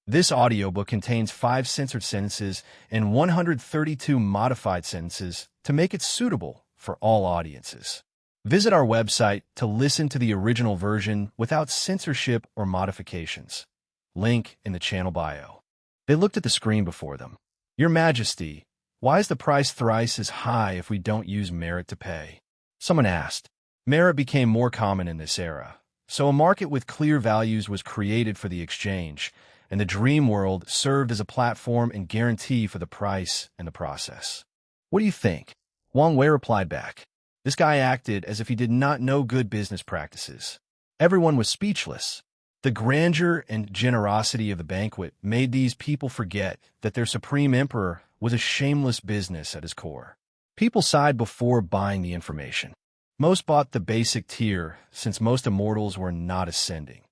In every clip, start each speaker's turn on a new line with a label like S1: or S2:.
S1: This audiobook contains 5 censored sentences and 132 modified sentences to make it suitable for all audiences. Visit our website to listen to the original version without censorship or modifications. Link in the channel bio. They looked at the screen before them. Your Majesty, why is the price thrice as high if we don't use merit to pay? Someone asked. Merit became more common in this era, so a market with clear values was created for the exchange, and the dream world served as a platform and guarantee for the price and the process. What do you think? Wang Wei replied back. This guy acted as if he did not know good business practices. Everyone was speechless. The grandeur and generosity of the banquet made these people forget that their supreme emperor was a shameless business at his core. People sighed before buying the information. Most bought the basic tier, since most immortals were not ascending.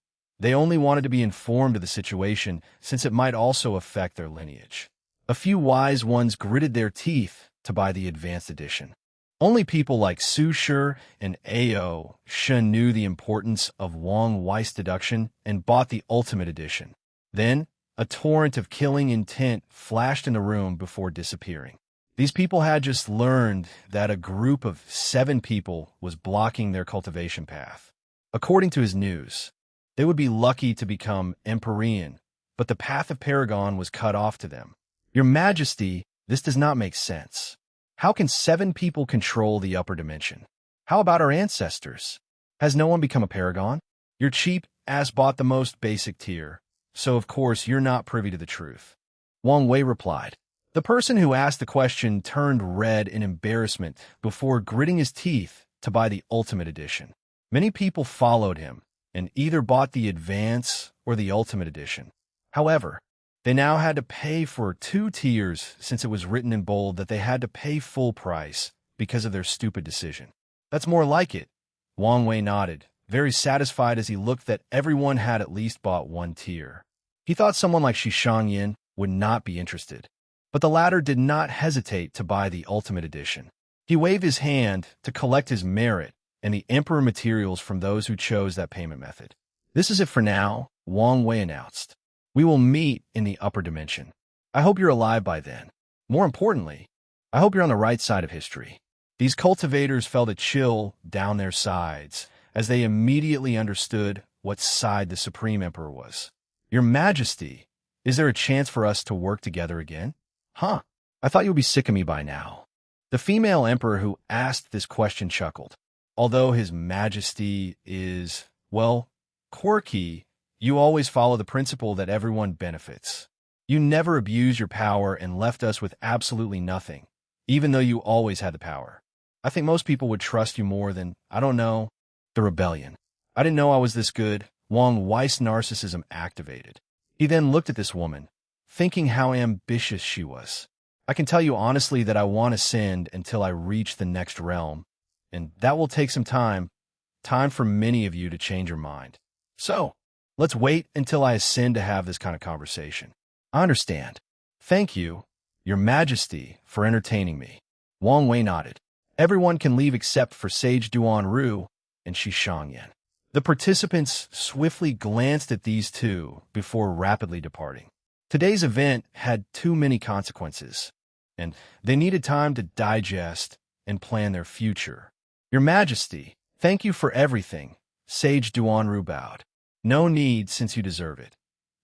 S1: They only wanted to be informed of the situation, since it might also affect their lineage. A few wise ones gritted their teeth to buy the advanced edition. Only people like Su Shi and Ao Shen knew the importance of Wang Wei's deduction and bought the ultimate edition. Then, a torrent of killing intent flashed in the room before disappearing. These people had just learned that a group of 7 people was blocking their cultivation path. According to his news, they would be lucky to become Empyrean, but the path of Paragon was cut off to them. Your Majesty, this does not make sense. How can 7 people control the upper dimension? How about our ancestors? Has no one become a Paragon? Your cheap ass bought the most basic tier, so of course you're not privy to the truth. Wang Wei replied. The person who asked the question turned red in embarrassment before gritting his teeth to buy the ultimate edition. Many people followed him and either bought the advance or the ultimate edition. However, they now had to pay for 2 tiers since it was written in bold that they had to pay full price because of their stupid decision. That's more like it. Wang Wei nodded, very satisfied as he looked that everyone had at least bought 1 tier. He thought someone like Shishangyan would not be interested, but the latter did not hesitate to buy the ultimate edition. He waved his hand to collect his merit and the Emperor materials from those who chose that payment method. This is it for now, Wang Wei announced. We will meet in the upper dimension. I hope you're alive by then. More importantly, I hope you're on the right side of history. These cultivators felt a chill down their sides as they immediately understood what side the Supreme Emperor was. Your Majesty, is there a chance for us to work together again? Huh, I thought you would be sick of me by now. The female emperor who asked this question chuckled. Although His Majesty is, well, quirky, you always follow the principle that everyone benefits. You never abused your power and left us with absolutely nothing, even though you always had the power. I think most people would trust you more than, I don't know, the rebellion. I didn't know I was this good. Wang Wei's narcissism activated. He then looked at this woman, thinking how ambitious she was. I can tell you honestly that I want to ascend until I reach the next realm, and that will take some time for many of you to change your mind. So, let's wait until I ascend to have this kind of conversation. I understand. Thank you, Your Majesty, for entertaining me. Wang Wei nodded. Everyone can leave except for Sage Duanru and Shishangyan. The participants swiftly glanced at these two before rapidly departing. Today's event had too many consequences, and they needed time to digest and plan their future. Your Majesty, thank you for everything, Sage Duanru bowed. No need, since you deserve it.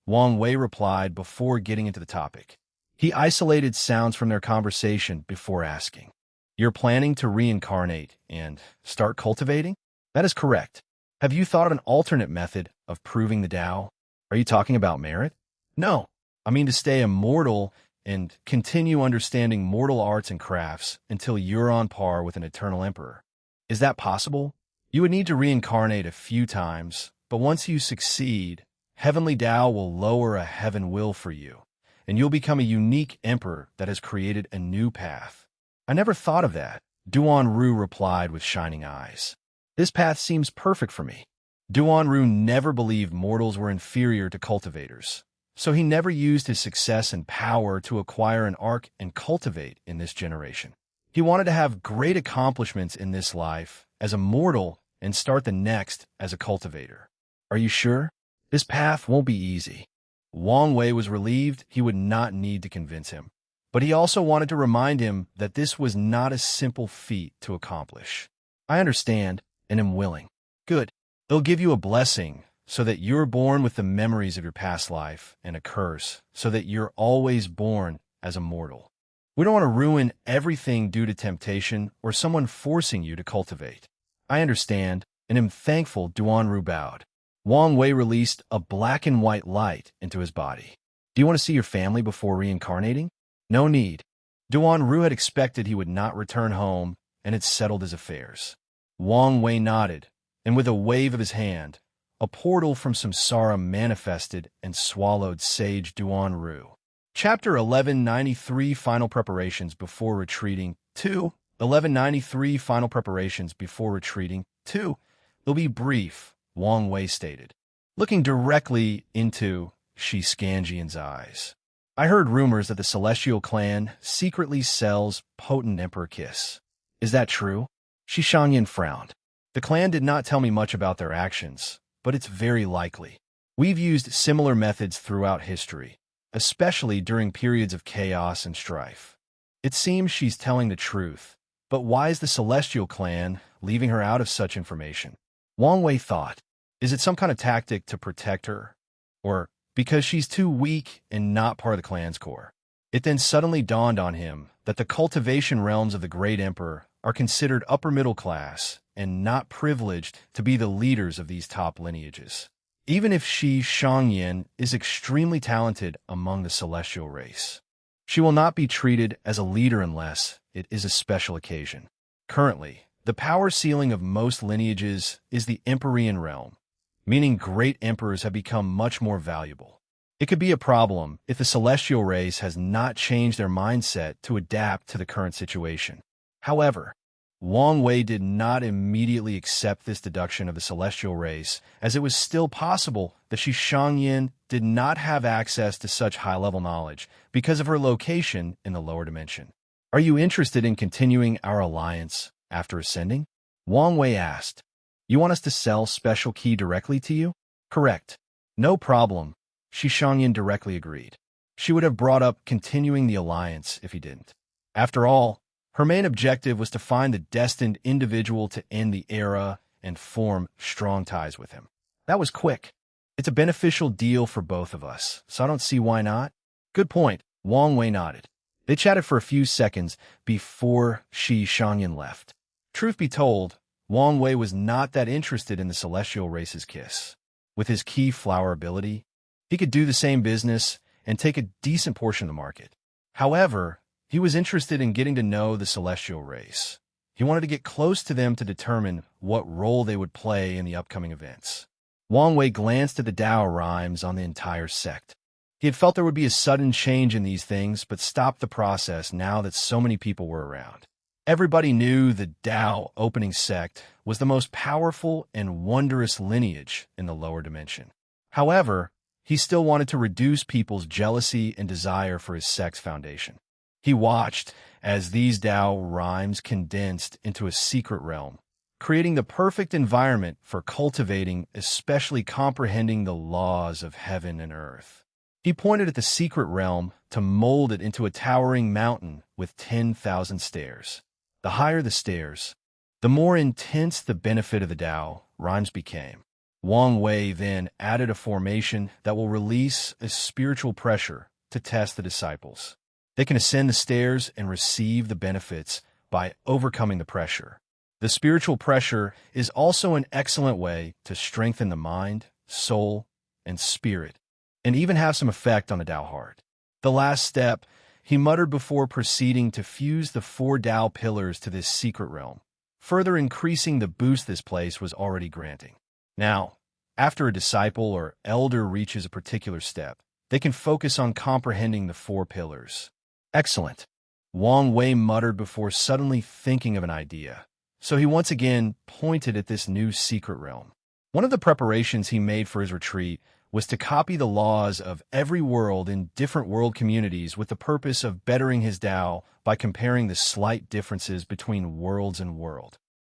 S1: Wang Wei replied before getting into the topic. He isolated sounds from their conversation before asking. You're planning to reincarnate and start cultivating? That is correct. Have you thought of an alternate method of proving the Tao? Are you talking about merit? No, I mean to stay immortal and continue understanding mortal arts and crafts until you're on par with an eternal emperor. Is that possible? You would need to reincarnate a few times, but once you succeed, Heavenly Tao will lower a heaven will for you, and you'll become a unique emperor that has created a new path. I never thought of that, Duanru replied with shining eyes. This path seems perfect for me. Duanru never believed mortals were inferior to cultivators, so he never used his success and power to acquire an arc and cultivate in this generation. He wanted to have great accomplishments in this life as a mortal and start the next as a cultivator. Are you sure? This path won't be easy. Wang Wei was relieved he would not need to convince him. But he also wanted to remind him that this was not a simple feat to accomplish. I understand and am willing. Good. They'll give you a blessing so that you're born with the memories of your past life, and a curse so that you're always born as a mortal. We don't want to ruin everything due to temptation or someone forcing you to cultivate. I understand and am thankful. Duanru bowed. Wang Wei released a black and white light into his body. Do you want to see your family before reincarnating? No need. Duanru had expected he would not return home and had settled his affairs. Wang Wei nodded, and with a wave of his hand, a portal from samsara manifested and swallowed Sage Duanru. Chapter 1193 Final Preparations Before Retreating 2. 1193 Final Preparations Before Retreating 2. They'll be brief, Wang Wei stated, looking directly into Shi Scanjian's eyes. I heard rumors that the Celestial Clan secretly sells potent Emperor Kiss. Is that true? Shi Shanyan frowned. The clan did not tell me much about their actions, but it's very likely. We've used similar methods throughout history, especially during periods of chaos and strife. It seems she's telling the truth, but why is the Celestial Clan leaving her out of such information? Wang Wei thought, is it some kind of tactic to protect her? Or because she's too weak and not part of the clan's core? It then suddenly dawned on him that the cultivation realms of the Great Emperor are considered upper middle class and not privileged to be the leaders of these top lineages. Even if Shi Shangyan is extremely talented among the celestial race, she will not be treated as a leader unless it is a special occasion. Currently, the power ceiling of most lineages is the Empyrean realm, meaning great emperors have become much more valuable. It could be a problem if the celestial race has not changed their mindset to adapt to the current situation. However, Wang Wei did not immediately accept this deduction of the celestial race, as it was still possible that Shi Shangyan did not have access to such high-level knowledge because of her location in the lower dimension. Are you interested in continuing our alliance after ascending? Wang Wei asked. You want us to sell special key directly to you? Correct. No problem. Shi Shangyan directly agreed. She would have brought up continuing the alliance if he didn't. After all, her main objective was to find the destined individual to end the era and form strong ties with him. That was quick. It's a beneficial deal for both of us, so I don't see why not. Good point. Wang Wei nodded. They chatted for a few seconds before Shi Shangyan left. Truth be told, Wang Wei was not that interested in the celestial race's kiss. With his key flower ability, he could do the same business and take a decent portion of the market. However, he was interested in getting to know the celestial race. He wanted to get close to them to determine what role they would play in the upcoming events. Wang Wei glanced at the Tao rhymes on the entire sect. He had felt there would be a sudden change in these things, but stopped the process now that so many people were around. Everybody knew the Tao opening sect was the most powerful and wondrous lineage in the lower dimension. However, he still wanted to reduce people's jealousy and desire for his sect's foundation. He watched as these Tao rhymes condensed into a secret realm, creating the perfect environment for cultivating, especially comprehending the laws of heaven and earth. He pointed at the secret realm to mold it into a towering mountain with 10,000 stairs. The higher the stairs, the more intense the benefit of the Tao rhymes became. Wang Wei then added a formation that will release a spiritual pressure to test the disciples. They can ascend the stairs and receive the benefits by overcoming the pressure. The spiritual pressure is also an excellent way to strengthen the mind, soul, and spirit, and even have some effect on the Tao heart. The last step, he muttered before proceeding to fuse the 4 Tao pillars to this secret realm, further increasing the boost this place was already granting. Now, after a disciple or elder reaches a particular step, they can focus on comprehending the 4 pillars. Excellent, Wang Wei muttered before suddenly thinking of an idea. So he once again pointed at this new secret realm. One of the preparations he made for his retreat was to copy the laws of every world in different world communities with the purpose of bettering his Tao by comparing the slight differences between worlds and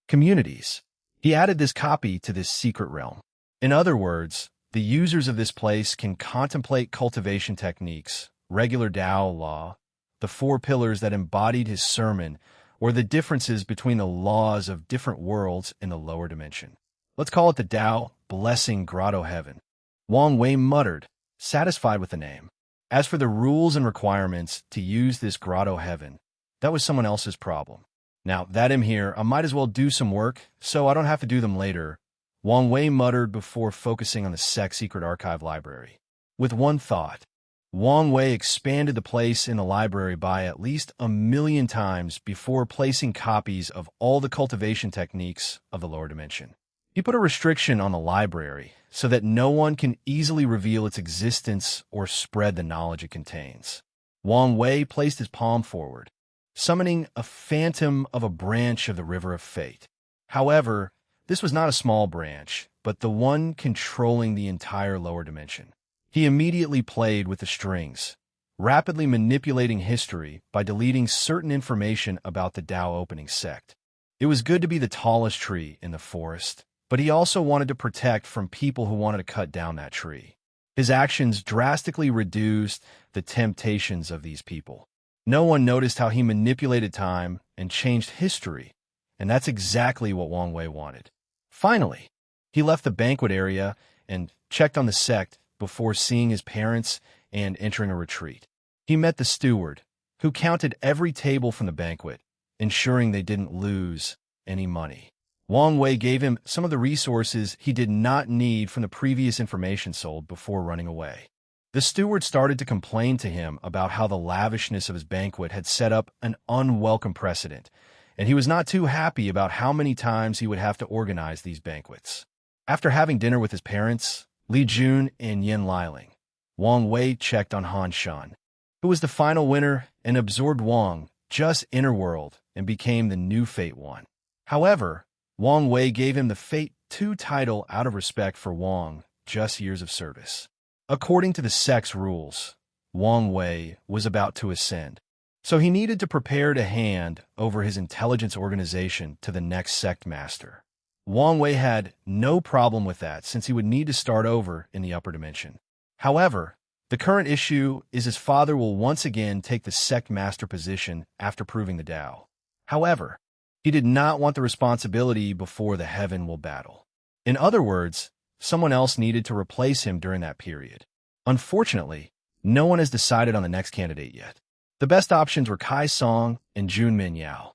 S1: communities. He added this copy to this secret realm. In other words, The users of this place can contemplate cultivation techniques, regular Tao law, the four pillars that embodied his sermon, or the differences between the laws of different worlds in the lower dimension. Let's call it the Tao Blessing Grotto Heaven. Wang Wei muttered, satisfied with the name. As for the rules and requirements to use this Grotto Heaven, that was someone else's problem. Now that I'm here, I might as well do some work, so I don't have to do them later, Wang Wei muttered before focusing on the sect's secret archive library. With one thought, Wang Wei expanded the place in the library by at least 1,000,000 times before placing copies of all the cultivation techniques of the lower dimension. He put a restriction on the library so that no one can easily reveal its existence or spread the knowledge it contains. Wang Wei placed his palm forward, summoning a phantom of a branch of the River of Fate. However, this was not a small branch, but the one controlling the entire lower dimension. He immediately played with the strings, rapidly manipulating history by deleting certain information about the Tao opening sect. It was good to be the tallest tree in the forest, but he also wanted to protect from people who wanted to cut down that tree. His actions drastically reduced the temptations of these people. No one noticed how he manipulated time and changed history, and that's exactly what Wang Wei wanted. Finally, he left the banquet area and checked on the sect before seeing his parents and entering a retreat. He met the steward, who counted every table from the banquet, ensuring they didn't lose any money. Wang Wei gave him some of the resources he did not need from the previous information sold before running away. The steward started to complain to him about how the lavishness of his banquet had set up an unwelcome precedent, and he was not too happy about how many times he would have to organize these banquets. After having dinner with his parents, Li Jun and Yin Liling, Wang Wei checked on Han Shan, who was the final winner and absorbed Wang just inner world and became the new Fate One. However, Wang Wei gave him the Fate 2 title out of respect for Wang just years of service. According to the sect's rules, Wang Wei was about to ascend, so he needed to prepare to hand over his intelligence organization to the next sect master. Wang Wei had no problem with that since he would need to start over in the upper dimension. However, the current issue is his father will once again take the sect master position after proving the Tao. However, he did not want the responsibility before the heaven will battle. In other words, someone else needed to replace him during that period. Unfortunately, no one has decided on the next candidate yet. The best options were Kai Song and Jun Minyao,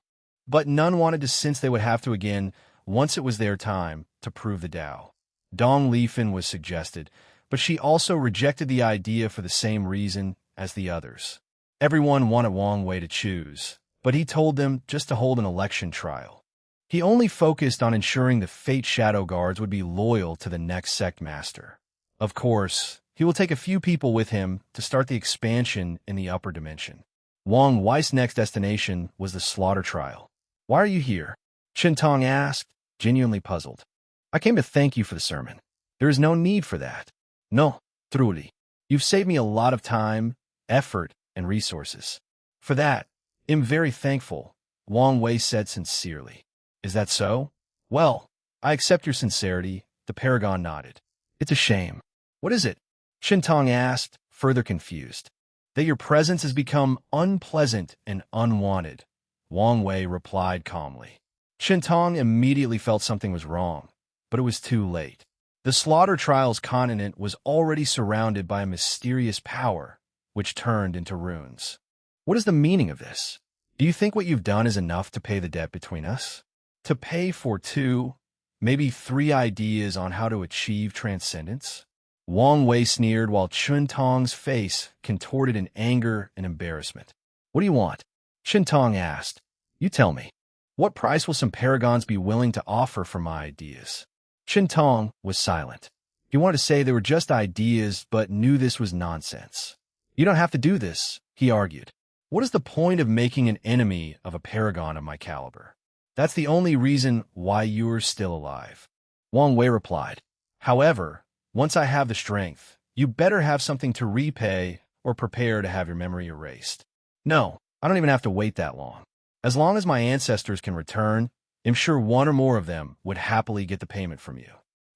S1: but none wanted to since they would have to again once it was their time to prove the Tao. Dong Lifan was suggested, but she also rejected the idea for the same reason as the others. Everyone wanted Wang Wei to choose, but he told them just to hold an election trial. He only focused on ensuring the Fate Shadow Guards would be loyal to the next sect master. Of course, he will take a few people with him to start the expansion in the upper dimension. Wang Wei's next destination was the slaughter trial. "Why are you here?" Chen Tong asked, genuinely puzzled. "I came to thank you for the sermon. There is no need for that." "No, truly. You've saved me a lot of time, effort, and resources. For that, I'm very thankful," Wang Wei said sincerely. "Is that so? Well, I accept your sincerity," the paragon nodded. "It's a shame." "What is it?" Chen Tong asked, further confused. "That your presence has become unpleasant and unwanted," Wang Wei replied calmly. Chen Tong immediately felt something was wrong, but it was too late. The slaughter trial's continent was already surrounded by a mysterious power, which turned into runes. "What is the meaning of this? Do you think what you've done is enough to pay the debt between us? To pay for 2, maybe 3 ideas on how to achieve transcendence?" Wang Wei sneered while Chen Tong's face contorted in anger and embarrassment. "What do you want?" Chen Tong asked. "You tell me. What price will some paragons be willing to offer for my ideas?" Chen Tong was silent. He wanted to say they were just ideas, but knew this was nonsense. "You don't have to do this," he argued. "What is the point of making an enemy of a paragon of my caliber? That's the only reason why you're still alive." Wang Wei replied. "However, once I have the strength, you better have something to repay or prepare to have your memory erased." "No, I don't even have to wait that long. As long as my ancestors can return, I'm sure one or more of them would happily get the payment from you."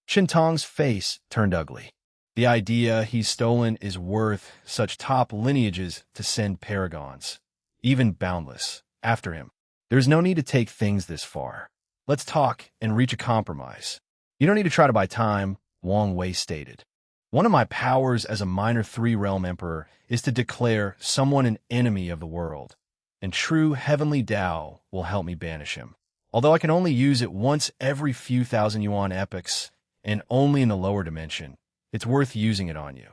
S1: Chen Tong's face turned ugly. The idea he's stolen is worth such top lineages to send paragons, even boundless, after him. There's no need to take things this far. Let's talk and reach a compromise. You don't need to try to buy time, Wang Wei stated. One of my powers as a minor three-realm emperor is to declare someone an enemy of the world, and true heavenly Tao will help me banish him. Although I can only use it once every few thousand yuan epochs, and only in the lower dimension, it's worth using it on you.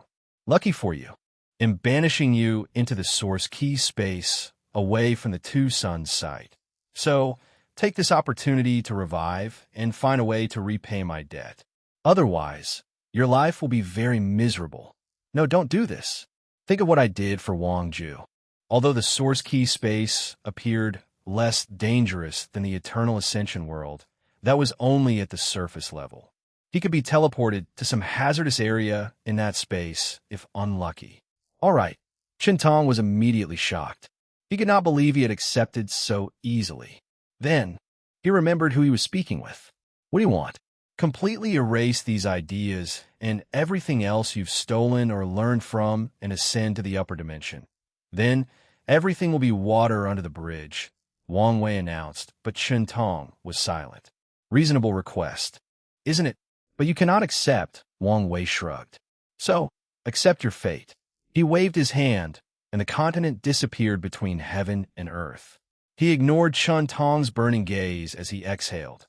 S1: Lucky for you, in banishing you into the source key space away from the two suns sight. So, take this opportunity to revive and find a way to repay my debt. Otherwise, your life will be very miserable. No, don't do this. Think of what I did for Wang Ju. Although the source key space appeared less dangerous than the eternal ascension world, that was only at the surface level. He could be teleported to some hazardous area in that space if unlucky. All right, Tong was immediately shocked. He could not believe he had accepted so easily. Then, he remembered who he was speaking with. What do you want? Completely erase these ideas and everything else you've stolen or learned from and ascend to the upper dimension. Then, everything will be water under the bridge, Wang Wei announced, but Tong was silent. Reasonable request, isn't it? But you cannot accept, Wang Wei shrugged. So, accept your fate. He waved his hand, and the continent disappeared between heaven and earth. He ignored Tong's burning gaze as he exhaled.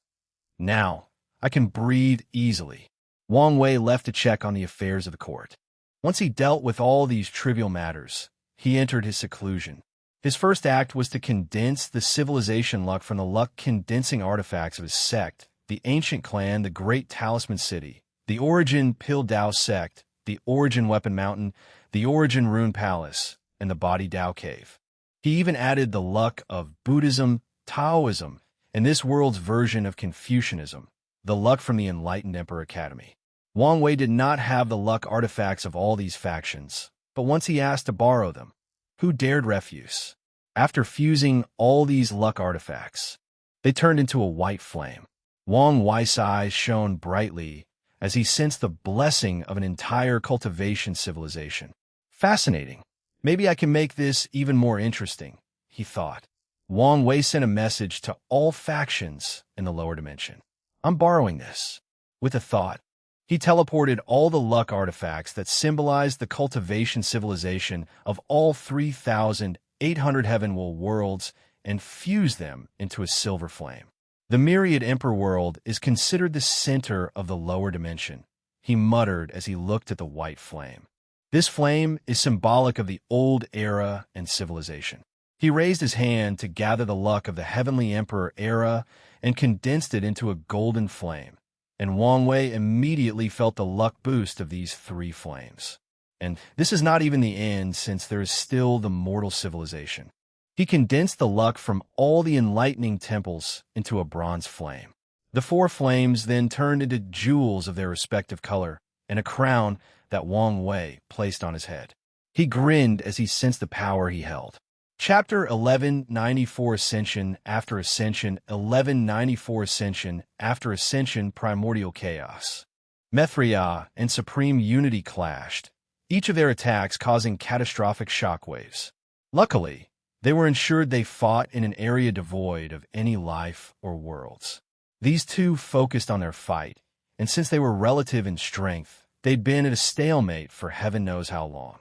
S1: Now, I can breathe easily. Wang Wei left to check on the affairs of the court. Once he dealt with all these trivial matters, he entered his seclusion. His first act was to condense the civilization luck from the luck-condensing artifacts of his sect, the ancient clan, the Great Talisman City, the Origin Pil Dao Sect, the Origin Weapon Mountain, the Origin Rune Palace, and the Body Dao Cave. He even added the luck of Buddhism, Taoism, and this world's version of Confucianism, the luck from the Enlightened Emperor Academy. Wang Wei did not have the luck artifacts of all these factions, but once he asked to borrow them, who dared refuse? After fusing all these luck artifacts, they turned into a white flame. Wang Wei's eyes shone brightly as he sensed the blessing of an entire cultivation civilization. Fascinating. Maybe I can make this even more interesting, he thought. Wang Wei sent a message to all factions in the lower dimension. I'm borrowing this. With a thought, he teleported all the luck artifacts that symbolized the cultivation civilization of all 3,800 heavenworld worlds and fused them into a silver flame. The myriad emperor world is considered the center of the lower dimension, he muttered as he looked at the white flame. This flame is symbolic of the old era and civilization. He raised his hand to gather the luck of the heavenly emperor era and condensed it into a golden flame, and Wang Wei immediately felt the luck boost of these three flames. And this is not even the end, since there is still the mortal civilization. He condensed the luck from all the enlightening temples into a bronze flame. The four flames then turned into jewels of their respective color and a crown that Wang Wei placed on his head. He grinned as he sensed the power he held. Chapter 1194 Ascension After Ascension 1194 Ascension After Ascension Primordial Chaos. Mithria and Supreme Unity clashed, each of their attacks causing catastrophic shockwaves. Luckily, they were ensured they fought in an area devoid of any life or worlds. These two focused on their fight, and since they were relative in strength, they'd been at a stalemate for heaven knows how long.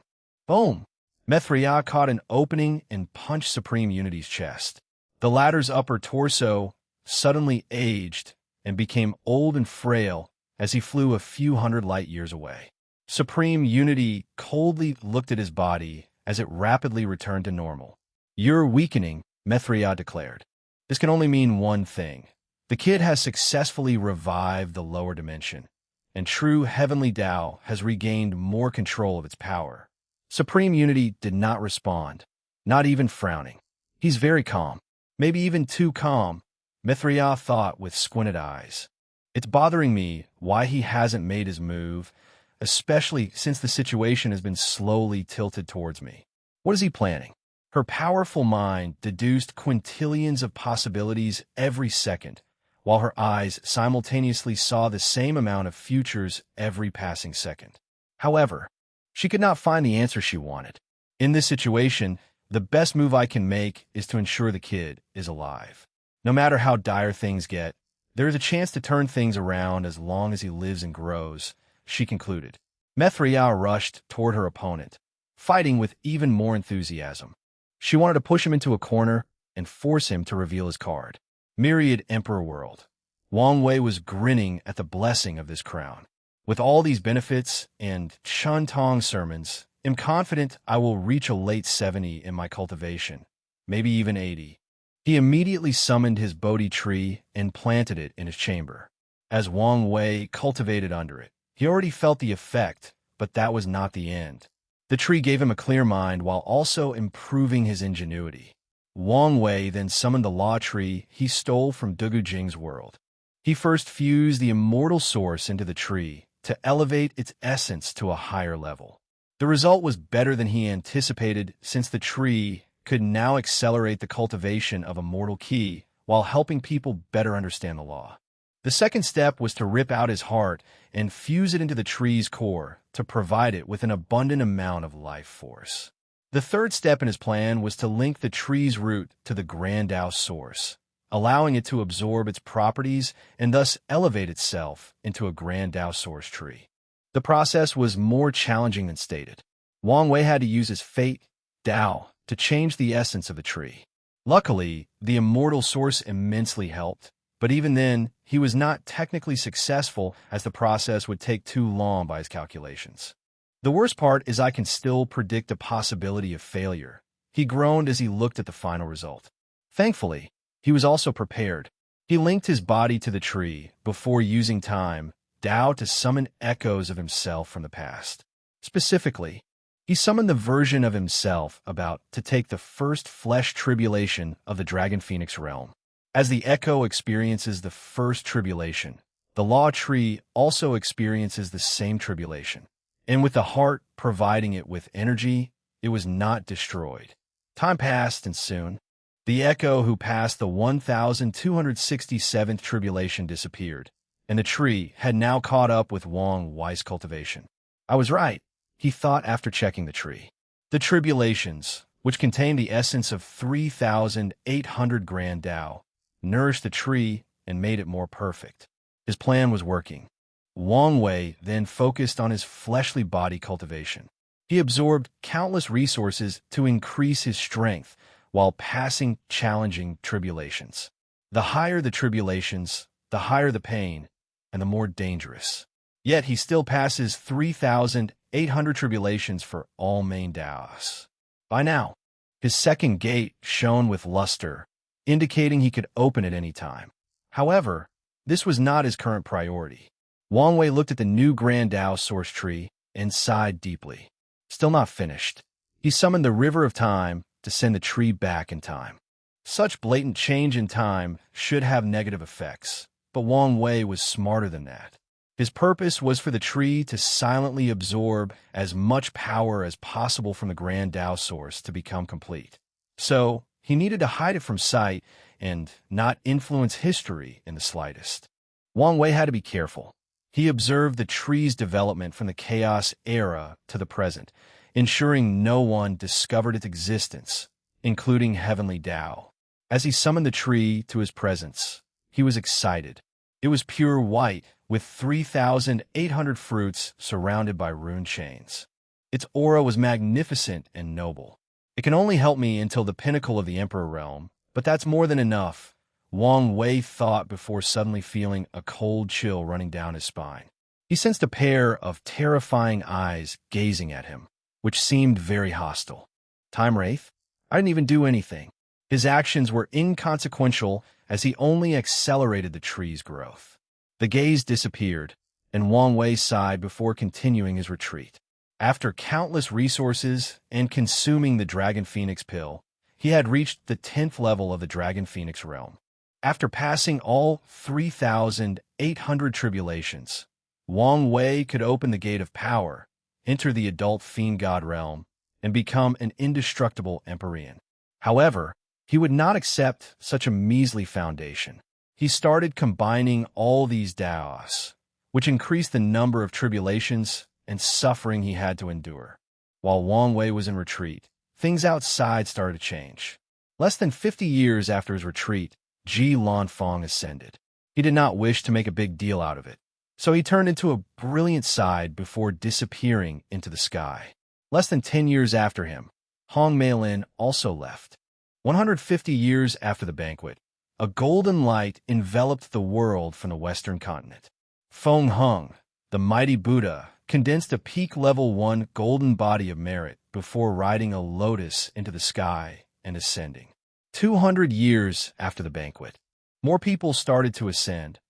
S1: Boom! Mithria caught an opening and punched Supreme Unity's chest. The latter's upper torso suddenly aged and became old and frail as he flew a few hundred light years away. Supreme Unity coldly looked at his body as it rapidly returned to normal. You're weakening, Mithria declared. This can only mean one thing. The kid has successfully revived the lower dimension, and true heavenly Tao has regained more control of its power. Supreme Unity did not respond, not even frowning. He's very calm, maybe even too calm, Mithria thought with squinted eyes. It's bothering me why he hasn't made his move, especially since the situation has been slowly tilted towards me. What is he planning? Her powerful mind deduced quintillions of possibilities every second, while her eyes simultaneously saw the same amount of futures every passing second. However, she could not find the answer she wanted. In this situation, the best move I can make is to ensure the kid is alive. No matter how dire things get, there is a chance to turn things around as long as he lives and grows, she concluded. Methriel rushed toward her opponent, fighting with even more enthusiasm. She wanted to push him into a corner and force him to reveal his card. Myriad Emperor World. Wang Wei was grinning at the blessing of this crown. With all these benefits and Chun Tong sermons, I'm confident I will reach a late 70 in my cultivation, maybe even 80. He immediately summoned his Bodhi tree and planted it in his chamber. As Wang Wei cultivated under it, he already felt the effect, but that was not the end. The tree gave him a clear mind while also improving his ingenuity. Wang Wei then summoned the law tree he stole from Dugu Jing's world. He first fused the immortal source into the tree to elevate its essence to a higher level. The result was better than he anticipated, since the tree could now accelerate the cultivation of immortal ki while helping people better understand the law. The second step was to rip out his heart and fuse it into the tree's core to provide it with an abundant amount of life force. The third step in his plan was to link the tree's root to the Grand Tao source, allowing it to absorb its properties and thus elevate itself into a Grand Tao source tree. The process was more challenging than stated. Wang Wei had to use his fate, Tao, to change the essence of the tree. Luckily, the immortal source immensely helped, but even then, he was not technically successful as the process would take too long by his calculations. The worst part is I can still predict the possibility of failure. He groaned as he looked at the final result. Thankfully, he was also prepared. He linked his body to the tree before using time, Tao, to summon echoes of himself from the past. Specifically, he summoned the version of himself about to take the first flesh tribulation of the Dragon Phoenix realm. As the echo experiences the first tribulation, the law tree also experiences the same tribulation. And with the heart providing it with energy, it was not destroyed. Time passed, and soon, the echo who passed the 1267th tribulation disappeared, and the tree had now caught up with Wang Wei's cultivation. I was right, he thought after checking the tree. The tribulations, which contained the essence of 3,800 Grand Tao, nourished the tree and made it more perfect. His plan was working. Wang Wei then focused on his fleshly body cultivation. He absorbed countless resources to increase his strength while passing challenging tribulations. The higher the tribulations, the higher the pain, and the more dangerous. Yet he still passes 3,800 tribulations for all main Taos. By now, his second gate shone with luster, indicating he could open at any time. However, this was not his current priority. Wang Wei looked at the new Grand Tao source tree and sighed deeply. Still not finished. He summoned the River of Time to send the tree back in time. Such blatant change in time should have negative effects, but Wang Wei was smarter than that. His purpose was for the tree to silently absorb as much power as possible from the Grand Tao source to become complete. So, he needed to hide it from sight and not influence history in the slightest. Wang Wei had to be careful. He observed the tree's development from the chaos era to the present, ensuring no one discovered its existence, including Heavenly Tao. As he summoned the tree to his presence, he was excited. It was pure white, with 3,800 fruits surrounded by rune chains. Its aura was magnificent and noble. It can only help me until the pinnacle of the Emperor realm, but that's more than enough, Wang Wei thought before suddenly feeling a cold chill running down his spine. He sensed a pair of terrifying eyes gazing at him, which seemed very hostile. Time Wraith? I didn't even do anything. His actions were inconsequential as he only accelerated the tree's growth. The gaze disappeared, and Wang Wei sighed before continuing his retreat. After countless resources and consuming the Dragon Phoenix pill, he had reached the 10th level of the Dragon Phoenix realm. After passing all 3,800 tribulations, Wang Wei could open the gate of power, enter the adult fiend god realm, and become an indestructible Empyrean. However, he would not accept such a measly foundation. He started combining all these Daos, which increased the number of tribulations and suffering he had to endure. While Wang Wei was in retreat, things outside started to change. Less than 50 years after his retreat, Ji Lanfang ascended. He did not wish to make a big deal out of it, so he turned into a brilliant side before disappearing into the sky. Less than 10 years after him, Hong Meilin also left. 150 years after the banquet, a golden light enveloped the world from the western continent. Feng Hung, the mighty Buddha, condensed a peak level 1 golden body of merit before riding a lotus into the sky and ascending. 200 years after the banquet, more people started to ascend,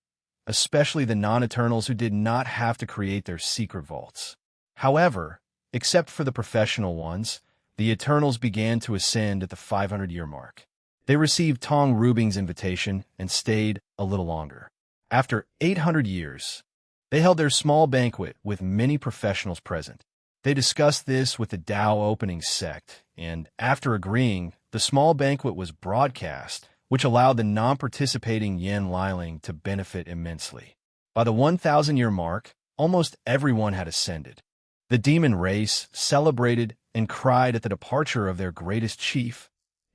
S1: especially the non-Eternals who did not have to create their secret vaults. However, except for the professional ones, the Eternals began to ascend at the 500-year mark. They received Tong Rubing's invitation and stayed a little longer. After 800 years, they held their small banquet with many professionals present. They discussed this with the Tao opening sect, and after agreeing, the small banquet was broadcast, which allowed the non-participating Yan Liling to benefit immensely. By the 1,000-year mark, almost everyone had ascended. The demon race celebrated and cried at the departure of their greatest chief,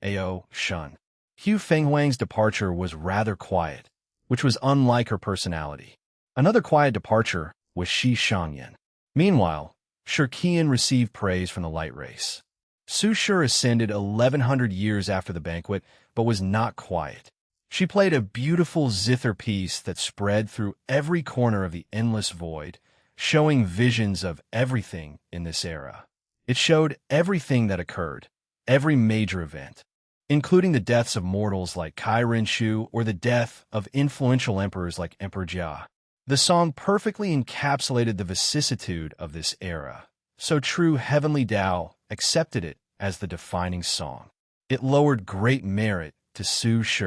S1: Ao Shun. Hu Fenghuang's departure was rather quiet, which was unlike her personality. Another quiet departure was Shi Shangyan. Meanwhile, Shirkian received praise from the light race. Su Shi ascended 1,100 years after the banquet, but was not quiet. She played a beautiful zither piece that spread through every corner of the endless void, showing visions of everything in this era. It showed everything that occurred, every major event, including the deaths of mortals like Kai Renshu or the death of influential emperors like Emperor Jia. The song perfectly encapsulated the vicissitude of this era, so true Heavenly Tao accepted it as the defining song. It lowered great merit to Su Shi,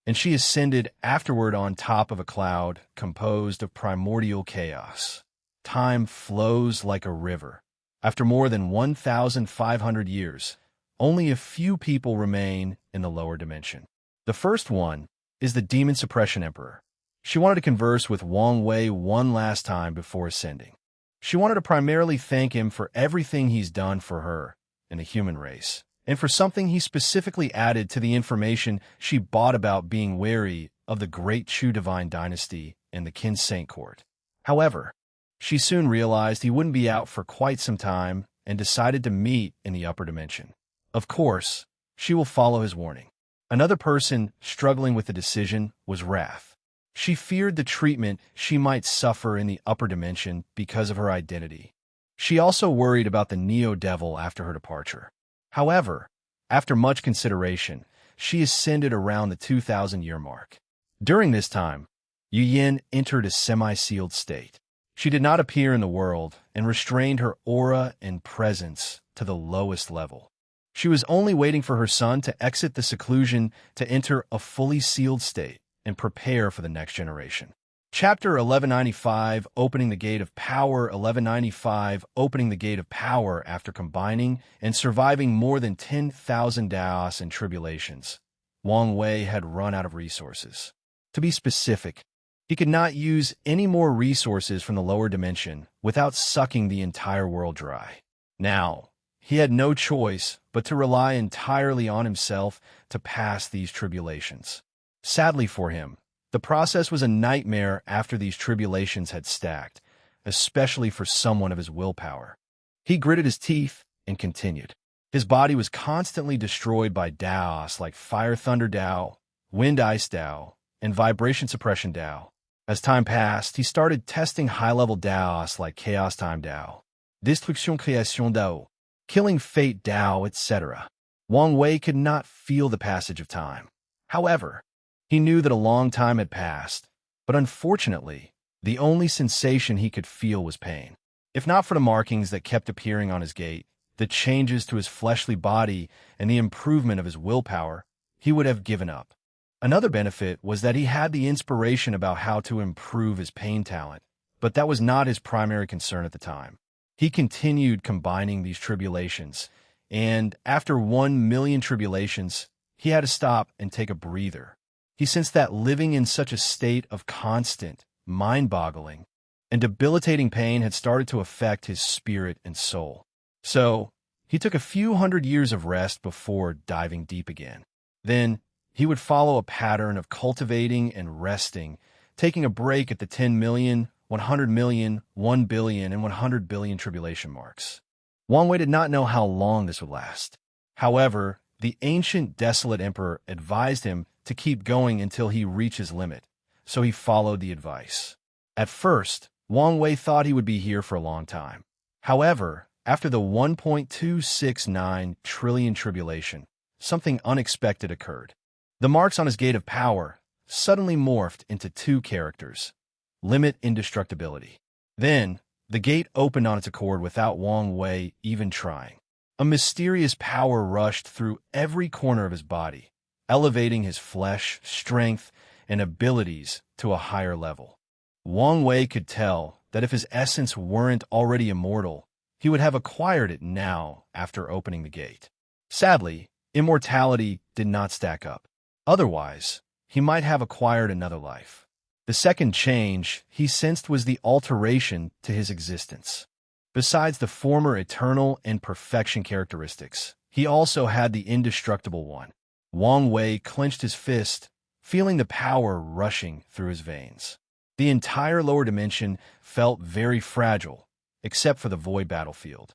S1: and she ascended afterward on top of a cloud composed of primordial chaos. Time flows like a river. After more than 1,500 years, only a few people remain in the lower dimension. The first one is the Demon Suppression Emperor. She wanted to converse with Wang Wei one last time before ascending. She wanted to primarily thank him for everything he's done for her and the human race, and for something he specifically added to the information she bought about being wary of the Great Chu Divine Dynasty and the Qin Saint Court. However, she soon realized he wouldn't be out for quite some time and decided to meet in the upper dimension. Of course, she will follow his warning. Another person struggling with the decision was Wrath. She feared the treatment she might suffer in the upper dimension because of her identity. She also worried about the Neo-Devil after her departure. However, after much consideration, she ascended around the 2,000-year mark. During this time, Yu Yin entered a semi-sealed state. She did not appear in the world and restrained her aura and presence to the lowest level. She was only waiting for her son to exit the seclusion to enter a fully sealed state and prepare for the next generation. Chapter 1195, Opening the Gate of Power. 1195, Opening the Gate of Power. After combining and surviving more than 10,000 Daos and tribulations, Wang Wei had run out of resources. To be specific, he could not use any more resources from the lower dimension without sucking the entire world dry. Now, he had no choice but to rely entirely on himself to pass these tribulations. Sadly for him, the process was a nightmare after these tribulations had stacked, especially for someone of his willpower. He gritted his teeth and continued. His body was constantly destroyed by Daos like Fire Thunder Dao, Wind Ice Dao, and Vibration Suppression Dao. As time passed, he started testing high-level Daos like Chaos Time Dao, Destruction Création Dao, Killing Fate Dao, etc. Wang Wei could not feel the passage of time. However, he knew that a long time had passed, but unfortunately, the only sensation he could feel was pain. If not for the markings that kept appearing on his gate, the changes to his fleshly body, and the improvement of his willpower, he would have given up. Another benefit was that he had the inspiration about how to improve his pain talent, but that was not his primary concern at the time. He continued combining these tribulations, and after 1,000,000 tribulations, he had to stop and take a breather. He sensed that living in such a state of constant, mind-boggling, and debilitating pain had started to affect his spirit and soul. So, he took a few hundred years of rest before diving deep again. Then, he would follow a pattern of cultivating and resting, taking a break at the 10 million, 100 million, 1 billion, and 100 billion tribulation marks. Wang Wei did not know how long this would last. However, the ancient desolate emperor advised him to keep going until he reached his limit, so he followed the advice. At first, Wang Wei thought he would be here for a long time. However, after the 1.269 trillion tribulation, something unexpected occurred. The marks on his gate of power suddenly morphed into two characters: limit indestructibility. Then, the gate opened on its accord without Wang Wei even trying. A mysterious power rushed through every corner of his body, elevating his flesh, strength, and abilities to a higher level. Wang Wei could tell that if his essence weren't already immortal, he would have acquired it now after opening the gate. Sadly, immortality did not stack up. Otherwise, he might have acquired another life. The second change he sensed was the alteration to his existence. Besides the former eternal and perfection characteristics, he also had the indestructible one. Wang Wei clenched his fist, feeling the power rushing through his veins. The entire lower dimension felt very fragile, except for the void battlefield.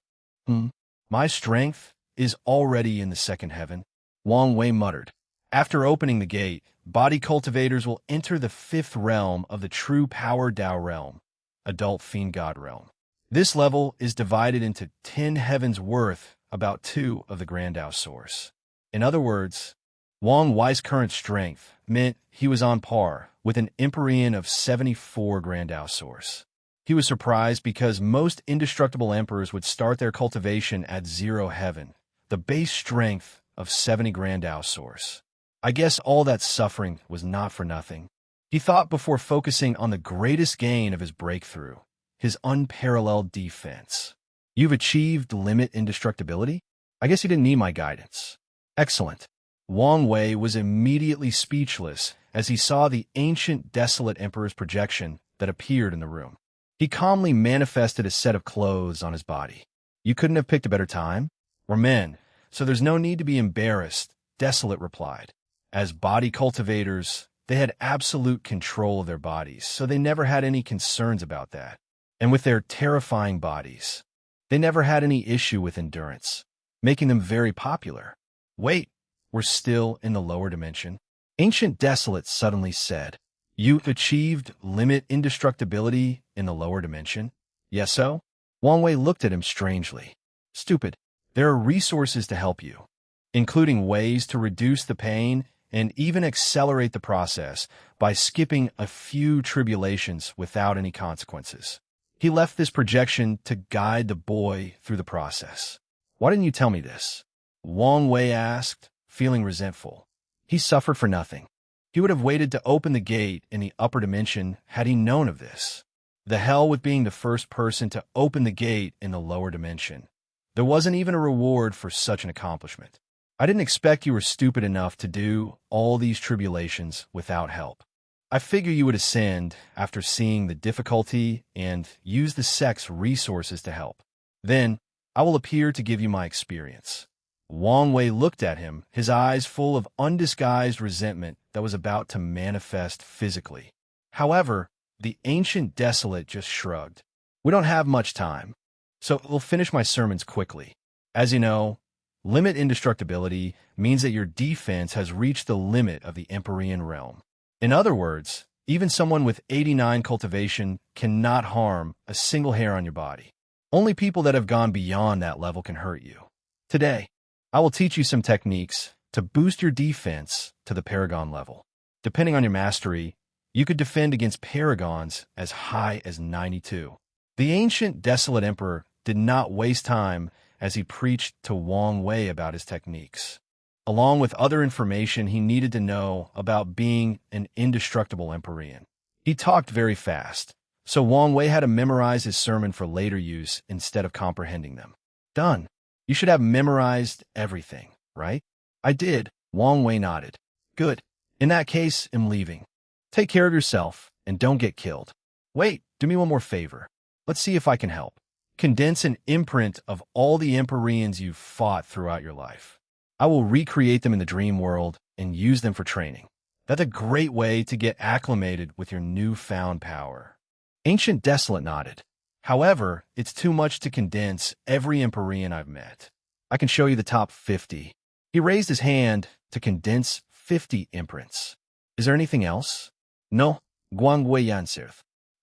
S1: My strength is already in the second heaven, Wang Wei muttered. After opening the gate, body cultivators will enter the fifth realm of the true power Tao realm, adult fiend god realm. This level is divided into 10 heavens worth, about 2 of the Grand Tao source. In other words, Wang Wei's current strength meant he was on par with an Empyrean of 74 Grand Tao source. He was surprised because most indestructible emperors would start their cultivation at 0 heaven, the base strength of 70 Grand Tao source. I guess all that suffering was not for nothing. He thought before focusing on the greatest gain of his breakthrough, his unparalleled defense. You've achieved limit indestructibility? I guess you didn't need my guidance. Excellent. Wang Wei was immediately speechless as he saw the ancient desolate emperor's projection that appeared in the room. He calmly manifested a set of clothes on his body. You couldn't have picked a better time? We're men, so there's no need to be embarrassed, Desolate replied. As body cultivators, they had absolute control of their bodies, so they never had any concerns about that. And with their terrifying bodies, they never had any issue with endurance, making them very popular. Wait, we're still in the lower dimension. Ancient Desolate suddenly said, "You've achieved limit indestructibility in the lower dimension?" Yes, so? Wang Wei looked at him strangely. Stupid. There are resources to help you, including ways to reduce the pain and even accelerate the process by skipping a few tribulations without any consequences. He left this projection to guide the boy through the process. Why didn't you tell me this? Wang Wei asked, feeling resentful. He suffered for nothing. He would have waited to open the gate in the upper dimension had he known of this. The hell with being the first person to open the gate in the lower dimension. There wasn't even a reward for such an accomplishment. I didn't expect you were stupid enough to do all these tribulations without help. I figure you would ascend after seeing the difficulty and use the sect's resources to help. Then, I will appear to give you my experience. Wang Wei looked at him, his eyes full of undisguised resentment that was about to manifest physically. However, the ancient Desolate just shrugged. We don't have much time, so we'll finish my sermons quickly. As you know, limit indestructibility means that your defense has reached the limit of the Empyrean realm. In other words, even someone with 89 cultivation cannot harm a single hair on your body. Only people that have gone beyond that level can hurt you. Today, I will teach you some techniques to boost your defense to the Paragon level. Depending on your mastery, you could defend against Paragons as high as 92. The ancient Desolate Emperor did not waste time as he preached to Wang Wei about his techniques, along with other information he needed to know about being an indestructible Empyrean. He talked very fast, so Wang Wei had to memorize his sermon for later use instead of comprehending them. Done. You should have memorized everything, right? I did. Wang Wei nodded. Good. In that case, I'm leaving. Take care of yourself and don't get killed. Wait, Do me one more favor. Let's see if I can help. Condense an imprint of all the Empyreans you've fought throughout your life. I will recreate them in the dream world and use them for training. That's a great way to get acclimated with your newfound power. Ancient Desolate nodded. However, it's too much to condense every Empyrean I've met. I can show you the top 50. He raised his hand to condense 50 imprints. Is there anything else? No, Guang Wei answered.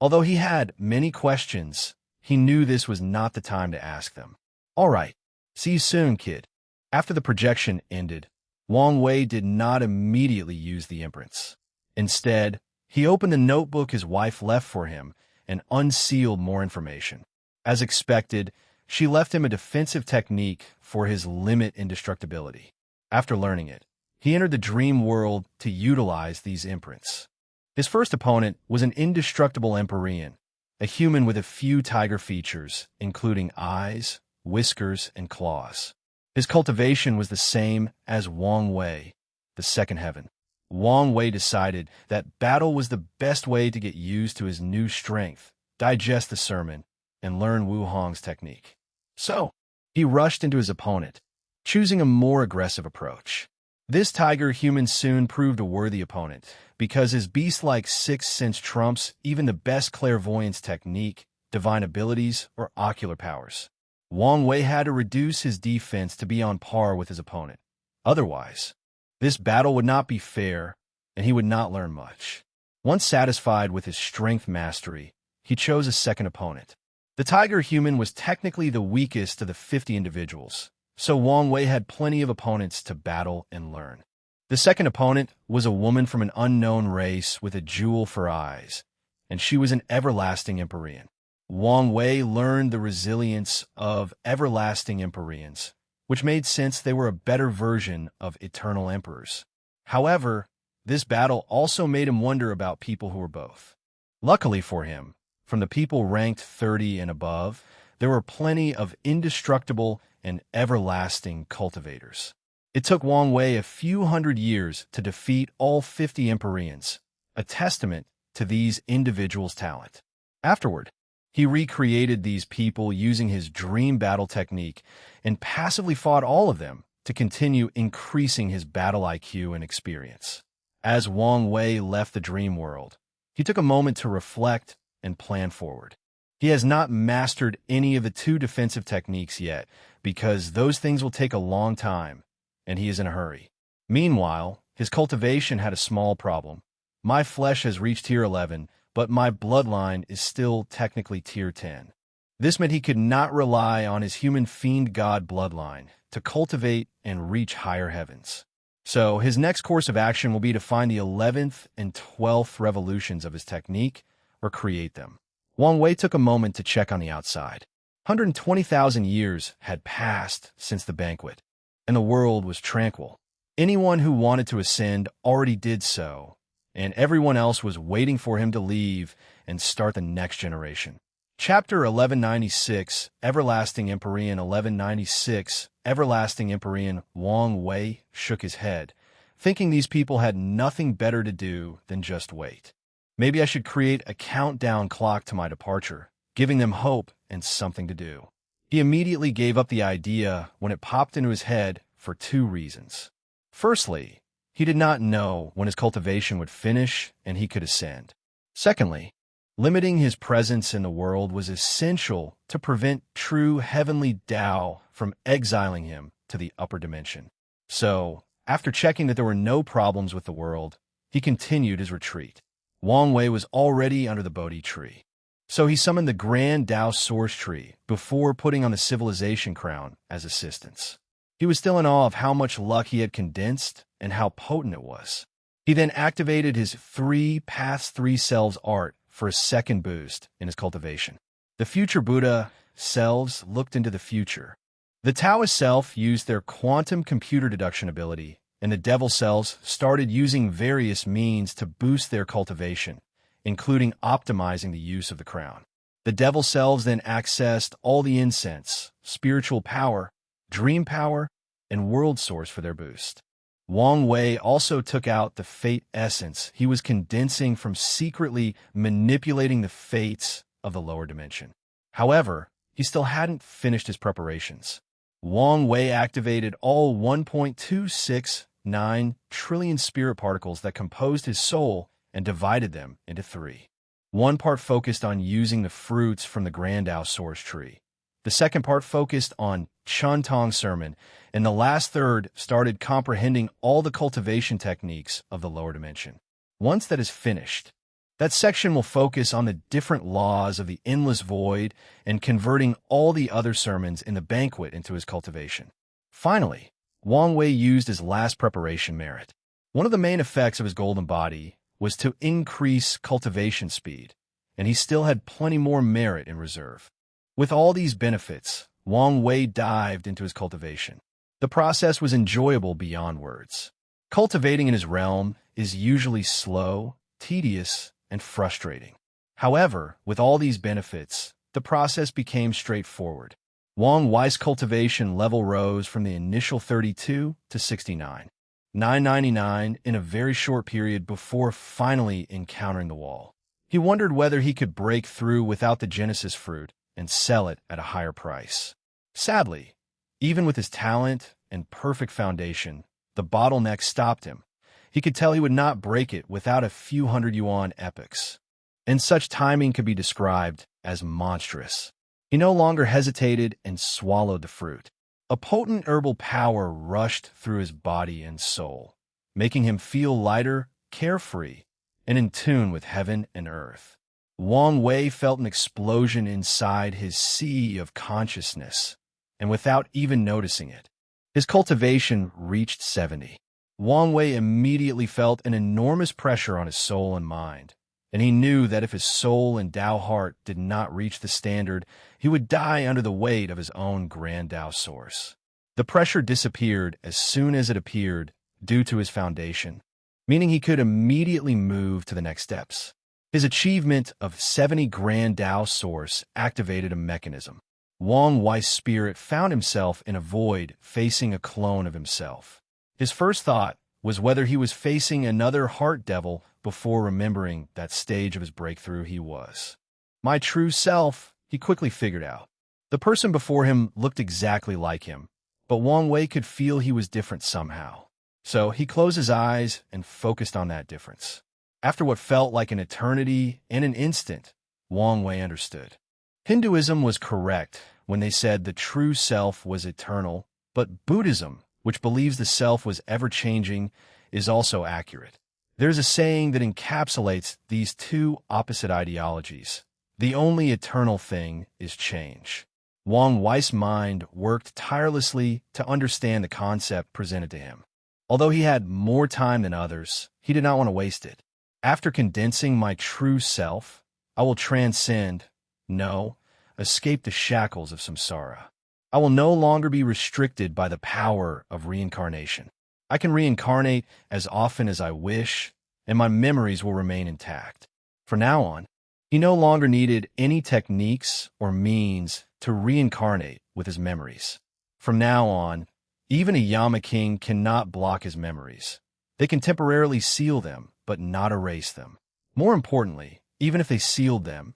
S1: Although he had many questions, he knew this was not the time to ask them. All right, see you soon, kid. After the projection ended, Wang Wei did not immediately use the imprints. Instead, he opened the notebook his wife left for him and unsealed more information. As expected, she left him a defensive technique for his limit indestructibility. After learning it, he entered the dream world to utilize these imprints. His first opponent was an indestructible Empyrean, a human with a few tiger features, including eyes, whiskers, and claws. His cultivation was the same as Wang Wei, the second heaven. Wang Wei decided that battle was the best way to get used to his new strength, digest the sermon, and learn Wu Hong's technique. So, he rushed into his opponent, choosing a more aggressive approach. This tiger human soon proved a worthy opponent because his beast-like sixth sense trumps even the best clairvoyance technique, divine abilities, or ocular powers. Wang Wei had to reduce his defense to be on par with his opponent. Otherwise, this battle would not be fair, and he would not learn much. Once satisfied with his strength mastery, he chose a second opponent. The tiger human was technically the weakest of the 50 individuals, so Wang Wei had plenty of opponents to battle and learn. The second opponent was a woman from an unknown race with a jewel for eyes, and she was an everlasting Empyrean. Wang Wei learned the resilience of everlasting Empyreans, which made sense they were a better version of eternal emperors. However, this battle also made him wonder about people who were both. Luckily for him, from the people ranked 30 and above, there were plenty of indestructible and everlasting cultivators. It took Wang Wei a few hundred years to defeat all 50 Empyreans, a testament to these individuals' talent. Afterward, he recreated these people using his dream battle technique and passively fought all of them to continue increasing his battle IQ and experience. As Wang Wei left the dream world, he took a moment to reflect and plan forward. He has not mastered any of the 2 defensive techniques yet because those things will take a long time, and he is in a hurry. Meanwhile, his cultivation had a small problem. My flesh has reached tier 11, but my bloodline is still technically tier 10. This meant he could not rely on his human fiend god bloodline to cultivate and reach higher heavens. So his next course of action will be to find the 11th and 12th revolutions of his technique or create them. Wang Wei took a moment to check on the outside. 120,000 years had passed since the banquet, and the world was tranquil. Anyone who wanted to ascend already did so, and everyone else was waiting for him to leave and start the next generation. Chapter 1196, Everlasting Empyrean 1196, Everlasting Empyrean. Wang Wei shook his head, thinking these people had nothing better to do than just wait. Maybe I should create a countdown clock to my departure, giving them hope and something to do. He immediately gave up the idea when it popped into his head for 2 reasons. Firstly, he did not know when his cultivation would finish and he could ascend. Secondly, limiting his presence in the world was essential to prevent true heavenly Tao from exiling him to the upper dimension. So, after checking that there were no problems with the world, he continued his retreat. Wang Wei was already under the Bodhi tree, so he summoned the Grand Tao Source Tree before putting on the Civilization Crown as assistance. He was still in awe of how much luck he had condensed and how potent it was. He then activated his 3 Paths 3 Selves art for a second boost in his cultivation. The future Buddha selves looked into the future. The Taoist self used their quantum computer deduction ability, and the devil selves started using various means to boost their cultivation, including optimizing the use of the crown. The devil selves then accessed all the incense, spiritual power, dream power, and world source for their boost. Wang Wei also took out the fate essence he was condensing from secretly manipulating the fates of the lower dimension. However, he still hadn't finished his preparations. Wang Wei activated all 1.269 trillion spirit particles that composed his soul and divided them into three. One part focused on using the fruits from the Grandao source tree. The second part focused on Chuntong sermon, and the last third started comprehending all the cultivation techniques of the lower dimension. Once that is finished, that section will focus on the different laws of the endless void and converting all the other sermons in the banquet into his cultivation. Finally, Wang Wei used his last preparation merit. One of the main effects of his golden body was to increase cultivation speed, and he still had plenty more merit in reserve. With all these benefits, Wang Wei dived into his cultivation. The process was enjoyable beyond words. Cultivating in his realm is usually slow, tedious, and frustrating. However, with all these benefits, the process became straightforward. Wang Wei's cultivation level rose from the initial 32 to 69, 999 in a very short period before finally encountering the wall. He wondered whether he could break through without the Genesis fruit and sell it at a higher price. Sadly, even with his talent and perfect foundation, the bottleneck stopped him. He could tell he would not break it without a few hundred yuan epics. And such timing could be described as monstrous. He no longer hesitated and swallowed the fruit. A potent herbal power rushed through his body and soul, making him feel lighter, carefree, and in tune with heaven and earth. Wang Wei felt an explosion inside his sea of consciousness, and without even noticing it, his cultivation reached 70. Wang Wei immediately felt an enormous pressure on his soul and mind, and he knew that if his soul and Tao heart did not reach the standard, he would die under the weight of his own grand Tao source. The pressure disappeared as soon as it appeared due to his foundation, meaning he could immediately move to the next steps. His achievement of 70 grand Tao source activated a mechanism. Wang Wei's spirit found himself in a void facing a clone of himself. His first thought was whether he was facing another heart devil before remembering that stage of his breakthrough he was. My true self, he quickly figured out. The person before him looked exactly like him, but Wang Wei could feel he was different somehow. So he closed his eyes and focused on that difference. After what felt like an eternity and an instant, Wang Wei understood. Hinduism was correct when they said the true self was eternal, but Buddhism, which believes the self was ever-changing, is also accurate. There's a saying that encapsulates these two opposite ideologies. The only eternal thing is change. Wang Wei's mind worked tirelessly to understand the concept presented to him. Although he had more time than others, he did not want to waste it. After condensing my true self, I will transcend, no, escape the shackles of samsara. I will no longer be restricted by the power of reincarnation. I can reincarnate as often as I wish, and my memories will remain intact. From now on, he no longer needed any techniques or means to reincarnate with his memories. From now on, even a Yama King cannot block his memories. They can temporarily seal them, but not erase them. More importantly, even if they sealed them,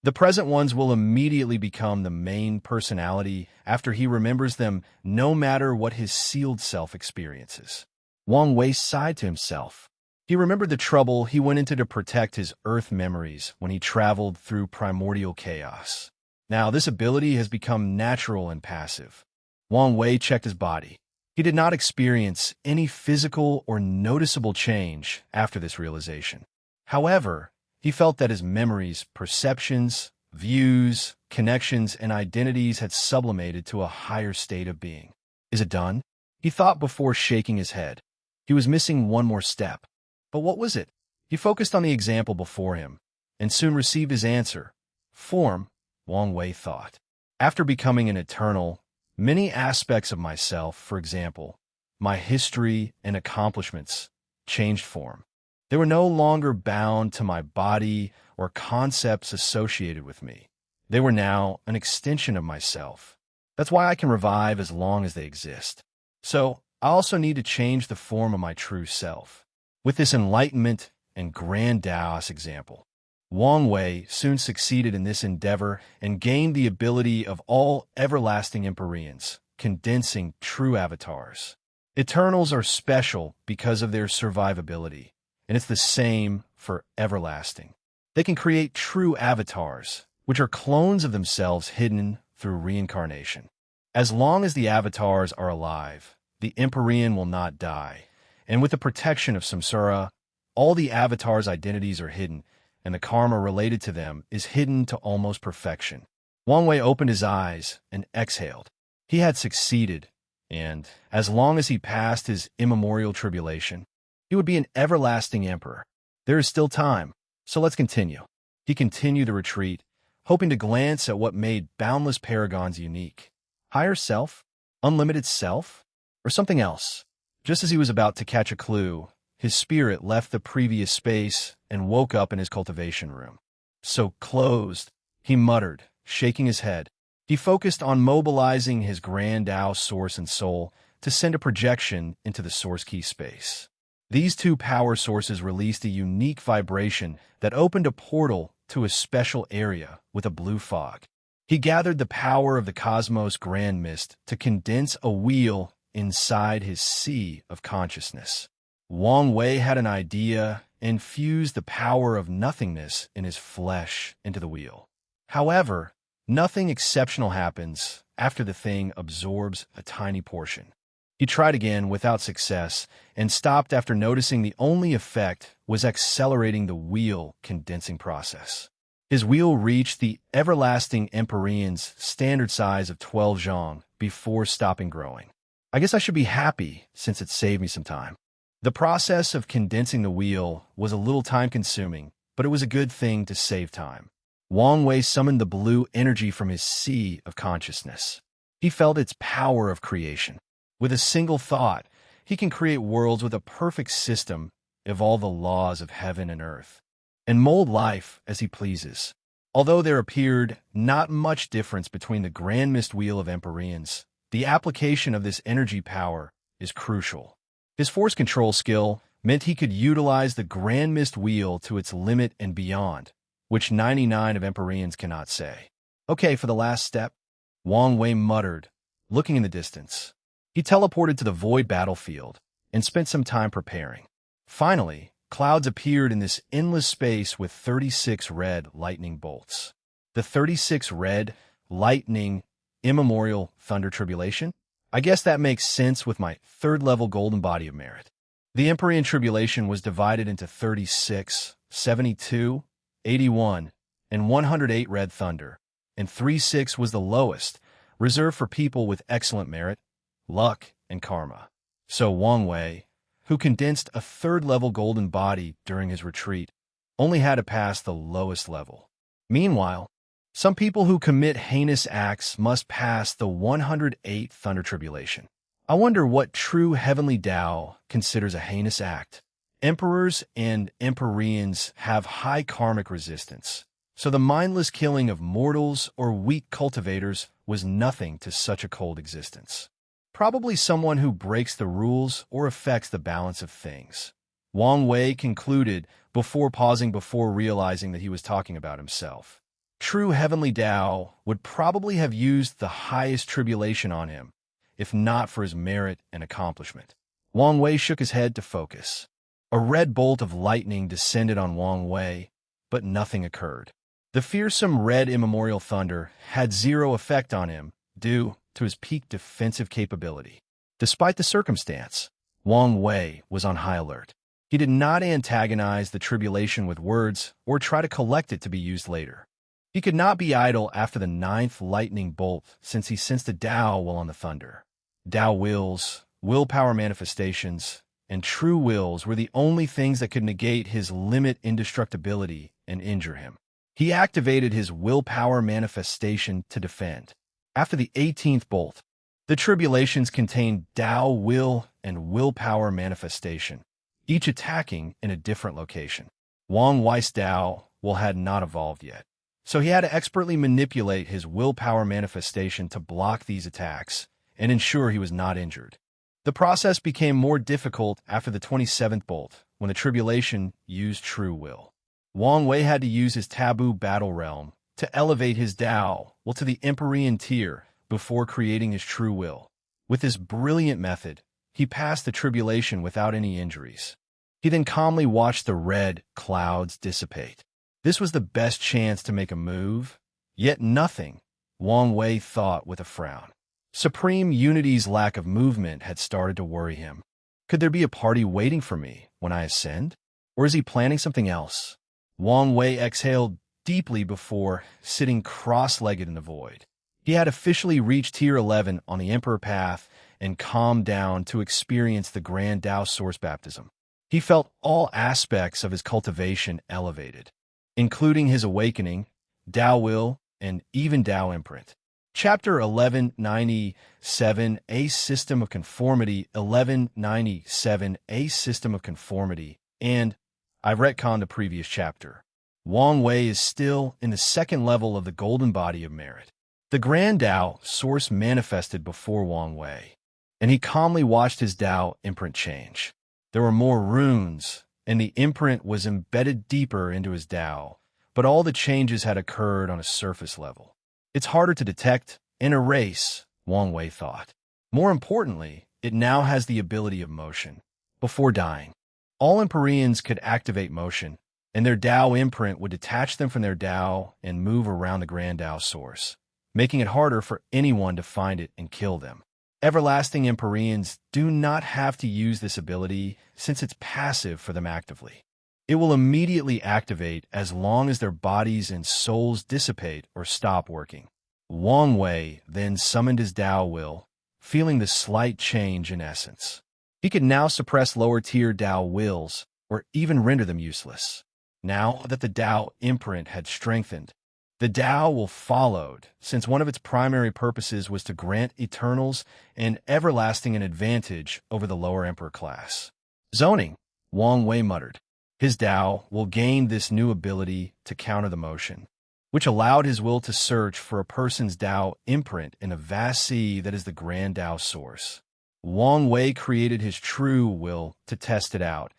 S1: the present ones will immediately become the main personality after he remembers them, no matter what his sealed self experiences. Wang Wei sighed to himself. He remembered the trouble he went into to protect his earth memories when he traveled through primordial chaos. Now this ability has become natural and passive. Wang Wei checked his body. He did not experience any physical or noticeable change after this realization. However, he felt that his memories, perceptions, views, connections, and identities had sublimated to a higher state of being. Is it done? He thought before shaking his head. He was missing one more step. But what was it? He focused on the example before him, and soon received his answer. Form, Wang Wei thought. After becoming an eternal, many aspects of myself, for example, my history and accomplishments, changed form. They were no longer bound to my body or concepts associated with me. They were now an extension of myself. That's why I can revive as long as they exist. So, I also need to change the form of my true self. With this enlightenment and grand Taoist example, Wang Wei soon succeeded in this endeavor and gained the ability of all everlasting Empyreans, condensing true avatars. Eternals are special because of their survivability, and it's the same for everlasting. They can create true avatars, which are clones of themselves hidden through reincarnation. As long as the avatars are alive, the Empyrean will not die, and with the protection of samsara, all the avatars' identities are hidden, and the karma related to them is hidden to almost perfection. Wang Wei opened his eyes and exhaled. He had succeeded, and, as long as he passed his immemorial tribulation, he would be an everlasting emperor. There is still time, so let's continue. He continued the retreat, hoping to glance at what made boundless paragons unique. Higher self? Unlimited self? Or something else? Just as he was about to catch a clue, his spirit left the previous space and woke up in his cultivation room. So closed, he muttered, shaking his head. He focused on mobilizing his grand Tao source and soul to send a projection into the source key space. These two power sources released a unique vibration that opened a portal to a special area with a blue fog. He gathered the power of the cosmos grand mist to condense a wheel inside his sea of consciousness. Wang Wei had an idea and fused the power of nothingness in his flesh into the wheel. However, nothing exceptional happens after the thing absorbs a tiny portion. He tried again without success and stopped after noticing the only effect was accelerating the wheel condensing process. His wheel reached the everlasting Empyrean's standard size of 12 zhang before stopping growing. I guess I should be happy since it saved me some time. The process of condensing the wheel was a little time-consuming, but it was a good thing to save time. Wang Wei summoned the blue energy from his sea of consciousness. He felt its power of creation. With a single thought, he can create worlds with a perfect system of all the laws of heaven and earth, and mold life as he pleases. Although there appeared not much difference between the Grand Mist Wheel of Empyreans, the application of this energy power is crucial. His force control skill meant he could utilize the Grand Mist Wheel to its limit and beyond, which 99 of Empyreans cannot say. Okay, for the last step, Wang Wei muttered, looking in the distance. He teleported to the void battlefield and spent some time preparing. Finally, clouds appeared in this endless space with 36 red lightning bolts. The 36 red, lightning, immemorial thunder tribulation? I guess that makes sense with my third-level golden body of merit. The Empyrean tribulation was divided into 36, 72, 81, and 108 red thunder, and 36 was the lowest, reserved for people with excellent merit, luck, and karma. So Wang Wei, who condensed a third-level golden body during his retreat, only had to pass the lowest level. Meanwhile, some people who commit heinous acts must pass the 108th thunder tribulation. I wonder what true heavenly Tao considers a heinous act. Emperors and Empyreans have high karmic resistance, so the mindless killing of mortals or weak cultivators was nothing to such a cold existence. Probably someone who breaks the rules or affects the balance of things. Wang Wei concluded before realizing that he was talking about himself. True heavenly Tao would probably have used the highest tribulation on him, if not for his merit and accomplishment. Wang Wei shook his head to focus. A red bolt of lightning descended on Wang Wei, but nothing occurred. The fearsome red immemorial thunder had zero effect on him due to his peak defensive capability. Despite the circumstance, Wang Wei was on high alert. He did not antagonize the tribulation with words or try to collect it to be used later. He could not be idle after the 9th lightning bolt since he sensed a Tao while on the thunder. Tao wills, willpower manifestations, and true wills were the only things that could negate his limit indestructibility and injure him. He activated his willpower manifestation to defend. After the 18th bolt, the tribulations contained Tao will and willpower manifestation, each attacking in a different location. Wang Wei's Tao will had not evolved yet, so he had to expertly manipulate his willpower manifestation to block these attacks and ensure he was not injured. The process became more difficult after the 27th bolt, when the tribulation used true will. Wang Wei had to use his taboo battle realm to elevate his Tao to the Empyrean tier before creating his true will. With this brilliant method, he passed the tribulation without any injuries. He then calmly watched the red clouds dissipate. This was the best chance to make a move, yet nothing, Wang Wei thought with a frown. Supreme Unity's lack of movement had started to worry him. Could there be a party waiting for me when I ascend? Or is he planning something else? Wang Wei exhaled deeply before sitting cross-legged in the void. He had officially reached Tier 11 on the Emperor Path and calmed down to experience the Grand Tao Source Baptism. He felt all aspects of his cultivation elevated, including his awakening, Tao Will, and even Tao Imprint. Chapter 1197, A System of Conformity, 1197, A System of Conformity, and I've retconned the previous chapter. Wang Wei is still in the second level of the golden body of merit. The Grand Tao Source manifested before Wang Wei, and he calmly watched his Tao imprint change. There were more runes, and the imprint was embedded deeper into his Tao, but all the changes had occurred on a surface level. It's harder to detect and erase, Wang Wei thought. More importantly, it now has the ability of motion. Before dying, all Empyreans could activate motion, and their Tao imprint would detach them from their Tao and move around the Grand Tao Source, making it harder for anyone to find it and kill them. Everlasting Empyreans do not have to use this ability since it's passive for them actively. It will immediately activate as long as their bodies and souls dissipate or stop working. Wang Wei then summoned his Tao Will, feeling the slight change in essence. He could now suppress lower-tier Tao Wills or even render them useless. Now that the Tao imprint had strengthened, the Tao Will followed, since one of its primary purposes was to grant Eternals and Everlasting an advantage over the lower Emperor class. Zoning, Wang Wei muttered. His Tao will gain this new ability to counter the motion, which allowed his will to search for a person's Tao imprint in a vast sea that is the Grand Tao Source. Wang Wei created his true will to test it out,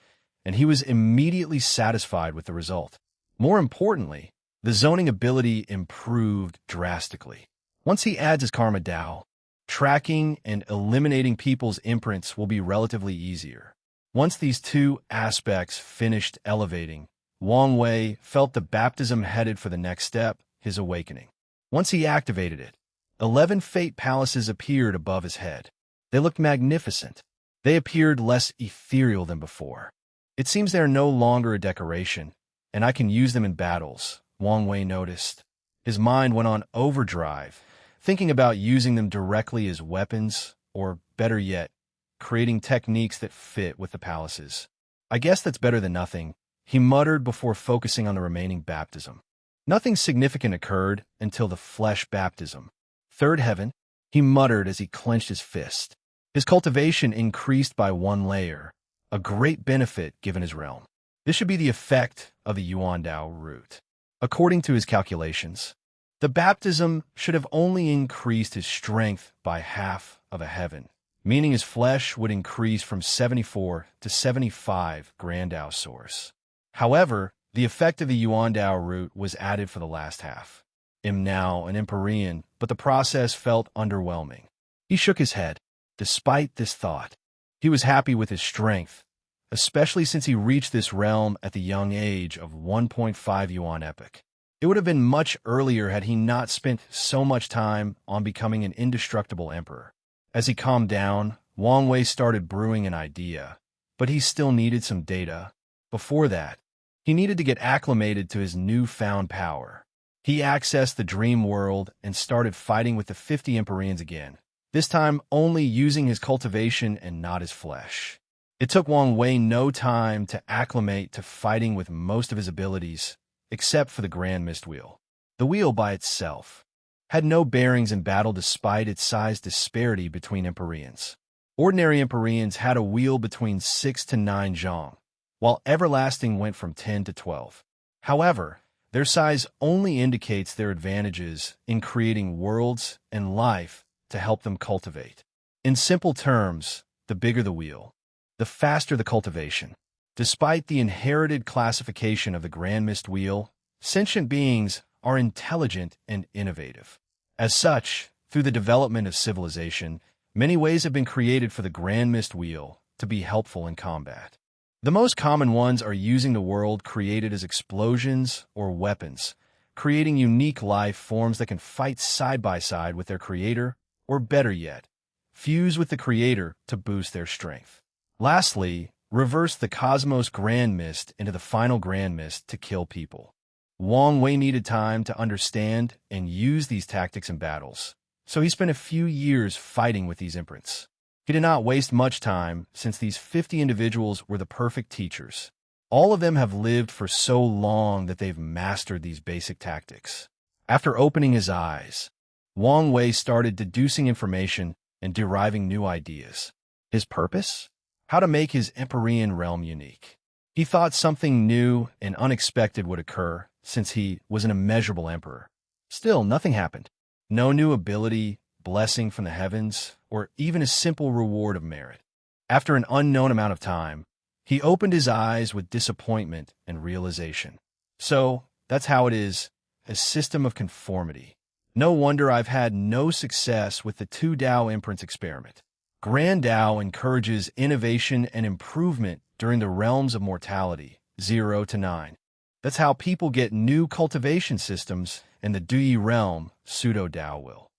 S1: and he was immediately satisfied with the result. More importantly, the zoning ability improved drastically. Once he adds his Karma Tao, tracking and eliminating people's imprints will be relatively easier. Once these two aspects finished elevating, Wang Wei felt the baptism headed for the next step, his awakening. Once he activated it, 11 fate palaces appeared above his head. They looked magnificent. They appeared less ethereal than before. It seems they are no longer a decoration, and I can use them in battles, Wang Wei noticed. His mind went on overdrive, thinking about using them directly as weapons, or better yet, creating techniques that fit with the palaces. I guess that's better than nothing, he muttered before focusing on the remaining baptism. Nothing significant occurred until the flesh baptism. Third heaven, he muttered as he clenched his fist. His cultivation increased by 1 layer, a great benefit given his realm. This should be the effect of the Yuan Dao root. According to his calculations, the baptism should have only increased his strength by half of a heaven, meaning his flesh would increase from 74 to 75 Grand Tao Source. However, the effect of the Yuan Dao root was added for the last half. I'm now an Empyrean, but the process felt underwhelming. He shook his head. Despite this thought, he was happy with his strength, especially since he reached this realm at the young age of 1.5 Yuan epoch. It would have been much earlier had he not spent so much time on becoming an indestructible emperor. As he calmed down, Wang Wei started brewing an idea, but he still needed some data. Before that, he needed to get acclimated to his newfound power. He accessed the dream world and started fighting with the 50 Empyreans again, this time only using his cultivation and not his flesh. It took Wang Wei no time to acclimate to fighting with most of his abilities, except for the Grand Mist Wheel. The wheel by itself had no bearings in battle despite its size disparity between Empyreans. Ordinary Empyreans had a wheel between 6 to 9 zhong, while Everlasting went from 10 to 12. However, their size only indicates their advantages in creating worlds and life to help them cultivate. In simple terms, the bigger the wheel, the faster the cultivation. Despite the inherited classification of the Grand Mist Wheel, sentient beings are intelligent and innovative. As such, through the development of civilization, many ways have been created for the Grand Mist Wheel to be helpful in combat. The most common ones are using the world created as explosions or weapons, creating unique life forms that can fight side by side with their creator, or better yet, fuse with the creator to boost their strength. Lastly, reverse the Cosmos Grand Mist into the final Grand Mist to kill people. Wang Wei needed time to understand and use these tactics in battles, so he spent a few years fighting with these imprints. He did not waste much time, since these 50 individuals were the perfect teachers. All of them have lived for so long that they've mastered these basic tactics. After opening his eyes, Wang Wei started deducing information and deriving new ideas. His purpose? How to make his Empyrean realm unique. He thought something new and unexpected would occur, since he was an immeasurable emperor. Still, nothing happened. No new ability, blessing from the heavens, or even a simple reward of merit. After an unknown amount of time, he opened his eyes with disappointment and realization. So, that's how it is, a system of conformity. No wonder I've had no success with the 2 Tao imprints experiment. Grand Tao encourages innovation and improvement during the realms of mortality, 0 to 9. That's how people get new cultivation systems in the Dui realm, pseudo-Tao will.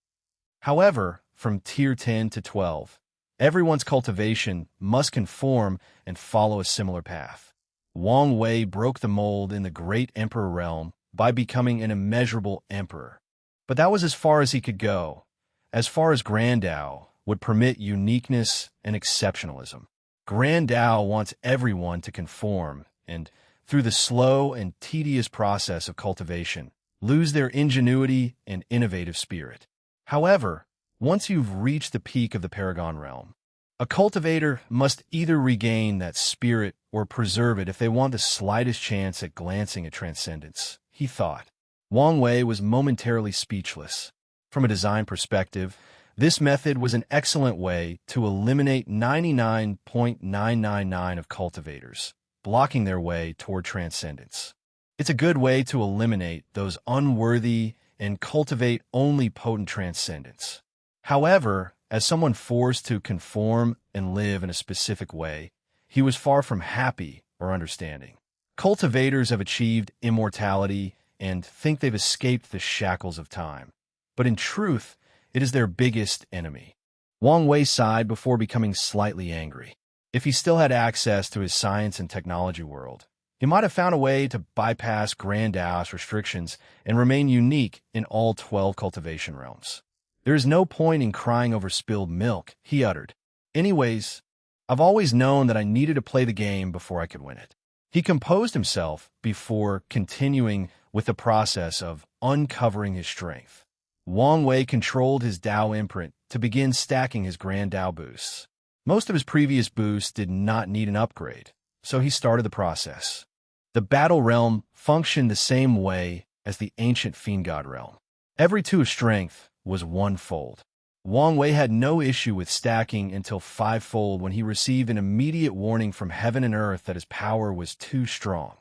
S1: However, from tier 10 to 12, everyone's cultivation must conform and follow a similar path. Wang Wei broke the mold in the Great Emperor realm by becoming an immeasurable emperor. But that was as far as he could go, as far as Grand Tao would permit uniqueness and exceptionalism. Grand Tao wants everyone to conform and, through the slow and tedious process of cultivation, lose their ingenuity and innovative spirit. However, once you've reached the peak of the Paragon realm, a cultivator must either regain that spirit or preserve it if they want the slightest chance at glancing at transcendence, he thought. Wang Wei was momentarily speechless. From a design perspective, this method was an excellent way to eliminate 99.999 of cultivators, blocking their way toward transcendence. It's a good way to eliminate those unworthy and cultivate only potent transcendence. However, as someone forced to conform and live in a specific way, he was far from happy or understanding. Cultivators have achieved immortality and think they've escaped the shackles of time. But in truth, it is their biggest enemy. Wang Wei sighed before becoming slightly angry. If he still had access to his science and technology world, he might have found a way to bypass Grand Tao's restrictions and remain unique in all 12 cultivation realms. There is no point in crying over spilled milk, he uttered. Anyways, I've always known that I needed to play the game before I could win it. He composed himself before continuing with the process of uncovering his strength. Wang Wei controlled his Tao imprint to begin stacking his Grand Tao boosts. Most of his previous boosts did not need an upgrade, so he started the process. The battle realm functioned the same way as the ancient Fiend God realm. Every 2 of strength was 1-fold. Wang Wei had no issue with stacking until 5-fold when he received an immediate warning from heaven and earth that his power was too strong,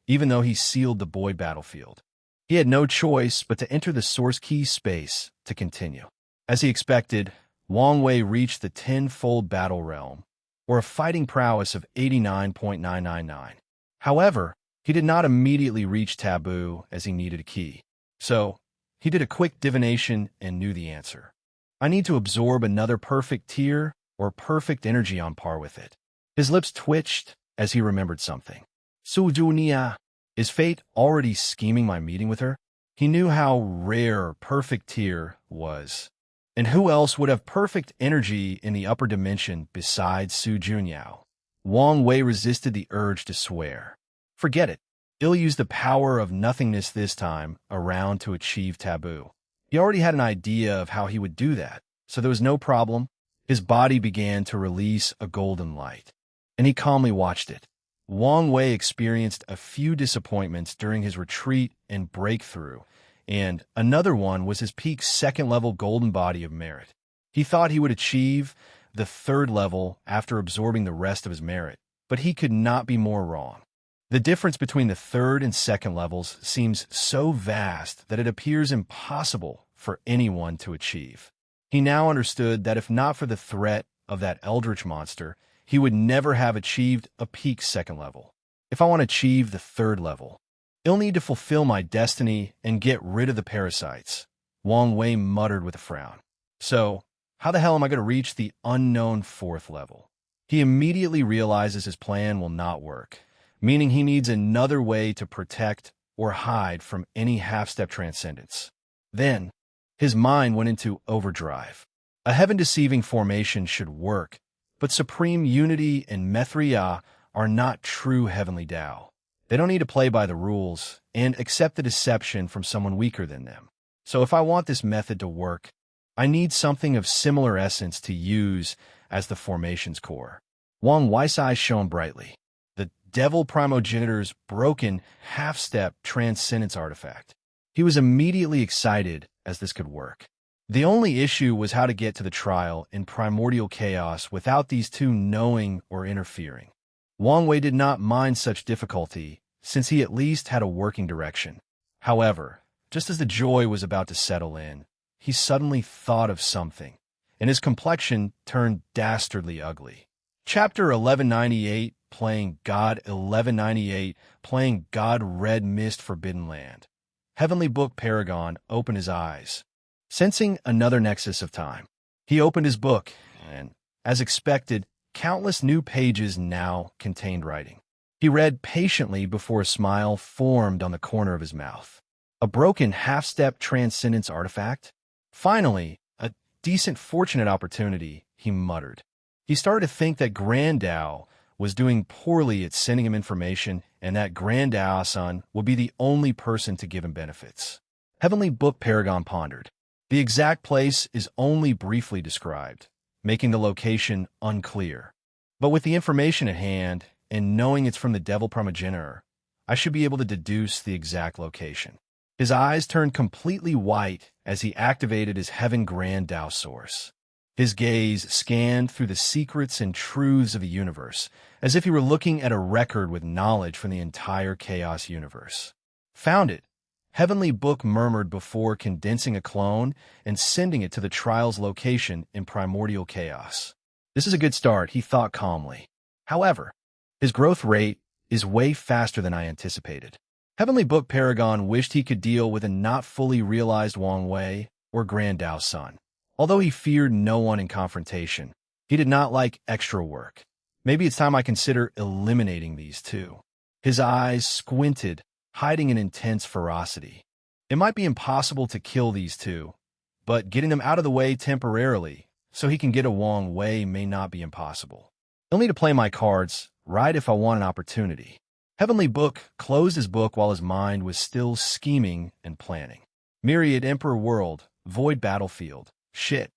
S1: even though he sealed the Boy battlefield. He had no choice but to enter the source key space to continue. As he expected, Wang Wei reached the 10-fold battle realm, or a fighting prowess of 89.999. However, he did not immediately reach Taboo as he needed a key. So, he did a quick divination and knew the answer. I need to absorb another perfect tier or perfect energy on par with it. His lips twitched as he remembered something. Su Junia, is fate already scheming my meeting with her? He knew how rare perfect tier was. And who else would have perfect energy in the upper dimension besides Su Junyao? Wang Wei resisted the urge to swear. Forget it. He'll use the power of nothingness this time around to achieve Taboo. He already had an idea of how he would do that, so there was no problem. His body began to release a golden light, and he calmly watched it. Wang Wei experienced a few disappointments during his retreat and breakthrough, and another one was his peak second-level golden body of merit. He thought he would achieve the third level after absorbing the rest of his merit, but he could not be more wrong. The difference between the third and second levels seems so vast that it appears impossible for anyone to achieve. He now understood that if not for the threat of that eldritch monster, he would never have achieved a peak second level. If I want to achieve the third level, I'll need to fulfill my destiny and get rid of the parasites, Wang Wei muttered with a frown. So, how the hell am I going to reach the unknown fourth level? He immediately realizes his plan will not work, meaning he needs another way to protect or hide from any half-step transcendence. Then, his mind went into overdrive. A heaven-deceiving formation should work, but supreme unity and Methriya are not true heavenly Tao. They don't need to play by the rules and accept the deception from someone weaker than them. So if I want this method to work, I need something of similar essence to use as the formation's core. Wang Wei's eyes shone brightly. The Devil Primogenitor's broken half-step transcendence artifact. He was immediately excited as this could work. The only issue was how to get to the trial in primordial chaos without these two knowing or interfering. Wang Wei did not mind such difficulty, since he at least had a working direction. However, just as the joy was about to settle in, he suddenly thought of something, and his complexion turned dastardly ugly. Chapter 1198, Playing God 1198, Playing God Red Mist Forbidden Land. Heavenly Book Paragon opened his eyes, sensing another nexus of time. He opened his book, and, as expected, countless new pages now contained writing. He read patiently before a smile formed on the corner of his mouth. A broken half-step transcendence artifact? Finally, a decent fortunate opportunity, he muttered. He started to think that Grand Dao was doing poorly at sending him information and that Grand Dao-san would be the only person to give him benefits. Heavenly Book Paragon pondered. The exact place is only briefly described, making the location unclear. But with the information at hand, and knowing it's from the Devil Primogenitor, I should be able to deduce the exact location. His eyes turned completely white as he activated his Heaven Grand Dao Source. His gaze scanned through the secrets and truths of the universe, as if he were looking at a record with knowledge from the entire chaos universe. Found it, Heavenly Book murmured before condensing a clone and sending it to the trial's location in primordial chaos. This is a good start, he thought calmly. However, his growth rate is way faster than I anticipated. Heavenly Book Paragon wished he could deal with a not fully realized Wang Wei or Grand Dao's son. Although he feared no one in confrontation, he did not like extra work. Maybe it's time I consider eliminating these two. His eyes squinted, hiding an intense ferocity. It might be impossible to kill these two, but getting them out of the way temporarily so he can get a Wang Wei may not be impossible. He'll need to play my cards right if I want an opportunity. Heavenly Book closed his book while his mind was still scheming and planning. Myriad Emperor World, Void Battlefield. Shit.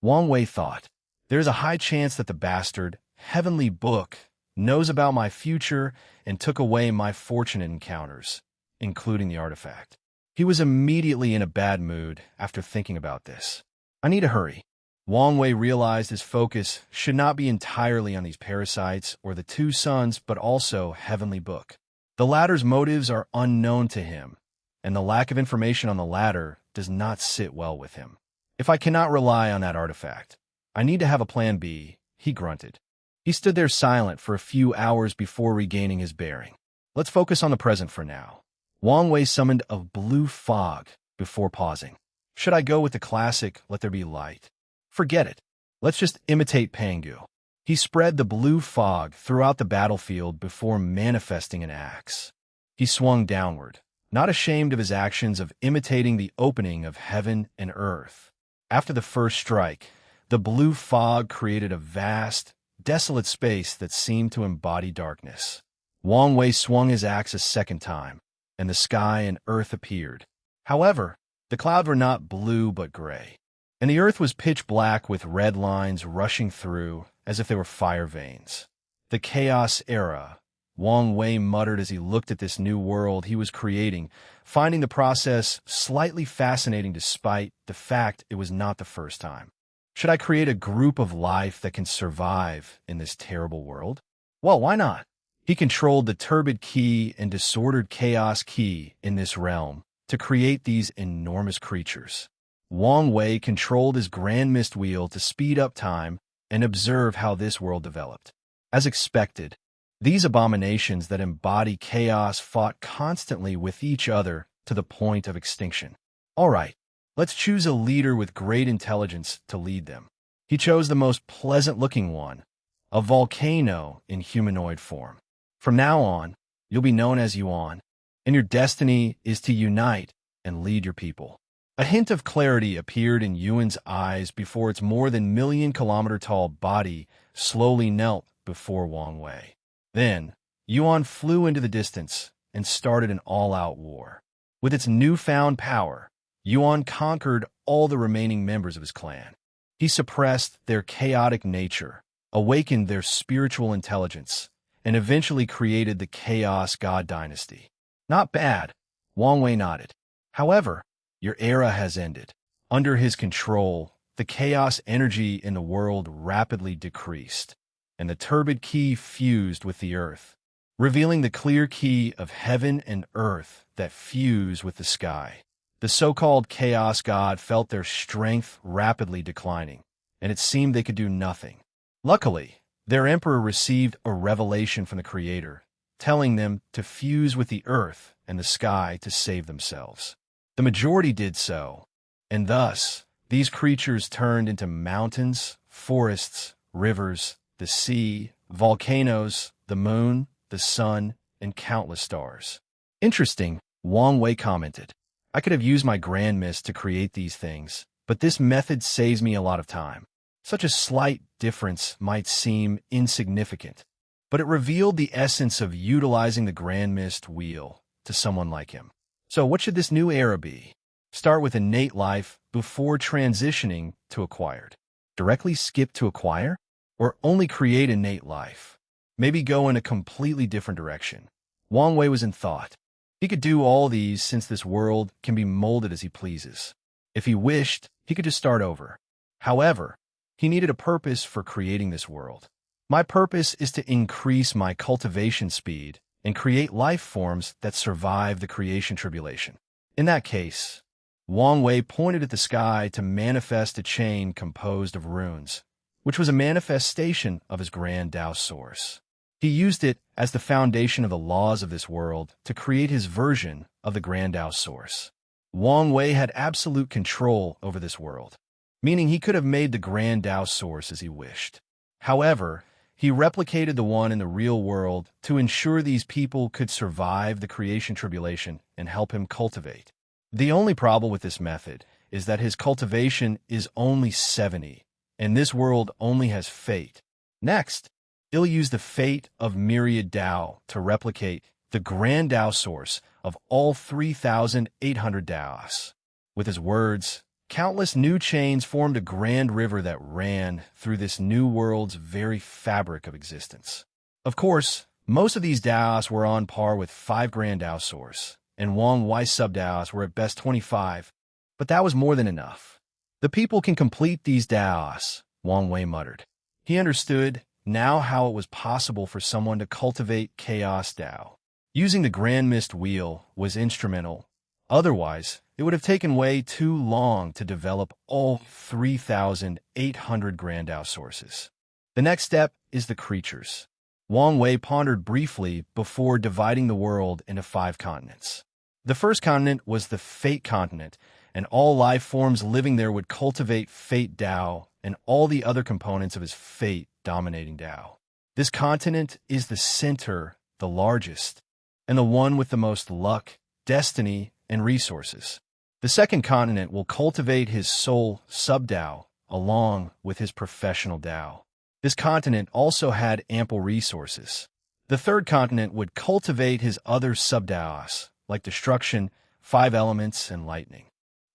S1: Wang Wei thought. There's a high chance that the bastard, Heavenly Book, knows about my future and took away my fortunate encounters, including the artifact. He was immediately in a bad mood after thinking about this. I need to hurry. Wang Wei realized his focus should not be entirely on these parasites or the two sons, but also Heavenly Book. The latter's motives are unknown to him, and the lack of information on the latter does not sit well with him. If I cannot rely on that artifact, I need to have a plan B, he grunted. He stood there silent for a few hours before regaining his bearing. Let's focus on the present for now. Wang Wei summoned a blue fog before pausing. Should I go with the classic Let There Be Light? Forget it. Let's just imitate Pangu. He spread the blue fog throughout the battlefield before manifesting an axe. He swung downward, not ashamed of his actions of imitating the opening of heaven and earth. After the first strike, the blue fog created a vast, desolate space that seemed to embody darkness. Wang Wei swung his axe a second time, and the sky and earth appeared. However, the clouds were not blue but gray, and the earth was pitch black with red lines rushing through as if they were fire veins. The chaos era, Wang Wei muttered as he looked at this new world he was creating, finding the process slightly fascinating despite the fact it was not the first time. Should I create a group of life that can survive in this terrible world? Well, why not? He controlled the turbid key and disordered chaos key in this realm to create these enormous creatures. Wang Wei controlled his grand mist wheel to speed up time and observe how this world developed. As expected, these abominations that embody chaos fought constantly with each other to the point of extinction. All right, let's choose a leader with great intelligence to lead them. He chose the most pleasant-looking one, a volcano in humanoid form. From now on, you'll be known as Yuan, and your destiny is to unite and lead your people. A hint of clarity appeared in Yuan's eyes before its more than million-kilometer-tall body slowly knelt before Wang Wei. Then, Yuan flew into the distance and started an all-out war. With its newfound power, Yuan conquered all the remaining members of his clan. He suppressed their chaotic nature, awakened their spiritual intelligence, and eventually created the Chaos God Dynasty. Not bad, Wang Wei nodded. However, your era has ended. Under his control, the chaos energy in the world rapidly decreased, and the turbid key fused with the earth, revealing the clear key of heaven and earth that fuse with the sky. The so-called Chaos God felt their strength rapidly declining, and it seemed they could do nothing. Luckily, their emperor received a revelation from the Creator, telling them to fuse with the earth and the sky to save themselves. The majority did so, and thus, these creatures turned into mountains, forests, rivers, the sea, volcanoes, the moon, the sun, and countless stars. Interesting, Wang Wei commented. I could have used my grand mist to create these things, but this method saves me a lot of time. Such a slight difference might seem insignificant, but it revealed the essence of utilizing the grand mist wheel to someone like him. So what should this new era be? Start with innate life before transitioning to acquired. Directly skip to acquire? Or only create innate life? Maybe go in a completely different direction. Wang Wei was in thought. He could do all these since this world can be molded as he pleases. If he wished, he could just start over. However, he needed a purpose for creating this world. My purpose is to increase my cultivation speed and create life forms that survive the creation tribulation. In that case, Wang Wei pointed at the sky to manifest a chain composed of runes, which was a manifestation of his grand Tao source. He used it as the foundation of the laws of this world to create his version of the grand Tao source. Wang Wei had absolute control over this world, meaning he could have made the grand Tao source as he wished. However, he replicated the one in the real world to ensure these people could survive the creation tribulation and help him cultivate. The only problem with this method is that his cultivation is only 70, and this world only has fate. Next, he'll use the fate of myriad Tao to replicate the grand Tao source of all 3,800 Taos. With his words, countless new chains formed a grand river that ran through this new world's very fabric of existence. Of course, most of these Taos were on par with 5 grand Tao source, and Wang Wei's sub-Taos were at best 25, but that was more than enough. The people can complete these Taos, Wang Wei muttered. He understood now how it was possible for someone to cultivate Chaos Tao. Using the Grand Mist Wheel was instrumental. Otherwise, it would have taken way too long to develop all 3,800 Grand Tao sources. The next step is the creatures. Wang Wei pondered briefly before dividing the world into 5 continents. The first continent was the Fate continent, and all life forms living there would cultivate Fate Tao and all the other components of his Fate dominating Tao. This continent is the center, the largest, and the one with the most luck, destiny, and resources. The second continent will cultivate his soul sub-Tao along with his professional Tao. This continent also had ample resources. The third continent would cultivate his other sub-Taos, like destruction, 5 elements, and lightning.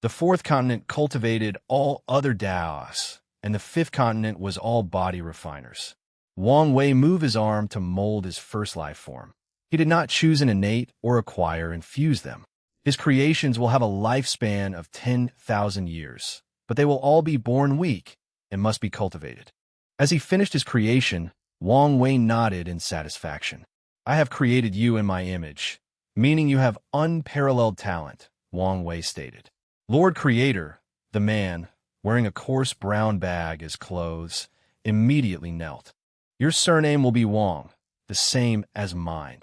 S1: The fourth continent cultivated all other Taos, and the fifth continent was all body refiners. Wang Wei moved his arm to mold his first life form. He did not choose an innate or acquire and fuse them. His creations will have a lifespan of 10,000 years, but they will all be born weak, and must be cultivated. As he finished his creation, Wang Wei nodded in satisfaction. I have created you in my image, meaning you have unparalleled talent, Wang Wei stated. Lord Creator, the man, wearing a coarse brown bag as clothes, immediately knelt. Your surname will be Wang, the same as mine,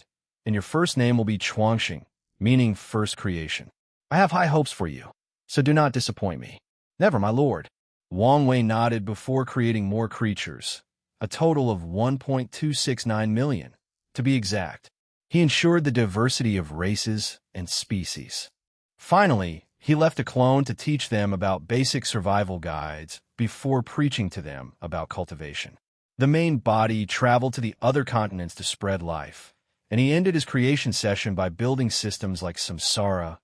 S1: and your first name will be Chuangxing, meaning first creation. I have high hopes for you, so do not disappoint me. Never, my lord. Wang Wei nodded before creating more creatures, a total of 1.269 million, to be exact. He ensured the diversity of races and species. Finally, he left a clone to teach them about basic survival guides before preaching to them about cultivation. The main body traveled to the other continents to spread life, and he ended his creation session by building systems like samsara,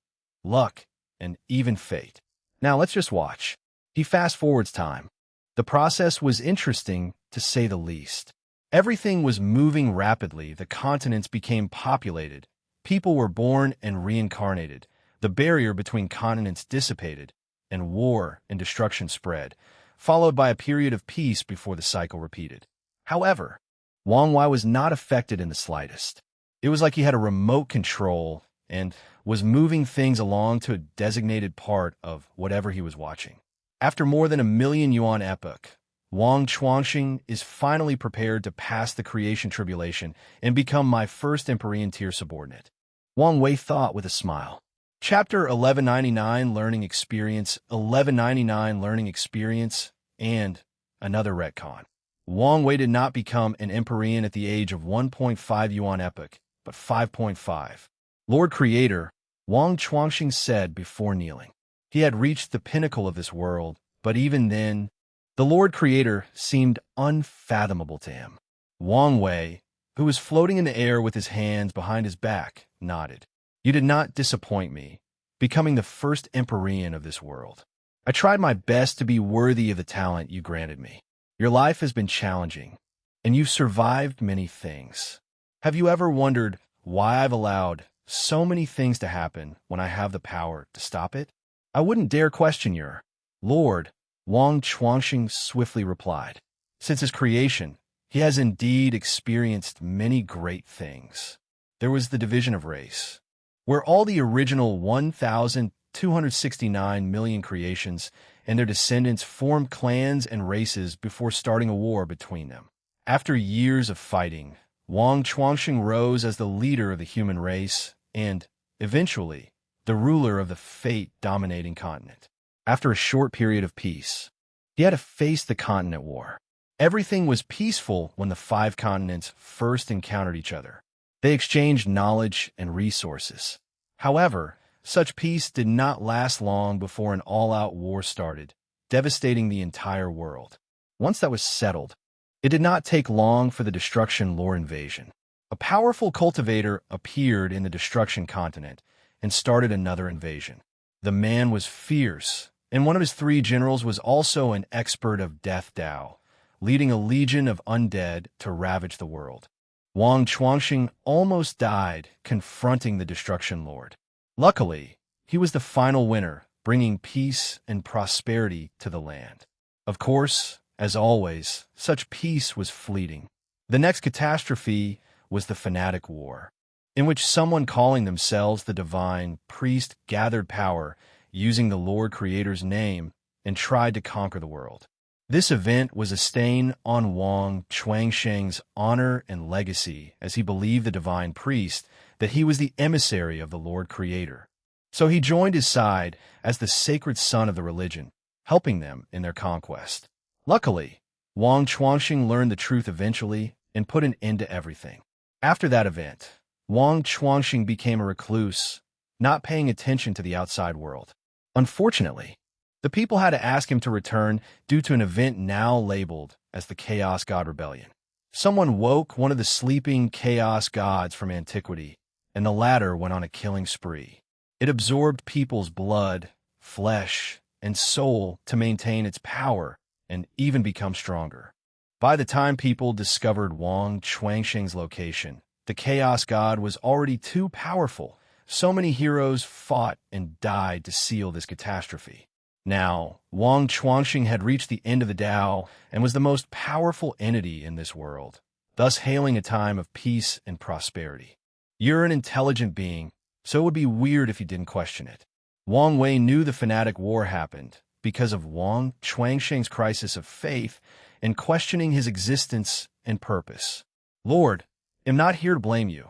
S1: luck, and even fate. Now let's just watch. He fast-forwards time. The process was interesting, to say the least. Everything was moving rapidly, the continents became populated, people were born and reincarnated, the barrier between continents dissipated, and war and destruction spread, followed by a period of peace before the cycle repeated. However, Wang Wei was not affected in the slightest. It was like he had a remote control and was moving things along to a designated part of whatever he was watching. After more than 1,000,000 yuan epoch, Wang Chuangxing is finally prepared to pass the creation tribulation and become my first Empyrean tier subordinate. Wang Wei thought with a smile. Chapter 1199 Learning Experience, 1199 Learning Experience, and another retcon. Wang Wei did not become an Empyrean at the age of 1.5 yuan epoch, but 5.5. Lord Creator, Wang Chuangxing said before kneeling. He had reached the pinnacle of this world, but even then, the Lord Creator seemed unfathomable to him. Wang Wei, who was floating in the air with his hands behind his back, nodded. You did not disappoint me, becoming the first Empyrean of this world. I tried my best to be worthy of the talent you granted me. Your life has been challenging, and you've survived many things. Have you ever wondered why I've allowed so many things to happen when I have the power to stop it? I wouldn't dare question your Lord, Wang Chuangxing swiftly replied. Since his creation, he has indeed experienced many great things. There was the division of race, where all the original 1,269 million creations and their descendants formed clans and races before starting a war between them. After years of fighting, Wang Chuangxing rose as the leader of the human race and, eventually, the ruler of the fate-dominating continent. After a short period of peace, he had to face the continent war. Everything was peaceful when the 5 continents first encountered each other. They exchanged knowledge and resources. However, such peace did not last long before an all-out war started, devastating the entire world. Once that was settled, it did not take long for the Destruction Lore invasion. A powerful cultivator appeared in the Destruction continent and started another invasion. The man was fierce, and one of his 3 generals was also an expert of Death Dao, leading a legion of undead to ravage the world. Wang Chuangxing almost died confronting the Destruction Lord. Luckily, he was the final winner, bringing peace and prosperity to the land. Of course, as always, such peace was fleeting. The next catastrophe was the fanatic war, in which someone calling themselves the divine priest gathered power using the Lord Creator's name and tried to conquer the world. This event was a stain on Wang Chuangxing's honor and legacy, as he believed the divine priest that he was the emissary of the Lord Creator. So he joined his side as the sacred son of the religion, helping them in their conquest. Luckily, Wang Chuangxing learned the truth eventually and put an end to everything. After that event, Wang Chuangxing became a recluse, not paying attention to the outside world. Unfortunately, the people had to ask him to return due to an event now labeled as the Chaos God Rebellion. Someone woke one of the sleeping chaos gods from antiquity, and the latter went on a killing spree. It absorbed people's blood, flesh, and soul to maintain its power and even become stronger. By the time people discovered Wang Chuangxing's location, the Chaos God was already too powerful. So many heroes fought and died to seal this catastrophe. Now, Wang Chuanxing had reached the end of the Tao and was the most powerful entity in this world, thus hailing a time of peace and prosperity. You're an intelligent being, so it would be weird if you didn't question it. Wang Wei knew the fanatic war happened because of Wang Chuanxing's crisis of faith and questioning his existence and purpose. Lord, I'm not here to blame you,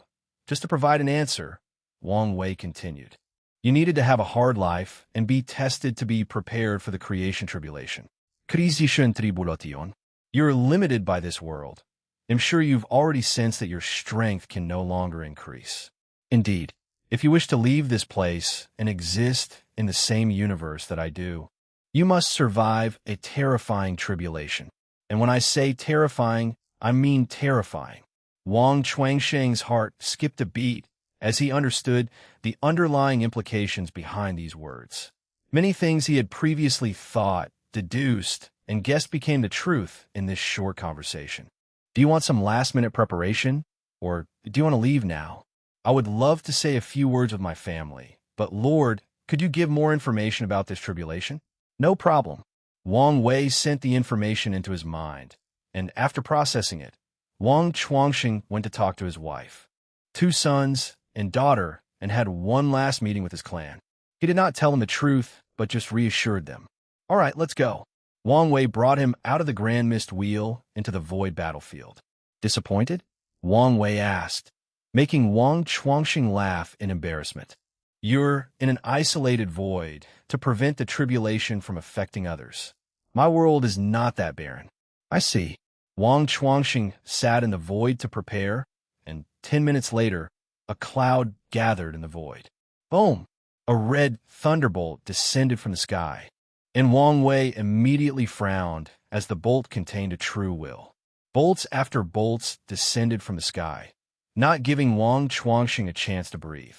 S1: just to provide an answer, Wang Wei continued. You needed to have a hard life and be tested to be prepared for the creation tribulation. Creation tribulation. You're limited by this world. I'm sure you've already sensed that your strength can no longer increase. Indeed, if you wish to leave this place and exist in the same universe that I do, you must survive a terrifying tribulation. And when I say terrifying, I mean terrifying. Wang Chuanxing's heart skipped a beat as he understood the underlying implications behind these words. Many things he had previously thought, deduced, and guessed became the truth in this short conversation. Do you want some last-minute preparation? Or do you want to leave now? I would love to say a few words with my family, but Lord, could you give more information about this tribulation? No problem. Wang Wei sent the information into his mind, and after processing it, Wang Chuanxing went to talk to his wife, 2 sons, and daughter, and had one last meeting with his clan. He did not tell them the truth, but just reassured them. All right, let's go. Wang Wei brought him out of the Grand Mist Wheel into the void battlefield. Disappointed? Wang Wei asked, making Wang Chuanxing laugh in embarrassment. You're in an isolated void to prevent the tribulation from affecting others. My world is not that barren. I see. Wang Chuanxing sat in the void to prepare, and 10 minutes later, a cloud gathered in the void. Boom! A red thunderbolt descended from the sky, and Wang Wei immediately frowned as the bolt contained a true will. Bolts after bolts descended from the sky, not giving Wang Chuanxing a chance to breathe.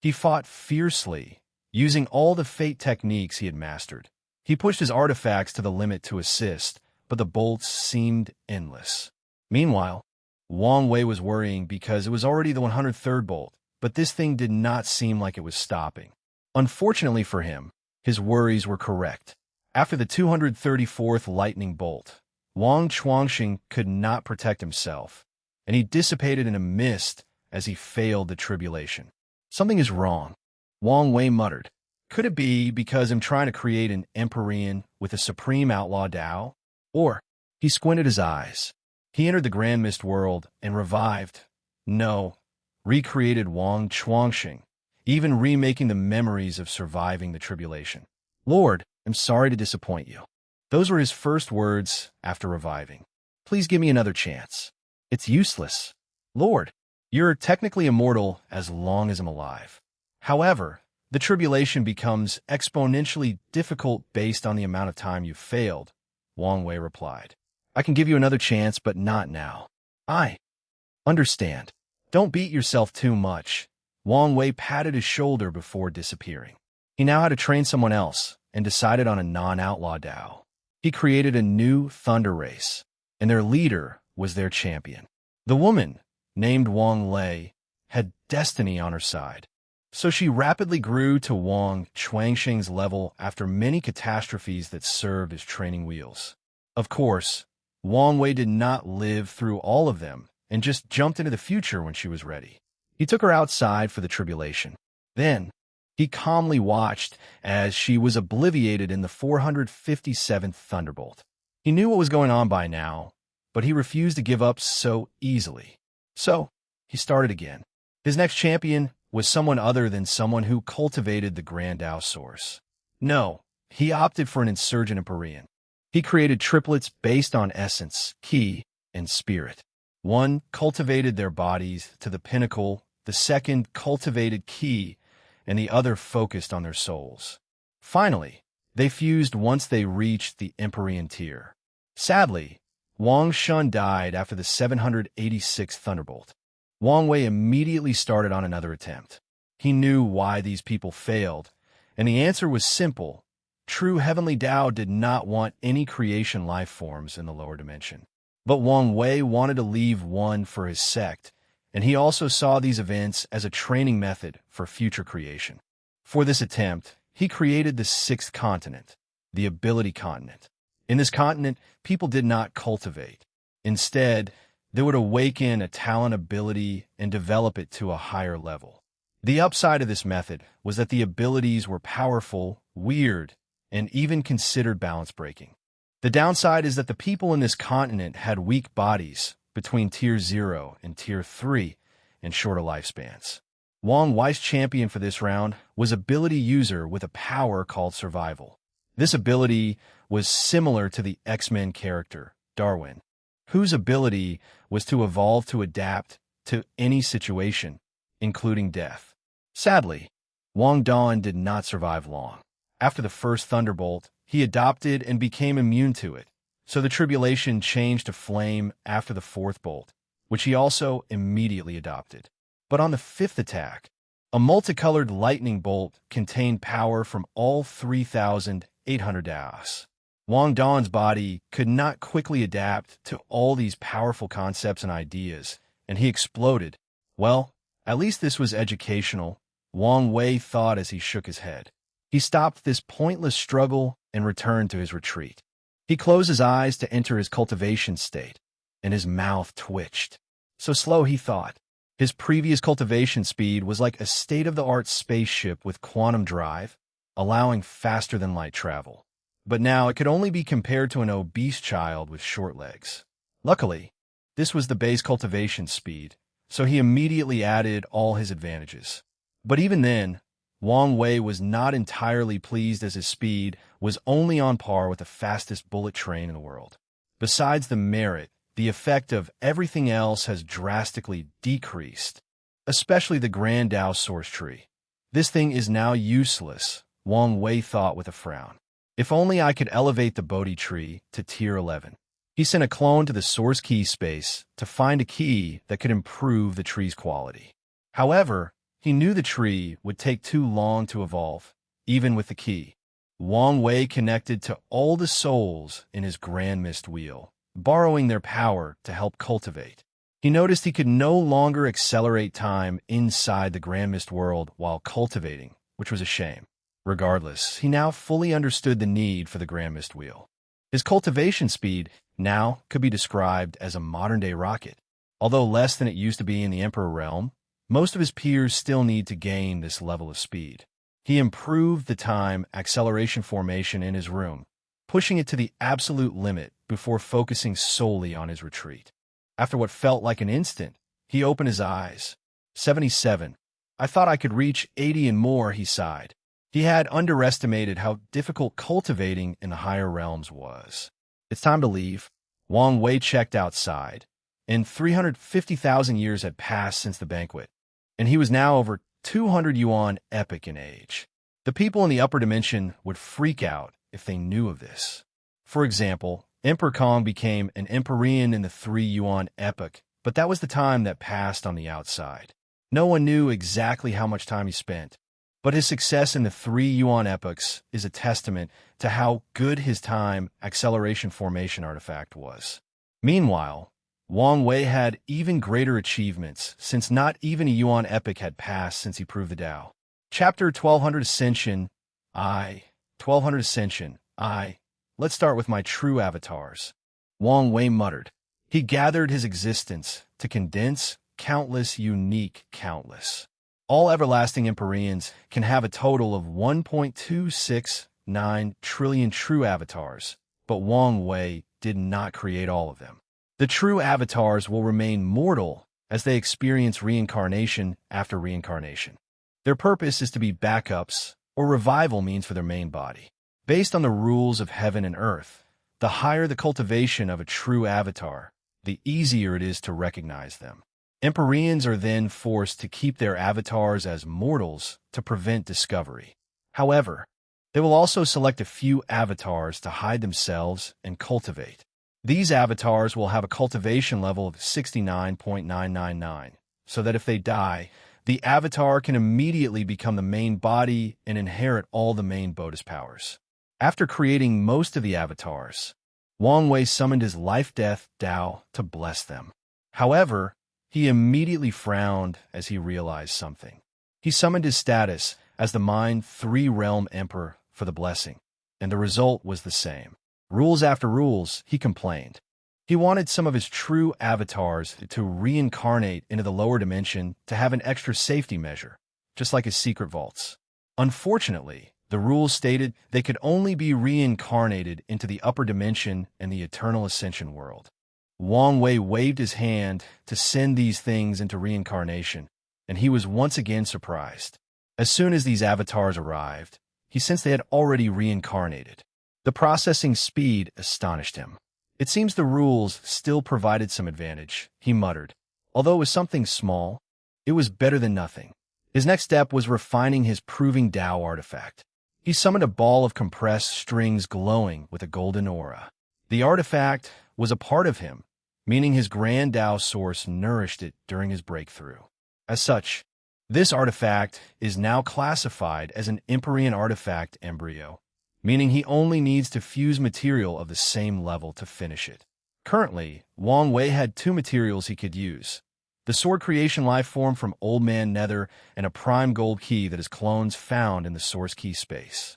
S1: He fought fiercely, using all the fate techniques he had mastered. He pushed his artifacts to the limit to assist, but the bolts seemed endless. Meanwhile, Wang Wei was worrying because it was already the 103rd bolt, but this thing did not seem like it was stopping. Unfortunately for him, his worries were correct. After the 234th lightning bolt, Wang Chuanxing could not protect himself, and he dissipated in a mist as he failed the tribulation. Something is wrong, Wang Wei muttered. Could it be because I'm trying to create an Empyrean with a supreme outlaw Tao? Or, he squinted his eyes. He entered the Grand Mist world and revived. No, recreated Wang Chuanxing, even remaking the memories of surviving the tribulation. Lord, I'm sorry to disappoint you. Those were his first words after reviving. Please give me another chance. It's useless. Lord, you're technically immortal as long as I'm alive. However, the tribulation becomes exponentially difficult based on the amount of time you've failed, Wang Wei replied. I can give you another chance, but not now. I understand. Don't beat yourself too much. Wang Wei patted his shoulder before disappearing. He now had to train someone else and decided on a non-outlaw Tao. He created a new thunder race, and their leader was their champion. The woman, named Wang Lei, had destiny on her side. So she rapidly grew to Wang Chuanxing's level after many catastrophes that served as training wheels. Of course, Wang Wei did not live through all of them and just jumped into the future when she was ready. He took her outside for the tribulation. Then, he calmly watched as she was obliterated in the 457th thunderbolt. He knew what was going on by now, but he refused to give up so easily. So, he started again. His next champion was someone other than someone who cultivated the Grand Tao Source. No, he opted for an insurgent Empyrean. He created triplets based on essence, ki, and spirit. One cultivated their bodies to the pinnacle, the second cultivated ki, and the other focused on their souls. Finally, they fused once they reached the Empyrean tier. Sadly, Wang Shun died after the 786th thunderbolt. Wang Wei immediately started on another attempt. He knew why these people failed, and the answer was simple. True heavenly Tao did not want any creation life forms in the lower dimension. But Wang Wei wanted to leave one for his sect, and he also saw these events as a training method for future creation. For this attempt, he created the 6th continent, the ability continent. In this continent, people did not cultivate. Instead, they would awaken a talent ability and develop it to a higher level. The upside of this method was that the abilities were powerful, weird, and even considered balance-breaking. The downside is that the people in this continent had weak bodies between Tier 0 and Tier 3 and shorter lifespans. Wang Wei's champion for this round was Ability User with a power called Survival. This ability was similar to the X-Men character, Darwin, whose ability was to evolve to adapt to any situation, including death. Sadly, Wang Dong did not survive long. After the first thunderbolt, he adopted and became immune to it, so the tribulation changed to flame after the fourth bolt, which he also immediately adopted. But on the fifth attack, a multicolored lightning bolt contained power from all 3,800 DAOs. Wang Dong's body could not quickly adapt to all these powerful concepts and ideas, and he exploded. Well, at least this was educational, Wang Wei thought as he shook his head. He stopped this pointless struggle and returned to his retreat. He closed his eyes to enter his cultivation state, and his mouth twitched. So slow, he thought. His previous cultivation speed was like a state-of-the-art spaceship with quantum drive, allowing faster-than-light travel. But now it could only be compared to an obese child with short legs. Luckily, this was the base cultivation speed, so he immediately added all his advantages. But even then, Wang Wei was not entirely pleased as his speed was only on par with the fastest bullet train in the world. Besides the merit, the effect of everything else has drastically decreased, especially the Grand Dao Source Tree. This thing is now useless, Wang Wei thought with a frown. If only I could elevate the Bodhi tree to Tier 11. He sent a clone to the source key space to find a key that could improve the tree's quality. However, he knew the tree would take too long to evolve, even with the key. Wang Wei connected to all the souls in his Grand Mist Wheel, borrowing their power to help cultivate. He noticed he could no longer accelerate time inside the Grand Mist world while cultivating, which was a shame. Regardless, he now fully understood the need for the Grand Mist Wheel. His cultivation speed now could be described as a modern-day rocket. Although less than it used to be in the Emperor realm, most of his peers still need to gain this level of speed. He improved the time acceleration formation in his room, pushing it to the absolute limit before focusing solely on his retreat. After what felt like an instant, he opened his eyes. 77. I thought I could reach 80 and more, he sighed. He had underestimated how difficult cultivating in the higher realms was. It's time to leave. Wang Wei checked outside, and 350,000 years had passed since the banquet, and he was now over 200 yuan epic in age. The people in the upper dimension would freak out if they knew of this. For example, Emperor Kong became an Empyrean in the 3 yuan epoch, but that was the time that passed on the outside. No one knew exactly how much time he spent, but his success in the 3 yuan epochs is a testament to how good his time acceleration formation artifact was. Meanwhile, Wang Wei had even greater achievements, since not even a yuan epoch had passed since he proved the Tao. Chapter 1200 Ascension. 1200 Ascension. Let's start with my true avatars. Wang Wei muttered. He gathered his existence to condense countless unique countless. All everlasting Empyreans can have a total of 1.269 trillion true avatars, but Wang Wei did not create all of them. The true avatars will remain mortal as they experience reincarnation after reincarnation. Their purpose is to be backups or revival means for their main body. Based on the rules of heaven and earth, the higher the cultivation of a true avatar, the easier it is to recognize them. Empyreans are then forced to keep their avatars as mortals to prevent discovery. However, they will also select a few avatars to hide themselves and cultivate. These avatars will have a cultivation level of 69.999, so that if they die, the avatar can immediately become the main body and inherit all the main Bodhis powers. After creating most of the avatars, Wang Wei summoned his life-death Tao to bless them. However, he immediately frowned as he realized something. He summoned his status as the Mind 3 Realm Emperor for the blessing. and the result was the same. Rules after rules, he complained. He wanted some of his true avatars to reincarnate into the lower dimension to have an extra safety measure, just like his secret vaults. Unfortunately, the rules stated they could only be reincarnated into the upper dimension and the eternal ascension world. Wang Wei waved his hand to send these things into reincarnation, and he was once again surprised. As soon as these avatars arrived, he sensed they had already reincarnated. The processing speed astonished him. It seems the rules still provided some advantage, he muttered. Although it was something small, it was better than nothing. His next step was refining his Proving Tao artifact. He summoned a ball of compressed strings glowing with a golden aura. The artifact was a part of him, meaning his grand Tao source nourished it during his breakthrough. As such, this artifact is now classified as an Empyrean artifact embryo, meaning he only needs to fuse material of the same level to finish it. Currently, Wang Wei had two materials he could use: the sword creation life form from Old Man Nether and a prime gold key that his clones found in the source key space.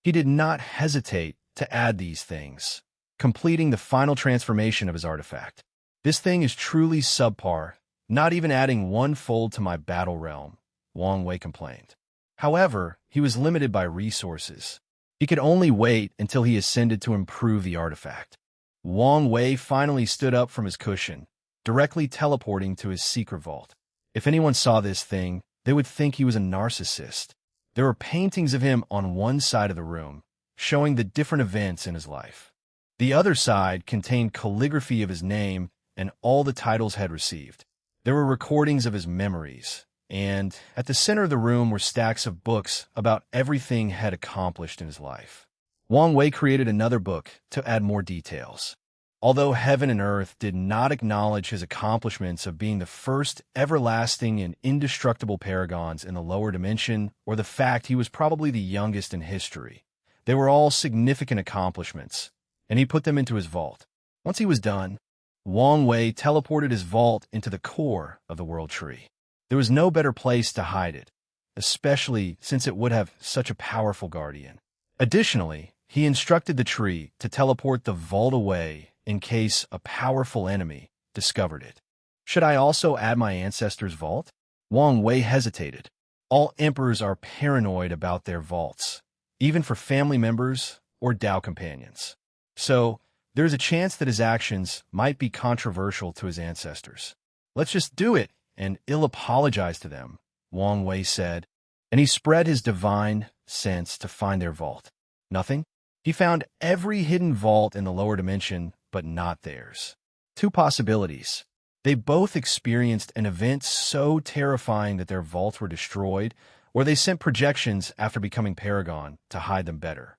S1: He did not hesitate to add these things, completing the final transformation of his artifact. This thing is truly subpar, not even adding one fold to my battle realm, Wang Wei complained. However, he was limited by resources. He could only wait until he ascended to improve the artifact. Wang Wei finally stood up from his cushion, directly teleporting to his secret vault. If anyone saw this thing, they would think he was a narcissist. There were paintings of him on one side of the room, showing the different events in his life. The other side contained calligraphy of his name and all the titles had received. There were recordings of his memories, and at the center of the room were stacks of books about everything he had accomplished in his life. Wang Wei created another book to add more details. Although heaven and earth did not acknowledge his accomplishments of being the first everlasting and indestructible paragons in the lower dimension, or the fact he was probably the youngest in history, they were all significant accomplishments, and he put them into his vault. Once he was done, Wang Wei teleported his vault into the core of the World Tree. There was no better place to hide it, especially since it would have such a powerful guardian. Additionally, he instructed the tree to teleport the vault away in case a powerful enemy discovered it. Should I also add my ancestor's vault? Wang Wei hesitated. All emperors are paranoid about their vaults, even for family members or Tao companions. So, there's a chance that his actions might be controversial to his ancestors. Let's just do it, and he'll apologize to them, Wang Wei said, and he spread his divine sense to find their vault. Nothing? He found every hidden vault in the lower dimension, but not theirs. Two possibilities. They both experienced an event so terrifying that their vaults were destroyed, or they sent projections after becoming Paragon to hide them better.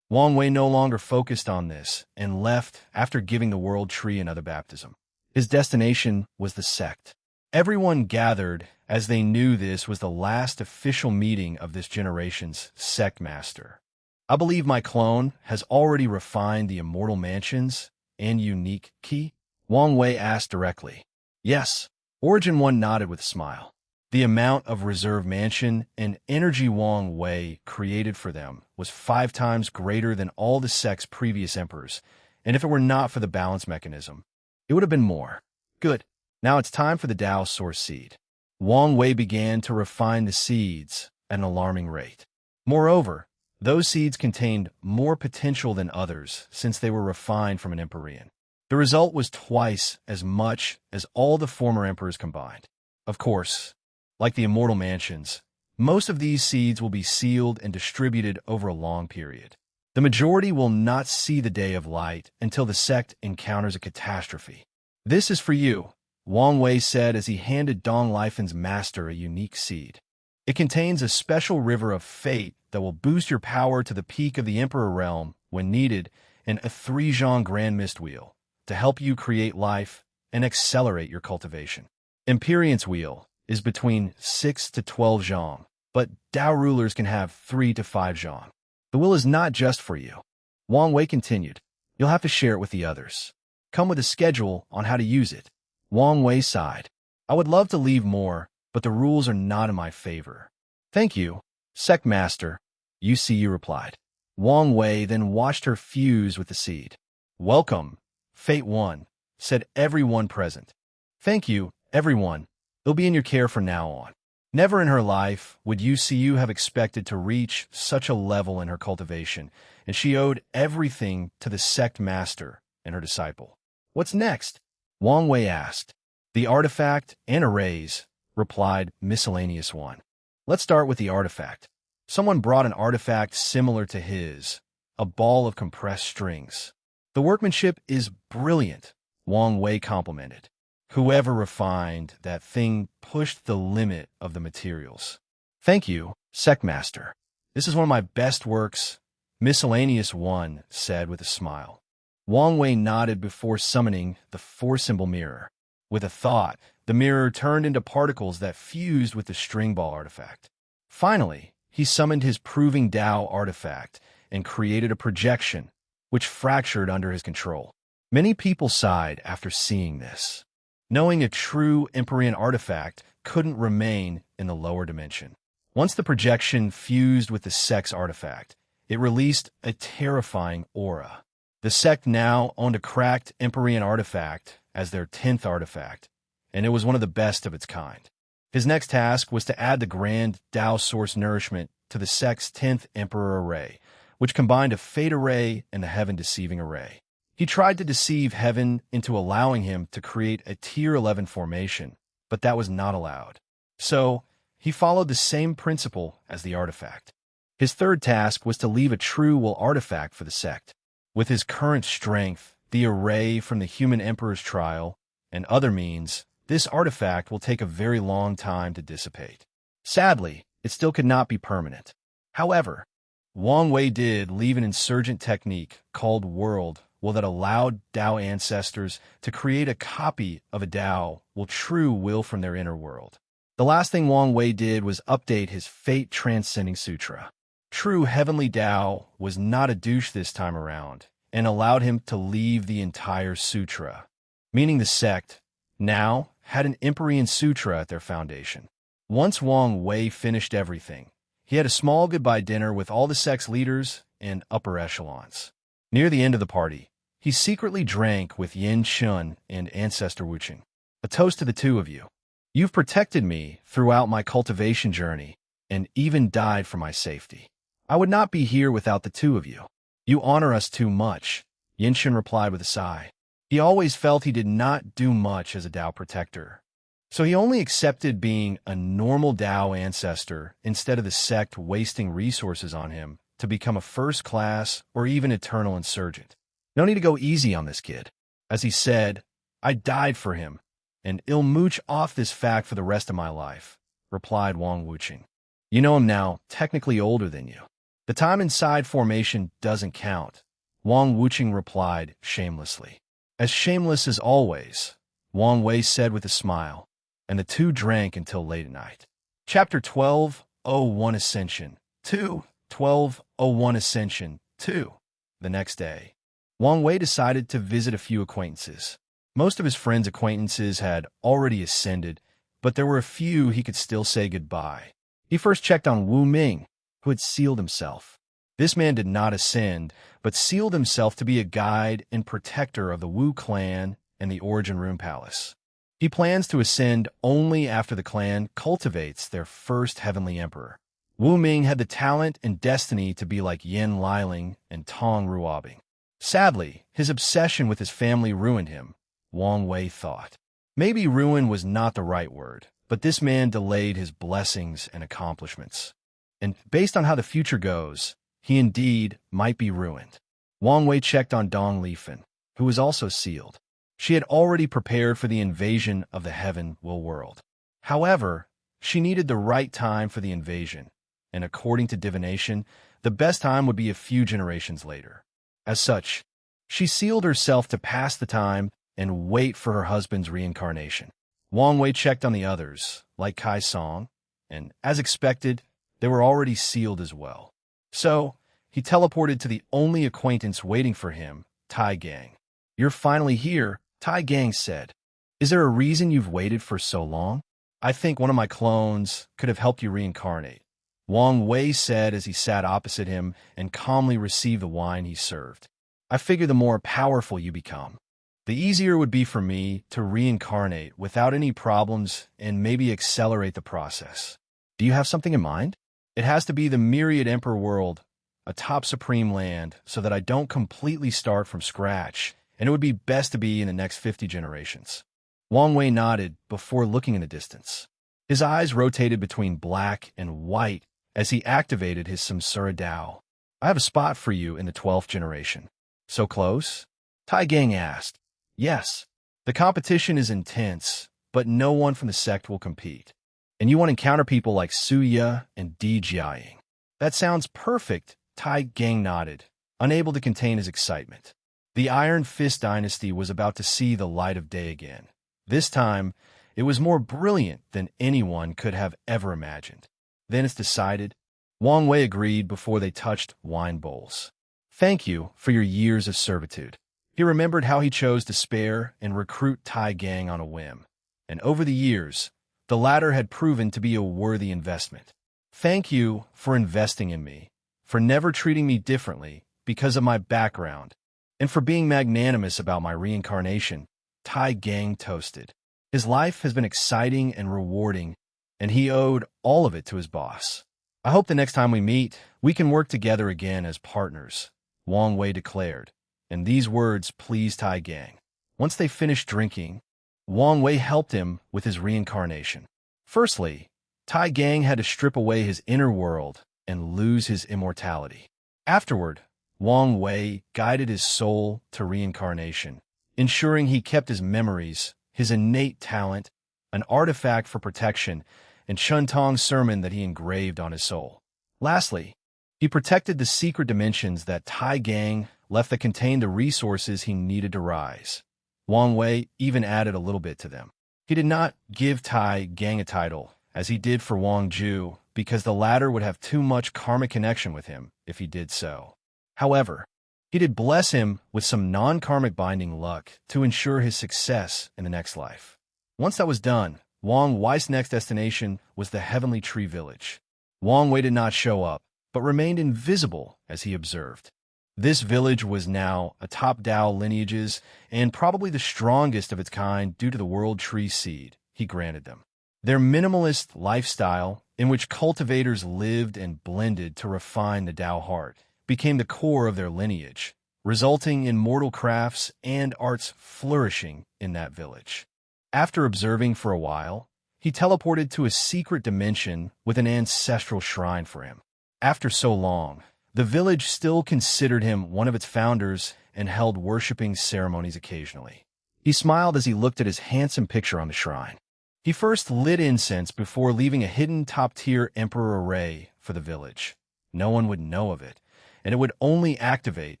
S1: Wang Wei no longer focused on this and left after giving the World Tree another baptism. His destination was the sect. Everyone gathered as they knew this was the last official meeting of this generation's sect master. I believe my clone has already refined the immortal mansions and unique key? Wang Wei asked directly. Yes, Origin One nodded with a smile. The amount of reserve mansion and energy Wang Wei created for them was 5 times greater than all the sect's previous emperors, and if it were not for the balance mechanism, it would have been more. Good. Now it's time for the Tao Source Seed. Wang Wei began to refine the seeds at an alarming rate. Moreover, those seeds contained more potential than others since they were refined from an Empyrean. The result was twice as much as all the former emperors combined. Of course, like the immortal mansions, most of these seeds will be sealed and distributed over a long period. The majority will not see the day of light until the sect encounters a catastrophe. This is for you, Wang Wei said as he handed Dong Lifen's master a unique seed. It contains a special river of fate that will boost your power to the peak of the Emperor realm when needed, and a 3-zhang Grand Mist Wheel to help you create life and accelerate your cultivation. Empyrean's Wheel is between 6 to 12 zhang, but Tao rulers can have 3 to 5 zhang. The will is not just for you. Wang Wei continued. You'll have to share it with the others. Come with a schedule on how to use it. Wang Wei sighed. I would love to leave more, but the rules are not in my favor. Thank you, Sect Master. UCU replied. Wang Wei then watched her fuse with the seed. "Welcome, Fate One," said everyone present. "Thank you, everyone. It'll be in your care from now on." Never in her life would Yu Xiu have expected to reach such a level in her cultivation, and she owed everything to the sect master and her disciple. "What's next?" Wang Wei asked. "The artifact and arrays," replied Miscellaneous One. "Let's start with the artifact." Someone brought an artifact similar to his, a ball of compressed strings. "The workmanship is brilliant," Wang Wei complimented. "Whoever refined that thing pushed the limit of the materials." "Thank you, Sectmaster. This is one of my best works," Miscellaneous One said with a smile. Wang Wei nodded before summoning the four-symbol mirror. With a thought, the mirror turned into particles that fused with the string ball artifact. Finally, he summoned his Proving Tao artifact and created a projection, which fractured under his control. Many people sighed after seeing this, knowing a true Empyrean artifact couldn't remain in the lower dimension. Once the projection fused with the sect's artifact, it released a terrifying aura. The sect now owned a cracked Empyrean artifact as their 10th artifact, and it was one of the best of its kind. His next task was to add the grand Tao Source Nourishment to the sect's 10th Emperor Array, which combined a Fate Array and the Heaven Deceiving Array. He tried to deceive Heaven into allowing him to create a Tier 11 formation, but that was not allowed. So, he followed the same principle as the artifact. His third task was to leave a true will artifact for the sect. With his current strength, the array from the Human Emperor's trial, and other means, this artifact will take a very long time to dissipate. Sadly, it still could not be permanent. However, Wang Wei did leave an insurgent technique called World Will that allowed Tao ancestors to create a copy of a Tao will true will from their inner world. The last thing Wang Wei did was update his Fate Transcending Sutra. True Heavenly Tao was not a douche this time around, and allowed him to leave the entire sutra, meaning the sect now had an Empyrean Sutra at their foundation. Once Wang Wei finished everything, he had a small goodbye dinner with all the sect's leaders and upper echelons. Near the end of the party, he secretly drank with Yin Shun and Ancestor Wuching. "A toast to the two of you. You've protected me throughout my cultivation journey and even died for my safety. I would not be here without the two of you. You honor us too much," Yin Shun replied with a sigh. He always felt he did not do much as a Tao protector, so he only accepted being a normal Tao ancestor instead of the sect wasting resources on him to become a first-class or even eternal insurgent. "No need to go easy on this kid. As he said, I died for him, and he'll mooch off this fact for the rest of my life," replied Wang Wuching. "You know him now, technically older than you. The time inside formation doesn't count," Wang Wuching replied shamelessly. "As shameless as always," Wang Wei said with a smile, and the two drank until late at night. Chapter 12:01 Ascension 2. 12:01 Ascension 2. The next day, Wang Wei decided to visit a few acquaintances. Most of his friends' acquaintances had already ascended, but there were a few he could still say goodbye. He first checked on Wu Ming, who had sealed himself. This man did not ascend, but sealed himself to be a guide and protector of the Wu clan and the Origin Rune Palace. He plans to ascend only after the clan cultivates their first heavenly emperor. Wu Ming had the talent and destiny to be like Yin Liling and Tong Ruobing. Sadly, his obsession with his family ruined him, Wang Wei thought. Maybe ruin was not the right word, but this man delayed his blessings and accomplishments. And based on how the future goes, he indeed might be ruined. Wang Wei checked on Dong Lifen, who was also sealed. She had already prepared for the invasion of the Heaven Will world. However, she needed the right time for the invasion, and according to divination, the best time would be a few generations later. As such, she sealed herself to pass the time and wait for her husband's reincarnation. Wang Wei checked on the others, like Kai Song, and as expected, they were already sealed as well. So, he teleported to the only acquaintance waiting for him, Tai Gang. "You're finally here," Tai Gang said. "Is there a reason you've waited for so long? I think one of my clones could have helped you reincarnate. Wang Wei said as he sat opposite him and calmly received the wine he served. I figure the more powerful you become, the easier it would be for me to reincarnate without any problems and maybe accelerate the process. Do you have something in mind? It has to be the myriad emperor world, a top supreme land, so that I don't completely start from scratch, and it would be best to be in the next 50 generations. Wang Wei nodded before looking in the distance. His eyes rotated between black and white as he activated his Samsara Dao. I have a spot for you in the 12th generation. So close? Tai Gang asked. Yes. The competition is intense, but no one from the sect will compete. And you want to encounter people like Suya and Di Jiaying. That sounds perfect, Tai Gang nodded, unable to contain his excitement. The Iron Fist dynasty was about to see the light of day again. This time, it was more brilliant than anyone could have ever imagined. Then it's decided. Wang Wei agreed before they touched wine bowls. Thank you for your years of servitude. He remembered how he chose to spare and recruit Tai Gang on a whim. And over the years, the latter had proven to be a worthy investment. Thank you for investing in me, for never treating me differently because of my background, and for being magnanimous about my reincarnation, Tai Gang toasted. His life has been exciting and rewarding, and he owed all of it to his boss. I hope the next time we meet, we can work together again as partners, Wang Wei declared, and these words pleased Tai Gang. Once they finished drinking, Wang Wei helped him with his reincarnation. Firstly, Tai Gang had to strip away his inner world and lose his immortality. Afterward, Wang Wei guided his soul to reincarnation, ensuring he kept his memories, his innate talent, an artifact for protection, and Shuntong's sermon that he engraved on his soul. Lastly, he protected the secret dimensions that Tai Gang left that contained the resources he needed to rise. Wang Wei even added a little bit to them. He did not give Tai Gang a title, as he did for Wang Ju, because the latter would have too much karmic connection with him if he did so. However, he did bless him with some non-karmic binding luck to ensure his success in the next life. Once that was done, Wang Wei's next destination was the Heavenly Tree Village. Wang Wei did not show up, but remained invisible as he observed. This village was now a top Dao lineages and probably the strongest of its kind due to the World Tree Seed he granted them. Their minimalist lifestyle, in which cultivators lived and blended to refine the Dao heart, became the core of their lineage, resulting in mortal crafts and arts flourishing in that village. After observing for a while, he teleported to a secret dimension with an ancestral shrine for him. After so long, the village still considered him one of its founders and held worshipping ceremonies occasionally. He smiled as he looked at his handsome picture on the shrine. He first lit incense before leaving a hidden top-tier emperor array for the village. No one would know of it, and it would only activate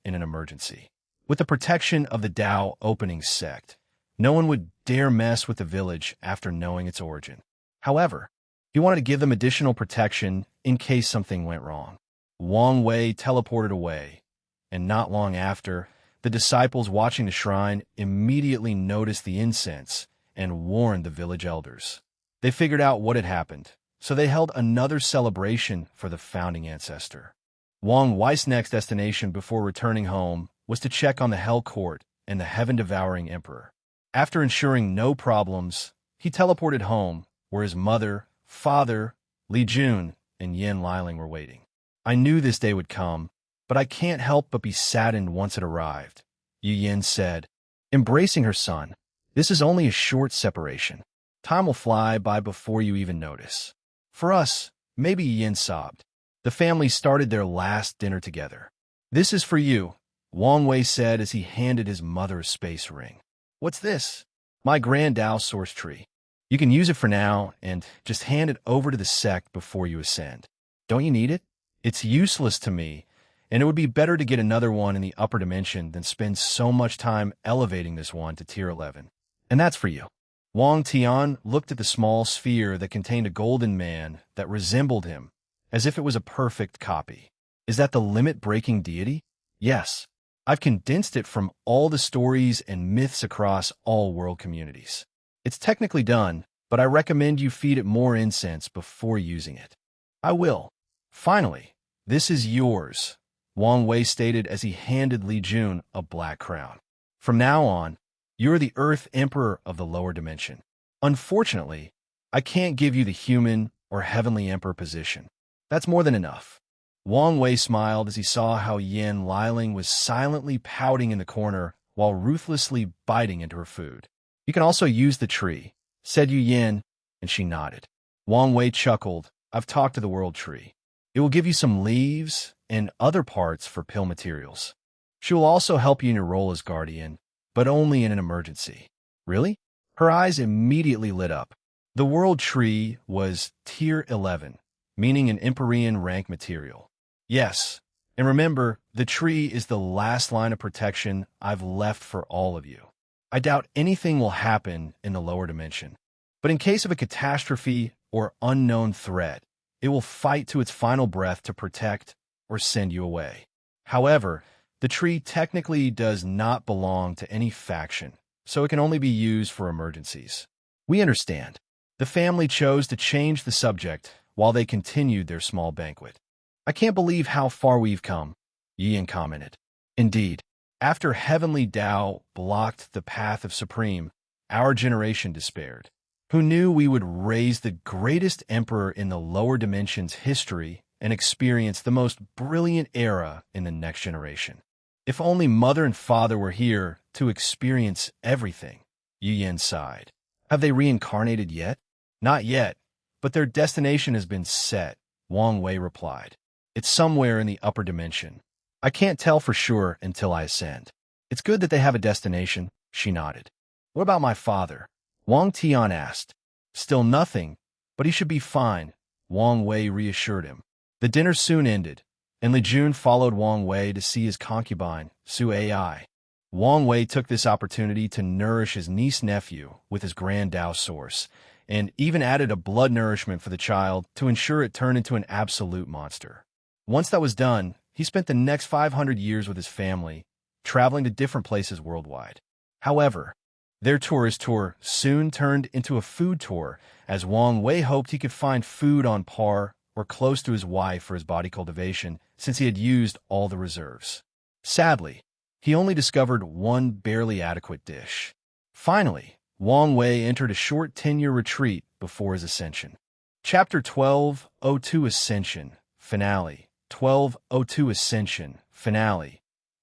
S1: in an emergency. With the protection of the Dao opening sect, no one would dare mess with the village after knowing its origin. However, he wanted to give them additional protection in case something went wrong. Wang Wei teleported away, and not long after, the disciples watching the shrine immediately noticed the incense and warned the village elders. They figured out what had happened, so they held another celebration for the founding ancestor. Wang Wei's next destination before returning home was to check on the Hell Court and the heaven-devouring emperor. After ensuring no problems, he teleported home, where his mother, father, Li Jun, and Yin Liling were waiting. I knew this day would come, but I can't help but be saddened once it arrived, Yu Yin said, embracing her son. This is only a short separation. Time will fly by before you even notice. For us, maybe Yin sobbed. The family started their last dinner together. This is for you, Wang Wei said as he handed his mother a space ring. What's this? My Grand Dao Source Tree. You can use it for now and just hand it over to the sect before you ascend. Don't you need it? It's useless to me, and it would be better to get another one in the upper dimension than spend so much time elevating this one to tier 11. And that's for you. Wang Tian looked at the small sphere that contained a golden man that resembled him, as if it was a perfect copy. Is that the limit-breaking deity? Yes. I've condensed it from all the stories and myths across all world communities. It's technically done, but I recommend you feed it more incense before using it. I will. Finally, this is yours, Wang Wei stated as he handed Li Jun a black crown. From now on, you're the Earth Emperor of the lower dimension. Unfortunately, I can't give you the human or heavenly emperor position. That's more than enough. Wang Wei smiled as he saw how Yan Liling was silently pouting in the corner while ruthlessly biting into her food. You can also use the tree, said Yu Yan, and she nodded. Wang Wei chuckled. I've talked to the world tree. It will give you some leaves and other parts for pill materials. She will also help you in your role as guardian, but only in an emergency. Really? Her eyes immediately lit up. The world tree was Tier 11, meaning an Empyrean rank material. Yes, and remember, the tree is the last line of protection I've left for all of you. I doubt anything will happen in the lower dimension, but in case of a catastrophe or unknown threat, it will fight to its final breath to protect or send you away. However, the tree technically does not belong to any faction, so it can only be used for emergencies. We understand. The family chose to change the subject while they continued their small banquet. I can't believe how far we've come, Yian commented. Indeed, after Heavenly Tao blocked the path of Supreme, our generation despaired. Who knew we would raise the greatest emperor in the lower dimensions history and experience the most brilliant era in the next generation? If only mother and father were here to experience everything, Yu Yan sighed. Have they reincarnated yet? Not yet, but their destination has been set, Wang Wei replied. It's somewhere in the upper dimension. I can't tell for sure until I ascend. It's good that they have a destination, she nodded. What about my father? Wang Tian asked. Still nothing, but he should be fine, Wang Wei reassured him. The dinner soon ended, and Li Jun followed Wang Wei to see his concubine, Su Ai. Wang Wei took this opportunity to nourish his niece-nephew with his Grand Dao source, and even added a blood nourishment for the child to ensure it turned into an absolute monster. Once that was done, he spent the next 500 years with his family, traveling to different places worldwide. However, their tourist tour soon turned into a food tour, as Wang Wei hoped he could find food on par or close to his wife for his body cultivation, since he had used all the reserves. Sadly, he only discovered one barely adequate dish. Finally, Wang Wei entered a short 10-year retreat before his ascension. Chapter 12:02 Ascension, Finale. 12:02 Ascension, Finale.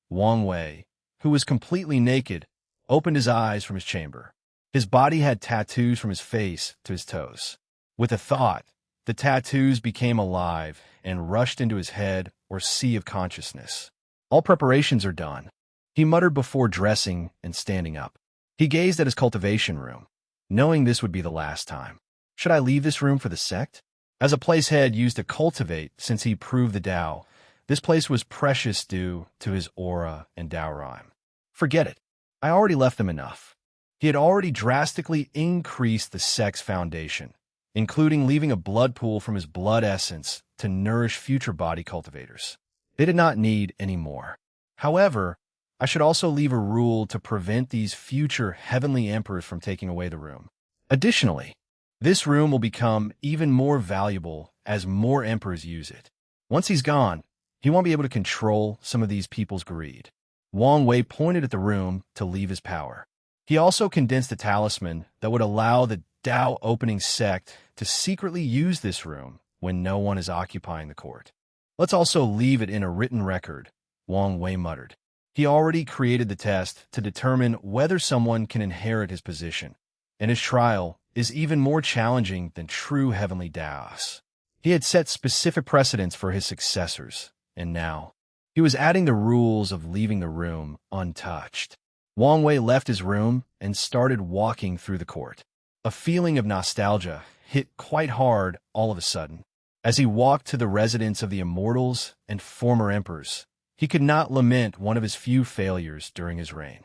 S1: Wang Wei, who was completely naked, opened his eyes from his chamber. His body had tattoos from his face to his toes. With a thought, the tattoos became alive and rushed into his head or sea of consciousness. All preparations are done, he muttered before dressing and standing up. He gazed at his cultivation room, knowing this would be the last time. Should I leave this room for the sect? As a place head used to cultivate since he proved the Tao, this place was precious due to his aura and Tao rhyme. Forget it. I already left them enough. He had already drastically increased the sect's foundation, including leaving a blood pool from his blood essence to nourish future body cultivators. They did not need any more. However, I should also leave a rule to prevent these future heavenly emperors from taking away the room. Additionally, this room will become even more valuable as more emperors use it. Once he's gone, he won't be able to control some of these people's greed. Wang Wei pointed at the room to leave his power. He also condensed a talisman that would allow the Tao opening sect to secretly use this room when no one is occupying the court. Let's also leave it in a written record, Wang Wei muttered. He already created the test to determine whether someone can inherit his position, and his trial is even more challenging than true heavenly Taos. He had set specific precedents for his successors, and now he was adding the rules of leaving the room untouched. Wang Wei left his room and started walking through the court. A feeling of nostalgia hit quite hard all of a sudden. As he walked to the residence of the immortals and former emperors, he could not lament one of his few failures during his reign.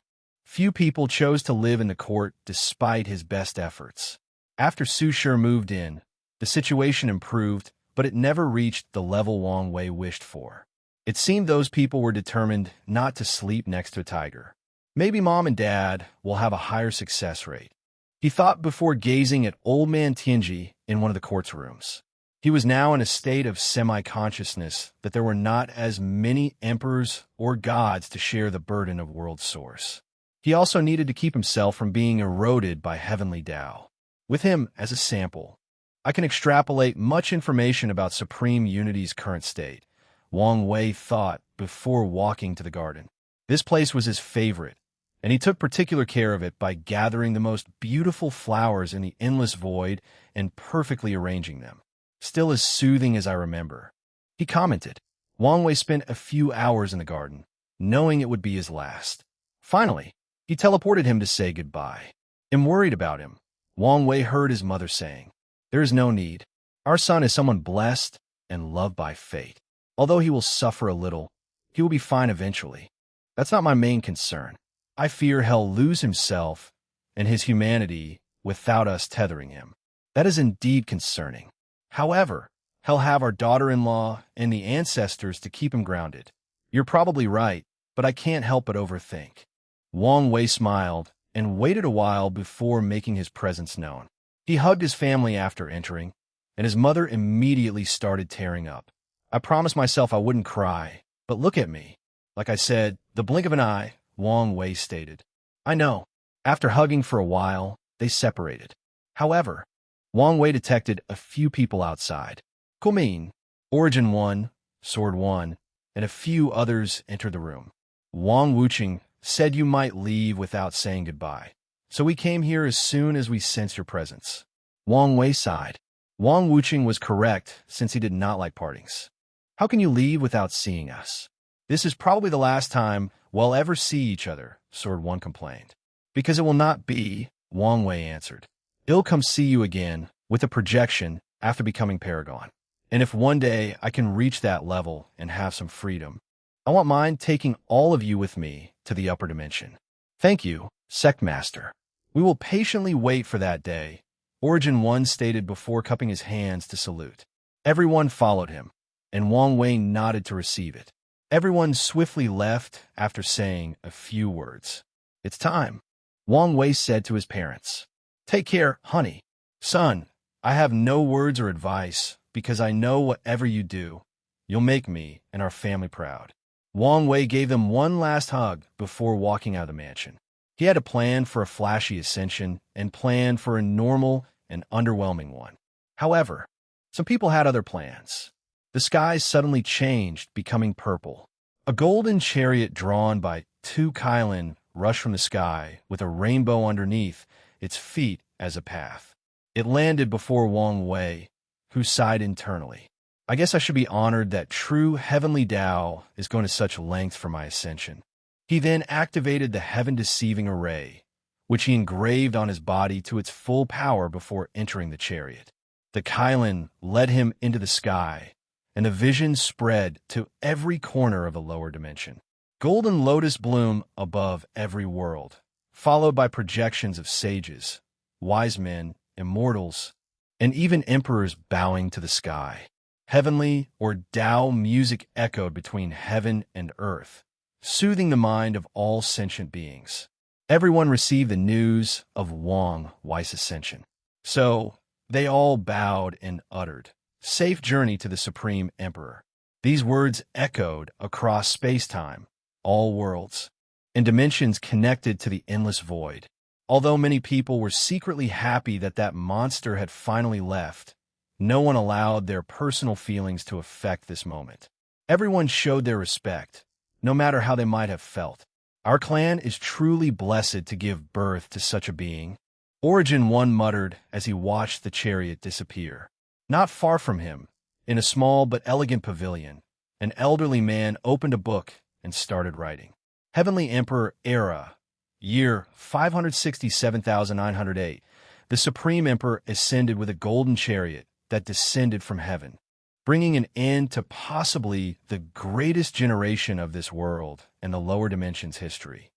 S1: Few people chose to live in the court despite his best efforts. After Su Shi moved in, the situation improved, but it never reached the level Wang Wei wished for. It seemed those people were determined not to sleep next to a tiger. Maybe mom and dad will have a higher success rate, he thought before gazing at old man Tianji in one of the court's rooms. He was now in a state of semi-consciousness that there were not as many emperors or gods to share the burden of world source. He also needed to keep himself from being eroded by heavenly Tao. With him as a sample, I can extrapolate much information about Supreme Unity's current state, Wang Wei thought before walking to the garden. This place was his favorite, and he took particular care of it by gathering the most beautiful flowers in the endless void and perfectly arranging them. Still as soothing as I remember. He commented. Wang Wei spent a few hours in the garden, knowing it would be his last. Finally, he teleported him to say goodbye. I'm worried about him, Wang Wei heard his mother saying. There is no need. Our son is someone blessed and loved by fate. Although he will suffer a little, he will be fine eventually. That's not my main concern. I fear he'll lose himself and his humanity without us tethering him. That is indeed concerning. However, he'll have our daughter-in-law and the ancestors to keep him grounded. You're probably right, but I can't help but overthink. Wang Wei smiled and waited a while before making his presence known. He hugged his family after entering, and his mother immediately started tearing up. I promised myself I wouldn't cry, but look at me. Like I said, the blink of an eye, Wang Wei stated. I know. After hugging for a while, they separated. However, Wang Wei detected a few people outside. Kumin, Origin 1, Sword 1, and a few others entered the room. Wang Wuqing said you might leave without saying goodbye. So we came here as soon as we sensed your presence. Wang Wei sighed. Wang Wuqing was correct since he did not like partings. How can you leave without seeing us? This is probably the last time we'll ever see each other, Sword 1 complained. Because it will not be, Wang Wei answered. I'll come see you again with a projection after becoming Paragon. And if one day I can reach that level and have some freedom, I want mine taking all of you with me to the upper dimension. Thank you, Sect Master. We will patiently wait for that day, Origin 1 stated before cupping his hands to salute. Everyone followed him, and Wang Wei nodded to receive it. Everyone swiftly left after saying a few words. It's time, Wang Wei said to his parents. Take care, honey. Son, I have no words or advice because I know whatever you do, you'll make me and our family proud. Wang Wei gave them one last hug before walking out of the mansion. He had a plan for a flashy ascension and planned for a normal and underwhelming one. However, some people had other plans. The skies suddenly changed, becoming purple. A golden chariot drawn by two Kylin rushed from the sky with a rainbow underneath its feet as a path. It landed before Wang Wei, who sighed internally. I guess I should be honored that true heavenly Tao is going to such length for my ascension. He then activated the heaven-deceiving array, which he engraved on his body to its full power before entering the chariot. The Kylin led him into the sky, and the vision spread to every corner of the lower dimension. Golden lotus bloom above every world, followed by projections of sages, wise men, immortals, and even emperors bowing to the sky. Heavenly or Tao music echoed between heaven and earth, soothing the mind of all sentient beings. Everyone received the news of Wang Wei's ascension. So they all bowed and uttered, "Safe journey to the Supreme Emperor." These words echoed across space-time, all worlds, and dimensions connected to the endless void. Although many people were secretly happy that that monster had finally left, no one allowed their personal feelings to affect this moment. Everyone showed their respect, no matter how they might have felt. Our clan is truly blessed to give birth to such a being, Origin 1 muttered as he watched the chariot disappear. Not far from him, in a small but elegant pavilion, an elderly man opened a book and started writing. Heavenly Emperor Era, year 567,908. The Supreme Emperor ascended with a golden chariot that descended from heaven, bringing an end to possibly the greatest generation of this world and the lower dimensions history.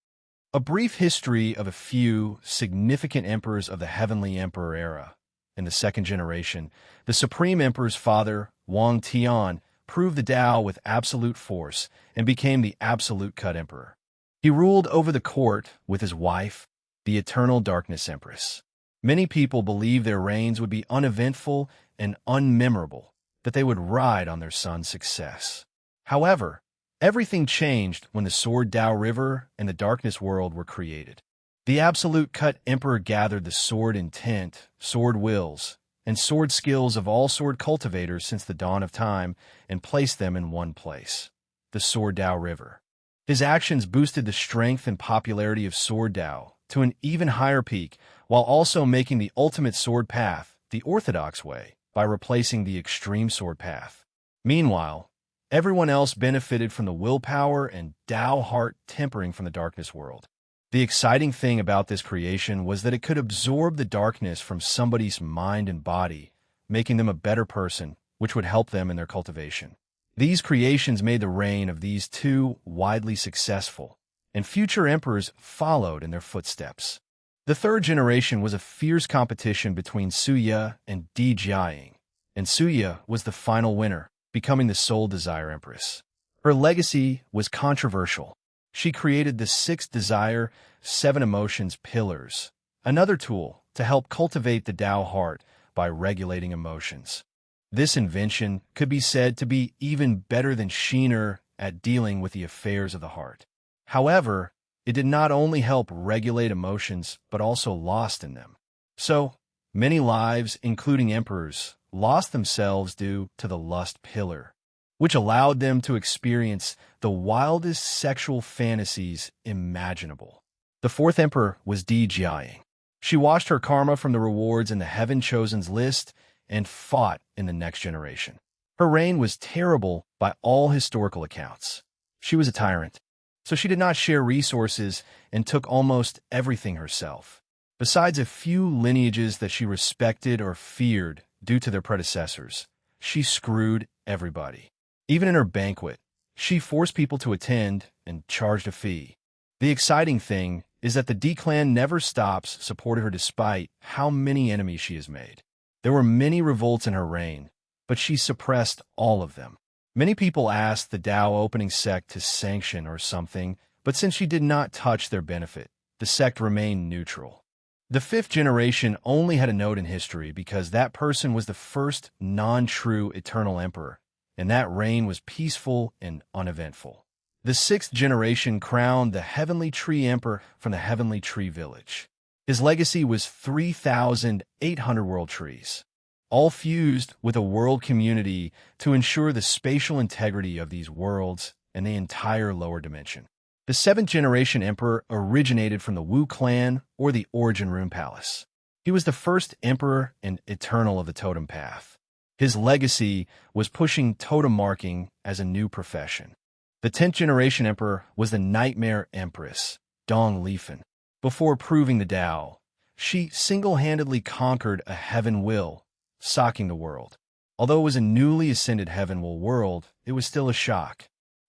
S1: A brief history of a few significant emperors of the Heavenly Emperor era. In the second generation, the Supreme Emperor's father, Wang Tian, proved the Tao with absolute force and became the Absolute Cut Emperor. He ruled over the court with his wife, the Eternal Darkness Empress. Many people believe their reigns would be uneventful and unmemorable, that they would ride on their son's success. However, everything changed when the Sword Dao River and the Darkness World were created. The Absolute Cut Emperor gathered the sword intent, sword wills, and sword skills of all sword cultivators since the dawn of time and placed them in one place, the Sword Dao River. His actions boosted the strength and popularity of Sword Dao to an even higher peak, while also making the ultimate sword path the orthodox way by replacing the extreme sword path. Meanwhile, everyone else benefited from the willpower and Dao heart tempering from the Darkness World. The exciting thing about this creation was that it could absorb the darkness from somebody's mind and body, making them a better person, which would help them in their cultivation. These creations made the reign of these two widely successful, and future emperors followed in their footsteps. The third generation was a fierce competition between Suya and Di Jiaying, and Suya was the final winner, becoming the sole Desire Empress. Her legacy was controversial. She created the Sixth Desire, Seven Emotions Pillars, another tool to help cultivate the Tao heart by regulating emotions. This invention could be said to be even better than Shiner at dealing with the affairs of the heart. However, it did not only help regulate emotions, but also lost in them. So, many lives, including emperors, lost themselves due to the lust pillar, which allowed them to experience the wildest sexual fantasies imaginable. The fourth emperor was Di Jiaying. She washed her karma from the rewards in the Heaven Chosen's list and fought in the next generation. Her reign was terrible by all historical accounts. She was a tyrant, so she did not share resources and took almost everything herself. Besides a few lineages that she respected or feared due to their predecessors, she screwed everybody. Even in her banquet, she forced people to attend and charged a fee. The exciting thing is that the D clan never stops supporting her despite how many enemies she has made. There were many revolts in her reign, but she suppressed all of them. Many people asked the Dao opening sect to sanction or something, but since she did not touch their benefit, the sect remained neutral. The fifth generation only had a note in history because that person was the first non-true eternal emperor, and that reign was peaceful and uneventful. The sixth generation crowned the Heavenly Tree Emperor from the Heavenly Tree Village. His legacy was 3,800 world trees, all fused with a world community to ensure the spatial integrity of these worlds and the entire lower dimension. The seventh generation emperor originated from the Wu clan or the Origin Rune Palace. He was the first emperor and eternal of the totem path. His legacy was pushing totem marking as a new profession. The 10th generation emperor was the Nightmare Empress, Dong Lifen. Before proving the Tao, she single-handedly conquered a heaven will, shocking the world. Although it was a newly ascended heaven will world, it was still a shock.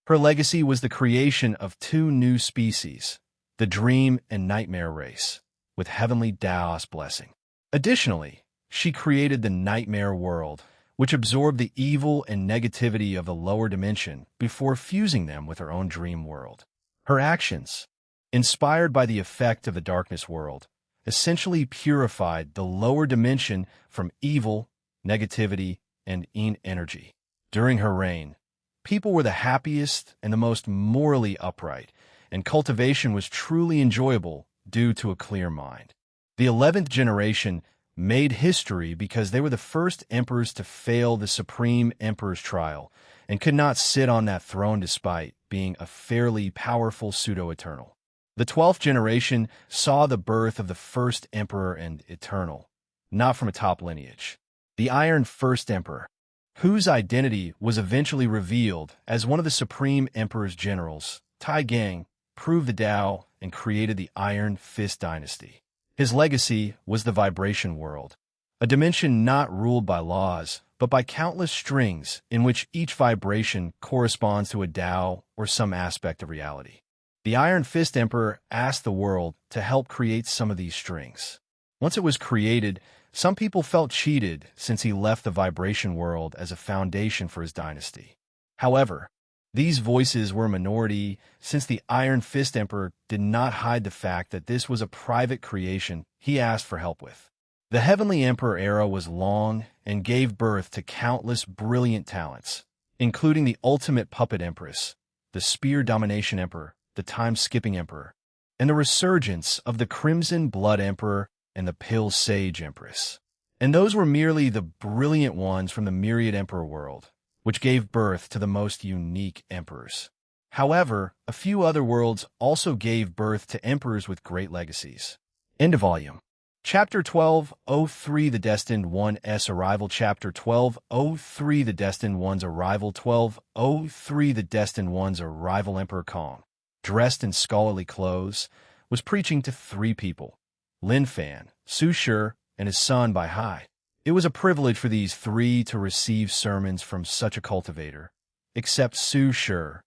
S1: Her legacy was the creation of two new species, the Dream and Nightmare race, with heavenly Tao's blessing. Additionally, she created the Nightmare world, which absorbed the evil and negativity of the lower dimension before fusing them with her own dream world. Her actions, inspired by the effect of the Darkness world, essentially purified the lower dimension from evil, negativity, and yin energy. During her reign, people were the happiest and the most morally upright, and cultivation was truly enjoyable due to a clear mind. The 11th generation made history because they were the first emperors to fail the Supreme Emperor's trial and could not sit on that throne despite being a fairly powerful pseudo-eternal. The 12th generation saw the birth of the first emperor and eternal, not from a top lineage. The Iron First Emperor, whose identity was eventually revealed as one of the Supreme Emperor's generals, Tai Gang, proved the Tao and created the Iron Fist dynasty. His legacy was the Vibration world, a dimension not ruled by laws, but by countless strings in which each vibration corresponds to a Tao or some aspect of reality. The Iron Fist Emperor asked the world to help create some of these strings. Once it was created, some people felt cheated since he left the Vibration world as a foundation for his dynasty. However, these voices were a minority since the Iron Fist Emperor did not hide the fact that this was a private creation he asked for help with. The Heavenly Emperor era was long and gave birth to countless brilliant talents, including the ultimate puppet empress, the spear domination emperor, the time-skipping emperor, and the resurgence of the Crimson Blood Emperor and the Pill Sage Empress. And those were merely the brilliant ones from the Myriad Emperor world, which gave birth to the most unique emperors. However, a few other worlds also gave birth to emperors with great legacies. End of volume. Chapter 1203 The Destined One's Arrival. Chapter 1203 The Destined One's Arrival. 1203 The Destined One's Arrival. Emperor Kong, dressed in scholarly clothes, was preaching to three people: Lin Fan, Su Shi, and his son Bai Hai. It was a privilege for these three to receive sermons from such a cultivator, except Su Shi,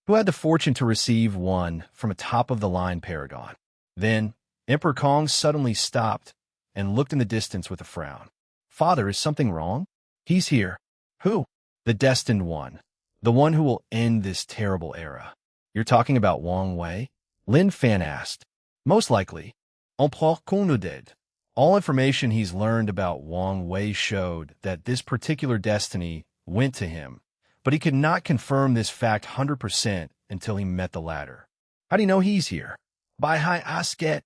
S1: who had the fortune to receive one from a top-of-the-line paragon. Then, Emperor Kong suddenly stopped and looked in the distance with a frown. "Father, is something wrong?" "He's here." "Who?" "The Destined One. The one who will end this terrible era." "You're talking about Wang Wei?" Lin Fan asked. "Most likely. Empereur Kong did." All information he's learned about Wang Wei showed that this particular destiny went to him, but he could not confirm this fact 100% until he met the latter. "How do you know he's here?" "Bai Hai asked.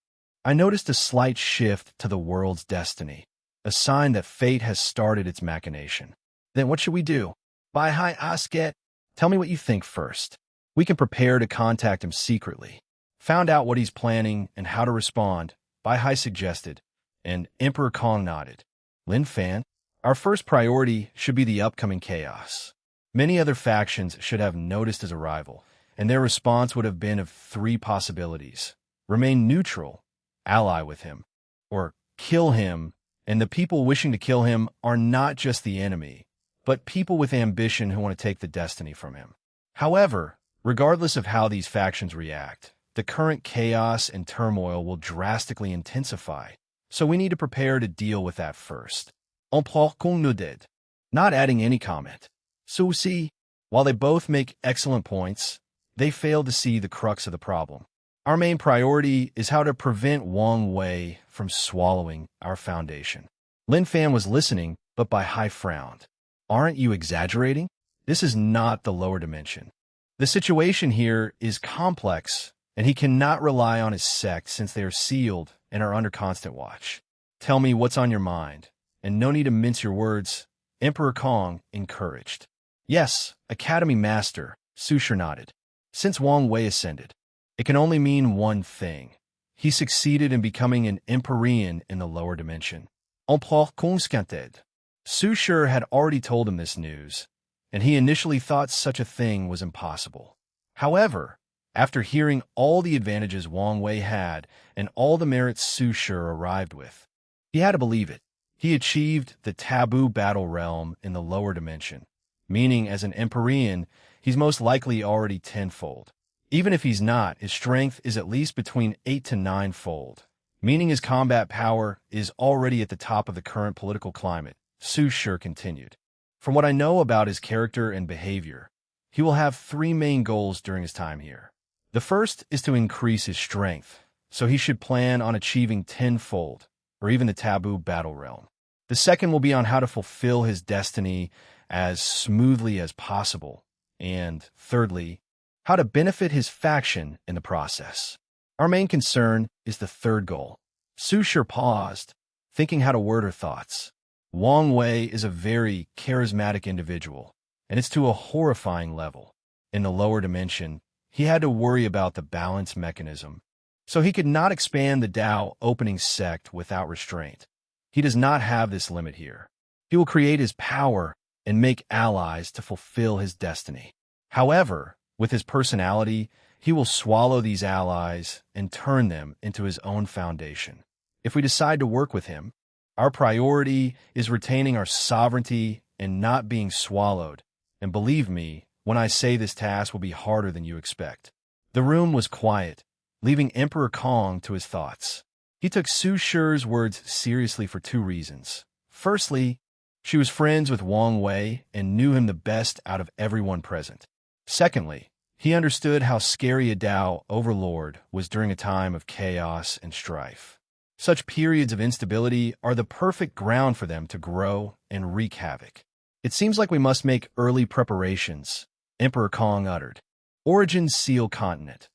S1: I noticed a slight shift to the world's destiny, a sign that fate has started its machination." "Then what should we do?" Bai Hai asked. "Tell me what you think first. We can prepare to contact him secretly." "Found out what he's planning and how to respond," Bai Hai suggested, and Emperor Kong nodded. "Lin Fan, our first priority should be the upcoming chaos. Many other factions should have noticed his arrival, and their response would have been of three possibilities: remain neutral, ally with him, or kill him. And the people wishing to kill him are not just the enemy, but people with ambition who want to take the destiny from him. However, regardless of how these factions react, the current chaos and turmoil will drastically intensify, so we need to prepare to deal with that first." Empereur Kong nodded, not adding any comment. "So see, while they both make excellent points, they fail to see the crux of the problem. Our main priority is how to prevent Wang Wei from swallowing our foundation." Lin Fan was listening, but Bai Hai frowned. "Aren't you exaggerating? This is not the lower dimension. The situation here is complex, and he cannot rely on his sect since they are sealed and are under constant watch. Tell me what's on your mind, and no need to mince your words," Emperor Kong encouraged. "Yes, Academy Master," Su Shi nodded. "Since Wang Wei ascended, it can only mean one thing. He succeeded in becoming an Empyrean in the lower dimension." Empereur Kong squinted. Su Shi had already told him this news, and he initially thought such a thing was impossible. However, after hearing all the advantages Wang Wei had and all the merits Su Shi arrived with, he had to believe it. He achieved the taboo battle realm in the lower dimension, meaning as an Empyrean, he's most likely already tenfold. Even if he's not, his strength is at least between 8 to 9-fold, meaning his combat power is already at the top of the current political climate, Su Shi continued. "From what I know about his character and behavior, he will have three main goals during his time here. The first is to increase his strength, so he should plan on achieving tenfold, or even the taboo battle realm. The second will be on how to fulfill his destiny as smoothly as possible, and thirdly, how to benefit his faction in the process. Our main concern is the third goal." Su Shi paused, thinking how to word her thoughts. Wang Wei is a very charismatic individual, and it's to a horrifying level. In the lower dimension, he had to worry about the balance mechanism, so he could not expand the Tao opening sect without restraint. He does not have this limit here. He will create his power and make allies to fulfill his destiny. However, with his personality, he will swallow these allies and turn them into his own foundation. If we decide to work with him, our priority is retaining our sovereignty and not being swallowed. And believe me, when I say this task will be harder than you expect." The room was quiet, leaving Emperor Kong to his thoughts. He took Su Shi's words seriously for two reasons. Firstly, she was friends with Wang Wei and knew him the best out of everyone present. Secondly, he understood how scary a Tao overlord was during a time of chaos and strife. Such periods of instability are the perfect ground for them to grow and wreak havoc. It seems like we must make early preparations, Emperor Kong uttered. Origins seal continent.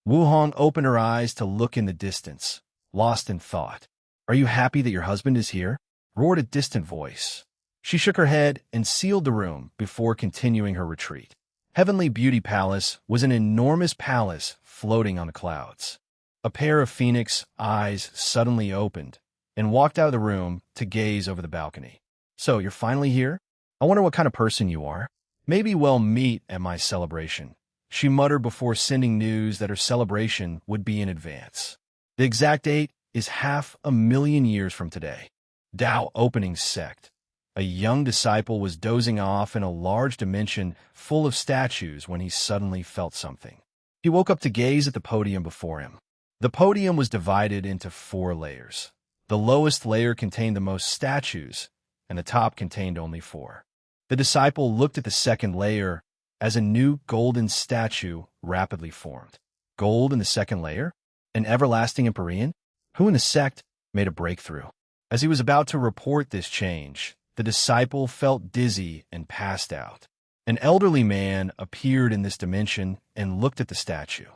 S1: Wuhong opened her eyes to look in the distance, lost in thought. Are you happy that your husband is here? Roared a distant voice. She shook her head and sealed the room before continuing her retreat. Heavenly Beauty Palace was an enormous palace floating on the clouds. A pair of phoenix eyes suddenly opened and walked out of the room to gaze over the balcony. So, you're finally here? I wonder what kind of person you are. Maybe we'll meet at my celebration, she muttered before sending news that her celebration would be in advance. The exact date is 500,000 years from today. Tao opening sect. A young disciple was dozing off in a large dimension full of statues when he suddenly felt something. He woke up to gaze at the podium before him. The podium was divided into 4 layers. The lowest layer contained the most statues, and the top contained only 4. The disciple looked at the second layer as a new golden statue rapidly formed. Gold in the second layer? An everlasting Empyrean? Who in the sect made a breakthrough? As he was about to report this change, the disciple felt dizzy and passed out. An elderly man appeared in this dimension and looked at the statue.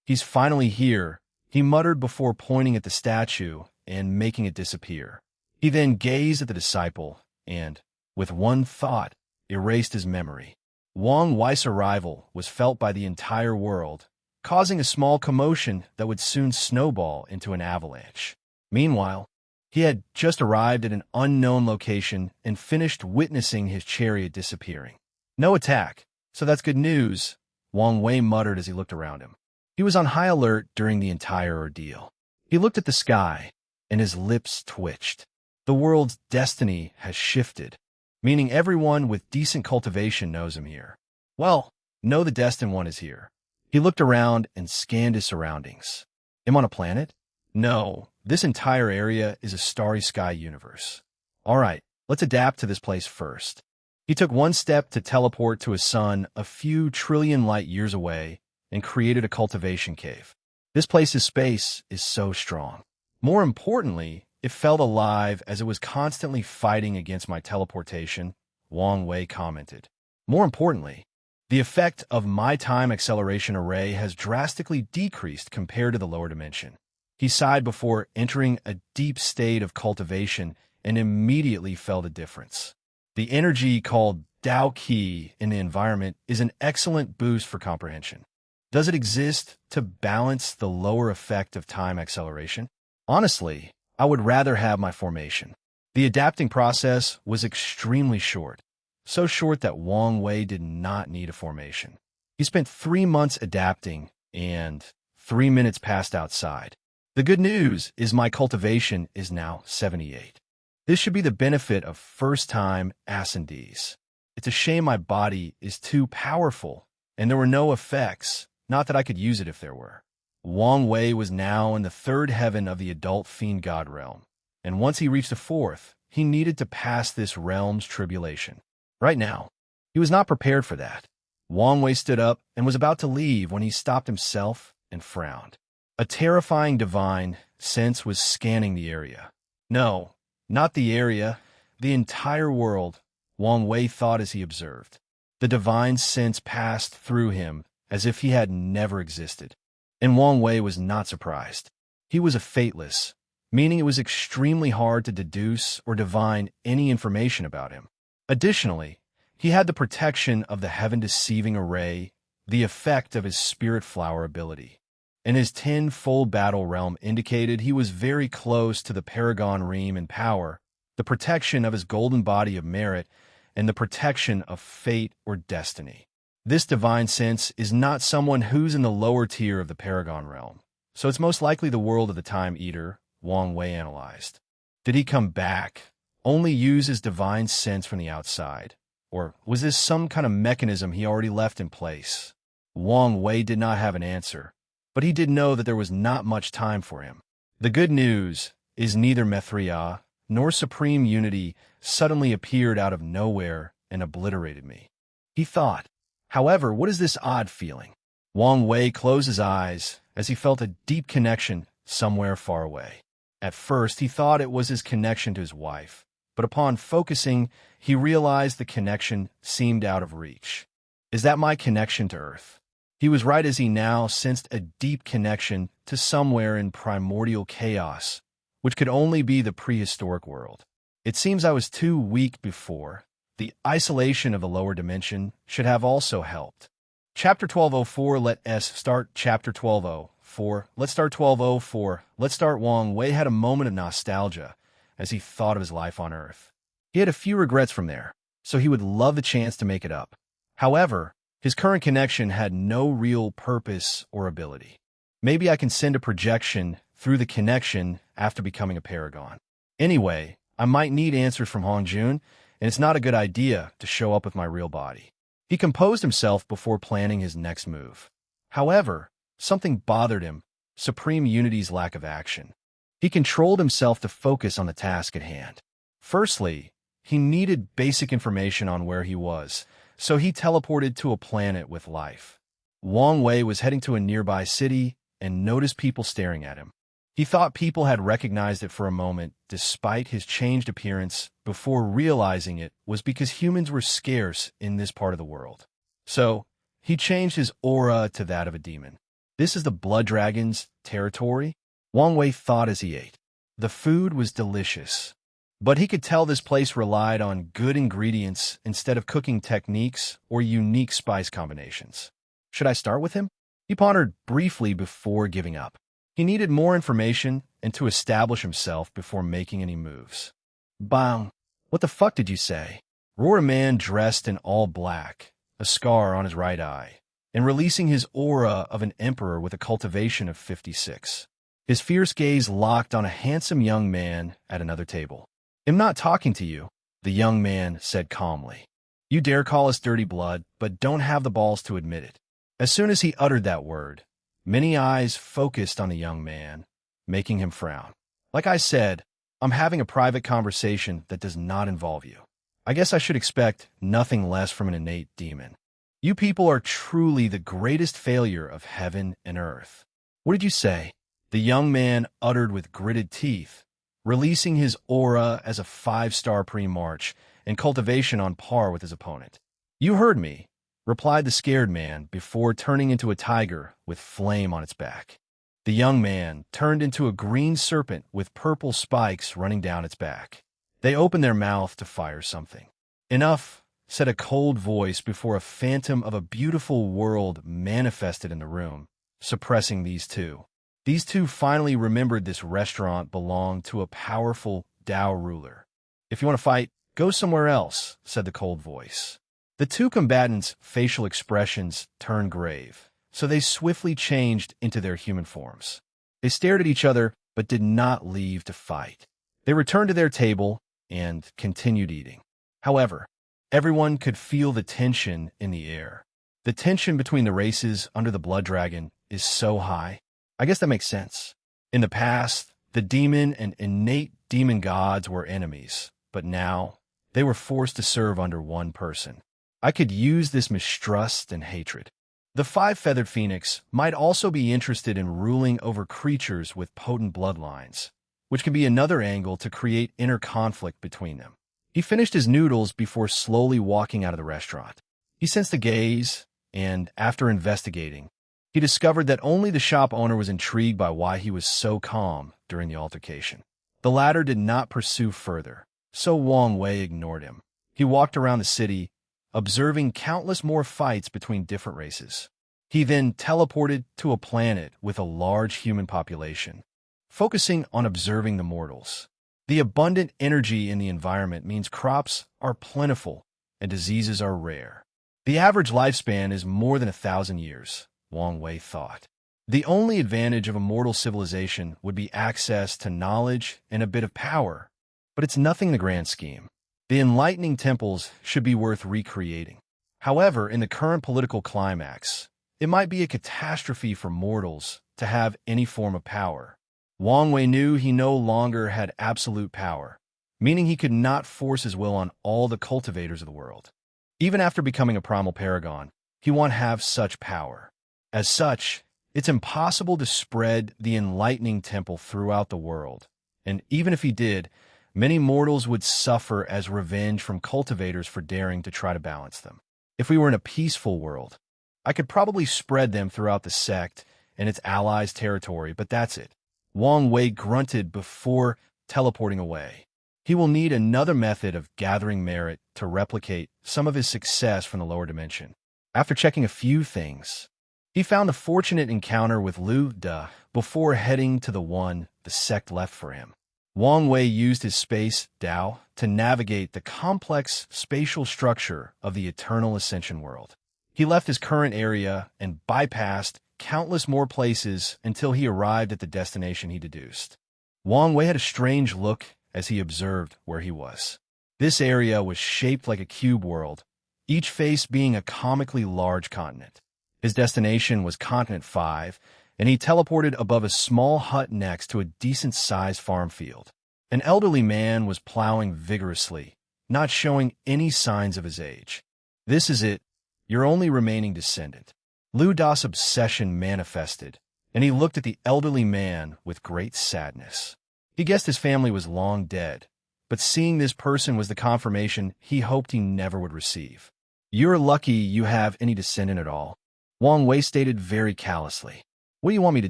S1: He's finally here, he muttered before pointing at the statue and making it disappear. He then gazed at the disciple and, with one thought, erased his memory. Wang Wei's arrival was felt by the entire world, causing a small commotion that would soon snowball into an avalanche. Meanwhile, he had just arrived at an unknown location and finished witnessing his chariot disappearing. No attack, so that's good news, Wang Wei muttered as he looked around him. He was on high alert during the entire ordeal. He looked at the sky, and his lips twitched. The world's destiny has shifted, meaning everyone with decent cultivation knows him here. Well, know the destined one is here. He looked around and scanned his surroundings. Am I on a planet? No, this entire area is a starry sky universe. All right, let's adapt to this place first. He took one step to teleport to his sun a few trillion light years away and created a cultivation cave. This place's space is so strong. More importantly, it felt alive as it was constantly fighting against my teleportation, Wang Wei commented. More importantly, the effect of my time acceleration array has drastically decreased compared to the lower dimension. He sighed before entering a deep state of cultivation and immediately felt a difference. The energy called Dao Qi in the environment is an excellent boost for comprehension. Does it exist to balance the lower effect of time acceleration? Honestly, I would rather have my formation. The adapting process was extremely short, so short that Wang Wei did not need a formation. He spent 3 months adapting and 3 minutes passed outside. The good news is my cultivation is now 78. This should be the benefit of first-time ascendees. It's a shame my body is too powerful, and there were no effects, not that I could use it if there were. Wang Wei was now in the 3rd heaven of the adult fiend god realm, and once he reached the 4th, he needed to pass this realm's tribulation. Right now, he was not prepared for that. Wang Wei stood up and was about to leave when he stopped himself and frowned. A terrifying divine sense was scanning the area. No, not the area, the entire world, Wang Wei thought as he observed. The divine sense passed through him as if he had never existed. And Wang Wei was not surprised. He was a fateless, meaning it was extremely hard to deduce or divine any information about him. Additionally, he had the protection of the heaven-deceiving array, the effect of his spirit flower ability. And his 10-fold battle realm indicated he was very close to the Paragon Ream in power, the protection of his golden body of merit, and the protection of fate or destiny. This divine sense is not someone who's in the lower tier of the Paragon realm, so it's most likely the world of the Time Eater, Wang Wei analyzed. Did he come back, only use his divine sense from the outside, or was this some kind of mechanism he already left in place? Wang Wei did not have an answer, but he did know that there was not much time for him. The good news is neither Mithria nor Supreme Unity suddenly appeared out of nowhere and obliterated me. He thought. However, what is this odd feeling? Wang Wei closed his eyes as he felt a deep connection somewhere far away. At first, he thought it was his connection to his wife, but upon focusing, he realized the connection seemed out of reach. Is that my connection to Earth? He was right as he now sensed a deep connection to somewhere in primordial chaos, which could only be the prehistoric world. It seems I was too weak before. The isolation of the lower dimension should have also helped. Chapter 1204, let's start. Chapter 1204, let's start. 1204, let's start. Wang Wei had a moment of nostalgia as he thought of his life on Earth. He had a few regrets from there, so he would love the chance to make it up. However, his current connection had no real purpose or ability. Maybe I can send a projection through the connection after becoming a paragon. Anyway, I might need answers from Hong Jun, and it's not a good idea to show up with my real body. He composed himself before planning his next move. However, something bothered him, Supreme Unity's lack of action. He controlled himself to focus on the task at hand. Firstly, he needed basic information on where he was, so he teleported to a planet with life. Wang Wei was heading to a nearby city and noticed people staring at him. He thought people had recognized it for a moment, despite his changed appearance, before realizing it was because humans were scarce in this part of the world. So, he changed his aura to that of a demon. This is the blood dragon's territory? Wang Wei thought as he ate. The food was delicious, but he could tell this place relied on good ingredients instead of cooking techniques or unique spice combinations. Should I start with him? He pondered briefly before giving up. He needed more information and to establish himself before making any moves. Bang! What the fuck did you say? Roared a man dressed in all black, a scar on his right eye, and releasing his aura of an emperor with a cultivation of 56. His fierce gaze locked on a handsome young man at another table. I'm not talking to you, the young man said calmly. You dare call us dirty blood, but don't have the balls to admit it. As soon as he uttered that word, many eyes focused on the young man, making him frown. Like I said, I'm having a private conversation that does not involve you. I guess I should expect nothing less from an innate demon. You people are truly the greatest failure of heaven and earth. What did you say? The young man uttered with gritted teeth, releasing his aura as a 5-star pre-march and cultivation on par with his opponent. You heard me, replied the scared man before turning into a tiger with flame on its back. The young man turned into a green serpent with purple spikes running down its back. They opened their mouth to fire something. Enough, said a cold voice before a phantom of a beautiful world manifested in the room, suppressing these two. These two finally remembered this restaurant belonged to a powerful Dao ruler. If you want to fight, go somewhere else, said the cold voice. The two combatants' facial expressions turned grave, so they swiftly changed into their human forms. They stared at each other, but did not leave to fight. They returned to their table and continued eating. However, everyone could feel the tension in the air. The tension between the races under the blood dragon is so high. I guess that makes sense. In the past, the demon and innate demon gods were enemies, but now they were forced to serve under one person. I could use this mistrust and hatred. The 5-feathered phoenix might also be interested in ruling over creatures with potent bloodlines, which can be another angle to create inner conflict between them. He finished his noodles before slowly walking out of the restaurant. He sensed the gaze, and after investigating, he discovered that only the shop owner was intrigued by why he was so calm during the altercation. The latter did not pursue further, so Wang Wei ignored him. He walked around the city, observing countless more fights between different races. He then teleported to a planet with a large human population, focusing on observing the mortals. The abundant energy in the environment means crops are plentiful and diseases are rare. The average lifespan is more than 1,000 years, Wang Wei thought. The only advantage of a mortal civilization would be access to knowledge and a bit of power, but it's nothing in the grand scheme. The enlightening temples should be worth recreating. However, in the current political climax, it might be a catastrophe for mortals to have any form of power. Wang Wei knew he no longer had absolute power, meaning he could not force his will on all the cultivators of the world. Even after becoming a primal paragon, he won't have such power. As such, it's impossible to spread the enlightening temple throughout the world, And even if he did, many mortals would suffer as revenge from cultivators for daring to try to balance them. If we were in a peaceful world, I could probably spread them throughout the sect and its allies' territory, but that's it. Wang Wei grunted before teleporting away. He will need another method of gathering merit to replicate some of his success from the lower dimension. After checking a few things, he found the fortunate encounter with Lu De before heading to the one the sect left for him. Wang Wei used his space Dao to navigate the complex spatial structure of the eternal ascension world. He left his current area and bypassed countless more places until he arrived at the destination he deduced. Wang Wei had a strange look as he observed where he was. This area was shaped like a cube world, each face being a comically large continent. His destination was Continent 5, and he teleported above a small hut next to a decent-sized farm field. An elderly man was plowing vigorously, not showing any signs of his age. "This is it, your only remaining descendant." Lu Da's obsession manifested, and he looked at the elderly man with great sadness. He guessed his family was long dead, but seeing this person was the confirmation he hoped he never would receive. "You're lucky you have any descendant at all," Wang Wei stated very callously. "What do you want me to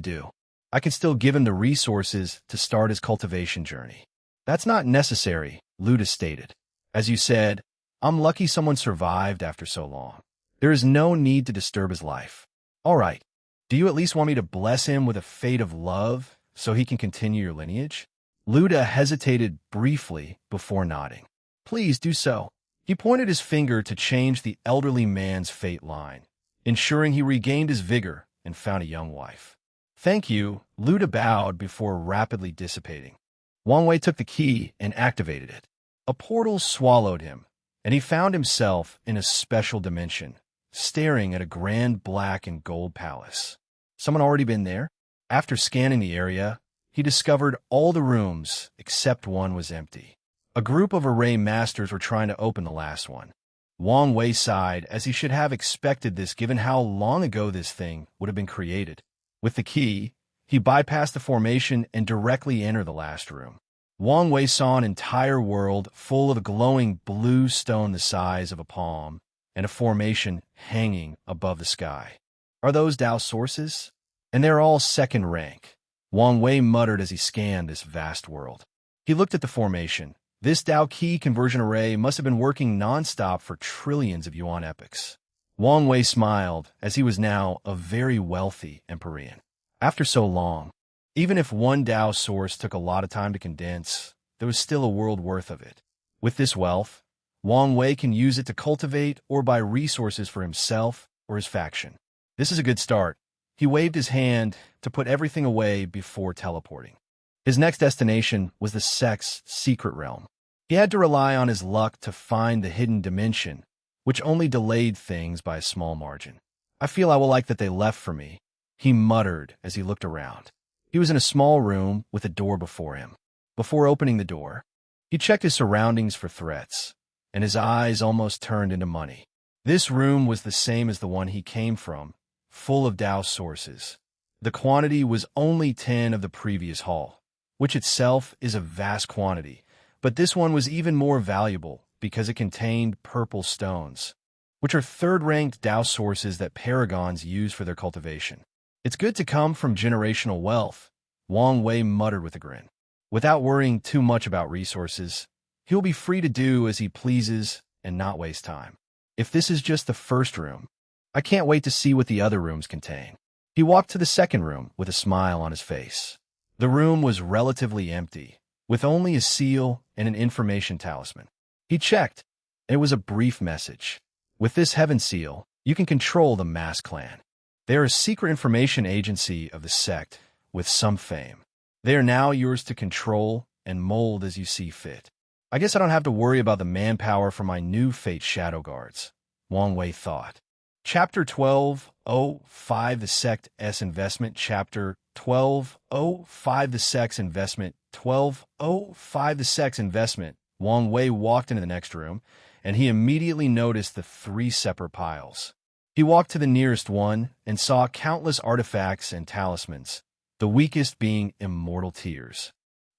S1: do? I can still give him the resources to start his cultivation journey." "That's not necessary," Lu Da stated. "As you said, I'm lucky someone survived after so long. There is no need to disturb his life." "All right. Do you at least want me to bless him with a fate of love so he can continue your lineage?" Lu Da hesitated briefly before nodding. "Please do so." He pointed his finger to change the elderly man's fate line, ensuring he regained his vigor and found a young wife. "Thank you," Lu Da bowed before rapidly dissipating. Wang Wei took the key and activated it. A portal swallowed him, and he found himself in a special dimension, staring at a grand black and gold palace. Someone already been there? After scanning the area, he discovered all the rooms except one was empty. A group of array masters were trying to open the last one. Wang Wei sighed, as he should have expected this given how long ago this thing would have been created. With the key, he bypassed the formation and directly entered the last room. Wang Wei saw an entire world full of a glowing blue stone the size of a palm and a formation hanging above the sky. "Are those Dao sources? And they're all second rank," Wang Wei muttered as he scanned this vast world. He looked at the formation. This Dao key conversion array must have been working non-stop for trillions of yuan epochs. Wang Wei smiled, as he was now a very wealthy Empyrean. After so long, even if one Dao source took a lot of time to condense, there was still a world worth of it. With this wealth, Wang Wei can use it to cultivate or buy resources for himself or his faction. This is a good start. He waved his hand to put everything away before teleporting. His next destination was the sect's secret realm. He had to rely on his luck to find the hidden dimension, which only delayed things by a small margin. "I feel I will like that they left for me," he muttered as he looked around. He was in a small room with a door before him. Before opening the door, he checked his surroundings for threats, and his eyes almost turned into money. This room was the same as the one he came from, full of Dao sources. The quantity was only 10 of the previous haul, which itself is a vast quantity, but this one was even more valuable because it contained purple stones, which are third-ranked Dao sources that paragons use for their cultivation. "It's good to come from generational wealth," Wang Wei muttered with a grin. Without worrying too much about resources, he'll be free to do as he pleases and not waste time. If this is just the first room, I can't wait to see what the other rooms contain. He walked to the second room with a smile on his face. The room was relatively empty, with only a seal and an information talisman. He checked. It was a brief message. "With this heaven seal, you can control the Mass Clan. They are a secret information agency of the sect with some fame. They are now yours to control and mold as you see fit. I guess I don't have to worry about the manpower for my new Fate Shadow Guards," Wang Wei thought. Chapter 12:05 The Sect's Investment. Chapter 12:05 The Sect's Investment. 12:05 The Sect's Investment. Wang Wei walked into the next room, and he immediately noticed the 3 separate piles. He walked to the nearest one and saw countless artifacts and talismans, the weakest being immortal tears.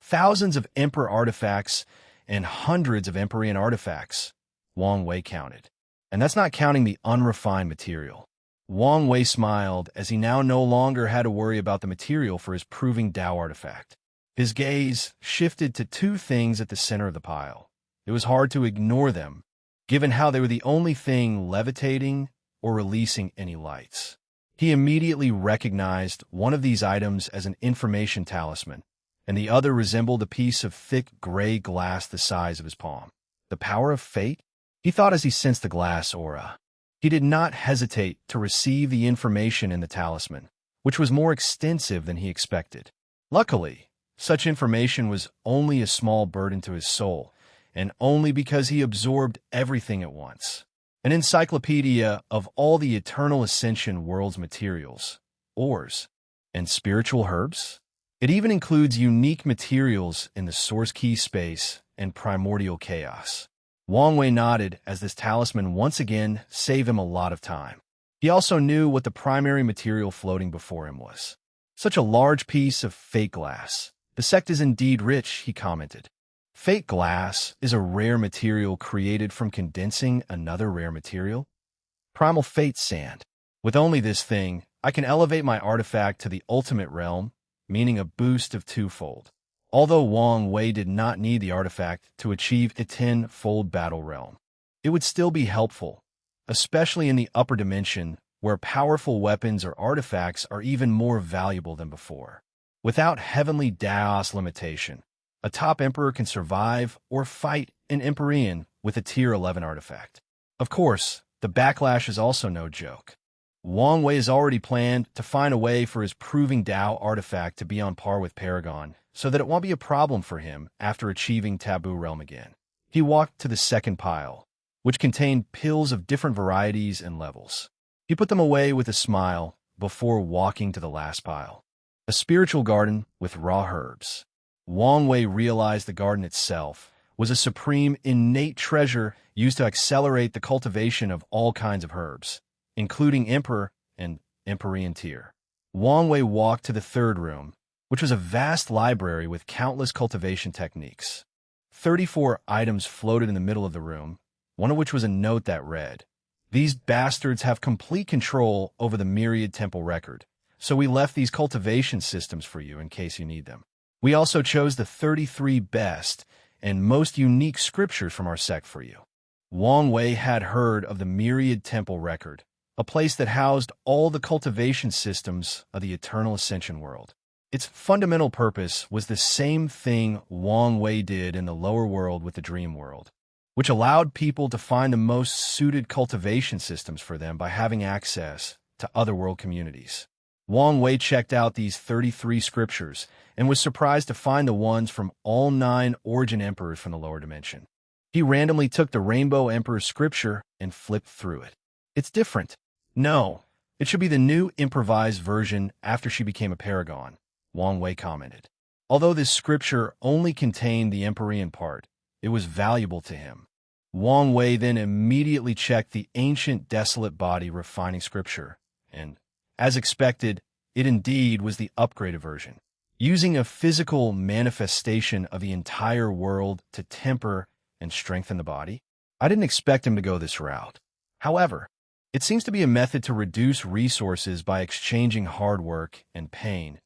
S1: thousands of Emperor artifacts and hundreds of Empyrean artifacts, Wang Wei counted. And that's not counting the unrefined material. Wang Wei smiled as he now no longer had to worry about the material for his proving Tao artifact. His gaze shifted to two things at the center of the pile. It was hard to ignore them, given how they were the only thing levitating or releasing any lights. He immediately recognized one of these items as an information talisman, and the other resembled a piece of thick gray glass the size of his palm. The power of fate? He thought as he sensed the glass aura. He did not hesitate to receive the information in the talisman, which was more extensive than he expected. Luckily, such information was only a small burden to his soul, and only because he absorbed everything at once. An encyclopedia of all the Eternal Ascension world's materials, ores, and spiritual herbs. It even includes unique materials in the source key space and primordial chaos. Wang Wei nodded as this talisman once again saved him a lot of time. He also knew what the primary material floating before him was. Such a large piece of fake glass. The sect is indeed rich, he commented. Fake glass is a rare material created from condensing another rare material. Primal fate sand. With only this thing, I can elevate my artifact to the ultimate realm, meaning a boost of twofold. Although Wang Wei did not need the artifact to achieve a 10-fold battle realm, it would still be helpful, especially in the upper dimension where powerful weapons or artifacts are even more valuable than before. Without heavenly Daos limitation, a top emperor can survive or fight an Empyrean with a tier 11 artifact. Of course, the backlash is also no joke. Wang Wei has already planned to find a way for his proving Tao artifact to be on par with Paragon, so that it won't be a problem for him after achieving Taboo Realm again. He walked to the second pile, which contained pills of different varieties and levels. He put them away with a smile before walking to the last pile. A spiritual garden with raw herbs. Wang Wei realized the garden itself was a supreme innate treasure used to accelerate the cultivation of all kinds of herbs, including Emperor and Empyrean tier. Wang Wei walked to the third room, which was a vast library with countless cultivation techniques. 34 items floated in the middle of the room, one of which was a note that read, "These bastards have complete control over the Myriad Temple record, so we left these cultivation systems for you in case you need them. We also chose the 33 best and most unique scriptures from our sect for you." Wang Wei had heard of the Myriad Temple record, a place that housed all the cultivation systems of the Eternal Ascension world. Its fundamental purpose was the same thing Wang Wei did in the lower world with the dream world, which allowed people to find the most suited cultivation systems for them by having access to other world communities. Wang Wei checked out these 33 scriptures and was surprised to find the ones from all 9 origin emperors from the lower dimension. He randomly took the Rainbow Emperor's scripture and flipped through it. It's different. No, it should be the new improvised version after she became a paragon, Wang Wei commented. Although this scripture only contained the Empyrean part, it was valuable to him. Wang Wei then immediately checked the ancient desolate body refining scripture, and, as expected, it indeed was the upgraded version, using a physical manifestation of the entire world to temper and strengthen the body. I didn't expect him to go this route. However, it seems to be a method to reduce resources by exchanging hard work and pain,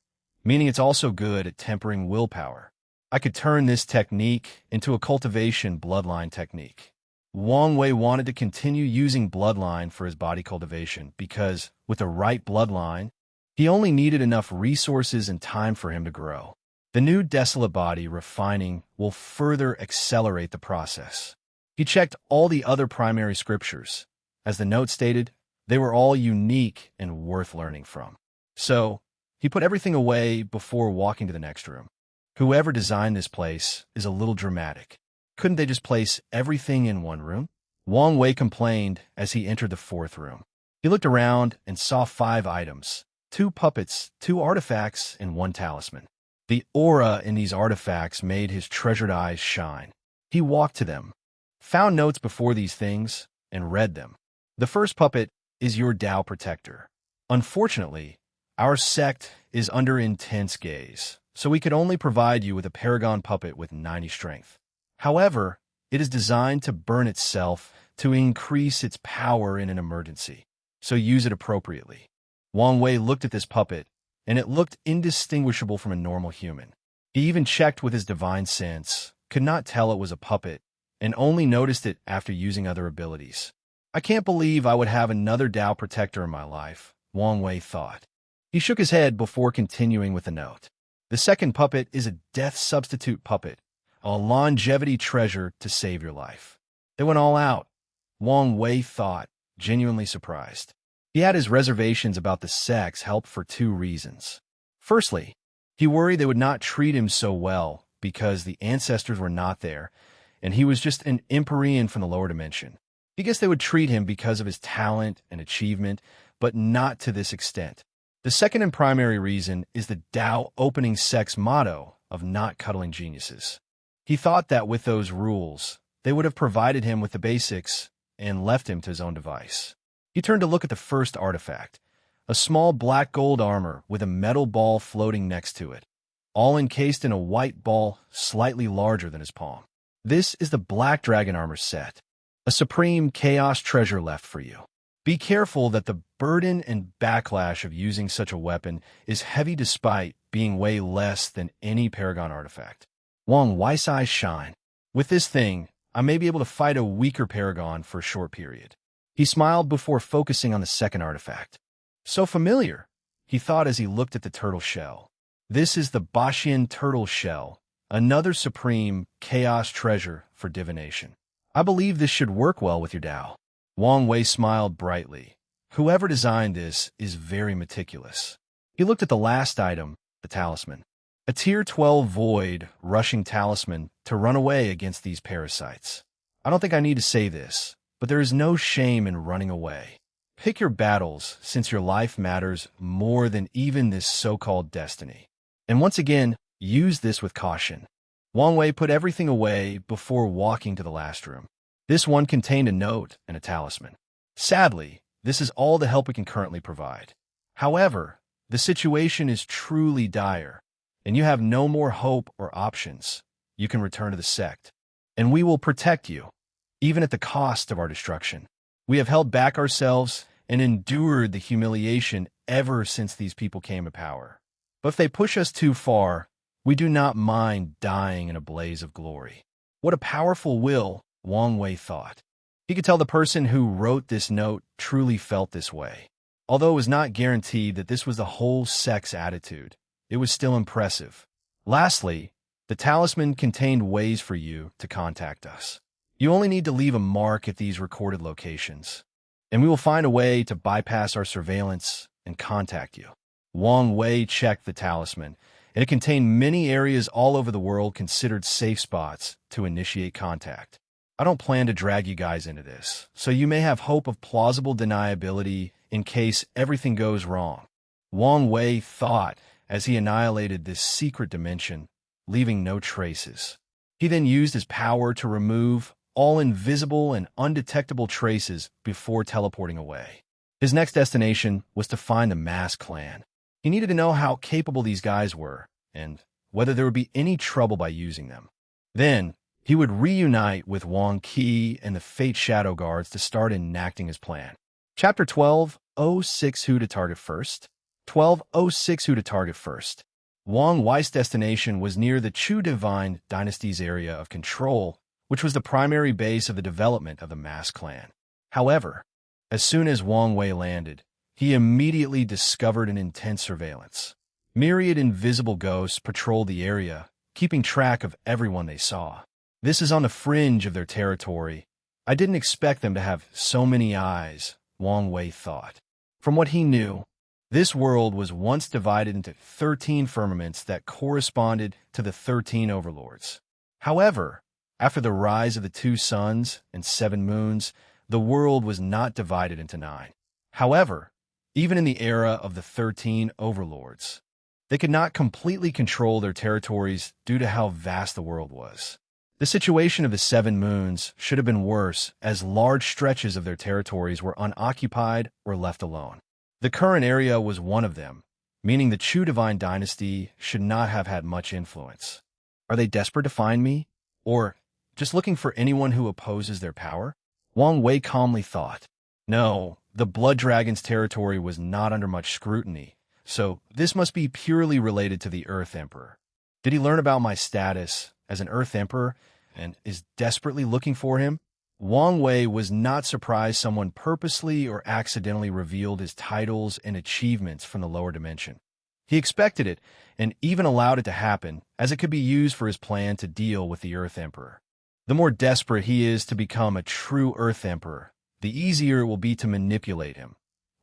S1: meaning it's also good at tempering willpower. I could turn this technique into a cultivation bloodline technique. Wang Wei wanted to continue using bloodline for his body cultivation because, with the right bloodline, he only needed enough resources and time for him to grow. The new desolate body refining will further accelerate the process. He checked all the other primary scriptures. As the note stated, they were all unique and worth learning from. So, he put everything away before walking to the next room. Whoever designed this place is a little dramatic. Couldn't they just place everything in one room? Wang Wei complained as he entered the fourth room. He looked around and saw 5 items, 2 puppets, 2 artifacts, and 1 talisman. The aura in these artifacts made his treasured eyes shine. He walked to them, found notes before these things, and read them. The first puppet is your Tao protector. Unfortunately, our sect is under intense gaze, so we could only provide you with a paragon puppet with 90 strength. However, it is designed to burn itself to increase its power in an emergency, so use it appropriately. Wang Wei looked at this puppet, and it looked indistinguishable from a normal human. He even checked with his divine sense, could not tell it was a puppet, and only noticed it after using other abilities. I can't believe I would have another Tao protector in my life, Wang Wei thought. He shook his head before continuing with the note. The second puppet is a death substitute puppet, a longevity treasure to save your life. They went all out, Wang Wei thought, genuinely surprised. He had his reservations about the sex help for 2 reasons. Firstly, he worried they would not treat him so well because the ancestors were not there, and he was just an Empyrean from the lower dimension. He guessed they would treat him because of his talent and achievement, but not to this extent. The second and primary reason is the Tao opening sex motto of not cuddling geniuses. He thought that with those rules, they would have provided him with the basics and left him to his own device. He turned to look at the first artifact, a small black gold armor with a metal ball floating next to it, all encased in a white ball slightly larger than his palm. This is the Black Dragon armor set, a supreme chaos treasure left for you. Be careful that the burden and backlash of using such a weapon is heavy despite being way less than any Paragon artifact. Wang Wei's eyes shine. With this thing, I may be able to fight a weaker Paragon for a short period. He smiled before focusing on the second artifact. So familiar, he thought as he looked at the turtle shell. This is the Bashian turtle shell, another supreme chaos treasure for divination. I believe this should work well with your Tao. Wang Wei smiled brightly. Whoever designed this is very meticulous. He looked at the last item, the talisman. A Tier 12 void, rushing talisman to run away against these parasites. I don't think I need to say this, but there is no shame in running away. Pick your battles, since your life matters more than even this so-called destiny. And once again, use this with caution. Wang Wei put everything away before walking to the last room. This one contained a note and a talisman. Sadly, this is all the help we can currently provide. However, the situation is truly dire, and you have no more hope or options. You can return to the sect, and we will protect you, even at the cost of our destruction. We have held back ourselves and endured the humiliation ever since these people came to power. But if they push us too far, we do not mind dying in a blaze of glory. What a powerful will, Wang Wei thought. He could tell the person who wrote this note truly felt this way. Although it was not guaranteed that this was the whole sect's attitude, it was still impressive. Lastly, the talisman contained ways for you to contact us. You only need to leave a mark at these recorded locations, and we will find a way to bypass our surveillance and contact you. Wang Wei checked the talisman, and it contained many areas all over the world considered safe spots to initiate contact. I don't plan to drag you guys into this, so you may have hope of plausible deniability in case everything goes wrong. Wang Wei thought as he annihilated this secret dimension, leaving no traces. He then used his power to remove all invisible and undetectable traces before teleporting away. His next destination was to find the Mass Clan. He needed to know how capable these guys were, and whether there would be any trouble by using them. Then, he would reunite with Wang Qi and the Fate Shadow Guards to start enacting his plan. Chapter 12:06 Who to Target First? 12:06 Who to Target First? Wang Wei's destination was near the Chu Divine Dynasty's area of control, which was the primary base of the development of the Mass Clan. However, as soon as Wang Wei landed, he immediately discovered an intense surveillance. Myriad invisible ghosts patrolled the area, keeping track of everyone they saw. This is on the fringe of their territory. I didn't expect them to have so many eyes, Wang Wei thought. From what he knew, this world was once divided into 13 firmaments that corresponded to the 13 overlords. However, after the rise of the 2 suns and 7 moons, the world was not divided into 9. However, even in the era of the 13 overlords, they could not completely control their territories due to how vast the world was. The situation of the 7 moons should have been worse, as large stretches of their territories were unoccupied or left alone. The current area was one of them, meaning the Chu divine dynasty should not have had much influence. Are they desperate to find me? Or just looking for anyone who opposes their power? Wang Wei calmly thought. No, the Blood Dragon's territory was not under much scrutiny, so this must be purely related to the Earth Emperor. Did he learn about my status as an Earth Emperor and is desperately looking for him? Wang Wei was not surprised someone purposely or accidentally revealed his titles and achievements from the lower dimension. He expected it and even allowed it to happen, as it could be used for his plan to deal with the Earth Emperor. The more desperate he is to become a true Earth Emperor, the easier it will be to manipulate him.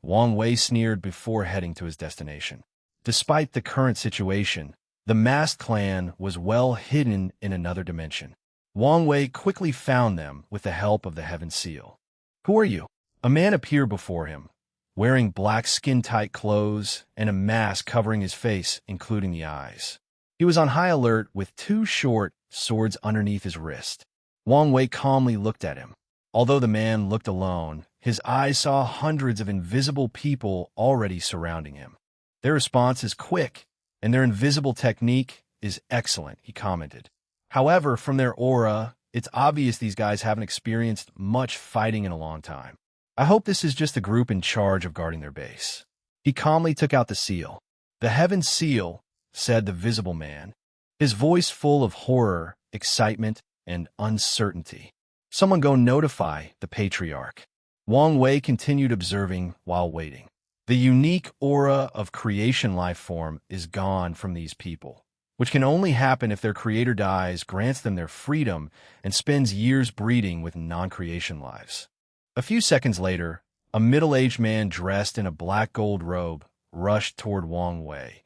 S1: Wang Wei sneered before heading to his destination. Despite the current situation, the masked clan was well hidden in another dimension. Wang Wei quickly found them with the help of the Heaven Seal. Who are you? A man appeared before him, wearing black skin-tight clothes and a mask covering his face, including the eyes. He was on high alert with two short swords underneath his wrist. Wang Wei calmly looked at him. Although the man looked alone, his eyes saw hundreds of invisible people already surrounding him. Their response is quick, and their invisible technique is excellent, he commented. However, from their aura, it's obvious these guys haven't experienced much fighting in a long time. I hope this is just a group in charge of guarding their base. He calmly took out the seal. The Heaven Seal, said the visible man, his voice full of horror, excitement, and uncertainty. Someone go notify the Patriarch. Wang Wei continued observing while waiting. The unique aura of creation life form is gone from these people, which can only happen if their creator dies, grants them their freedom, and spends years breeding with non-creation lives. A few seconds later, a middle-aged man dressed in a black gold robe rushed toward Wang Wei,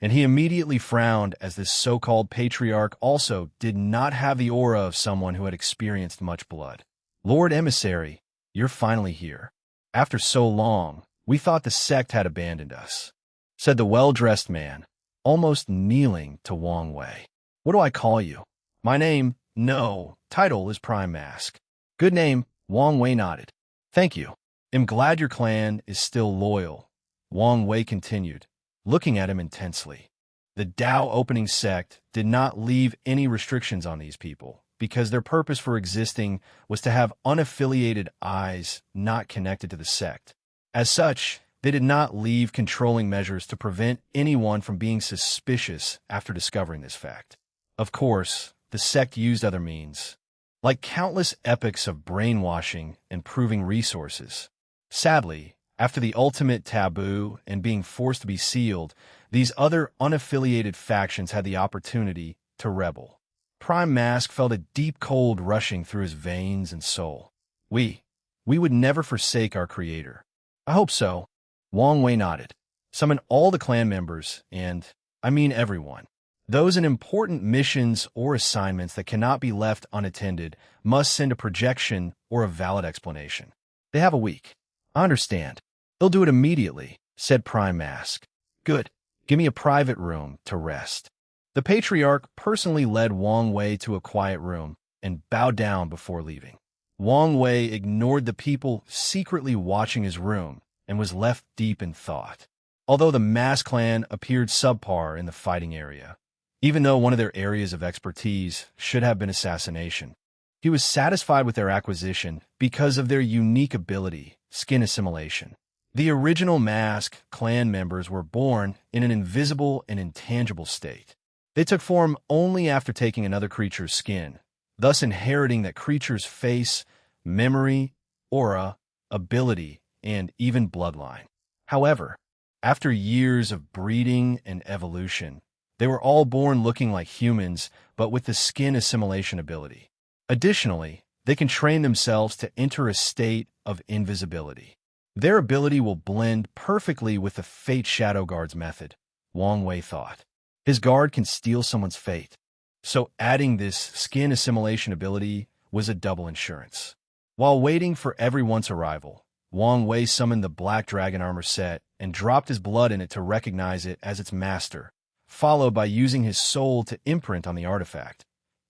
S1: and he immediately frowned as this so-called patriarch also did not have the aura of someone who had experienced much blood. Lord Emissary, you're finally here. After so long, we thought the sect had abandoned us, said the well-dressed man, almost kneeling to Wang Wei. What do I call you? My name? No. Title is Prime Mask. Good name, Wang Wei nodded. Thank you. I'm glad your clan is still loyal. Wang Wei continued, looking at him intensely. The Tao opening sect did not leave any restrictions on these people, because their purpose for existing was to have unaffiliated eyes not connected to the sect. As such, they did not leave controlling measures to prevent anyone from being suspicious after discovering this fact. Of course, the sect used other means, like countless epochs of brainwashing and proving resources. Sadly, after the ultimate taboo and being forced to be sealed, these other unaffiliated factions had the opportunity to rebel. Prime Mask felt a deep cold rushing through his veins and soul. We would never forsake our creator. I hope so. Wang Wei nodded. Summon all the clan members, and I mean everyone. Those in important missions or assignments that cannot be left unattended must send a projection or a valid explanation. They have a week. I understand. They'll do it immediately, said Prime Mask. Good. Give me a private room to rest. The Patriarch personally led Wang Wei to a quiet room and bowed down before leaving. Wang Wei ignored the people secretly watching his room and was left deep in thought. Although the Mask Clan appeared subpar in the fighting area, even though one of their areas of expertise should have been assassination, he was satisfied with their acquisition because of their unique ability, skin assimilation. The original Mask Clan members were born in an invisible and intangible state. They took form only after taking another creature's skin, thus inheriting that creature's face, memory, aura, ability, and even bloodline. However, after years of breeding and evolution, they were all born looking like humans, but with the skin assimilation ability. Additionally, they can train themselves to enter a state of invisibility. Their ability will blend perfectly with the Fate Shadow Guard's method, Wang Wei thought. His guard can steal someone's fate, so adding this skin assimilation ability was a double insurance. While waiting for everyone's arrival, Wang Wei summoned the Black Dragon armor set and dropped his blood in it to recognize it as its master, followed by using his soul to imprint on the artifact.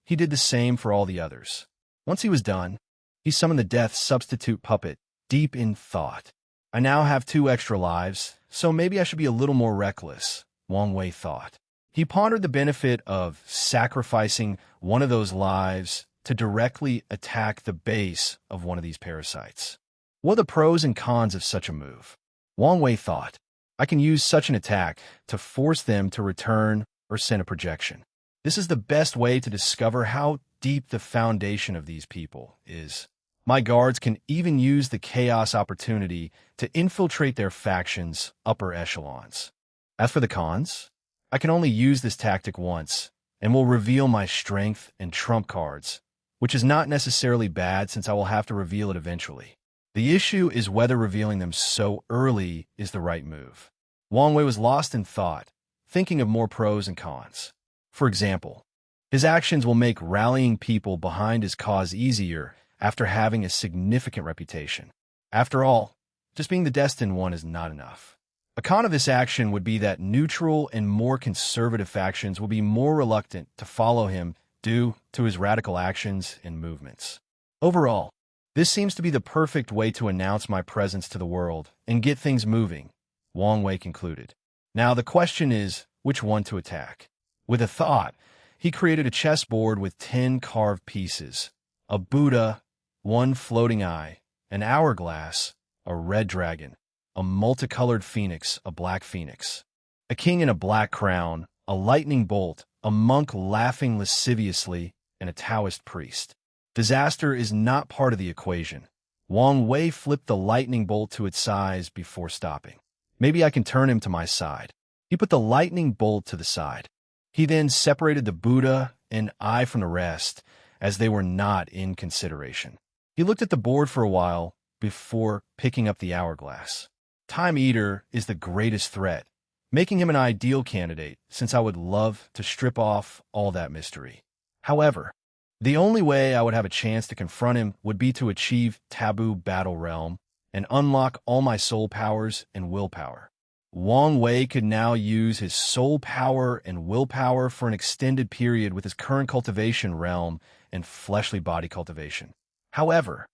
S1: He did the same for all the others. Once he was done, he summoned the Death Substitute puppet, deep in thought. I now have 2 extra lives, so maybe I should be a little more reckless, Wang Wei thought. He pondered the benefit of sacrificing one of those lives to directly attack the base of one of these parasites. What are the pros and cons of such a move? Wang Wei thought, I can use such an attack to force them to return or send a projection. This is the best way to discover how deep the foundation of these people is. My guards can even use the chaos opportunity to infiltrate their factions' upper echelons. As for the cons, I can only use this tactic once, and will reveal my strength and trump cards, which is not necessarily bad since I will have to reveal it eventually. The issue is whether revealing them so early is the right move. Wang Wei was lost in thought, thinking of more pros and cons. For example, his actions will make rallying people behind his cause easier after having a significant reputation. After all, just being the destined one is not enough. A con of this action would be that neutral and more conservative factions will be more reluctant to follow him due to his radical actions and movements. Overall, this seems to be the perfect way to announce my presence to the world and get things moving, Wang Wei concluded. Now the question is, which one to attack? With a thought, he created a chessboard with 10 carved pieces, a Buddha, 1 floating eye, an hourglass, a red dragon, a multicolored phoenix, a black phoenix, a king in a black crown, a lightning bolt, a monk laughing lasciviously, and a Taoist priest. Disaster is not part of the equation. Wang Wei flipped the lightning bolt to its size before stopping. Maybe I can turn him to my side. He put the lightning bolt to the side. He then separated the Buddha and eye from the rest, as they were not in consideration. He looked at the board for a while before picking up the hourglass. Time Eater is the greatest threat, making him an ideal candidate since I would love to strip off all that mystery. However, the only way I would have a chance to confront him would be to achieve Taboo Battle Realm and unlock all my soul powers and willpower. Wang Wei could now use his soul power and willpower for an extended period with his current cultivation realm and fleshly body cultivation. However,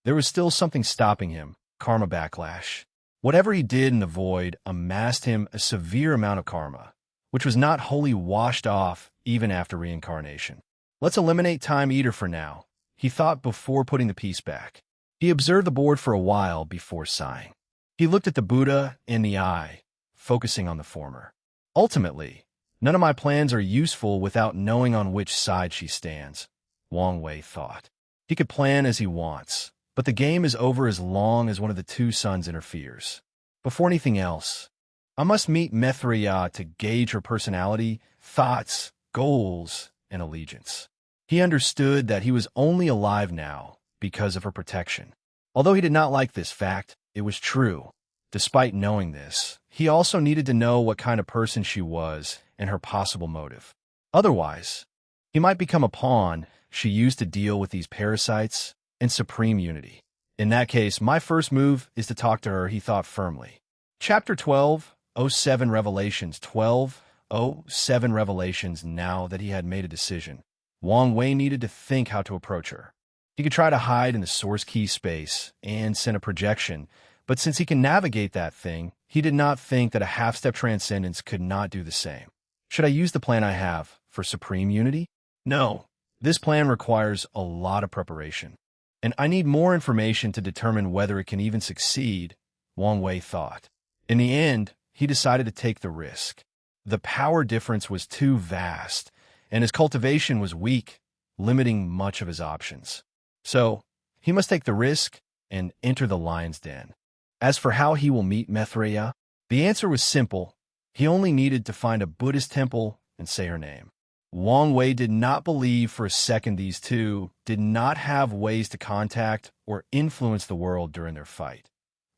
S1: there was still something stopping him, karma backlash. Whatever he did in the void amassed him a severe amount of karma, which was not wholly washed off even after reincarnation. Let's eliminate Time Eater for now, he thought before putting the piece back. He observed the board for a while before sighing. He looked at the Buddha and the eye, focusing on the former. Ultimately, none of my plans are useful without knowing on which side she stands, Wang Wei thought. He could plan as he wants, but the game is over as long as one of the 2 sons interferes. Before anything else, I must meet Mithriya to gauge her personality, thoughts, goals, and allegiance. He understood that he was only alive now because of her protection. Although he did not like this fact, it was true. Despite knowing this, he also needed to know what kind of person she was and her possible motive. Otherwise, he might become a pawn she used to deal with these parasites and supreme unity. In that case, my first move is to talk to her, he thought firmly. Chapter 12:07 Revelations 12:07 Revelations. Now that he had made a decision, Wang Wei needed to think how to approach her. He could try to hide in the source key space and send a projection, but since he can navigate that thing, he did not think that a half-step transcendence could not do the same. Should I use the plan I have for supreme unity? No. This plan requires a lot of preparation, and I need more information to determine whether it can even succeed, Wang Wei thought. In the end, he decided to take the risk. The power difference was too vast, and his cultivation was weak, limiting much of his options. So, he must take the risk and enter the lion's den. As for how he will meet Mithriya, the answer was simple. He only needed to find a Buddhist temple and say her name. Wang Wei did not believe for a second these 2 did not have ways to contact or influence the world during their fight.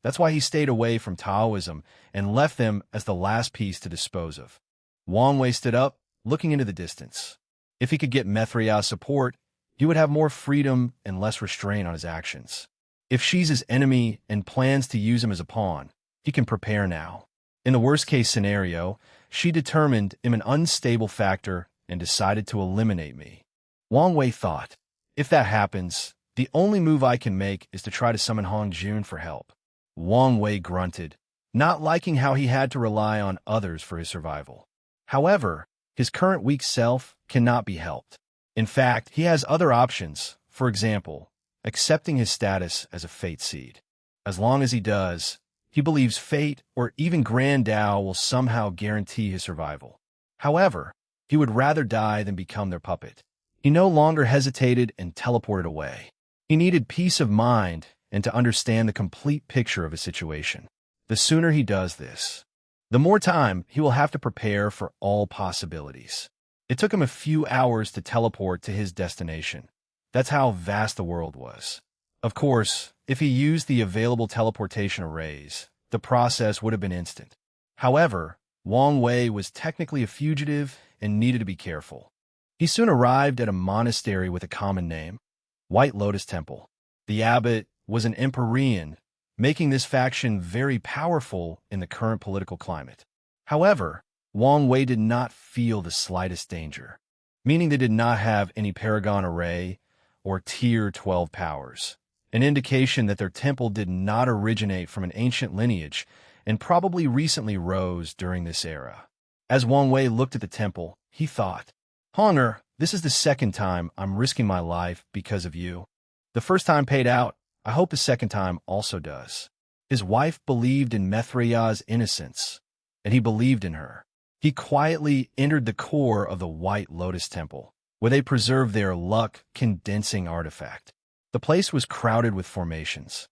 S1: That's why he stayed away from Taoism and left them as the last piece to dispose of. Wang Wei stood up, looking into the distance. If he could get Mithriya's support, he would have more freedom and less restraint on his actions. If she's his enemy and plans to use him as a pawn, he can prepare now. In the worst-case scenario, she determined him an unstable factor and decided to eliminate me. Wang Wei thought, if that happens, the only move I can make is to try to summon Hong Jun for help. Wang Wei grunted, not liking how he had to rely on others for his survival. However, his current weak self cannot be helped. In fact, he has other options, for example, accepting his status as a fate seed. As long as he does, he believes fate or even Grand Tao will somehow guarantee his survival. However, he would rather die than become their puppet. He no longer hesitated and teleported away. He needed peace of mind and to understand the complete picture of his situation. The sooner he does this, the more time he will have to prepare for all possibilities. It took him a few hours to teleport to his destination. That's how vast the world was. Of course, if he used the available teleportation arrays, the process would have been instant. However, Wang Wei was technically a fugitive and needed to be careful. He soon arrived at a monastery with a common name, White Lotus Temple. The abbot was an Emperorian, making this faction very powerful in the current political climate. However, Wang Wei did not feel the slightest danger, meaning they did not have any Paragon Array or Tier 12 powers, an indication that their temple did not originate from an ancient lineage and probably recently rose during this era. As Wang Wei looked at the temple, he thought, "Honger, this is the second time I'm risking my life because of you. The first time paid out. I hope the second time also does." His wife believed in Mithria's innocence, and he believed in her. He quietly entered the core of the White Lotus Temple, where they preserved their luck-condensing artifact. The place was crowded with formations,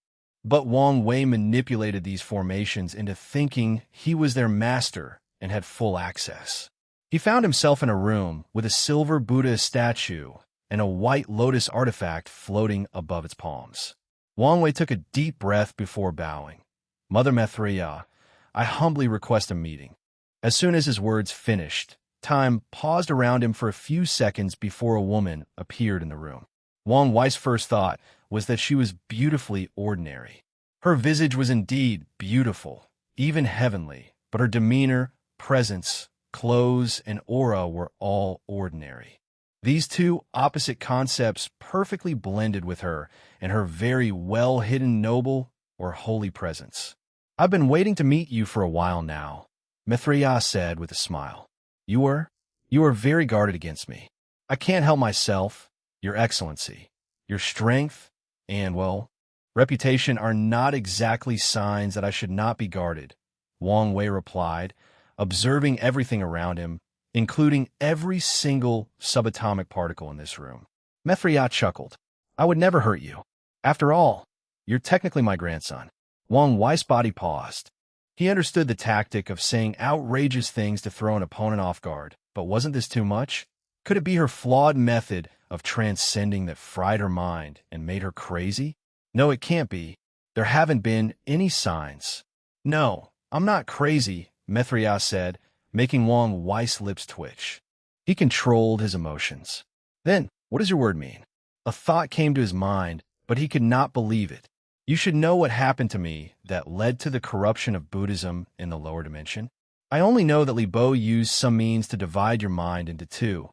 S1: but Wang Wei manipulated these formations into thinking he was their master and had full access. He found himself in a room with a silver Buddha statue and a white lotus artifact floating above its palms. Wang Wei took a deep breath before bowing. "Mother Mithria, I humbly request a meeting." As soon as his words finished, time paused around him for a few seconds before a woman appeared in the room. Wang Wei's first thought was that she was beautifully ordinary. Her visage was indeed beautiful, even heavenly, but her demeanor, presence, clothes, and aura were all ordinary. These two opposite concepts perfectly blended with her and her very well-hidden noble or holy presence. "I've been waiting to meet you for a while now," Mithria said with a smile. You are very guarded against me. I can't help myself. Your Excellency, your strength, and, well, reputation are not exactly signs that I should not be guarded," Wang Wei replied, observing everything around him, including every single subatomic particle in this room. Mithria chuckled. "I would never hurt you. After all, you're technically my grandson." Wang Wei's body paused. He understood the tactic of saying outrageous things to throw an opponent off guard, but wasn't this too much? Could it be her flawed method of transcending that fried her mind and made her crazy? No, it can't be. There haven't been any signs. "No, I'm not crazy," Mithria said, making Wang Wei's lips twitch. He controlled his emotions. "Then, what does your word mean?" A thought came to his mind, but he could not believe it. "You should know what happened to me that led to the corruption of Buddhism in the lower dimension. I only know that Li Bo used some means to divide your mind into two,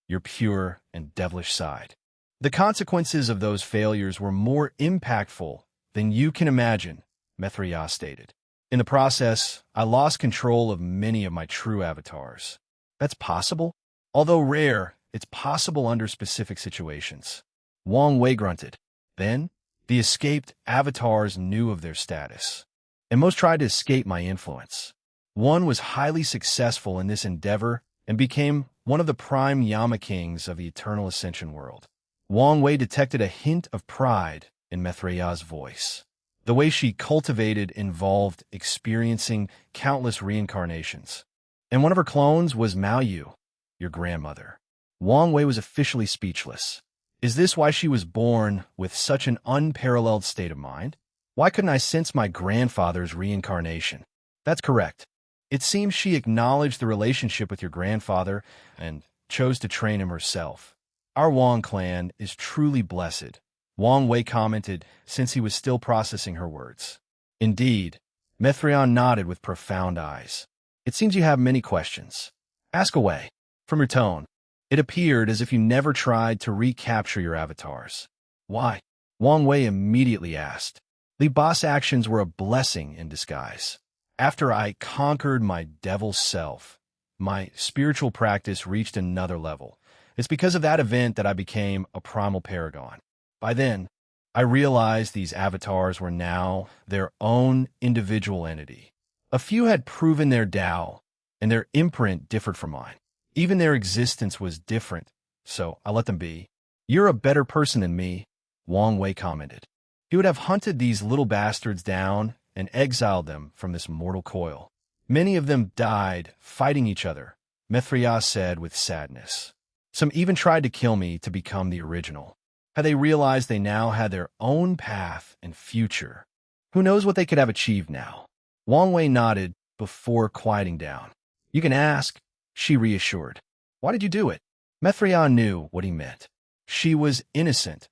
S1: your pure and devilish side. The consequences of those failures were more impactful than you can imagine," Mithria stated. "In the process, I lost control of many of my true avatars." "That's possible? Although rare, it's possible under specific situations." Wang Wei grunted. "Then, the escaped avatars knew of their status, and most tried to escape my influence. One was highly successful in this endeavor and became one of the prime Yama Kings of the Eternal Ascension world." Wang Wei detected a hint of pride in Mithria's voice. The way she cultivated involved experiencing countless reincarnations. And one of her clones was Mao Yu, your grandmother. Wang Wei was officially speechless. Is this why she was born with such an unparalleled state of mind? Why couldn't I sense my grandfather's reincarnation? That's correct. It seems she acknowledged the relationship with your grandfather and chose to train him herself. Our Wang clan is truly blessed, Wang Wei commented since he was still processing her words. Indeed, Mithrian nodded with profound eyes. It seems you have many questions. Ask away. From your tone, it appeared as if you never tried to recapture your avatars. Why? Wang Wei immediately asked. The boss actions were a blessing in disguise. After I conquered my devil self, my spiritual practice reached another level. It's because of that event that I became a primal paragon. By then, I realized these avatars were now their own individual entity. A few had proven their Tao, and their imprint differed from mine. Even their existence was different, so I let them be. "You're a better person than me," Wang Wei commented. He would have hunted these little bastards down and exiled them from this mortal coil. "Many of them died fighting each other," Mithriya said with sadness. "Some even tried to kill me to become the original. Had they realized they now had their own path and future, who knows what they could have achieved now?" Wang Wei nodded before quieting down. "You can ask," she reassured. "Why did you do it?" Mithriya knew what he meant. She was innocent,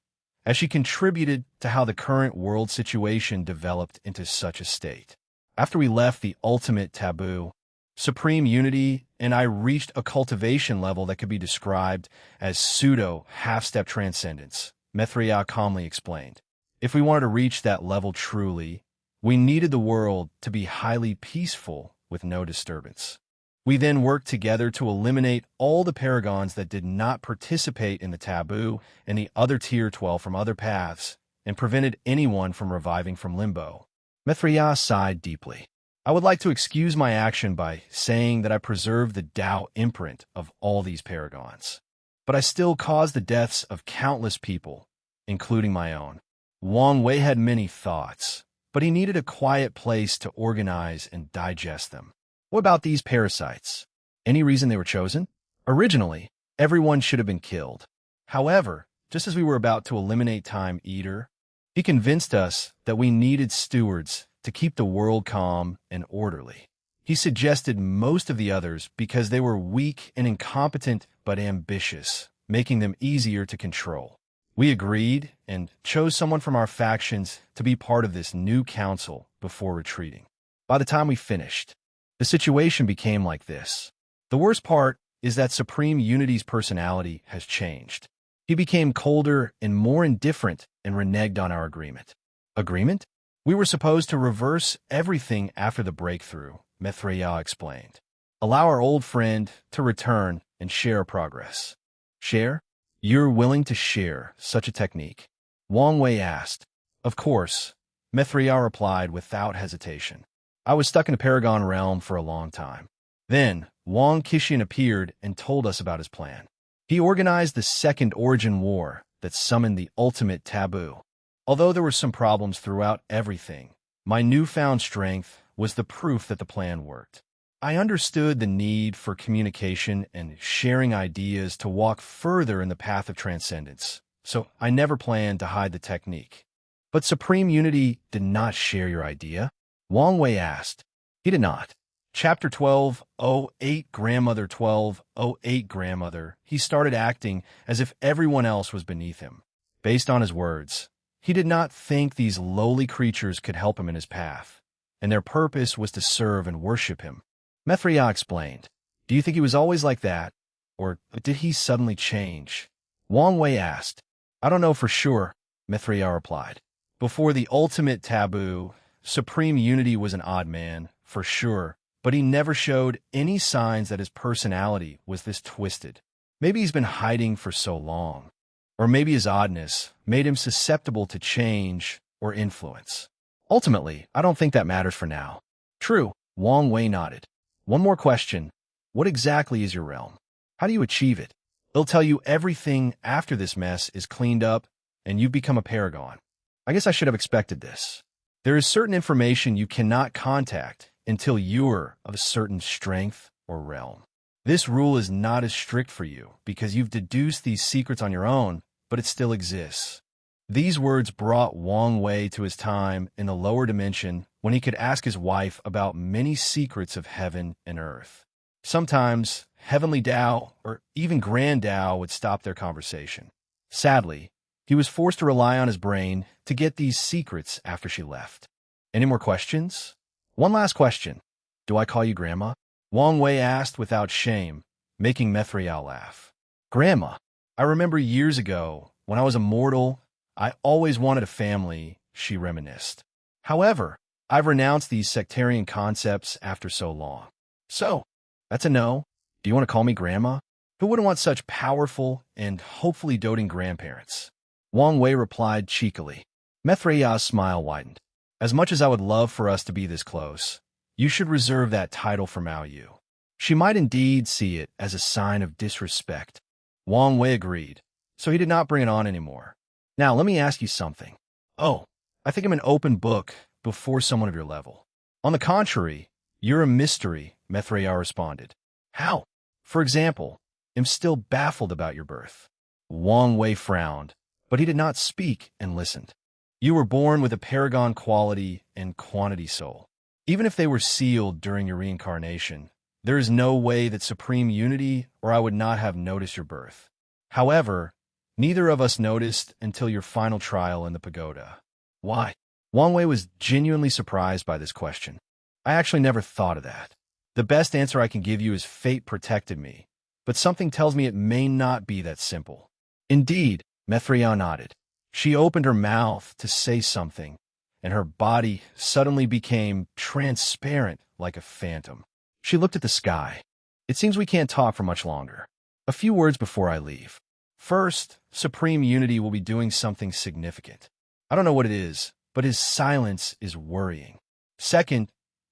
S1: as she contributed to how the current world situation developed into such a state. After we left the ultimate taboo, supreme unity and I reached a cultivation level that could be described as pseudo-half-step transcendence, Mithriya calmly explained. If we wanted to reach that level truly, we needed the world to be highly peaceful with no disturbance. We then worked together to eliminate all the paragons that did not participate in the taboo and the other Tier 12 from other paths, and prevented anyone from reviving from limbo. Mithriya sighed deeply. "I would like to excuse my action by saying that I preserved the Tao imprint of all these paragons. But I still caused the deaths of countless people, including my own." Wang Wei had many thoughts, but he needed a quiet place to organize and digest them. What about these parasites? Any reason they were chosen? Originally, everyone should have been killed. However, just as we were about to eliminate Time Eater, he convinced us that we needed stewards to keep the world calm and orderly. He suggested most of the others because they were weak and incompetent but ambitious, making them easier to control. We agreed and chose someone from our factions to be part of this new council before retreating. By the time we finished, the situation became like this. The worst part is that Supreme Unity's personality has changed. He became colder and more indifferent and reneged on our agreement. Agreement? We were supposed to reverse everything after the breakthrough, Mithriya explained. Allow our old friend to return and share progress. Share? You're willing to share such a technique? Wang Wei asked. Of course, Mithriya replied without hesitation. I was stuck in a Paragon realm for a long time. Then, Wang Qixin appeared and told us about his plan. He organized the Second Origin War that summoned the ultimate taboo. Although there were some problems throughout everything, my newfound strength was the proof that the plan worked. I understood the need for communication and sharing ideas to walk further in the path of transcendence, so I never planned to hide the technique. But Supreme Unity did not share your idea? Wang Wei asked. He did not. Chapter 12:08 Grandmother 12:08 Grandmother. He started acting as if everyone else was beneath him. Based on his words, he did not think these lowly creatures could help him in his path, and their purpose was to serve and worship him. Mithriya explained. Do you think he was always like that, or did he suddenly change? Wang Wei asked. I don't know for sure, Mithriya replied. Before the ultimate taboo, Supreme Unity was an odd man, for sure, but he never showed any signs that his personality was this twisted. Maybe he's been hiding for so long, or maybe his oddness made him susceptible to change or influence. Ultimately, I don't think that matters for now. True, Wang Wei nodded. One more question. What exactly is your realm? How do you achieve it? It'll tell you everything after this mess is cleaned up and you've become a paragon. I guess I should have expected this. There is certain information you cannot contact until you're of a certain strength or realm. This rule is not as strict for you because you've deduced these secrets on your own, but it still exists. These words brought Wang Wei to his time in the lower dimension when he could ask his wife about many secrets of heaven and earth. Sometimes, Heavenly Tao or even Grand Tao would stop their conversation. Sadly, he was forced to rely on his brain to get these secrets after she left. Any more questions? One last question. Do I call you Grandma? Wang Wei asked without shame, making Mithriya laugh. Grandma, I remember years ago, when I was a mortal, I always wanted a family, she reminisced. However, I've renounced these sectarian concepts after so long. So, that's a no. Do you want to call me Grandma? Who wouldn't want such powerful and hopefully doting grandparents? Wang Wei replied cheekily. Mithria's smile widened. As much as I would love for us to be this close, you should reserve that title for Mao Yu. She might indeed see it as a sign of disrespect. Wang Wei agreed, so he did not bring it on anymore. Now, let me ask you something. Oh, I think I'm an open book before someone of your level. On the contrary, you're a mystery, Mithria responded. How? For example, I'm still baffled about your birth. Wang Wei frowned, but he did not speak and listened. You were born with a paragon quality and quantity soul. Even if they were sealed during your reincarnation, there is no way that supreme unity or I would not have noticed your birth. However, neither of us noticed until your final trial in the pagoda. Why? Wang Wei was genuinely surprised by this question. I actually never thought of that. The best answer I can give you is fate protected me, but something tells me it may not be that simple. Indeed, Mithria nodded. She opened her mouth to say something, and her body suddenly became transparent like a phantom. She looked at the sky. It seems we can't talk for much longer. A few words before I leave. First, Supreme Unity will be doing something significant. I don't know what it is, but his silence is worrying. Second,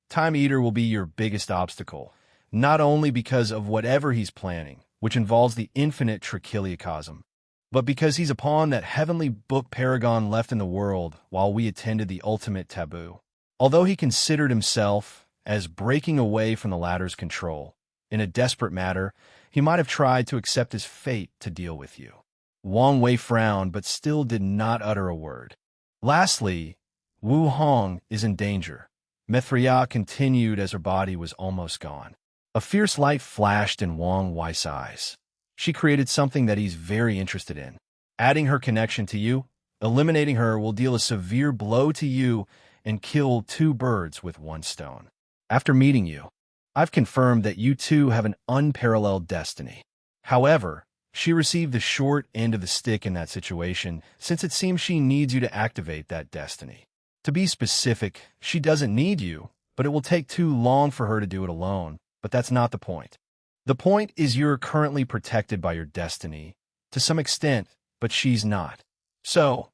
S1: Time Eater will be your biggest obstacle, not only because of whatever he's planning, which involves the infinite trichiliocosm, but because he's a pawn that heavenly book paragon left in the world while we attended the ultimate taboo. Although he considered himself as breaking away from the latter's control, in a desperate matter, he might have tried to accept his fate to deal with you. Wang Wei frowned but still did not utter a word. Lastly, Wu Hong is in danger. Mithria continued as her body was almost gone. A fierce light flashed in Wang Wei's eyes. She created something that he's very interested in. Adding her connection to you, eliminating her will deal a severe blow to you and kill two birds with one stone. After meeting you, I've confirmed that you two have an unparalleled destiny. However, she received the short end of the stick in that situation, since it seems she needs you to activate that destiny. To be specific, she doesn't need you, but it will take too long for her to do it alone. But that's not the point. The point is you're currently protected by your destiny, to some extent, but she's not. So,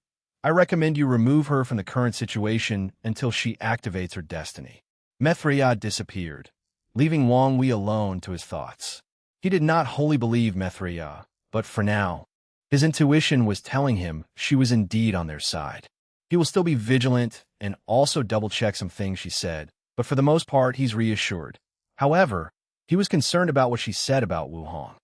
S1: I recommend you remove her from the current situation until she activates her destiny. Mithria disappeared, leaving Wang Wei alone to his thoughts. He did not wholly believe Mithria, but for now, his intuition was telling him she was indeed on their side. He will still be vigilant and also double-check some things she said, but for the most part, he's reassured. However, he was concerned about what she said about Wu Hong.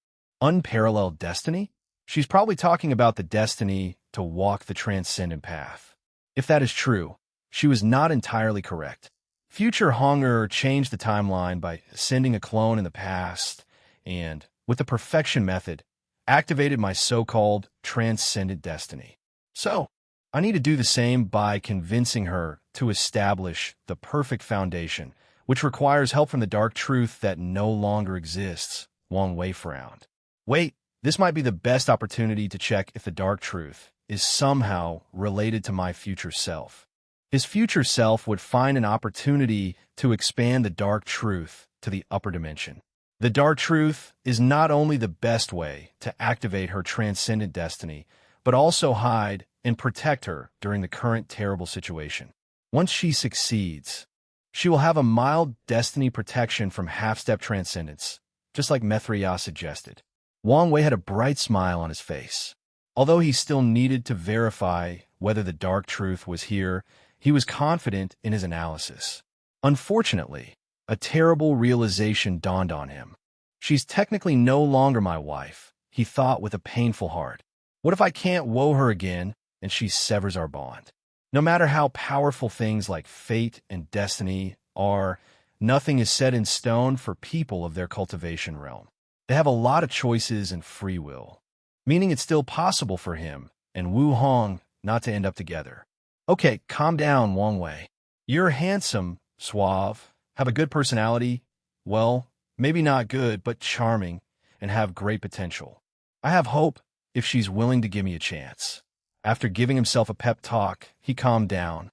S1: Unparalleled destiny? She's probably talking about the destiny to walk the transcendent path. If that is true, she was not entirely correct. Future Honger changed the timeline by sending a clone in the past and, with the perfection method, activated my so-called transcendent destiny. So, I need to do the same by convincing her to establish the perfect foundation, which requires help from the dark truth that no longer exists. Wang Wei frowned. Wait, this might be the best opportunity to check if the dark truth is somehow related to my future self. His future self would find an opportunity to expand the dark truth to the upper dimension. The dark truth is not only the best way to activate her transcendent destiny, but also hide and protect her during the current terrible situation. Once she succeeds, she will have a mild destiny protection from half-step transcendence, just like Mithria suggested. Wang Wei had a bright smile on his face. Although he still needed to verify whether the dark truth was here, he was confident in his analysis. Unfortunately, a terrible realization dawned on him. She's technically no longer my wife, he thought with a painful heart. What if I can't woo her again and she severs our bond? No matter how powerful things like fate and destiny are, nothing is set in stone for people of their cultivation realm. They have a lot of choices and free will, meaning it's still possible for him and Wu Hong not to end up together. Okay, calm down, Wang Wei. You're handsome, suave, have a good personality, well, maybe not good, but charming, and have great potential. I have hope if she's willing to give me a chance. After giving himself a pep talk, he calmed down.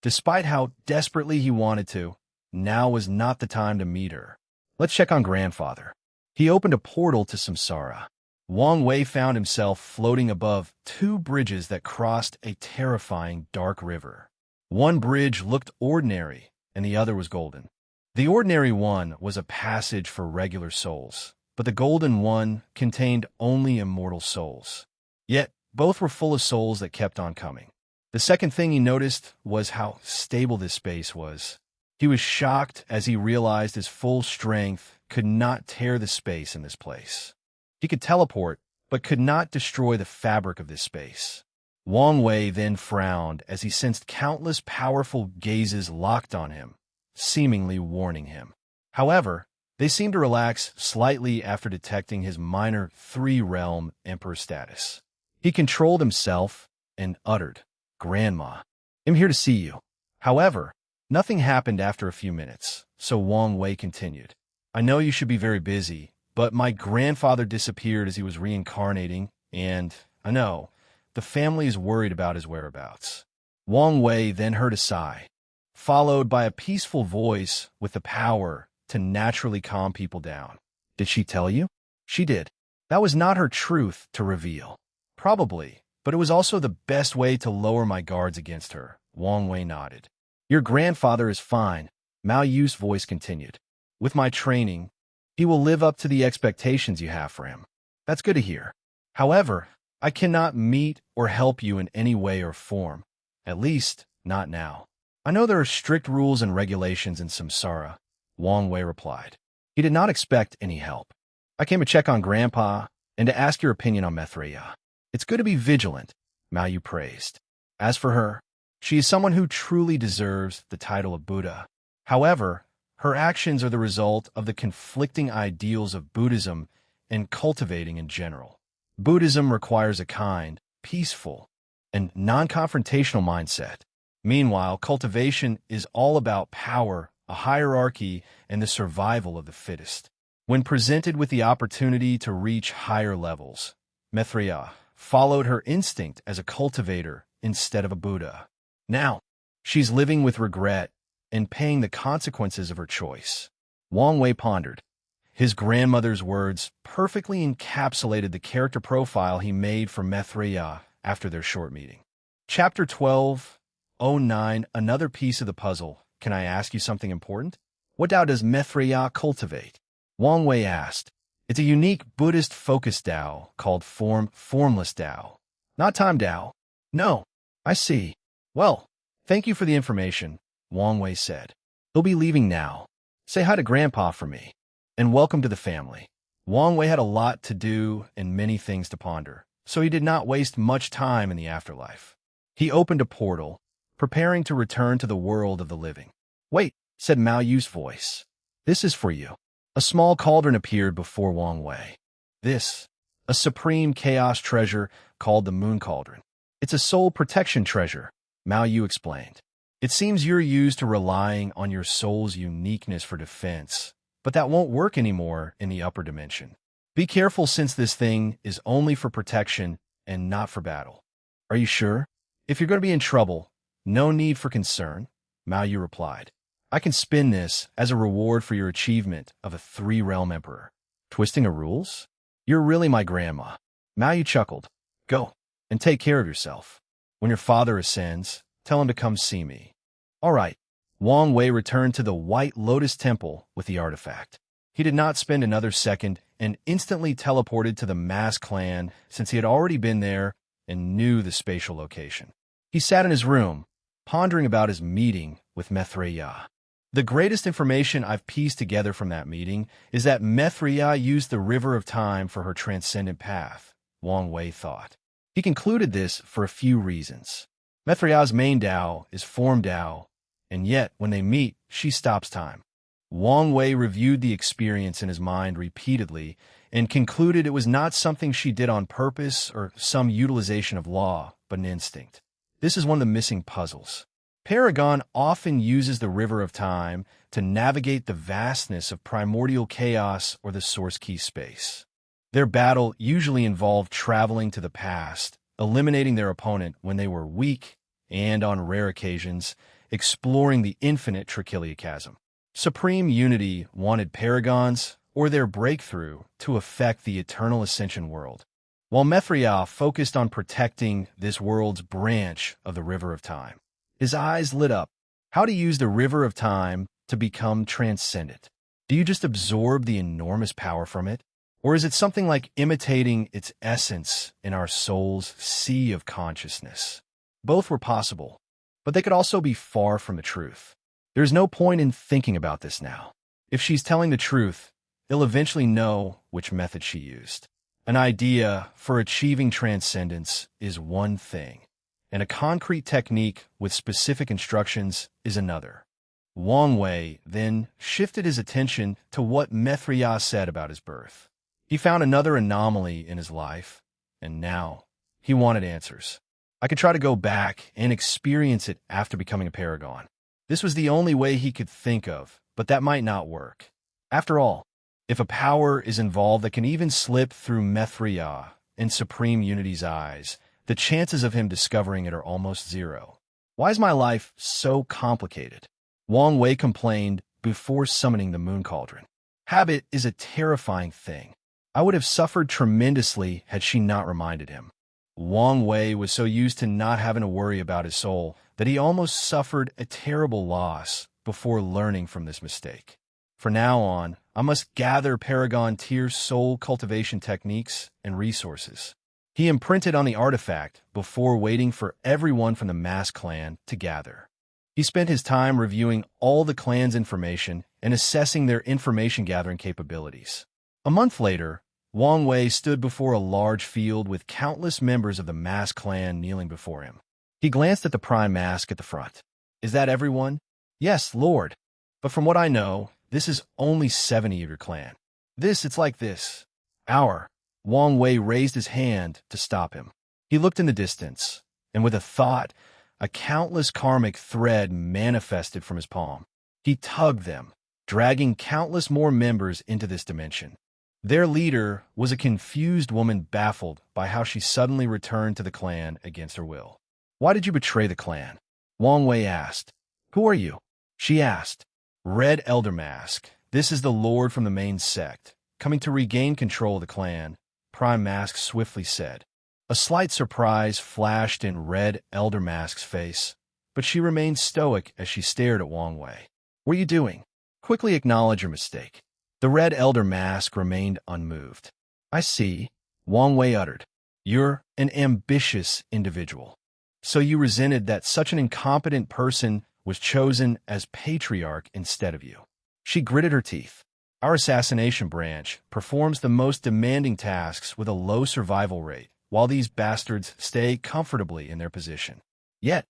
S1: Despite how desperately he wanted to, now was not the time to meet her. Let's check on grandfather. He opened a portal to Samsara. Wang Wei found himself floating above two bridges that crossed a terrifying dark river. One bridge looked ordinary, and the other was golden. The ordinary one was a passage for regular souls, but the golden one contained only immortal souls. Yet, both were full of souls that kept on coming. The second thing he noticed was how stable this space was. He was shocked as he realized his full strength could not tear the space in this place. He could teleport, but could not destroy the fabric of this space. Wang Wei then frowned as he sensed countless powerful gazes locked on him, seemingly warning him. However, they seemed to relax slightly after detecting his minor three-realm emperor status. He controlled himself and uttered, "Grandma, I'm here to see you." However, nothing happened after a few minutes, so Wang Wei continued. "I know you should be very busy, but my grandfather disappeared as he was reincarnating, and I know the family is worried about his whereabouts." Wang Wei then heard a sigh, followed by a peaceful voice with the power to naturally calm people down. "Did she tell you?" "She did. That was not her truth to reveal." "Probably, but it was also the best way to lower my guards against her." Wang Wei nodded. "Your grandfather is fine," Mao Yu's voice continued. "With my training, he will live up to the expectations you have for him." "That's good to hear. However, I cannot meet or help you in any way or form. At least, not now. I know there are strict rules and regulations in Samsara," Wang Wei replied. He did not expect any help. "I came to check on Grandpa and to ask your opinion on Maitreya. It's good to be vigilant," Mao Yu praised. "As for her, she is someone who truly deserves the title of Buddha. However, her actions are the result of the conflicting ideals of Buddhism and cultivating in general. Buddhism requires a kind, peaceful, and non-confrontational mindset. Meanwhile, cultivation is all about power, a hierarchy, and the survival of the fittest. When presented with the opportunity to reach higher levels, Maitreya followed her instinct as a cultivator instead of a Buddha. Now, she's living with regret and paying the consequences of her choice." Wang Wei pondered. His grandmother's words perfectly encapsulated the character profile he made for Maitreya after their short meeting. Chapter 12:09 Another piece of the puzzle. "Can I ask you something important? What Tao does Maitreya cultivate?" Wang Wei asked. "It's a unique Buddhist-focused Tao called Formless Tao. Not Time Tao." "No, I see. Well, thank you for the information," Wang Wei said. "He'll be leaving now. Say hi to Grandpa for me. And welcome to the family." Wang Wei had a lot to do and many things to ponder, so he did not waste much time in the afterlife. He opened a portal, preparing to return to the world of the living. "Wait," said Mao Yu's voice. "This is for you." A small cauldron appeared before Wang Wei. "This, a supreme chaos treasure called the Moon Cauldron. It's a soul protection treasure," Mao Yu explained. "It seems you're used to relying on your soul's uniqueness for defense, but that won't work anymore in the upper dimension. Be careful since this thing is only for protection and not for battle." "Are you sure? If you're going to be in trouble, no need for concern," Mao Yu replied. "I can spin this as a reward for your achievement of a three-realm emperor." "Twisting of rules? You're really my grandma." Mao Yu chuckled. "Go, and take care of yourself. When your father ascends, tell him to come see me." "All right." Wang Wei returned to the White Lotus Temple with the artifact. He did not spend another second and instantly teleported to the mass clan since he had already been there and knew the spatial location. He sat in his room, pondering about his meeting with Maitreya. The greatest information I've pieced together from that meeting is that Maitreya used the river of time for her transcendent path, Wang Wei thought. He concluded this for a few reasons. Maitreya's main Tao is Form Tao, and yet, when they meet, she stops time. Wang Wei reviewed the experience in his mind repeatedly and concluded it was not something she did on purpose or some utilization of law, but an instinct. This is one of the missing puzzles. Paragon often uses the river of time to navigate the vastness of primordial chaos or the source key space. Their battle usually involved traveling to the past, eliminating their opponent when they were weak, and on rare occasions, exploring the infinite Trichiliachasm. Supreme Unity wanted paragons, or their breakthrough, to affect the eternal ascension world, while Mithria focused on protecting this world's branch of the River of Time. His eyes lit up. How to use the River of Time to become transcendent. Do you just absorb the enormous power from it? Or is it something like imitating its essence in our soul's sea of consciousness? Both were possible, but they could also be far from the truth. There's no point in thinking about this now. If she's telling the truth, they'll eventually know which method she used. An idea for achieving transcendence is one thing, and a concrete technique with specific instructions is another. Wang Wei then shifted his attention to what Mithria said about his birth. He found another anomaly in his life, and now he wanted answers. I could try to go back and experience it after becoming a paragon. This was the only way he could think of, but that might not work. After all, if a power is involved that can even slip through Mithria in Supreme Unity's eyes, the chances of him discovering it are almost zero. Why is my life so complicated? Wang Wei complained before summoning the moon cauldron. Habit is a terrifying thing. I would have suffered tremendously had she not reminded him. Wang Wei was so used to not having to worry about his soul that he almost suffered a terrible loss before learning from this mistake. From now on, I must gather Paragon Tier's soul cultivation techniques and resources. He imprinted on the artifact before waiting for everyone from the mass clan to gather. He spent his time reviewing all the clan's information and assessing their information-gathering capabilities. A month later, Wang Wei stood before a large field with countless members of the mass clan kneeling before him. He glanced at the prime mask at the front. Is that everyone? Yes, Lord. But from what I know, this is only 70 of your clan. It's like this. Our. Wang Wei raised his hand to stop him. He looked in the distance, and with a thought, a countless karmic thread manifested from his palm. He tugged them, dragging countless more members into this dimension. Their leader was a confused woman baffled by how she suddenly returned to the clan against her will. Why did you betray the clan? Wang Wei asked. Who are you? She asked. Red Elder Mask. This is the lord from the main sect, coming to regain control of the clan, Prime Mask swiftly said. A slight surprise flashed in Red Elder Mask's face, but she remained stoic as she stared at Wang Wei. What are you doing? Quickly acknowledge your mistake. The Red Elder Mask remained unmoved. I see, Wang Wei uttered. You're an ambitious individual. So you resented that such an incompetent person was chosen as patriarch instead of you. She gritted her teeth. Our assassination branch performs the most demanding tasks with a low survival rate, while these bastards stay comfortably in their position. Yet,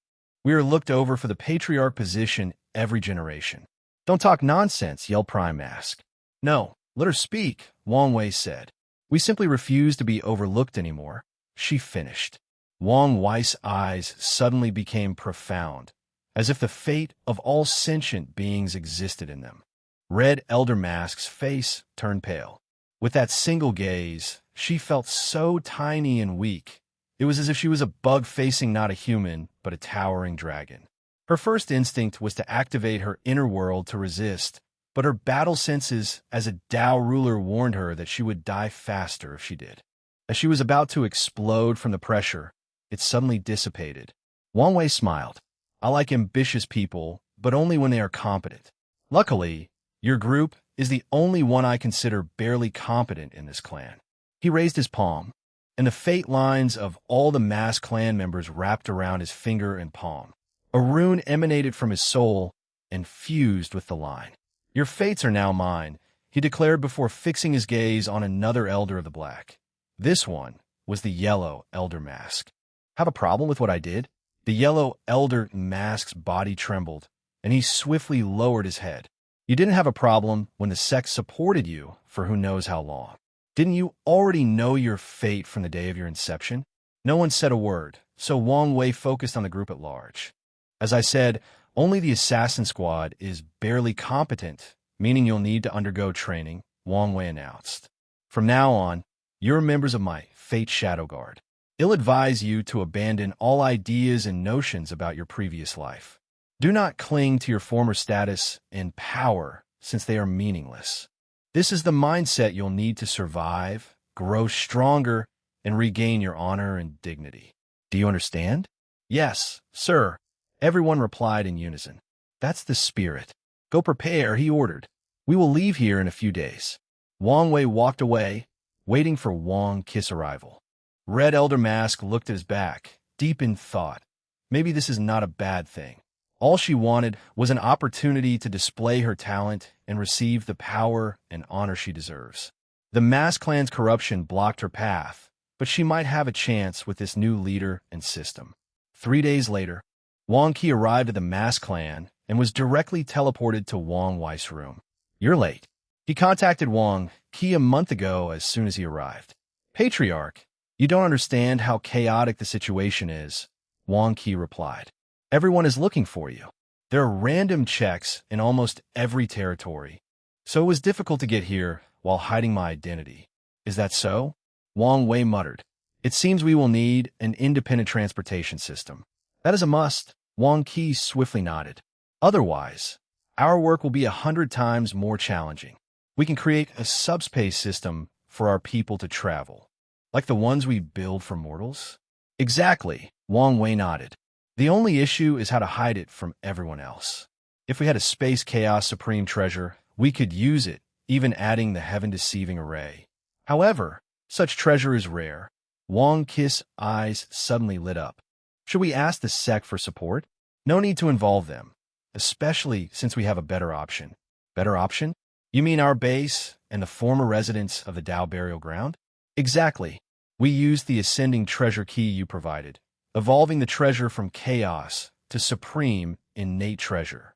S1: we are looked over for the patriarch position every generation. Don't talk nonsense, yelled Prime Mask. No, let her speak, Wang Wei said. We simply refuse to be overlooked anymore, she finished. Wang Wei's eyes suddenly became profound, as if the fate of all sentient beings existed in them. Red Elder Mask's face turned pale. With that single gaze, she felt so tiny and weak. It was as if she was a bug facing not a human, but a towering dragon. Her first instinct was to activate her inner world to resist, but her battle senses as a Tao ruler warned her that she would die faster if she did. As she was about to explode from the pressure, it suddenly dissipated. Wang Wei smiled. I like ambitious people, but only when they are competent. Luckily, your group is the only one I consider barely competent in this clan. He raised his palm, and the fate lines of all the mass clan members wrapped around his finger and palm. A rune emanated from his soul and fused with the line. Your fates are now mine, he declared before fixing his gaze on another Elder of the Black. This one was the Yellow Elder Mask. Have a problem with what I did? The Yellow Elder Mask's body trembled, and he swiftly lowered his head. You didn't have a problem when the sect supported you for who knows how long. Didn't you already know your fate from the day of your inception? No one said a word, so Wang Wei focused on the group at large. As I said, only the assassin squad is barely competent, meaning you'll need to undergo training, Wang Wei announced. From now on, you're members of my Fate Shadow Guard. I'll advise you to abandon all ideas and notions about your previous life. Do not cling to your former status and power, since they are meaningless. This is the mindset you'll need to survive, grow stronger, and regain your honor and dignity. Do you understand? Yes, sir. Everyone replied in unison. That's the spirit. Go prepare, he ordered. We will leave here in a few days. Wang Wei walked away, waiting for Wang Qis' arrival. Red Elder Mask looked at his back, deep in thought. Maybe this is not a bad thing. All she wanted was an opportunity to display her talent and receive the power and honor she deserves. The Mask Clan's corruption blocked her path, but she might have a chance with this new leader and system. 3 days later, Wang Qi arrived at the Mask Clan and was directly teleported to Wang Wei's room. You're late. He contacted Wang Qi a month ago as soon as he arrived. Patriarch, you don't understand how chaotic the situation is, Wang Qi replied. Everyone is looking for you. There are random checks in almost every territory, so it was difficult to get here while hiding my identity. Is that so? Wang Wei muttered. It seems we will need an independent transportation system. That is a must, Wang Qi swiftly nodded. Otherwise, our work will be 100 times more challenging. We can create a subspace system for our people to travel, like the ones we build for mortals? Exactly, Wang Wei nodded. The only issue is how to hide it from everyone else. If we had a Space Chaos Supreme treasure, we could use it, even adding the heaven-deceiving array. However, such treasure is rare. Wang Qis' eyes suddenly lit up. Should we ask the sect for support? No need to involve them, especially since we have a better option. Better option? You mean our base and the former residents of the Dao Burial Ground? Exactly. We used the ascending treasure key you provided, evolving the treasure from chaos to supreme innate treasure.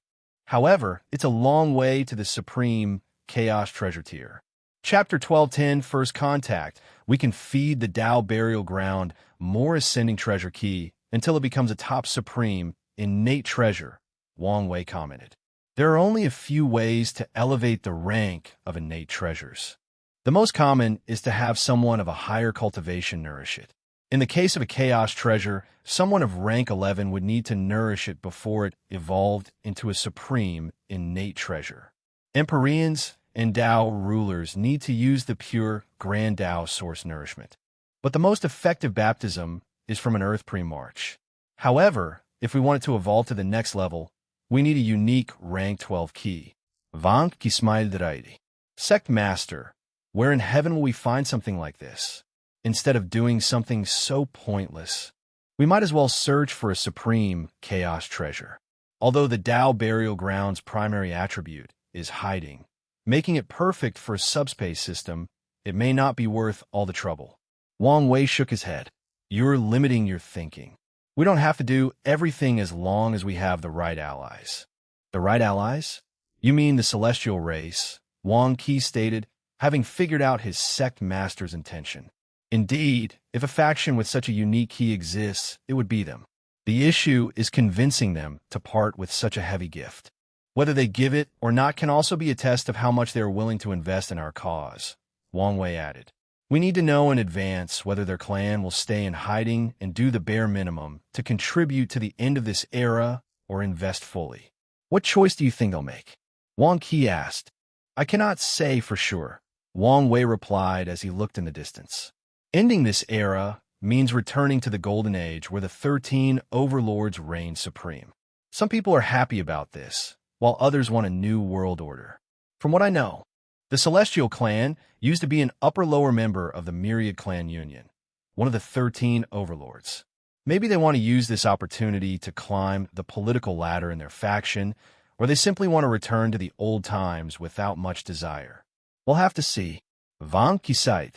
S1: However, it's a long way to the supreme chaos treasure tier. Chapter 1210, First Contact. We can feed the Dao Burial Ground more ascending treasure key until it becomes a top supreme innate treasure, Wang Wei commented. There are only a few ways to elevate the rank of innate treasures. The most common is to have someone of a higher cultivation nourish it. In the case of a chaos treasure, someone of rank 11 would need to nourish it before it evolved into a supreme innate treasure. Empyreans and Dao rulers need to use the pure Grand Dao source nourishment. But the most effective baptism is from an Earth pre-march. However, if we want it to evolve to the next level, we need a unique rank 12 key. Vank Kismaildraidi. Sect Master, where in heaven will we find something like this? Instead of doing something so pointless, we might as well search for a supreme chaos treasure. Although the Dao Burial Ground's primary attribute is hiding, making it perfect for a subspace system, it may not be worth all the trouble. Wang Wei shook his head. You're limiting your thinking. We don't have to do everything as long as we have the right allies. The right allies? You mean the celestial race, Wang Qi stated, having figured out his sect master's intention. Indeed, if a faction with such a unique key exists, it would be them. The issue is convincing them to part with such a heavy gift. Whether they give it or not can also be a test of how much they are willing to invest in our cause, Wang Wei added. We need to know in advance whether their clan will stay in hiding and do the bare minimum to contribute to the end of this era or invest fully. What choice do you think they'll make? Wang Qi asked. I cannot say for sure, Wang Wei replied as he looked in the distance. Ending this era means returning to the Golden Age where the 13 overlords reign supreme. Some people are happy about this, while others want a new world order. From what I know, the Celestial Clan used to be an upper-lower member of the Myriad Clan Union, one of the 13 overlords. Maybe they want to use this opportunity to climb the political ladder in their faction, or they simply want to return to the old times without much desire. We'll have to see. Van Kisait,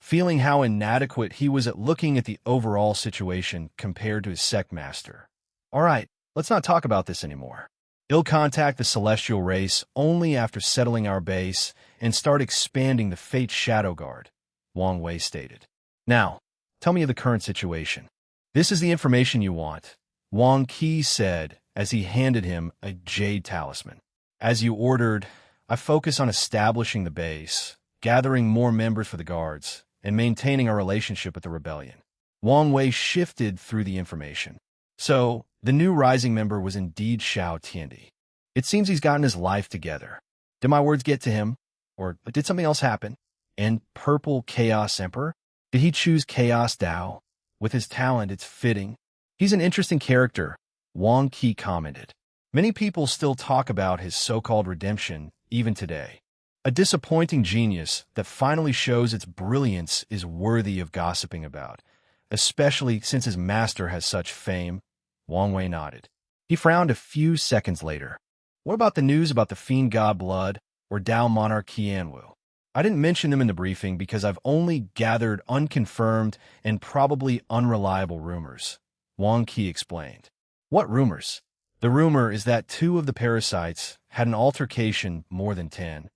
S1: feeling how inadequate he was at looking at the overall situation compared to his sect master. All right, let's not talk about this anymore. I'll contact the celestial race only after settling our base and start expanding the Fate Shadow Guard, Wang Wei stated. Now, tell me of the current situation. This is the information you want, Wang Qi said as he handed him a jade talisman. As you ordered, I focus on establishing the base, gathering more members for the guards, and maintaining our relationship with the rebellion. Wang Wei shifted through the information. So, The new rising member was indeed Xiao Tiandi. It seems he's gotten his life together. Did my words get to him? Or did something else happen? And Purple Chaos Emperor? Did he choose Chaos Dao? With his talent, it's fitting. He's an interesting character, Wang Qi commented. Many people still talk about his so-called redemption, even today. A disappointing genius that finally shows its brilliance is worthy of gossiping about, especially since his master has such fame. Wang Wei nodded. He frowned a few seconds later. What about the news about the Fiend God Blood or Dao Monarch Qianwu? I didn't mention them in the briefing because I've only gathered unconfirmed and probably unreliable rumors. Wang Qi explained. What rumors? The rumor is that 2 of the parasites had an altercation more than 10,000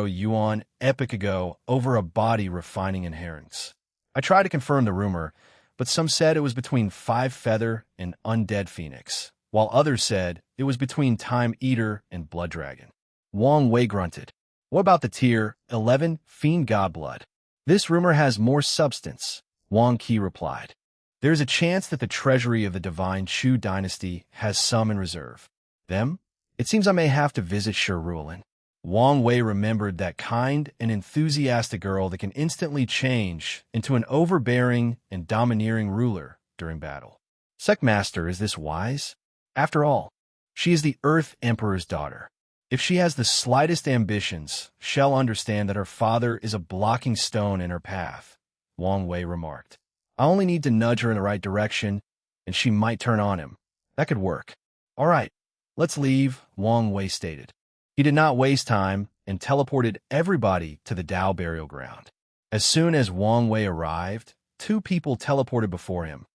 S1: yuan epoch ago over a body refining inheritance. I tried to confirm the rumor, but some said it was between Five Feather and Undead Phoenix, while others said it was between Time Eater and Blood Dragon. Wang Wei grunted. What about the Tier 11 Fiend God Blood? This rumor has more substance, Wang Qi replied. There is a chance that the treasury of the Divine Chu dynasty has some in reserve. Them? It seems I may have to visit Shirulan. Wang Wei remembered that kind and enthusiastic girl that can instantly change into an overbearing and domineering ruler during battle. Secmaster, is this wise? After all, she is the Earth Emperor's daughter. If she has the slightest ambitions, she'll understand that her father is a blocking stone in her path, Wang Wei remarked. I only need to nudge her in the right direction, and she might turn on him. That could work. All right, let's leave, Wang Wei stated. He did not waste time and teleported everybody to the Dao burial ground. As soon as Wang Wei arrived, 2 people teleported before him,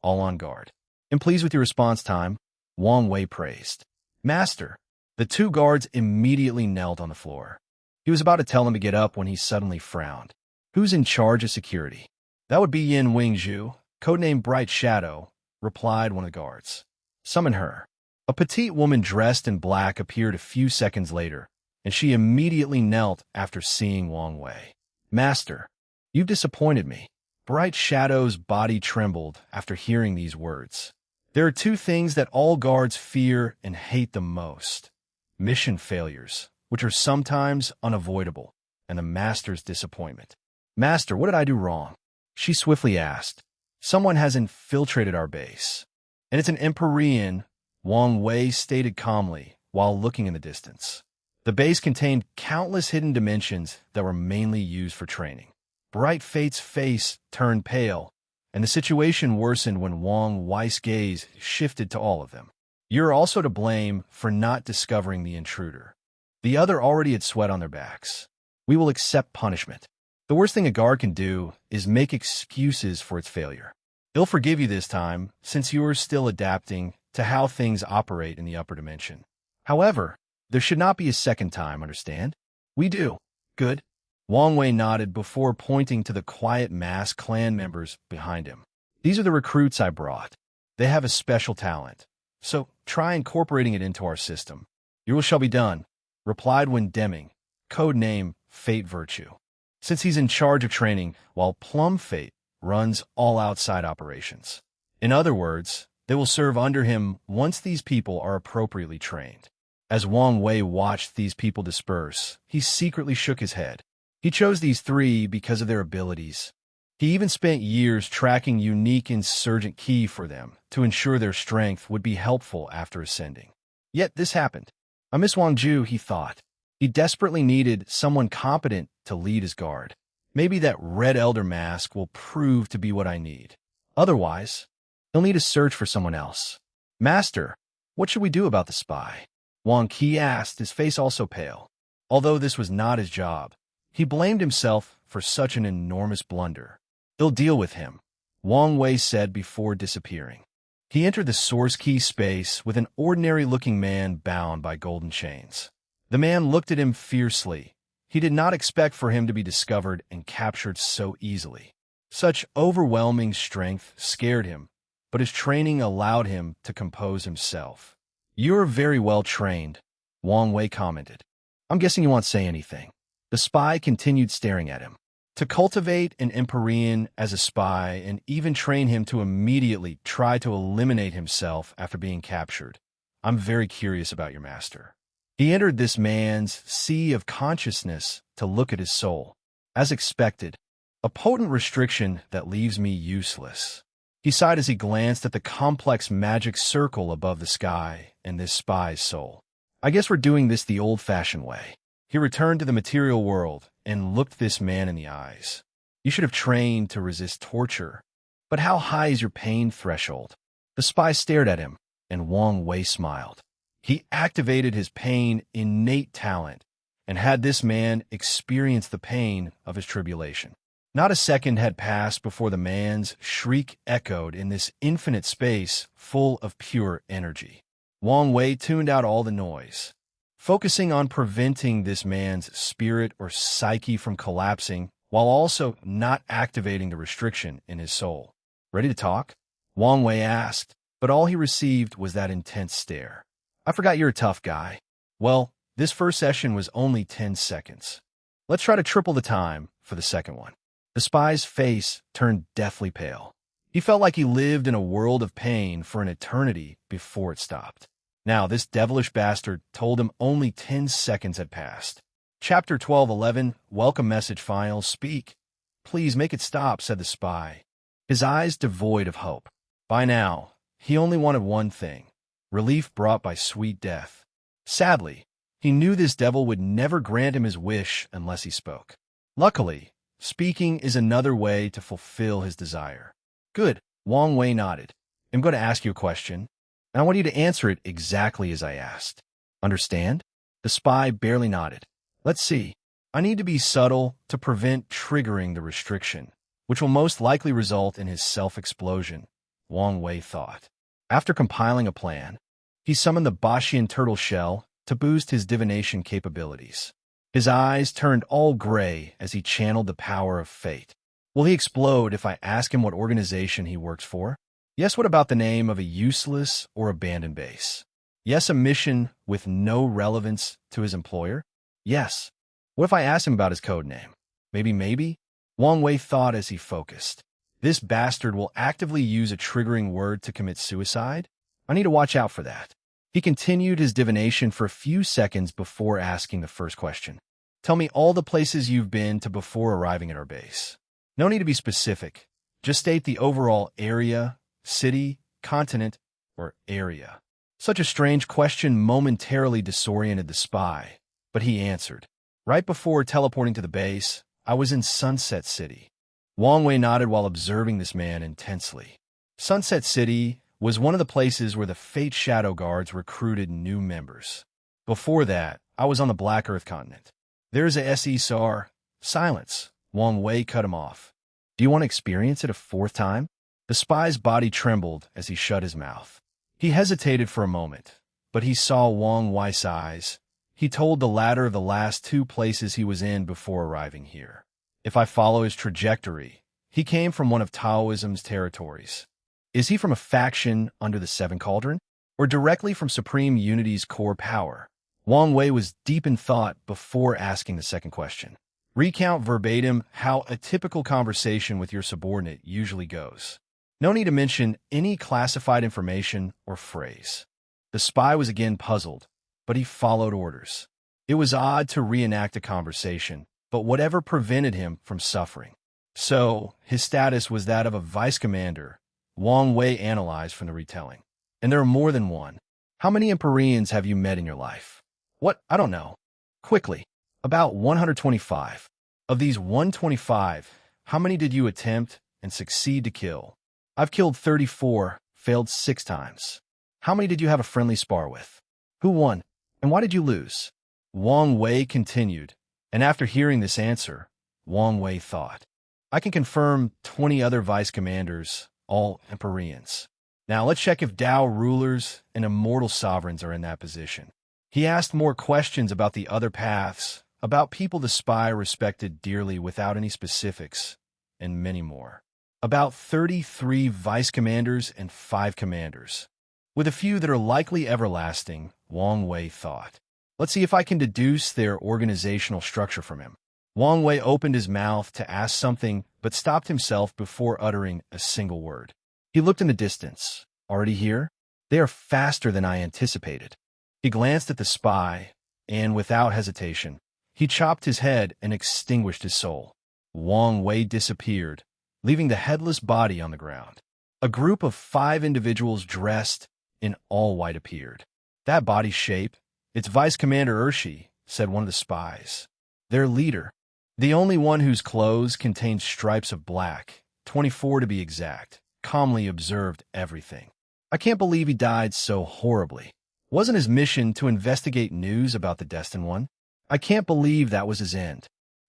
S1: all on guard. I'm pleased with your response time, Wang Wei praised. Master. The 2 guards immediately knelt on the floor. He was about to tell them to get up when he suddenly frowned. Who's in charge of security? That would be Yin Wingzhu, codenamed Bright Shadow, replied one of the guards. Summon her. A petite woman dressed in black appeared a few seconds later, and she immediately knelt after seeing Wang Wei. Master, you've disappointed me. Bright Shadow's body trembled after hearing these words. There are 2 things that all guards fear and hate the most. Mission failures, which are sometimes unavoidable, and the Master's disappointment. Master, what did I do wrong? She swiftly asked. Someone has infiltrated our base. And it's an Empyrean, Wang Wei stated calmly while looking in the distance. The base contained countless hidden dimensions that were mainly used for training. Bright Fate's face turned pale, and the situation worsened when Wang Wei's gaze shifted to all of them. You're also to blame for not discovering the intruder. The other already had sweat on their backs. We will accept punishment. The worst thing a guard can do is make excuses for its failure. They'll forgive you this time, since you are still adapting to how things operate in the upper dimension. However, there should not be a second time, understand? We do. Good. Wang Wei nodded before pointing to the quiet mass clan members behind him. These are the recruits I brought. They have a special talent. So try incorporating it into our system. Your will shall be done, replied Wen Deming, codename Fate Virtue. Since he's in charge of training, while Plum Fate runs all outside operations. In other words, they will serve under him once these people are appropriately trained. As Wang Wei watched these people disperse, he secretly shook his head. He chose these 3 because of their abilities. He even spent years tracking unique insurgent ki for them to ensure their strength would be helpful after ascending. Yet this happened. I miss Wangju, he thought. He desperately needed someone competent to lead his guard. Maybe that Red Elder mask will prove to be what I need. Otherwise, he'll need to search for someone else. Master, what should we do about the spy? Wang Qi asked, his face also pale. Although this was not his job, he blamed himself for such an enormous blunder. They'll deal with him, Wang Wei said before disappearing. He entered the source key space with an ordinary-looking man bound by golden chains. The man looked at him fiercely. He did not expect for him to be discovered and captured so easily. Such overwhelming strength scared him, but his training allowed him to compose himself. You're very well trained, Wang Wei commented. I'm guessing you won't say anything. The spy continued staring at him. To cultivate an Empyrean as a spy and even train him to immediately try to eliminate himself after being captured. I'm very curious about your master. He entered this man's sea of consciousness to look at his soul. As expected, a potent restriction that leaves me useless. He sighed as he glanced at the complex magic circle above the sky and this spy's soul. I guess we're doing this the old-fashioned way. He returned to the material world and looked this man in the eyes. You should have trained to resist torture. But how high is your pain threshold? The spy stared at him, and Wang Wei smiled. He activated his pain innate talent and had this man experience the pain of his tribulation. Not a second had passed before the man's shriek echoed in this infinite space full of pure energy. Wang Wei tuned out all the noise, focusing on preventing this man's spirit or psyche from collapsing while also not activating the restriction in his soul. Ready to talk? Wang Wei asked, but all he received was that intense stare. I forgot you're a tough guy. Well, this first session was only 10 seconds. Let's try to triple the time for the second one. The spy's face turned deathly pale. He felt like he lived in a world of pain for an eternity before it stopped. Now, this devilish bastard told him only 10 seconds had passed. Chapter 1211, Welcome Message File, Speak. Please make it stop, said the spy, his eyes devoid of hope. By now, he only wanted one thing, relief brought by sweet death. Sadly, he knew this devil would never grant him his wish unless he spoke. Luckily, speaking is another way to fulfill his desire. Good, Wang Wei nodded. I'm going to ask you a question, and I want you to answer it exactly as I asked. Understand? The spy barely nodded. Let's see. I need to be subtle to prevent triggering the restriction, which will most likely result in his self-explosion, Wang Wei thought. After compiling a plan, he summoned the Bashian turtle shell to boost his divination capabilities. His eyes turned all gray as he channeled the power of fate. Will he explode if I ask him what organization he works for? Yes, what about the name of a useless or abandoned base? Yes, a mission with no relevance to his employer? Yes. What if I ask him about his code name? Maybe? Wang Wei thought as he focused. This bastard will actively use a triggering word to commit suicide? I need to watch out for that. He continued his divination for a few seconds before asking the first question. Tell me all the places you've been to before arriving at our base. No need to be specific. Just state the overall area, city, continent, or area. Such a strange question momentarily disoriented the spy, but he answered. Right before teleporting to the base, I was in Sunset City. Wang Wei nodded while observing this man intensely. Sunset City was one of the places where the Fate Shadow Guards recruited new members. Before that, I was on the Black Earth continent. There's a SESAR. Silence. Wang Wei cut him off. Do you want to experience it a fourth time? The spy's body trembled as he shut his mouth. He hesitated for a moment, but he saw Wang Wei's eyes. He told the latter of the last two places he was in before arriving here. If I follow his trajectory, he came from one of Taoism's territories. Is he from a faction under the Seven Cauldron, or directly from Supreme Unity's core power? Wang Wei was deep in thought before asking the second question. Recount verbatim how a typical conversation with your subordinate usually goes. No need to mention any classified information or phrase. The spy was again puzzled, but he followed orders. It was odd to reenact a conversation, but whatever prevented him from suffering. So, his status was that of a vice commander, Wang Wei analyzed from the retelling. And there are more than one. How many Empyreans have you met in your life? What? I don't know. Quickly. About 125. Of these 125, how many did you attempt and succeed to kill? I've killed 34, failed 6 times. How many did you have a friendly spar with? Who won? And why did you lose? Wang Wei continued, and after hearing this answer, Wang Wei thought, I can confirm 20 other vice commanders, all Empyreans. Now let's check if Dao rulers and immortal sovereigns are in that position. He asked more questions about the other paths, about people the spy respected dearly without any specifics, and many more. About 33 vice commanders and 5 commanders, with a few that are likely everlasting, Wang Wei thought. Let's see if I can deduce their organizational structure from him. Wang Wei opened his mouth to ask something, but stopped himself before uttering a single word. He looked in the distance. Already here? They are faster than I anticipated. He glanced at the spy, and without hesitation, he chopped his head and extinguished his soul. Wang Wei disappeared, leaving the headless body on the ground. A group of 5 individuals dressed in all white appeared. That body shape, it's Vice Commander Urshi, said one of the spies. Their leader, the only one whose clothes contained stripes of black, 24 to be exact, calmly observed everything. I can't believe he died so horribly. Wasn't his mission to investigate news about the Destined One? I can't believe that was his end.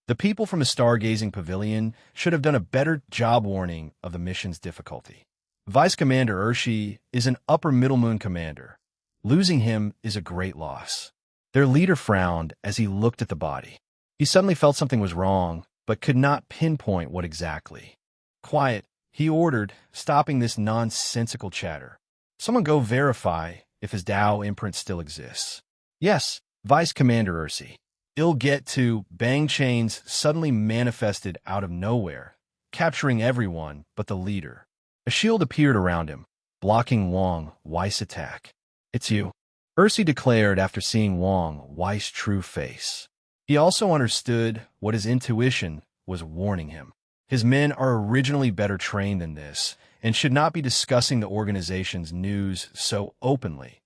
S1: The people from the stargazing pavilion should have done a better job warning of the mission's difficulty. Vice Commander Urshi is an upper middle moon commander. Losing him is a great loss. Their leader frowned as he looked at the body. He suddenly felt something was wrong, but could not pinpoint what exactly. Quiet, he ordered, stopping this nonsensical chatter. Someone go verify if his Tao imprint still exists. Yes, Vice Commander Urshi. It'll get to bang chains suddenly manifested out of nowhere, capturing everyone but the leader. A shield appeared around him, blocking Wang Wei's attack. It's you, Urshi declared after seeing Wang Wei's true face. He also understood what his intuition was warning him. His men are originally better trained than this, and should not be discussing the organization's news so openly,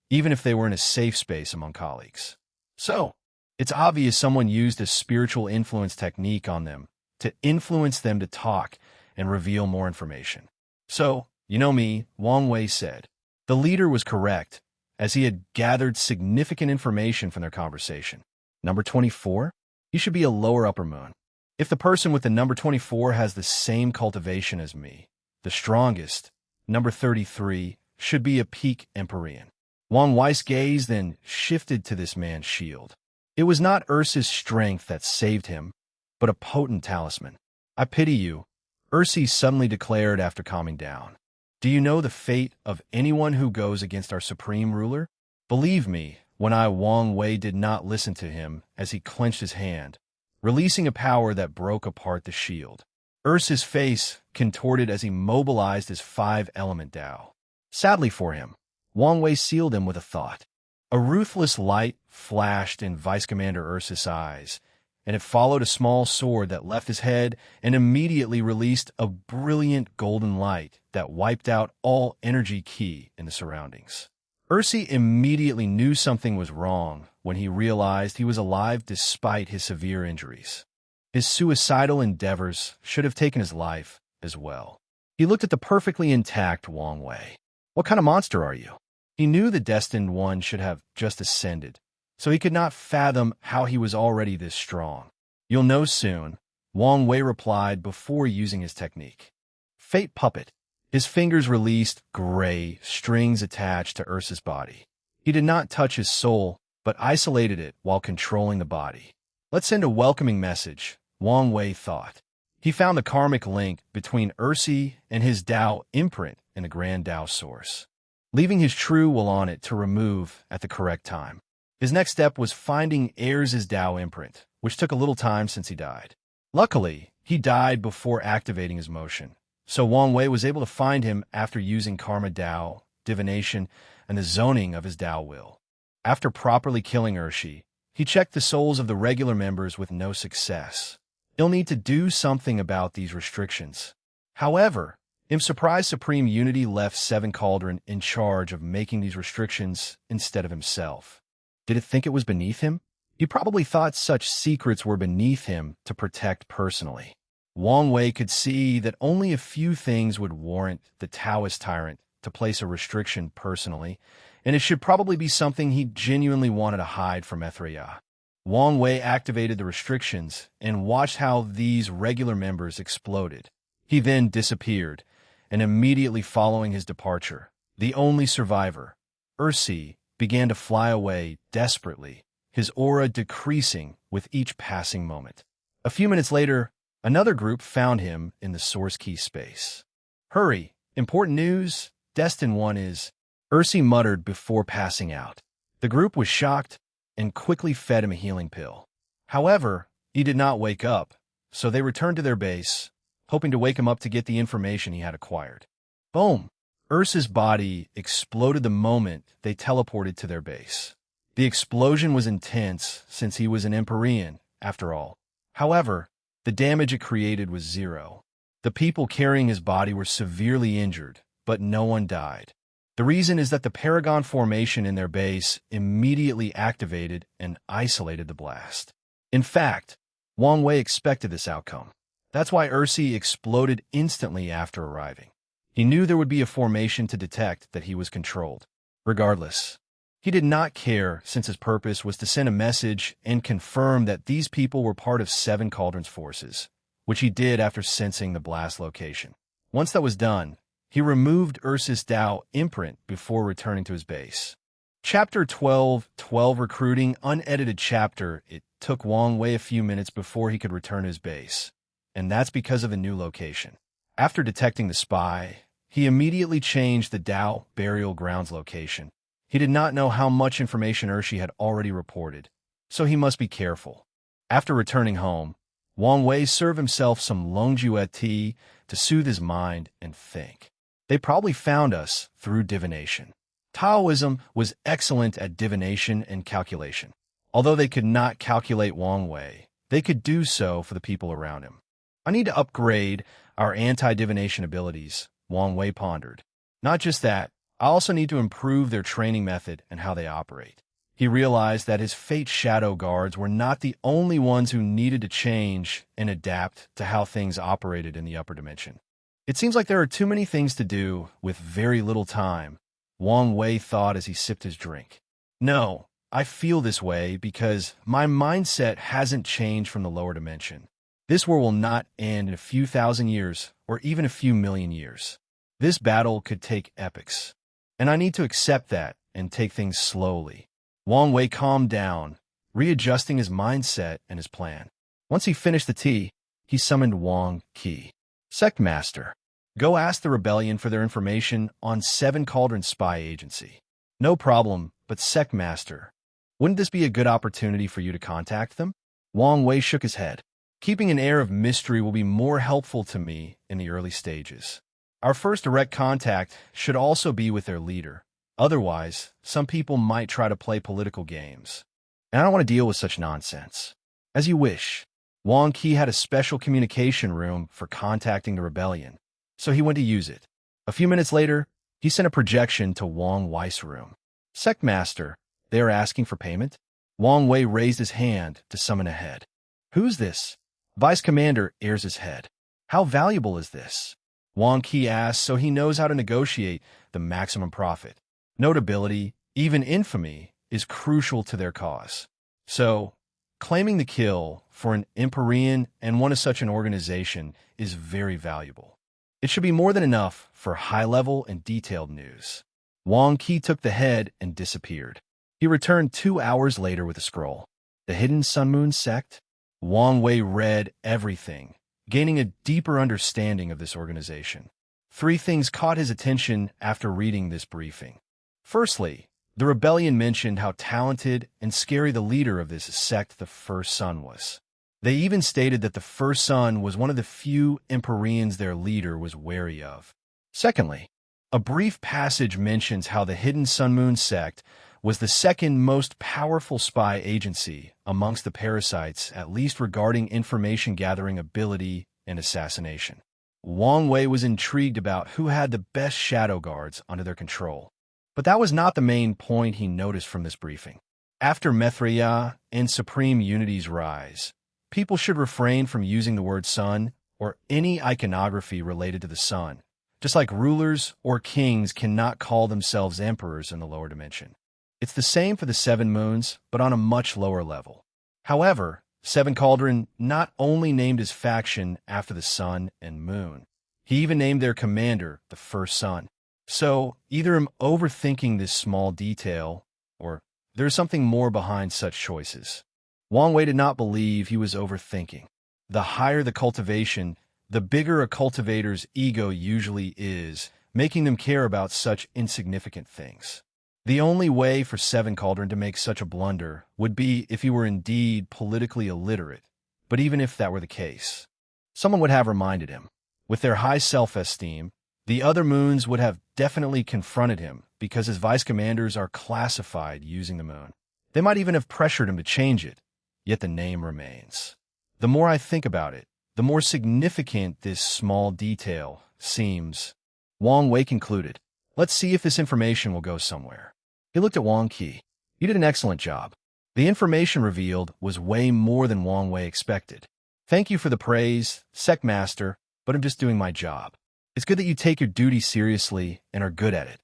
S1: even if they were in a safe space among colleagues. So, it's obvious someone used a spiritual influence technique on them to influence them to talk and reveal more information. So, you know me, Wang Wei said. The leader was correct, as he had gathered significant information from their conversation. Number 24? He should be a lower upper moon. If the person with the number 24 has the same cultivation as me, the strongest, number 33, should be a peak Empyrean. Wang Wei's gaze then shifted to this man's shield. It was not Urs's strength that saved him, but a potent talisman. I pity you, Urshi suddenly declared after calming down. Do you know the fate of anyone who goes against our supreme ruler? Believe me, when Wang Wei did not listen to him as he clenched his hand, releasing a power that broke apart the shield. Urs's face contorted as he mobilized his 5-element Tao. Sadly for him, Wang Wei sealed him with a thought. A ruthless light flashed in Vice Commander Urs's eyes, and it followed a small sword that left his head and immediately released a brilliant golden light that wiped out all energy ki in the surroundings. Urshi immediately knew something was wrong when he realized he was alive despite his severe injuries. His suicidal endeavors should have taken his life as well. He looked at the perfectly intact Wang Wei. What kind of monster are you? He knew the Destined One should have just ascended, so he could not fathom how he was already this strong. You'll know soon, Wang Wei replied before using his technique. Fate Puppet. His fingers released gray strings attached to Ursa's body. He did not touch his soul, but isolated it while controlling the body. Let's send a welcoming message, Wang Wei thought. He found the karmic link between Urshi and his Tao imprint in the Grand Tao source, leaving his true will on it to remove at the correct time. His next step was finding Ayers' Tao imprint, which took a little time since he died. Luckily, he died before activating his motion, so Wang Wei was able to find him after using Karma Tao, divination, and the zoning of his Tao will. After properly killing Urshi, he checked the souls of the regular members with no success. He'll need to do something about these restrictions. However, I'm surprised Supreme Unity left Seven Cauldron in charge of making these restrictions instead of himself. Did it think it was beneath him? He probably thought such secrets were beneath him to protect personally. Wang Wei could see that only a few things would warrant the Taoist tyrant to place a restriction personally, and it should probably be something he genuinely wanted to hide from Ethreya. Wang Wei activated the restrictions and watched how these regular members exploded. He then disappeared, and immediately following his departure, the only survivor, Urshi, began to fly away desperately, his aura decreasing with each passing moment. A few minutes later, another group found him in the source key space. Hurry, important news, Destined One is, Urshi muttered before passing out. The group was shocked and quickly fed him a healing pill. However, He did not wake up, so they returned to their base, hoping to wake him up to get the information he had acquired. Boom! Ursa's body exploded the moment they teleported to their base. The explosion was intense since he was an Empyrean, after all. However, the damage it created was zero. The people carrying his body were severely injured, but no one died. The reason is that the Paragon formation in their base immediately activated and isolated the blast. In fact, Wang Wei expected this outcome. That's why Ursa exploded instantly after arriving. He knew there would be a formation to detect that he was controlled. Regardless, he did not care since his purpose was to send a message and confirm that these people were part of Seven Cauldrons' forces, which he did after sensing the blast location. Once that was done, he removed Ursa's Tao imprint before returning to his base. Chapter 12, Recruiting, unedited chapter. It took Wang Wei a few minutes before he could return to his base, and that's because of the new location. After detecting the spy, he immediately changed the Tao burial grounds location. He did not know how much information Ursa had already reported, so he must be careful. After returning home, Wang Wei served himself some Longjuet tea to soothe his mind and think. They probably found us through divination. Taoism was excellent at divination and calculation. Although they could not calculate Wang Wei, they could do so for the people around him. I need to upgrade our anti-divination abilities, Wang Wei pondered. Not just that, I also need to improve their training method and how they operate. He realized that his Fate Shadow Guards were not the only ones who needed to change and adapt to how things operated in the upper dimension. It seems like there are too many things to do with very little time, Wang Wei thought as he sipped his drink. No, I feel this way because my mindset hasn't changed from the lower dimension. This war will not end in a few thousand years or even a few million years. This battle could take epochs, and I need to accept that and take things slowly. Wang Wei calmed down, readjusting his mindset and his plan. Once he finished the tea, he summoned Wang Qi. Sect Master, go ask the rebellion for their information on Seven Cauldrons Spy Agency. No problem, but Sect Master, wouldn't this be a good opportunity for you to contact them? Wang Wei shook his head. Keeping an air of mystery will be more helpful to me in the early stages. Our first direct contact should also be with their leader. Otherwise, some people might try to play political games. And I don't want to deal with such nonsense. As you wish. Wang Qi had a special communication room for contacting the rebellion, so he went to use it. A few minutes later, he sent a projection to Wang Wei's room. Sect Master, they are asking for payment? Wang Wei raised his hand to summon a head. Who's this? Vice Commander airs his head. How valuable is this? Wang Qi asks so he knows how to negotiate the maximum profit. Notability, even infamy, is crucial to their cause. So, claiming the kill for an Empyrean and one of such an organization is very valuable. It should be more than enough for high-level and detailed news. Wang Qi took the head and disappeared. He returned 2 hours later with a scroll. The Hidden Sun Moon Sect? Wang Wei read everything, gaining a deeper understanding of this organization. 3 things caught his attention after reading this briefing. Firstly, the rebellion mentioned how talented and scary the leader of this sect, the First Son, was. They even stated that the First Son was one of the few Empyreans their leader was wary of. Secondly, a brief passage mentions how the Hidden Sun Moon Sect was the second most powerful spy agency amongst the parasites, at least regarding information gathering ability and assassination. Wang Wei was intrigued about who had the best shadow guards under their control. But that was not the main point he noticed from this briefing. After Mithriya and Supreme Unity's rise, people should refrain from using the word sun or any iconography related to the sun, just like rulers or kings cannot call themselves emperors in the lower dimension. It's the same for the 7 moons, but on a much lower level. However, Seven Cauldron not only named his faction after the sun and moon, he even named their commander the First Son. So, either I'm overthinking this small detail, or there's something more behind such choices. Wang Wei did not believe he was overthinking. The higher the cultivation, the bigger a cultivator's ego usually is, making them care about such insignificant things. The only way for Seven Cauldron to make such a blunder would be if he were indeed politically illiterate, But even if that were the case, someone would have reminded him. With their high self-esteem, the other moons would have definitely confronted him because his vice commanders are classified using the moon. They might even have pressured him to change it, yet the name remains. The more I think about it, the more significant this small detail seems. Wang Wei concluded, "Let's see if this information will go somewhere." He looked at Wang Qi. "You did an excellent job." The information revealed was way more than Wang Wei expected. "Thank you for the praise, Sect Master, but I'm just doing my job. It's good that you take your duty seriously and are good at it.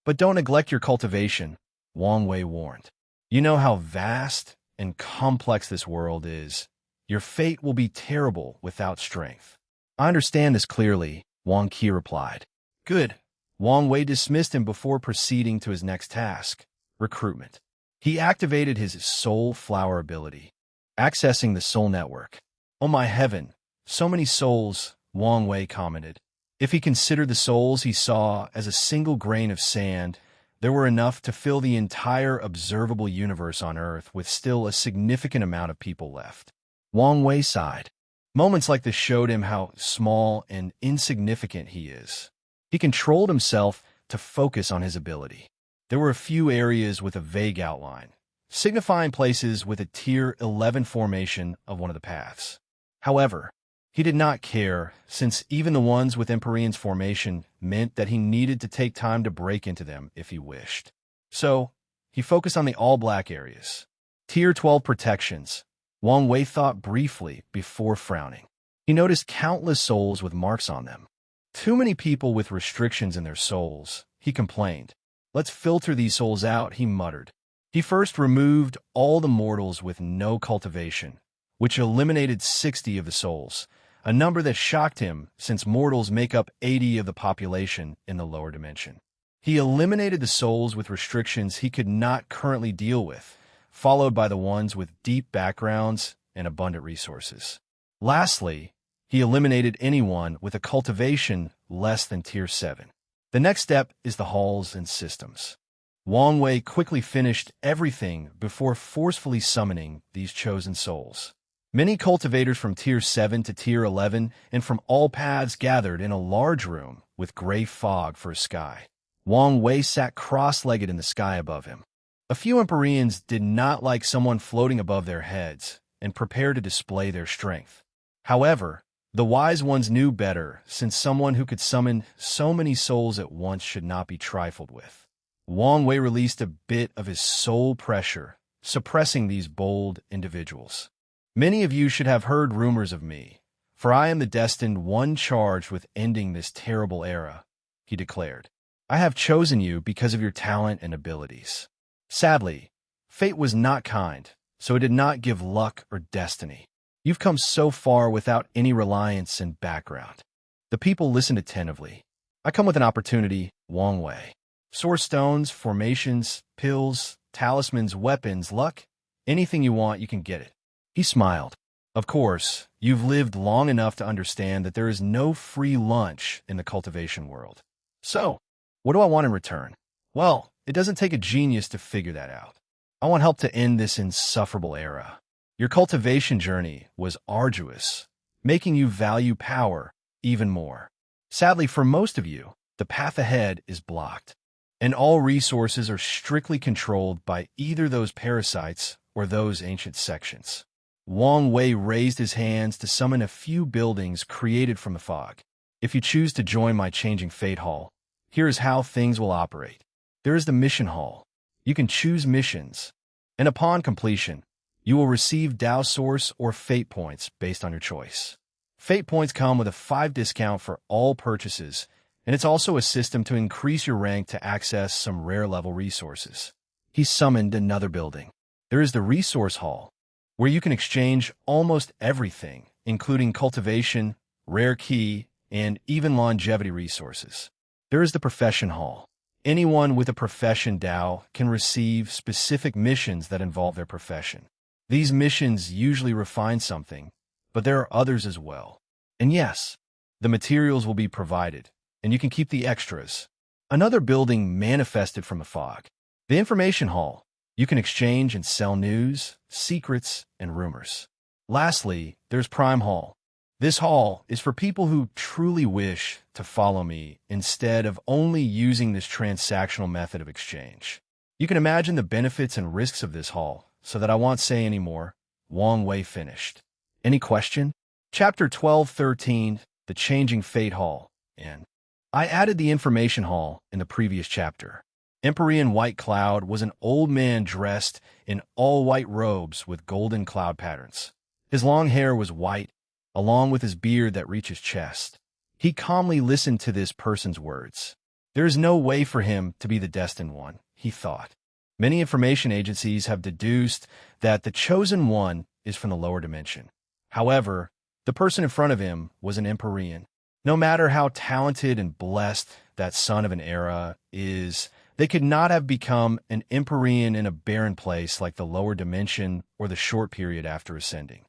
S1: But don't neglect your cultivation," Wang Wei warned. "You know how vast and complex this world is. Your fate will be terrible without strength." "I understand this clearly," Wang Qi replied. "Good." Wang Wei dismissed him before proceeding to his next task, recruitment. He activated his soul flower ability, accessing the soul network. "Oh my heaven, so many souls," Wang Wei commented. If he considered the souls he saw as a single grain of sand, there were enough to fill the entire observable universe on Earth with still a significant amount of people left. Wang Wei sighed. Moments like this showed him how small and insignificant he is. He controlled himself to focus on his ability. There were a few areas with a vague outline, signifying places with a Tier 11 formation of one of the paths. However, he did not care, since even the ones with Empyrean's formation meant that he needed to take time to break into them if he wished. So, he focused on the all-black areas. Tier 12 protections. Wang Wei thought briefly before frowning. He noticed countless souls with marks on them. Too many people with restrictions in their souls, he complained. "Let's filter these souls out," he muttered. He first removed all the mortals with no cultivation, which eliminated 60 of the souls, a number that shocked him since mortals make up 80 of the population in the lower dimension. He eliminated the souls with restrictions he could not currently deal with, followed by the ones with deep backgrounds and abundant resources. Lastly, he eliminated anyone with a cultivation less than Tier 7. The next step is the halls and systems. Wang Wei quickly finished everything before forcefully summoning these chosen souls. Many cultivators from Tier 7 to Tier 11 and from all paths gathered in a large room with gray fog for a sky. Wang Wei sat cross-legged in the sky above him. A few Empyreans did not like someone floating above their heads and prepared to display their strength. However, the wise ones knew better, since someone who could summon so many souls at once should not be trifled with. Wang Wei released a bit of his soul pressure, suppressing these bold individuals. "Many of you should have heard rumors of me, for I am the destined one charged with ending this terrible era," he declared. "I have chosen you because of your talent and abilities." Sadly, fate was not kind, so it did not give luck or destiny. "You've come so far without any reliance and background." The people listened attentively. "I come with an opportunity," Wang Wei. "Source stones, formations, pills, talismans, weapons, luck. Anything you want, you can get it." He smiled. "Of course, you've lived long enough to understand that there is no free lunch in the cultivation world. So, what do I want in return? Well, it doesn't take a genius to figure that out. I want help to end this insufferable era. Your cultivation journey was arduous, making you value power even more. Sadly, for most of you, the path ahead is blocked, and all resources are strictly controlled by either those parasites or those ancient sections." Wang Wei raised his hands to summon a few buildings created from the fog. "If you choose to join my Changing Fate Hall, here is how things will operate. There is the Mission Hall. You can choose missions, and upon completion, you will receive Tao Source or Fate Points based on your choice. Fate Points come with a 5 discount for all purchases, and it's also a system to increase your rank to access some rare-level resources." He summoned another building. There is the Resource Hall, where you can exchange almost everything, including cultivation, rare key, and even longevity resources. There is the Profession Hall. Anyone with a profession Tao can receive specific missions that involve their profession. These missions usually refine something, but there are others as well. And yes, the materials will be provided, and you can keep the extras. Another building manifested from the fog. The Information Hall. You can exchange and sell news, secrets, and rumors. Lastly, there's Prime Hall. This hall is for people who truly wish to follow me instead of only using this transactional method of exchange. You can imagine the benefits and risks of this hall, so that I won't say any more. Wong Wei finished. Any question? Chapter 12:13, The Changing Fate Hall. And I added the information hall in the previous chapter. Empyrean White Cloud was an old man dressed in all-white robes with golden cloud patterns. His long hair was white, along with his beard that reached his chest. He calmly listened to this person's words. There is no way for him to be the destined one, he thought. Many information agencies have deduced that the chosen one is from the lower dimension. However, the person in front of him was an Empyrean. No matter how talented and blessed that son of an era is, they could not have become an Empyrean in a barren place like the lower dimension or the short period after ascending.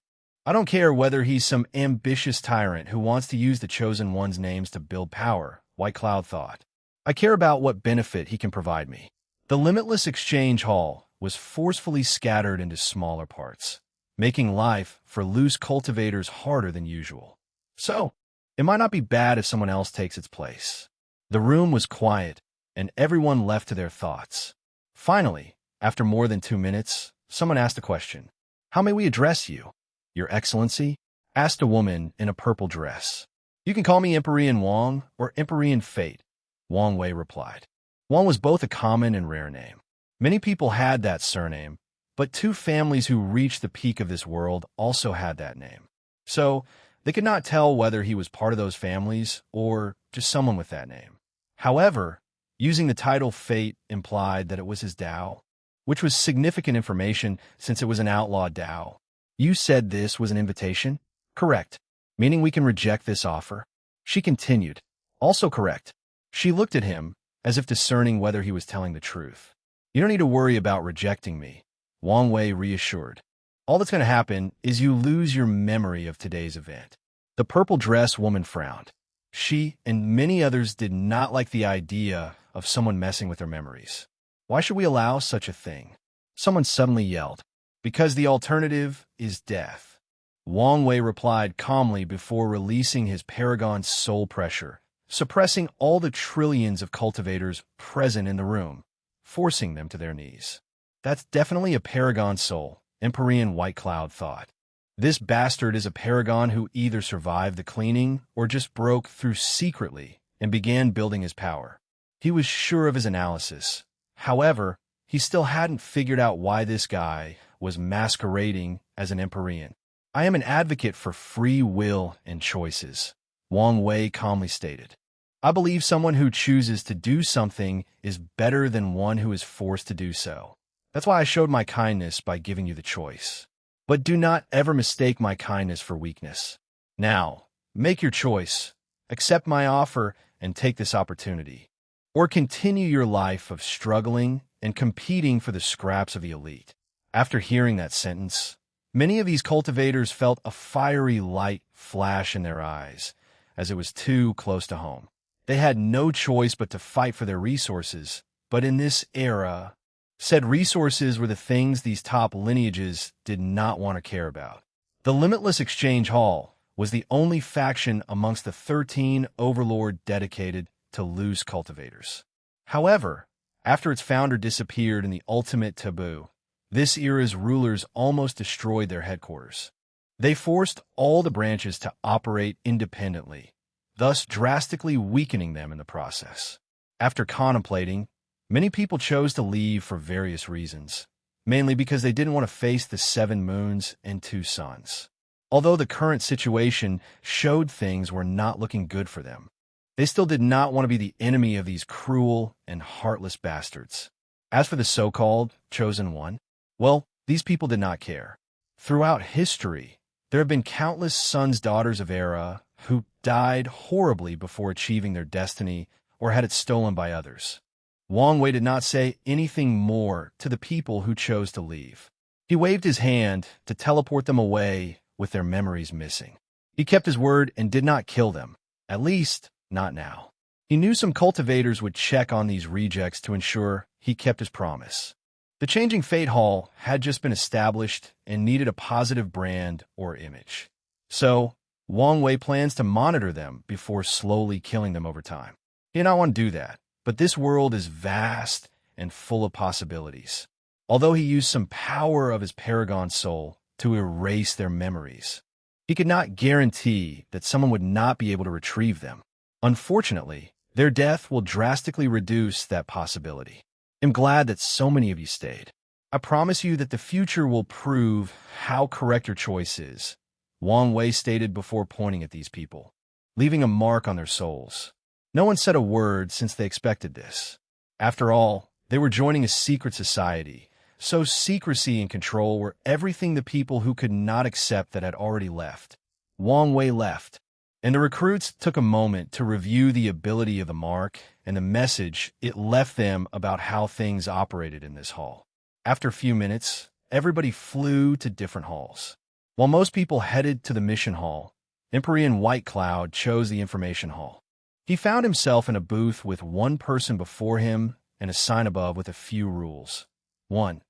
S1: I don't care whether he's some ambitious tyrant who wants to use the chosen one's names to build power, White Cloud thought. I care about what benefit he can provide me. The limitless exchange hall was forcefully scattered into smaller parts, making life for loose cultivators harder than usual. So, it might not be bad if someone else takes its place. The room was quiet, and everyone left to their thoughts. Finally, after more than 2 minutes, someone asked a question. How may we address you? Your Excellency? Asked a woman in a purple dress. You can call me Empyrean Wong or Empyrean Fate, Wong Wei replied. Wong was both a common and rare name. Many people had that surname, but 2 families who reached the peak of this world also had that name. So, they could not tell whether he was part of those families or just someone with that name. However, using the title Fate implied that it was his Dao, which was significant information since it was an outlaw Dao. You said this was an invitation? Correct. Meaning we can reject this offer? She continued. Also correct. She looked at him, as if discerning whether he was telling the truth. You don't need to worry about rejecting me, Wong Wei reassured. All that's going to happen is you lose your memory of today's event. The purple dress woman frowned. She and many others did not like the idea of someone messing with their memories. Why should we allow such a thing? Someone suddenly yelled. Because the alternative is death. Wong Wei replied calmly before releasing his Paragon's soul pressure, suppressing all the trillions of cultivators present in the room, forcing them to their knees. That's definitely a Paragon soul, Empyrean White Cloud thought. This bastard is a Paragon who either survived the cleaning or just broke through secretly and began building his power. He was sure of his analysis. However, he still hadn't figured out why this guy was masquerading as an Empyrean. I am an advocate for free will and choices, Wong Wei calmly stated. I believe someone who chooses to do something is better than one who is forced to do so. That's why I showed my kindness by giving you the choice. But do not ever mistake my kindness for weakness. Now, make your choice. Accept my offer and take this opportunity. Or continue your life of struggling and competing for the scraps of the elite. After hearing that sentence, many of these cultivators felt a fiery light flash in their eyes, as it was too close to home. They had no choice but to fight for their resources, but in this era, said resources were the things these top lineages did not want to care about. The Limitless Exchange Hall was the only faction amongst the 13 overlord dedicated to loose cultivators. However, after its founder disappeared in the ultimate taboo, this era's rulers almost destroyed their headquarters. They forced all the branches to operate independently, thus drastically weakening them in the process. After contemplating, many people chose to leave for various reasons, mainly because they didn't want to face the 7 moons and 2 suns. Although the current situation showed things were not looking good for them, they still did not want to be the enemy of these cruel and heartless bastards. As for the so-called chosen one, well, these people did not care. Throughout history, there have been countless sons, daughters of Era who died horribly before achieving their destiny or had it stolen by others. Wong Wei did not say anything more to the people who chose to leave. He waved his hand to teleport them away with their memories missing. He kept his word and did not kill them, at least not now. He knew some cultivators would check on these rejects to ensure he kept his promise. The Changing Fate Hall had just been established and needed a positive brand or image. So, Wang Wei plans to monitor them before slowly killing them over time. He did not want to do that, but this world is vast and full of possibilities. Although he used some power of his Paragon soul to erase their memories, he could not guarantee that someone would not be able to retrieve them. Unfortunately, their death will drastically reduce that possibility. I'm glad that so many of you stayed. I promise you that the future will prove how correct your choice is, Wang Wei stated before pointing at these people, leaving a mark on their souls. No one said a word since they expected this. After all, they were joining a secret society, so secrecy and control were everything the people who could not accept that had already left. Wang Wei left, and the recruits took a moment to review the ability of the mark and the message it left them about how things operated in this hall. After a few minutes, everybody flew to different halls. While most people headed to the mission hall, Empyrean White Cloud chose the information hall. He found himself in a booth with one person before him and a sign above with a few rules. 1.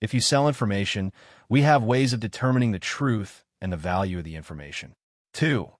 S1: If you sell information, we have ways of determining the truth and the value of the information. 2.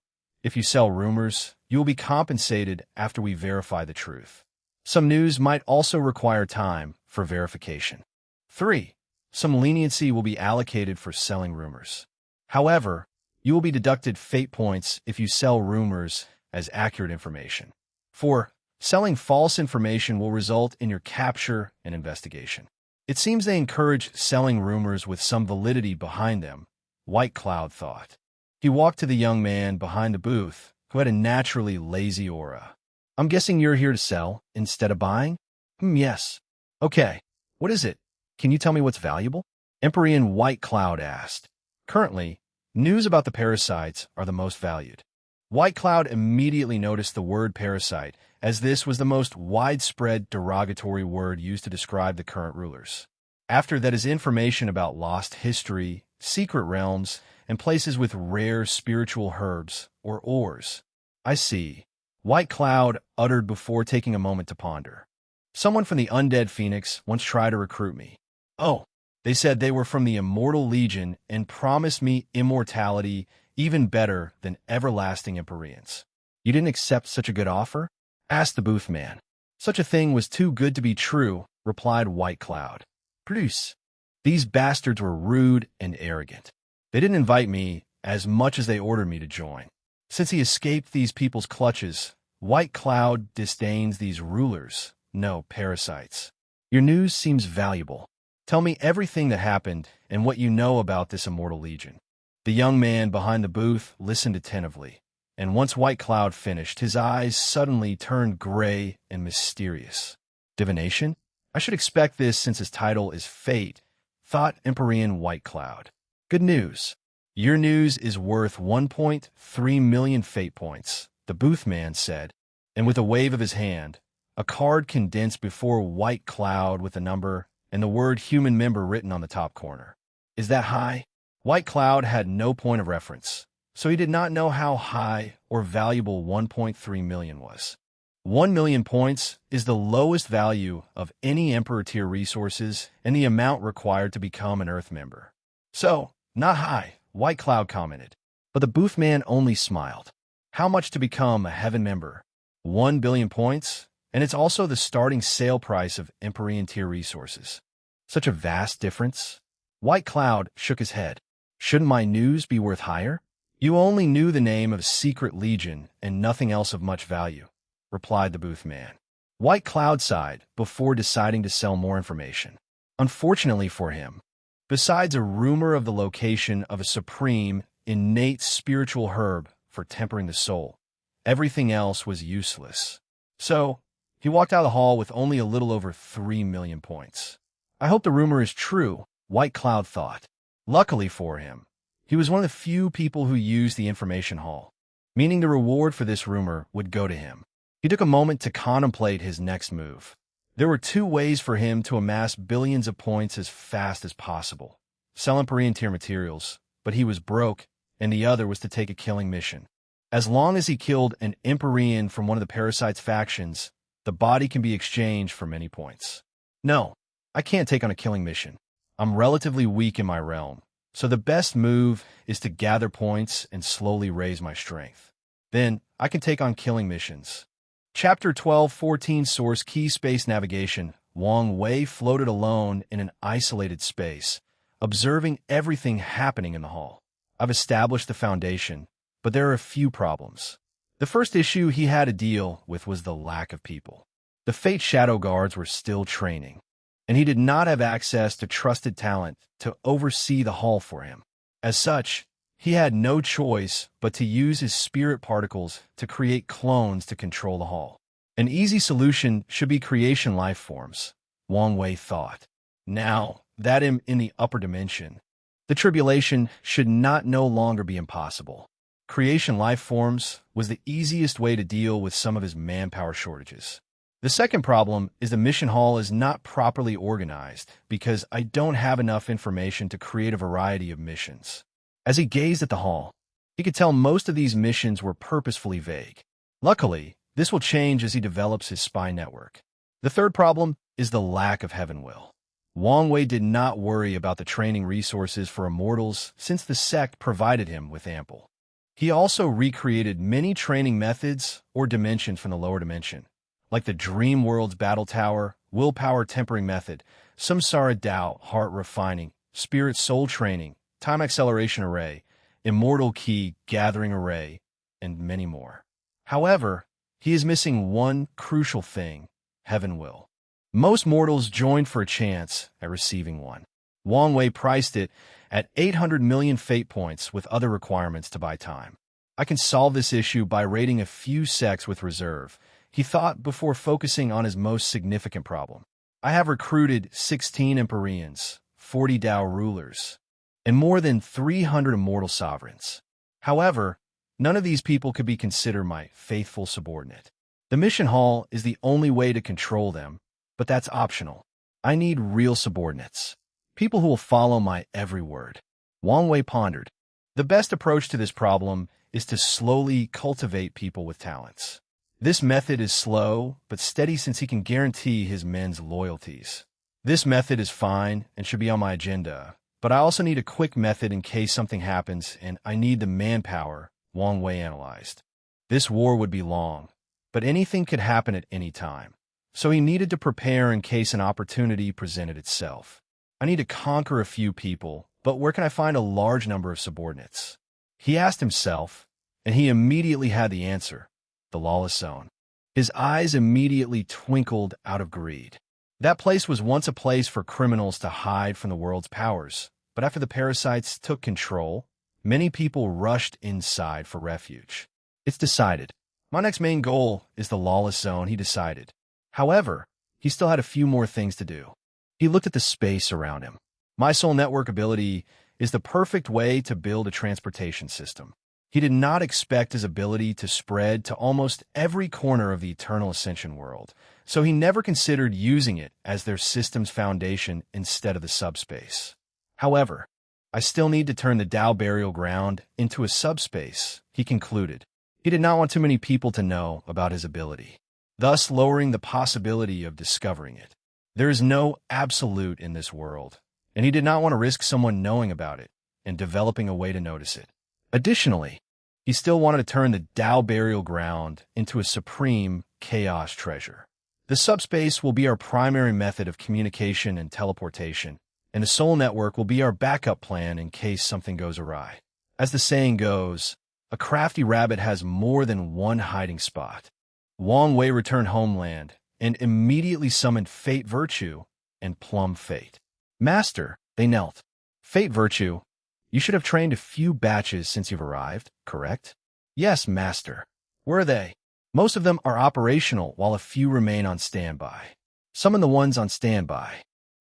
S1: If you sell rumors, you will be compensated after we verify the truth. Some news might also require time for verification. 3. Some leniency will be allocated for selling rumors. However, you will be deducted fate points if you sell rumors as accurate information. 4. Selling false information will result in your capture and investigation. It seems they encourage selling rumors with some validity behind them, White Cloud thought. He walked to the young man behind the booth, who had a naturally lazy aura. I'm guessing you're here to sell instead of buying? Yes. Okay. What is it? Can you tell me what's valuable? Empyrean White Cloud asked. Currently, news about the parasites are the most valued. White Cloud immediately noticed the word parasite, as this was the most widespread derogatory word used to describe the current rulers. After that is information about lost history, secret realms, and places with rare spiritual herbs or ores. I see, White Cloud uttered before taking a moment to ponder. Someone from the Undead Phoenix once tried to recruit me. Oh, they said they were from the Immortal Legion and promised me immortality even better than everlasting Empyreans. You didn't accept such a good offer? Asked the booth man. Such a thing was too good to be true, replied White Cloud. Produce. These bastards were rude and arrogant. They didn't invite me as much as they ordered me to join. Since he escaped these people's clutches, White Cloud disdains these rulers, no parasites. Your news seems valuable. Tell me everything that happened and what you know about this Immortal Legion. The young man behind the booth listened attentively, and once White Cloud finished, his eyes suddenly turned gray and mysterious. Divination? I should expect this since his title is Fate, thought Empyrean White Cloud. Good news. Your news is worth 1.3 million fate points, the booth man said, and with a wave of his hand, a card condensed before White Cloud with a number and the word human member written on the top corner. Is that high? White Cloud had no point of reference, so he did not know how high or valuable 1.3 million was. 1 million points is the lowest value of any Emperor tier resources and the amount required to become an Earth member. So, not high, White Cloud commented. But the booth man only smiled. How much to become a Heaven member? 1 billion points? And it's also the starting sale price of Empyrean tier resources. Such a vast difference? White Cloud shook his head. Shouldn't my news be worth higher? You only knew the name of a secret legion and nothing else of much value, replied the booth man. White Cloud sighed before deciding to sell more information. Unfortunately for him, besides a rumor of the location of a supreme, innate spiritual herb for tempering the soul, everything else was useless. So, he walked out of the hall with only a little over 3 million points. I hope the rumor is true, White Cloud thought. Luckily for him, he was one of the few people who used the information hall, meaning the reward for this rumor would go to him. He took a moment to contemplate his next move. There were two ways for him to amass billions of points as fast as possible. Sell Empyrean tier materials, but he was broke, and the other was to take a killing mission. As long as he killed an Empyrean from one of the parasites' factions, the body can be exchanged for many points. No, I can't take on a killing mission. I'm relatively weak in my realm, so the best move is to gather points and slowly raise my strength. Then, I can take on killing missions. Chapter 12:14 Source Key Space Navigation. Wang Wei floated alone in an isolated space, observing everything happening in the hall. I've established the foundation, but there are a few problems. The first issue he had to deal with was the lack of people. The Fate Shadow Guards were still training, and he did not have access to trusted talent to oversee the hall for him. As such, he had no choice but to use his spirit particles to create clones to control the hall. An easy solution should be creation life forms, Wang Wei thought. Now that I'm in the upper dimension, the tribulation should no longer be impossible. Creation life forms was the easiest way to deal with some of his manpower shortages. The second problem is the mission hall is not properly organized because I don't have enough information to create a variety of missions. As he gazed at the hall, he could tell most of these missions were purposefully vague. Luckily, this will change as he develops his spy network. The third problem is the lack of heaven will. Wang Wei did not worry about the training resources for immortals since the sect provided him with ample. He also recreated many training methods or dimensions from the lower dimension, like the Dream World's Battle Tower, Willpower Tempering Method, Samsara Dao, Heart Refining, Spirit Soul Training, Time Acceleration Array, Immortal Key Gathering Array, and many more. However, he is missing one crucial thing: heaven will. Most mortals joined for a chance at receiving one. Wang Wei priced it at 800 million fate points with other requirements to buy time. I can solve this issue by raiding a few sects with reserve, he thought before focusing on his most significant problem. I have recruited 16 Empyreans, 40 Dao rulers, and more than 300 immortal sovereigns. However, none of these people could be considered my faithful subordinate. The mission hall is the only way to control them, but that's optional. I need real subordinates, people who will follow my every word. Wang Wei pondered. The best approach to this problem is to slowly cultivate people with talents. This method is slow but steady since he can guarantee his men's loyalties. This method is fine and should be on my agenda, but I also need a quick method in case something happens and I need the manpower, Wang Wei analyzed. This war would be long, but anything could happen at any time. So he needed to prepare in case an opportunity presented itself. I need to conquer a few people, but where can I find a large number of subordinates? He asked himself, and he immediately had the answer: the lawless zone. His eyes immediately twinkled out of greed. That place was once a place for criminals to hide from the world's powers, but after the parasites took control, many people rushed inside for refuge. It's decided. My next main goal is the lawless zone, he decided. However, he still had a few more things to do. He looked at the space around him. My soul network ability is the perfect way to build a transportation system. He did not expect his ability to spread to almost every corner of the Eternal Ascension world, so he never considered using it as their system's foundation instead of the subspace. However, I still need to turn the Tao burial ground into a subspace, he concluded. He did not want too many people to know about his ability, thus lowering the possibility of discovering it. There is no absolute in this world, and he did not want to risk someone knowing about it and developing a way to notice it. Additionally, he still wanted to turn the Tao burial ground into a supreme chaos treasure. The subspace will be our primary method of communication and teleportation, and the soul network will be our backup plan in case something goes awry. As the saying goes, a crafty rabbit has more than one hiding spot. Wang Wei returned homeland and immediately summoned Fate Virtue and Plum Fate. Master, they knelt. Fate Virtue, you should have trained a few batches since you've arrived, correct? Yes, Master. Where are they? Most of them are operational while a few remain on standby. Summon the ones on standby.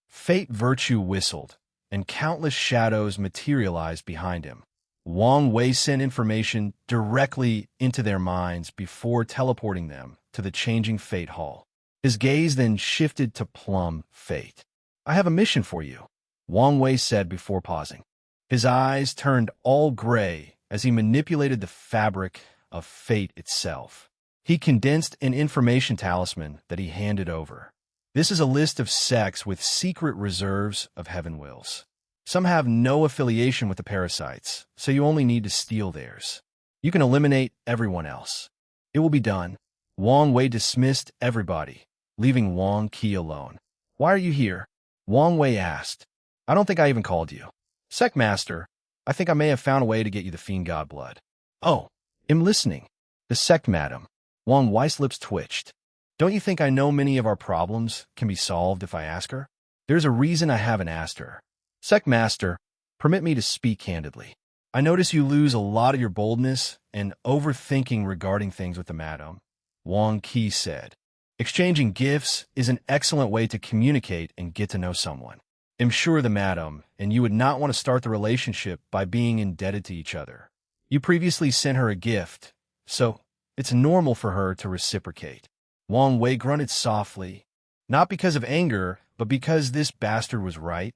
S1: Fate Virtue whistled, and countless shadows materialized behind him. Wang Wei sent information directly into their minds before teleporting them to the changing Fate Hall. His gaze then shifted to Plum Fate. I have a mission for you, Wang Wei said before pausing. His eyes turned all gray as he manipulated the fabric of fate itself. He condensed an information talisman that he handed over. This is a list of sects with secret reserves of heaven wills. Some have no affiliation with the parasites, so you only need to steal theirs. You can eliminate everyone else. It will be done. Wang Wei dismissed everybody, leaving Wang Qi alone. Why are you here? Wang Wei asked. I don't think I even called you. Sect Master, I think I may have found a way to get you the fiend god blood. Oh, I'm listening. The sect madam. Wang Wei's lips twitched. Don't you think I know many of our problems can be solved if I ask her? There's a reason I haven't asked her. Sect Master, permit me to speak candidly. I notice you lose a lot of your boldness and overthinking regarding things with the madam, Wang Qi said. Exchanging gifts is an excellent way to communicate and get to know someone. I'm sure the madam and you would not want to start the relationship by being indebted to each other. You previously sent her a gift, so it's normal for her to reciprocate. Wang Wei grunted softly, not because of anger, but because this bastard was right,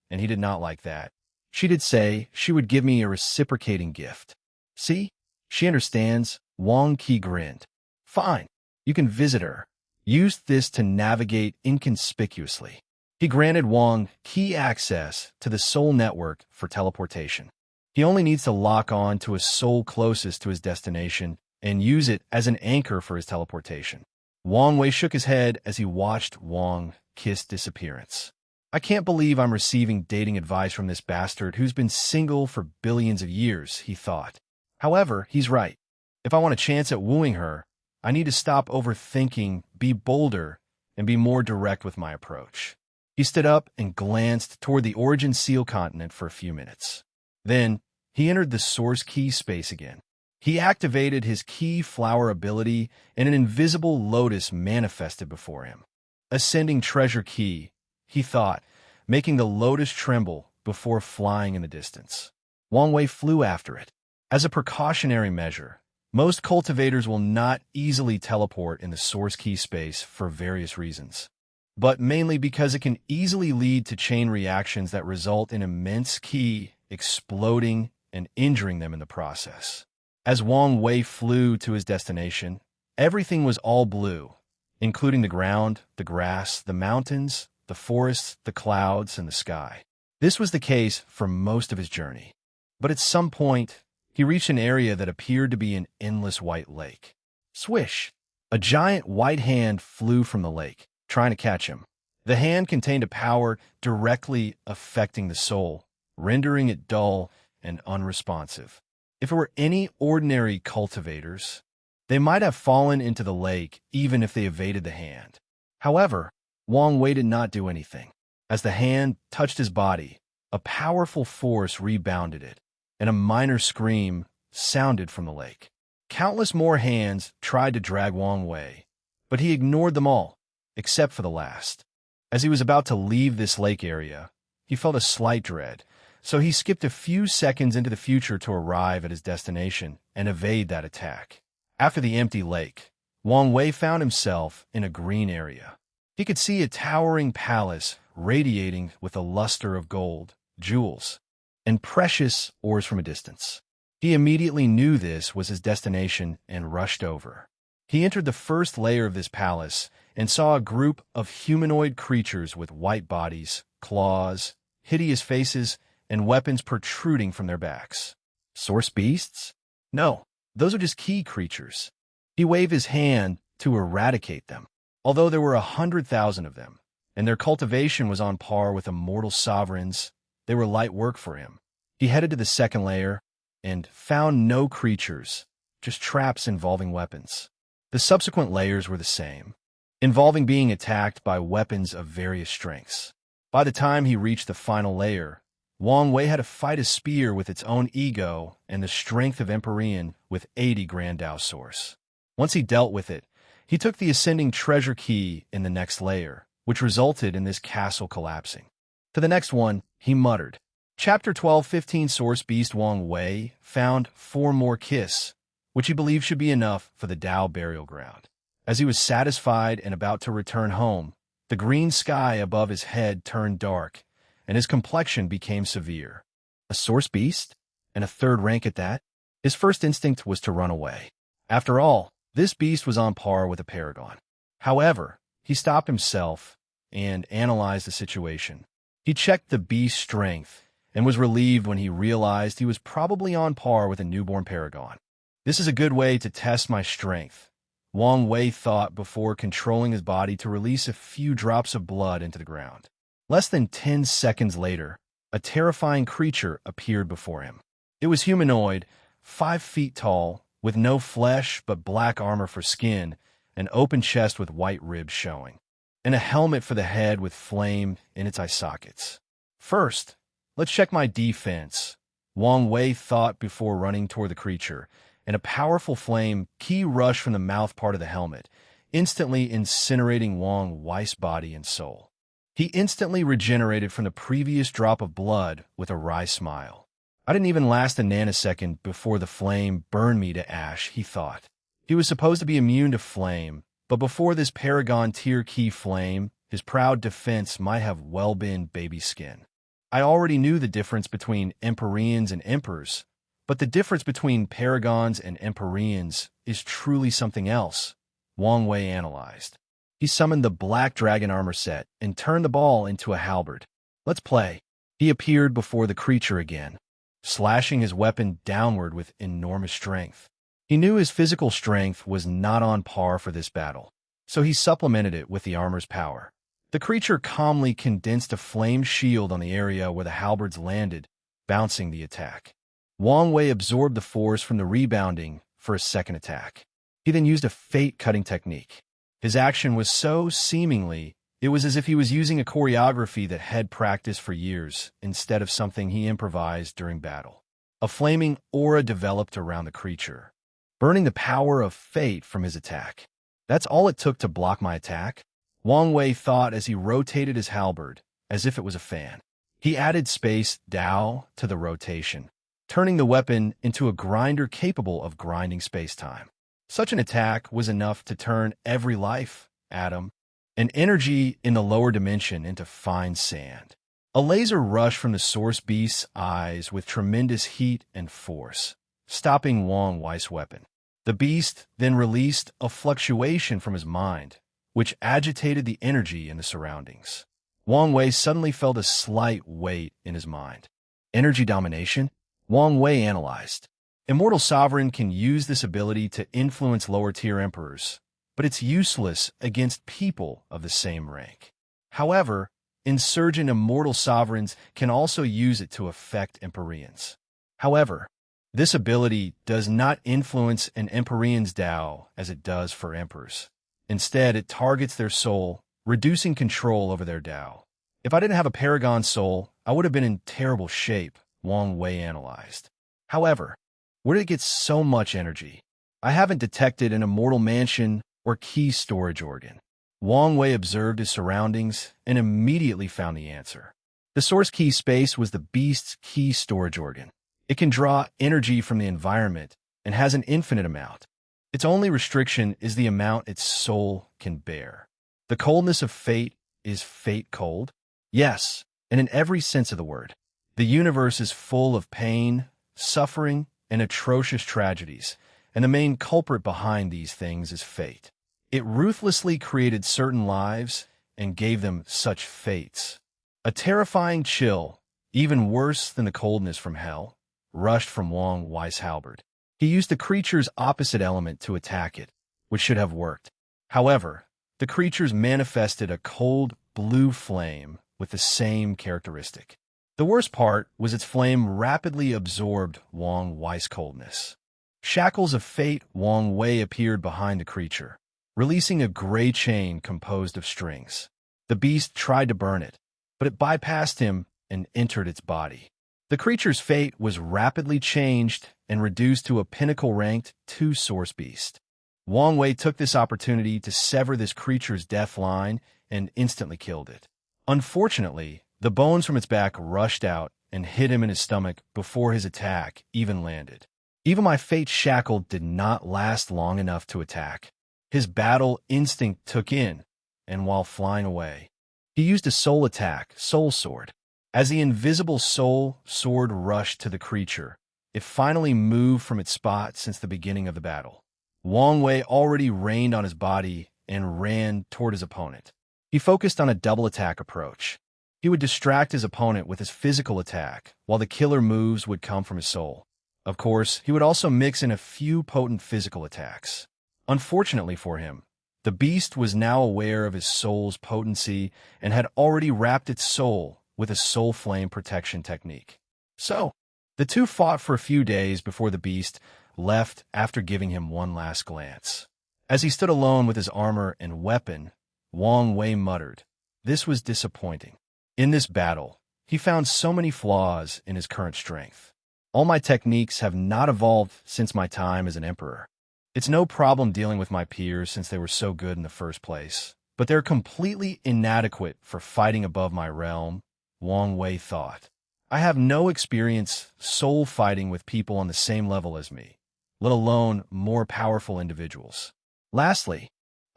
S1: and he did not like that. She did say she would give me a reciprocating gift. See? She understands. Wang Qi grinned. Fine. You can visit her. Use this to navigate inconspicuously. He granted Wang Qi access to the soul network for teleportation. He only needs to lock on to a soul closest to his destination and use it as an anchor for his teleportation. Wang Wei shook his head as he watched Wang Qi's disappearance. I can't believe I'm receiving dating advice from this bastard who's been single for billions of years, he thought. However, he's right. If I want a chance at wooing her, I need to stop overthinking, be bolder, and be more direct with my approach. He stood up and glanced toward the Origin Seal continent for a few minutes. Then, he entered the Source Key space again. He activated his Key Flower ability, and an invisible lotus manifested before him. Ascending Treasure Key, he thought, making the lotus tremble before flying in the distance. Wang Wei flew after it. As a precautionary measure, most cultivators will not easily teleport in the Source Key space for various reasons, but mainly because it can easily lead to chain reactions that result in immense Ki exploding and injuring them in the process. As Wang Wei flew to his destination, everything was all blue, including the ground, the grass, the mountains, the forests, the clouds, and the sky. This was the case for most of his journey. But at some point, he reached an area that appeared to be an endless white lake. Swish! A giant white hand flew from the lake, trying to catch him. The hand contained a power directly affecting the soul, rendering it dull and unresponsive. If it were any ordinary cultivators, they might have fallen into the lake even if they evaded the hand. However, Wang Wei did not do anything. As the hand touched his body, a powerful force rebounded it, and a minor scream sounded from the lake. Countless more hands tried to drag Wang Wei, but he ignored them all, except for the last. As he was about to leave this lake area, he felt a slight dread, so he skipped a few seconds into the future to arrive at his destination and evade that attack. After the empty lake, Wang Wei found himself in a green area. He could see a towering palace radiating with a luster of gold, jewels, and precious ores from a distance. He immediately knew this was his destination and rushed over. He entered the first layer of this palace and saw a group of humanoid creatures with white bodies, claws, hideous faces, and weapons protruding from their backs. Source beasts? No, those are just key creatures. He waved his hand to eradicate them. Although there were 100,000 of them, and their cultivation was on par with immortal sovereigns, they were light work for him. He headed to the second layer and found no creatures, just traps involving weapons. The subsequent layers were the same, involving being attacked by weapons of various strengths. By the time he reached the final layer, Wang Wei had to fight a spear with its own ego and the strength of Empyrean with 80 Grand Dao Source. Once he dealt with it, he took the ascending treasure key in the next layer, which resulted in this castle collapsing. To the next one, he muttered. Chapter 12:15 Source Beast Wang Wei found 4 more kiss, which he believed should be enough for the Dao burial ground. As he was satisfied and about to return home, the green sky above his head turned dark, and his complexion became severe. A source beast? And a 3rd rank at that? His first instinct was to run away. After all, this beast was on par with a paragon. However, he stopped himself and analyzed the situation. He checked the beast's strength and was relieved when he realized he was probably on par with a newborn paragon. This is a good way to test my strength, Wang Wei thought before controlling his body to release a few drops of blood into the ground. Less than 10 seconds later, a terrifying creature appeared before him. It was humanoid, 5 feet tall, with no flesh but black armor for skin, an open chest with white ribs showing, and a helmet for the head with flame in its eye sockets. First, let's check my defense, Wang Wei thought before running toward the creature, and a powerful flame key rushed from the mouth part of the helmet, instantly incinerating Wang Wei's body and soul. He instantly regenerated from the previous drop of blood with a wry smile. I didn't even last a nanosecond before the flame burned me to ash, he thought. He was supposed to be immune to flame, but before this Paragon Tier Key flame, his proud defense might have well been baby skin. I already knew the difference between Empyreans and Emperors, but the difference between Paragons and Empyreans is truly something else, Wang Wei analyzed. He summoned the Black Dragon armor set and turned the ball into a halberd. Let's play. He appeared before the creature again, slashing his weapon downward with enormous strength. He knew his physical strength was not on par for this battle, so he supplemented it with the armor's power. The creature calmly condensed a flame shield on the area where the halberds landed, bouncing the attack. Wang Wei absorbed the force from the rebounding for a second attack. He then used a fate-cutting technique. His action was so seemingly, it was as if he was using a choreography that had practiced for years instead of something he improvised during battle. A flaming aura developed around the creature, burning the power of fate from his attack. That's all it took to block my attack, Wang Wei thought as he rotated his halberd, as if it was a fan. He added space Dao to the rotation, turning the weapon into a grinder capable of grinding space-time. Such an attack was enough to turn every life, atom, and energy in the lower dimension into fine sand. A laser rushed from the source beast's eyes with tremendous heat and force, stopping Wang Wei's weapon. The beast then released a fluctuation from his mind, which agitated the energy in the surroundings. Wang Wei suddenly felt a slight weight in his mind. Energy domination? Wang Wei analyzed. Immortal Sovereign can use this ability to influence lower-tier emperors, but it's useless against people of the same rank. However, insurgent Immortal Sovereigns can also use it to affect Empyreans. However, this ability does not influence an Empyrean's Dao as it does for Emperors. Instead, it targets their soul, reducing control over their Dao. If I didn't have a Paragon soul, I would have been in terrible shape, Wang Wei analyzed. However, where did it get so much energy? I haven't detected an immortal mansion or key storage organ. Wang Wei observed his surroundings and immediately found the answer. The source key space was the beast's key storage organ. It can draw energy from the environment and has an infinite amount. Its only restriction is the amount its soul can bear. The coldness of fate is fate cold? Yes, and in every sense of the word. The universe is full of pain, suffering, and atrocious tragedies, and the main culprit behind these things is fate. It ruthlessly created certain lives and gave them such fates. A terrifying chill, even worse than the coldness from hell, rushed from Wang Wei's halberd. He used the creature's opposite element to attack it, which should have worked. However, the creatures manifested a cold blue flame with the same characteristic. The worst part was its flame rapidly absorbed Wang Wei's coldness. Shackles of fate Wang Wei appeared behind the creature, releasing a gray chain composed of strings. The beast tried to burn it, but it bypassed him and entered its body. The creature's fate was rapidly changed and reduced to a pinnacle-ranked 2 source beast. Wang Wei took this opportunity to sever this creature's death line and instantly killed it. Unfortunately, the bones from its back rushed out and hit him in his stomach before his attack even landed. Even my fate shackle did not last long enough to attack. His battle instinct took in, and while flying away, he used a soul attack, Soul Sword. As the invisible soul sword rushed to the creature, it finally moved from its spot since the beginning of the battle. Wang Wei already rained on his body and ran toward his opponent. He focused on a double attack approach. He would distract his opponent with his physical attack, while the killer moves would come from his soul. Of course, he would also mix in a few potent physical attacks. Unfortunately for him, the beast was now aware of his soul's potency and had already wrapped its soul with a soul flame protection technique. So, the two fought for a few days before the beast left after giving him one last glance. As he stood alone with his armor and weapon, Wang Wei muttered, "This was disappointing. In this battle, he found so many flaws in his current strength. All my techniques have not evolved since my time as an emperor. It's no problem dealing with my peers since they were so good in the first place, but they're completely inadequate for fighting above my realm," Wang Wei thought. "I have no experience soul fighting with people on the same level as me, let alone more powerful individuals. Lastly,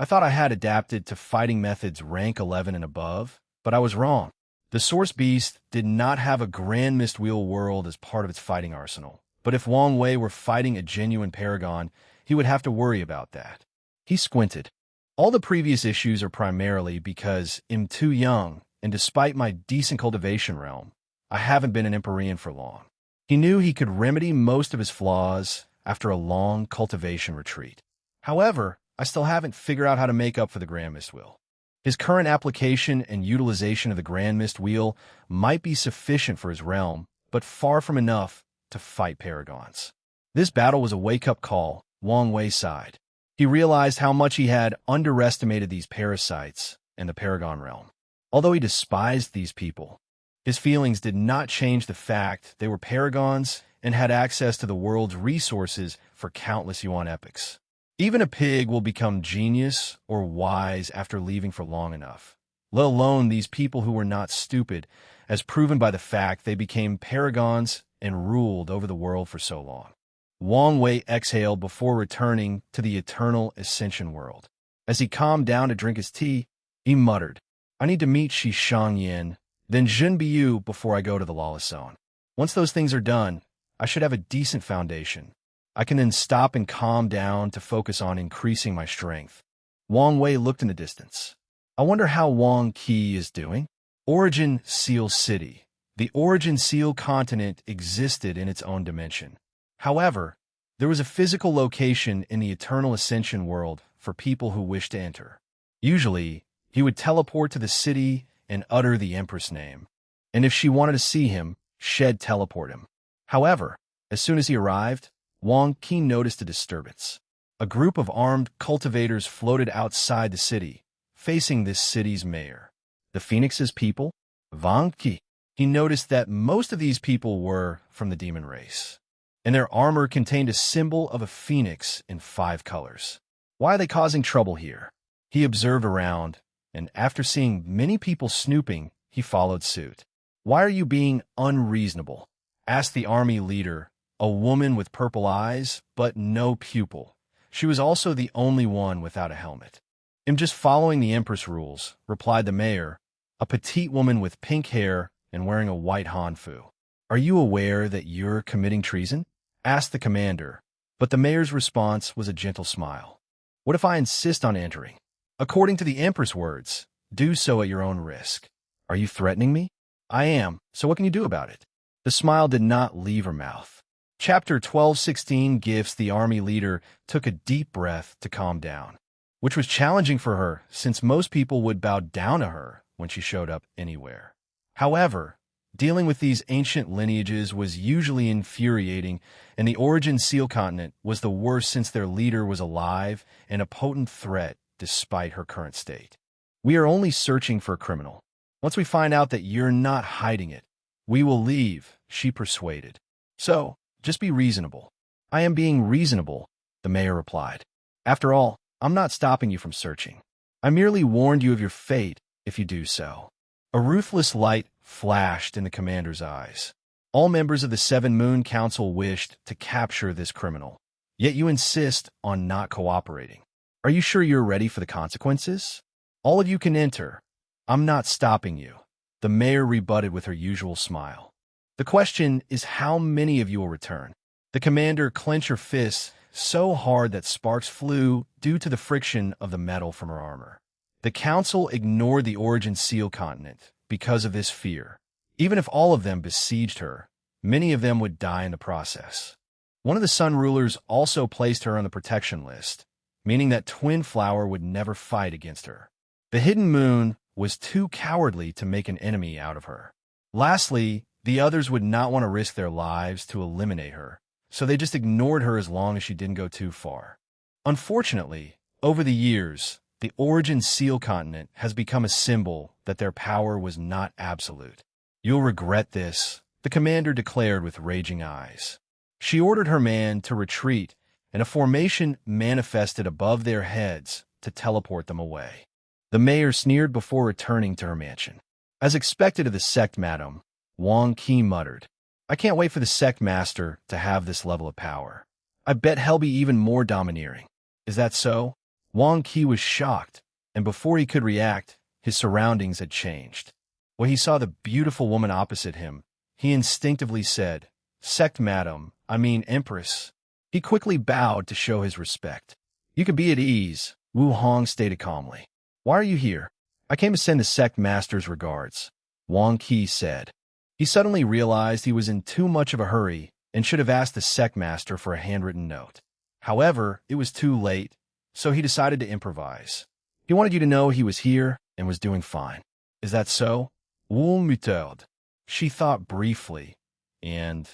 S1: I thought I had adapted to fighting methods rank 11 and above, but I was wrong. The Source Beast did not have a Grand Mistwheel world as part of its fighting arsenal, but if Wang Wei were fighting a genuine paragon, he would have to worry about that." He squinted. "All the previous issues are primarily because I'm too young, and despite my decent cultivation realm, I haven't been an Empyrean for long." He knew he could remedy most of his flaws after a long cultivation retreat. "However, I still haven't figured out how to make up for the Grand Mistwheel. His current application and utilization of the Grand Mist Wheel might be sufficient for his realm, but far from enough to fight paragons." This battle was a wake-up call, Wang Wei sighed. He realized how much he had underestimated these parasites and the paragon realm. Although he despised these people, his feelings did not change the fact they were paragons and had access to the world's resources for countless yuan epochs. Even a pig will become genius or wise after leaving for long enough, let alone these people who were not stupid, as proven by the fact they became paragons and ruled over the world for so long. Wang Wei exhaled before returning to the eternal Ascension world. As he calmed down to drink his tea, he muttered, "I need to meet Shi Shangyan, then Jun Biu before I go to the Lawless Zone. Once those things are done, I should have a decent foundation. I can then stop and calm down to focus on increasing my strength." Wang Wei looked in the distance. "I wonder how Wang Qi is doing?" Origin Seal City. The Origin Seal continent existed in its own dimension. However, there was a physical location in the Eternal Ascension world for people who wished to enter. Usually, he would teleport to the city and utter the Empress name, and if she wanted to see him, she'd teleport him. However, as soon as he arrived, Wang Qi noticed a disturbance. A group of armed cultivators floated outside the city, facing this city's mayor. The Phoenix's people? Wang Qi. He noticed that most of these people were from the demon race, and their armor contained a symbol of a phoenix in 5 colors. Why are they causing trouble here? He observed around, and after seeing many people snooping, he followed suit. "Why are you being unreasonable?" asked the army leader, a woman with purple eyes, but no pupil. She was also the only one without a helmet. "I'm just following the Empress rules," replied the mayor, a petite woman with pink hair and wearing a white hanfu. "Are you aware that you're committing treason?" asked the commander, but the mayor's response was a gentle smile. "What if I insist on entering? According to the Empress words, do so at your own risk." "Are you threatening me?" "I am, so what can you do about it?" The smile did not leave her mouth. Chapter 12:16 Gifts. The army leader took a deep breath to calm down, which was challenging for her since most people would bow down to her when she showed up anywhere. However, dealing with these ancient lineages was usually infuriating, and the Origin Seal continent was the worst since their leader was alive and a potent threat despite her current state. "We are only searching for a criminal. Once we find out that you're not hiding it, we will leave," she persuaded. "So, just be reasonable." "I am being reasonable," the mayor replied. "After all, I'm not stopping you from searching. I merely warned you of your fate if you do so." A ruthless light flashed in the commander's eyes. "All members of the Seven Moon Council wished to capture this criminal, yet you insist on not cooperating. Are you sure you're ready for the consequences? All of you can enter. I'm not stopping you," the mayor rebutted with her usual smile. "The question is how many of you will return." The commander clenched her fists so hard that sparks flew due to the friction of the metal from her armor. The council ignored the Origin Seal continent because of this fear. Even if all of them besieged her, many of them would die in the process. One of the Sun Rulers also placed her on the protection list, meaning that Twin Flower would never fight against her. The Hidden Moon was too cowardly to make an enemy out of her. Lastly, the others would not want to risk their lives to eliminate her, so they just ignored her as long as she didn't go too far. Unfortunately, over the years, the Origin Seal continent has become a symbol that their power was not absolute. "You'll regret this," the commander declared with raging eyes. She ordered her man to retreat, and a formation manifested above their heads to teleport them away. The mayor sneered before returning to her mansion. As expected of the sect madam, Wang Qi muttered, "I can't wait for the sect master to have this level of power. I bet he'll be even more domineering." "Is that so?" Wang Qi was shocked, and before he could react, his surroundings had changed. When he saw the beautiful woman opposite him, he instinctively said, "Sect madam, I mean Empress." He quickly bowed to show his respect. "You can be at ease," Wu Hong stated calmly. "Why are you here?" "I came to send the sect master's regards," Wang Qi said. He suddenly realized he was in too much of a hurry and should have asked the sect master for a handwritten note. However, it was too late, so he decided to improvise. He wanted you to know he was here and was doing fine. "Is that so?" Wu muttered. She thought briefly, and,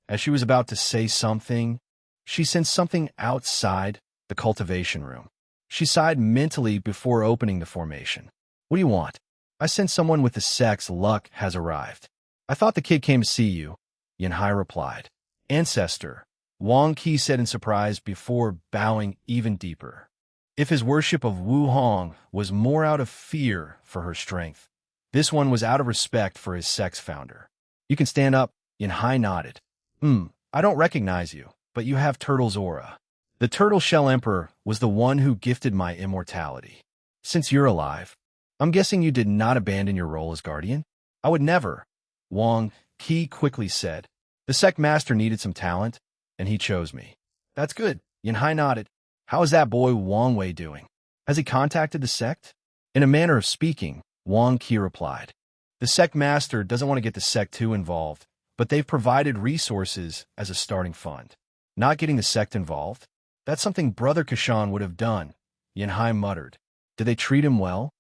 S1: as she was about to say something, she sensed something outside the cultivation room. She sighed mentally before opening the formation. "What do you want?" "I sense someone with the sect's luck has arrived." "I thought the kid came to see you," Yanhai replied. "Ancestor," Wang Qi said in surprise before bowing even deeper. If his worship of Wu Hong was more out of fear for her strength, this one was out of respect for his sect's founder. "You can stand up," Yanhai nodded. I don't recognize you, but you have Turtle's aura." The Turtle Shell Emperor was the one who gifted my immortality. "Since you're alive, I'm guessing you did not abandon your role as guardian?" "I would never," Wang Qi quickly said. "The sect master needed some talent, and he chose me." "That's good," Yanhai nodded. "How is that boy Wang Wei doing? Has he contacted the sect?" In a manner of speaking, Wang Qi replied. "The sect master doesn't want to get the sect too involved, but they've provided resources as a starting fund." "Not getting the sect involved? That's something Brother Kashan would have done," Yanhai muttered. "Did they treat him well?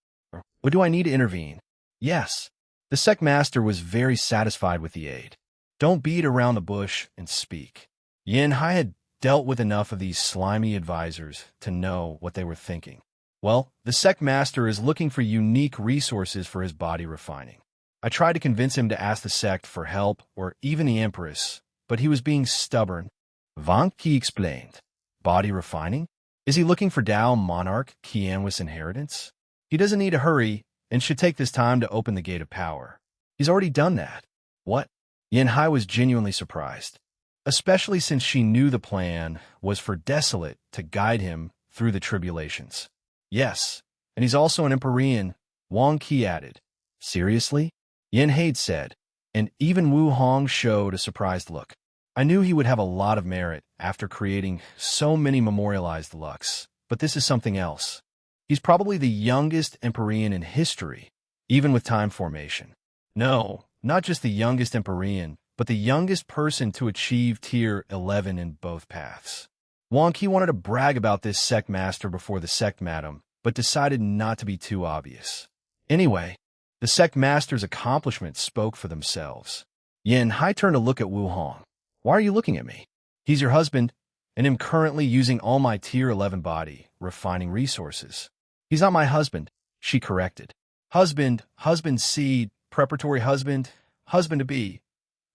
S1: Or do I need to intervene?" "Yes." The sect master was very satisfied with the aid. "Don't beat around the bush and speak." Yanhai had dealt with enough of these slimy advisors to know what they were thinking. "Well, the sect master is looking for unique resources for his body refining. I tried to convince him to ask the sect for help or even the Empress, but he was being stubborn." Wang Qi explained. "Body refining? Is he looking for Tao Monarch Qianwas inheritance? He doesn't need to hurry and should take this time to open the gate of power. He's already done that." "What?" Yanhai was genuinely surprised, especially since she knew the plan was for Desolate to guide him through the tribulations. "Yes, and he's also an Empyrean," Wang Qi added. "Seriously?" Yanhai said, and even Wu Hong showed a surprised look. "I knew he would have a lot of merit after creating so many memorialized lucks, but this is something else. He's probably the youngest Empyrean in history, even with time formation. No, not just the youngest Empyrean, but the youngest person to achieve Tier 11 in both paths." Wang Qi wanted to brag about this sect master before the sect madam, but decided not to be too obvious. Anyway, the sect master's accomplishments spoke for themselves. Yanhai turned to look at Wu Hong. "Why are you looking at me?" "He's your husband, and am currently using all my Tier 11 body, refining resources." "He's not my husband," she corrected. "Husband, husband seed, preparatory husband, husband-to-be,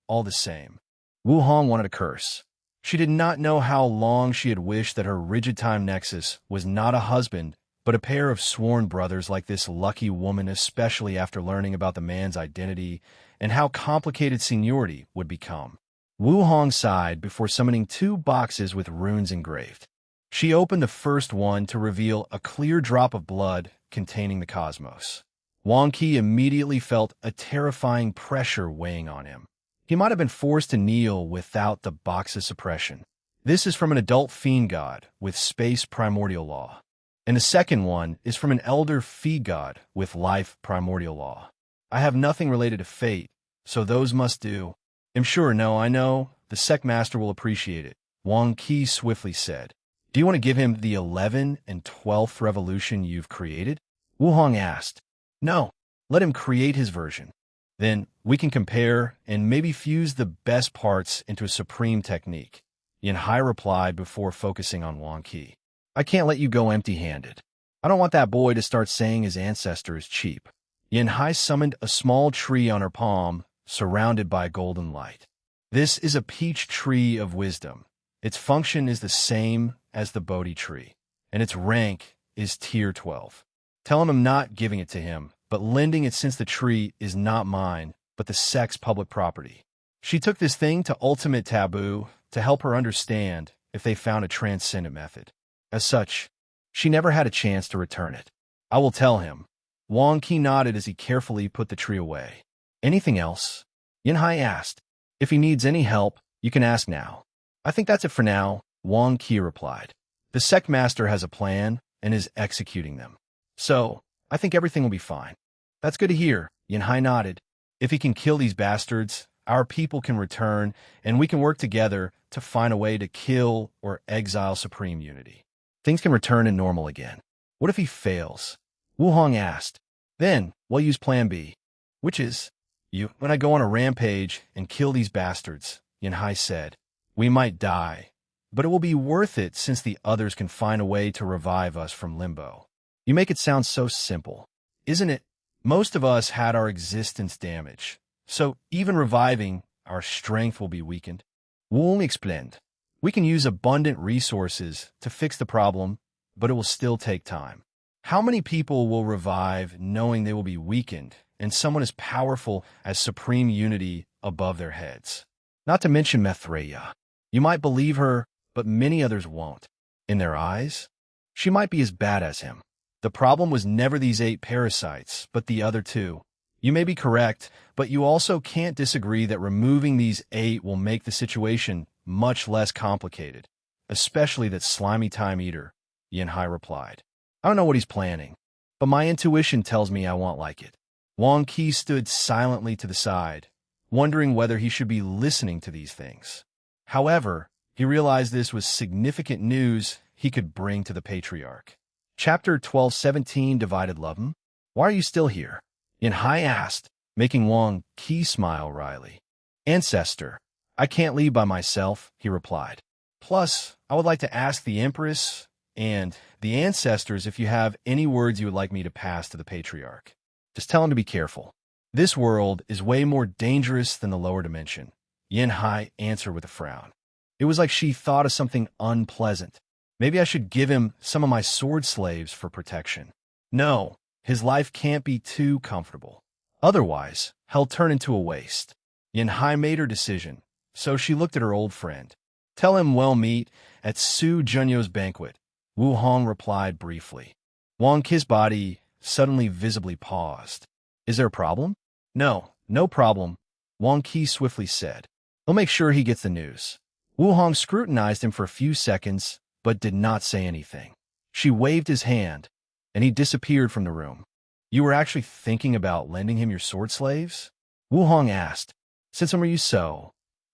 S1: all the same." Wu Hong wanted to curse. She did not know how long she had wished that her rigid time nexus was not a husband, but a pair of sworn brothers like this lucky woman, especially after learning about the man's identity and how complicated seniority would become. Wu Hong sighed before summoning 2 boxes with runes engraved. She opened the first one to reveal a clear drop of blood containing the cosmos. Wang Qi immediately felt a terrifying pressure weighing on him. He might have been forced to kneel without the box's suppression. "This is from an adult fiend god with space primordial law." and the second one is from an elder Fee god with life primordial law. I have nothing related to fate, so those must do. I'm sure, no, I know, the sect master will appreciate it, Wang Qi swiftly said. Do you want to give him the 11th and 12th revolution you've created? Wu Hong asked. No, let him create his version. Then we can compare and maybe fuse the best parts into a supreme technique, Yin Hai replied before focusing on Wang Qi. I can't let you go empty-handed. I don't want that boy to start saying his ancestor is cheap. Yin Hai summoned a small tree on her palm, surrounded by golden light. This is a peach tree of wisdom. Its function is the same as the Bodhi tree, and its rank is tier 12. Tell him I'm not giving it to him, but lending it since the tree is not mine, but the sect's public property. She took this thing to ultimate taboo to help her understand if they found a transcendent method. As such, she never had a chance to return it. I will tell him. Wang Qi nodded as he carefully put the tree away. Anything else? Yin Hai asked. If he needs any help, you can ask now. I think that's it for now, Wang Qi replied. The sect master has a plan and is executing them. So, I think everything will be fine. That's good to hear, Yin Hai nodded. If he can kill these bastards, our people can return, and we can work together to find a way to kill or exile Supreme Unity. Things can return to normal again. What if he fails? Wu Hong asked. Then, we'll use Plan B. Which is, when I go on a rampage and kill these bastards, Yin Hai said. We might die, but it will be worth it since the others can find a way to revive us from limbo. You make it sound so simple, isn't it? Most of us had our existence damaged, so even reviving, our strength will be weakened. Wu explained. We can use abundant resources to fix the problem, but it will still take time. How many people will revive knowing they will be weakened and someone as powerful as Supreme Unity above their heads? Not to mention Maitreya. You might believe her, but many others won't. In their eyes, she might be as bad as him. The problem was never these 8 parasites, but the other 2. You may be correct, but you also can't disagree that removing these 8 will make the situation much less complicated, especially that slimy time eater, Yin Hai replied. I don't know what he's planning, but my intuition tells me I won't like it. Wang Qi stood silently to the side, wondering whether he should be listening to these things. However, he realized this was significant news he could bring to the Patriarch. Chapter 12:17 Divided Love. Why are you still here? Yin Hai asked, making Wang Qi smile wryly. Ancestor, I can't leave by myself, he replied. Plus, I would like to ask the Empress and the ancestors if you have any words you would like me to pass to the Patriarch. Just tell him to be careful. This world is way more dangerous than the lower dimension. Yin Hai answered with a frown. It was like she thought of something unpleasant. Maybe I should give him some of my sword slaves for protection. No, his life can't be too comfortable. Otherwise, he'll turn into a waste. Yin Hai made her decision, so she looked at her old friend. Tell him we'll meet at Su Junyo's banquet, Wu Hong replied briefly. Wang Qi's body suddenly visibly paused. Is there a problem? No, no problem, Wang Qi swiftly said. We'll make sure he gets the news. Wu Hong scrutinized him for a few seconds, but did not say anything. She waved his hand, and he disappeared from the room. You were actually thinking about lending him your sword slaves? Wu Hong asked. Since when were you so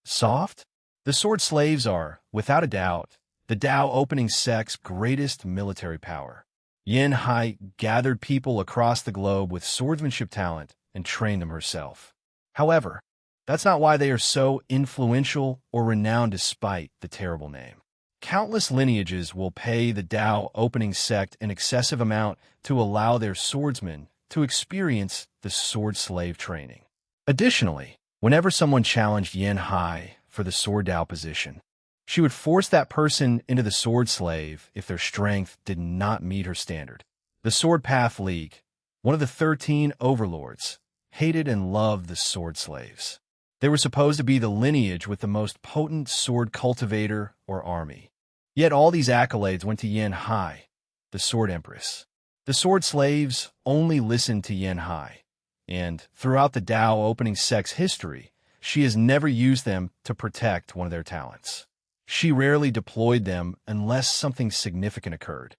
S1: soft? The sword slaves are, without a doubt, the Tao opening sect's greatest military power. Yin Hai gathered people across the globe with swordsmanship talent and trained them herself. However, that's not why they are so influential or renowned despite the terrible name. Countless lineages will pay the Tao opening sect an excessive amount to allow their swordsmen to experience the sword slave training. Additionally, whenever someone challenged Yin Hai for the sword Tao position, she would force that person into the sword slave if their strength did not meet her standard. The Sword Path League, one of the 13 overlords, hated and loved the sword slaves. They were supposed to be the lineage with the most potent sword cultivator or army. Yet all these accolades went to Yin Hai, the Sword Empress. The sword slaves only listened to Yin Hai, and throughout the Tao opening sect's history, she has never used them to protect one of their talents. She rarely deployed them unless something significant occurred.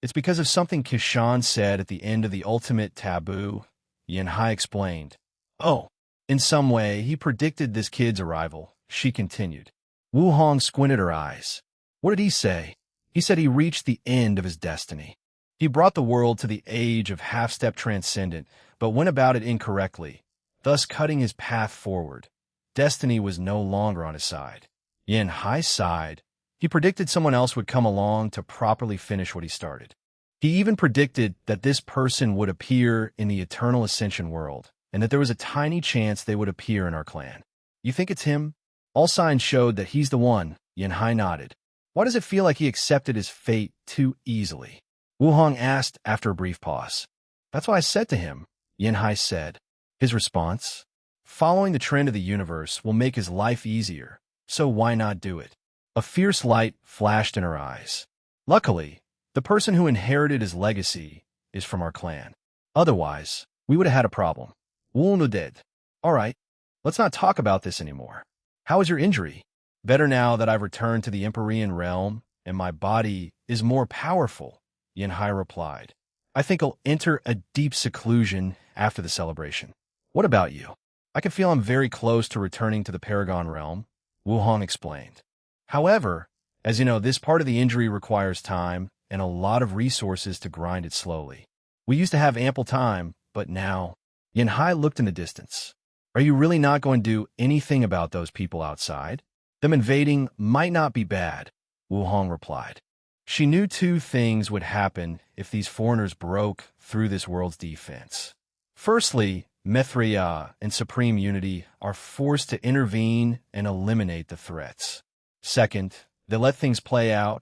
S1: It's because of something Kishan said at the end of the ultimate taboo, Yanhai explained. Oh, in some way, he predicted this kid's arrival, she continued. Wu Hong squinted her eyes. What did he say? He said he reached the end of his destiny. He brought the world to the age of half-step transcendent, but went about it incorrectly, thus cutting his path forward. Destiny was no longer on his side. Yanhai sighed. He predicted someone else would come along to properly finish what he started. He even predicted that this person would appear in the Eternal Ascension world, and that there was a tiny chance they would appear in our clan. You think it's him? All signs showed that he's the one, Yanhai nodded. Why does it feel like he accepted his fate too easily? Wu Hong asked after a brief pause. That's what I said to him, Yanhai said. His response? Following the trend of the universe will make his life easier, so why not do it? A fierce light flashed in her eyes. Luckily, the person who inherited his legacy is from our clan. Otherwise, we would have had a problem. Wu nodded. All right, let's not talk about this anymore. How is your injury? Better now that I've returned to the Empyrean realm and my body is more powerful, Yanhai replied. I think I'll enter a deep seclusion after the celebration. What about you? I can feel I'm very close to returning to the Paragon realm, Wu Hong explained. However, as you know, this part of the injury requires time and a lot of resources to grind it slowly. We used to have ample time, but now... Yanhai looked in the distance. Are you really not going to do anything about those people outside? Them invading might not be bad, Wu Hong replied. She knew two things would happen if these foreigners broke through this world's defense. Firstly, Mithria and Supreme Unity are forced to intervene and eliminate the threats. Second, they let things play out,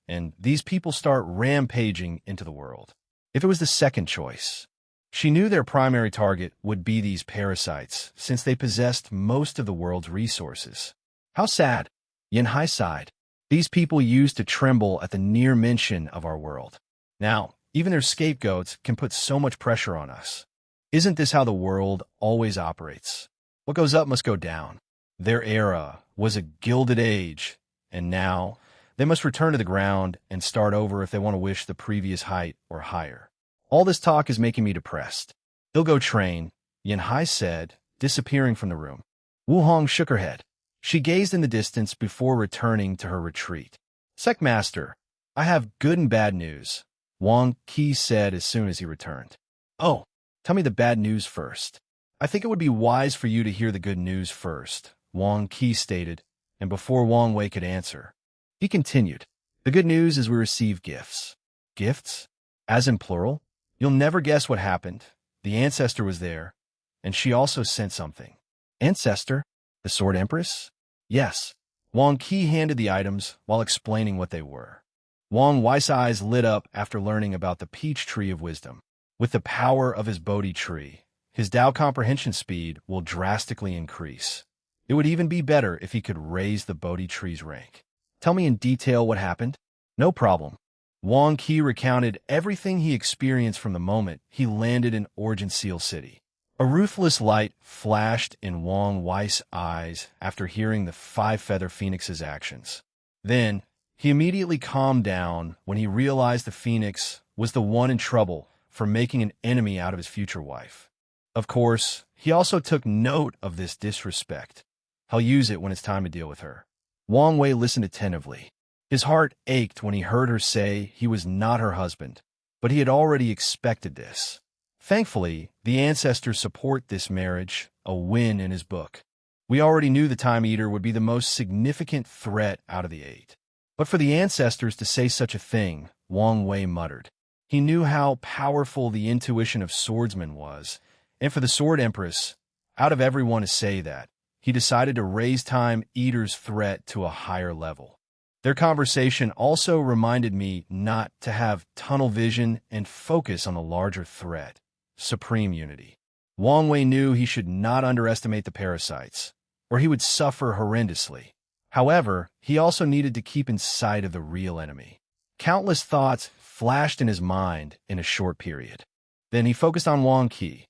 S1: and these people start rampaging into the world. If it was the second choice, she knew their primary target would be these parasites, since they possessed most of the world's resources. How sad, Yanhai sighed. These people used to tremble at the near mention of our world. Now, even their scapegoats can put so much pressure on us. Isn't this how the world always operates? What goes up must go down. Their era was a gilded age, and now they must return to the ground and start over if they want to wish the previous height or higher. All this talk is making me depressed. They'll go train, Yanhai said, disappearing from the room. Wu Hong shook her head. She gazed in the distance before returning to her retreat. Sectmaster, I have good and bad news, Wang Qi said as soon as he returned. Oh, tell me the bad news first. I think it would be wise for you to hear the good news first, Wang Qi stated, and before Wang Wei could answer, he continued. The good news is we receive gifts. Gifts? As in plural? You'll never guess what happened. The ancestor was there, and she also sent something. Ancestor? The Sword Empress? Yes. Wang Qi handed the items while explaining what they were. Wang Wei's eyes lit up after learning about the Peach Tree of Wisdom. With the power of his Bodhi Tree, his Tao comprehension speed will drastically increase. It would even be better if he could raise the Bodhi Tree's rank. Tell me in detail what happened? No problem. Wang Qi recounted everything he experienced from the moment he landed in Origin Seal City. A ruthless light flashed in Wang Wei's eyes after hearing the Five-Feather Phoenix's actions. Then, he immediately calmed down when he realized the Phoenix was the one in trouble for making an enemy out of his future wife. Of course, he also took note of this disrespect. He'll use it when it's time to deal with her. Wang Wei listened attentively. His heart ached when he heard her say he was not her husband, but he had already expected this. Thankfully, the ancestors support this marriage, a win in his book. We already knew the Time Eater would be the most significant threat out of the 8. But for the ancestors to say such a thing, Wang Wei muttered. He knew how powerful the intuition of swordsmen was, and for the Sword Empress, out of everyone to say that, he decided to raise Time Eater's threat to a higher level. Their conversation also reminded me not to have tunnel vision and focus on the larger threat, Supreme Unity. Wang Wei knew he should not underestimate the parasites, or he would suffer horrendously. However, he also needed to keep in sight of the real enemy. Countless thoughts flashed in his mind in a short period. Then he focused on Wang Qi.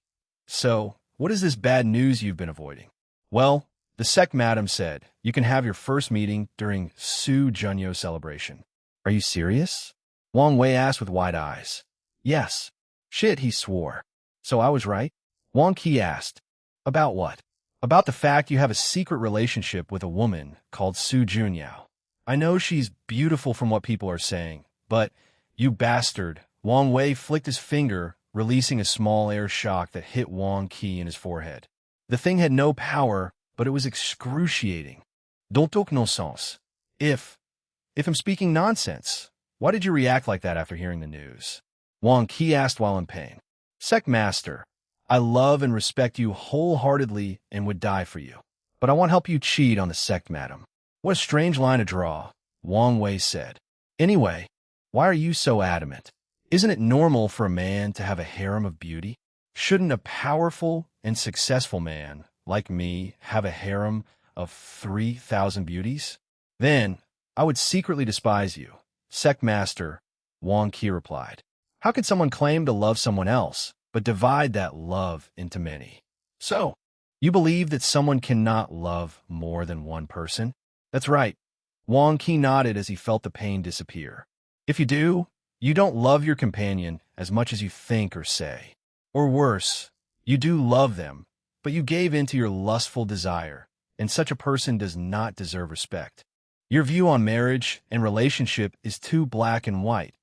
S1: So, what is this bad news you've been avoiding? Well, the sect madam said you can have your first meeting during Su Junyo celebration. Are you serious? Wang Wei asked with wide eyes. Yes. Shit, he swore. So I was right? Wang Qi asked. About what? About the fact you have a secret relationship with a woman called Su Junyao. I know she's beautiful from what people are saying, but you bastard. Wang Wei flicked his finger, releasing a small air shock that hit Wang Qi in his forehead. The thing had no power, but it was excruciating. Don't talk nonsense. If I'm speaking nonsense, why did you react like that after hearing the news? Wang Qi asked while in pain. Sect Master, I love and respect you wholeheartedly and would die for you. But I won't help you cheat on the sect, madam. What a strange line to draw, Wang Wei said. Anyway, why are you so adamant? Isn't it normal for a man to have a harem of beauty? Shouldn't a powerful and successful man like me have a harem of 3,000 beauties? Then I would secretly despise you, Sect Master, Wang Qi replied. How could someone claim to love someone else, but divide that love into many? So, you believe that someone cannot love more than one person? That's right. Wang Qi nodded as he felt the pain disappear. If you do, you don't love your companion as much as you think or say. Or worse, you do love them, but you gave in to your lustful desire, and such a person does not deserve respect. Your view on marriage and relationship is too black and white.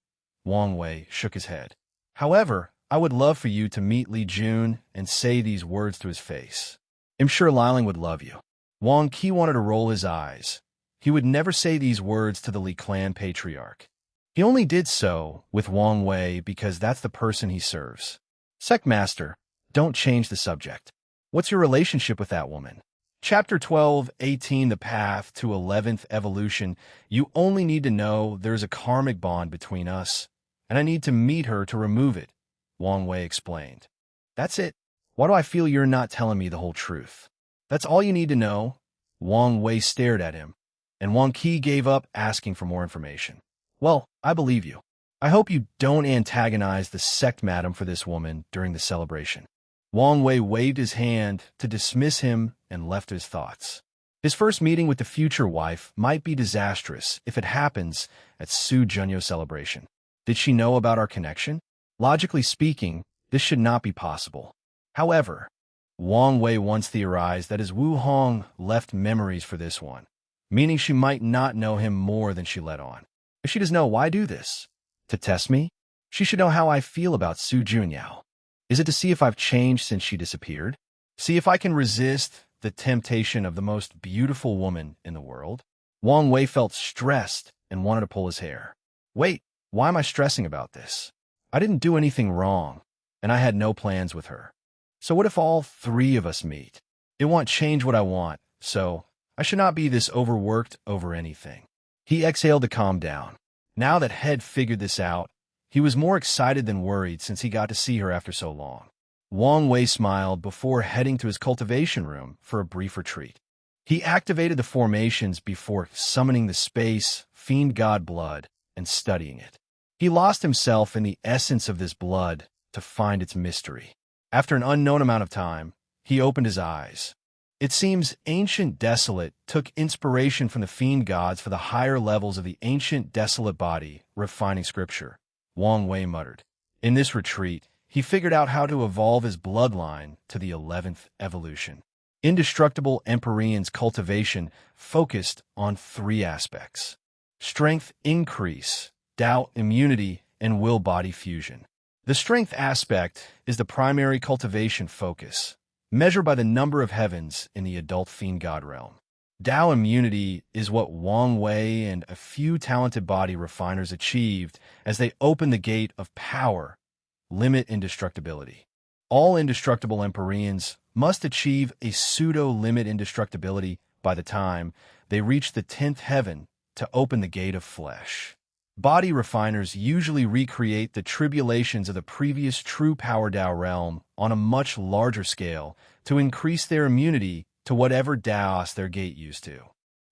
S1: Wang Wei shook his head. However, I would love for you to meet Li Jun and say these words to his face. I'm sure Liling would love you. Wang Qi wanted to roll his eyes. He would never say these words to the Li clan patriarch. He only did so with Wang Wei because that's the person he serves. Sect Master, don't change the subject. What's your relationship with that woman? Chapter 12:18 The Path to 11th Evolution. You only need to know there's a karmic bond between us, and I need to meet her to remove it, Wang Wei explained. That's it. Why do I feel you're not telling me the whole truth? That's all you need to know? Wang Wei stared at him, and Wang Qi gave up asking for more information. Well, I believe you. I hope you don't antagonize the sect madam for this woman during the celebration. Wang Wei waved his hand to dismiss him and left his thoughts. His first meeting with the future wife might be disastrous if it happens at Su Junyo's celebration. Did she know about our connection? Logically speaking, this should not be possible. However, Wang Wei once theorized that his Wu Hong left memories for this one, meaning she might not know him more than she let on. If she does know, why do this? To test me? She should know how I feel about Su Junyao. Is it to see if I've changed since she disappeared? See if I can resist the temptation of the most beautiful woman in the world? Wang Wei felt stressed and wanted to pull his hair. Wait, why am I stressing about this? I didn't do anything wrong, and I had no plans with her. So what if all three of us meet? It won't change what I want, so I should not be this overworked over anything. He exhaled to calm down. Now that Head figured this out, he was more excited than worried since he got to see her after so long. Wang Wei smiled before heading to his cultivation room for a brief retreat. He activated the formations before summoning the space, fiend god blood, and studying it. He lost himself in the essence of this blood to find its mystery. After an unknown amount of time, he opened his eyes. It seems Ancient Desolate took inspiration from the fiend gods for the higher levels of the Ancient Desolate body, refining scripture, Wang Wei muttered. In this retreat, he figured out how to evolve his bloodline to the 11th evolution. Indestructible Empyrean's cultivation focused on three aspects: strength increase, doubt immunity, and will-body fusion. The strength aspect is the primary cultivation focus, measured by the number of heavens in the adult fiend god realm. Dao immunity is what Wang Wei and a few talented body refiners achieved as they opened the gate of power, limit indestructibility. All indestructible Empyreans must achieve a pseudo-limit indestructibility by the time they reach the 10th heaven to open the gate of flesh. Body refiners usually recreate the tribulations of the previous true power Dao realm on a much larger scale to increase their immunity to whatever Daos their gate used to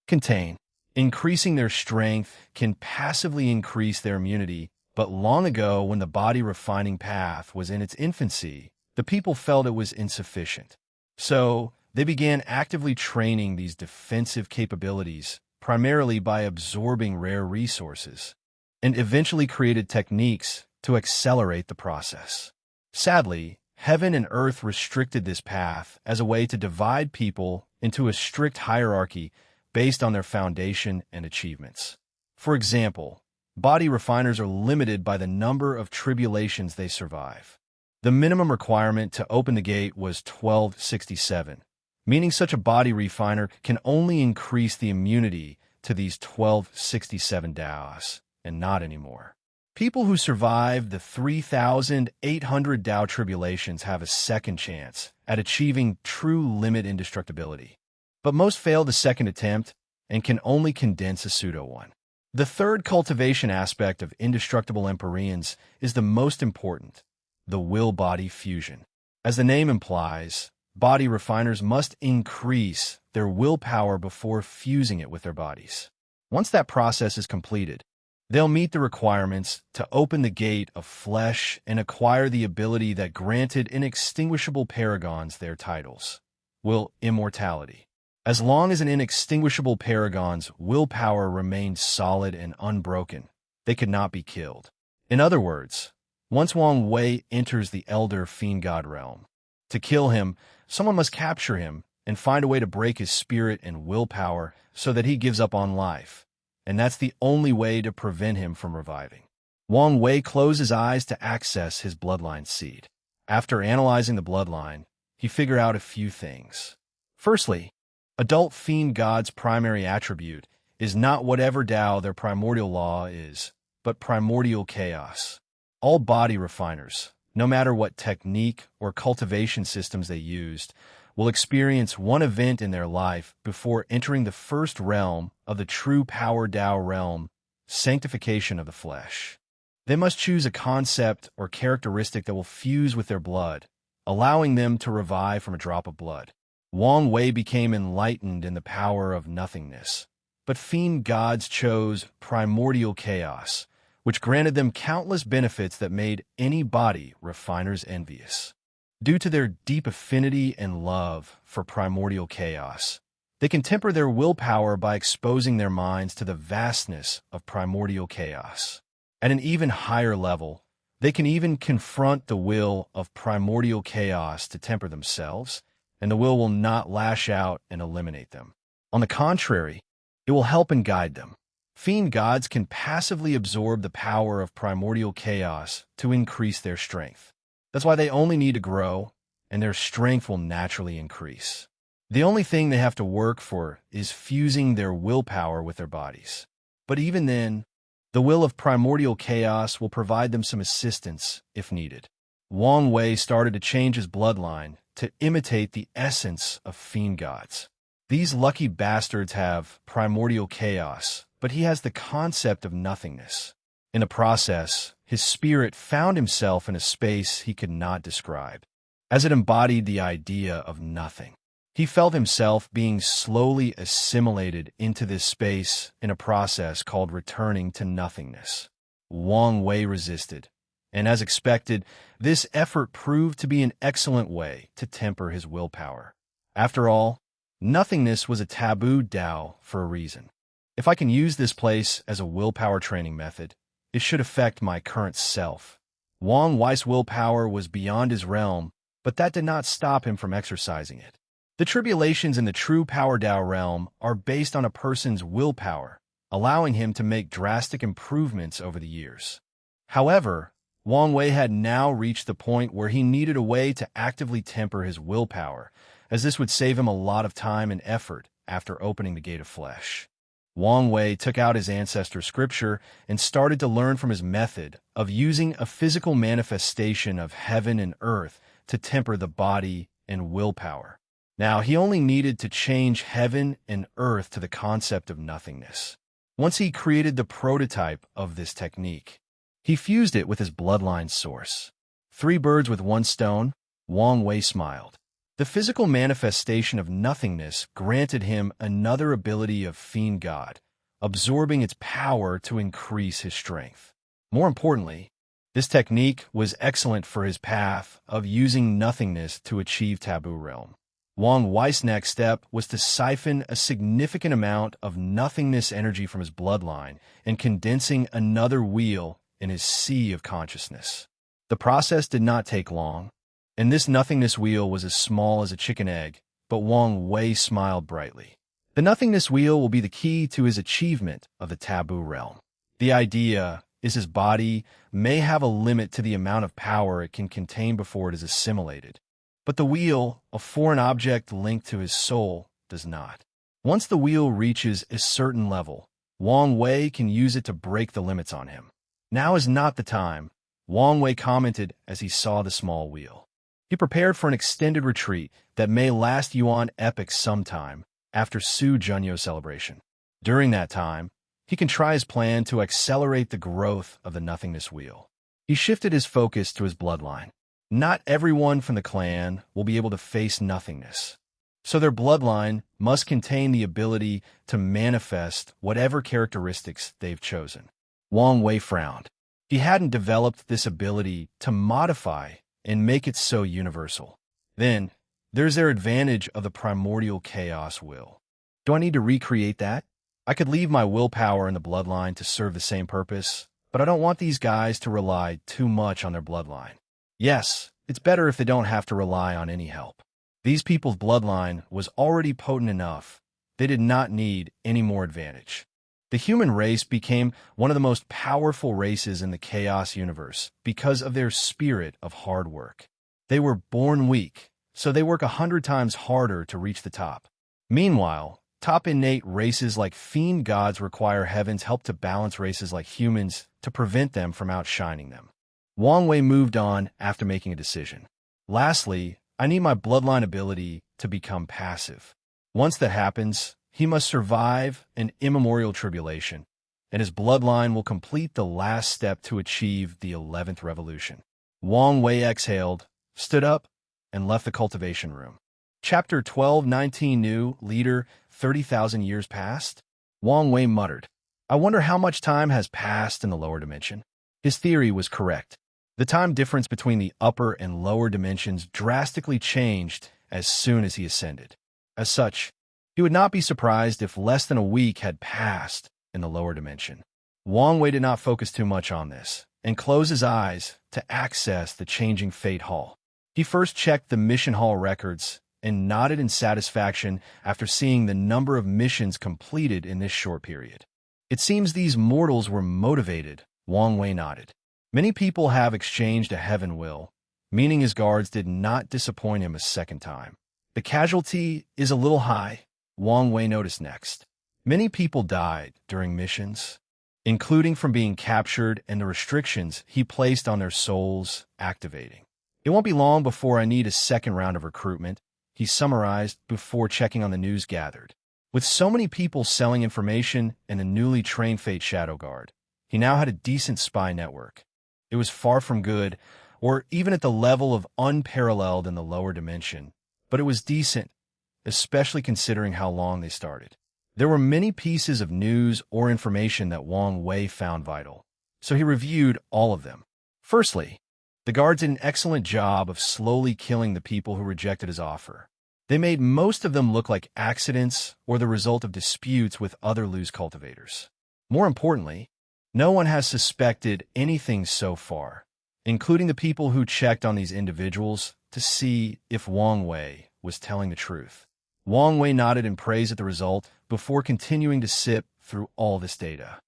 S1: contain. Increasing their strength can passively increase their immunity, but long ago when the body refining path was in its infancy, the people felt it was insufficient. So they began actively training these defensive capabilities, primarily by absorbing rare resources. and eventually created techniques to accelerate the process. Sadly, heaven and earth restricted this path as a way to divide people into a strict hierarchy based on their foundation and achievements. For example, body refiners are limited by the number of tribulations they survive. The minimum requirement to open the gate was 1267, meaning such a body refiner can only increase the immunity to these 1267 Taos, and not anymore. People who survive the 3,800 Tao tribulations have a second chance at achieving true limit indestructibility. But most fail the second attempt and can only condense a pseudo one. The third cultivation aspect of indestructible Empyreans is the most important, the will-body fusion. As the name implies, body refiners must increase their willpower before fusing it with their bodies. Once that process is completed, they'll meet the requirements to open the gate of flesh and acquire the ability that granted inextinguishable paragons their titles, will immortality. As long as an inextinguishable paragon's willpower remained solid and unbroken, they could not be killed. In other words, once Wang Wei enters the elder fiend god realm, to kill him, someone must capture him and find a way to break his spirit and willpower so that he gives up on life. And that's the only way to prevent him from reviving. Wang Wei closed his eyes to access his bloodline seed. After analyzing the bloodline, he figured out a few things. Firstly, adult fiend god's primary attribute is not whatever Tao their primordial law is, but primordial chaos. All body refiners, no matter what technique or cultivation systems they used, will experience one event in their life before entering the first realm of the true power Tao realm, sanctification of the flesh. They must choose a concept or characteristic that will fuse with their blood, allowing them to revive from a drop of blood. Wang Wei became enlightened in the power of nothingness, but fiend gods chose primordial chaos, which granted them countless benefits that made any body refiners envious. Due to their deep affinity and love for primordial chaos, they can temper their willpower by exposing their minds to the vastness of primordial chaos. At an even higher level, they can even confront the will of primordial chaos to temper themselves, and the will will not lash out and eliminate them. On the contrary, it will help and guide them. Fiend gods can passively absorb the power of primordial chaos to increase their strength. That's why they only need to grow, and their strength will naturally increase. The only thing they have to work for is fusing their willpower with their bodies. But even then, the will of primordial chaos will provide them some assistance if needed. Wang Wei started to change his bloodline to imitate the essence of fiend gods. These lucky bastards have primordial chaos, but he has the concept of nothingness. In the process, his spirit found himself in a space he could not describe, as it embodied the idea of nothing. He felt himself being slowly assimilated into this space in a process called returning to nothingness. Wang Wei resisted, and as expected, this effort proved to be an excellent way to temper his willpower. After all, nothingness was a taboo Tao for a reason. If I can use this place as a willpower training method, it should affect my current self. Wang Wei's willpower was beyond his realm, but that did not stop him from exercising it. The tribulations in the true power Tao realm are based on a person's willpower, allowing him to make drastic improvements over the years. However, Wang Wei had now reached the point where he needed a way to actively temper his willpower, as this would save him a lot of time and effort after opening the gate of flesh. Wang Wei took out his ancestor scripture and started to learn from his method of using a physical manifestation of heaven and earth to temper the body and willpower. Now, he only needed to change heaven and earth to the concept of nothingness. Once he created the prototype of this technique, he fused it with his bloodline source. 3 birds with 1 stone, Wang Wei smiled. The physical manifestation of nothingness granted him another ability of fiend god, absorbing its power to increase his strength. More importantly, this technique was excellent for his path of using nothingness to achieve taboo realm. Wang Wei's next step was to siphon a significant amount of nothingness energy from his bloodline and condensing another wheel in his sea of consciousness. The process did not take long, and this nothingness wheel was as small as a chicken egg, but Wang Wei smiled brightly. The nothingness wheel will be the key to his achievement of the taboo realm. The idea is his body may have a limit to the amount of power it can contain before it is assimilated. But the wheel, a foreign object linked to his soul, does not. Once the wheel reaches a certain level, Wang Wei can use it to break the limits on him. Now is not the time, Wang Wei commented as he saw the small wheel. He prepared for an extended retreat that may last Yuan epoch sometime after Su Junyo celebration. During that time, he can try his plan to accelerate the growth of the nothingness wheel. He shifted his focus to his bloodline. Not everyone from the clan will be able to face nothingness, so their bloodline must contain the ability to manifest whatever characteristics they've chosen. Wang Wei frowned. He hadn't developed this ability to modify and make it so universal. Then, there's their advantage of the primordial chaos will. Do I need to recreate that? I could leave my willpower in the bloodline to serve the same purpose, but I don't want these guys to rely too much on their bloodline. Yes, it's better if they don't have to rely on any help. These people's bloodline was already potent enough. They did not need any more advantage. The human race became one of the most powerful races in the chaos universe because of their spirit of hard work. They were born weak, so they work 100 times harder to reach the top. Meanwhile, top innate races like fiend gods require heaven's help to balance races like humans to prevent them from outshining them. Wang Wei moved on after making a decision. Lastly, I need my bloodline ability to become passive. Once that happens, he must survive an immemorial tribulation, and his bloodline will complete the last step to achieve the 11th revolution. Wang Wei exhaled, stood up, and left the cultivation room. Chapter 12:19 New Leader 30,000 years past? Wang Wei muttered. I wonder how much time has passed in the lower dimension. His theory was correct. The time difference between the upper and lower dimensions drastically changed as soon as he ascended. As such, he would not be surprised if less than a week had passed in the lower dimension. Wang Wei did not focus too much on this and closed his eyes to access the changing Fate Hall. He first checked the mission hall records and nodded in satisfaction after seeing the number of missions completed in this short period. It seems these mortals were motivated, Wang Wei nodded. Many people have exchanged a heaven will, meaning his guards did not disappoint him a second time. The casualty is a little high, Wang Wei noticed next. Many people died during missions, including from being captured and the restrictions he placed on their souls activating. It won't be long before I need a second round of recruitment, he summarized before checking on the news gathered. With so many people selling information and a newly trained Fate Shadow Guard, he now had a decent spy network. It was far from good, or even at the level of unparalleled in the lower dimension, but it was decent, especially considering how long they started. There were many pieces of news or information that Wang Wei found vital, so he reviewed all of them. Firstly, the guards did an excellent job of slowly killing the people who rejected his offer. They made most of them look like accidents or the result of disputes with other loose cultivators. More importantly, no one has suspected anything so far, including the people who checked on these individuals to see if Wang Wei was telling the truth. Wang Wei nodded in praise at the result before continuing to sip through all this data.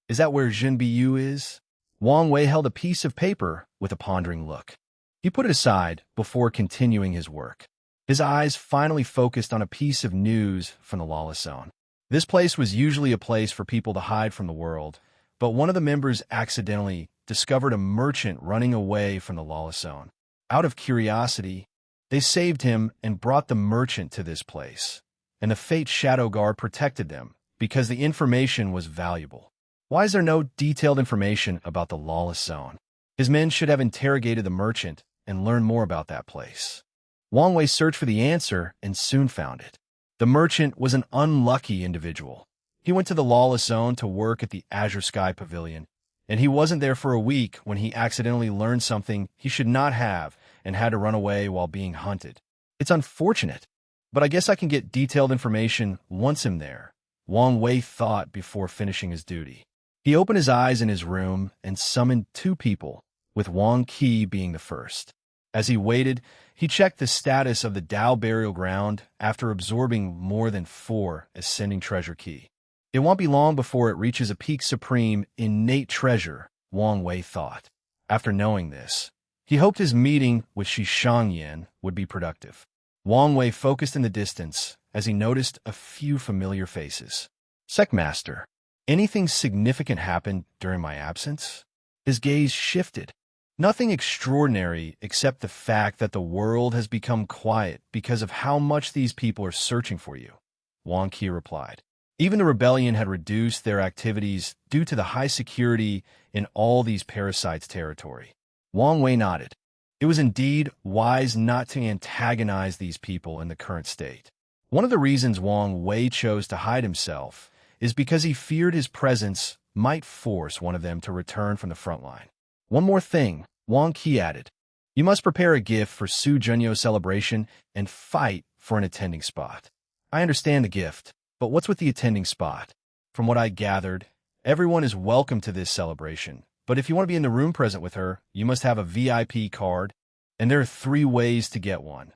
S1: Is that where Jin Bu is? Wang Wei held a piece of paper with a pondering look. He put it aside before continuing his work. His eyes finally focused on a piece of news from the Lawless Zone. This place was usually a place for people to hide from the world, but one of the members accidentally discovered a merchant running away from the Lawless Zone. Out of curiosity, they saved him and brought the merchant to this place, and the Fate Shadow Guard protected them because the information was valuable. Why is there no detailed information about the Lawless Zone? His men should have interrogated the merchant and learned more about that place. Wang Wei searched for the answer and soon found it. The merchant was an unlucky individual. He went to the Lawless Zone to work at the Azure Sky Pavilion, and he wasn't there for a week when he accidentally learned something he should not have and had to run away while being hunted. It's unfortunate, but I guess I can get detailed information once I'm there, Wang Wei thought before finishing his duty. He opened his eyes in his room and summoned 2 people, with Wang Qi being the first. As he waited, he checked the status of the Dao burial ground after absorbing more than 4 ascending treasure key. It won't be long before it reaches a peak supreme innate treasure, Wang Wei thought. After knowing this, he hoped his meeting with Shi Shangyan would be productive. Wang Wei focused in the distance as he noticed a few familiar faces. Sectmaster, anything significant happened during my absence? His gaze shifted. Nothing extraordinary except the fact that the world has become quiet because of how much these people are searching for you, Wang Qi replied. Even the rebellion had reduced their activities due to the high security in all these parasites' territory. Wang Wei nodded. It was indeed wise not to antagonize these people in the current state. One of the reasons Wang Wei chose to hide himself is because he feared his presence might force one of them to return from the front line. One more thing, Wang Qi added. You must prepare a gift for Su Junyo's celebration and fight for an attending spot. I understand the gift, but what's with the attending spot? From what I gathered, everyone is welcome to this celebration, but if you want to be in the room present with her, you must have a VIP card, and there are 3 ways to get one.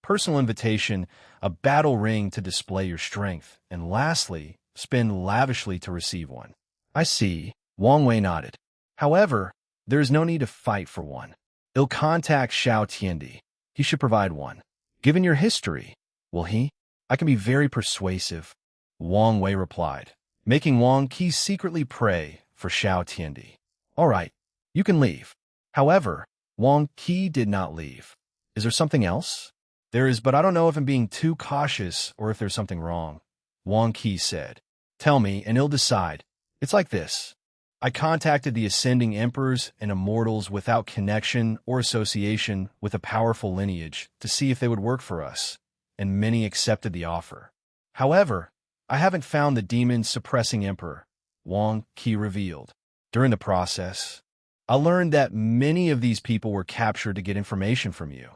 S1: Personal invitation, a battle ring to display your strength, and lastly, spend lavishly to receive one. I see, Wang Wei nodded. However, there is no need to fight for one. He'll contact Xiao Tiandi. He should provide one. Given your history, will he? I can be very persuasive, Wang Wei replied, making Wang Qi secretly pray for Xiao Tiandi. All right, you can leave. However, Wang Qi did not leave. Is there something else? There is, but I don't know if I'm being too cautious or if there's something wrong, Wang Qi said. Tell me, and he'll decide. It's like this. I contacted the ascending emperors and immortals without connection or association with a powerful lineage to see if they would work for us, and many accepted the offer. However, I haven't found the demon-suppressing emperor, Wang Qi revealed. During the process, I learned that many of these people were captured to get information from you,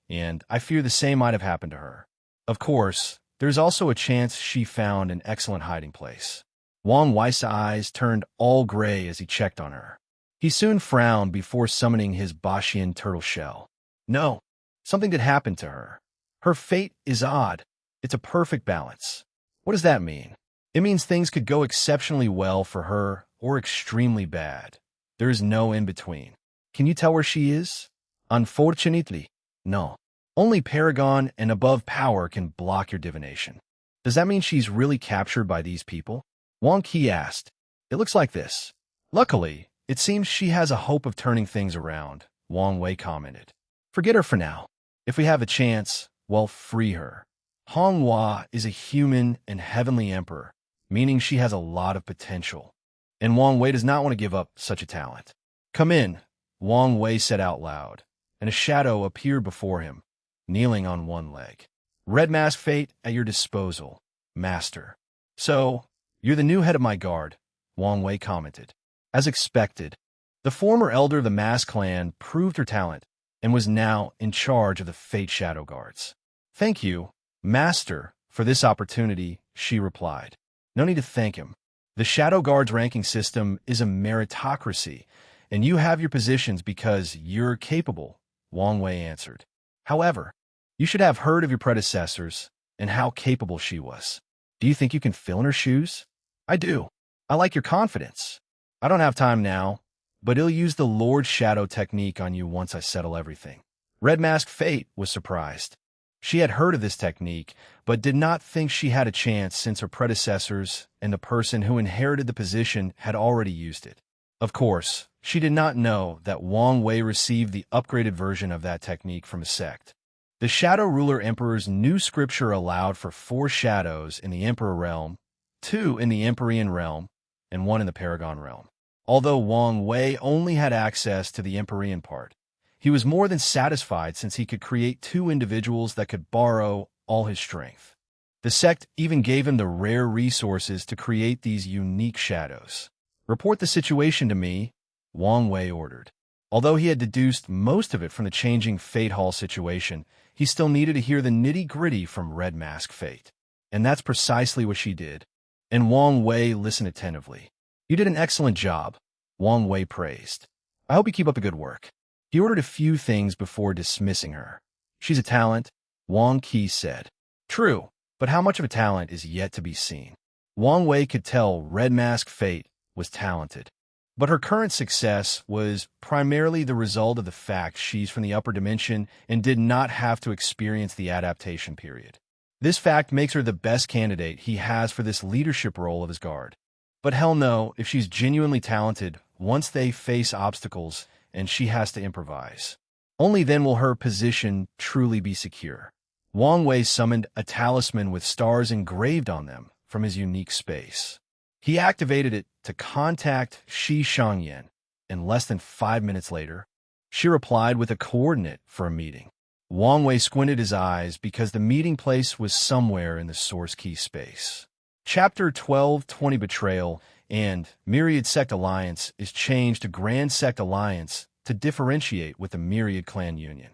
S1: and I fear the same might have happened to her. Of course, there's also a chance she found an excellent hiding place. Wang Wei's eyes turned all gray as he checked on her. He soon frowned before summoning his Bashian turtle shell. No, something did happen to her. Her fate is odd. It's a perfect balance. What does that mean? It means things could go exceptionally well for her or extremely bad. There is no in-between. Can you tell where she is? Unfortunately, no. Only Paragon and above power can block your divination. Does that mean she's really captured by these people? Wang Qi asked. It looks like this. Luckily, it seems she has a hope of turning things around, Wang Wei commented. Forget her for now. If we have a chance, well, free her. Honghua is a human and heavenly emperor, meaning she has a lot of potential. And Wang Wei does not want to give up such a talent. Come in, Wang Wei said out loud, and a shadow appeared before him, kneeling on one leg. Red Mask Fate at your disposal, Master. So, you're the new head of my guard, Wang Wei commented. As expected, the former elder of the Mask clan proved her talent and was now in charge of the Fate Shadow Guards. Thank you, Master, for this opportunity, she replied. No need to thank him. The Shadow Guard's ranking system is a meritocracy, and you have your positions because you're capable, Wang Wei answered. However, you should have heard of your predecessors and how capable she was. Do you think you can fill in her shoes? I do. I like your confidence. I don't have time now, but I'll use the Lord Shadow technique on you once I settle everything. Red Mask Fate was surprised. She had heard of this technique, but did not think she had a chance since her predecessors and the person who inherited the position had already used it. Of course, she did not know that Wang Wei received the upgraded version of that technique from a sect. The Shadow Ruler Emperor's new scripture allowed for 4 shadows in the Emperor realm, 2 in the Empyrean realm, and 1 in the Paragon realm. Although Wang Wei only had access to the Empyrean part, he was more than satisfied since he could create 2 individuals that could borrow all his strength. The sect even gave him the rare resources to create these unique shadows. Report the situation to me, Wang Wei ordered. Although he had deduced most of it from the changing Fate Hall situation, he still needed to hear the nitty-gritty from Red Mask Fate. And that's precisely what she did. And Wang Wei listened attentively. "You did an excellent job," Wang Wei praised. "I hope you keep up the good work." He ordered a few things before dismissing her. "She's a talent," Wang Qi said. "True, but how much of a talent is yet to be seen." Wang Wei could tell Red Mask Fate was talented. But her current success was primarily the result of the fact she's from the upper dimension and did not have to experience the adaptation period. This fact makes her the best candidate he has for this leadership role of his guard. But hell no, if she's genuinely talented, once they face obstacles and she has to improvise, only then will her position truly be secure. Wang Wei summoned a talisman with stars engraved on them from his unique space. He activated it to contact Shi Shangyan, and less than 5 minutes later, she replied with a coordinate for a meeting. Wang Wei squinted his eyes because the meeting place was somewhere in the source key space. Chapter 12:20 Betrayal and Myriad Sect Alliance is changed to Grand Sect Alliance to differentiate with the Myriad Clan Union.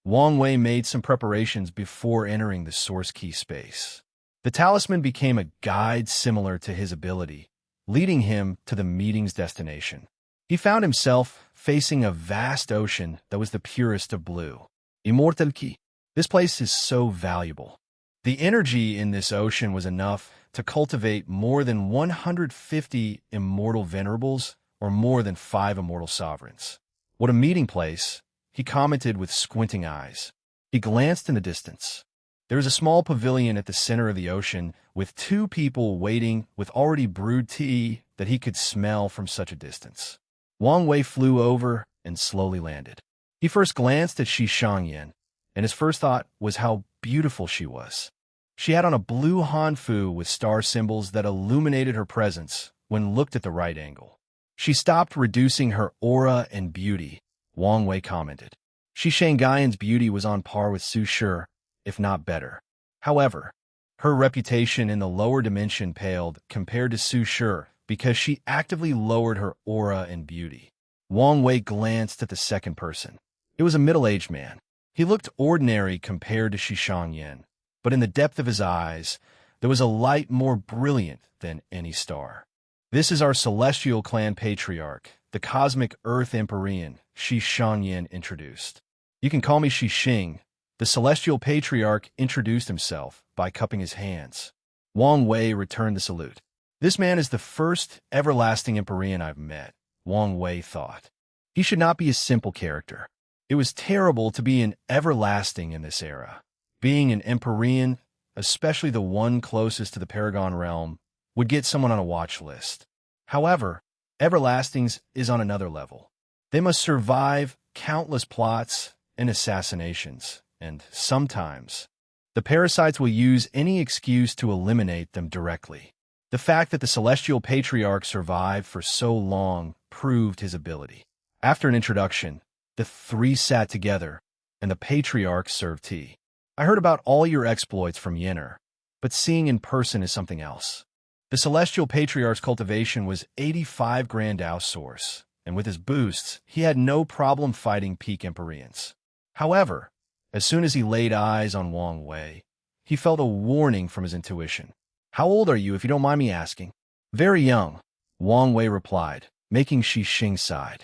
S1: Wang Wei made some preparations before entering the source key space. The talisman became a guide similar to his ability, leading him to the meeting's destination. He found himself facing a vast ocean that was the purest of blue. Immortal Key. This place is so valuable. The energy in this ocean was enough to cultivate more than 150 immortal venerables or more than 5 immortal sovereigns. What a meeting place, he commented with squinting eyes. He glanced in the distance. There was a small pavilion at the center of the ocean with 2 people waiting with already brewed tea that he could smell from such a distance. Wang Wei flew over and slowly landed. He first glanced at Shi Shangyan, and his first thought was how beautiful she was. She had on a blue hanfu with star symbols that illuminated her presence when looked at the right angle. She stopped reducing her aura and beauty, Wang Wei commented. Shi Shangyan's beauty was on par with Su Shi, if not better. However, her reputation in the lower dimension paled compared to Su Shi because she actively lowered her aura and beauty. Wang Wei glanced at the second person. It was a middle-aged man. He looked ordinary compared to Shi Shangyan, but in the depth of his eyes, there was a light more brilliant than any star. "This is our celestial clan patriarch, the cosmic Earth Empyrean," Shi Shangyan introduced. "You can call me Shi Xing." The celestial patriarch introduced himself by cupping his hands. Wang Wei returned the salute. "This man is the first everlasting Empyrean I've met," Wang Wei thought. He should not be a simple character. It was terrible to be an everlasting in this era. Being an Empyrean, especially the one closest to the Paragon realm, would get someone on a watch list. However, everlastings is on another level. They must survive countless plots and assassinations, and sometimes the parasites will use any excuse to eliminate them directly. The fact that the Celestial Patriarch survived for so long proved his ability. After an introduction, the 3 sat together, and the Patriarch served tea. "I heard about all your exploits from Yenner, but seeing in person is something else." The Celestial Patriarch's cultivation was 85 grand outsource, and with his boosts, he had no problem fighting peak Empyreans. However, as soon as he laid eyes on Wang Wei, he felt a warning from his intuition. "How old are you, if you don't mind me asking?" "Very young," Wang Wei replied, making Shi Xing sigh.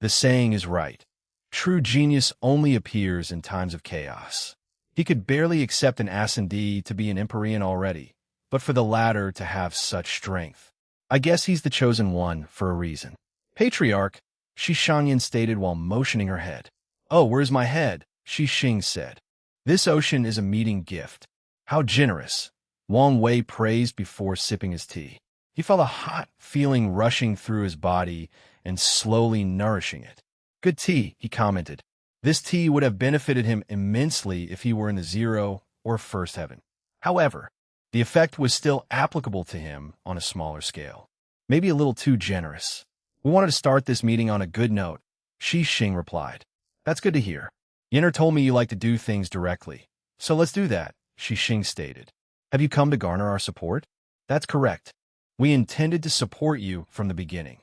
S1: The saying is right. True genius only appears in times of chaos. He could barely accept an ascendee to be an Empyrean already, but for the latter to have such strength. "I guess he's the chosen one for a reason." "Patriarch," Shi Shangyan stated while motioning her head. "Oh, where's my head?" Shi Xing said. "This ocean is a meeting gift." "How generous," Wang Wei praised before sipping his tea. He felt a hot feeling rushing through his body and slowly nourishing it. "Good tea," he commented. This tea would have benefited him immensely if he were in the 0 or 1st heaven. However, the effect was still applicable to him on a smaller scale. Maybe a little too generous. "We wanted to start this meeting on a good note," Shi Xing replied. "That's good to hear. Yenner told me you like to do things directly. So let's do that," Shi Xing stated. "Have you come to garner our support?" "That's correct. We intended to support you from the beginning."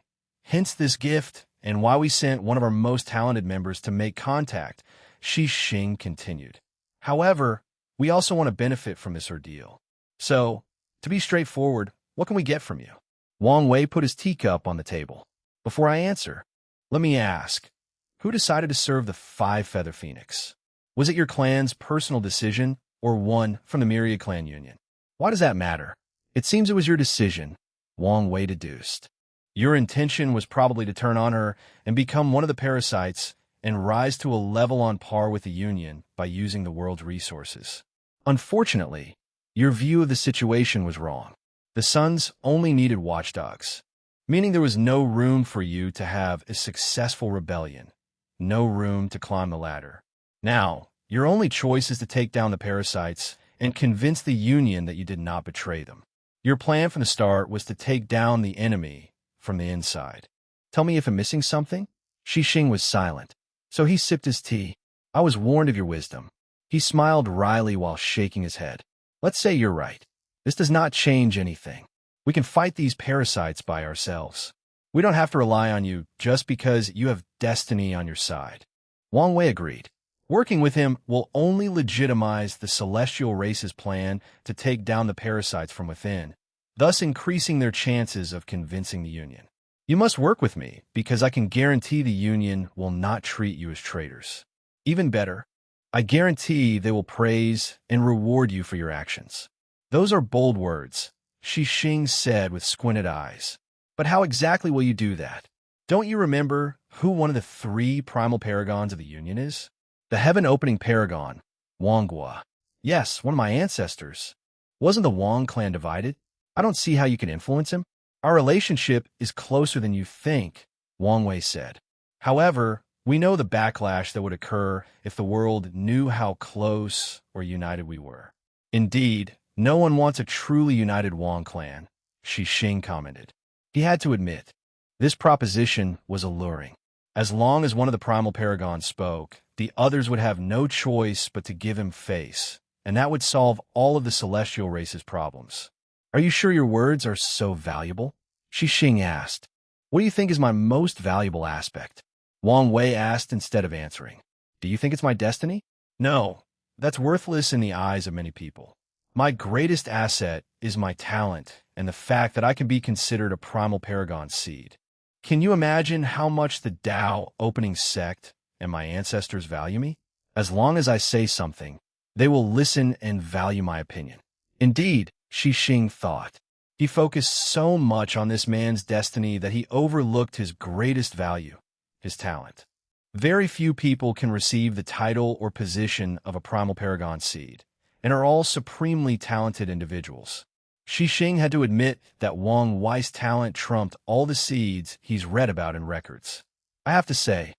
S1: Hence this gift, and why we sent one of our most talented members to make contact, Shi Xing continued. However, we also want to benefit from this ordeal. So, to be straightforward, what can we get from you? Wang Wei put his teacup on the table. Before I answer, let me ask, who decided to serve the Five-Feather Phoenix? Was it your clan's personal decision, or one from the Myriad Clan Union? Why does that matter? It seems it was your decision, Wang Wei deduced. Your intention was probably to turn on her and become one of the parasites and rise to a level on par with the Union by using the world's resources. Unfortunately, your view of the situation was wrong. The Suns only needed watchdogs, meaning there was no room for you to have a successful rebellion, no room to climb the ladder. Now, your only choice is to take down the parasites and convince the Union that you did not betray them. Your plan from the start was to take down the enemy from the inside. Tell me if I'm missing something? Shi Xing was silent, so he sipped his tea. I was warned of your wisdom. He smiled wryly while shaking his head. Let's say you're right. This does not change anything. We can fight these parasites by ourselves. We don't have to rely on you just because you have destiny on your side. Wang Wei agreed. Working with him will only legitimize the celestial race's plan to take down the parasites from within, thus increasing their chances of convincing the Union. You must work with me because I can guarantee the Union will not treat you as traitors. Even better, I guarantee they will praise and reward you for your actions. Those are bold words, Shi Xing said with squinted eyes. But how exactly will you do that? Don't you remember who one of the 3 primal paragons of the Union is? The heaven-opening paragon, Wang Gua. Yes, one of my ancestors. Wasn't the Wang clan divided? I don't see how you can influence him. Our relationship is closer than you think, Wang Wei said. However, we know the backlash that would occur if the world knew how close or united we were. Indeed, no one wants a truly united Wang clan, Shi Xing commented. He had to admit, this proposition was alluring. As long as one of the primal paragons spoke, the others would have no choice but to give him face, and that would solve all of the celestial race's problems. Are you sure your words are so valuable? Shi Xing asked. What do you think is my most valuable aspect? Wang Wei asked instead of answering. Do you think it's my destiny? No, that's worthless in the eyes of many people. My greatest asset is my talent and the fact that I can be considered a primal paragon seed. Can you imagine how much the Tao opening sect and my ancestors value me? As long as I say something, they will listen and value my opinion. Indeed, Shi Xing thought. He focused so much on this man's destiny that he overlooked his greatest value, his talent. Very few people can receive the title or position of a primal paragon seed, and are all supremely talented individuals. Shi Xing had to admit that Wang Wei's talent trumped all the seeds he's read about in records. I have to say,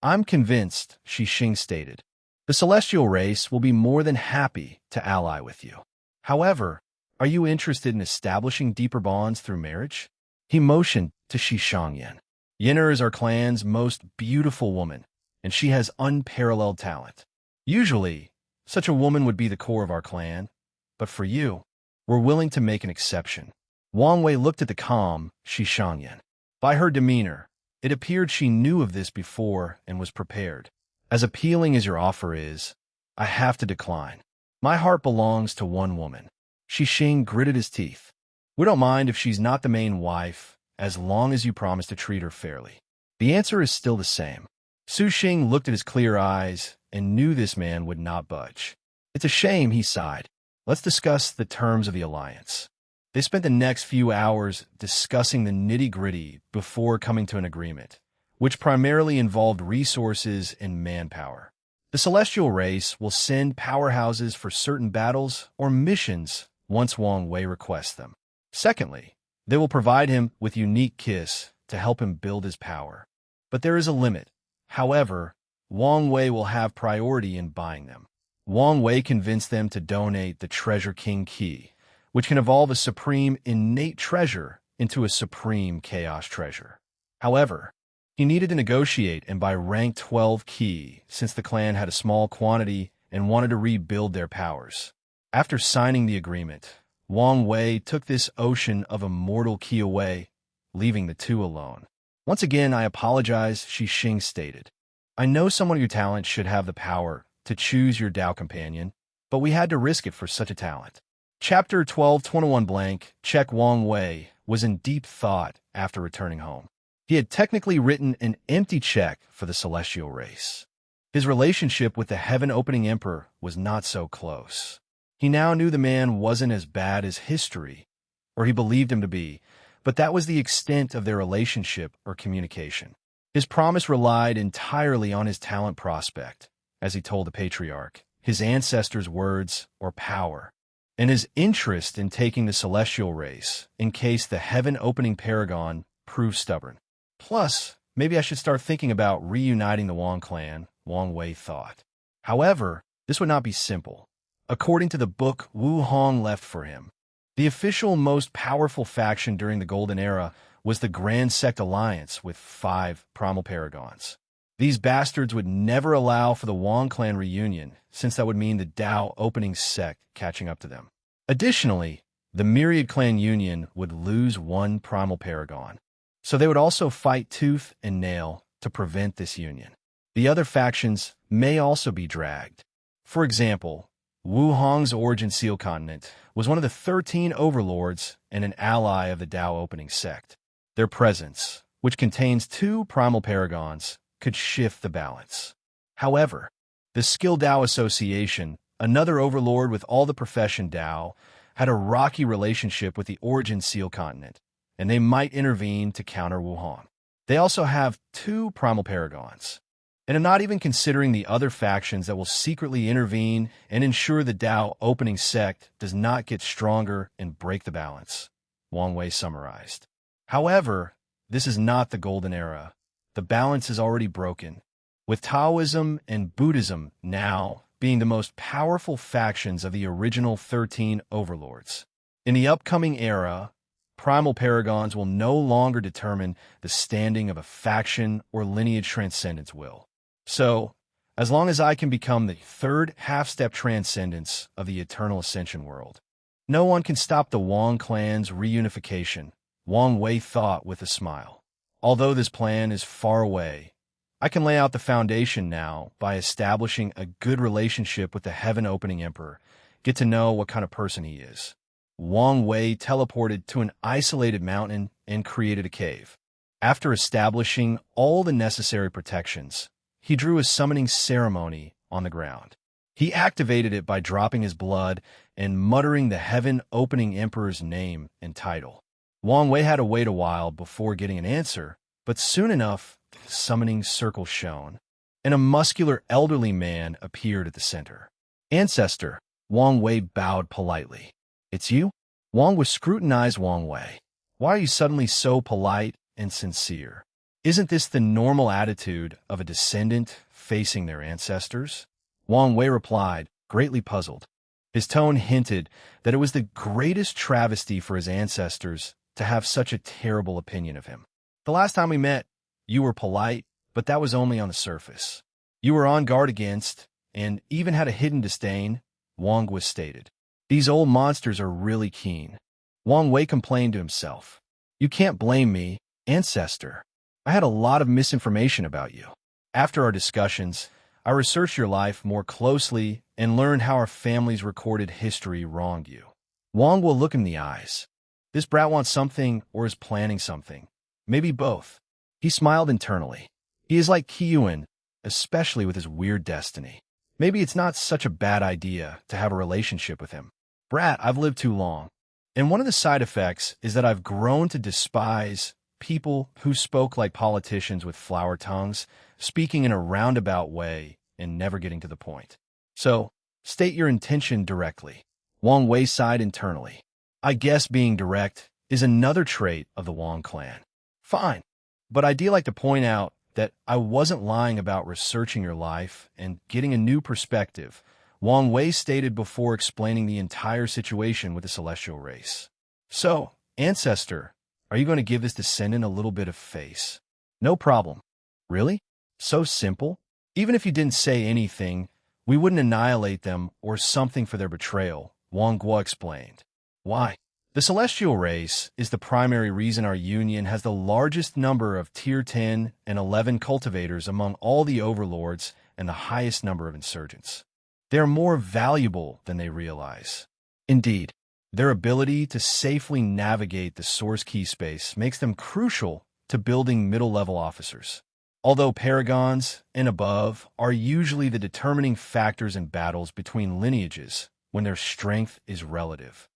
S1: I'm convinced, Shi Xing stated. The celestial race will be more than happy to ally with you. However, are you interested in establishing deeper bonds through marriage? He motioned to Shi Shangyan. Yenner is our clan's most beautiful woman, and she has unparalleled talent. Usually, such a woman would be the core of our clan, but for you, we're willing to make an exception. Wang Wei looked at the calm Shi Shangyan. By her demeanor, it appeared she knew of this before and was prepared. As appealing as your offer is, I have to decline. My heart belongs to one woman. Shi Xing gritted his teeth. We don't mind if she's not the main wife, as long as you promise to treat her fairly. The answer is still the same. Su Xing looked at his clear eyes and knew this man would not budge. It's a shame, he sighed. Let's discuss the terms of the alliance. They spent the next few hours discussing the nitty-gritty before coming to an agreement, which primarily involved resources and manpower. The celestial race will send powerhouses for certain battles or missions once Wang Wei requests them. Secondly, they will provide him with unique kits to help him build his power. But there is a limit. However, Wang Wei will have priority in buying them. Wang Wei convinced them to donate the Treasure King Key, which can evolve a supreme innate treasure into a supreme chaos treasure. However, he needed to negotiate and buy rank 12 key since the clan had a small quantity and wanted to rebuild their powers. After signing the agreement, Wang Wei took this ocean of immortal key away, leaving the two alone. Once again, I apologize, Xing stated. I know someone of your talent should have the power to choose your Tao companion, but we had to risk it for such a talent. Chapter 12:21 blank, Check Wang Wei was in deep thought after returning home. He had technically written an empty check for the celestial race. His relationship with the heaven-opening emperor was not so close. He now knew the man wasn't as bad as history, or he believed him to be, but that was the extent of their relationship or communication. His promise relied entirely on his talent prospect, as he told the patriarch, his ancestors' words or power, and his interest in taking the celestial race in case the heaven-opening paragon proved stubborn. Plus, maybe I should start thinking about reuniting the Wang clan, Wang Wei thought. However, this would not be simple. According to the book Wu Hong left for him, the official most powerful faction during the Golden Era was the Grand Sect Alliance with 5 primal paragons. These bastards would never allow for the Wang clan reunion, since that would mean the Tao opening sect catching up to them. Additionally, the Myriad clan union would lose 1 primal paragon, so they would also fight tooth and nail to prevent this union. The other factions may also be dragged. For example, Wu Hong's origin seal continent was one of the 13 overlords and an ally of the Tao opening sect. Their presence, which contains 2 primal paragons, could shift the balance. However, the Skill Tao Association, another overlord with all the profession Tao, had a rocky relationship with the origin seal continent, and they might intervene to counter Wu Hong. They also have 2 primal paragons, and I'm not even considering the other factions that will secretly intervene and ensure the Tao opening sect does not get stronger and break the balance, Wang Wei summarized. However, this is not the Golden Era. The balance is already broken, with Taoism and Buddhism now being the most powerful factions of the original 13 overlords. In the upcoming era, primal paragons will no longer determine the standing of a faction or lineage transcendence will. So, as long as I can become the 3rd half-step transcendence of the eternal ascension world, no one can stop the Wang clan's reunification, Wang Wei thought with a smile. Although this plan is far away, I can lay out the foundation now by establishing a good relationship with the heaven-opening emperor, get to know what kind of person he is. Wang Wei teleported to an isolated mountain and created a cave. After establishing all the necessary protections, he drew a summoning ceremony on the ground. He activated it by dropping his blood and muttering the heaven-opening emperor's name and title. Wang Wei had to wait a while before getting an answer, but soon enough, the summoning circle shone, and a muscular elderly man appeared at the center. Ancestor, Wang Wei bowed politely. It's you? Wang was scrutinized Wang Wei. Why are you suddenly so polite and sincere? Isn't this the normal attitude of a descendant facing their ancestors? Wang Wei replied, greatly puzzled. His tone hinted that it was the greatest travesty for his ancestors to have such a terrible opinion of him. The last time we met, you were polite, but that was only on the surface. You were on guard against, and even had a hidden disdain, Wang was stated. These old monsters are really keen. Wang Wei complained to himself. You can't blame me, ancestor. I had a lot of misinformation about you. After our discussions, I researched your life more closely and learned how our family's recorded history wronged you. Wang will look in the eyes. This brat wants something or is planning something. Maybe both. He smiled internally. He is like Qiyuan, especially with his weird destiny. Maybe it's not such a bad idea to have a relationship with him. Brat, I've lived too long. And one of the side effects is that I've grown to despise people who spoke like politicians with flower tongues, speaking in a roundabout way and never getting to the point. So, state your intention directly. Wang Wei sighed internally. I guess being direct is another trait of the Wang clan. Fine, but I do like to point out that I wasn't lying about researching your life and getting a new perspective, Wang Wei stated before explaining the entire situation with the celestial race. So, ancestor, are you going to give this descendant a little bit of face? No problem. Really? So simple? Even if you didn't say anything, we wouldn't annihilate them or something for their betrayal, Wang Guo explained. Why? The celestial race is the primary reason our union has the largest number of Tier 10 and 11 cultivators among all the overlords and the highest number of insurgents. They are more valuable than they realize. Indeed, their ability to safely navigate the source key space makes them crucial to building middle-level officers. Although paragons and above are usually the determining factors in battles between lineages when their strength is relative.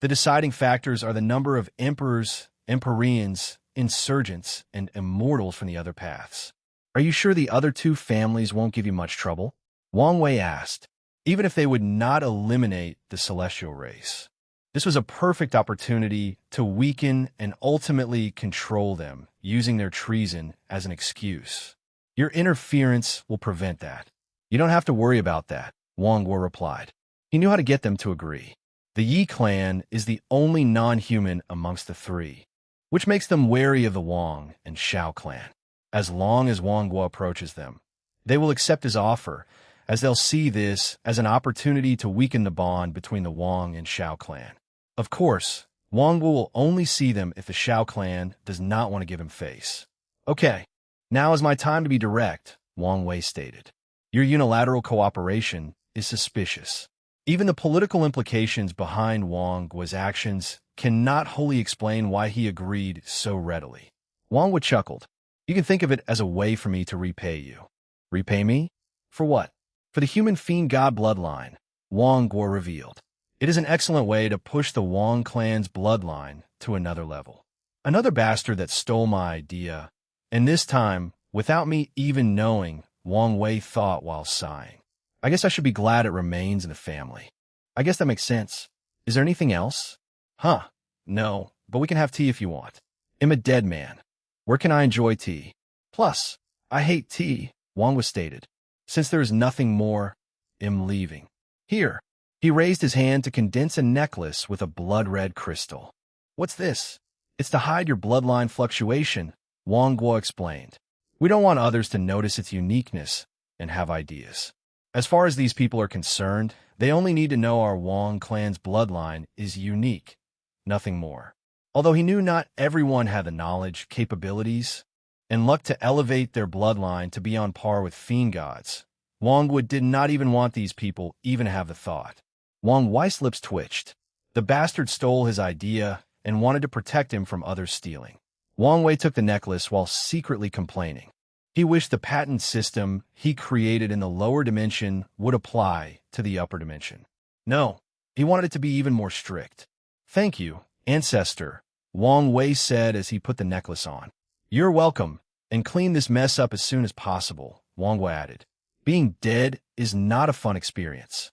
S1: The deciding factors are the number of emperors, empyreans, insurgents, and immortals from the other paths. Are you sure the other two families won't give you much trouble? Wang Wei asked, even if they would not eliminate the celestial race. This was a perfect opportunity to weaken and ultimately control them, using their treason as an excuse. Your interference will prevent that. You don't have to worry about that, Wang Guo replied. He knew how to get them to agree. The Yi clan is the only non-human amongst the three, which makes them wary of the Wang and Shao clan. As long as Wang Guo approaches them, they will accept his offer, as they'll see this as an opportunity to weaken the bond between the Wang and Shao clan. Of course, Wang Guo will only see them if the Shao clan does not want to give him face. Okay, now is my time to be direct, Wang Wei stated. Your unilateral cooperation is suspicious. Even the political implications behind Wang Guo's actions cannot wholly explain why he agreed so readily. Wang Guo chuckled. You can think of it as a way for me to repay you. Repay me? For what? For the human fiend god bloodline, Wang Guo revealed. It is an excellent way to push the Wang clan's bloodline to another level. Another bastard that stole my idea, and this time, without me even knowing, Wang Wei thought while sighing. I guess I should be glad it remains in the family. I guess that makes sense. Is there anything else? Huh, no, but we can have tea if you want. I'm a dead man. Where can I enjoy tea? Plus, I hate tea, Wang was stated. Since there is nothing more, I'm leaving. Here. He raised his hand to condense a necklace with a blood-red crystal. What's this? It's to hide your bloodline fluctuation, Wang Guo explained. We don't want others to notice its uniqueness and have ideas. As far as these people are concerned, they only need to know our Wang clan's bloodline is unique, nothing more. Although he knew not everyone had the knowledge, capabilities, and luck to elevate their bloodline to be on par with fiend gods, Wang Guo did not even want these people even have the thought. Wang Wei's lips twitched. The bastard stole his idea and wanted to protect him from others stealing. Wang Wei took the necklace while secretly complaining. He wished the patent system he created in the lower dimension would apply to the upper dimension. No, he wanted it to be even more strict. Thank you, ancestor, Wang Wei said as he put the necklace on. You're welcome, and clean this mess up as soon as possible, Wang Wei added. Being dead is not a fun experience.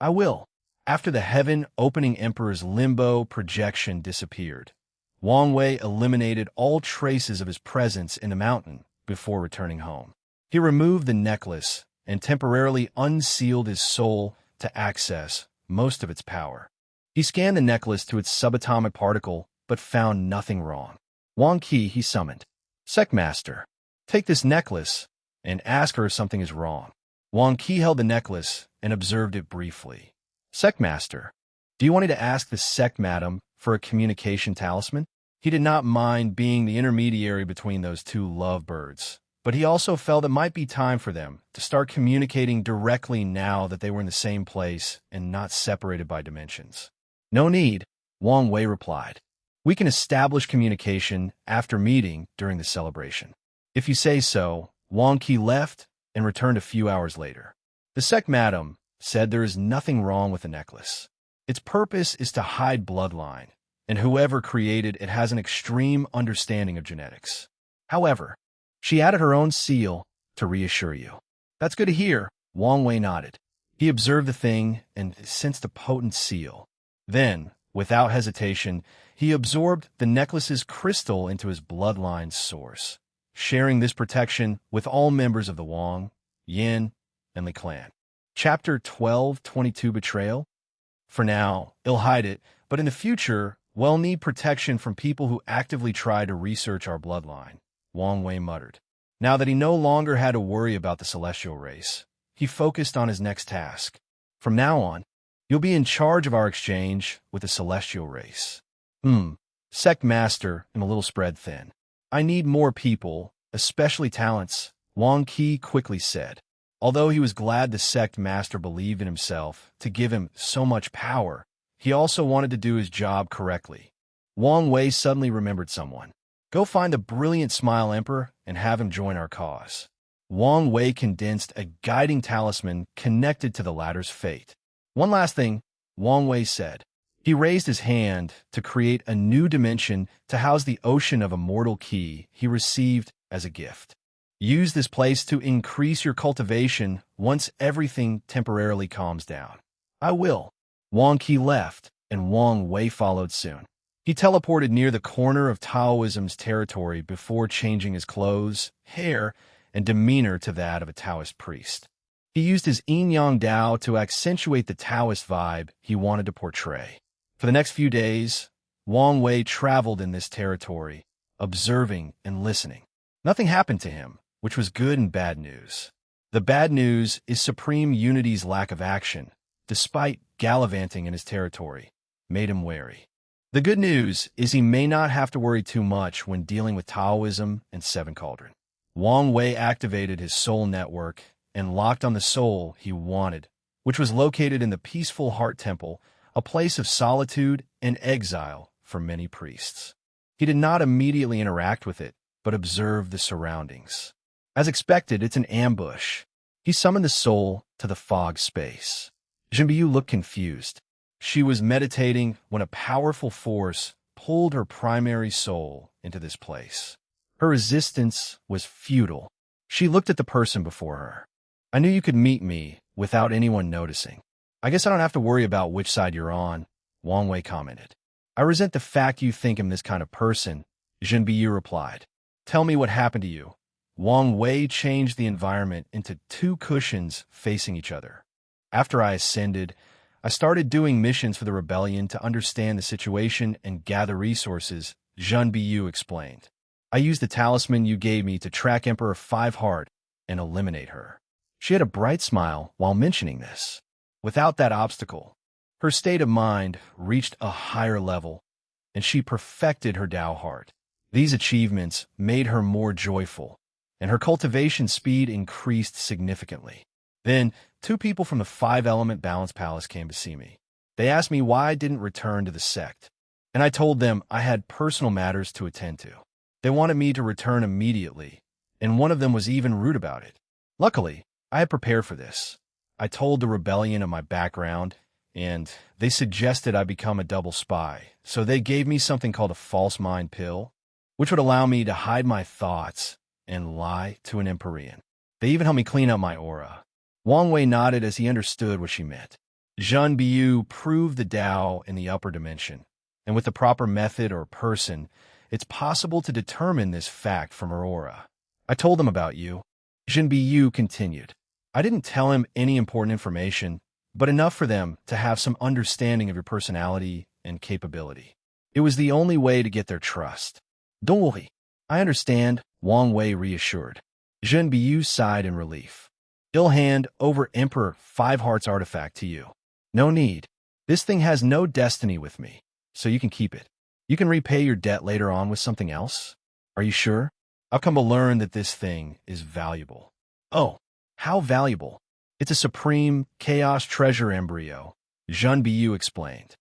S1: I will. After the heaven-opening emperor's limbo projection disappeared, Wang Wei eliminated all traces of his presence in the mountain before returning home. He removed the necklace and temporarily unsealed his soul to access most of its power. He scanned the necklace to its subatomic particle, but found nothing wrong. Wang Qi he summoned. Sectmaster, take this necklace and ask her if something is wrong. Wang Qi held the necklace and observed it briefly. Sectmaster, do you want me to ask the sect madam for a communication talisman? He did not mind being the intermediary between those two lovebirds, but he also felt it might be time for them to start communicating directly now that they were in the same place and not separated by dimensions. No need, Wang Wei replied. We can establish communication after meeting during the celebration. If you say so, Wang Qi left and returned a few hours later. The sect madam said there is nothing wrong with the necklace. Its purpose is to hide bloodline, and whoever created it has an extreme understanding of genetics. However, she added her own seal to reassure you. That's good to hear, Wang Wei nodded. He observed the thing and sensed a potent seal. Then, without hesitation, he absorbed the necklace's crystal into his bloodline's source, sharing this protection with all members of the Wang, Yin, and Li clan. Chapter 12:22 Betrayal? For now, he'll hide it, but in the future, we'll need protection from people who actively try to research our bloodline, Wang Wei muttered. Now that he no longer had to worry about the celestial race, he focused on his next task. From now on, you'll be in charge of our exchange with the celestial race. Hmm. Sect master, I'm a little spread thin. I need more people, especially talents, Wang Qi quickly said. Although he was glad the sect master believed in himself to give him so much power, he also wanted to do his job correctly. Wang Wei suddenly remembered someone. Go find the brilliant Smile Emperor and have him join our cause. Wang Wei condensed a guiding talisman connected to the latter's fate. One last thing, Wang Wei said. He raised his hand to create a new dimension to house the ocean of immortal key he received as a gift. Use this place to increase your cultivation once everything temporarily calms down. I will. Wang Qi left, and Wang Wei followed soon. He teleported near the corner of Taoism's territory before changing his clothes, hair, and demeanor to that of a Taoist priest. He used his yin-yang Dao to accentuate the Taoist vibe he wanted to portray. For the next few days, Wang Wei traveled in this territory, observing and listening. Nothing happened to him, which was good and bad news. The bad news is Supreme Unity's lack of action, despite gallivanting in his territory, made him wary. The good news is he may not have to worry too much when dealing with Taoism and Seven Cauldron. Wang Wei activated his soul network and locked on the soul he wanted, which was located in the peaceful Heart Temple, a place of solitude and exile for many priests. He did not immediately interact with it, but observed the surroundings. As expected, it's an ambush. He summoned the soul to the fog space. Jinbiyu looked confused. She was meditating when a powerful force pulled her primary soul into this place. Her resistance was futile. She looked at the person before her. I knew you could meet me without anyone noticing. I guess I don't have to worry about which side you're on, Wang Wei commented. I resent the fact you think I'm this kind of person, Jinbiyu replied. Tell me what happened to you. Wang Wei changed the environment into two cushions facing each other. After I ascended, I started doing missions for the rebellion to understand the situation and gather resources, Jinbiyu explained. I used the talisman you gave me to track Emperor Five Heart and eliminate her. She had a bright smile while mentioning this. Without that obstacle, her state of mind reached a higher level, and she perfected her Tao heart. These achievements made her more joyful, and her cultivation speed increased significantly. Then, two people from the Five-Element Balance Palace came to see me. They asked me why I didn't return to the sect, and I told them I had personal matters to attend to. They wanted me to return immediately, and one of them was even rude about it. Luckily, I had prepared for this. I told the rebellion of my background, and they suggested I become a double spy, so they gave me something called a false mind pill, which would allow me to hide my thoughts and lie to an Empyrean. They even helped me clean up my aura. Wang Wei nodded as he understood what she meant. Jinbiyu proved the Tao in the upper dimension, and with the proper method or person, it's possible to determine this fact from her aura. I told them about you. Jinbiyu continued. I didn't tell him any important information, but enough for them to have some understanding of your personality and capability. It was the only way to get their trust. Don't worry. I understand, Wang Wei reassured. Jinbiyu sighed in relief. He'll hand over Emperor Five Hearts artifact to you. No need. This thing has no destiny with me, so you can keep it. You can repay your debt later on with something else. Are you sure? I've come to learn that this thing is valuable. Oh, how valuable? It's a supreme chaos treasure embryo, Jinbiyu explained.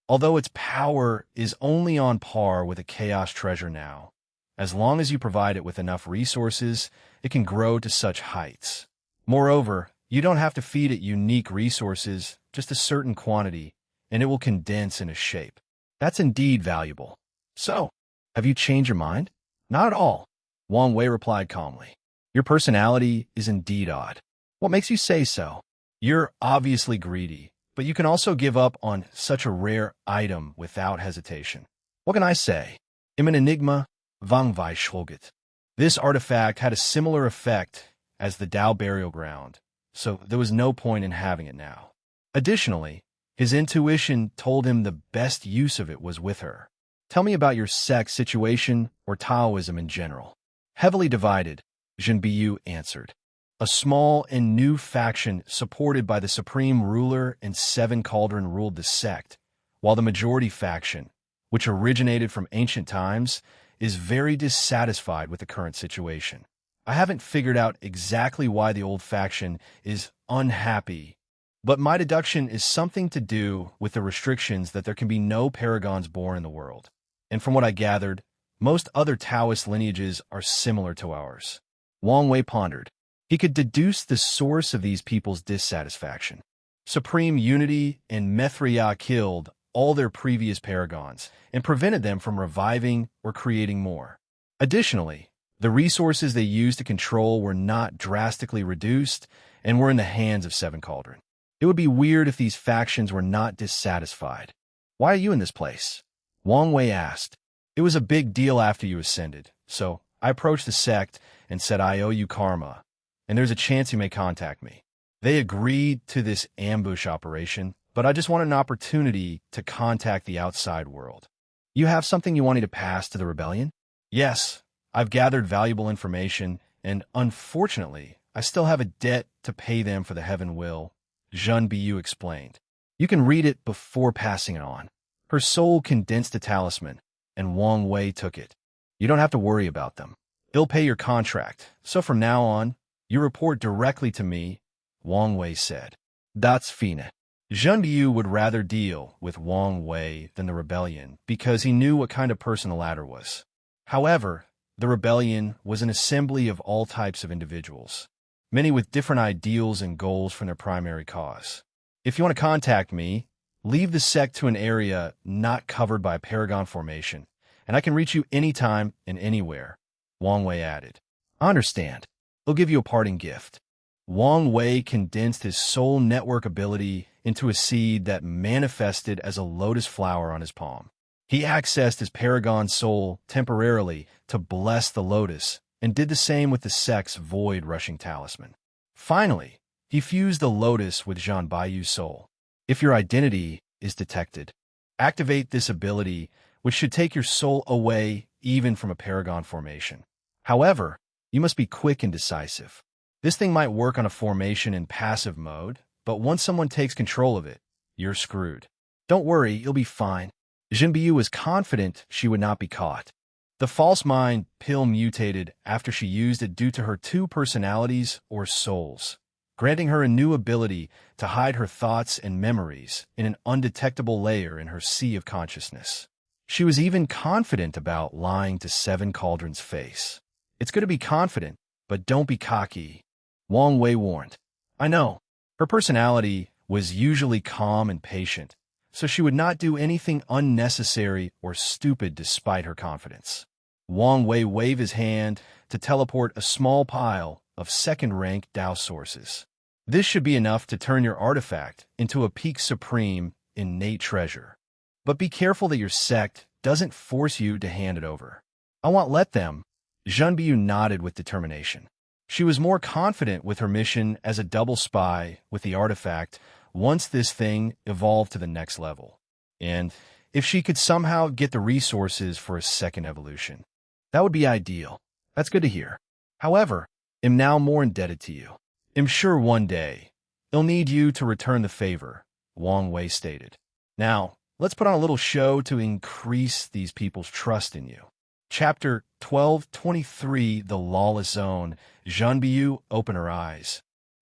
S1: Although its power is only on par with a chaos treasure now, as long as you provide it with enough resources, it can grow to such heights. Moreover, you don't have to feed it unique resources, just a certain quantity, and it will condense into shape. That's indeed valuable. So, have you changed your mind? Not at all, Wang Wei replied calmly. Your personality is indeed odd. What makes you say so? You're obviously greedy, but you can also give up on such a rare item without hesitation. What can I say? I'm an enigma, Wang Wei schlugt. This artifact had a similar effect as the Tao burial ground, so there was no point in having it now. Additionally, his intuition told him the best use of it was with her. Tell me about your sex situation or Taoism in general. Heavily divided, Jinbiyu answered. A small and new faction supported by the supreme ruler and Seven Cauldron ruled the sect, while the majority faction, which originated from ancient times, is very dissatisfied with the current situation. I haven't figured out exactly why the old faction is unhappy, but my deduction is something to do with the restrictions that there can be no paragons born in the world. And from what I gathered, most other Taoist lineages are similar to ours. Wang Wei pondered. He could deduce the source of these people's dissatisfaction. Supreme Unity and Mithriya killed all their previous paragons and prevented them from reviving or creating more. Additionally, the resources they used to control were not drastically reduced and were in the hands of Seven Cauldron. It would be weird if these factions were not dissatisfied. Why are you in this place? Wang Wei asked. It was a big deal after you ascended, so I approached the sect and said I owe you karma, and there's a chance you may contact me. They agreed to this ambush operation, but I just wanted an opportunity to contact the outside world. You have something you want me to pass to the rebellion? Yes, I've gathered valuable information, and unfortunately, I still have a debt to pay them for the Heaven Will, Zhen Biu explained. You can read it before passing it on. Her soul condensed a talisman, and Wang Wei took it. You don't have to worry about them. They'll pay your contract, so from now on, you report directly to me, Wang Wei said. That's fine. Zhen Biu would rather deal with Wang Wei than the rebellion because he knew what kind of person the latter was. However, the rebellion was an assembly of all types of individuals, many with different ideals and goals from their primary cause. If you want to contact me, leave the sect to an area not covered by Paragon Formation, and I can reach you anytime and anywhere, Wang Wei added. I understand. I'll give you a parting gift. Wang Wei condensed his soul network ability into a seed that manifested as a lotus flower on his palm. He accessed his Paragon soul temporarily to bless the lotus and did the same with the sect's void-rushing talisman. Finally, he fused the lotus with Zhen Biu's soul. If your identity is detected, activate this ability, which should take your soul away even from a Paragon formation. However, you must be quick and decisive. This thing might work on a formation in passive mode, but once someone takes control of it, you're screwed. Don't worry, you'll be fine. Zhen Biu was confident she would not be caught. The false mind pill mutated after she used it due to her two personalities or souls, granting her a new ability to hide her thoughts and memories in an undetectable layer in her sea of consciousness. She was even confident about lying to Seven Cauldron's face. It's good to be confident, but don't be cocky, Wang Wei warned. I know. Her personality was usually calm and patient, so she would not do anything unnecessary or stupid despite her confidence. Wang Wei waved his hand to teleport a small pile of second-rank Dao sources. This should be enough to turn your artifact into a peak supreme innate treasure. But be careful that your sect doesn't force you to hand it over. I won't let them. Zhen Biu nodded with determination. She was more confident with her mission as a double spy with the artifact once this thing evolved to the next level. And if she could somehow get the resources for a second evolution, that would be ideal. That's good to hear. However, I'm now more indebted to you. I'm sure one day they'll need you to return the favor, Wang Wei stated. Now, let's put on a little show to increase these people's trust in you. Chapter 1223, The Lawless Zone. Zhen Biu opened her eyes,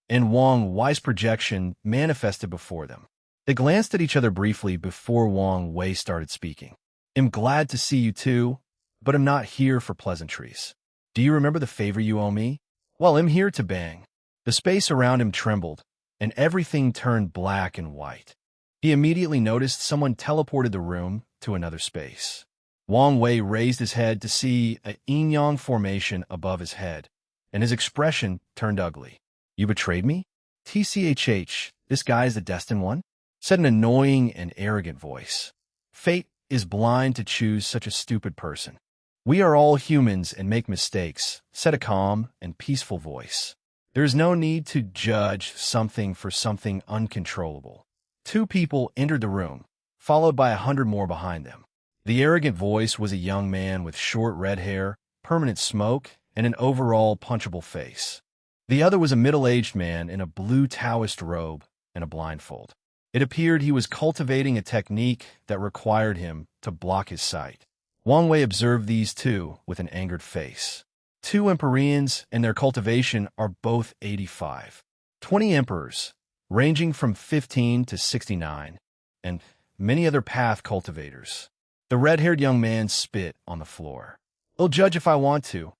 S1: and Wang Wei's projection manifested before them. They glanced at each other briefly before Wang Wei started speaking. I'm glad to see you too, but I'm not here for pleasantries. Do you remember the favor you owe me? Well, I'm here to bang. The space around him trembled, and everything turned black and white. He immediately noticed someone teleported the room to another space. Wang Wei raised his head to see a yin-yang formation above his head, and his expression turned ugly. You betrayed me? TCHH, this guy is the destined one? Said an annoying and arrogant voice. Fate is blind to choose such a stupid person. We are all humans and make mistakes, said a calm and peaceful voice. There is no need to judge something for something uncontrollable. Two people entered the room, followed by 100 more behind them. The arrogant voice was a young man with short red hair, permanent smoke, and an overall punchable face. The other was a middle-aged man in a blue Taoist robe and a blindfold. It appeared he was cultivating a technique that required him to block his sight. Wang Wei observed these two with an angered face. 2 Empyreans and their cultivation are both 85. 20 Emperors, ranging from 15 to 69, and many other path cultivators. The red-haired young man spit on the floor. I'll judge if I want to,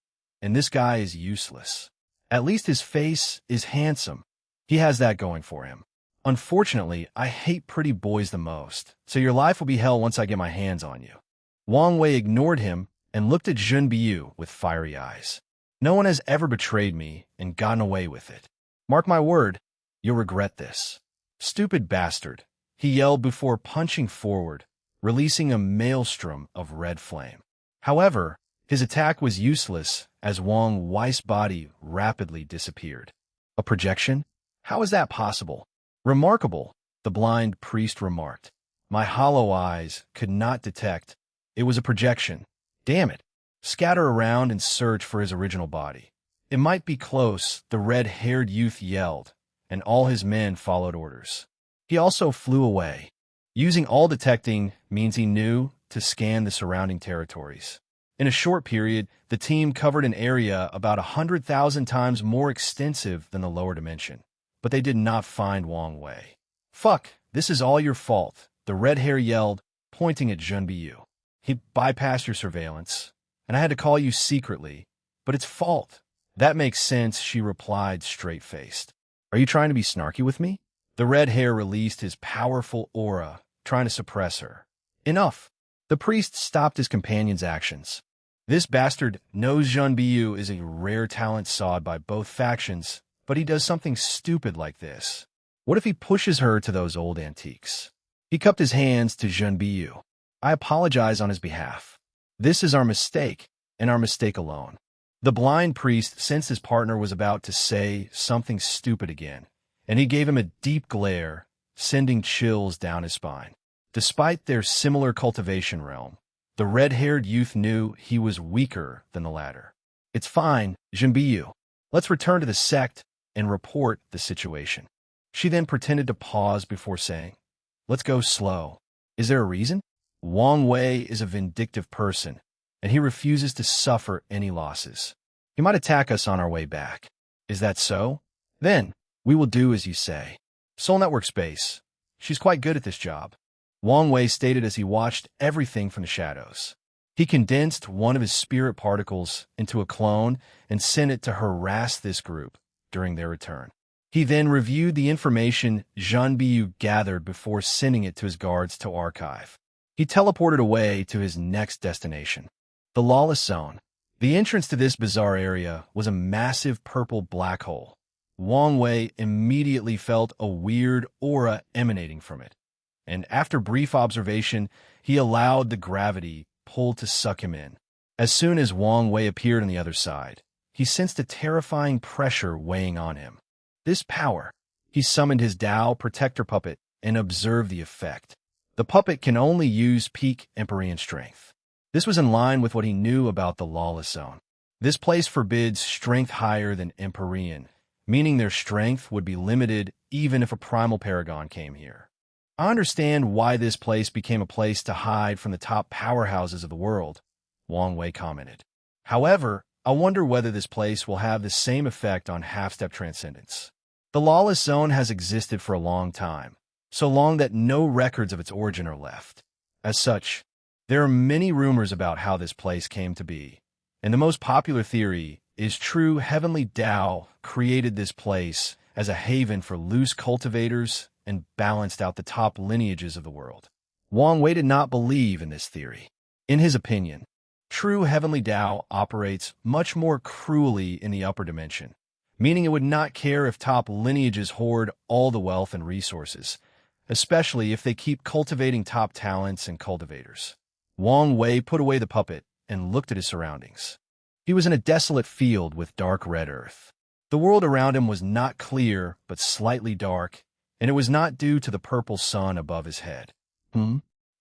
S1: and this guy is useless. At least his face is handsome. He has that going for him. Unfortunately, I hate pretty boys the most, so your life will be hell once I get my hands on you. Wang Wei ignored him and looked at Zhun Biyu with fiery eyes. No one has ever betrayed me and gotten away with it. Mark my word, you'll regret this. Stupid bastard, he yelled before punching forward, releasing a maelstrom of red flame. However, his attack was useless as Wang Wei's body rapidly disappeared. A projection? How is that possible? Remarkable, the blind priest remarked. My hollow eyes could not detect. It was a projection. Damn it. Scatter around and search for his original body. It might be close, the red-haired youth yelled, and all his men followed orders. He also flew away. Using all detecting means he knew to scan the surrounding territories. In a short period, the team covered an area about 100,000 times more extensive than the lower dimension. But they did not find Wang Wei. Fuck, this is all your fault, the red hair yelled, pointing at Zhun Biyu. He bypassed your surveillance, and I had to call you secretly, but it's fault. That makes sense, she replied straight-faced. Are you trying to be snarky with me? The red hair released his powerful aura, trying to suppress her. Enough. The priest stopped his companion's actions. This bastard knows Zhun Biyu is a rare talent sought by both factions, but he does something stupid like this. What if he pushes her to those old antiques? He cupped his hands to Zhun Biyu. I apologize on his behalf. This is our mistake, and our mistake alone. The blind priest sensed his partner was about to say something stupid again, and he gave him a deep glare, sending chills down his spine. Despite their similar cultivation realm, the red-haired youth knew he was weaker than the latter. It's fine, Zhun Biyu. Let's return to the sect and report the situation. She then pretended to pause before saying, let's go slow. Is there a reason? Wang Wei is a vindictive person, and he refuses to suffer any losses. He might attack us on our way back. Is that so? Then, we will do as you say. Soul Network Space. She's quite good at this job. Wang Wei stated as he watched everything from the shadows. He condensed one of his spirit particles into a clone and sent it to harass this group during their return. He then reviewed the information Zhun Biyu gathered before sending it to his guards to archive. He teleported away to his next destination, the Lawless Zone. The entrance to this bizarre area was a massive purple black hole. Wang Wei immediately felt a weird aura emanating from it, and after brief observation, he allowed the gravity pull to suck him in. As soon as Wang Wei appeared on the other side, he sensed a terrifying pressure weighing on him. This power. He summoned his Tao protector puppet and observed the effect. The puppet can only use peak Empyrean strength. This was in line with what he knew about the Lawless Zone. This place forbids strength higher than Empyrean, meaning their strength would be limited even if a primal paragon came here. I understand why this place became a place to hide from the top powerhouses of the world, Wang Wei commented. However, I wonder whether this place will have the same effect on half-step transcendence. The Lawless Zone has existed for a long time, so long that no records of its origin are left. As such, there are many rumors about how this place came to be, and the most popular theory is true heavenly Tao created this place as a haven for loose cultivators and balanced out the top lineages of the world. Wang Wei did not believe in this theory. In his opinion, true heavenly Tao operates much more cruelly in the upper dimension, meaning it would not care if top lineages hoard all the wealth and resources, especially if they keep cultivating top talents and cultivators. Wang Wei put away the puppet and looked at his surroundings. He was in a desolate field with dark red earth. The world around him was not clear, but slightly dark, and it was not due to the purple sun above his head.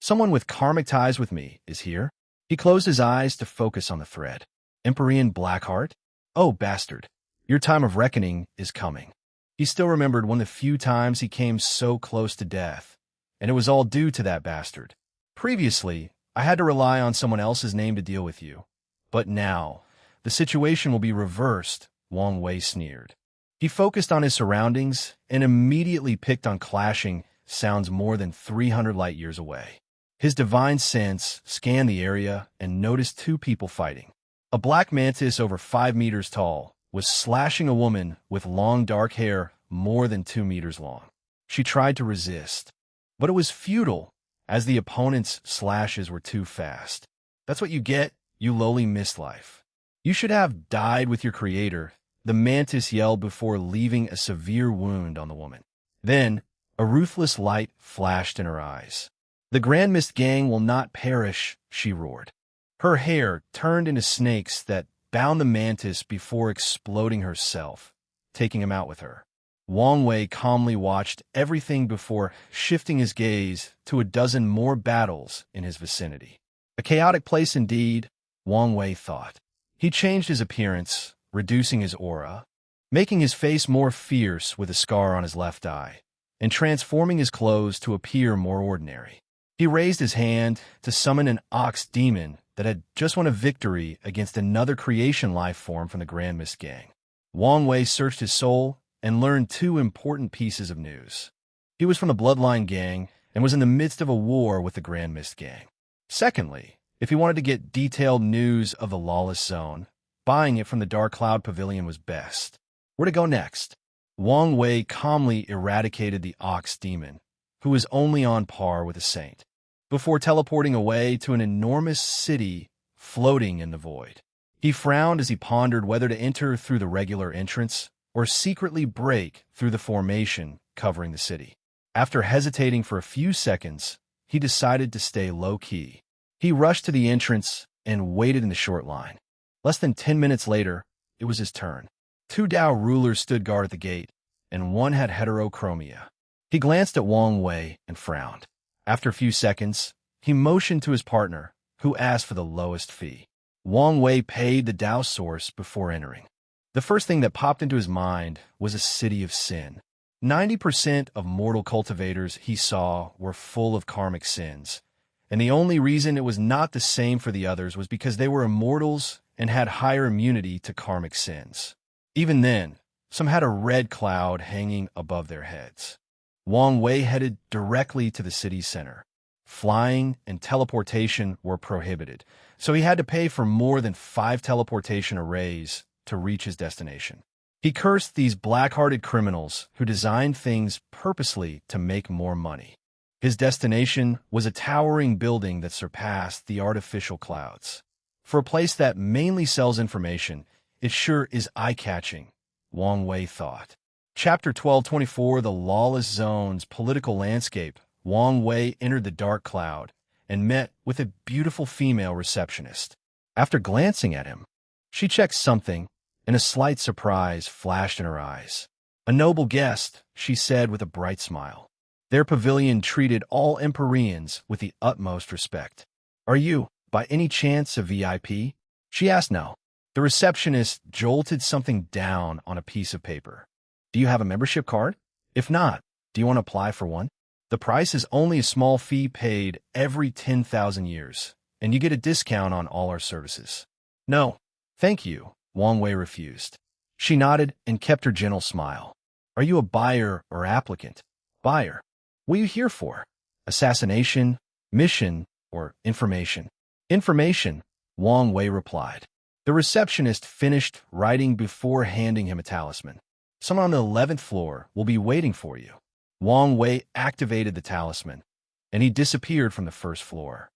S1: Someone with karmic ties with me is here? He closed his eyes to focus on the thread. Empyrean Blackheart? Oh, bastard. Your time of reckoning is coming. He still remembered one of the few times he came so close to death, and it was all due to that bastard. Previously, I had to rely on someone else's name to deal with you. But now, the situation will be reversed, Wang Wei sneered. He focused on his surroundings and immediately picked on clashing sounds more than 300 light years away. His divine sense scanned the area and noticed two people fighting. A black mantis over 5 meters tall was slashing a woman with long dark hair more than 2 meters long. She tried to resist, but it was futile, as the opponent's slashes were too fast. That's what you get, you lowly mistlife. You should have died with your creator, the mantis yelled before leaving a severe wound on the woman. Then, a ruthless light flashed in her eyes. The Grand Mist Gang will not perish, she roared. Her hair turned into snakes that bound the mantis before exploding herself, taking him out with her. Wang Wei calmly watched everything before shifting his gaze to a dozen more battles in his vicinity. A chaotic place indeed, Wang Wei thought. He changed his appearance, reducing his aura, making his face more fierce with a scar on his left eye, and transforming his clothes to appear more ordinary. He raised his hand to summon an ox demon that had just won a victory against another creation life form from the Grand Mist Gang. Wang Wei searched his soul and learned two important pieces of news. He was from the Bloodline Gang and was in the midst of a war with the Grand Mist Gang. Secondly, if he wanted to get detailed news of the Lawless Zone, buying it from the Dark Cloud Pavilion was best. Where to go next? Wang Wei calmly eradicated the Ox Demon, who was only on par with a saint, before teleporting away to an enormous city floating in the void. He frowned as he pondered whether to enter through the regular entrance or secretly break through the formation covering the city. After hesitating for a few seconds, he decided to stay low-key. He rushed to the entrance and waited in the short line. Less than 10 minutes later, it was his turn. 2 Dao rulers stood guard at the gate, and one had heterochromia. He glanced at Wang Wei and frowned. After a few seconds, he motioned to his partner, who asked for the lowest fee. Wang Wei paid the Dao source before entering. The first thing that popped into his mind was a city of sin. 90% of mortal cultivators he saw were full of karmic sins, and the only reason it was not the same for the others was because they were immortals and had higher immunity to karmic sins. Even then, some had a red cloud hanging above their heads. Wang Wei headed directly to the city's center. Flying and teleportation were prohibited, so he had to pay for more than 5 teleportation arrays to reach his destination. He cursed these black-hearted criminals who designed things purposely to make more money. His destination was a towering building that surpassed the artificial clouds. For a place that mainly sells information, it sure is eye-catching, Wang Wei thought. Chapter 1224, The Lawless Zone's Political Landscape. Wang Wei entered the dark cloud and met with a beautiful female receptionist. After glancing at him, she checked something, and a slight surprise flashed in her eyes. A noble guest, she said with a bright smile. Their pavilion treated all Empyreans with the utmost respect. Are you, by any chance, a VIP? She asked. No. The receptionist jolted something down on a piece of paper. Do you have a membership card? If not, do you want to apply for one? The price is only a small fee paid every 10,000 years, and you get a discount on all our services. No, thank you, Wang Wei refused. She nodded and kept her gentle smile. Are you a buyer or applicant? Buyer. What are you here for? Assassination, mission, or information? Information, Wang Wei replied. The receptionist finished writing before handing him a talisman. Someone on the 11th floor will be waiting for you. Wang Wei activated the talisman, and he disappeared from the first floor.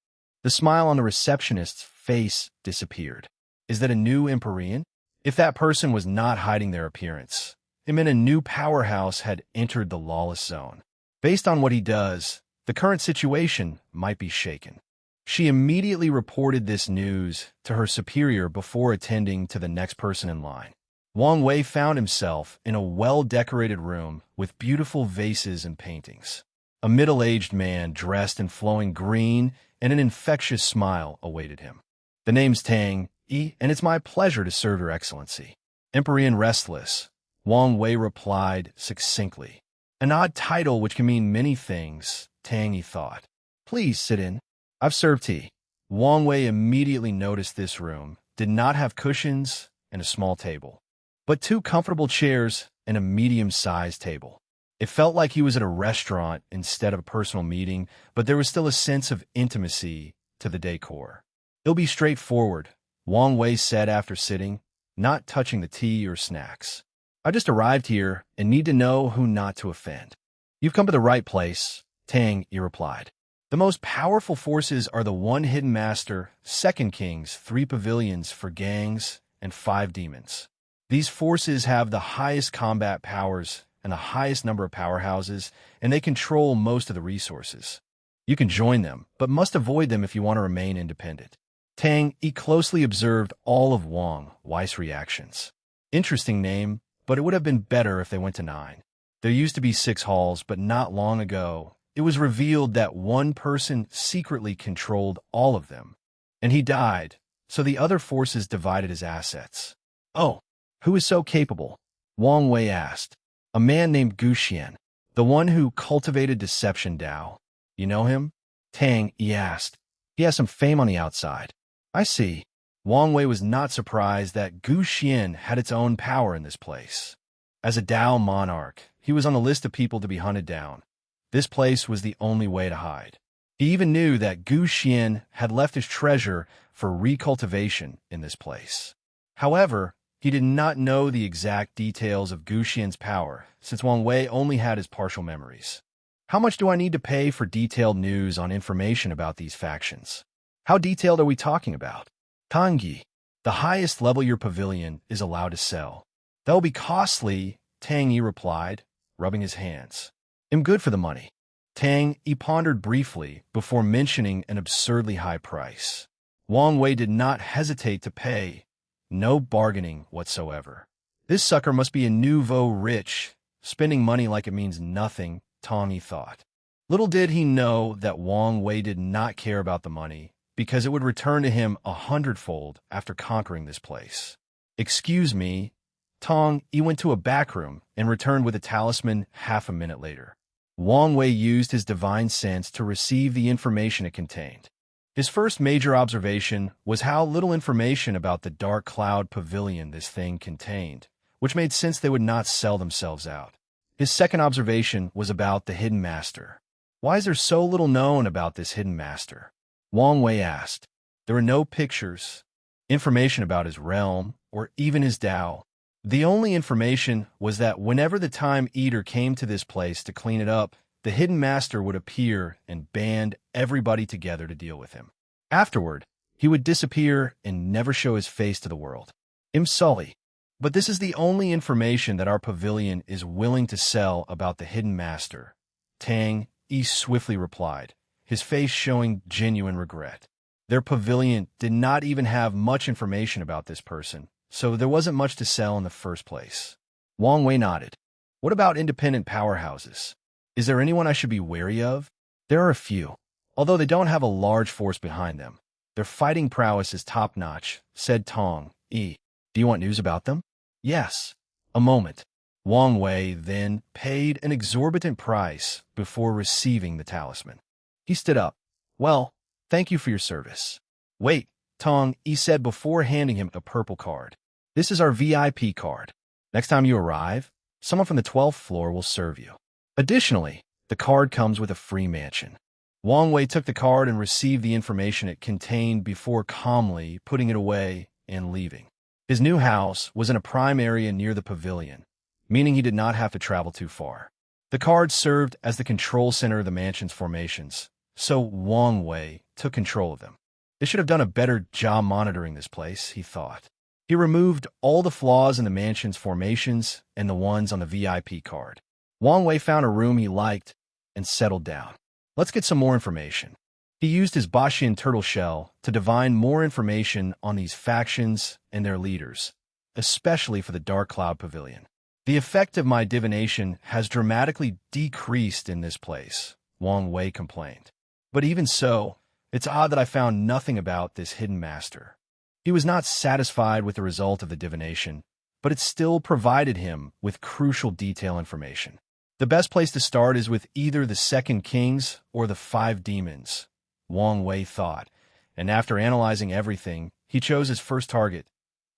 S1: The smile on the receptionist's face disappeared. Is that a new Empyrean? If that person was not hiding their appearance, it meant a new powerhouse had entered the Lawless Zone. Based on what he does, the current situation might be shaken. She immediately reported this news to her superior before attending to the next person in line. Wang Wei found himself in a well-decorated room with beautiful vases and paintings. A middle-aged man dressed in flowing green and an infectious smile awaited him. The name's Tang, and it's my pleasure to serve your excellency. Empyrean Restless, Wang Wei replied succinctly. An odd title which can mean many things, Tang Yi thought. Please sit in. I've served tea. Wang Wei immediately noticed this room did not have cushions and a small table, but two comfortable chairs and a medium-sized table. It felt like he was at a restaurant instead of a personal meeting, but there was still a sense of intimacy to the decor. It'll be straightforward, Wang Wei said after sitting, not touching the tea or snacks. I just arrived here and need to know who not to offend. You've come to the right place, Tang Yi replied. The most powerful forces are the one hidden master, second kings, 3 pavilions for gangs, and 5 demons. These forces have the highest combat powers and the highest number of powerhouses, and they control most of the resources. You can join them, but must avoid them if you want to remain independent. Tang Yi closely observed all of Wang Wei's reactions. Interesting name, but it would have been better if they went to 9. There used to be 6 halls, but not long ago, it was revealed that one person secretly controlled all of them, and he died, so the other forces divided his assets. Oh, who is so capable? Wang Wei asked. A man named Gu Xian, the one who cultivated deception Dao. You know him? Tang Yi asked. He has some fame on the outside. I see. Wang Wei was not surprised that Gu Xian had its own power in this place. As a Dao monarch, he was on the list of people to be hunted down. This place was the only way to hide. He even knew that Gu Xian had left his treasure for recultivation in this place. However, he did not know the exact details of Gu Xian's power, since Wang Wei only had his partial memories. How much do I need to pay for detailed news on information about these factions? How detailed are we talking about? Tang Yi, the highest level your pavilion is allowed to sell. That will be costly, Tang Yi replied, rubbing his hands. I'm good for the money. Tang Yi pondered briefly before mentioning an absurdly high price. Wang Wei did not hesitate to pay. No bargaining whatsoever. This sucker must be a nouveau rich, spending money like it means nothing, Tang Yi thought. Little did he know that Wang Wei did not care about the money, because it would return to him 100-fold after conquering this place. Excuse me. Tang Yi went to a back room and returned with a talisman half a minute later. Wang Wei used his divine sense to receive the information it contained. His first major observation was how little information about the Dark Cloud Pavilion this thing contained, which made sense they would not sell themselves out. His second observation was about the Hidden Master. Why is there so little known about this Hidden Master? Wang Wei asked. There were no pictures, information about his realm, or even his Dao. The only information was that whenever the Time Eater came to this place to clean it up, the Hidden Master would appear and band everybody together to deal with him. Afterward, he would disappear and never show his face to the world. I'm sorry, but this is the only information that our pavilion is willing to sell about the Hidden Master, Tang Yi swiftly replied, his face showing genuine regret. Their pavilion did not even have much information about this person, so there wasn't much to sell in the first place. Wang Wei nodded. What about independent powerhouses? Is there anyone I should be wary of? There are a few, although they don't have a large force behind them. Their fighting prowess is top-notch, said Tang Yi. Do you want news about them? Yes. A moment. Wang Wei then paid an exorbitant price before receiving the talisman. He stood up. Well, thank you for your service. Wait, Tang Yi said before handing him a purple card. This is our VIP card. Next time you arrive, someone from the 12th floor will serve you. Additionally, the card comes with a free mansion. Wang Wei took the card and received the information it contained before calmly putting it away and leaving. His new house was in a prime area near the pavilion, meaning he did not have to travel too far. The card served as the control center of the mansion's formations, so Wang Wei took control of them. They should have done a better job monitoring this place, he thought. He removed all the flaws in the mansion's formations and the ones on the VIP card. Wang Wei found a room he liked and settled down. Let's get some more information. He used his Bashian turtle shell to divine more information on these factions and their leaders, especially for the Dark Cloud Pavilion. The effect of my divination has dramatically decreased in this place, Wang Wei complained. But even so, it's odd that I found nothing about this hidden master. He was not satisfied with the result of the divination, but it still provided him with crucial detail information. The best place to start is with either the Second Kings or the Five Demons, Wang Wei thought, and after analyzing everything, he chose his first target,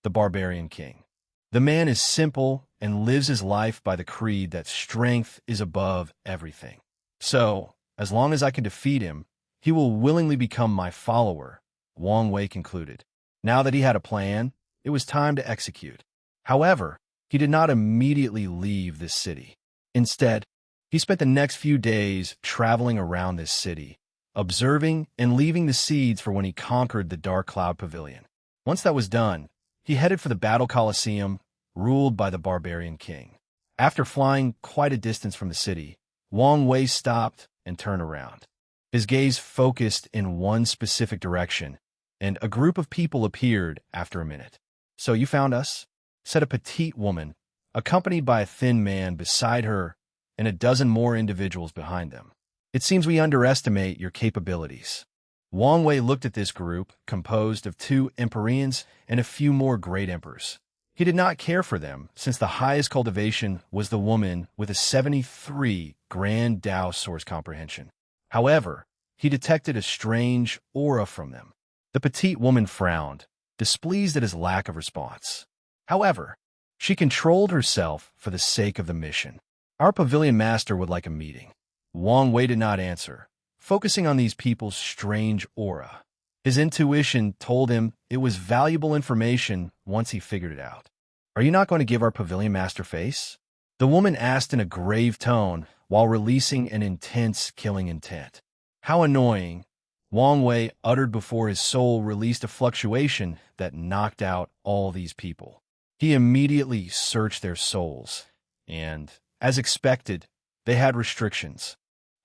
S1: the Barbarian King. The man is simple and lives his life by the creed that strength is above everything. So, as long as I can defeat him, he will willingly become my follower, Wang Wei concluded. Now that he had a plan, it was time to execute. However, he did not immediately leave this city. Instead, he spent the next few days traveling around this city, observing and leaving the seeds for when he conquered the Dark Cloud Pavilion. Once that was done, he headed for the Battle Colosseum, ruled by the Barbarian King. After flying quite a distance from the city, Wang Wei stopped and turned around. His gaze focused in one specific direction, and a group of people appeared after a minute. "So you found us?" said a petite woman, accompanied by a thin man beside her and a dozen more individuals behind them. "It seems we underestimate your capabilities." Wang Wei looked at this group, composed of 2 Empyreans and a few more great emperors. He did not care for them, since the highest cultivation was the woman with a 73 grand Tao source comprehension. However, he detected a strange aura from them. The petite woman frowned, displeased at his lack of response. However, she controlled herself for the sake of the mission. "Our pavilion master would like a meeting." Wang Wei did not answer, focusing on these people's strange aura. His intuition told him it was valuable information once he figured it out. "Are you not going to give our pavilion master face?" the woman asked in a grave tone while releasing an intense killing intent. "How annoying," Wang Wei uttered before his soul released a fluctuation that knocked out all these people. He immediately searched their souls, and, as expected, they had restrictions.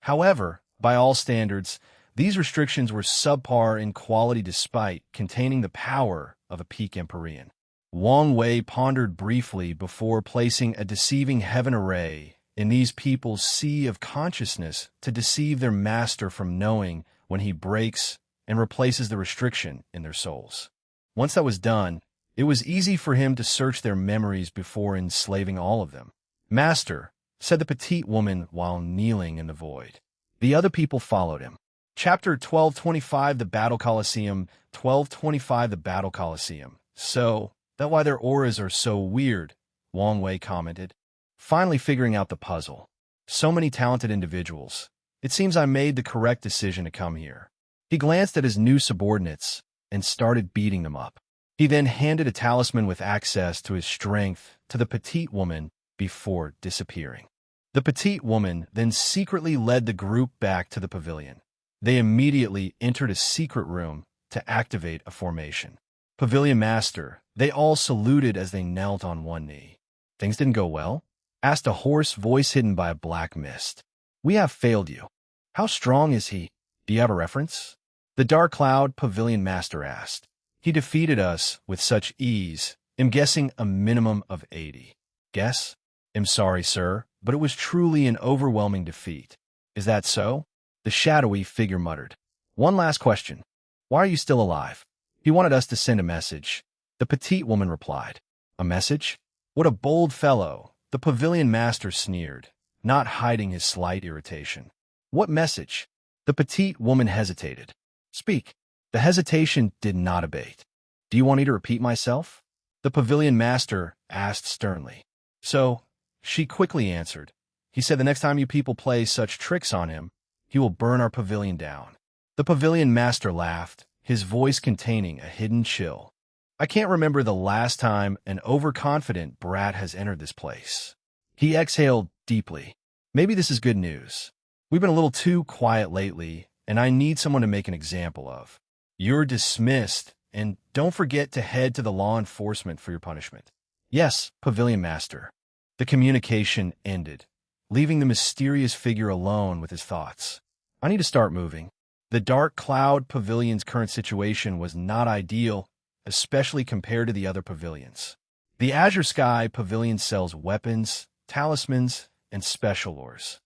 S1: However, by all standards, these restrictions were subpar in quality despite containing the power of a peak Empyrean. Wang Wei pondered briefly before placing a deceiving heaven array in these people's sea of consciousness to deceive their master from knowing when he breaks and replaces the restriction in their souls. Once that was done, it was easy for him to search their memories before enslaving all of them. "Master," said the petite woman while kneeling in the void. The other people followed him. Chapter 1225 The Battle Colosseum 1225 The Battle Colosseum. "So, that's why their auras are so weird," Wang Wei commented, finally figuring out the puzzle. "So many talented individuals. It seems I made the correct decision to come here." He glanced at his new subordinates and started beating them up. He then handed a talisman with access to his strength to the petite woman before disappearing. The petite woman then secretly led the group back to the pavilion. They immediately entered a secret room to activate a formation. "Pavilion Master," they all saluted as they knelt on one knee. "Things didn't go well?" asked a hoarse voice hidden by a black mist. "We have failed you." "How strong is he? Do you have a reference?" the Dark Cloud Pavilion Master asked. "He defeated us with such ease. I'm guessing a minimum of 80. "Guess? I'm sorry, sir, but it was truly an overwhelming defeat." "Is that so?" the shadowy figure muttered. "One last question. Why are you still alive?" "He wanted us to send a message," the petite woman replied. "A message? What a bold fellow," the pavilion master sneered, not hiding his slight irritation. "What message?" the petite woman hesitated. "Speak." The hesitation did not abate. "Do you want me to repeat myself?" the pavilion master asked sternly. "So," she quickly answered, "he said the next time you people play such tricks on him, he will burn our pavilion down." The pavilion master laughed, his voice containing a hidden chill. "I can't remember the last time an overconfident brat has entered this place." He exhaled deeply. "Maybe this is good news. We've been a little too quiet lately, and I need someone to make an example of. You're dismissed, and don't forget to head to the law enforcement for your punishment." "Yes, Pavilion Master." The communication ended, leaving the mysterious figure alone with his thoughts. "I need to start moving." The Dark Cloud Pavilion's current situation was not ideal, especially compared to the other pavilions. The Azure Sky Pavilion sells weapons, talismans, and special ores.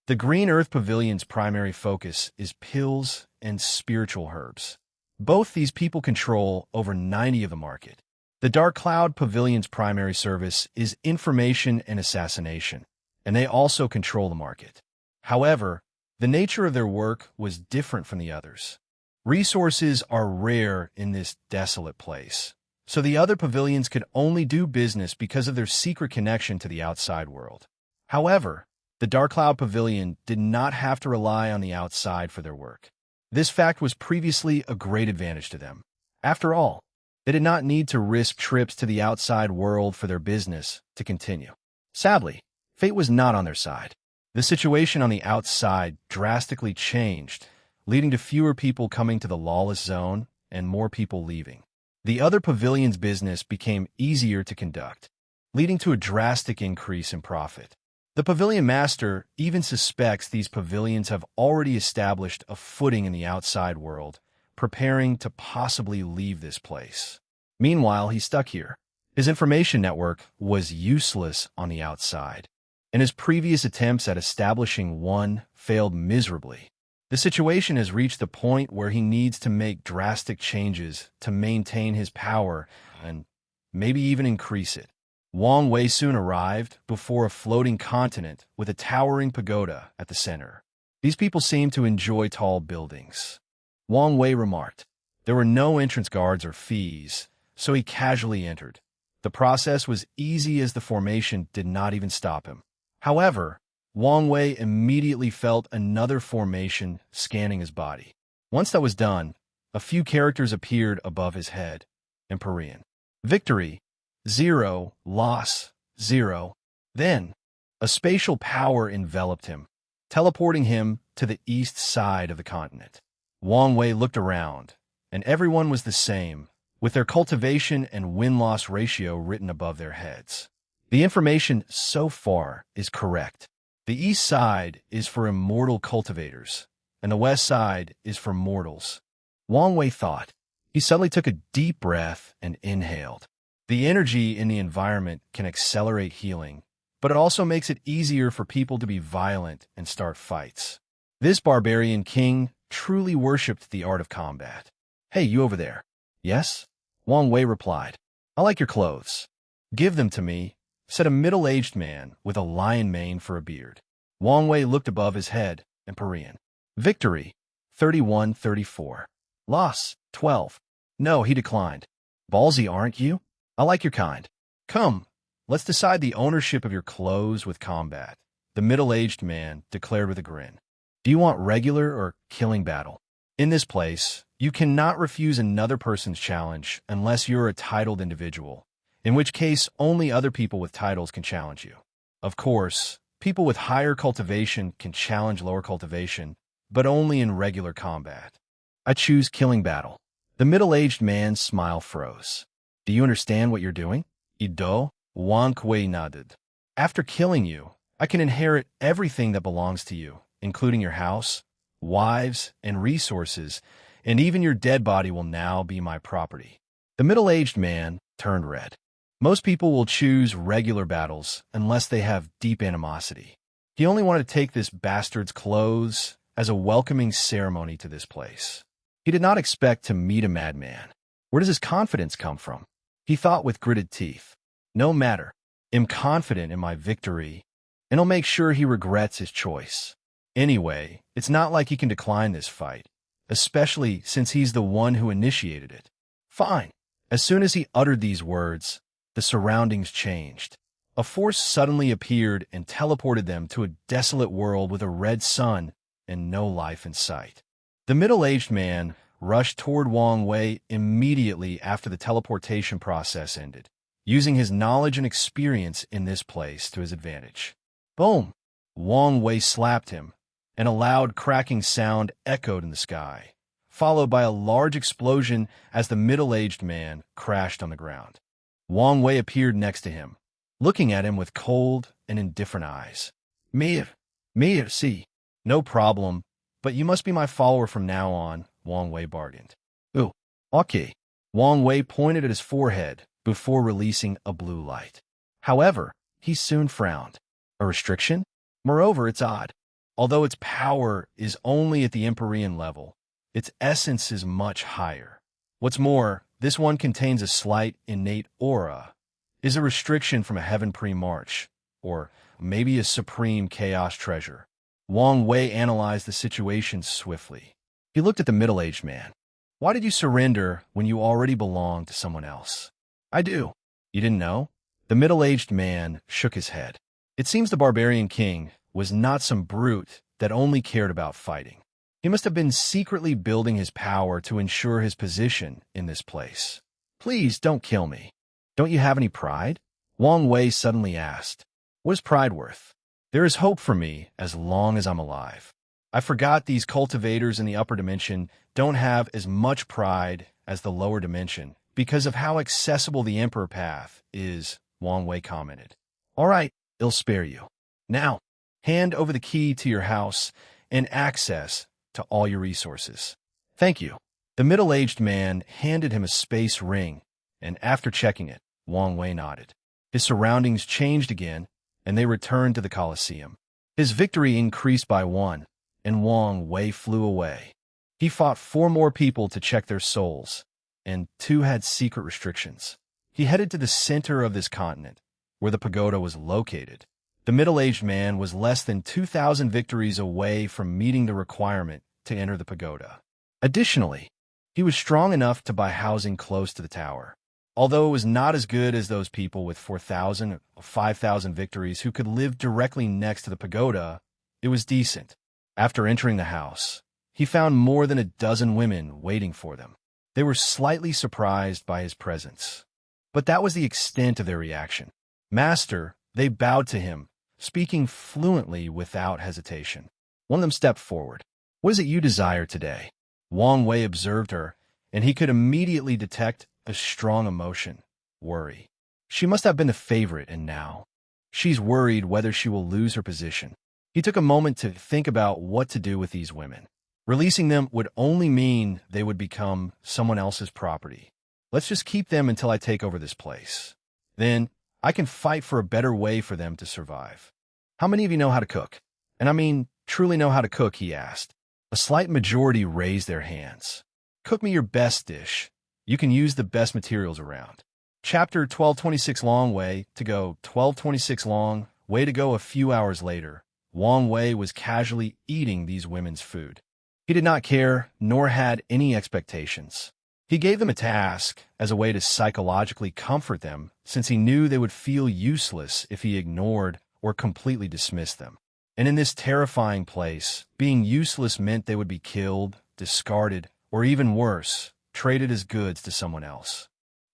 S1: The Green Earth Pavilion's primary focus is pills and spiritual herbs. Both these people control over 90 of the market. The Dark Cloud Pavilion's primary service is information and assassination, and they also control the market. However, the nature of their work was different from the others. Resources are rare in this desolate place, so the other pavilions could only do business because of their secret connection to the outside world. However, the Dark Cloud Pavilion did not have to rely on the outside for their work. This fact was previously a great advantage to them. After all, they did not need to risk trips to the outside world for their business to continue. Sadly, fate was not on their side. The situation on the outside drastically changed, leading to fewer people coming to the lawless zone and more people leaving. The other pavilion's business became easier to conduct, leading to a drastic increase in profit. The pavilion master even suspects these pavilions have already established a footing in the outside world, preparing to possibly leave this place. Meanwhile, he's stuck here. His information network was useless on the outside, and his previous attempts at establishing one failed miserably. The situation has reached the point where he needs to make drastic changes to maintain his power and maybe even increase it. Wang Wei soon arrived before a floating continent with a towering pagoda at the center. These people seemed to enjoy tall buildings. Wang Wei remarked. There were no entrance guards or fees, so he casually entered. The process was easy as the formation did not even stop him. However, Wang Wei immediately felt another formation scanning his body. Once that was done, a few characters appeared above his head in Korean. Victory, 0, loss, 0. Then, a spatial power enveloped him, teleporting him to the east side of the continent. Wang Wei looked around, and everyone was the same, with their cultivation and win-loss ratio written above their heads. The information so far is correct. The east side is for immortal cultivators, and the west side is for mortals. Wang Wei thought. He suddenly took a deep breath and inhaled. The energy in the environment can accelerate healing, but it also makes it easier for people to be violent and start fights. This barbarian king truly worshipped the art of combat. Hey, you over there. Yes? Wang Wei replied. I like your clothes. Give them to me, said a middle-aged man with a lion mane for a beard. Wang Wei looked above his head in Korean. Victory, 31-34. Loss, 12. No, he declined. Ballsy, aren't you? I like your kind. Come, let's decide the ownership of your clothes with combat, the middle-aged man declared with a grin. Do you want regular or killing battle? In this place, you cannot refuse another person's challenge unless you're a titled individual, in which case only other people with titles can challenge you. Of course, people with higher cultivation can challenge lower cultivation, but only in regular combat. I choose killing battle. The middle-aged man's smile froze. Do you understand what you're doing? Ido, Wang Wei nodded. After killing you, I can inherit everything that belongs to you, including your house, wives, and resources, and even your dead body will now be my property. The middle-aged man turned red. Most people will choose regular battles unless they have deep animosity. He only wanted to take this bastard's clothes as a welcoming ceremony to this place. He did not expect to meet a madman. Where does his confidence come from? He thought with gritted teeth. No matter. I'm confident in my victory, and I'll make sure he regrets his choice. Anyway, it's not like he can decline this fight, especially since he's the one who initiated it. Fine. As soon as he uttered these words, the surroundings changed. A force suddenly appeared and teleported them to a desolate world with a red sun and no life in sight. The middle-aged man rushed toward Wang Wei immediately after the teleportation process ended, using his knowledge and experience in this place to his advantage. Boom! Wang Wei slapped him, and a loud cracking sound echoed in the sky, followed by a large explosion as the middle-aged man crashed on the ground. Wang Wei appeared next to him, looking at him with cold and indifferent eyes. Me, see. No problem, but you must be my follower from now on, Wang Wei bargained. Ooh, okay. Wang Wei pointed at his forehead before releasing a blue light. However, he soon frowned. A restriction? Moreover, it's odd. Although its power is only at the Empyrean level, its essence is much higher. What's more, This one contains a slight innate aura, is a restriction from a heaven pre-march, or maybe a supreme chaos treasure. Wang Wei analyzed the situation swiftly. He looked at the middle-aged man. Why did you surrender when you already belonged to someone else? I do. You didn't know? The middle-aged man shook his head. It seems the barbarian king was not some brute that only cared about fighting. He must have been secretly building his power to ensure his position in this place. Please don't kill me. Don't you have any pride? Wang Wei suddenly asked. What is pride worth? There is hope for me as long as I'm alive. I forgot these cultivators in the upper dimension don't have as much pride as the lower dimension because of how accessible the Emperor Path is, Wang Wei commented. All right, I'll spare you. Now, hand over the key to your house and access to all your resources. Thank you. The middle-aged man handed him a space ring, and after checking it, Wang Wei nodded. His surroundings changed again, and they returned to the Colosseum. His victory increased by 1, and Wang Wei flew away. He fought 4 more people to check their souls, and 2 had secret restrictions. He headed to the center of this continent, where the pagoda was located. The middle-aged man was less than 2,000 victories away from meeting the requirement to enter the pagoda. Additionally, he was strong enough to buy housing close to the tower. Although it was not as good as those people with 4,000 or 5,000 victories who could live directly next to the pagoda, it was decent. After entering the house, he found more than a dozen women waiting for them. They were slightly surprised by his presence. But that was the extent of their reaction. Master, they bowed to him, speaking fluently without hesitation. One of them stepped forward. What is it you desire today? Wang Wei observed her, and he could immediately detect a strong emotion, worry. She must have been the favorite, and now she's worried whether she will lose her position. He took a moment to think about what to do with these women. Releasing them would only mean they would become someone else's property. Let's just keep them until I take over this place. Then I can fight for a better way for them to survive. How many of you know how to cook? And I mean, truly know how to cook, he asked. A slight majority raised their hands. Cook me your best dish. You can use the best materials around. Chapter 1226 Long Way to go 1226 Long Way to go. A few hours later, Wang Wei was casually eating these women's food. He did not care, nor had any expectations. He gave them a task as a way to psychologically comfort them, since he knew they would feel useless if he ignored or completely dismissed them. And in this terrifying place, being useless meant they would be killed, discarded, or even worse, traded as goods to someone else.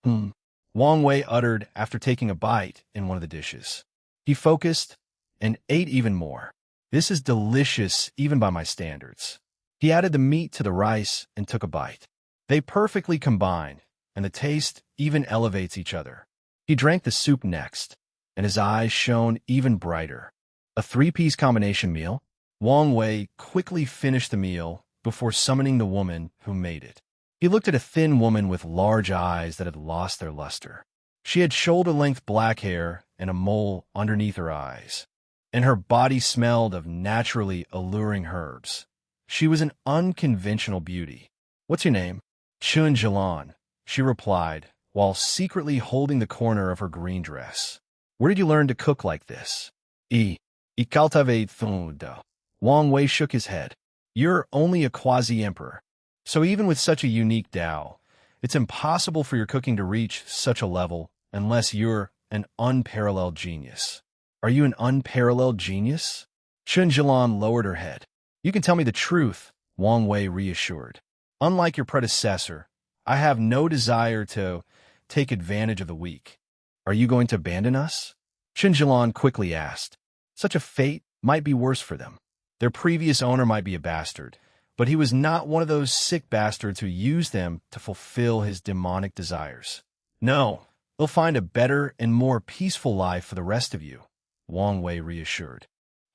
S1: Wang Wei uttered after taking a bite in one of the dishes. He focused and ate even more. This is delicious even by my standards. He added the meat to the rice and took a bite. They perfectly combine, and the taste even elevates each other. He drank the soup next, and his eyes shone even brighter. A 3-piece combination meal? Wang Wei quickly finished the meal before summoning the woman who made it. He looked at a thin woman with large eyes that had lost their luster. She had shoulder-length black hair and a mole underneath her eyes, and her body smelled of naturally alluring herbs. She was an unconventional beauty. What's your name? Chun Jilan, she replied, while secretly holding the corner of her green dress. Where did you learn to cook like this? Ikaltave thundo. Wang Wei shook his head. You're only a quasi-emperor. So even with such a unique Tao, it's impossible for your cooking to reach such a level unless you're an unparalleled genius. Are you an unparalleled genius? Chun Jilan lowered her head. You can tell me the truth, Wang Wei reassured. Unlike your predecessor, I have no desire to take advantage of the weak. Are you going to abandon us? Chun Jilan quickly asked. Such a fate might be worse for them. Their previous owner might be a bastard, but he was not one of those sick bastards who used them to fulfill his demonic desires. No, they'll find a better and more peaceful life for the rest of you, Wang Wei reassured.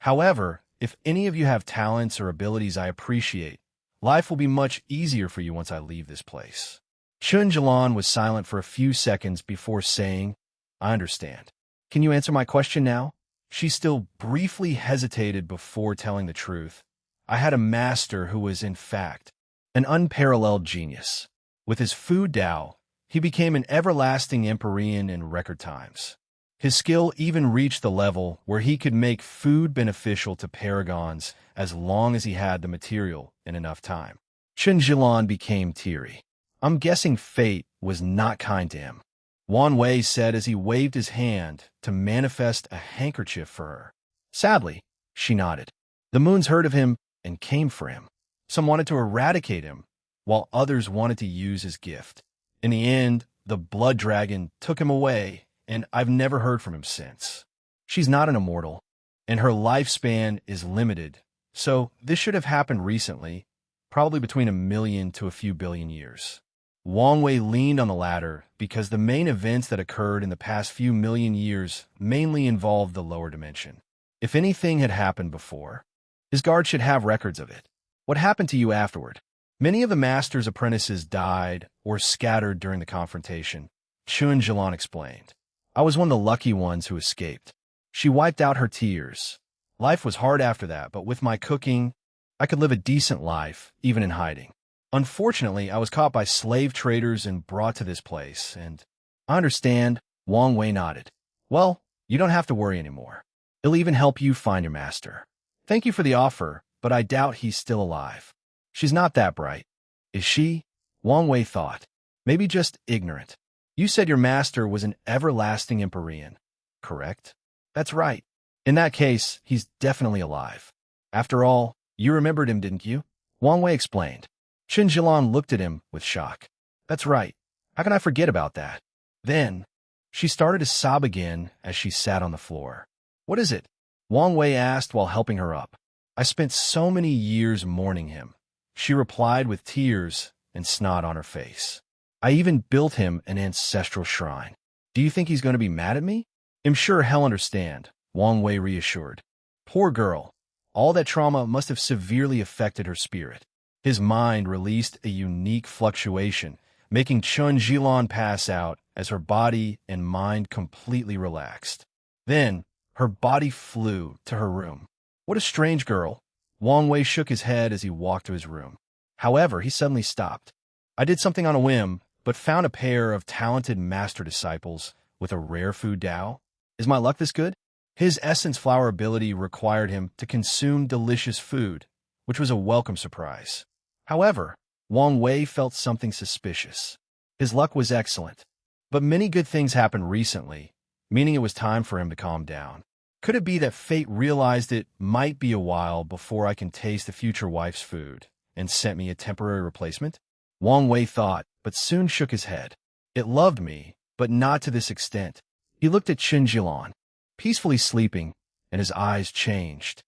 S1: However, if any of you have talents or abilities I appreciate, life will be much easier for you once I leave this place. Chun Jilan was silent for a few seconds before saying, I understand. Can you answer my question now? She still briefly hesitated before telling the truth. I had a master who was, in fact, an unparalleled genius. With his food Tao, He became an everlasting Empyrean in record times. His skill even reached the level where he could make food beneficial to paragons as long as he had the material in enough time. Chen Zhilan became teary. I'm guessing fate was not kind to him, Wan Wei said as he waved his hand to manifest a handkerchief for her. Sadly, she nodded. The moons heard of him and came for him. Some wanted to eradicate him, while others wanted to use his gift. In the end, the blood dragon took him away, and I've never heard from him since. She's not an immortal, and her lifespan is limited, so this should have happened recently, probably between 1,000,000 to a few billion years. Wang Wei leaned on the ladder because the main events that occurred in the past few million years mainly involved the lower dimension. If anything had happened before, his guard should have records of it. What happened to you afterward? Many of the master's apprentices died or scattered during the confrontation, Chun Jilan explained. I was one of the lucky ones who escaped. She wiped out her tears. Life was hard after that, but with my cooking, I could live a decent life, even in hiding. Unfortunately, I was caught by slave traders and brought to this place, and I understand, Wang Wei nodded. Well, you don't have to worry anymore. It'll even help you find your master. Thank you for the offer, but I doubt he's still alive. She's not that bright. Is she? Wang Wei thought. Maybe just ignorant. You said your master was an everlasting Empyrean, correct? That's right. In that case, he's definitely alive. After all, you remembered him, didn't you? Wang Wei explained. Chen Zhilan looked at him with shock. That's right. How can I forget about that? Then, she started to sob again as she sat on the floor. What is it? Wang Wei asked while helping her up. I spent so many years mourning him. She replied with tears and snot on her face. I even built him an ancestral shrine. Do you think he's going to be mad at me? I'm sure he'll understand, Wang Wei reassured. Poor girl. All that trauma must have severely affected her spirit. His mind released a unique fluctuation, making Chun Zhilan pass out as her body and mind completely relaxed. Then, her body flew to her room. What a strange girl. Wang Wei shook his head as he walked to his room. However, he suddenly stopped. I did something on a whim, but found a pair of talented master disciples with a rare food Dao. Is my luck this good? His essence flower ability required him to consume delicious food, which was a welcome surprise. However, Wang Wei felt something suspicious. His luck was excellent, but many good things happened recently, meaning it was time for him to calm down. Could it be that fate realized it might be a while before I can taste the future wife's food and sent me a temporary replacement? Wang Wei thought, but soon shook his head. It loved me, but not to this extent. He looked at Chen Zhilan, peacefully sleeping, and his eyes changed.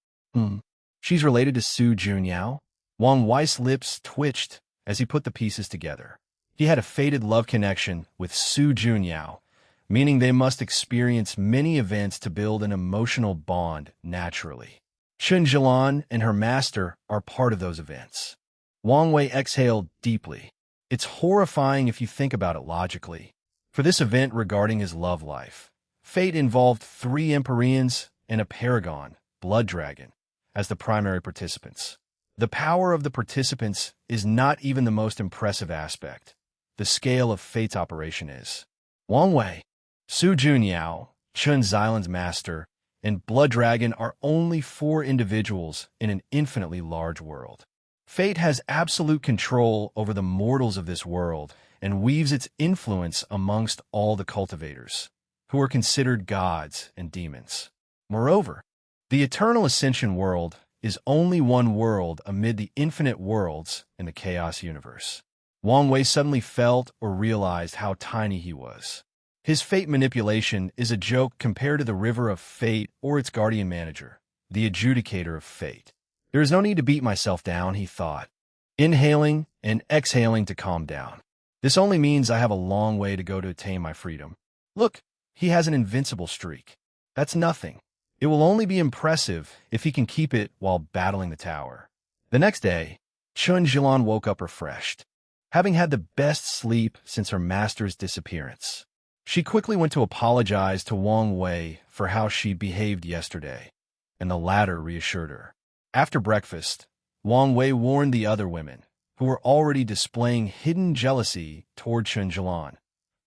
S1: She's related to Su Junyao? Wang Wei's lips twitched as he put the pieces together. He had a fated love connection with Su Junyao, meaning they must experience many events to build an emotional bond naturally. Chen Zhilan and her master are part of those events. Wang Wei exhaled deeply. It's horrifying if you think about it logically. For this event regarding his love life, fate involved 3 Empyreans and a Paragon, Blood Dragon, as the primary participants. The power of the participants is not even the most impressive aspect. The scale of fate's operation is. Wang Wei, Su Junyao, Chen Xilan's master, and Blood Dragon are only 4 individuals in an infinitely large world. Fate has absolute control over the mortals of this world and weaves its influence amongst all the cultivators, who are considered gods and demons. Moreover, the eternal ascension world is only one world amid the infinite worlds in the chaos universe. Wang Wei suddenly felt or realized how tiny he was. His fate manipulation is a joke compared to the river of fate or its guardian manager, the adjudicator of fate. There is no need to beat myself down, he thought, inhaling and exhaling to calm down. This only means I have a long way to go to attain my freedom. Look, he has an invincible streak. That's nothing. It will only be impressive if he can keep it while battling the tower. The next day, Chun Zhilan woke up refreshed, having had the best sleep since her master's disappearance. She quickly went to apologize to Wang Wei for how she behaved yesterday, and the latter reassured her. After breakfast, Wang Wei warned the other women, who were already displaying hidden jealousy toward Chen Zhilan,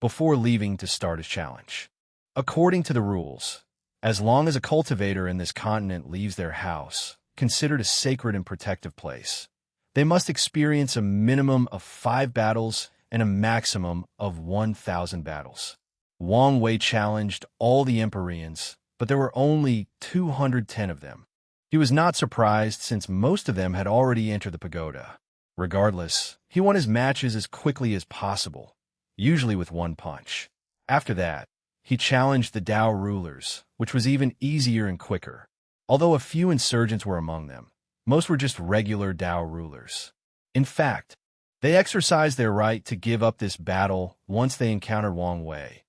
S1: before leaving to start his challenge. According to the rules, as long as a cultivator in this continent leaves their house, considered a sacred and protective place, they must experience a minimum of 5 battles and a maximum of 1,000 battles. Wang Wei challenged all the Empyreans, but there were only 210 of them. He was not surprised since most of them had already entered the pagoda. Regardless, he won his matches as quickly as possible, usually with one punch. After that, he challenged the Dao rulers, which was even easier and quicker. Although a few insurgents were among them, most were just regular Dao rulers. In fact, they exercised their right to give up this battle once they encountered Wang Wei,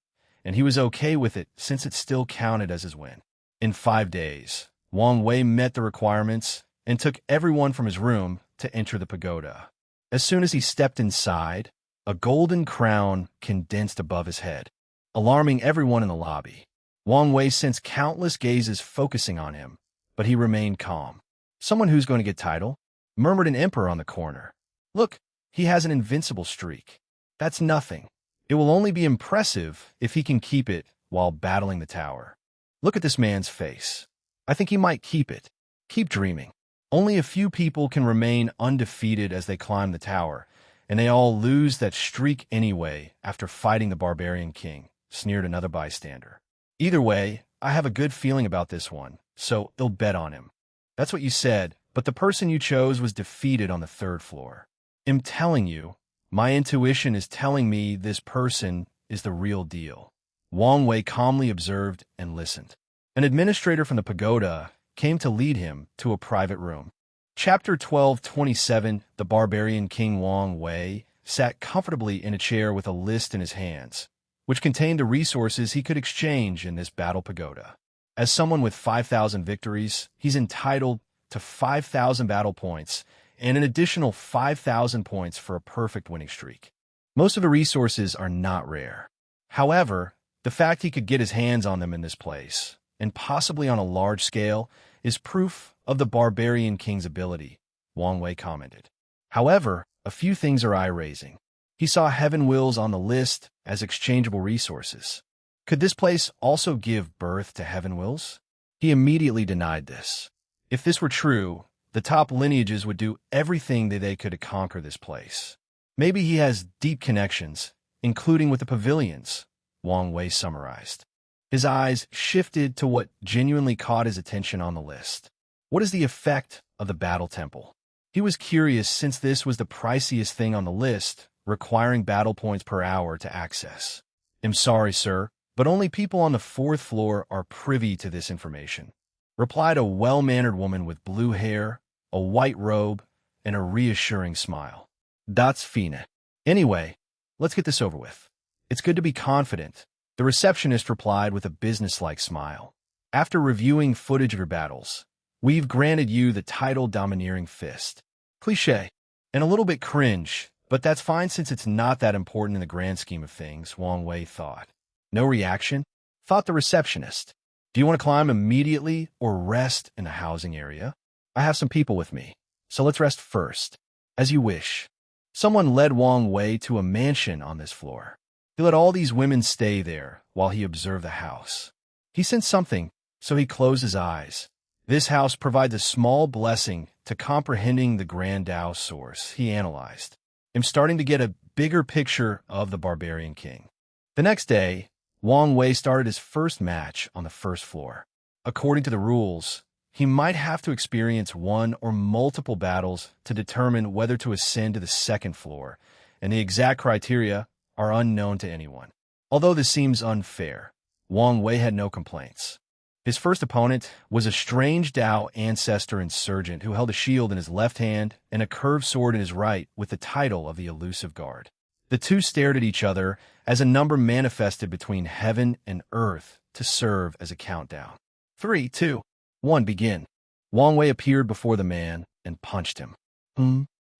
S1: and he was okay with it since it still counted as his win. In 5 days, Wang Wei met the requirements and took everyone from his room to enter the pagoda. As soon as he stepped inside, a golden crown condensed above his head, alarming everyone in the lobby. Wang Wei sensed countless gazes focusing on him, but he remained calm. "Someone who's going to get title?" murmured an emperor on the corner. "Look, he has an invincible streak." "That's nothing. It will only be impressive if he can keep it while battling the tower. Look at this man's face. I think he might keep it." Keep dreaming. Only a few people can remain undefeated as they climb the tower, and they all lose that streak anyway after fighting the barbarian king, sneered another bystander. "Either way, I have a good feeling about this one, so I'll bet on him." "That's what you said, but the person you chose was defeated on the 3rd floor. I'm telling you, my intuition is telling me this person is the real deal." Wang Wei calmly observed and listened. An administrator from the pagoda came to lead him to a private room. Chapter 12:27. The barbarian king Wang Wei sat comfortably in a chair with a list in his hands, which contained the resources he could exchange in this battle pagoda. As someone with 5,000 victories, he's entitled to 5,000 battle points and an additional 5,000 points for a perfect winning streak. Most of the resources are not rare. However, the fact he could get his hands on them in this place, and possibly on a large scale, is proof of the barbarian king's ability, Wang Wei commented. However, a few things are eye-raising. He saw heaven wills on the list as exchangeable resources. Could this place also give birth to heaven wills? He immediately denied this. If this were true, the top lineages would do everything that they could to conquer this place. Maybe he has deep connections, including with the pavilions, Wang Wei summarized. His eyes shifted to what genuinely caught his attention on the list. What is the effect of the battle temple? He was curious since this was the priciest thing on the list, requiring battle points per hour to access. "I'm sorry, sir, but only people on the 4th floor are privy to this information," replied a well-mannered woman with blue hair, a white robe, and a reassuring smile. "That's fine. Anyway, let's get this over with. It's good to be confident," the receptionist replied with a businesslike smile. "After reviewing footage of your battles, we've granted you the title Domineering Fist." Cliché, and a little bit cringe, but that's fine since it's not that important in the grand scheme of things, Wang Wei thought. "No reaction?" thought the receptionist. "Do you want to climb immediately or rest in the housing area? I have some people with me, so let's rest first." "As you wish." Someone led Wang Wei to a mansion on this floor. He let all these women stay there while he observed the house. He sensed something, so he closed his eyes. This house provides a small blessing to comprehending the grand Tao source, he analyzed. "I'm starting to get a bigger picture of the barbarian king." The next day, Wang Wei started his first match on the 1st floor. According to the rules, he might have to experience one or multiple battles to determine whether to ascend to the 2nd floor, and the exact criteria are unknown to anyone. Although this seems unfair, Wang Wei had no complaints. His first opponent was a strange Dao ancestor insurgent who held a shield in his left hand and a curved sword in his right with the title of the Elusive Guard. The two stared at each other as a number manifested between heaven and earth to serve as a countdown. 3, 2, 1, begin. Wang Wei appeared before the man and punched him.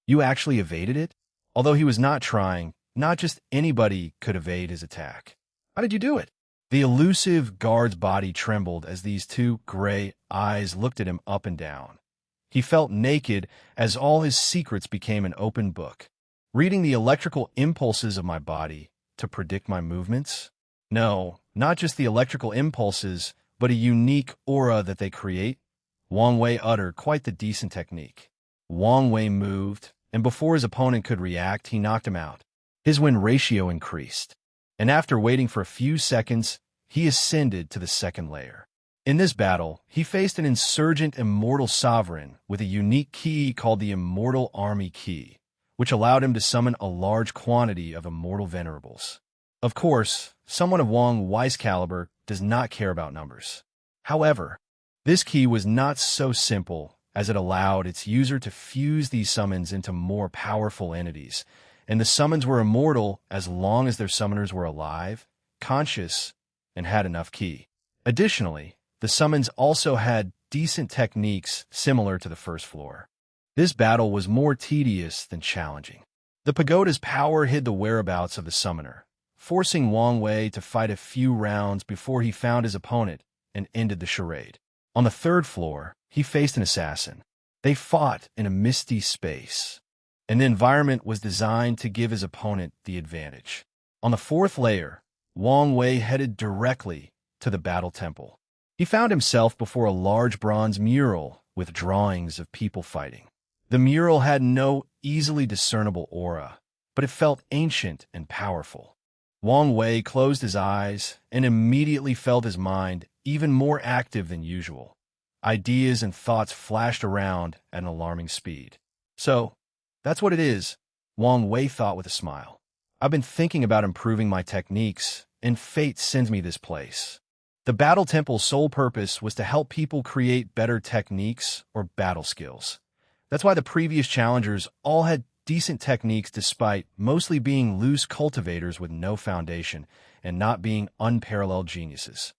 S1: You actually evaded it?" Although he was not trying, not just anybody could evade his attack. "How did you do it?" The elusive guard's body trembled as these two gray eyes looked at him up and down. He felt naked as all his secrets became an open book. "Reading the electrical impulses of my body to predict my movements? No, not just the electrical impulses, but a unique aura that they create. Wang Wei uttered quite the decent technique. Wang Wei moved, and before his opponent could react, he knocked him out. His win ratio increased, and after waiting for a few seconds, he ascended to the second layer. In this battle, he faced an insurgent immortal sovereign with a unique key called the Immortal Army Key, which allowed him to summon a large quantity of immortal venerables. Of course, someone of Wang Wei's caliber does not care about numbers. However, this key was not so simple, as it allowed its user to fuse these summons into more powerful entities, and the summons were immortal as long as their summoners were alive, conscious, and had enough ki. Additionally, the summons also had decent techniques similar to the first floor. This battle was more tedious than challenging. The pagoda's power hid the whereabouts of the summoner, forcing Wang Wei to fight a few rounds before he found his opponent and ended the charade. On the third floor, he faced an assassin. They fought in a misty space, and the environment was designed to give his opponent the advantage. On the fourth layer, Wang Wei headed directly to the battle temple. He found himself before a large bronze mural with drawings of people fighting. The mural had no easily discernible aura, but it felt ancient and powerful. Wang Wei closed his eyes and immediately felt his mind even more active than usual. Ideas and thoughts flashed around at an alarming speed. So, that's what it is, Wang Wei thought with a smile. I've been thinking about improving my techniques, and fate sends me this place. The Battle Temple's sole purpose was to help people create better techniques or battle skills. That's why the previous challengers all had decent techniques despite mostly being loose cultivators with no foundation and not being unparalleled geniuses.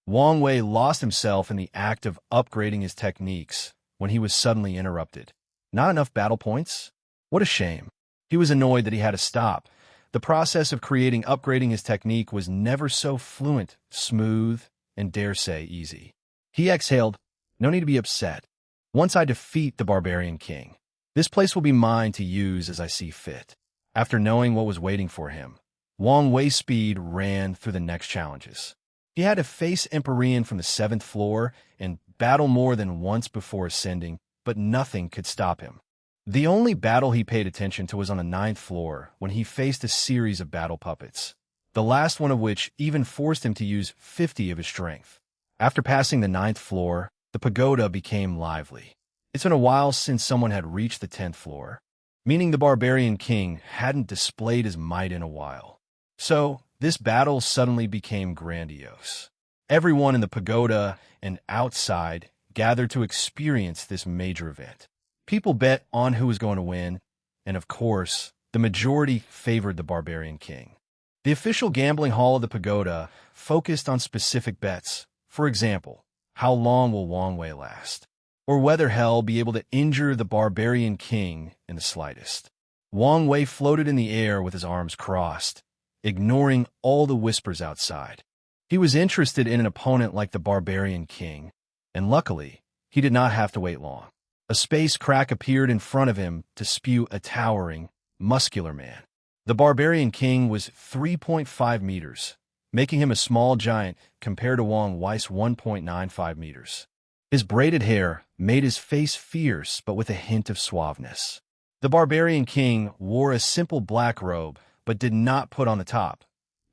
S1: Wang Wei lost himself in the act of upgrading his techniques when he was suddenly interrupted. Not enough battle points? What a shame. He was annoyed that he had to stop. The process of upgrading his technique was never so fluent, smooth, and dare say easy. He exhaled, no need to be upset. Once I defeat the Barbarian King, this place will be mine to use as I see fit. After knowing what was waiting for him, Wang Wei's speed ran through the next challenges. He had to face Empyrean from the 7th floor and battle more than once before ascending, but nothing could stop him. The only battle he paid attention to was on the 9th floor when he faced a series of battle puppets, the last one of which even forced him to use 50 of his strength. After passing the 9th floor, the pagoda became lively. It's been a while since someone had reached the 10th floor, meaning the Barbarian King hadn't displayed his might in a while. So, this battle suddenly became grandiose. Everyone in the pagoda and outside gathered to experience this major event. People bet on who was going to win, and of course, the majority favored the Barbarian King. The official gambling hall of the pagoda focused on specific bets. For example, how long will Wang Wei last? Or whether hell be able to injure the Barbarian King in the slightest. Wang Wei floated in the air with his arms crossed, ignoring all the whispers outside. He was interested in an opponent like the Barbarian King, and luckily, he did not have to wait long. A space crack appeared in front of him to spew a towering, muscular man. The Barbarian King was 3.5 meters, making him a small giant compared to Wang Wei's 1.95 meters. His braided hair made his face fierce but with a hint of suaveness. The Barbarian King wore a simple black robe but did not put on the top,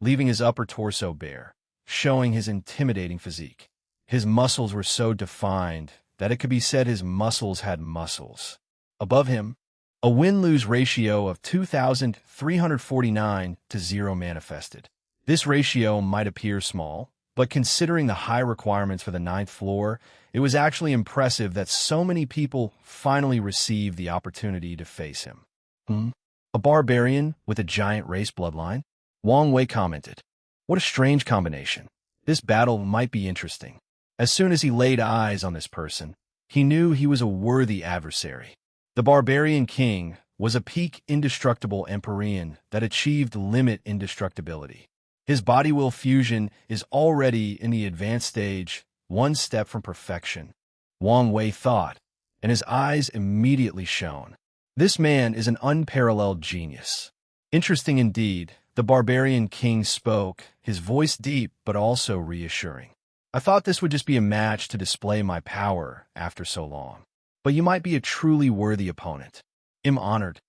S1: leaving his upper torso bare, showing his intimidating physique. His muscles were so defined that it could be said his muscles had muscles. Above him, a win-lose ratio of 2,349 to 0 manifested. This ratio might appear small, but considering the high requirements for the 9th floor, it was actually impressive that so many people finally received the opportunity to face him. A barbarian with a giant race bloodline? Wang Wei commented. What a strange combination. This battle might be interesting. As soon as he laid eyes on this person, he knew he was a worthy adversary. The Barbarian King was a peak indestructible Empyrean that achieved limit indestructibility. His body will fusion is already in the advanced stage, one step from perfection. Wang Wei thought, and his eyes immediately shone. This man is an unparalleled genius. Interesting indeed, The barbarian king spoke, his voice deep but also reassuring. I thought this would just be a match to display my power after so long. But you might be a truly worthy opponent. I'm honored,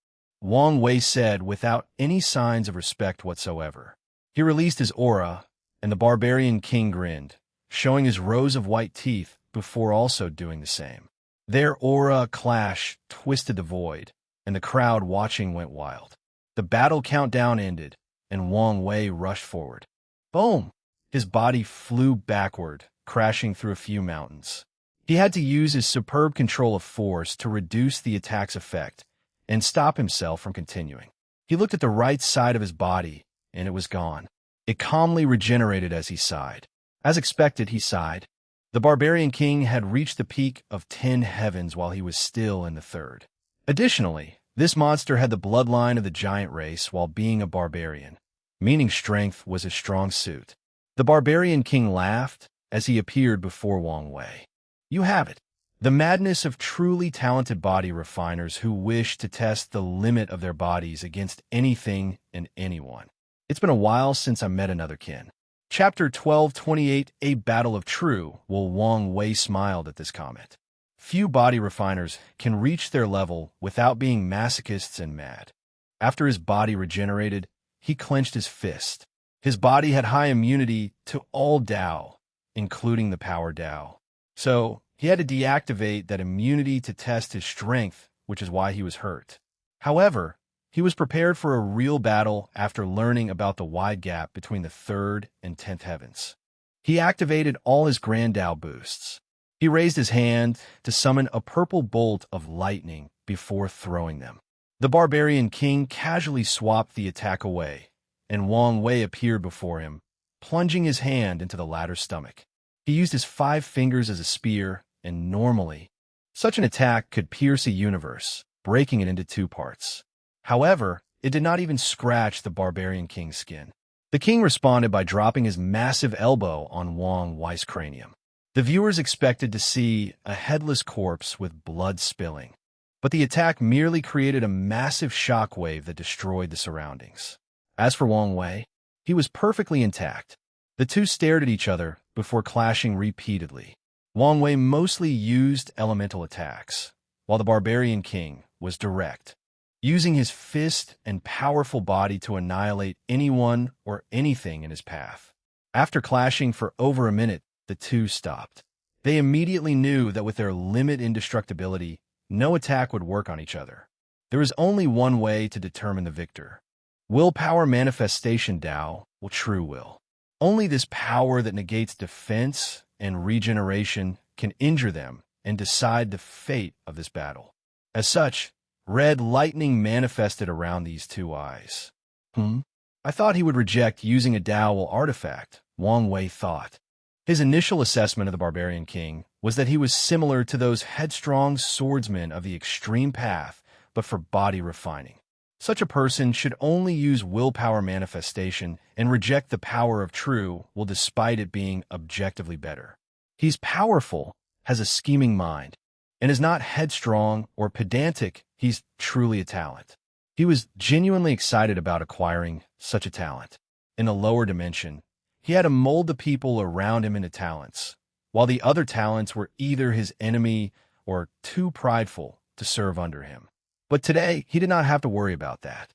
S1: Wang Wei said without any signs of respect whatsoever. He released his aura, and the barbarian king grinned, showing his rows of white teeth before also doing the same. Their aura clash twisted the void, and the crowd watching went wild. The battle countdown ended, and Wang Wei rushed forward. Boom! His body flew backward, crashing through a few mountains. He had to use his superb control of force to reduce the attack's effect and stop himself from continuing. He looked at the right side of his body, and it was gone. It calmly regenerated as he sighed. As expected, he sighed. The barbarian king had reached the peak of 10 heavens while he was still in the third. Additionally, this monster had the bloodline of the giant race while being a barbarian, meaning strength was his strong suit. The barbarian king laughed as he appeared before Wang Wei. You have it. The madness of truly talented body refiners who wish to test the limit of their bodies against anything and anyone. It's been a while since I met another kin. Chapter 1228, A Battle of True. Well, Wang Wei smiled at this comment. Few body refiners can reach their level without being masochists and mad. After his body regenerated, he clenched his fist. His body had high immunity to all Tao, including the power Tao. So, he had to deactivate that immunity to test his strength, which is why he was hurt. However, he was prepared for a real battle after learning about the wide gap between the 3rd and 10th heavens. He activated all his Grand Tao boosts. He raised his hand to summon a purple bolt of lightning before throwing them. The barbarian king casually swapped the attack away, and Wang Wei appeared before him, plunging his hand into the latter's stomach. He used his 5 fingers as a spear, and normally, such an attack could pierce a universe, breaking it into 2 parts. However, it did not even scratch the barbarian king's skin. The king responded by dropping his massive elbow on Wang Wei's cranium. The viewers expected to see a headless corpse with blood spilling, but the attack merely created a massive shockwave that destroyed the surroundings. As for Wang Wei, he was perfectly intact. The two stared at each other before clashing repeatedly. Wang Wei mostly used elemental attacks, while the barbarian king was direct, using his fist and powerful body to annihilate anyone or anything in his path. After clashing for over a minute, the two stopped. They immediately knew that with their limit indestructibility, no attack would work on each other. There is only one way to determine the victor. Willpower manifestation Tao, true will. Only this power that negates defense and regeneration can injure them and decide the fate of this battle. As such, red lightning manifested around these two eyes. I thought he would reject using a Dao artifact, Wang Wei thought. His initial assessment of the barbarian king was that he was similar to those headstrong swordsmen of the extreme path, but for body refining. Such a person should only use willpower manifestation and reject the power of true will despite it being objectively better. He's powerful, has a scheming mind, and is not headstrong or pedantic. He's truly a talent. He was genuinely excited about acquiring such a talent. In a lower dimension, he had to mold the people around him into talents, while the other talents were either his enemy or too prideful to serve under him. But today, he did not have to worry about that.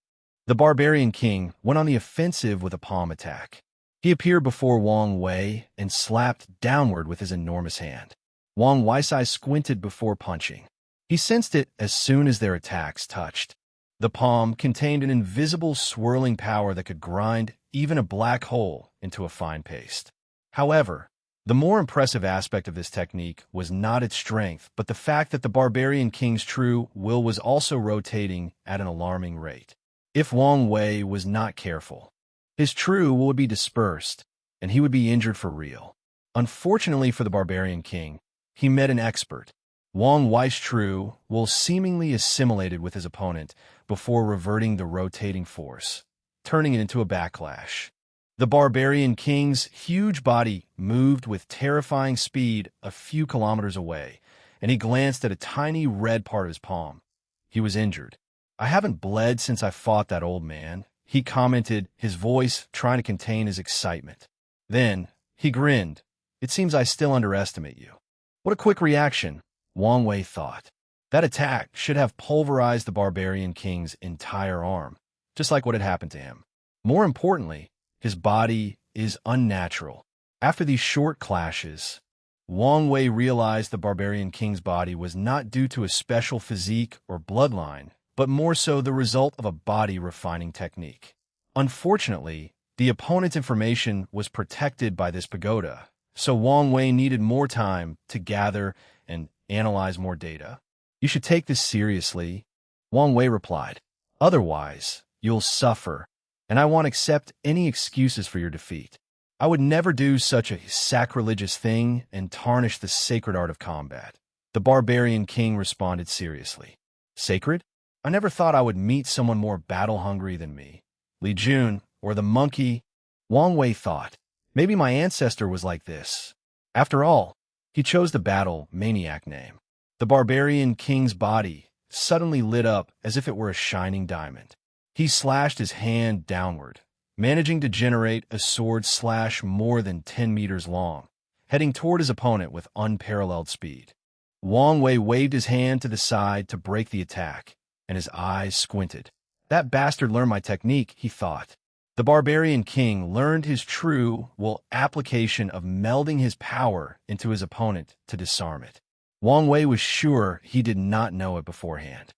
S1: The barbarian king went on the offensive with a palm attack. He appeared before Wang Wei and slapped downward with his enormous hand. Wang Wei's eyes squinted before punching. He sensed it as soon as their attacks touched. The palm contained an invisible swirling power that could grind even a black hole into a fine paste. However, the more impressive aspect of this technique was not its strength, but the fact that the barbarian king's true will was also rotating at an alarming rate. If Wang Wei was not careful, his true will would be dispersed, and he would be injured for real. Unfortunately for the barbarian king, he met an expert. Wang Wei's true will seemingly assimilated with his opponent before reverting the rotating force, turning it into a backlash. The barbarian king's huge body moved with terrifying speed a few kilometers away, and he glanced at a tiny red part of his palm. He was injured. I haven't bled since I fought that old man, he commented, his voice trying to contain his excitement. Then, he grinned. It seems I still underestimate you. What a quick reaction, Wang Wei thought. That attack should have pulverized the barbarian king's entire arm, just like what had happened to him. More importantly, his body is unnatural. After these short clashes, Wang Wei realized the barbarian king's body was not due to a special physique or bloodline, but more so the result of a body-refining technique. Unfortunately, the opponent's information was protected by this pagoda, so Wang Wei needed more time to gather and analyze more data. You should take this seriously, Wang Wei replied. Otherwise, you'll suffer, and I won't accept any excuses for your defeat. I would never do such a sacrilegious thing and tarnish the sacred art of combat. The barbarian king responded seriously. Sacred? I never thought I would meet someone more battle-hungry than me. Li Jun, or the monkey, Wang Wei thought. Maybe my ancestor was like this. After all, he chose the battle maniac name. The barbarian king's body suddenly lit up as if it were a shining diamond. He slashed his hand downward, managing to generate a sword slash more than 10 meters long, heading toward his opponent with unparalleled speed. Wang Wei waved his hand to the side to break the attack, and his eyes squinted. That bastard learned my technique, he thought. The barbarian king learned his true application of melding his power into his opponent to disarm it. Wang Wei was sure he did not know it beforehand.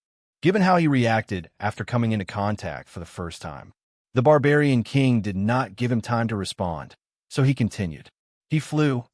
S1: Given how he reacted after coming into contact for the first time, the barbarian king did not give him time to respond, so he continued. He flew,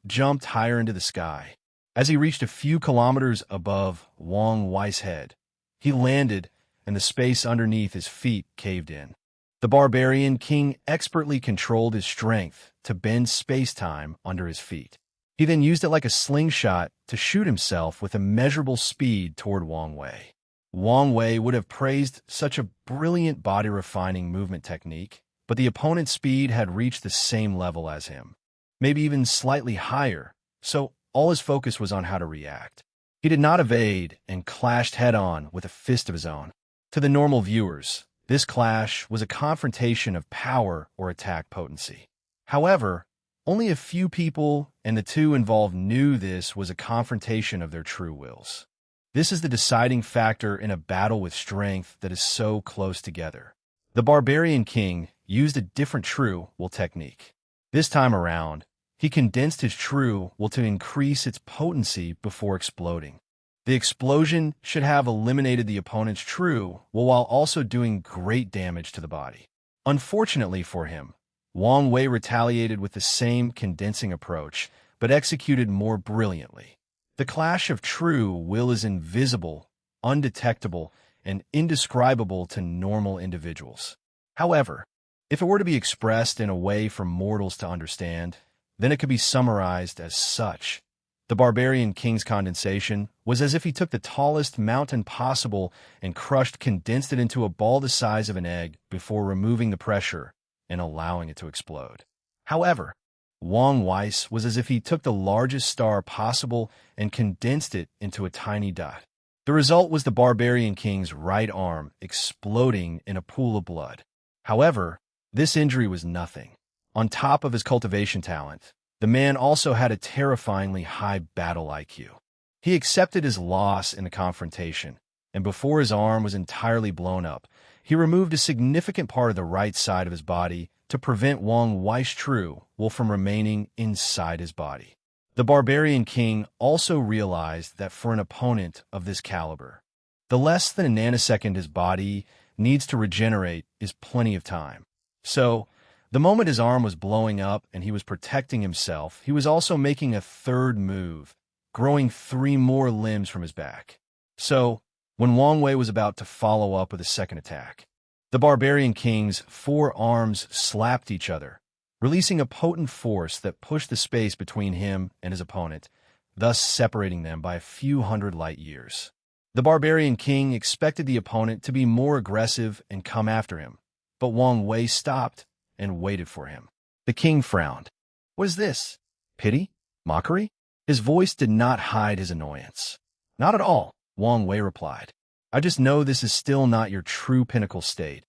S1: jumped higher into the sky. As he reached a few kilometers above Wang Wei's head, he landed, and the space underneath his feet caved in. The barbarian king expertly controlled his strength to bend space-time under his feet. He then used it like a slingshot to shoot himself with immeasurable speed toward Wang Wei. Wang Wei would have praised such a brilliant body-refining movement technique, but the opponent's speed had reached the same level as him, maybe even slightly higher, so all his focus was on how to react. He did not evade and clashed head-on with a fist of his own. To the normal viewers, this clash was a confrontation of power or attack potency. However, only a few people and the two involved knew this was a confrontation of their true wills. This is the deciding factor in a battle with strength that is so close together. The barbarian king used a different true will technique. This time around, he condensed his true will to increase its potency before exploding. The explosion should have eliminated the opponent's true will while also doing great damage to the body. Unfortunately for him, Wang Wei retaliated with the same condensing approach, but executed more brilliantly. The clash of true will is invisible, undetectable, and indescribable to normal individuals. However, if it were to be expressed in a way for mortals to understand, then it could be summarized as such. The barbarian king's condensation was as if he took the tallest mountain possible and condensed it into a ball the size of an egg before removing the pressure and allowing it to explode. However, Wang Wei's was as if he took the largest star possible and condensed it into a tiny dot. The result was the barbarian king's right arm exploding in a pool of blood. However, this injury was nothing. On top of his cultivation talent, the man also had a terrifyingly high battle IQ. He accepted his loss in the confrontation, and before his arm was entirely blown up, he removed a significant part of the right side of his body to prevent Wang Wei's true will from remaining inside his body. The barbarian king also realized that for an opponent of this caliber, the less than a nanosecond his body needs to regenerate is plenty of time. So, the moment his arm was blowing up and he was protecting himself, he was also making a third move, growing 3 more limbs from his back. So, when Wang Wei was about to follow up with a second attack, the barbarian king's 4 arms slapped each other, releasing a potent force that pushed the space between him and his opponent, thus separating them by a few hundred light years. The barbarian king expected the opponent to be more aggressive and come after him, but Wang Wei stopped and waited for him. The king frowned. What is this? Pity? Mockery? His voice did not hide his annoyance. Not at all, Wang Wei replied. I just know this is still not your true pinnacle state.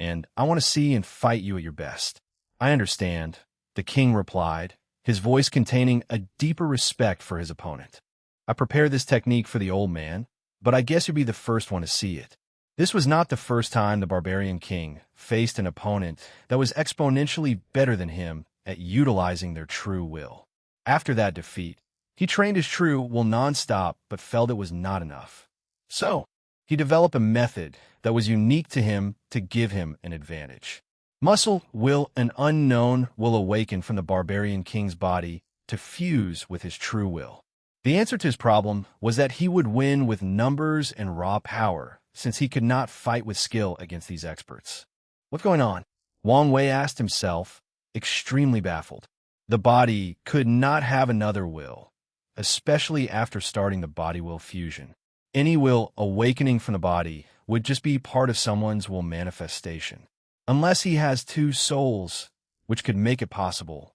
S1: and I want to see and fight you at your best." "I understand," the king replied, his voice containing a deeper respect for his opponent. "I prepared this technique for the old man, but I guess you'll be the first one to see it." This was not the first time the barbarian king faced an opponent that was exponentially better than him at utilizing their true will. After that defeat, he trained his true will nonstop but felt it was not enough. So, he developed a method that was unique to him to give him an advantage. Muscle, will, an unknown will awaken from the barbarian king's body to fuse with his true will. The answer to his problem was that he would win with numbers and raw power, since he could not fight with skill against these experts. "What's going on?" Wang Wei asked himself, extremely baffled. The body could not have another will, especially after starting the body-will fusion. Any will awakening from the body would just be part of someone's will manifestation, unless he has two souls, which could make it possible.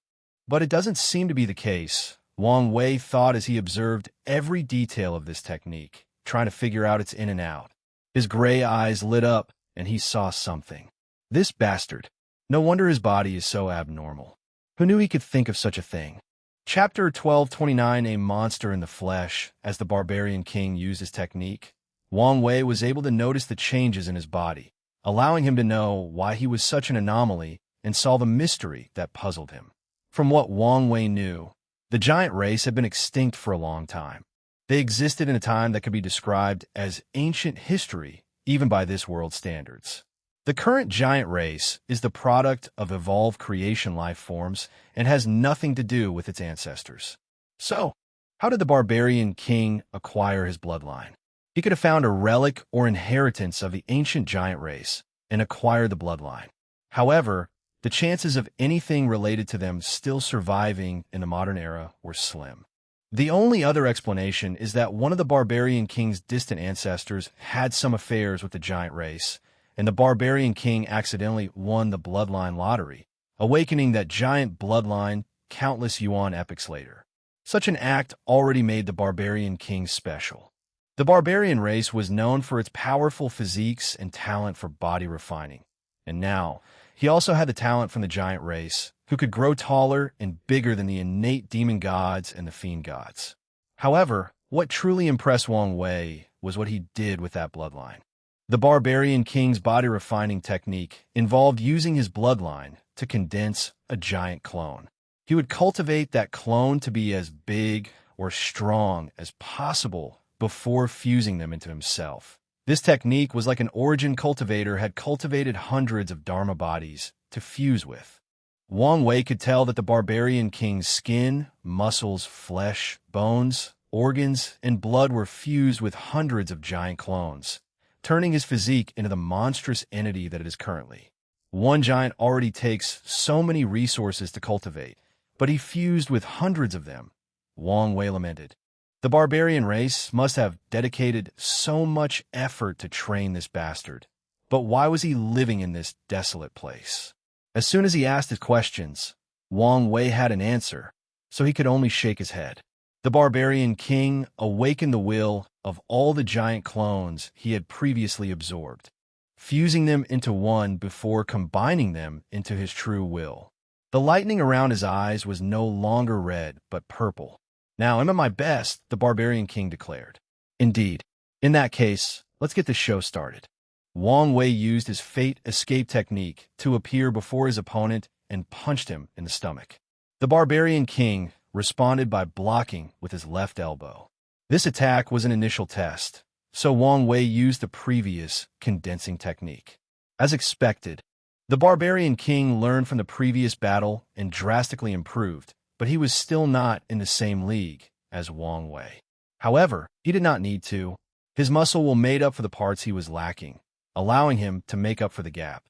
S1: But it doesn't seem to be the case, Wang Wei thought as he observed every detail of this technique, trying to figure out its in and out. His gray eyes lit up, and he saw something. This bastard. No wonder his body is so abnormal. Who knew he could think of such a thing? Chapter 1229, A Monster in the Flesh. As the barbarian king used his technique, Wang Wei was able to notice the changes in his body, allowing him to know why he was such an anomaly and solve a mystery that puzzled him. From what Wang Wei knew, the giant race had been extinct for a long time. They existed in a time that could be described as ancient history, even by this world's standards. The current giant race is the product of evolved creation life forms and has nothing to do with its ancestors. So, how did the barbarian king acquire his bloodline? He could have found a relic or inheritance of the ancient giant race and acquired the bloodline. However, the chances of anything related to them still surviving in the modern era were slim. The only other explanation is that one of the barbarian king's distant ancestors had some affairs with the giant race, and the barbarian king accidentally won the bloodline lottery, awakening that giant bloodline countless Yuan epochs later. Such an act already made the barbarian king special. The barbarian race was known for its powerful physiques and talent for body refining, and now he also had the talent from the giant race, who could grow taller and bigger than the innate demon gods and the fiend gods. However, what truly impressed Wang Wei was what he did with that bloodline. The barbarian king's body refining technique involved using his bloodline to condense a giant clone. He would cultivate that clone to be as big or strong as possible before fusing them into himself. This technique was like an origin cultivator had cultivated hundreds of Dharma bodies to fuse with. Wang Wei could tell that the barbarian king's skin, muscles, flesh, bones, organs, and blood were fused with hundreds of giant clones, turning his physique into the monstrous entity that it is currently. One giant already takes so many resources to cultivate, but he fused with hundreds of them, Wang Wei lamented. The barbarian race must have dedicated so much effort to train this bastard. But why was he living in this desolate place? As soon as he asked his questions, Wang Wei had an answer, so he could only shake his head. The barbarian king awakened the will of all the giant clones he had previously absorbed, fusing them into one before combining them into his true will. The lightning around his eyes was no longer red, but purple. "Now I'm at my best," the barbarian king declared. "Indeed. In that case, let's get the show started." Wang Wei used his fate escape technique to appear before his opponent and punched him in the stomach. The barbarian king responded by blocking with his left elbow. This attack was an initial test, so Wang Wei used the previous condensing technique. As expected, the barbarian king learned from the previous battle and drastically improved, but he was still not in the same league as Wang Wei. However, he did not need to. His muscle will made up for the parts he was lacking, allowing him to make up for the gap.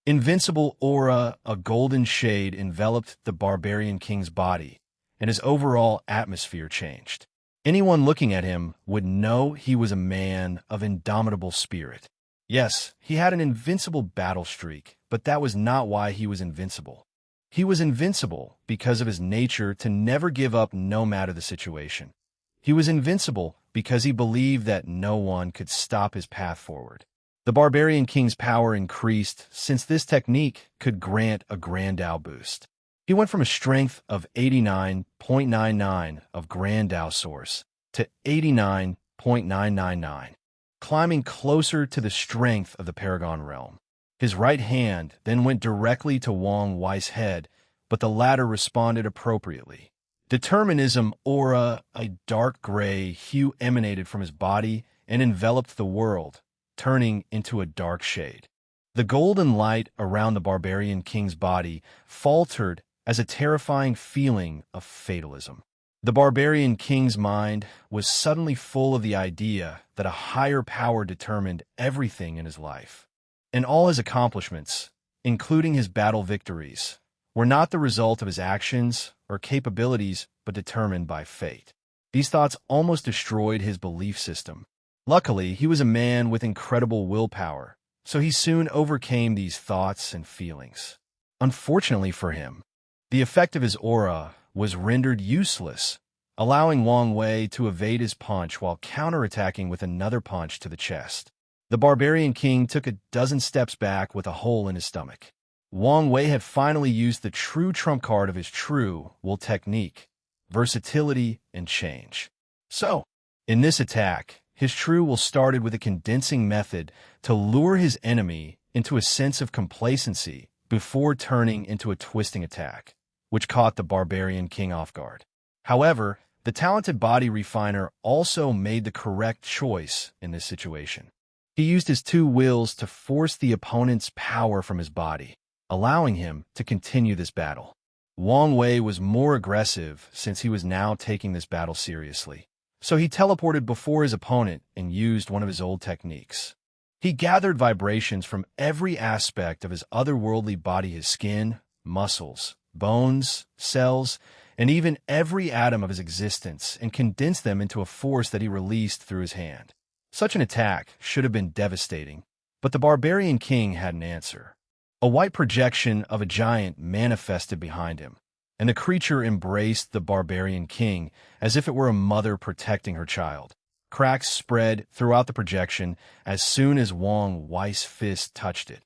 S1: Invincible aura, a golden shade, enveloped the barbarian king's body, and his overall atmosphere changed. Anyone looking at him would know he was a man of indomitable spirit. Yes, he had an invincible battle streak, but that was not why he was invincible. He was invincible because of his nature to never give up no matter the situation. He was invincible because he believed that no one could stop his path forward. The barbarian king's power increased since this technique could grant a Grandao boost. He went from a strength of 89.99 of Grandao source to 89.999, climbing closer to the strength of the Paragon realm. His right hand then went directly to Wang Wei's head, but the latter responded appropriately. Determinism aura, a dark gray hue emanated from his body and enveloped the world, turning into a dark shade. The golden light around the barbarian king's body faltered as a terrifying feeling of fatalism. The barbarian king's mind was suddenly full of the idea that a higher power determined everything in his life. And all his accomplishments, including his battle victories, were not the result of his actions or capabilities, but determined by fate. These thoughts almost destroyed his belief system. Luckily, he was a man with incredible willpower, so he soon overcame these thoughts and feelings. Unfortunately for him, the effect of his aura was rendered useless, allowing Wang Wei to evade his punch while counterattacking with another punch to the chest. The barbarian king took a dozen steps back with a hole in his stomach. Wang Wei had finally used the true trump card of his true will technique, versatility and change. So, in this attack, his true will started with a condensing method to lure his enemy into a sense of complacency before turning into a twisting attack, which caught the barbarian king off guard. However, the talented body refiner also made the correct choice in this situation. He used his two wills to force the opponent's power from his body, allowing him to continue this battle. Wang Wei was more aggressive since he was now taking this battle seriously, so he teleported before his opponent and used one of his old techniques. He gathered vibrations from every aspect of his otherworldly body, his skin, muscles, bones, cells, and even every atom of his existence, and condensed them into a force that he released through his hand. Such an attack should have been devastating, but the barbarian king had an answer. A white projection of a giant manifested behind him, and the creature embraced the barbarian king as if it were a mother protecting her child. Cracks spread throughout the projection as soon as Wang Wei's fist touched it.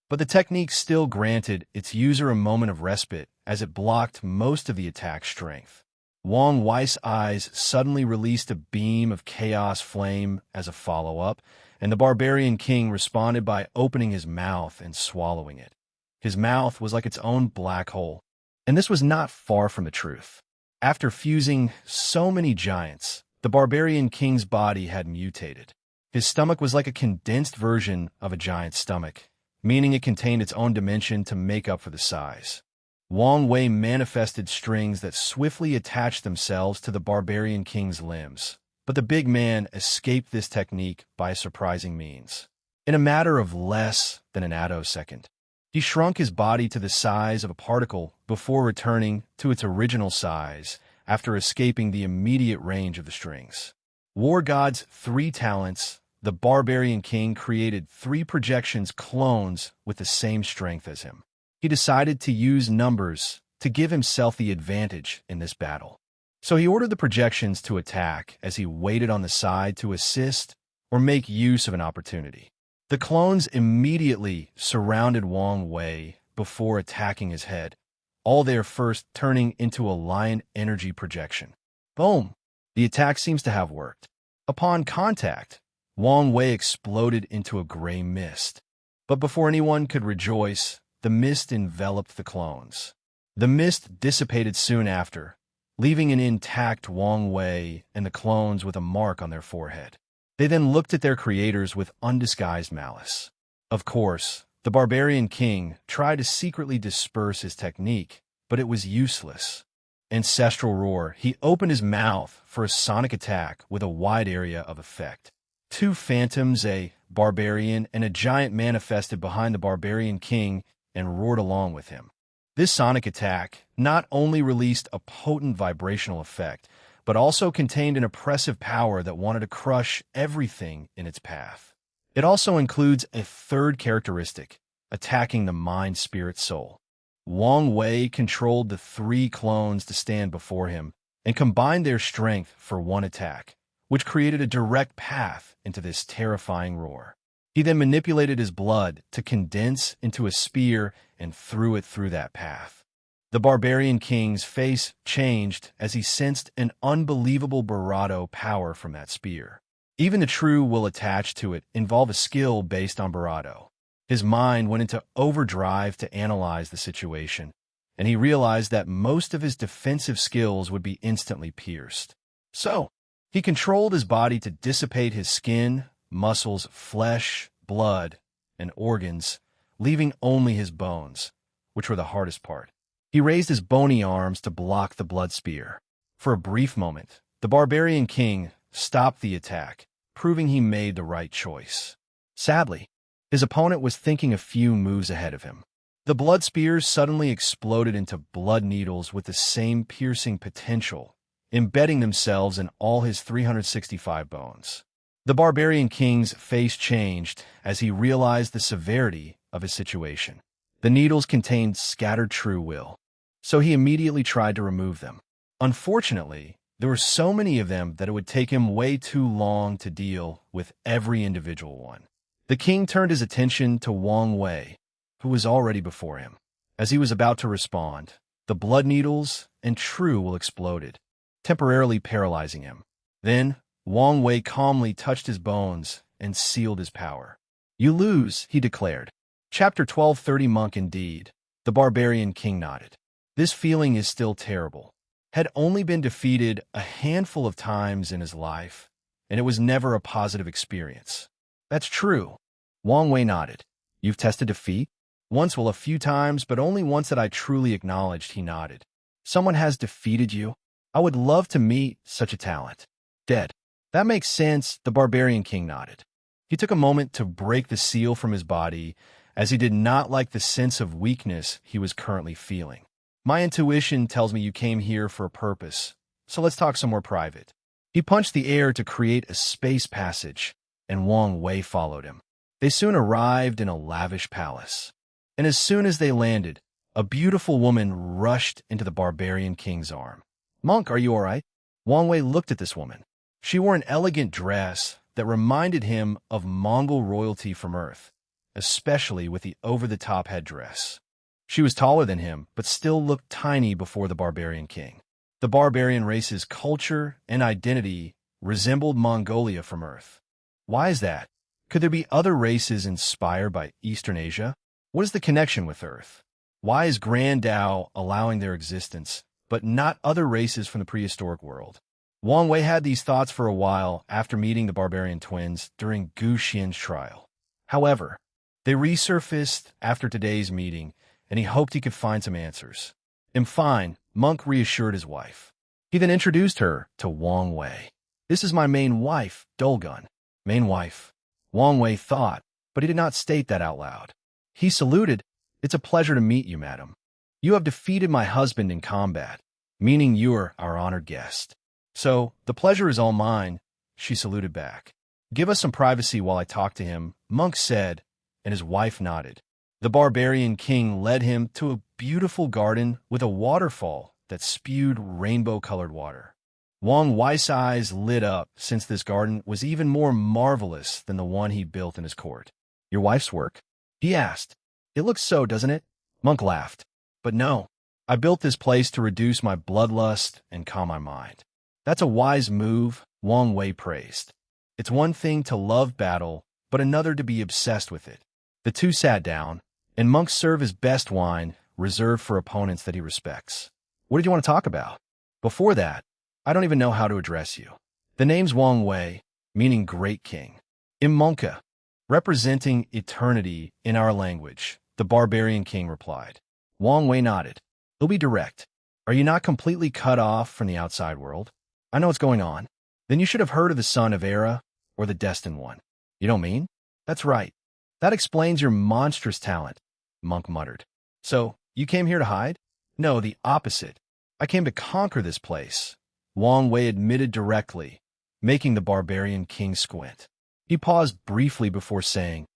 S1: But the technique still granted its user a moment of respite as it blocked most of the attack's strength. Wang Wei's eyes suddenly released a beam of chaos flame as a follow-up, and the barbarian king responded by opening his mouth and swallowing it. His mouth was like its own black hole, and this was not far from the truth. After fusing so many giants, the barbarian king's body had mutated. His stomach was like a condensed version of a giant's stomach, meaning it contained its own dimension to make up for the size. Wang Wei manifested strings that swiftly attached themselves to the barbarian king's limbs, but the big man escaped this technique by a surprising means. In a matter of less than an attosecond, he shrunk his body to the size of a particle before returning to its original size after escaping the immediate range of the strings. War God's 3 talents, the barbarian king created 3 projections clones with the same strength as him. He decided to use numbers to give himself the advantage in this battle. So he ordered the projections to attack as he waited on the side to assist or make use of an opportunity. The clones immediately surrounded Wang Wei before attacking his head, all there first turning into a lion energy projection. Boom! The attack seems to have worked. Upon contact, Wang Wei exploded into a gray mist. But before anyone could rejoice, the mist enveloped the clones. The mist dissipated soon after, leaving an intact Wang Wei and the clones with a mark on their forehead. They then looked at their creators with undisguised malice. Of course, the barbarian king tried to secretly disperse his technique, but it was useless. Ancestral roar, he opened his mouth for a sonic attack with a wide area of effect. 2 phantoms, a barbarian and a giant, manifested behind the barbarian king and roared along with him. This sonic attack not only released a potent vibrational effect, but also contained an oppressive power that wanted to crush everything in its path. It also includes a 3rd characteristic, attacking the mind, spirit, soul. Wang Wei controlled the 3 clones to stand before him and combined their strength for one attack, which created a direct path into this terrifying roar. He then manipulated his blood to condense into a spear and threw it through that path. The barbarian king's face changed as he sensed an unbelievable bravado power from that spear. Even the true will attached to it involve a skill based on bravado. His mind went into overdrive to analyze the situation, and he realized that most of his defensive skills would be instantly pierced. So, he controlled his body to dissipate his skin, muscles, flesh, blood, and organs, leaving only his bones, which were the hardest part. He raised his bony arms to block the blood spear. For a brief moment, the barbarian king stopped the attack, proving he made the right choice. Sadly, his opponent was thinking a few moves ahead of him. The blood spears suddenly exploded into blood needles with the same piercing potential, embedding themselves in all his 365 bones. The barbarian king's face changed as he realized the severity of his situation. The needles contained scattered true will, so he immediately tried to remove them. Unfortunately, there were so many of them that it would take him way too long to deal with every individual one. The king turned his attention to Wang Wei, who was already before him. As he was about to respond, the blood needles and true will exploded, temporarily paralyzing him. Then, Wang Wei calmly touched his bones and sealed his power. "You lose," he declared. Chapter 12:30 Monk indeed. The barbarian king nodded. This feeling is still terrible. Had only been defeated a handful of times in his life, and it was never a positive experience. "That's true." Wang Wei nodded. "You've tested defeat?" "Once, well, a few times, but only once that I truly acknowledged," he nodded. "Someone has defeated you? I would love to meet such a talent." "Dead." "That makes sense," the barbarian king nodded. He took a moment to break the seal from his body, as he did not like the sense of weakness he was currently feeling. "My intuition tells me you came here for a purpose, so let's talk some more private." He punched the air to create a space passage, and Wang Wei followed him. They soon arrived in a lavish palace. And as soon as they landed, a beautiful woman rushed into the barbarian king's arm. "Monk, are you all right?" Wang Wei looked at this woman. She wore an elegant dress that reminded him of Mongol royalty from Earth, especially with the over-the-top headdress. She was taller than him, but still looked tiny before the barbarian king. The barbarian race's culture and identity resembled Mongolia from Earth. Why is that? Could there be other races inspired by Eastern Asia? What is the connection with Earth? Why is Grand Tao allowing their existence, but not other races from the prehistoric world? Wang Wei had these thoughts for a while after meeting the barbarian twins during Gu Xian's trial. However, they resurfaced after today's meeting, and he hoped he could find some answers. "I'm fine," Monk reassured his wife. He then introduced her to Wang Wei. "This is my main wife, Dolgun." Main wife. Wang Wei thought, but he did not state that out loud. He saluted. "It's a pleasure to meet you, madam. You have defeated my husband in combat, meaning you are our honored guest. So, the pleasure is all mine," she saluted back. "Give us some privacy while I talk to him," Monk said, and his wife nodded. The barbarian king led him to a beautiful garden with a waterfall that spewed rainbow-colored water. Wang Wei's eyes lit up since this garden was even more marvelous than the one he built in his court. "Your wife's work?" he asked. "It looks so, doesn't it?" Monk laughed. "But no, I built this place to reduce my bloodlust and calm my mind." "That's a wise move," Wang Wei praised. "It's one thing to love battle, but another to be obsessed with it." The two sat down, and Monk served his best wine, reserved for opponents that he respects. "What did you want to talk about?" "Before that, I don't even know how to address you." "The name's Wang Wei, meaning great king. Immonka, representing eternity in our language," the barbarian king replied. Wang Wei nodded. "He'll be direct. Are you not completely cut off from the outside world?" "I know what's going on." "Then you should have heard of the son of Era, or the destined one." "You don't mean?" "That's right. That explains your monstrous talent," Monk muttered. "So, you came here to hide?" "No, the opposite. I came to conquer this place," Wang Wei admitted directly, making the barbarian king squint. He paused briefly before saying,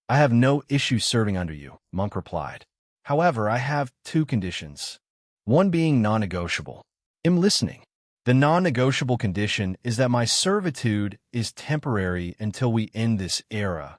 S1: "I have no issue serving under you," Monk replied. "However, I have two conditions, one being non-negotiable." "I'm listening." "The non-negotiable condition is that my servitude is temporary until we end this era,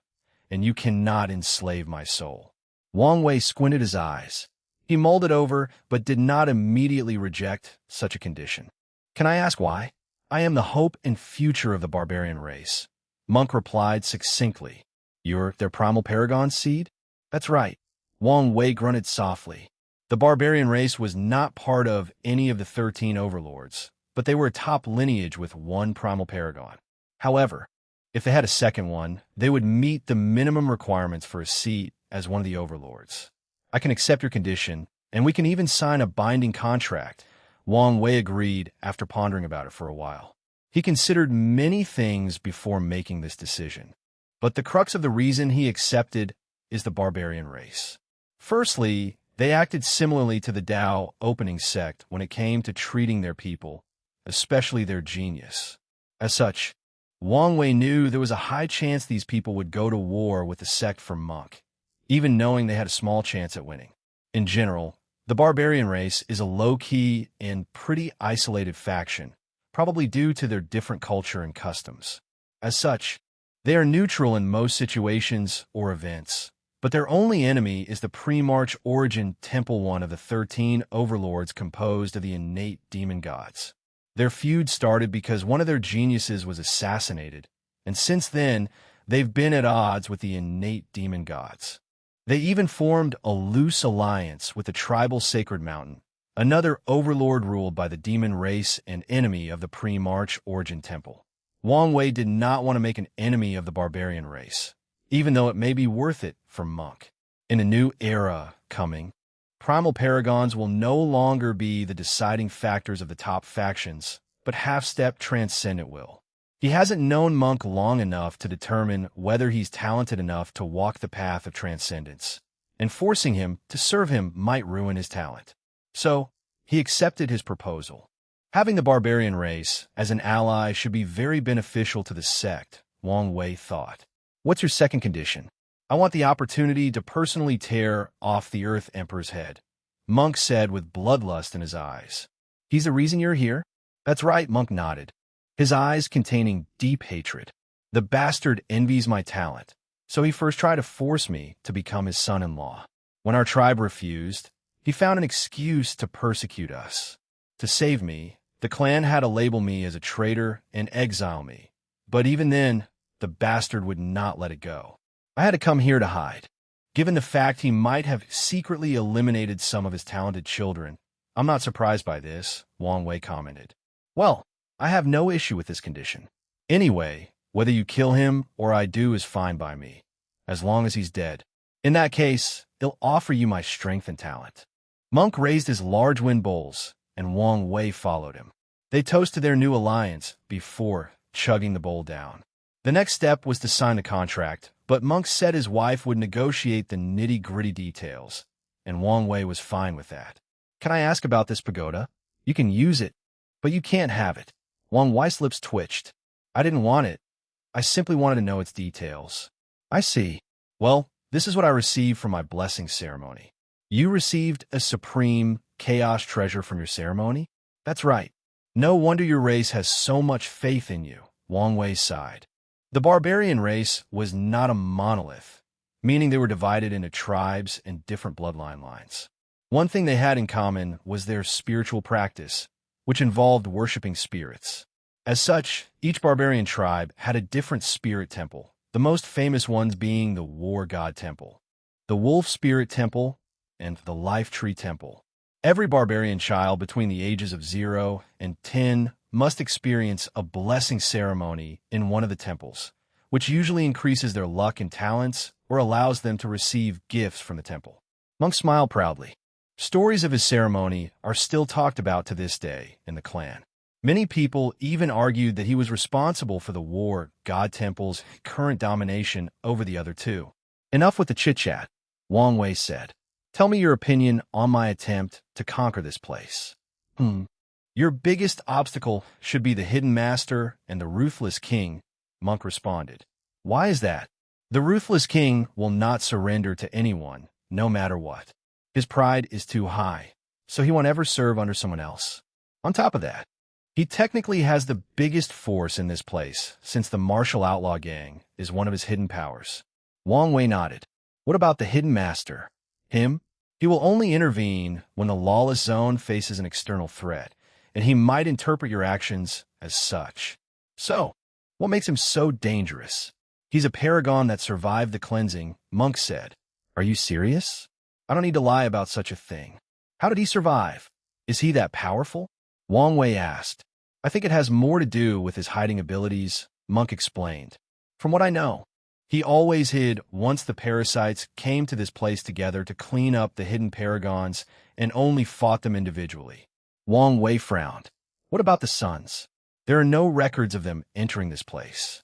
S1: and you cannot enslave my soul." Wang Wei squinted his eyes. He mulled it over, but did not immediately reject such a condition. "Can I ask why?" "I am the hope and future of the barbarian race," Monk replied succinctly. "You're their primal paragon seed?" "That's right." Wang Wei grunted softly. The barbarian race was not part of any of the 13 overlords, but they were a top lineage with one primal paragon. However, if they had a second one, they would meet the minimum requirements for a seat as one of the overlords. "I can accept your condition, and we can even sign a binding contract." Wang Wei agreed after pondering about it for a while. He considered many things before making this decision. But the crux of the reason he accepted is the barbarian race. Firstly, they acted similarly to the Tao opening sect when it came to treating their people, especially their genius. As such, Wang Wei knew there was a high chance these people would go to war with the sect for Monk, even knowing they had a small chance at winning. In general, the barbarian race is a low-key and pretty isolated faction, probably due to their different culture and customs. As such, they are neutral in most situations or events, but their only enemy is the pre-March origin Temple One of the 13 overlords composed of the innate demon gods. Their feud started because one of their geniuses was assassinated, and since then, they've been at odds with the innate demon gods. They even formed a loose alliance with the tribal Sacred Mountain, another overlord ruled by the demon race and enemy of the pre-March origin temple. Wang Wei did not want to make an enemy of the barbarian race, even though it may be worth it for Monk. In a new era coming, primal paragons will no longer be the deciding factors of the top factions, but half-step transcendent will. He hasn't known Monk long enough to determine whether he's talented enough to walk the path of transcendence, and forcing him to serve him might ruin his talent. So, he accepted his proposal. Having the barbarian race as an ally should be very beneficial to the sect, Wang Wei thought. "What's your second condition?" "I want the opportunity to personally tear off the Earth Emperor's head," Monk said with bloodlust in his eyes. "He's the reason you're here?" "That's right," Monk nodded, his eyes containing deep hatred. "The bastard envies my talent, so he first tried to force me to become his son-in-law. When our tribe refused, he found an excuse to persecute us. To save me, the clan had to label me as a traitor and exile me. But even then, the bastard would not let it go. I had to come here to hide. Given the fact he might have secretly eliminated some of his talented children, I'm not surprised by this," Wang Wei commented. "Well, I have no issue with this condition. Anyway, whether you kill him or I do is fine by me, as long as he's dead. In that case, I'll offer you my strength and talent." Monk raised his large wind bowls, and Wang Wei followed him. They toasted their new alliance before chugging the bowl down. The next step was to sign the contract, but Monk said his wife would negotiate the nitty-gritty details, and Wang Wei was fine with that. "Can I ask about this pagoda? You can use it, but you can't have it." Wang Wei's lips twitched. "I didn't want it. I simply wanted to know its details." "I see. Well, this is what I received from my blessing ceremony." "You received a supreme chaos treasure from your ceremony?" "That's right. No wonder your race has so much faith in you," Wang Wei sighed. The barbarian race was not a monolith, meaning they were divided into tribes and different bloodline lines. One thing they had in common was their spiritual practice, which involved worshipping spirits. As such, each barbarian tribe had a different spirit temple, the most famous ones being the War God Temple, the Wolf Spirit Temple, and the Life Tree Temple. Every barbarian child between the ages of 0 and 10 must experience a blessing ceremony in one of the temples, which usually increases their luck and talents or allows them to receive gifts from the temple. Monk smiled proudly. Stories of his ceremony are still talked about to this day in the clan. Many people even argued that he was responsible for the War God Temple's current domination over the other two. "Enough with the chit-chat," Wang Wei said. "Tell me your opinion on my attempt to conquer this place." "Your biggest obstacle should be the Hidden Master and the Ruthless King," Monk responded. "Why is that?" "The Ruthless King will not surrender to anyone, no matter what. His pride is too high, so he won't ever serve under someone else. On top of that, he technically has the biggest force in this place, since the martial outlaw gang is one of his hidden powers. Wang Wei nodded. What about the hidden master? Him? He will only intervene when the lawless zone faces an external threat, and he might interpret your actions as such. So, what makes him so dangerous? He's a paragon that survived the cleansing, Monk said. Are you serious? I don't need to lie about such a thing. How did he survive? Is he that powerful? Wang Wei asked. I think it has more to do with his hiding abilities, Monk explained. From what I know, he always hid once the parasites came to this place together to clean up the hidden paragons and only fought them individually. Wang Wei frowned. What about the sons? There are no records of them entering this place.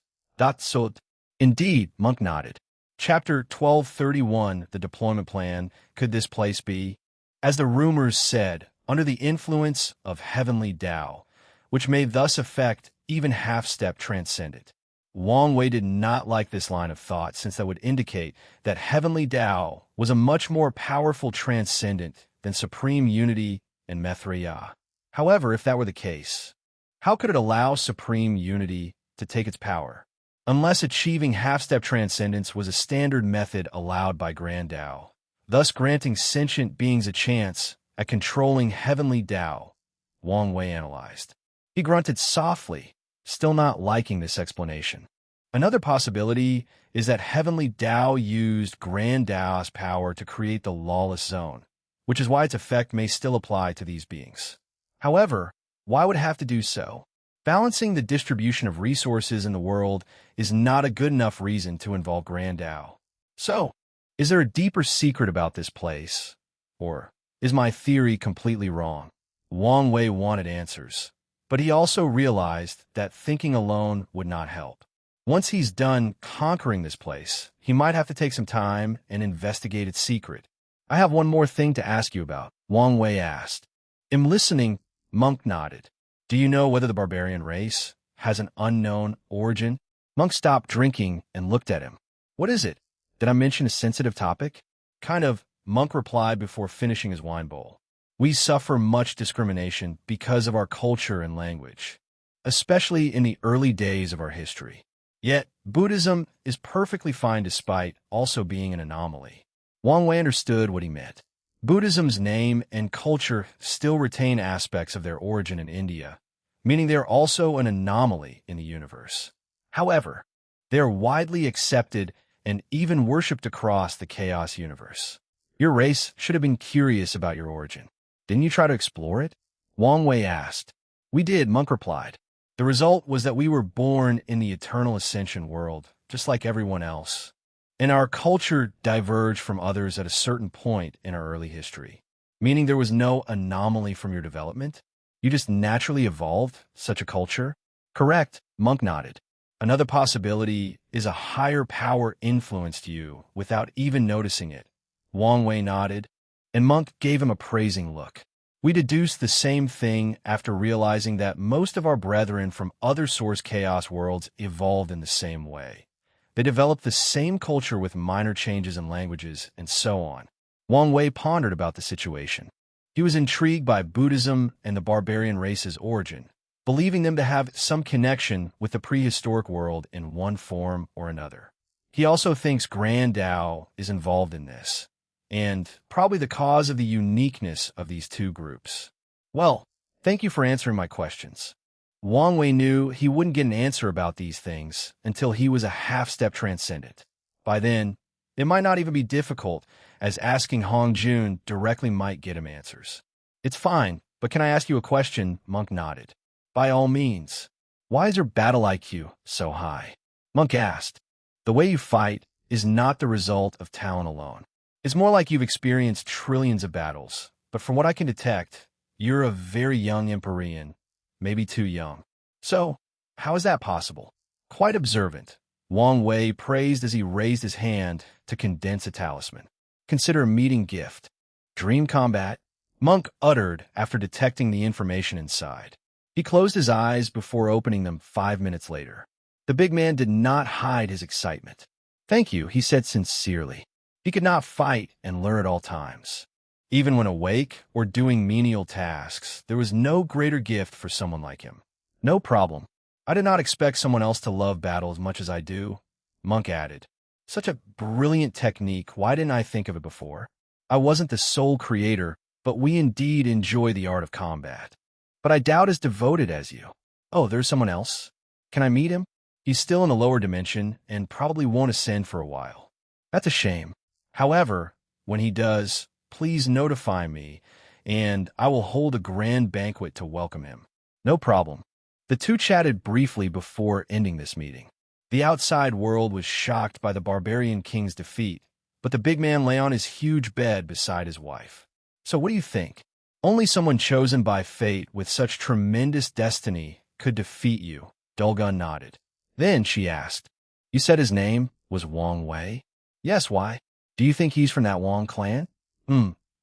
S1: So, indeed, Monk nodded. Chapter 1231, the deployment plan, could this place be? As the rumors said, under the influence of heavenly Tao, which may thus affect even half-step transcendent. Wang Wei did not like this line of thought since that would indicate that heavenly Tao was a much more powerful transcendent than supreme unity and Maitreya. However, if that were the case, how could it allow supreme unity to take its power? Unless achieving half-step transcendence was a standard method allowed by Grand Tao, thus granting sentient beings a chance at controlling heavenly Tao, Wang Wei analyzed. He grunted softly, still not liking this explanation. Another possibility is that heavenly Tao used Grand Tao's power to create the lawless zone, which is why its effect may still apply to these beings. However, why would it have to do so? Balancing the distribution of resources in the world is not a good enough reason to involve Grand Tao. So, is there a deeper secret about this place? Or is my theory completely wrong? Wang Wei wanted answers, but he also realized that thinking alone would not help. Once he's done conquering this place, he might have to take some time and investigate its secret. I have one more thing to ask you about, Wang Wei asked. In listening, Monk nodded. Do you know whether the barbarian race has an unknown origin? Monk stopped drinking and looked at him. What is it? Did I mention a sensitive topic? Kind of, Monk replied before finishing his wine bowl. We suffer much discrimination because of our culture and language, especially in the early days of our history. Yet, Buddhism is perfectly fine despite also being an anomaly. Wang Wei understood what he meant. Buddhism's name and culture still retain aspects of their origin in India, meaning they are also an anomaly in the universe. However, they are widely accepted and even worshipped across the chaos universe. Your race should have been curious about your origin. Didn't you try to explore it? Wang Wei asked. We did, Monk replied. The result was that we were born in the eternal ascension world, just like everyone else. And our culture diverged from others at a certain point in our early history, meaning there was no anomaly from your development. You just naturally evolved such a culture? Correct, Monk nodded. Another possibility is a higher power influenced you without even noticing it. Wang Wei nodded, and Monk gave him a praising look. We deduced the same thing after realizing that most of our brethren from other source chaos worlds evolved in the same way. They developed the same culture with minor changes in languages and so on. Wang Wei pondered about the situation. He was intrigued by Buddhism and the barbarian race's origin, believing them to have some connection with the prehistoric world in one form or another. He also thinks Grand Tao is involved in this, and probably the cause of the uniqueness of these two groups. Well, thank you for answering my questions. Wang Wei knew he wouldn't get an answer about these things until he was a half-step transcendent. By then, it might not even be difficult, as asking Hong Jun directly might get him answers. It's fine, but can I ask you a question? Monk nodded. By all means. Why is your battle IQ so high? Monk asked. The way you fight is not the result of talent alone. It's more like you've experienced trillions of battles, but from what I can detect, you're a very young Empyrean, maybe too young. So, how is that possible? Quite observant, Wang Wei praised as he raised his hand to condense a talisman. Consider a meeting gift. Dream combat, Monk uttered after detecting the information inside. He closed his eyes before opening them 5 minutes later. The big man did not hide his excitement. Thank you, he said sincerely. He could not fight and learn at all times. Even when awake or doing menial tasks, there was no greater gift for someone like him. No problem. I did not expect someone else to love battle as much as I do, Monk added. Such a brilliant technique. Why didn't I think of it before? I wasn't the sole creator, but we indeed enjoy the art of combat. But I doubt as devoted as you. Oh, there's someone else? Can I meet him? He's still in the lower dimension and probably won't ascend for a while. That's a shame. However, when he does, please notify me, and I will hold a grand banquet to welcome him. No problem. The two chatted briefly before ending this meeting. The outside world was shocked by the barbarian king's defeat, but the big man lay on his huge bed beside his wife. So what do you think? Only someone chosen by fate with such tremendous destiny could defeat you. Dulgun nodded. Then she asked, "You said his name was Wang Wei?" "Yes, why? Do you think he's from that Wang clan?"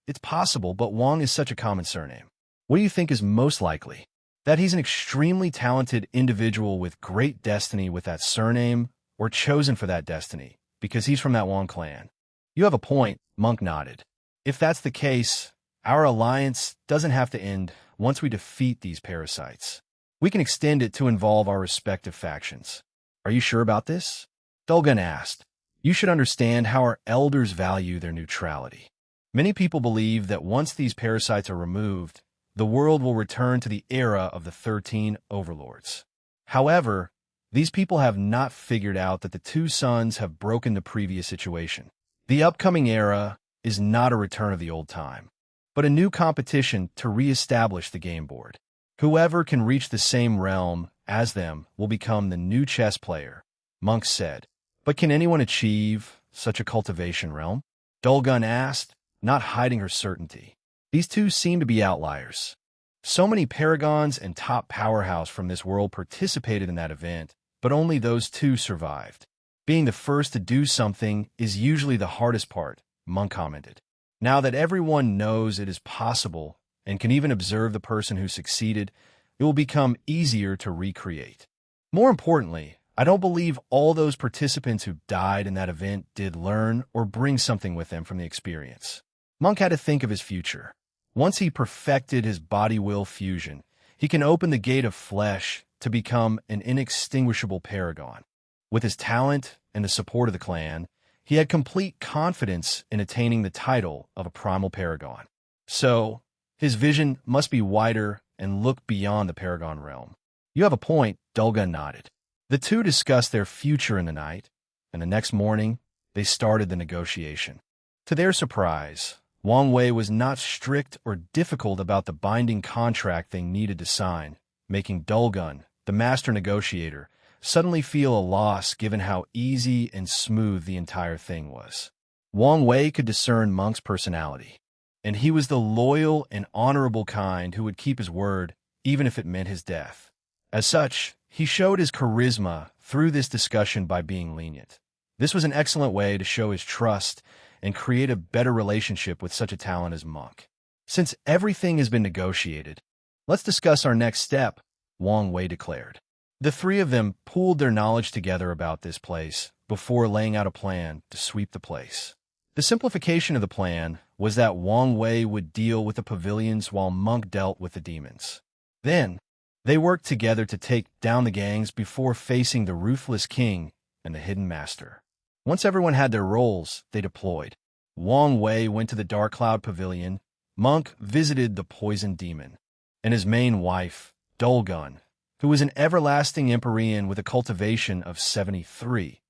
S1: It's possible, but Wang is such a common surname. What do you think is most likely? That he's an extremely talented individual with great destiny with that surname, or chosen for that destiny, because he's from that Wang clan. You have a point, Monk nodded. If that's the case, our alliance doesn't have to end once we defeat these parasites. We can extend it to involve our respective factions. Are you sure about this? Dulgun asked. You should understand how our elders value their neutrality. Many people believe that once these parasites are removed, the world will return to the era of the 13 overlords. However, these people have not figured out that the two suns have broken the previous situation. The upcoming era is not a return of the old time, but a new competition to re-establish the game board. Whoever can reach the same realm as them will become the new chess player, Monk said. But can anyone achieve such a cultivation realm? Dulgun asked, not hiding her certainty. These two seem to be outliers. So many paragons and top powerhouse from this world participated in that event, but only those two survived. Being the first to do something is usually the hardest part, Monk commented. Now that everyone knows it is possible and can even observe the person who succeeded, it will become easier to recreate. More importantly, I don't believe all those participants who died in that event did learn or bring something with them from the experience. Monk had to think of his future. Once he perfected his body-will fusion, he can open the gate of flesh to become an inextinguishable paragon. With his talent and the support of the clan, he had complete confidence in attaining the title of a primal paragon. So, his vision must be wider and look beyond the paragon realm. You have a point, Dulgun nodded. The two discussed their future in the night, and the next morning, they started the negotiation. To their surprise, Wang Wei was not strict or difficult about the binding contract they needed to sign, making Dulgun, the master negotiator, suddenly feel a loss given how easy and smooth the entire thing was. Wang Wei could discern Monk's personality, and he was the loyal and honorable kind who would keep his word even if it meant his death. As such, he showed his charisma through this discussion by being lenient. This was an excellent way to show his trust and create a better relationship with such a talent as Monk. Since everything has been negotiated, let's discuss our next step, Wang Wei declared. The three of them pooled their knowledge together about this place before laying out a plan to sweep the place. The simplification of the plan was that Wang Wei would deal with the pavilions while Monk dealt with the demons. Then, they worked together to take down the gangs before facing the ruthless king and the hidden master. Once everyone had their roles, they deployed. Wang Wei went to the Dark Cloud Pavilion, Monk visited the Poison Demon, and his main wife, Dulgun, who was an everlasting Empyrean with a cultivation of 73,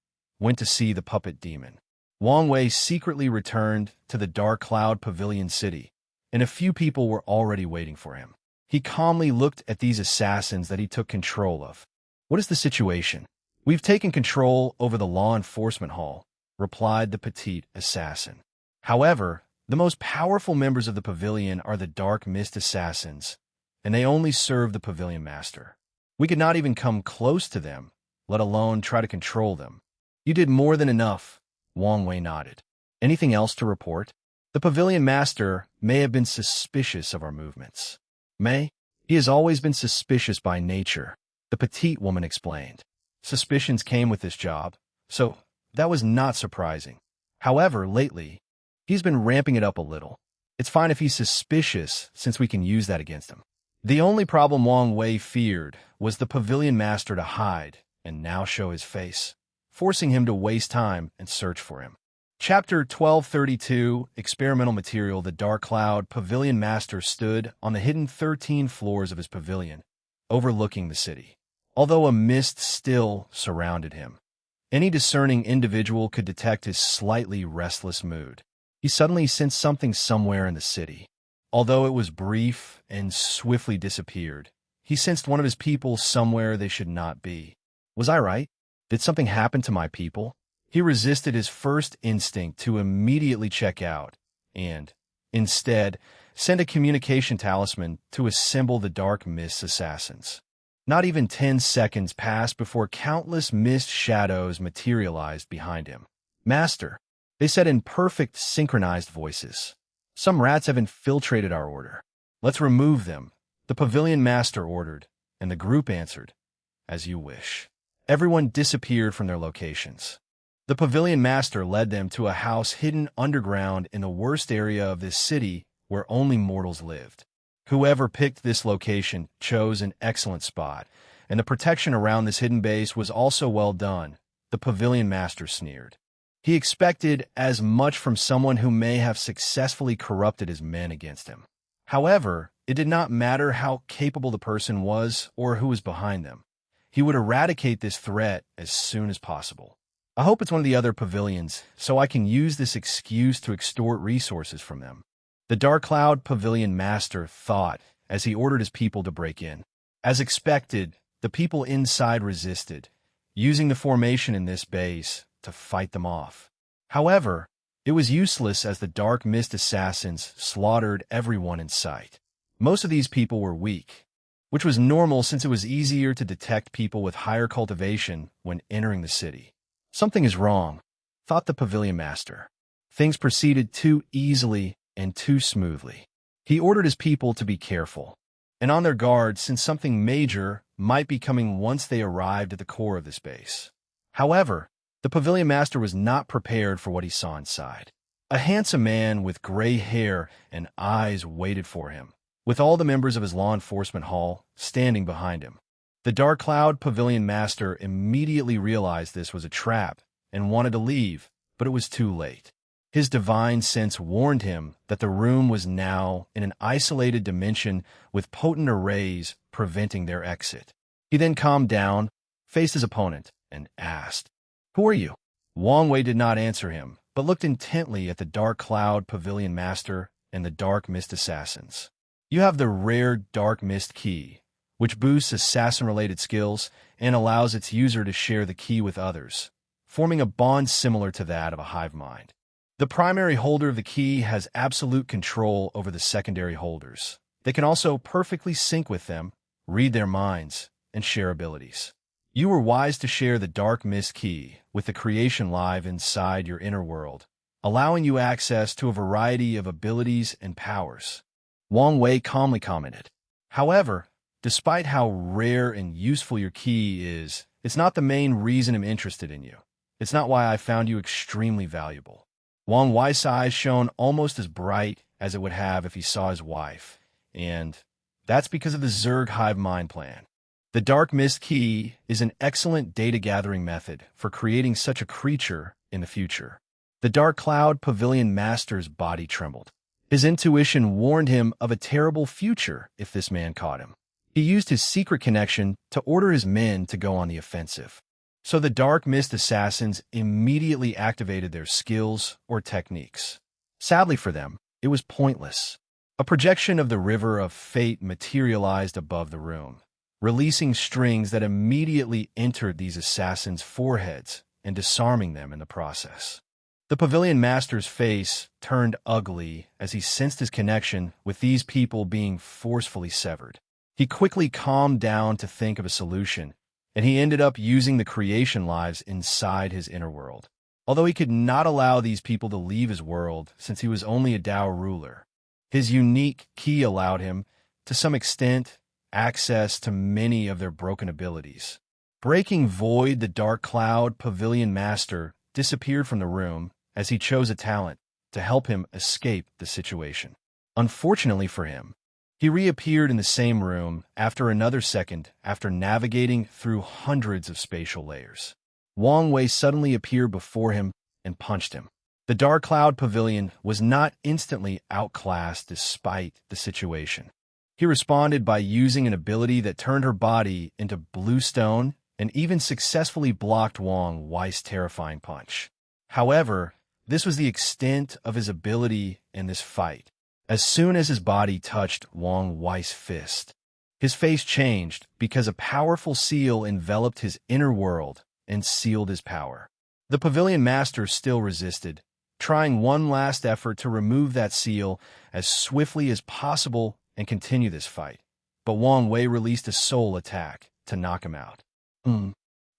S1: went to see the Puppet Demon. Wang Wei secretly returned to the Dark Cloud Pavilion City, and a few people were already waiting for him. He calmly looked at these assassins that he took control of. What is the situation? We've taken control over the law enforcement hall, replied the petite assassin. However, the most powerful members of the pavilion are the Dark Mist assassins, and they only serve the pavilion master. We could not even come close to them, let alone try to control them. You did more than enough, Wang Wei nodded. Anything else to report? The pavilion master may have been suspicious of our movements. He has always been suspicious by nature, the petite woman explained. Suspicions came with this job, so that was not surprising. However, lately, he's been ramping it up a little. It's fine if he's suspicious, since we can use that against him. The only problem Wang Wei feared was the pavilion master to hide and now show his face. forcing him to waste time and search for him. Chapter 1232, Experimental Material. The Dark Cloud Pavilion Master stood on the hidden 13 floors of his pavilion, overlooking the city. Although a mist still surrounded him, any discerning individual could detect his slightly restless mood. He suddenly sensed something somewhere in the city. Although it was brief and swiftly disappeared, he sensed one of his people somewhere they should not be. Was I right? Did something happen to my people? He resisted his first instinct to immediately check out and, instead, send a communication talisman to assemble the Dark Mist's assassins. Not even 10 seconds passed before countless mist shadows materialized behind him. "Master," they said in perfect synchronized voices. "Some rats have infiltrated our order. Let's remove them," the Pavilion Master ordered, and the group answered, "As you wish." Everyone disappeared from their locations. The Pavilion Master led them to a house hidden underground in the worst area of this city where only mortals lived. Whoever picked this location chose an excellent spot, and the protection around this hidden base was also well done, the Pavilion Master sneered. He expected as much from someone who may have successfully corrupted his men against him. However, it did not matter how capable the person was or who was behind them. He would eradicate this threat as soon as possible. "I hope it's one of the other pavilions, so I can use this excuse to extort resources from them," the Dark Cloud Pavilion Master thought as he ordered his people to break in. As expected, the people inside resisted, using the formation in this base to fight them off. However, it was useless as the Dark Mist assassins slaughtered everyone in sight. Most of these people were weak, which was normal since it was easier to detect people with higher cultivation when entering the city. "Something is wrong," thought the Pavilion Master. Things proceeded too easily and too smoothly. He ordered his people to be careful and on their guard since something major might be coming once they arrived at the core of this base. However, the Pavilion Master was not prepared for what he saw inside. A handsome man with gray hair and eyes waited for him, with all the members of his law enforcement hall standing behind him. The Dark Cloud Pavilion Master immediately realized this was a trap and wanted to leave, but it was too late. His divine sense warned him that the room was now in an isolated dimension with potent arrays preventing their exit. He then calmed down, faced his opponent, and asked, "Who are you?" Wang Wei did not answer him, but looked intently at the Dark Cloud Pavilion Master and the Dark Mist assassins. "You have the rare Dark Mist key, which boosts assassin-related skills and allows its user to share the key with others, forming a bond similar to that of a hive mind. The primary holder of the key has absolute control over the secondary holders. They can also perfectly sync with them, read their minds, and share abilities. You were wise to share the Dark Mist key with the creation live inside your inner world, allowing you access to a variety of abilities and powers," Wang Wei calmly commented. "However, despite how rare and useful your key is, it's not the main reason I'm interested in you. It's not why I found you extremely valuable." Wang Wei's eyes shone almost as bright as it would have if he saw his wife, and that's because of the Zerg Hive Mind Plan. The Dark Mist Key is an excellent data-gathering method for creating such a creature in the future. The Dark Cloud Pavilion Master's body trembled. His intuition warned him of a terrible future if this man caught him. He used his secret connection to order his men to go on the offensive. So the Dark Mist assassins immediately activated their skills or techniques. Sadly for them, it was pointless. A projection of the River of Fate materialized above the room, releasing strings that immediately entered these assassins' foreheads and disarming them in the process. The Pavilion Master's face turned ugly as he sensed his connection with these people being forcefully severed. He quickly calmed down to think of a solution, and he ended up using the creation lives inside his inner world. Although he could not allow these people to leave his world since he was only a Dao ruler, his unique key allowed him, to some extent, access to many of their broken abilities. Breaking Void, the Dark Cloud Pavilion Master disappeared from the room as he chose a talent to help him escape the situation. Unfortunately for him, he reappeared in the same room after another second after navigating through hundreds of spatial layers. Wang Wei suddenly appeared before him and punched him. The Dark Cloud Pavilion was not instantly outclassed despite the situation. He responded by using an ability that turned her body into blue stone and even successfully blocked Wang Wei's terrifying punch. However, this was the extent of his ability in this fight. As soon as his body touched Wang Wei's fist, his face changed because a powerful seal enveloped his inner world and sealed his power. The Pavilion Master still resisted, trying one last effort to remove that seal as swiftly as possible and continue this fight. But Wang Wei released a soul attack to knock him out.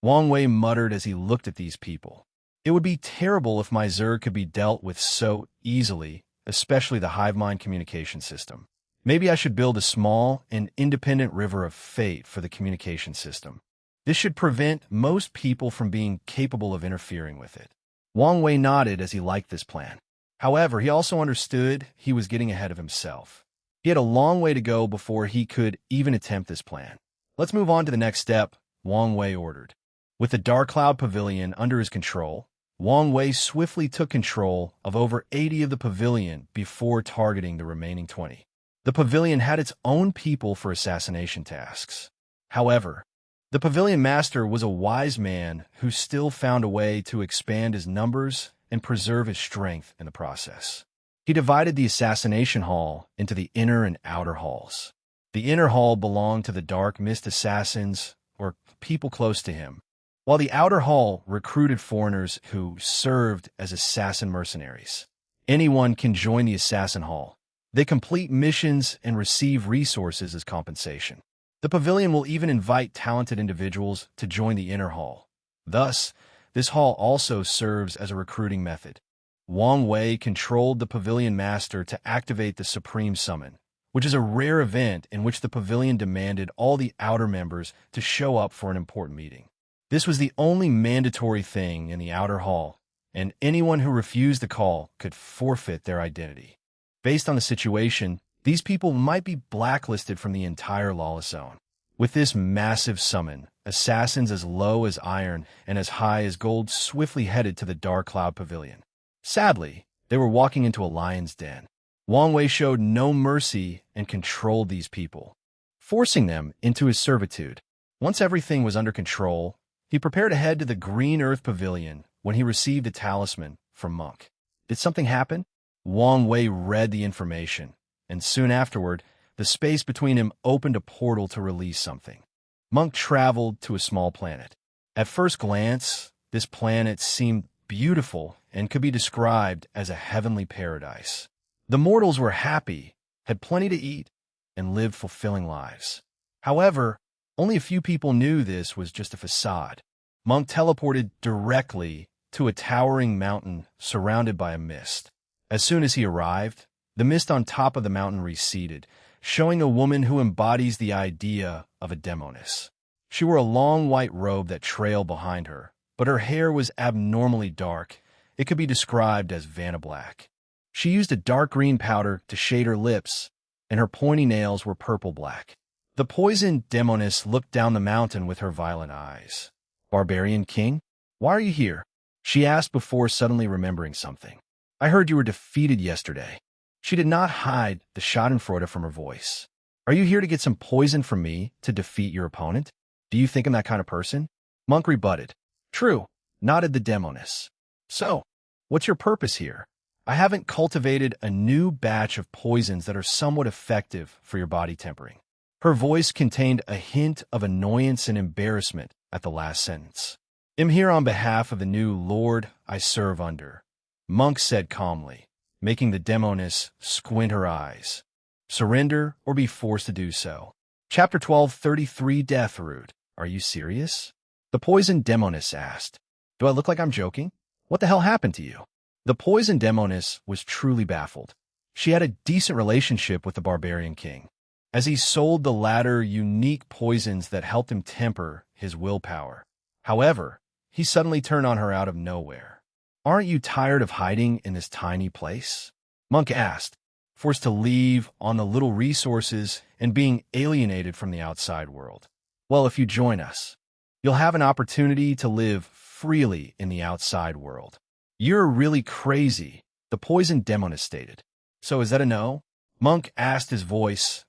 S1: Wang Wei muttered as he looked at these people. It would be terrible if my Zerg could be dealt with so easily, especially the hive mind communication system. Maybe I should build a small and independent river of fate for the communication system. This should prevent most people from being capable of interfering with it. Wang Wei nodded as he liked this plan. However, he also understood he was getting ahead of himself. He had a long way to go before he could even attempt this plan. Let's move on to the next step, Wang Wei ordered. With the Dark Cloud Pavilion under his control, Wang Wei swiftly took control of over 80 of the pavilion before targeting the remaining 20. The pavilion had its own people for assassination tasks. However, the Pavilion Master was a wise man who still found a way to expand his numbers and preserve his strength in the process. He divided the assassination hall into the inner and outer halls. The inner hall belonged to the Dark Mist assassins, or people close to him, while the outer hall recruited foreigners who served as assassin mercenaries. Anyone can join the assassin hall. They complete missions and receive resources as compensation. The pavilion will even invite talented individuals to join the inner hall. Thus, this hall also serves as a recruiting method. Wang Wei controlled the Pavilion Master to activate the Supreme Summon, which is a rare event in which the pavilion demanded all the outer members to show up for an important meeting. This was the only mandatory thing in the outer hall, and anyone who refused the call could forfeit their identity. Based on the situation, these people might be blacklisted from the entire lawless zone. With this massive summon, assassins as low as iron and as high as gold swiftly headed to the Dark Cloud Pavilion. Sadly, they were walking into a lion's den. Wang Wei showed no mercy and controlled these people, forcing them into his servitude. Once everything was under control, he prepared to head to the Green Earth Pavilion when he received a talisman from Monk. Did something happen? Wang Wei read the information, and soon afterward, the space between him opened a portal to release something. Monk traveled to a small planet. At first glance, this planet seemed beautiful and could be described as a heavenly paradise. The mortals were happy, had plenty to eat, and lived fulfilling lives. However, only a few people knew this was just a facade. Monk teleported directly to a towering mountain surrounded by a mist. As soon as he arrived, the mist on top of the mountain receded, showing a woman who embodies the idea of a demoness. She wore a long white robe that trailed behind her, but her hair was abnormally dark. It could be described as Vanna Black. She used a dark green powder to shade her lips, and her pointy nails were purple-black. The poisoned demoness looked down the mountain with her violet eyes. "Barbarian King, why are you here?" she asked before suddenly remembering something. "I heard you were defeated yesterday." She did not hide the schadenfreude from her voice. "Are you here to get some poison from me to defeat your opponent? Do you think I'm that kind of person?" Monk rebutted. "True," nodded the demoness. "So, what's your purpose here? I haven't cultivated a new batch of poisons that are somewhat effective for your body tempering." Her voice contained a hint of annoyance and embarrassment at the last sentence. "I'm here on behalf of the new Lord I serve under," Monk said calmly, making the demoness squint her eyes. "Surrender or be forced to do so." Chapter 12:33 Death Root. "Are you serious?" the poisoned demoness asked. "Do I look like I'm joking? What the hell happened to you?" The poisoned demoness was truly baffled. She had a decent relationship with the Barbarian King, as he sold the latter unique poisons that helped him temper his willpower. However, he suddenly turned on her out of nowhere. "Aren't you tired of hiding in this tiny place?" Monk asked, forced to leave on the little resources and being alienated from the outside world. "Well, if you join us, you'll have an opportunity to live freely in the outside world. You're really crazy, the poison demoness stated. So is that a no? Monk asked his voice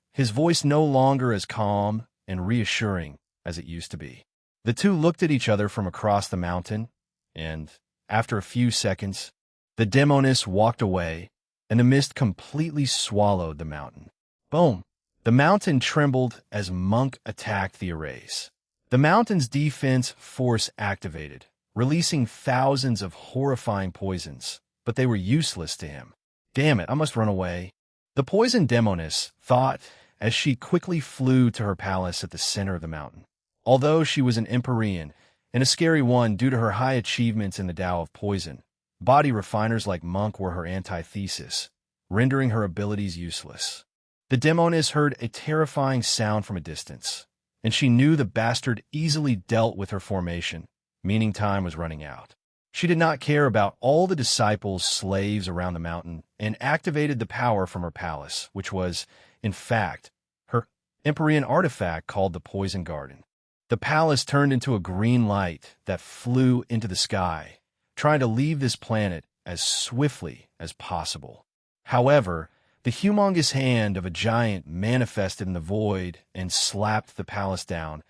S1: no longer as calm and reassuring as it used to be. The two looked at each other from across the mountain, and, after a few seconds, the demoness walked away, and the mist completely swallowed the mountain. Boom! The mountain trembled as Monk attacked the arrays. The mountain's defense force activated, releasing thousands of horrifying poisons, but they were useless to him. Damn it, I must run away. The poison demoness thought as she quickly flew to her palace at the center of the mountain. Although she was an Empyrean, and a scary one due to her high achievements in the Tao of poison, body refiners like Monk were her antithesis, rendering her abilities useless. The demoness heard a terrifying sound from a distance, and she knew the bastard easily dealt with her formation, meaning time was running out. She did not care about all the disciples' slaves around the mountain and activated the power from her palace, which was, in fact, her Empyrean artifact called the Poison Garden. The palace turned into a green light that flew into the sky, trying to leave this planet as swiftly as possible. However, the humongous hand of a giant manifested in the void and slapped the palace down,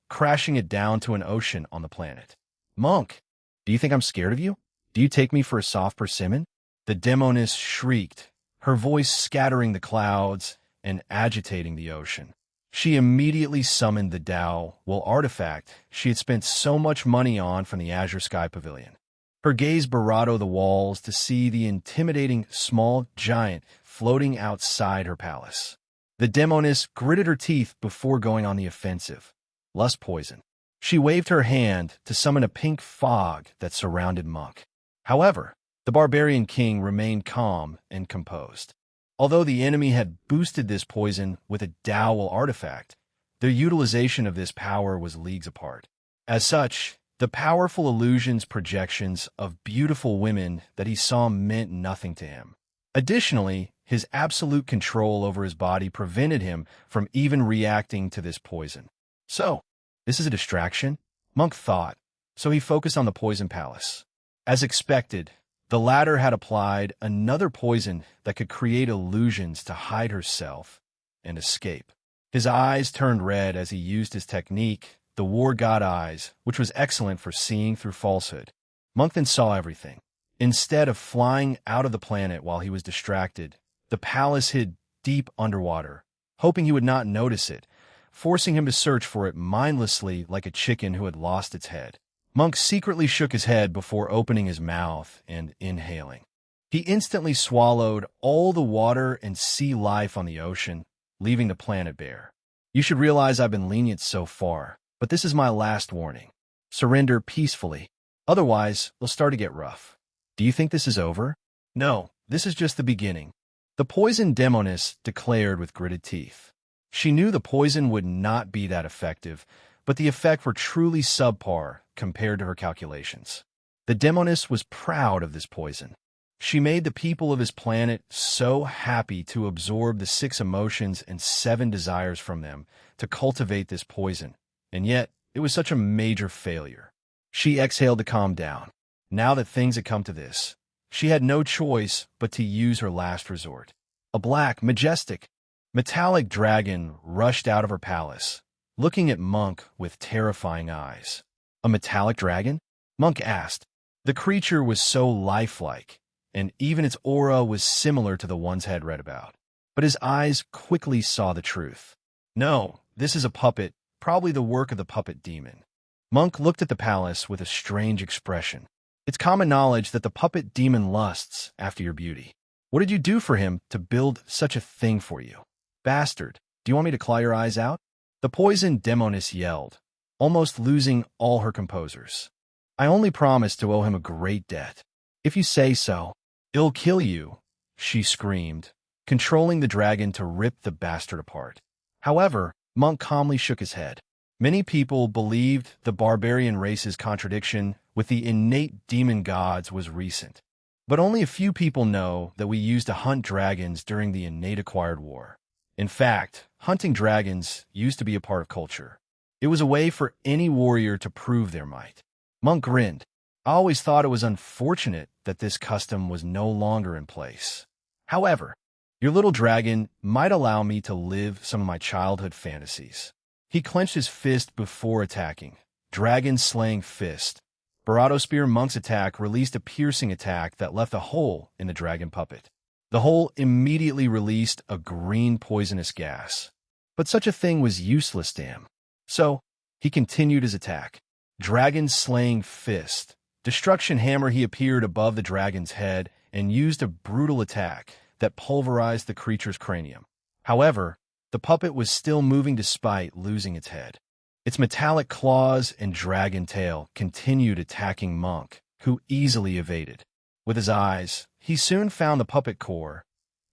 S1: crashing it down to an ocean on the planet. Monk, do you think I'm scared of you? Do you take me for a soft persimmon? The demoness shrieked, her voice scattering the clouds and agitating the ocean. She immediately summoned the Tao Will artifact she had spent so much money on from the Azure Sky Pavilion. Her gaze barado the walls to see the intimidating small giant floating outside her palace. The demoness gritted her teeth before going on the offensive. Lust poison. She waved her hand to summon a pink fog that surrounded Monk. However, the barbarian king remained calm and composed. Although the enemy had boosted this poison with a Tao Will artifact, their utilization of this power was leagues apart. As such, the powerful illusions projections of beautiful women that he saw meant nothing to him. Additionally, his absolute control over his body prevented him from even reacting to this poison. So, this is a distraction? Monk thought, so he focused on the poison palace. As expected, the latter had applied another poison that could create illusions to hide herself and escape. His eyes turned red as he used his technique, the war god eyes, which was excellent for seeing through falsehood. Monk then saw everything. Instead of flying out of the planet while he was distracted, the palace hid deep underwater, hoping he would not notice it, forcing him to search for it mindlessly like a chicken who had lost its head. Monk secretly shook his head before opening his mouth and inhaling. He instantly swallowed all the water and sea life on the ocean, leaving the planet bare. You should realize I've been lenient so far, but this is my last warning. Surrender peacefully. Otherwise, it'll start to get rough. Do you think this is over? No, this is just the beginning. The poison demoness declared with gritted teeth. She knew the poison would not be that effective, but the effect were truly subpar compared to her calculations. The demoness was proud of this poison. She made the people of his planet so happy to absorb the 6 emotions and 7 desires from them to cultivate this poison, and yet it was such a major failure. She exhaled to calm down. Now that things had come to this, she had no choice but to use her last resort. A black, majestic, metallic dragon rushed out of her palace, looking at Monk with terrifying eyes. A metallic dragon? Monk asked. The creature was so lifelike, and even its aura was similar to the ones had read about. But his eyes quickly saw the truth. No, this is a puppet, probably the work of the puppet demon. Monk looked at the palace with a strange expression. It's common knowledge that the puppet demon lusts after your beauty. What did you do for him to build such a thing for you? Bastard, do you want me to claw your eyes out? The poison demoness yelled, almost losing all her composers. I only promised to owe him a great debt. If you say so, it'll kill you, she screamed, controlling the dragon to rip the bastard apart. However, Monk calmly shook his head. Many people believed the barbarian race's contradiction with the innate demon gods was recent. But only a few people know that we used to hunt dragons during the innate acquired war. In fact, hunting dragons used to be a part of culture. It was a way for any warrior to prove their might. Monk grinned. I always thought it was unfortunate that this custom was no longer in place. However, your little dragon might allow me to live some of my childhood fantasies." He clenched his fist before attacking. Dragon Slaying Fist. Barato Spear Monk's attack released a piercing attack that left a hole in the dragon puppet. The hole immediately released a green poisonous gas. But such a thing was useless to him. So, he continued his attack. Dragon Slaying Fist. Destruction Hammer. He appeared above the dragon's head and used a brutal attack that pulverized the creature's cranium. However, the puppet was still moving despite losing its head. Its metallic claws and dragon tail continued attacking Monk, who easily evaded. With his eyes, he soon found the puppet core,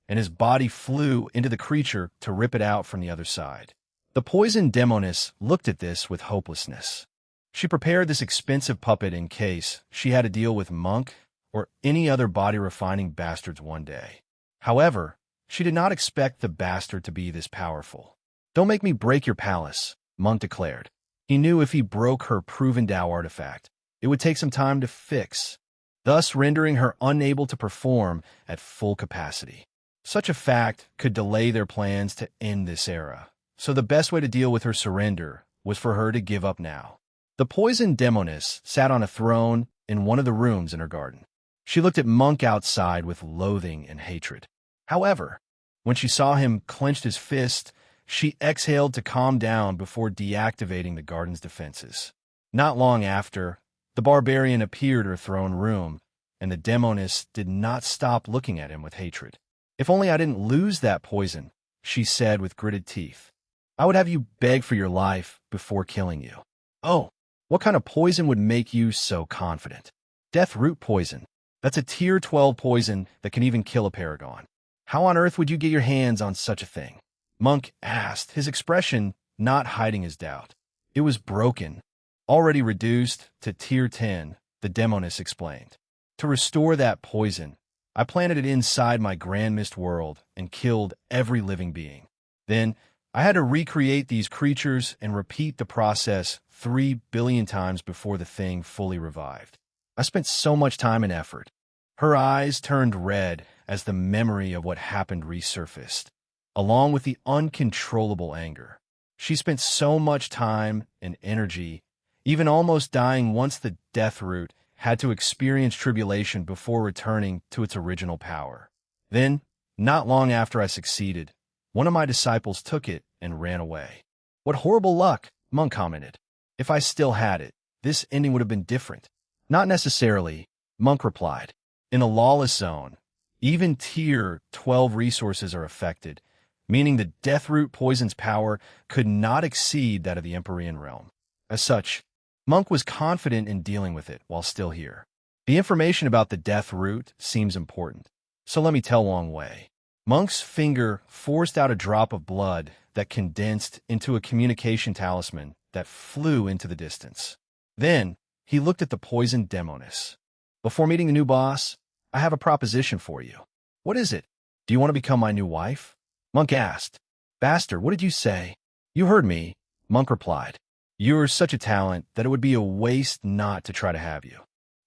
S1: and his body flew into the creature to rip it out from the other side. The poisoned demoness looked at this with hopelessness. She prepared this expensive puppet in case she had to deal with Monk or any other body-refining bastards one day. However, she did not expect the bastard to be this powerful. "Don't make me break your palace," Monk declared. He knew if he broke her proven Tao artifact, it would take some time to fix, thus rendering her unable to perform at full capacity. Such a fact could delay their plans to end this era, so the best way to deal with her surrender was for her to give up now. The poisoned demoness sat on a throne in one of the rooms in her garden. She looked at Monk outside with loathing and hatred. However, when she saw him clench his fist, she exhaled to calm down before deactivating the garden's defenses. Not long after, the barbarian appeared in her throne room, and the demoness did not stop looking at him with hatred. "If only I didn't lose that poison," she said with gritted teeth. "I would have you beg for your life before killing you." "Oh, what kind of poison would make you so confident?" "Death root poison. That's a tier 12 poison that can even kill a paragon. How on earth would you get your hands on such a thing?" Monk asked, his expression not hiding his doubt. "It was broken, already reduced to tier 10, the demoness explained. "To restore that poison, I planted it inside my Grand Mist world and killed every living being. Then, I had to recreate these creatures and repeat the process 3 billion times before the thing fully revived. I spent so much time and effort." Her eyes turned red as the memory of what happened resurfaced, along with the uncontrollable anger. She spent so much time and energy, even almost dying once the death root had to experience tribulation before returning to its original power. Then, not long after I succeeded, one of my disciples took it and ran away. "What horrible luck," Monk commented. "If I still had it, this ending would have been different." "Not necessarily," Monk replied. "In a lawless zone, even tier 12 resources are affected, meaning the death root poison's power could not exceed that of the Empyrean realm. As such, Monk was confident in dealing with it while still here. The information about the death root seems important, so let me tell Wang Wei." Monk's finger forced out a drop of blood that condensed into a communication talisman that flew into the distance. Then, he looked at the poisoned demoness. "Before meeting the new boss, I have a proposition for you." "What is it?" "Do you want to become my new wife?" Monk asked. "Bastard, what did you say?" "You heard me," Monk replied. "You're such a talent that it would be a waste not to try to have you."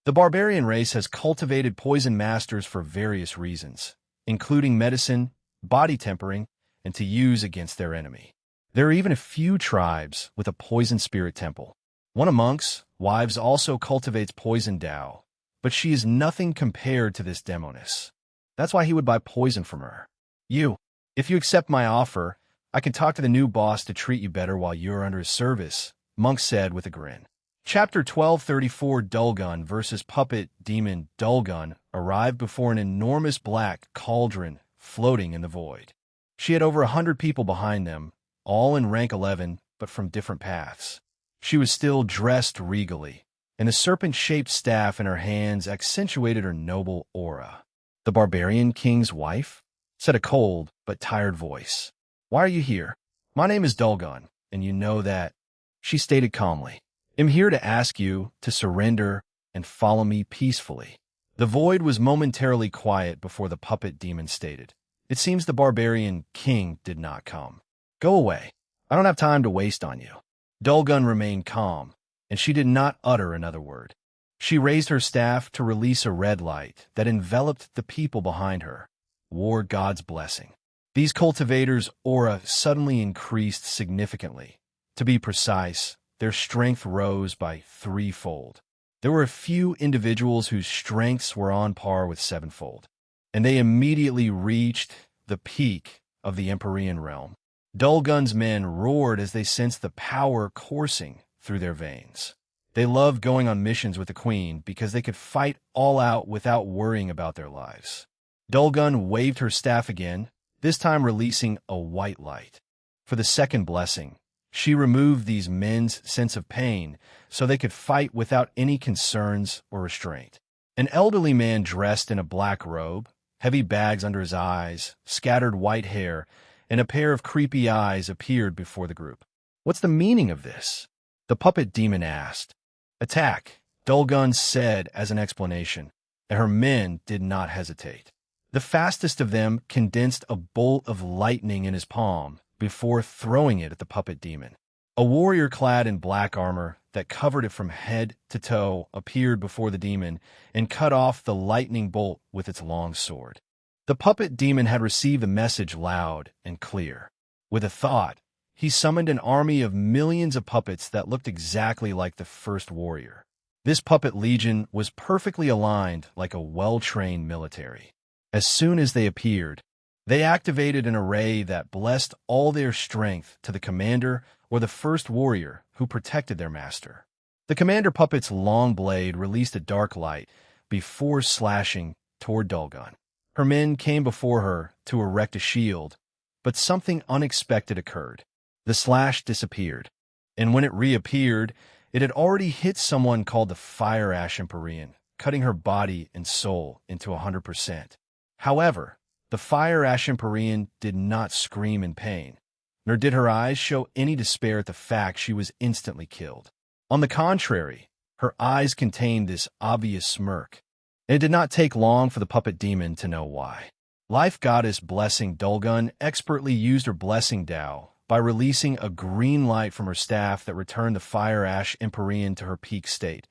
S1: The barbarian race has cultivated poison masters for various reasons, including medicine, body tempering, and to use against their enemy. There are even a few tribes with a poison spirit temple. One of Monk's wives also cultivates poison Tao, but she is nothing compared to this demoness. That's why he would buy poison from her. If you accept my offer, I can talk to the new boss to treat you better while you're under his service," Monk said with a grin. Chapter 1234 Dulgun vs. Puppet Demon Dulgun arrived before an enormous black cauldron floating in the void. She had over 100 people behind them, all in rank 11, but from different paths. She was still dressed regally, and the serpent-shaped staff in her hands accentuated her noble aura. "The barbarian king's wife?" said a cold but tired voice. "Why are you here?" "My name is Dulgun, and you know that," she stated calmly. "I'm here to ask you to surrender and follow me peacefully." The void was momentarily quiet before the puppet demon stated, "It seems the barbarian king did not come. Go away. I don't have time to waste on you." Dulgun remained calm, and she did not utter another word. She raised her staff to release a red light that enveloped the people behind her, wore God's blessing. These cultivators' aura suddenly increased significantly. To be precise, their strength rose by threefold. There were a few individuals whose strengths were on par with sevenfold, and they immediately reached the peak of the Empyrean realm. Dulgun's men roared as they sensed the power coursing through their veins. They loved going on missions with the queen because they could fight all out without worrying about their lives. Dulgun waved her staff again, this time releasing a white light. For the second blessing, she removed these men's sense of pain so they could fight without any concerns or restraint. An elderly man dressed in a black robe, heavy bags under his eyes, scattered white hair, and a pair of creepy eyes appeared before the group. "What's the meaning of this?" the puppet demon asked. "Attack," Dulgun said as an explanation, and her men did not hesitate. The fastest of them condensed a bolt of lightning in his palm before throwing it at the puppet demon. A warrior clad in black armor that covered it from head to toe appeared before the demon and cut off the lightning bolt with its long sword. The puppet demon had received the message loud and clear. With a thought, he summoned an army of millions of puppets that looked exactly like the first warrior. This puppet legion was perfectly aligned like a well-trained military. As soon as they appeared, they activated an array that blessed all their strength to the commander or the first warrior who protected their master. The commander puppet's long blade released a dark light before slashing toward Dulgun. Her men came before her to erect a shield, but something unexpected occurred. The slash disappeared, and when it reappeared, it had already hit someone called the Fire Ash Empyrean, cutting her body and soul into 100%. However, the Fire Ash Empyrean did not scream in pain, nor did her eyes show any despair at the fact she was instantly killed. On the contrary, her eyes contained this obvious smirk, and it did not take long for the puppet demon to know why. Life Goddess Blessing Dulgun expertly used her Blessing Dao by releasing a green light from her staff that returned the Fire Ash Empyrean to her peak state.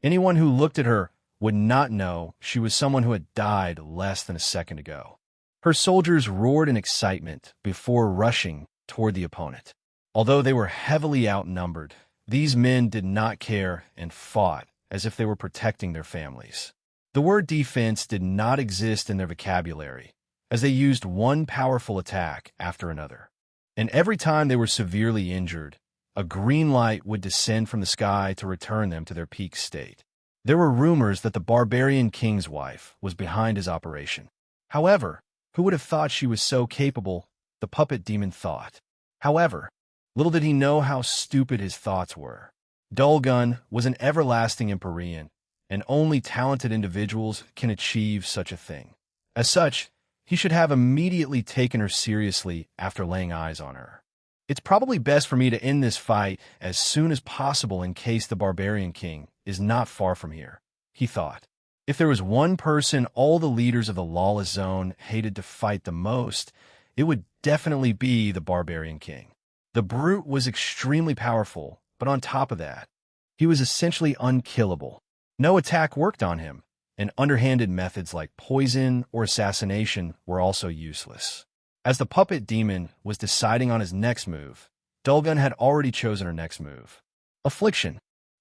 S1: Anyone who looked at her would not know she was someone who had died less than a second ago. Her soldiers roared in excitement before rushing toward the opponent. Although they were heavily outnumbered, these men did not care and fought as if they were protecting their families. The word defense did not exist in their vocabulary, as they used one powerful attack after another. And every time they were severely injured, a green light would descend from the sky to return them to their peak state. There were rumors that the barbarian king's wife was behind his operation. However, who would have thought she was so capable? The puppet demon thought. However, little did he know how stupid his thoughts were. Dulgun was an everlasting Empyrean, and only talented individuals can achieve such a thing. As such, he should have immediately taken her seriously after laying eyes on her. It's probably best for me to end this fight as soon as possible in case the barbarian king is not far from here, he thought. If there was one person all the leaders of the lawless zone hated to fight the most, it would definitely be the barbarian king. The brute was extremely powerful, but on top of that, he was essentially unkillable. No attack worked on him, and underhanded methods like poison or assassination were also useless. As the puppet demon was deciding on his next move, Dulgun had already chosen her next move. Affliction.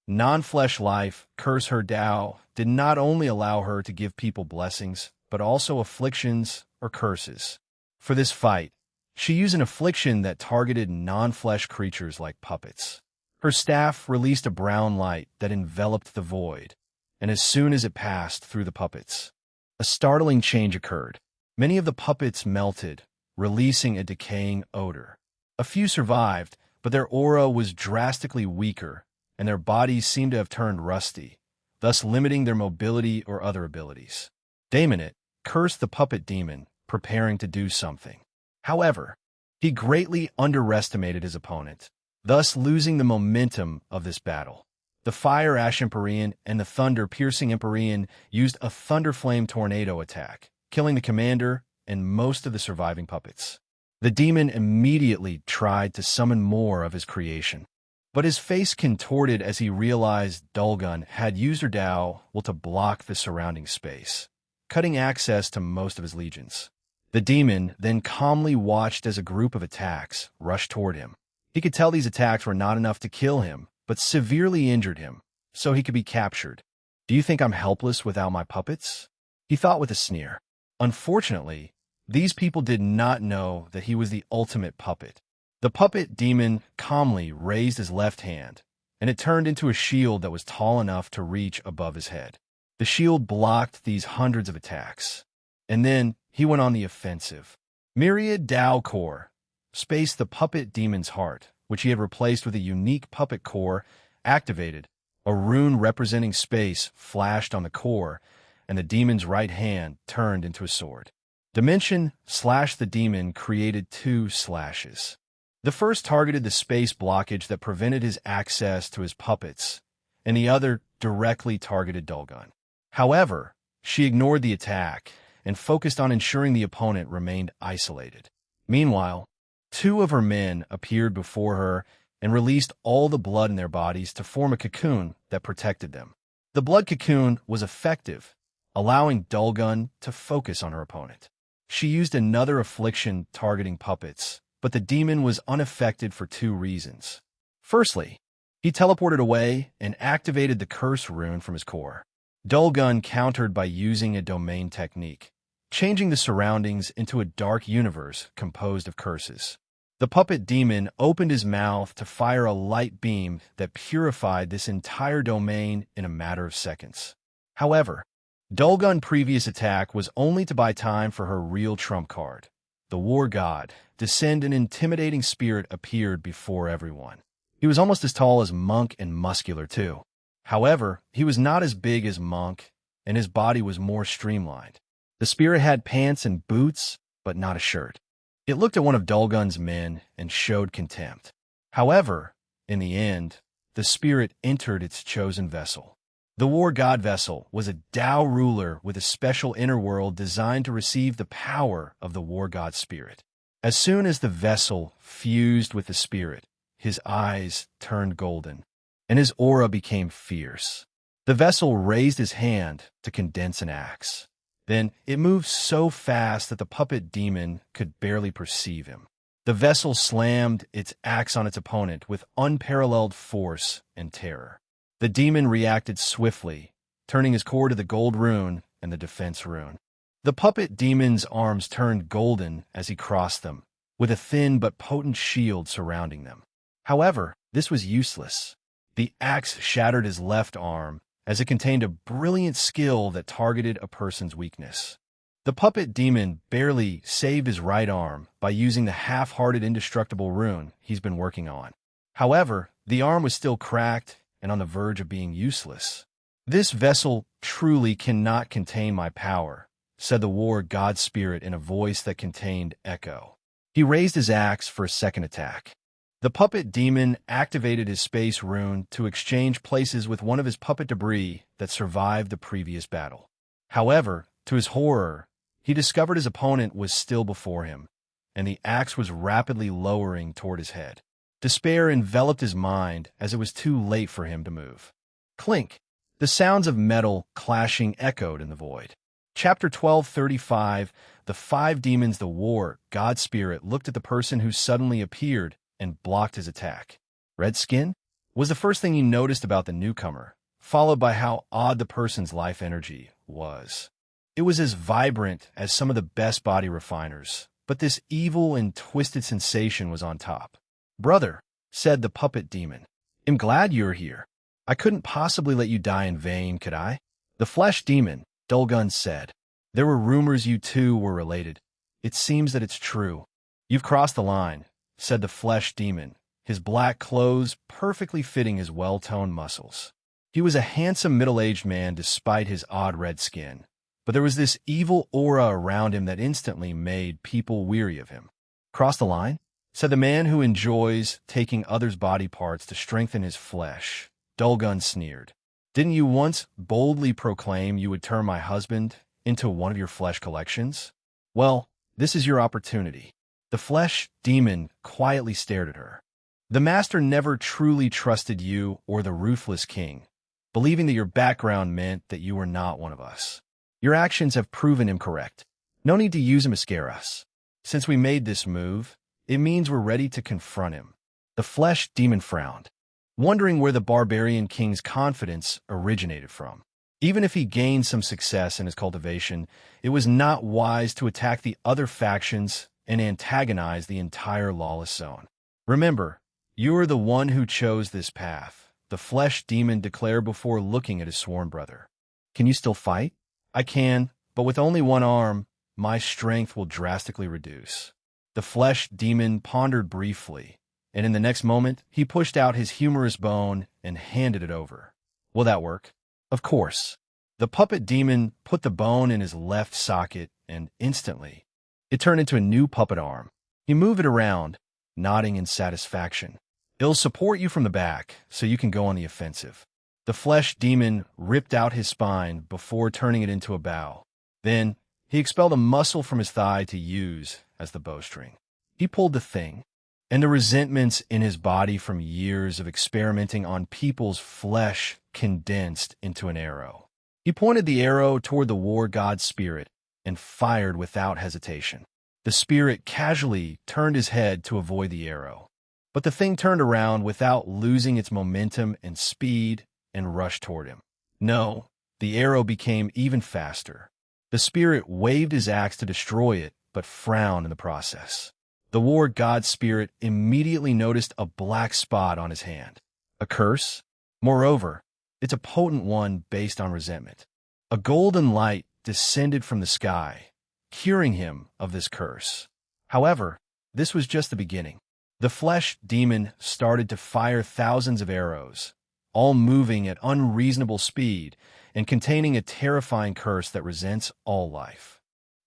S1: Non-flesh life, curse her Tao, did not only allow her to give people blessings, but also afflictions or curses. For this fight, she used an affliction that targeted non-flesh creatures like puppets. Her staff released a brown light that enveloped the void, and as soon as it passed through the puppets, a startling change occurred. Many of the puppets melted, releasing a decaying odor. A few survived, but their aura was drastically weaker, and their bodies seemed to have turned rusty, thus limiting their mobility or other abilities. Daemonit cursed the puppet demon, preparing to do something. However, he greatly underestimated his opponent, thus losing the momentum of this battle. The Fire Ash Empyrean and the Thunder Piercing Empyrean used a Thunder Flame Tornado attack, killing the commander and most of the surviving puppets. The demon immediately tried to summon more of his creation. But his face contorted as he realized Dulgun had used her Dao will to block the surrounding space, cutting access to most of his legions. The demon then calmly watched as a group of attacks rushed toward him. He could tell these attacks were not enough to kill him, but severely injured him, so he could be captured. "Do you think I'm helpless without my puppets?" he thought with a sneer. Unfortunately, these people did not know that he was the ultimate puppet. The puppet demon calmly raised his left hand, and it turned into a shield that was tall enough to reach above his head. The shield blocked these hundreds of attacks. And then he went on the offensive. Myriad Dao Core spaced the puppet demon's heart, which he had replaced with a unique puppet core, activated. A rune representing space flashed on the core, and the demon's right hand turned into a sword. Dimension / the demon created 2 slashes. The first targeted the space blockage that prevented his access to his puppets, and the other directly targeted Dulgun. However, she ignored the attack and focused on ensuring the opponent remained isolated. Meanwhile, 2 of her men appeared before her and released all the blood in their bodies to form a cocoon that protected them. The blood cocoon was effective, allowing Dulgun to focus on her opponent. She used another affliction targeting puppets, but the demon was unaffected for 2 reasons. Firstly, he teleported away and activated the curse rune from his core. Dulgun countered by using a domain technique, changing the surroundings into a dark universe composed of curses. The puppet demon opened his mouth to fire a light beam that purified this entire domain in a matter of seconds. However, Dulgun's previous attack was only to buy time for her real trump card. The war god, Descend, an intimidating spirit, appeared before everyone. He was almost as tall as Monk and muscular too. However, he was not as big as Monk, and his body was more streamlined. The spirit had pants and boots, but not a shirt. It looked at one of Dulgun's men and showed contempt. However, in the end, the spirit entered its chosen vessel. The war god vessel was a Dao ruler with a special inner world designed to receive the power of the war god spirit. As soon as the vessel fused with the spirit, his eyes turned golden, and his aura became fierce. The vessel raised his hand to condense an axe. Then it moved so fast that the puppet demon could barely perceive him. The vessel slammed its axe on its opponent with unparalleled force and terror. The demon reacted swiftly, turning his core to the gold rune and the defense rune. The puppet demon's arms turned golden as he crossed them, with a thin but potent shield surrounding them. However, this was useless. The axe shattered his left arm, as it contained a brilliant skill that targeted a person's weakness. The puppet demon barely saved his right arm by using the half-hearted indestructible rune he's been working on. However, the arm was still cracked and on the verge of being useless. "This vessel truly cannot contain my power," said the war god spirit in a voice that contained echo. He raised his axe for a second attack. The puppet demon activated his space rune to exchange places with one of his puppet debris that survived the previous battle. However, to his horror, he discovered his opponent was still before him, and the axe was rapidly lowering toward his head. Despair enveloped his mind as it was too late for him to move. Clink! The sounds of metal clashing echoed in the void. Chapter 1235, The 5 Demons. The war god spirit looked at the person who suddenly appeared and blocked his attack. Red skin was the first thing he noticed about the newcomer, followed by how odd the person's life energy was. It was as vibrant as some of the best body refiners, but this evil and twisted sensation was on top. "Brother," said the puppet demon, "I'm glad you're here. I couldn't possibly let you die in vain, could I?" "The flesh demon," Dulgun said. "There were rumors you two were related. It seems that it's true." "You've crossed the line," said the flesh demon, his black clothes perfectly fitting his well-toned muscles. He was a handsome middle-aged man despite his odd red skin, but there was this evil aura around him that instantly made people weary of him. "Cross the line?" said the man who enjoys taking others' body parts to strengthen his flesh. Dulgun sneered. "Didn't you once boldly proclaim you would turn my husband into one of your flesh collections? Well, this is your opportunity." The flesh demon quietly stared at her. The master never truly trusted you or the ruthless king, believing that your background meant that you were not one of us. Your actions have proven him correct. No need to use him to scare us. Since we made this move, it means we're ready to confront him. The flesh demon frowned, wondering where the barbarian king's confidence originated from. Even if he gained some success in his cultivation, it was not wise to attack the other factions and antagonize the entire lawless zone. Remember, you are the one who chose this path, the flesh demon declared before looking at his sworn brother. Can you still fight? I can, but with only one arm, my strength will drastically reduce. The flesh demon pondered briefly, and in the next moment, he pushed out his humorous bone and handed it over. Will that work? Of course. The puppet demon put the bone in his left socket, and instantly, it turned into a new puppet arm. He moved it around, nodding in satisfaction. It'll support you from the back, so you can go on the offensive. The flesh demon ripped out his spine before turning it into a bow. Then, he expelled a muscle from his thigh to use as the bowstring. He pulled the thing, and the resentments in his body from years of experimenting on people's flesh condensed into an arrow. He pointed the arrow toward the war god's spirit and fired without hesitation. The spirit casually turned his head to avoid the arrow, but the thing turned around without losing its momentum and speed and rushed toward him. No, the arrow became even faster. The spirit waved his axe to destroy it, but frowned in the process. The war god's spirit immediately noticed a black spot on his hand. A curse? Moreover, it's a potent one based on resentment. A golden light descended from the sky, curing him of this curse. However, this was just the beginning. The flesh demon started to fire thousands of arrows, all moving at unreasonable speed and containing a terrifying curse that resents all life.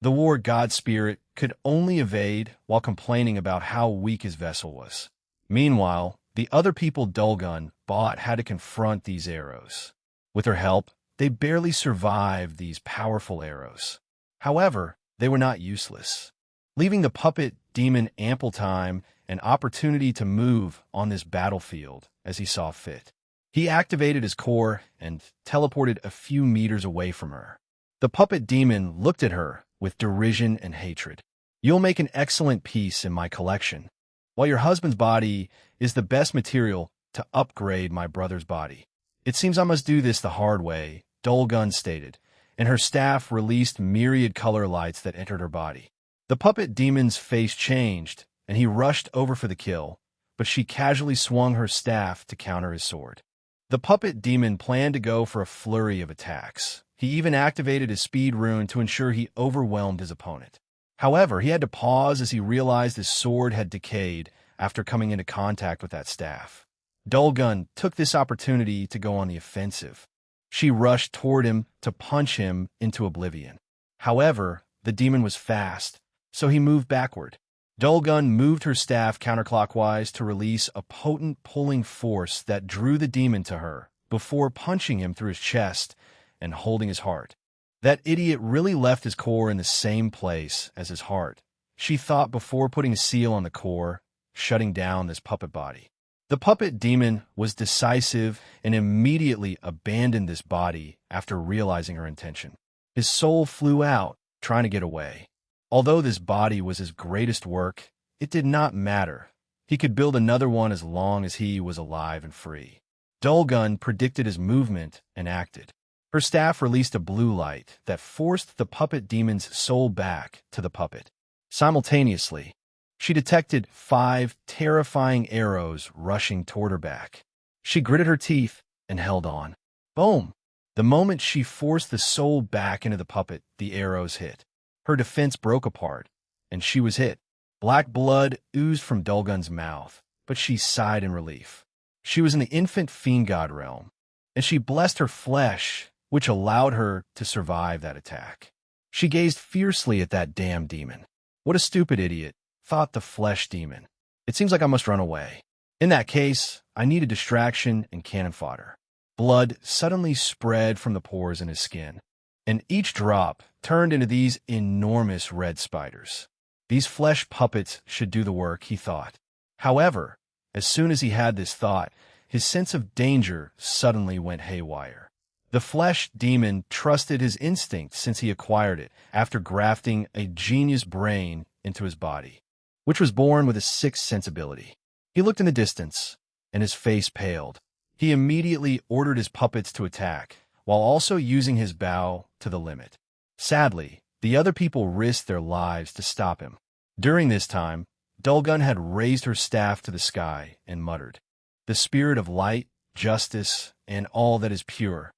S1: The war god spirit could only evade while complaining about how weak his vessel was. Meanwhile, the other people Dulgun bought had to confront these arrows. With her help, they barely survived these powerful arrows. However, they were not useless, leaving the puppet demon ample time and opportunity to move on this battlefield as he saw fit. He activated his core and teleported a few meters away from her. The puppet demon looked at her with derision and hatred. You'll make an excellent piece in my collection, while your husband's body is the best material to upgrade my brother's body. It seems I must do this the hard way, Dulgun stated, and her staff released myriad color lights that entered her body. The puppet demon's face changed, and he rushed over for the kill, but she casually swung her staff to counter his sword. The puppet demon planned to go for a flurry of attacks. He even activated his speed rune to ensure he overwhelmed his opponent. However, he had to pause as he realized his sword had decayed after coming into contact with that staff. Dulgun took this opportunity to go on the offensive. She rushed toward him to punch him into oblivion. However, the demon was fast, so he moved backward. Dulgun moved her staff counterclockwise to release a potent pulling force that drew the demon to her before punching him through his chest and holding his heart. That idiot really left his core in the same place as his heart, she thought before putting a seal on the core, shutting down this puppet body. The puppet demon was decisive and immediately abandoned this body after realizing her intention. His soul flew out, trying to get away. Although this body was his greatest work, it did not matter. He could build another one as long as he was alive and free. Dulgun predicted his movement and acted. Her staff released a blue light that forced the puppet demon's soul back to the puppet. Simultaneously, she detected 5 terrifying arrows rushing toward her back. She gritted her teeth and held on. Boom! The moment she forced the soul back into the puppet, the arrows hit. Her defense broke apart, and she was hit. Black blood oozed from Dulgun's mouth, but she sighed in relief. She was in the infant fiend god realm, and she blessed her flesh, which allowed her to survive that attack. She gazed fiercely at that damn demon. What a stupid idiot, thought the flesh demon. It seems like I must run away. In that case, I need a distraction and cannon fodder. Blood suddenly spread from the pores in his skin, and each drop turned into these enormous red spiders. These flesh puppets should do the work, he thought. However, As soon as he had this thought, his sense of danger suddenly went haywire. The flesh demon trusted his instinct since he acquired it after grafting a genius brain into his body, which was born with a sixth sensibility. He looked in the distance, and his face paled. He immediately ordered his puppets to attack, while also using his bow to the limit. Sadly, the other people risked their lives to stop him. During this time, Dulgun had raised her staff to the sky and muttered, "The spirit of light, justice, and all that is pure.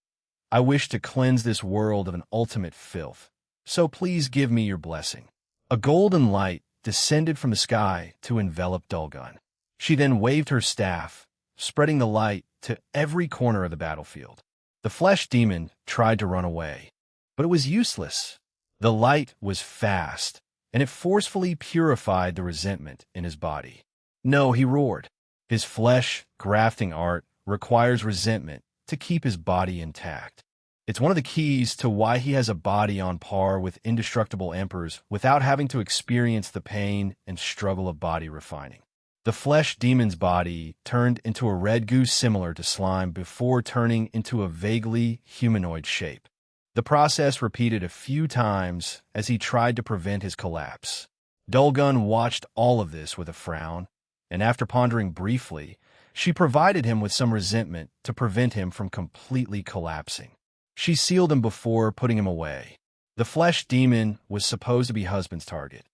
S1: I wish to cleanse this world of an ultimate filth. So please give me your blessing." A golden light descended from the sky to envelop Dulgun. She then waved her staff, spreading the light to every corner of the battlefield. The flesh demon tried to run away, but it was useless. The light was fast, and it forcefully purified the resentment in his body. "No," he roared. His flesh grafting art requires resentment to keep his body intact. It's one of the keys to why he has a body on par with indestructible emperors without having to experience the pain and struggle of body refining. The flesh demon's body turned into a red goo similar to slime before turning into a vaguely humanoid shape. The process repeated a few times as he tried to prevent his collapse. Dulgun watched all of this with a frown, and after pondering briefly, she provided him with some resentment to prevent him from completely collapsing. She sealed him before putting him away. The flesh demon was supposed to be husband's target,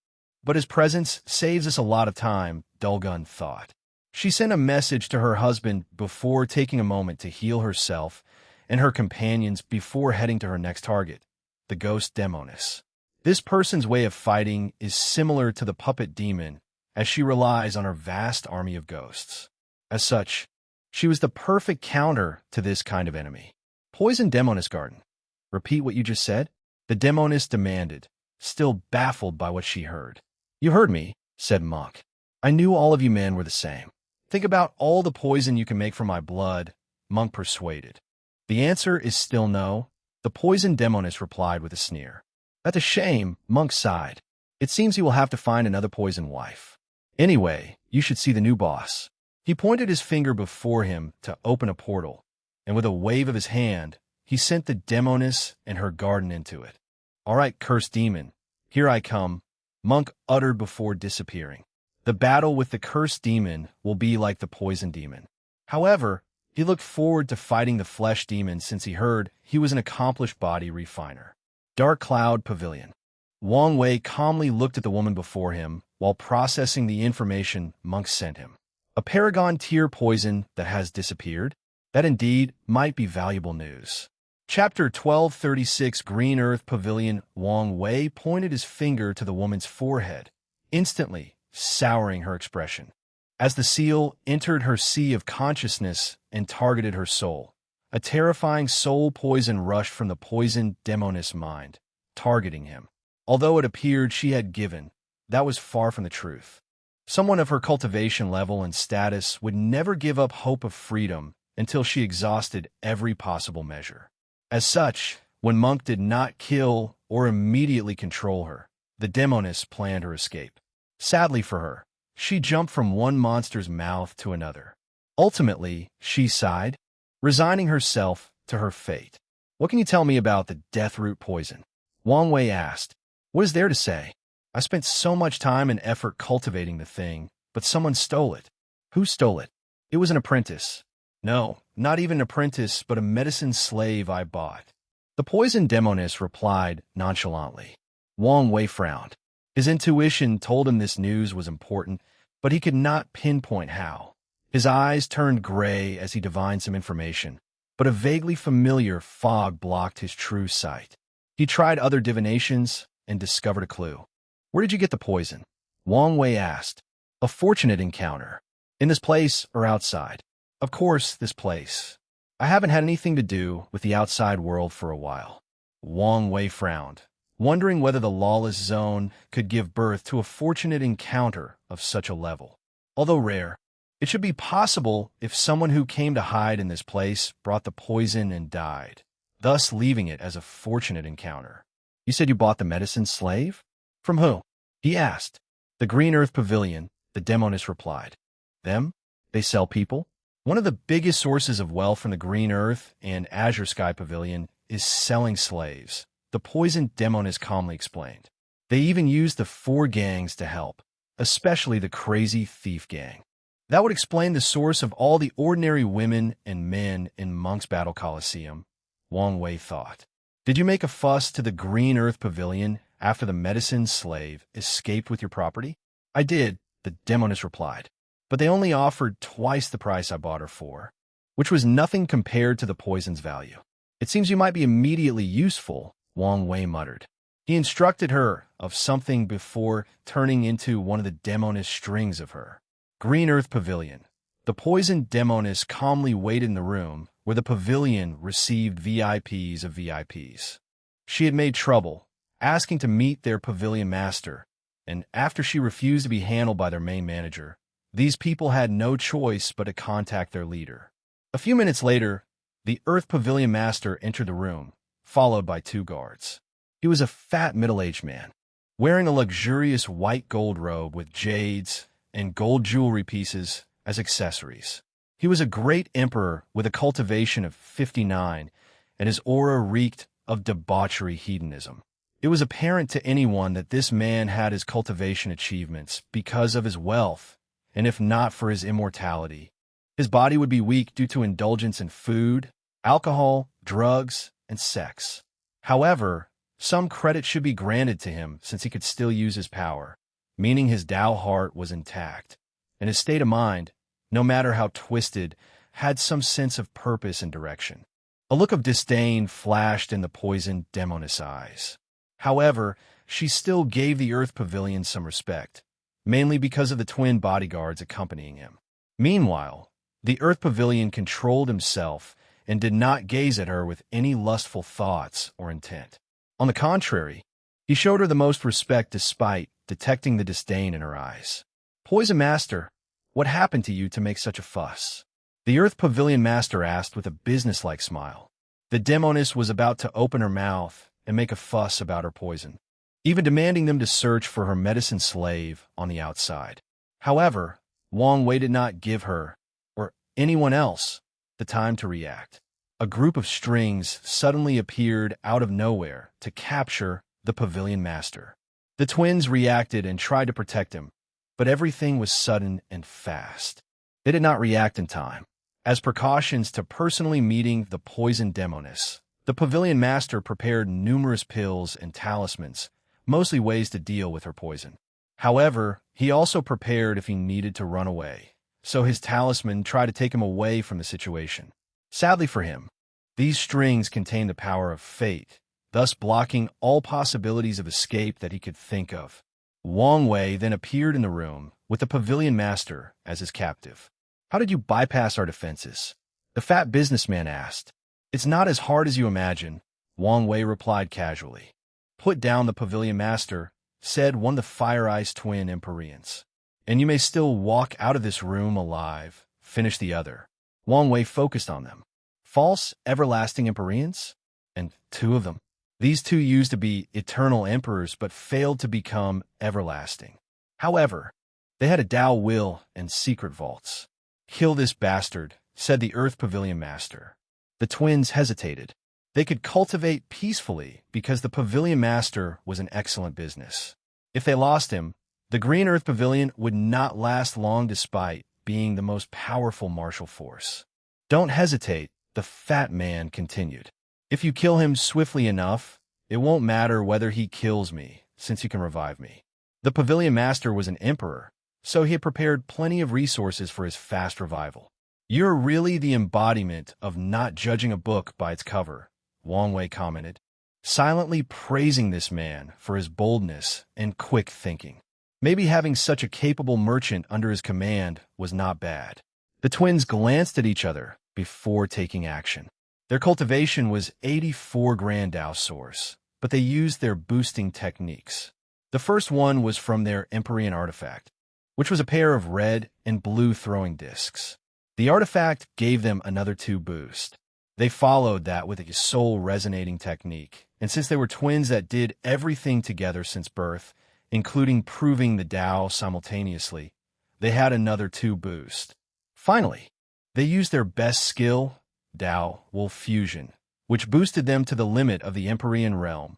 S1: but his presence saves us a lot of time, Dulgun thought. She sent a message to her husband before taking a moment to heal herself and her companions before heading to her next target, the ghost demoness. This person's way of fighting is similar to the puppet demon, as she relies on her vast army of ghosts. As such, she was the perfect counter to this kind of enemy. "Poison demoness garden. Repeat what you just said?" the demoness demanded, still baffled by what she heard. "You heard me," said Monk. "I knew all of you men were the same. Think about all the poison you can make from my blood," Monk persuaded. "The answer is still no," the poison demoness replied with a sneer. "That's a shame," Monk sighed. "It seems he will have to find another poison wife. Anyway, you should see the new boss." He pointed his finger before him to open a portal, and with a wave of his hand, he sent the demoness and her garden into it. "All right, cursed demon, here I come," Monk uttered before disappearing. The battle with the cursed demon will be like the poison demon. However, he looked forward to fighting the flesh demon since he heard he was an accomplished body refiner. Dark Cloud Pavilion. Wang Wei calmly looked at the woman before him while processing the information Monk sent him. A Paragon tier poison that has disappeared? That indeed might be valuable news. Chapter 1236 Green Earth Pavilion. Wang Wei pointed his finger to the woman's forehead, instantly souring her expression. As the seal entered her sea of consciousness and targeted her soul, a terrifying soul poison rushed from the poisoned demoness mind, targeting him. Although it appeared she had given, that was far from the truth. Someone of her cultivation level and status would never give up hope of freedom until she exhausted every possible measure. As such, when Monk did not kill or immediately control her, the demoness planned her escape. Sadly for her, she jumped from one monster's mouth to another. Ultimately, she sighed, resigning herself to her fate. "What can you tell me about the deathroot poison?" Wang Wei asked. "What is there to say? I spent so much time and effort cultivating the thing, but someone stole it." "Who stole it?" "It was an apprentice." "No, not even an apprentice, but a medicine slave I bought." The poison demoness replied nonchalantly. Wang Wei frowned. His intuition told him this news was important, but he could not pinpoint how. His eyes turned gray as he divined some information, but a vaguely familiar fog blocked his true sight. He tried other divinations and discovered a clue. "Where did you get the poison?" Wang Wei asked. "A fortunate encounter. In this place or outside?" "Of course, this place. I haven't had anything to do with the outside world for a while." Wang Wei frowned, wondering whether the lawless zone could give birth to a fortunate encounter of such a level. Although rare, it should be possible if someone who came to hide in this place brought the poison and died, thus leaving it as a fortunate encounter. "You said you bought the medicine slave? From who?" he asked. "The Green Earth Pavilion," the demoness replied. "Them? They sell people? One of the biggest sources of wealth from the Green Earth and Azure Sky Pavilion is selling slaves, the poisoned demoness calmly explained. They even use the four gangs to help, especially the crazy thief gang. That would explain the source of all the ordinary women and men in Monk's Battle Coliseum, Wang Wei thought. Did you make a fuss to the Green Earth Pavilion after the medicine slave escaped with your property? I did, the demoness replied. But they only offered twice the price I bought her for, which was nothing compared to the poison's value. It seems you might be immediately useful, Wang Wei muttered. He instructed her of something before turning into one of the demoness strings of her. Green Earth Pavilion. The poisoned demoness calmly waited in the room where the pavilion received VIPs of VIPs. She had made trouble, asking to meet their pavilion master, and after she refused to be handled by their main manager, these people had no choice but to contact their leader. A few minutes later, the Earth Pavilion Master entered the room, followed by two guards. He was a fat middle-aged man, wearing a luxurious white gold robe with jades and gold jewelry pieces as accessories. He was a great emperor with a cultivation of 59, and his aura reeked of debauchery hedonism. It was apparent to anyone that this man had his cultivation achievements because of his wealth, and if not for his immortality, his body would be weak due to indulgence in food, alcohol, drugs, and sex. However, some credit should be granted to him since he could still use his power, meaning his Tao heart was intact, and his state of mind, no matter how twisted, had some sense of purpose and direction. A look of disdain flashed in the poisoned demoness eyes. However, she still gave the Earth Pavilion some respect, mainly because of the twin bodyguards accompanying him. Meanwhile, the Earth Pavilion controlled himself and did not gaze at her with any lustful thoughts or intent. On the contrary, he showed her the most respect despite detecting the disdain in her eyes. Poison Master, what happened to you to make such a fuss? The Earth Pavilion Master asked with a businesslike smile. The demoness was about to open her mouth and make a fuss about her poison, even demanding them to search for her medicine slave on the outside. However, Wang Wei did not give her, or anyone else, the time to react. A group of strings suddenly appeared out of nowhere to capture the Pavilion Master. The twins reacted and tried to protect him, but everything was sudden and fast. They did not react in time. As precautions to personally meeting the poisoned demoness, the Pavilion Master prepared numerous pills and talismans, mostly ways to deal with her poison. However, he also prepared if he needed to run away, so his talisman tried to take him away from the situation. Sadly for him, these strings contained the power of fate, thus blocking all possibilities of escape that he could think of. Wang Wei then appeared in the room with the Pavilion Master as his captive. How did you bypass our defenses? The fat businessman asked. It's not as hard as you imagine, Wang Wei replied casually. Put down the Pavilion Master, said one of the Fire Ice twin Empyreans. And you may still walk out of this room alive, finished the other. Wang Wei focused on them. False, everlasting Empyreans? And two of them. These two used to be eternal emperors but failed to become everlasting. However, they had a Tao will and secret vaults. Kill this bastard, said the Earth Pavilion Master. The twins hesitated. They could cultivate peacefully because the Pavilion Master was an excellent business. If they lost him, the Green Earth Pavilion would not last long despite being the most powerful martial force. Don't hesitate, the fat man continued. If you kill him swiftly enough, it won't matter whether he kills me, since he can revive me. The Pavilion Master was an emperor, so he had prepared plenty of resources for his fast revival. You're really the embodiment of not judging a book by its cover, Wang Wei commented, silently praising this man for his boldness and quick thinking. Maybe having such a capable merchant under his command was not bad. The twins glanced at each other before taking action. Their cultivation was 84 grand Tao source, but they used their boosting techniques. The first one was from their Empyrean artifact, which was a pair of red and blue throwing discs. The artifact gave them another 2 boost. They followed that with a soul-resonating technique, and since they were twins that did everything together since birth, including proving the Tao simultaneously, they had another 2 boost. Finally, they used their best skill, Tao Wolf Fusion, which boosted them to the limit of the Empyrean realm,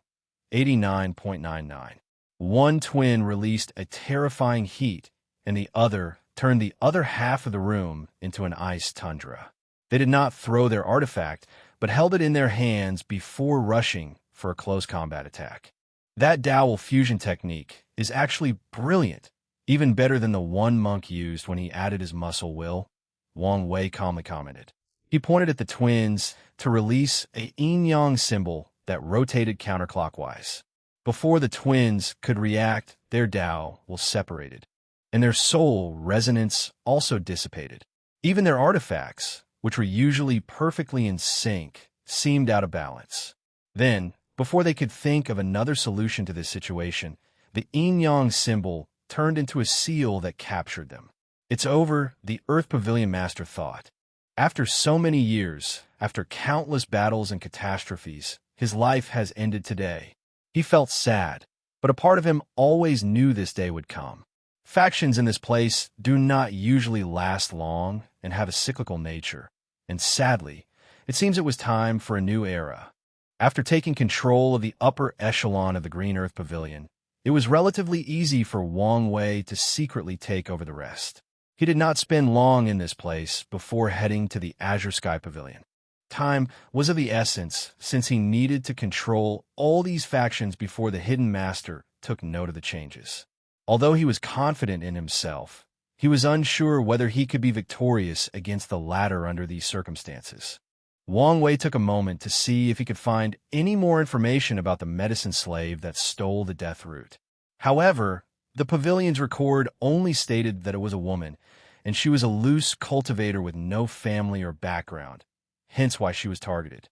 S1: 89.99. One twin released a terrifying heat, and the other turned the other half of the room into an ice tundra. They did not throw their artifact, but held it in their hands before rushing for a close combat attack. That Dowel fusion technique is actually brilliant, even better than the one monk used when he added his muscle will, Wang Wei calmly commented. He pointed at the twins to release a yin-yang symbol that rotated counterclockwise. Before the twins could react, their Tao was separated, and their soul resonance also dissipated. Even their artifacts, which were usually perfectly in sync, seemed out of balance. Then, before they could think of another solution to this situation, the yin-yang symbol turned into a seal that captured them. "It's over," the Earth Pavilion Master thought. After so many years, after countless battles and catastrophes, his life has ended today. He felt sad, but a part of him always knew this day would come. Factions in this place do not usually last long and have a cyclical nature, and sadly, it seems it was time for a new era. After taking control of the upper echelon of the Green Earth Pavilion, it was relatively easy for Wang Wei to secretly take over the rest. He did not spend long in this place before heading to the Azure Sky Pavilion. Time was of the essence, since he needed to control all these factions before the Hidden Master took note of the changes. Although he was confident in himself, he was unsure whether he could be victorious against the latter under these circumstances. Wang Wei took a moment to see if he could find any more information about the medicine slave that stole the death root. However, the pavilion's record only stated that it was a woman, and she was a loose cultivator with no family or background, hence why she was targeted.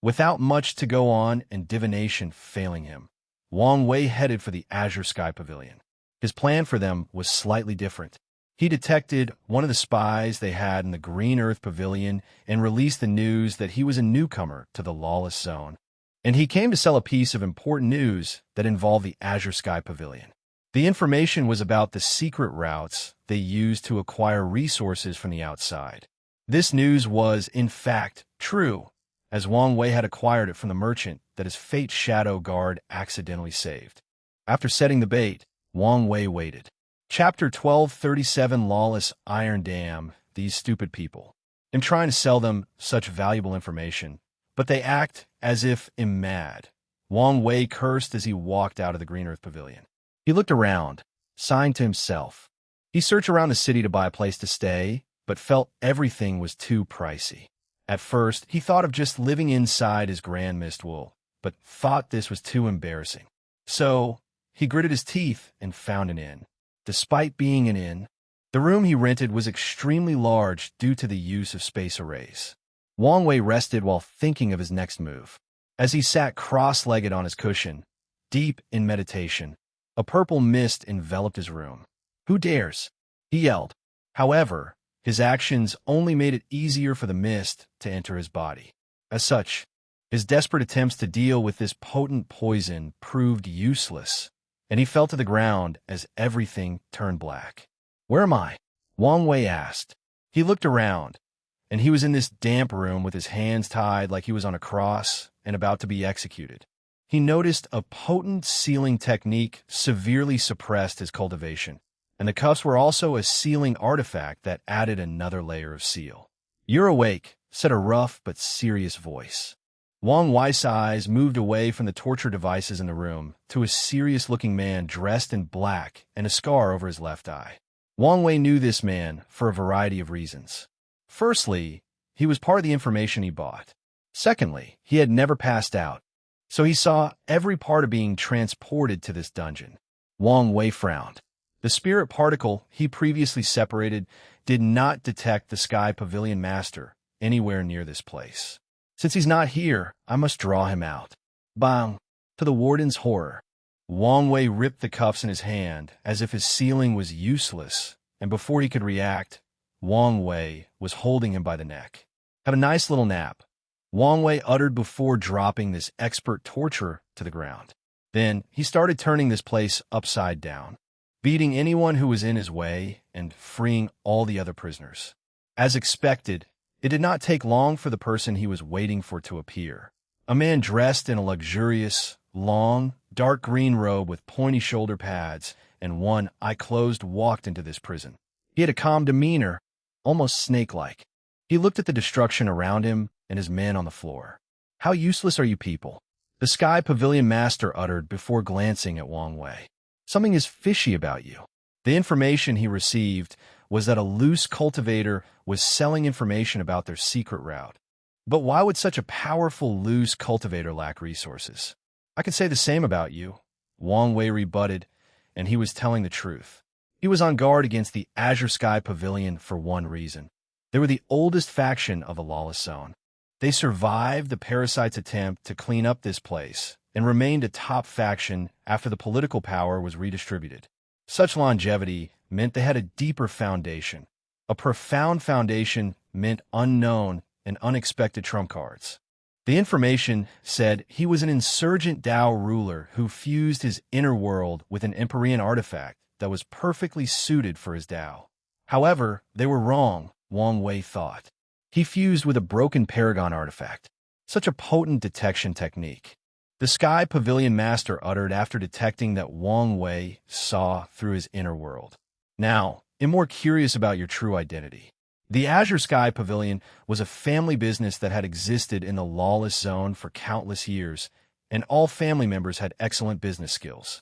S1: Without much to go on and divination failing him, Wang Wei headed for the Azure Sky Pavilion. His plan for them was slightly different. He detected one of the spies they had in the Green Earth Pavilion and released the news that he was a newcomer to the Lawless Zone. And he came to sell a piece of important news that involved the Azure Sky Pavilion. The information was about the secret routes they used to acquire resources from the outside. This news was, in fact, true, as Wang Wei had acquired it from the merchant that his Fate Shadow Guard accidentally saved. After setting the bait, Wang Wei waited. Chapter 1237 Lawless Iron Dam. These stupid people. I'm trying to sell them such valuable information, but they act as if I'm mad. Wang Wei cursed as he walked out of the Green Earth Pavilion. He looked around, sighing to himself. He searched around the city to buy a place to stay, but felt everything was too pricey. At first, he thought of just living inside his Grand Mist Wool, but thought this was too embarrassing. So, he gritted his teeth and found an inn. Despite being an inn, the room he rented was extremely large due to the use of space arrays. Wang Wei rested while thinking of his next move. As he sat cross-legged on his cushion, deep in meditation, a purple mist enveloped his room. "Who dares?" he yelled. However, his actions only made it easier for the mist to enter his body. As such, his desperate attempts to deal with this potent poison proved useless, and he fell to the ground as everything turned black. "Where am I?" Wang Wei asked. He looked around, and he was in this damp room with his hands tied like he was on a cross and about to be executed. He noticed a potent sealing technique severely suppressed his cultivation, and the cuffs were also a sealing artifact that added another layer of seal. "You're awake," said a rough but serious voice. Wang Wei's eyes moved away from the torture devices in the room to a serious-looking man dressed in black and a scar over his left eye. Wang Wei knew this man for a variety of reasons. Firstly, he was part of the information he bought. Secondly, he had never passed out, so he saw every part of being transported to this dungeon. Wang Wei frowned. The spirit particle he previously separated did not detect the Sky Pavilion Master anywhere near this place. Since he's not here, I must draw him out. Bang! To the warden's horror, Wang Wei ripped the cuffs in his hand as if his sealing was useless, and before he could react, Wang Wei was holding him by the neck. "Have a nice little nap," Wang Wei uttered before dropping this expert torturer to the ground. Then he started turning this place upside down, beating anyone who was in his way and freeing all the other prisoners. As expected, it did not take long for the person he was waiting for to appear. A man dressed in a luxurious, long, dark green robe with pointy shoulder pads and one eye closed walked into this prison. He had a calm demeanor, almost snake-like. He looked at the destruction around him and his men on the floor. "How useless are you people?" the Sky Pavilion Master uttered before glancing at Wang Wei. "Something is fishy about you." The information he received was that a loose cultivator was selling information about their secret route. But why would such a powerful loose cultivator lack resources? "I could say the same about you," Wang Wei rebutted, and he was telling the truth. He was on guard against the Azure Sky Pavilion for one reason. They were the oldest faction of the Lawless Zone. They survived the Parasite's attempt to clean up this place and remained a top faction after the political power was redistributed. Such longevity meant they had a deeper foundation. A profound foundation meant unknown and unexpected trump cards. The information said he was an insurgent Tao ruler who fused his inner world with an Empyrean artifact that was perfectly suited for his Tao. However, they were wrong, Wang Wei thought. He fused with a broken Paragon artifact. Such a potent detection technique. The Sky Pavilion Master uttered after detecting that Wang Wei saw through his inner world. "Now, I'm more curious about your true identity." The Azure Sky Pavilion was a family business that had existed in the Lawless Zone for countless years, and all family members had excellent business skills.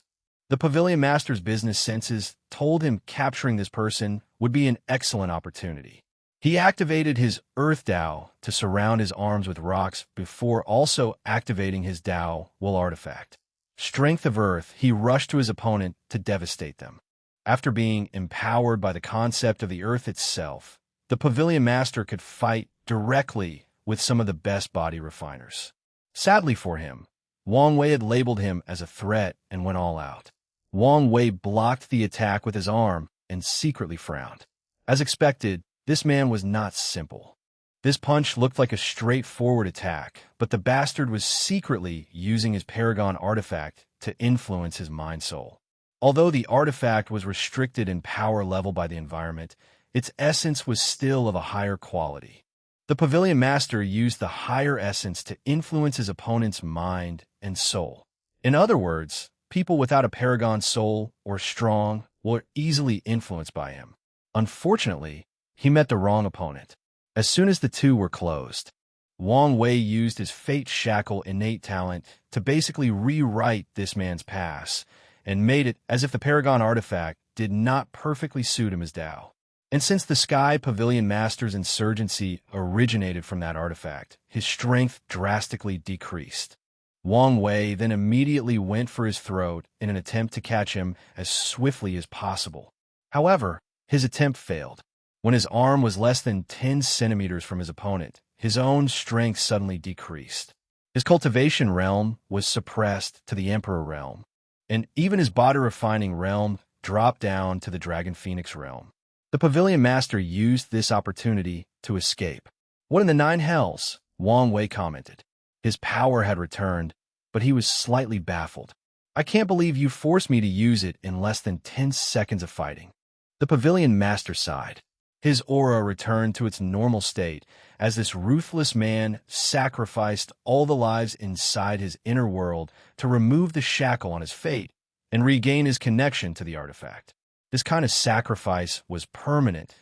S1: The Pavilion Master's business senses told him capturing this person would be an excellent opportunity. He activated his Earth Tao to surround his arms with rocks before also activating his Tao Will artifact. Strength of Earth, he rushed to his opponent to devastate them. After being empowered by the concept of the Earth itself, the Pavilion Master could fight directly with some of the best body refiners. Sadly for him, Wang Wei had labeled him as a threat and went all out. Wang Wei blocked the attack with his arm and secretly frowned. As expected, this man was not simple. This punch looked like a straightforward attack, but the bastard was secretly using his Paragon artifact to influence his mind-soul. Although the artifact was restricted in power level by the environment, its essence was still of a higher quality. The Pavilion Master used the higher essence to influence his opponent's mind and soul. In other words, people without a Paragon soul or strong were easily influenced by him. Unfortunately, he met the wrong opponent. As soon as the two were closed, Wang Wei used his Fate Shackle innate talent to basically rewrite this man's past and made it as if the Paragon artifact did not perfectly suit him as Tao. And since the Sky Pavilion Master's insurgency originated from that artifact, his strength drastically decreased. Wang Wei then immediately went for his throat in an attempt to catch him as swiftly as possible. However, his attempt failed. When his arm was less than 10 centimeters from his opponent, his own strength suddenly decreased. His cultivation realm was suppressed to the Emperor realm, and even his body refining realm dropped down to the Dragon Phoenix realm. The Pavilion Master used this opportunity to escape. "What in the nine hells?" Wang Wei commented. His power had returned, but he was slightly baffled. "I can't believe you forced me to use it in less than 10 seconds of fighting." The Pavilion Master sighed. His aura returned to its normal state as this ruthless man sacrificed all the lives inside his inner world to remove the shackle on his fate and regain his connection to the artifact. This kind of sacrifice was permanent,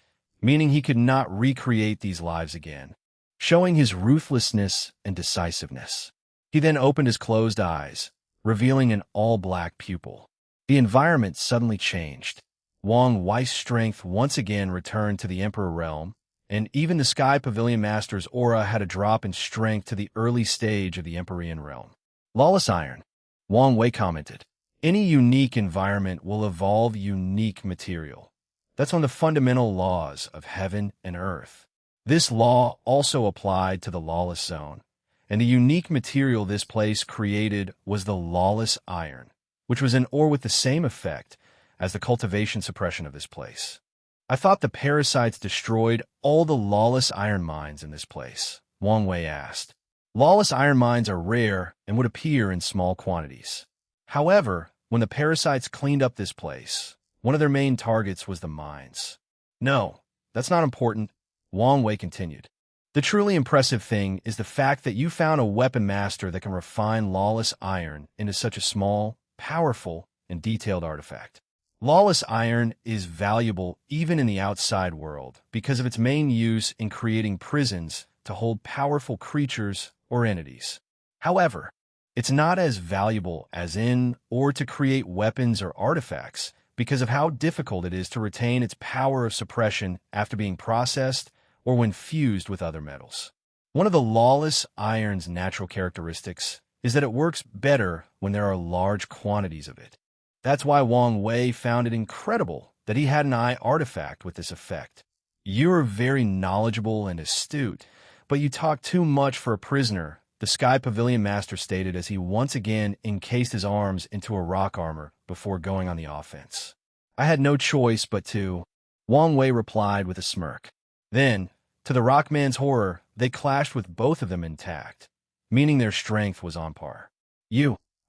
S1: meaning he could not recreate these lives again, showing his ruthlessness and decisiveness. He then opened his closed eyes, revealing an all-black pupil. The environment suddenly changed. Wang Wei's strength once again returned to the Emperor realm, and even the Sky Pavilion Master's aura had a drop in strength to the early stage of the Empyrean realm. "Lawless iron," Wang Wei commented. "Any unique environment will evolve unique material. That's one of the fundamental laws of heaven and earth. This law also applied to the Lawless Zone, and the unique material this place created was the Lawless Iron, which was an ore with the same effect as the cultivation suppression of this place. I thought the parasites destroyed all the lawless iron mines in this place," Wang Wei asked. "Lawless iron mines are rare and would appear in small quantities. However, when the parasites cleaned up this place, one of their main targets was the mines." "No, that's not important," Wang Wei continued. The truly impressive thing is the fact that you found a weapon master that can refine lawless iron into such a small, powerful, and detailed artifact. Lawless iron is valuable even in the outside world because of its main use in creating prisons to hold powerful creatures or entities. However, it's not as valuable as in or to create weapons or artifacts because of how difficult it is to retain its power of suppression after being processed or when fused with other metals. One of the lawless iron's natural characteristics is that it works better when there are large quantities of it. That's why Wang Wei found it incredible that he had an eye artifact with this effect. You're very knowledgeable and astute, but you talk too much for a prisoner, the Sky Pavilion Master stated as he once again encased his arms into a rock armor before going on the offense. I had no choice but to, Wang Wei replied with a smirk. Then, to the Rockman's horror, they clashed with both of them intact, meaning their strength was on par.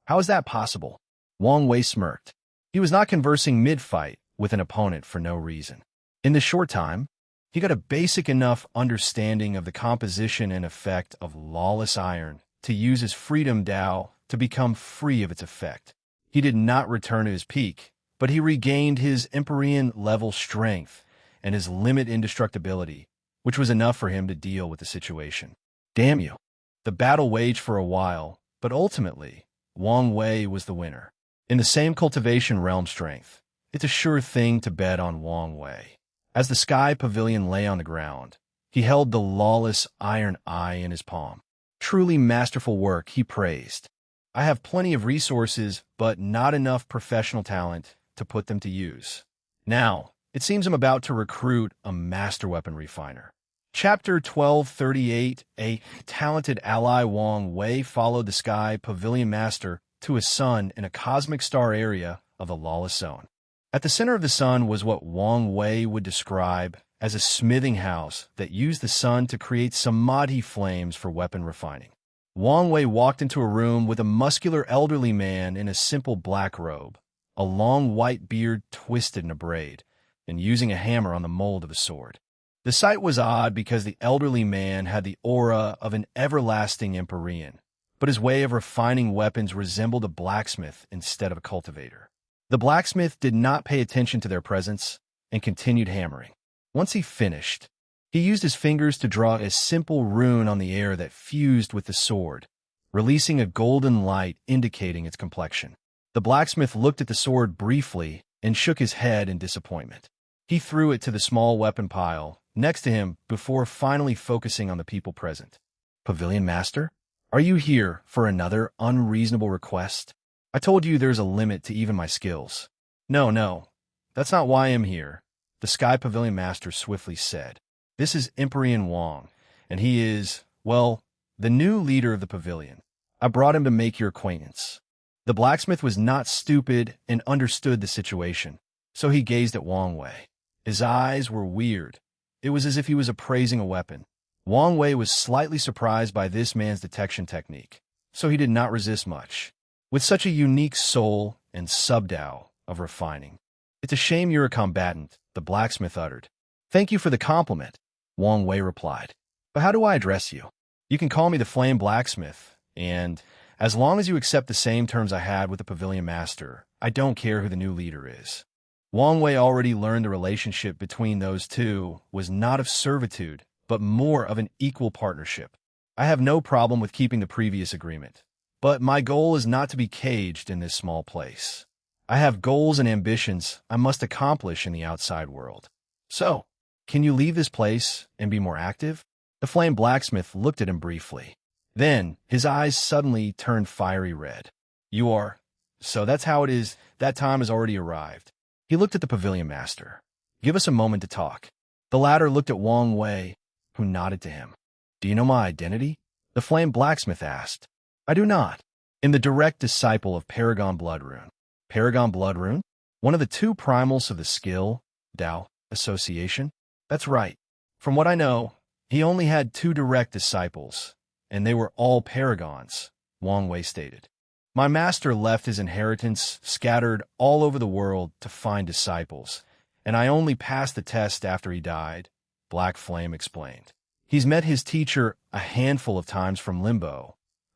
S1: How is that possible? Wang Wei smirked. He was not conversing mid-fight with an opponent for no reason. In this short time, he got a basic enough understanding of the composition and effect of lawless iron to use his freedom Dao to become free of its effect. He did not return to his peak, but he regained his Empyrean-level strength and his limit indestructibility, which was enough for him to deal with the situation. Damn you. The battle waged for a while, but ultimately, Wang Wei was the winner. In the same cultivation realm strength, it's a sure thing to bet on Wang Wei. As the Sky Pavilion lay on the ground, he held the lawless iron eye in his palm. Truly masterful work, he praised. I have plenty of resources, but not enough professional talent to put them to use. Now, it seems I'm about to recruit a master weapon refiner. Chapter 1238. A talented ally Wang Wei followed the Sky Pavilion Master to his sun in a cosmic star area of the lawless zone. At the center of the sun was what Wang Wei would describe as a smithing house that used the sun to create samadhi flames for weapon refining. Wang Wei walked into a room with a muscular elderly man in a simple black robe, a long white beard twisted in a braid, and using a hammer on the mold of a sword. The sight was odd because the elderly man had the aura of an everlasting Empyrean, but his way of refining weapons resembled a blacksmith instead of a cultivator. The blacksmith did not pay attention to their presence and continued hammering. Once he finished, he used his fingers to draw a simple rune on the air that fused with the sword, releasing a golden light indicating its complexion. The blacksmith looked at the sword briefly and shook his head in disappointment. He threw it to the small weapon pile next to him before finally focusing on the people present. Pavilion Master, are you here for another unreasonable request? I told you there's a limit to even my skills. No, that's not why I'm here, the Sky Pavilion Master swiftly said. This is Empyrean Wang, and he is, well, the new leader of the pavilion. I brought him to make your acquaintance. The blacksmith was not stupid and understood the situation, so he gazed at Wang Wei. His eyes were weird. It was as if he was appraising a weapon. Wang Wei was slightly surprised by this man's detection technique, so he did not resist much. With such a unique soul and sub-Dao of refining. It's a shame you're a combatant, the blacksmith uttered. Thank you for the compliment, Wang Wei replied. But how do I address you? You can call me the Flame Blacksmith, and as long as you accept the same terms I had with the Pavilion Master, I don't care who the new leader is. Wang Wei already learned the relationship between those two was not of servitude, but more of an equal partnership. I have no problem with keeping the previous agreement. But my goal is not to be caged in this small place. I have goals and ambitions I must accomplish in the outside world. So, can you leave this place and be more active? The Flame Blacksmith looked at him briefly. Then, his eyes suddenly turned fiery red. You are. So that's how it is. That time has already arrived. He looked at the Pavilion Master. Give us a moment to talk. The latter looked at Wang Wei, who nodded to him. Do you know my identity? The Flame Blacksmith asked. I do not. In the direct disciple of Paragon Blood Rune. Paragon Blood Rune? One of the two primals of the skill, Dao, association? That's right. From what I know, he only had 2 direct disciples, and they were all paragons, Wang Wei stated. My master left his inheritance scattered all over the world to find disciples, and I only passed the test after he died, Black Flame explained. He's met his teacher a handful of times from Limbo,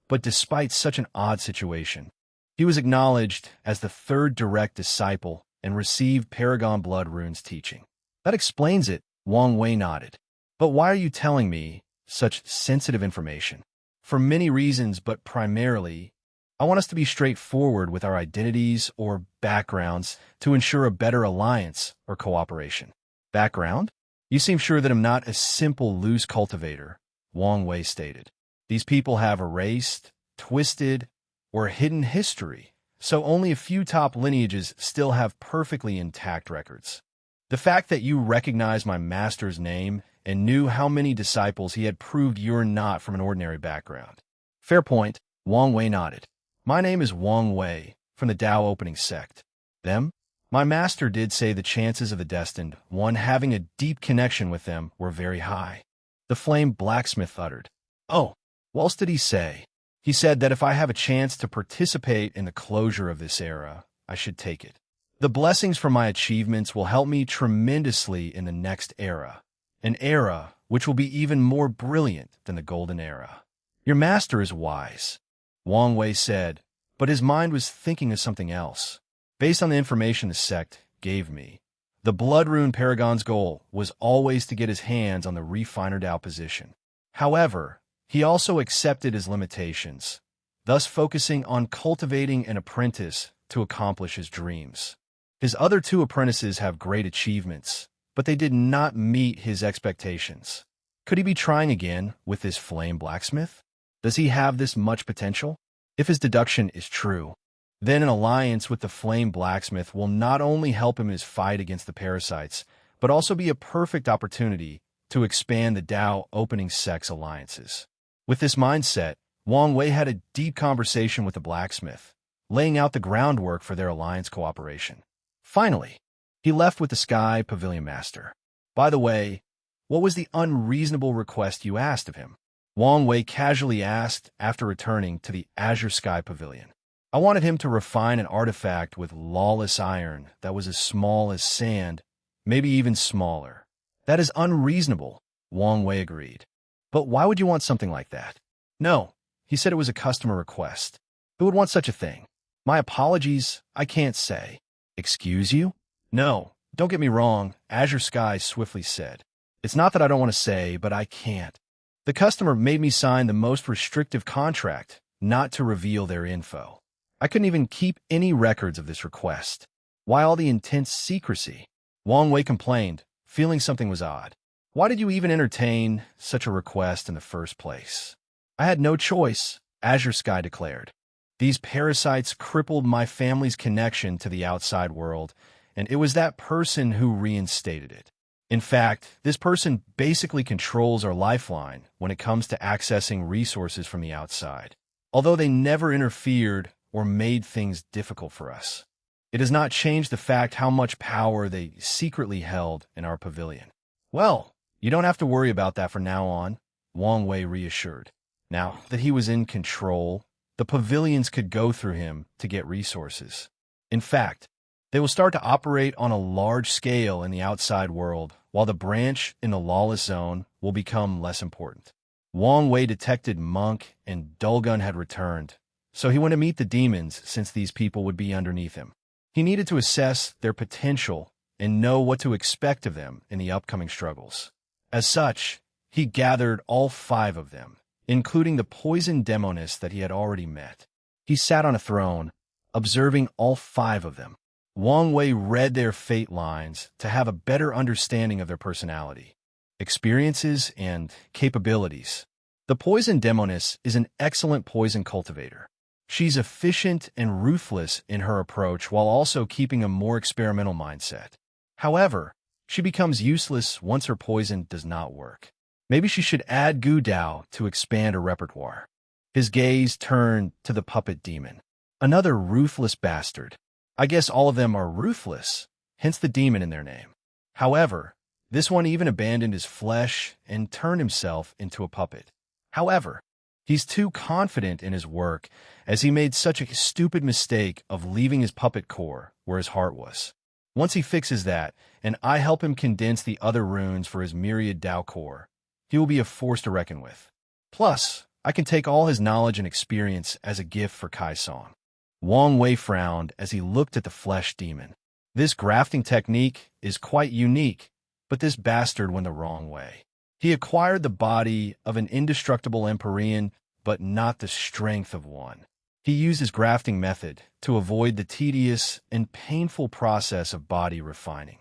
S1: but despite such an odd situation, he was acknowledged as the third direct disciple and received Paragon Blood Rune's teaching. That explains it, Wang Wei nodded. But why are you telling me such sensitive information? For many reasons, but primarily, I want us to be straightforward with our identities or backgrounds to ensure a better alliance or cooperation. Background? You seem sure that I'm not a simple loose cultivator, Wang Wei stated. These people have erased, twisted, or hidden history, so only a few top lineages still have perfectly intact records. The fact that you recognized my master's name and knew how many disciples he had proved you're not from an ordinary background. Fair point, Wang Wei nodded. My name is Wang Wei, from the Tao Opening Sect. Them? My master did say the chances of the destined one having a deep connection with them were very high. The Flame Blacksmith uttered. Oh, what else did he say? He said that if I have a chance to participate in the closure of this era, I should take it. The blessings from my achievements will help me tremendously in the next era, an era which will be even more brilliant than the Golden Era. Your master is wise, Wang Wei said, but his mind was thinking of something else. Based on the information the sect gave me, the Blood Rune Paragon's goal was always to get his hands on the Refiner Tao position. However, he also accepted his limitations, thus focusing on cultivating an apprentice to accomplish his dreams. His other two apprentices have great achievements, but they did not meet his expectations. Could he be trying again with this Flame Blacksmith? Does he have this much potential? If his deduction is true, then an alliance with the Flame Blacksmith will not only help him in his fight against the parasites, but also be a perfect opportunity to expand the Tao Opening Sect's alliances. With this mindset, Wang Wei had a deep conversation with the blacksmith, laying out the groundwork for their alliance cooperation. Finally, he left with the Sky Pavilion Master. By the way, what was the unreasonable request you asked of him? Wang Wei casually asked after returning to the Azure Sky Pavilion. I wanted him to refine an artifact with lawless iron that was as small as sand, maybe even smaller. That is unreasonable, Wang Wei agreed. But why would you want something like that? No, he said it was a customer request. Who would want such a thing? My apologies, I can't say. Excuse you? No, don't get me wrong, Azure Sky swiftly said. It's not that I don't want to say, but I can't. The customer made me sign the most restrictive contract not to reveal their info. I couldn't even keep any records of this request. Why all the intense secrecy? Wang Wei complained, feeling something was odd. Why did you even entertain such a request in the first place? I had no choice, Azure Sky declared. These parasites crippled my family's connection to the outside world, and it was that person who reinstated it. In fact, this person basically controls our lifeline when it comes to accessing resources from the outside, although they never interfered or made things difficult for us. It does not change the fact how much power they secretly held in our pavilion. Well, you don't have to worry about that from now on, Wang Wei reassured. Now that he was in control, the pavilions could go through him to get resources. In fact, they will start to operate on a large scale in the outside world, while the branch in the lawless zone will become less important. Wang Wei detected Monk and Dulgun had returned, so he went to meet the demons since these people would be underneath him. He needed to assess their potential and know what to expect of them in the upcoming struggles. As such, he gathered all 5 of them, including the poison demoness that he had already met. He sat on a throne, observing all 5 of them. Wang Wei read their fate lines to have a better understanding of their personality, experiences, and capabilities. The poison demoness is an excellent poison cultivator. She's efficient and ruthless in her approach while also keeping a more experimental mindset. However, she becomes useless once her poison does not work. Maybe she should add Gu Dao to expand her repertoire. His gaze turned to the puppet demon. Another ruthless bastard. I guess all of them are ruthless, hence the demon in their name. However, this one even abandoned his flesh and turned himself into a puppet. However, he's too confident in his work as he made such a stupid mistake of leaving his puppet core where his heart was. Once he fixes that, and I help him condense the other runes for his myriad Dao core, he will be a force to reckon with. Plus, I can take all his knowledge and experience as a gift for Kai Song. Wang Wei frowned as he looked at the flesh demon. This grafting technique is quite unique, but this bastard went the wrong way. He acquired the body of an indestructible Empyrean, but not the strength of one. He used his grafting method to avoid the tedious and painful process of body refining.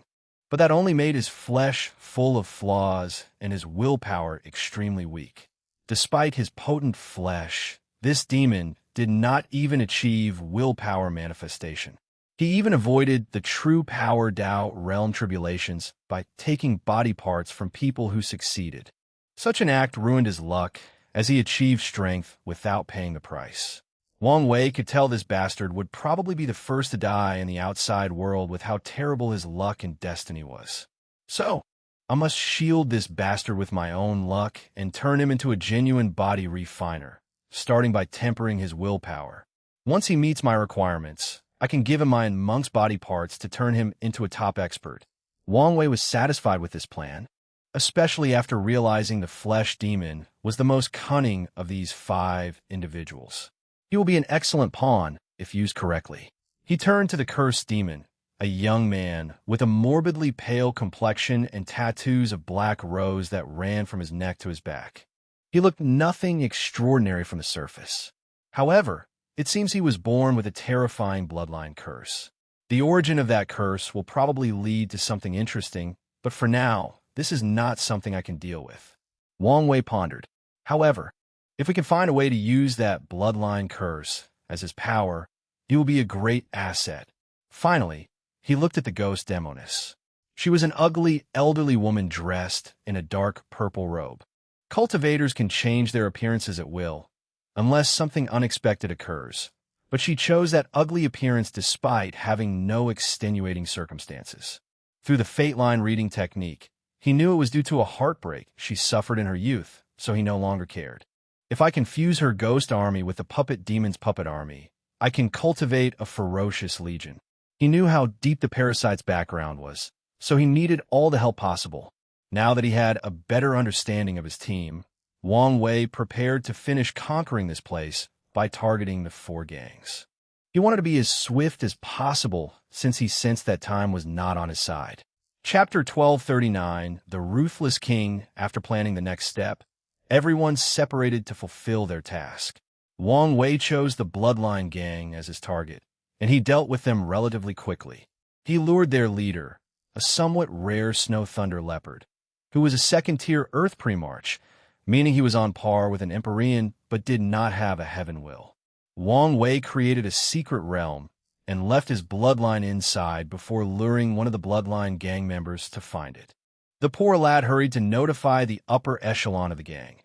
S1: But that only made his flesh full of flaws and his willpower extremely weak. Despite his potent flesh, this demon did not even achieve willpower manifestation. He even avoided the true power Dao realm tribulations by taking body parts from people who succeeded. Such an act ruined his luck, as he achieved strength without paying the price. Wang Wei could tell this bastard would probably be the first to die in the outside world with how terrible his luck and destiny was. So, I must shield this bastard with my own luck and turn him into a genuine body refiner, starting by tempering his willpower. Once he meets my requirements, I can give him my monk's body parts to turn him into a top expert. Wang Wei was satisfied with this plan, especially after realizing the flesh demon was the most cunning of these 5 individuals. He will be an excellent pawn if used correctly. He turned to the cursed demon, a young man with a morbidly pale complexion and tattoos of black rose that ran from his neck to his back. He looked nothing extraordinary from the surface. However, it seems he was born with a terrifying bloodline curse. The origin of that curse will probably lead to something interesting, but for now, this is not something I can deal with. Wang Wei pondered. However, if we can find a way to use that bloodline curse as his power, he will be a great asset. Finally, he looked at the ghost demoness. She was an ugly, elderly woman dressed in a dark purple robe. Cultivators can change their appearances at will, unless something unexpected occurs, but she chose that ugly appearance despite having no extenuating circumstances. Through the fate line reading technique, he knew it was due to a heartbreak she suffered in her youth, so he no longer cared. If I can fuse her ghost army with the puppet demon's puppet army, I can cultivate a ferocious legion. He knew how deep the parasite's background was, so he needed all the help possible. Now that he had a better understanding of his team, Wang Wei prepared to finish conquering this place by targeting the 4 gangs. He wanted to be as swift as possible since he sensed that time was not on his side. Chapter 1239, The Ruthless King. After planning the next step, everyone separated to fulfill their task. Wang Wei chose the Bloodline Gang as his target, and he dealt with them relatively quickly. He lured their leader, a somewhat rare Snow Thunder Leopard, who was a second-tier Earth Primarch, meaning he was on par with an Empyrean but did not have a Heaven Will. Wang Wei created a secret realm and left his bloodline inside before luring one of the Bloodline Gang members to find it. The poor lad hurried to notify the upper echelon of the gang,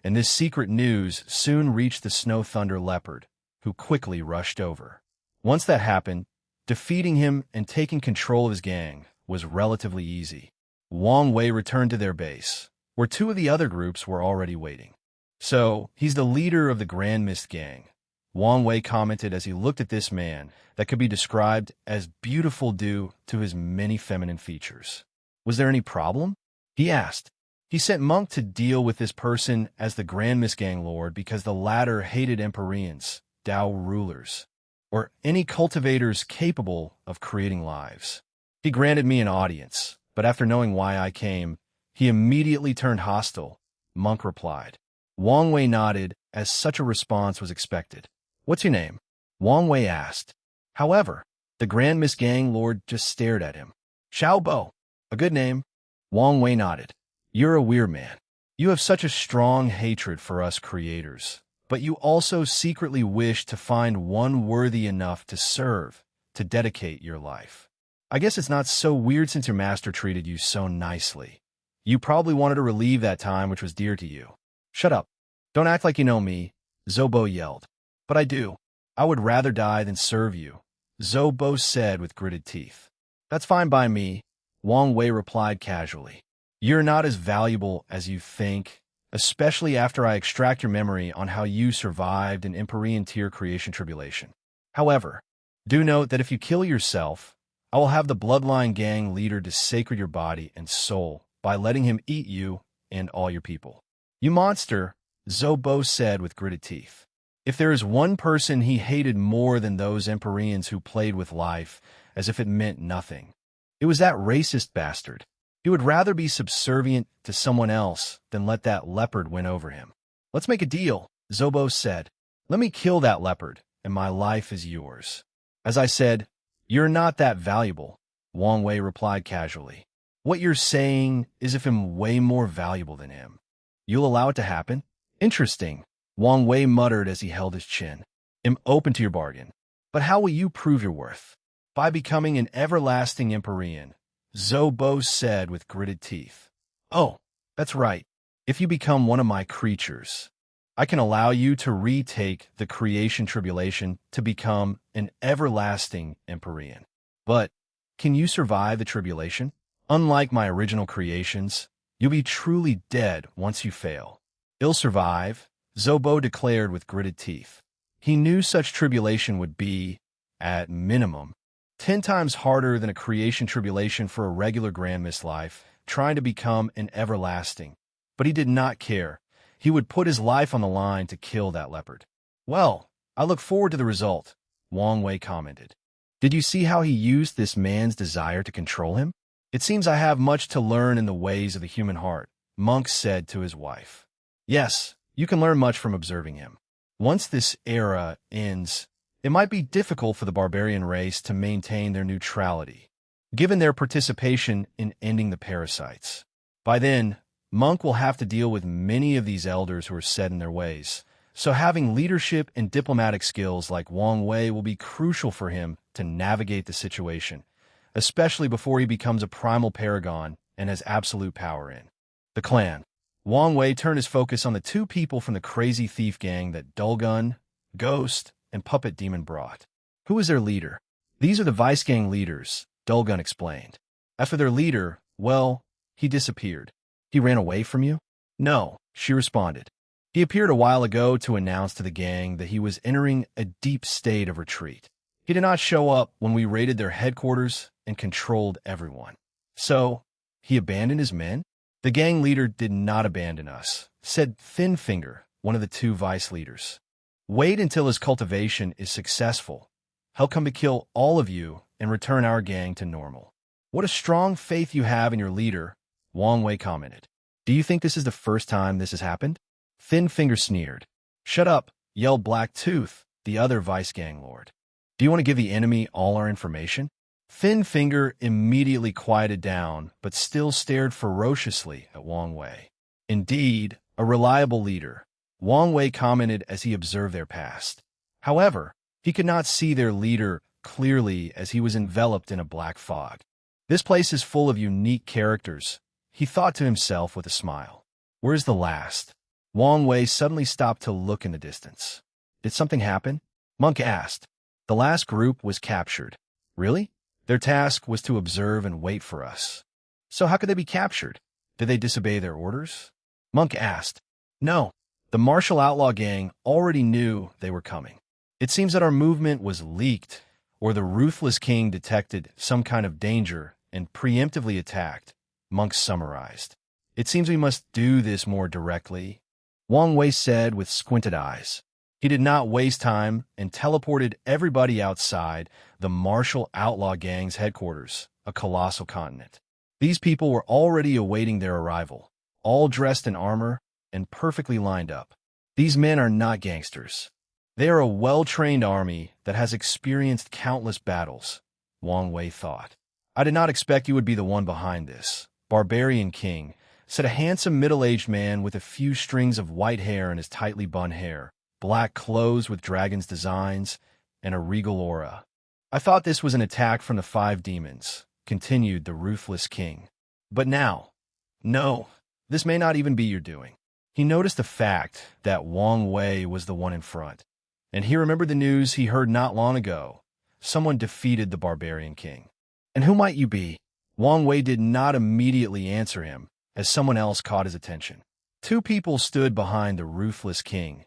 S1: and this secret news soon reached the Snow Thunder Leopard, who quickly rushed over. Once that happened, defeating him and taking control of his gang was relatively easy. Wang Wei returned to their base, where 2 of the other groups were already waiting. So, he's the leader of the Grand Mist Gang. Wang Wei commented as he looked at this man that could be described as beautiful due to his many feminine features. Was there any problem? He asked. He sent Monk to deal with this person as the Grand Mist Gang Lord because the latter hated Empyreans, Dao rulers, or any cultivators capable of creating lives. He granted me an audience, but after knowing why I came, he immediately turned hostile, Monk replied. Wang Wei nodded, as such a response was expected. What's your name? Wang Wei asked. However, the Grand Mist Gang Lord just stared at him. Xiao Bo. A good name. Wang Wei nodded. You're a weird man. You have such a strong hatred for us creators, but you also secretly wish to find one worthy enough to serve, to dedicate your life. I guess it's not so weird since your master treated you so nicely. You probably wanted to relieve that time which was dear to you. Shut up. Don't act like you know me, Zobo yelled. But I do. I would rather die than serve you, Zobo said with gritted teeth. That's fine by me, Wang Wei replied casually. You're not as valuable as you think, especially after I extract your memory on how you survived an Empyrean tier creation tribulation. However, do note that if you kill yourself, I will have the bloodline gang leader desecrate your body and soul by letting him eat you and all your people. You monster, Zobo said with gritted teeth. If there is one person he hated more than those Empyreans who played with life as if it meant nothing, it was that racist bastard. He would rather be subservient to someone else than let that leopard win over him. Let's make a deal, Zobo said. Let me kill that leopard, and my life is yours. As I said, you're not that valuable, Wang Wei replied casually. What you're saying is if I'm way more valuable than him. You'll allow it to happen? Interesting, Wang Wei muttered as he held his chin. I'm open to your bargain. But how will you prove your worth? By becoming an everlasting Empyrean, Zobo said with gritted teeth. Oh, that's right. If you become one of my creatures, I can allow you to retake the creation tribulation to become an everlasting Empyrean. But can you survive the tribulation? Unlike my original creations, you'll be truly dead once you fail. You'll survive, Zobo declared with gritted teeth. He knew such tribulation would be, at minimum, 10 times harder than a creation tribulation for a regular Grandmist life, trying to become an everlasting. But he did not care. He would put his life on the line to kill that leopard. Well, I look forward to the result, Wang Wei commented. Did you see how he used this man's desire to control him? It seems I have much to learn in the ways of the human heart, Monk said to his wife. Yes, you can learn much from observing him. Once this era ends, it might be difficult for the barbarian race to maintain their neutrality, given their participation in ending the parasites. By then, Monk will have to deal with many of these elders who are set in their ways, so having leadership and diplomatic skills like Wang Wei will be crucial for him to navigate the situation, especially before he becomes a primal paragon and has absolute power in the clan. Wang Wei turned his focus on the two people from the crazy thief gang that Dulgun, Ghost, and Puppet Demon brought. Who is their leader? These are the Vice Gang leaders, Dulgun explained. As for their leader, well, he disappeared. He ran away from you? No, she responded. He appeared a while ago to announce to the gang that he was entering a deep state of retreat. He did not show up when we raided their headquarters and controlled everyone. So, he abandoned his men? The gang leader did not abandon us, said Thin Finger, one of the two vice leaders. Wait until his cultivation is successful. He'll come to kill all of you and return our gang to normal. What a strong faith you have in your leader, Wang Wei commented. Do you think this is the first time this has happened? Thin Finger sneered. Shut up, yelled Black Tooth, the other vice gang lord. Do you want to give the enemy all our information? Thin Finger immediately quieted down, but still stared ferociously at Wang Wei. Indeed, a reliable leader, Wang Wei commented as he observed their past. However, he could not see their leader clearly as he was enveloped in a black fog. This place is full of unique characters, he thought to himself with a smile. Where's the last? Wang Wei suddenly stopped to look in the distance. Did something happen? Monk asked. The last group was captured. Really? Their task was to observe and wait for us. So how could they be captured? Did they disobey their orders? Monk asked. No, the martial outlaw gang already knew they were coming. It seems that our movement was leaked, or the ruthless king detected some kind of danger and preemptively attacked, Monk summarized. It seems we must do this more directly, Wang Wei said with squinted eyes. He did not waste time and teleported everybody outside the martial outlaw gang's headquarters, a colossal continent. These people were already awaiting their arrival, all dressed in armor and perfectly lined up. These men are not gangsters. They are a well-trained army that has experienced countless battles, Wang Wei thought. I did not expect you would be the one behind this, Barbarian King, said a handsome middle-aged man with a few strings of white hair in his tightly bun hair, black clothes with dragon's designs, and a regal aura. I thought this was an attack from the 5 demons, continued the ruthless king. But now, no, this may not even be your doing. He noticed the fact that Wang Wei was the one in front, and he remembered the news he heard not long ago. Someone defeated the Barbarian King. And who might you be? Wang Wei did not immediately answer him, as someone else caught his attention. 2 people stood behind the ruthless king,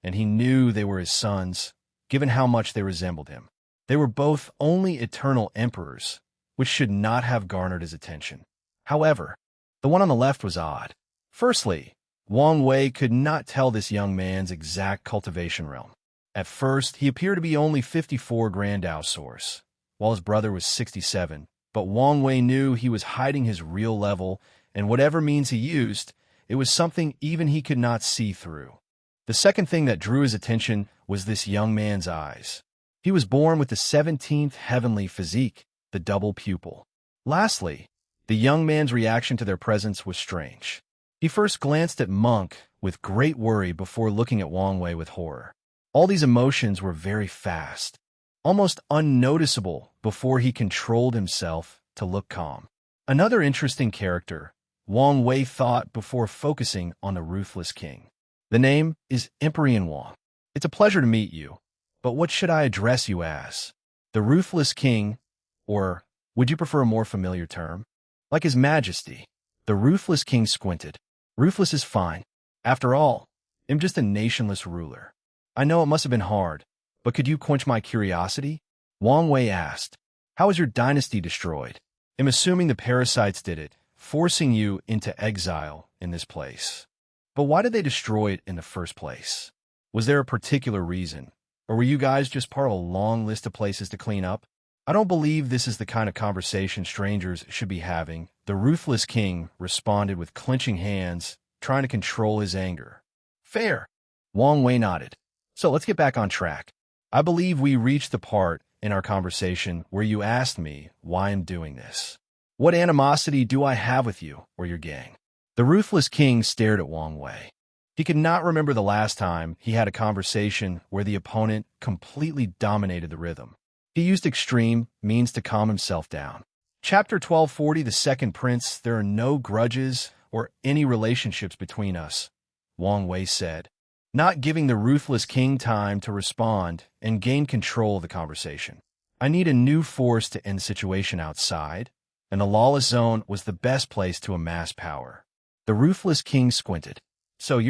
S1: and he knew they were his sons, given how much they resembled him. They were both only eternal emperors, which should not have garnered his attention. However, the one on the left was odd. Firstly, Wang Wei could not tell this young man's exact cultivation realm. At first, he appeared to be only 54 Grandao source, while his brother was 67, but Wang Wei knew he was hiding his real level, and whatever means he used, it was something even he could not see through. The second thing that drew his attention was this young man's eyes. He was born with the 17th heavenly physique, the double pupil. Lastly, the young man's reaction to their presence was strange. He first glanced at Monk with great worry before looking at Wang Wei with horror. All these emotions were very fast, almost unnoticeable before he controlled himself to look calm. Another interesting character, Wang Wei thought before focusing on the Ruthless King. The name is Empyrean Wang. It's a pleasure to meet you, but what should I address you as? The Ruthless King, or would you prefer a more familiar term? Like His Majesty. The Ruthless King squinted. Ruthless is fine. After all, I'm just a nationless ruler. I know it must have been hard, but could you quench my curiosity? Wang Wei asked. How was your dynasty destroyed? I'm assuming the parasites did it, forcing you into exile in this place. But why did they destroy it in the first place? Was there a particular reason? Or were you guys just part of a long list of places to clean up? I don't believe this is the kind of conversation strangers should be having. The Ruthless King responded with clenching hands, trying to control his anger. Fair. Wang Wei nodded. So let's get back on track. I believe we reached the part in our conversation where you asked me why I'm doing this. What animosity do I have with you or your gang? The Ruthless King stared at Wang Wei. He could not remember the last time he had a conversation where the opponent completely dominated the rhythm. He used extreme means to calm himself down. Chapter 1240, The Second Prince, there are no grudges or any relationships between us, Wang Wei said, not giving the Ruthless King time to respond and gain control of the conversation. I need a new force to end the situation outside, and the lawless zone was the best place to amass power. The Ruthless King squinted. So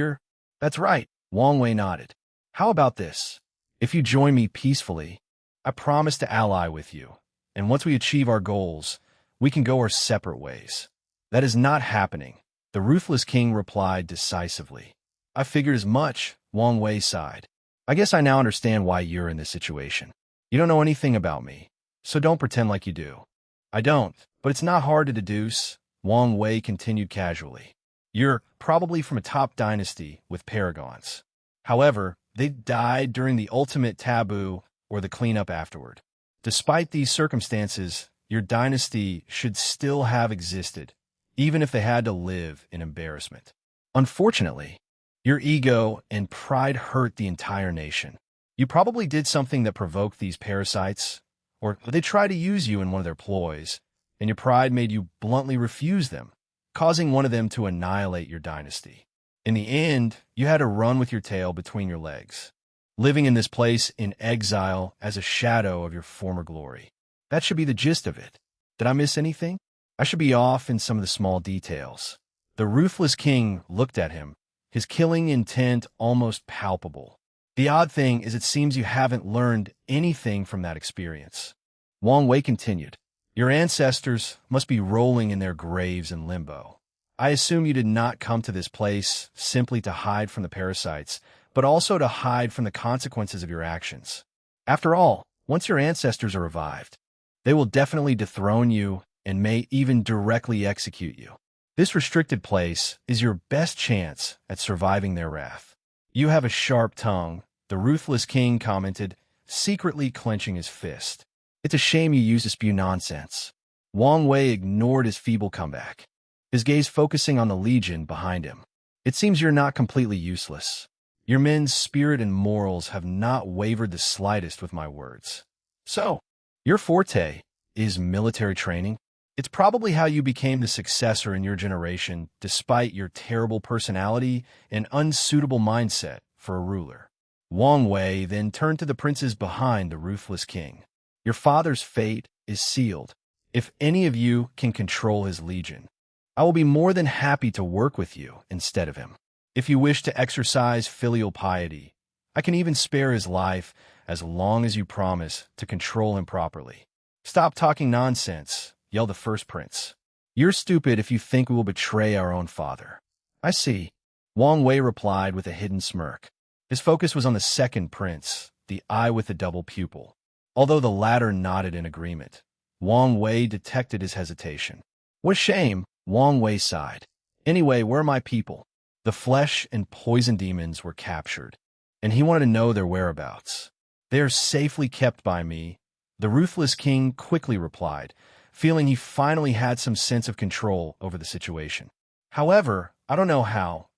S1: that's right, Wang Wei nodded. How about this? If you join me peacefully, I promise to ally with you, and once we achieve our goals, we can go our separate ways. That is not happening, the Ruthless King replied decisively. I figured as much, Wang Wei sighed. I guess I now understand why you're in this situation. You don't know anything about me, so don't pretend like you do. I don't, but it's not hard to deduce, Wang Wei continued casually. You're probably from a top dynasty with paragons. However, they died during the ultimate taboo or the cleanup afterward. Despite these circumstances, your dynasty should still have existed, even if they had to live in embarrassment. Unfortunately, your ego and pride hurt the entire nation. You probably did something that provoked these parasites, or they tried to use you in one of their ploys, and your pride made you bluntly refuse them, causing one of them to annihilate your dynasty. In the end, you had to run with your tail between your legs, living in this place in exile as a shadow of your former glory. That should be the gist of it. Did I miss anything? I should be off in some of the small details. The Ruthless King looked at him, his killing intent almost palpable. The odd thing is it seems you haven't learned anything from that experience. Wang Wei continued. Your ancestors must be rolling in their graves in limbo. I assume you did not come to this place simply to hide from the parasites, but also to hide from the consequences of your actions. After all, once your ancestors are revived, they will definitely dethrone you and may even directly execute you. This restricted place is your best chance at surviving their wrath. You have a sharp tongue, the Ruthless King commented, secretly clenching his fist. It's a shame you used to spew nonsense. Wang Wei ignored his feeble comeback, his gaze focusing on the legion behind him. It seems you're not completely useless. Your men's spirit and morals have not wavered the slightest with my words. So, your forte is military training? It's probably how you became the successor in your generation, despite your terrible personality and unsuitable mindset for a ruler. Wang Wei then turned to the princes behind the Ruthless King. Your father's fate is sealed. If any of you can control his legion, I will be more than happy to work with you instead of him. If you wish to exercise filial piety, I can even spare his life as long as you promise to control him properly. "Stop talking nonsense," yelled the first prince. "You're stupid if you think we will betray our own father." "I see," Wang Wei replied with a hidden smirk. His focus was on the second prince, the eye with the double pupil. Although the latter nodded in agreement, Wang Wei detected his hesitation. "What shame," Wang Wei sighed. "Anyway, where are my people?" The flesh and poison demons were captured, and he wanted to know their whereabouts. "They are safely kept by me," the ruthless king quickly replied, feeling he finally had some sense of control over the situation. "However, I don't know how.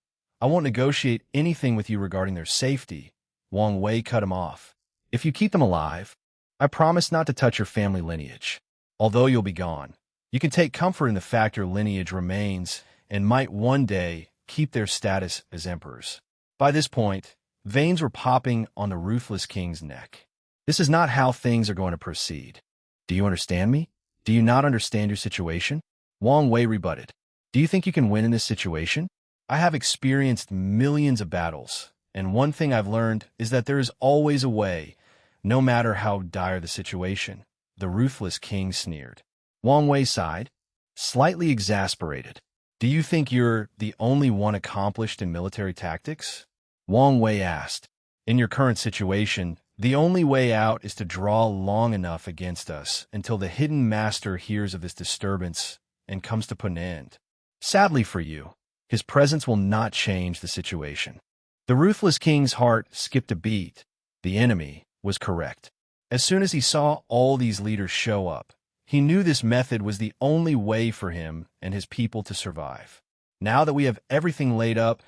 S1: I won't negotiate anything with you regarding their safety," Wang Wei cut him off. "If you keep them alive, I promise not to touch your family lineage. Although you'll be gone, you can take comfort in the fact your lineage remains and might one day keep their status as emperors." By this point, veins were popping on the ruthless king's neck. "This is not how things are going to proceed. Do you understand me? Do you not understand your situation?" Wang Wei rebutted. "Do you think you can win in this situation? I have experienced millions of battles, and one thing I've learned is that there is always a way, no matter how dire the situation," the ruthless king sneered. Wang Wei sighed, slightly exasperated. "Do you think you're the only one accomplished in military tactics?" Wang Wei asked. "In your current situation, the only way out is to draw long enough against us until the hidden master hears of this disturbance and comes to put an end. Sadly for you, his presence will not change the situation." The ruthless king's heart skipped a beat. The enemy was correct. As soon as he saw all these leaders show up, he knew this method was the only way for him and his people to survive. "Now that we have everything laid up,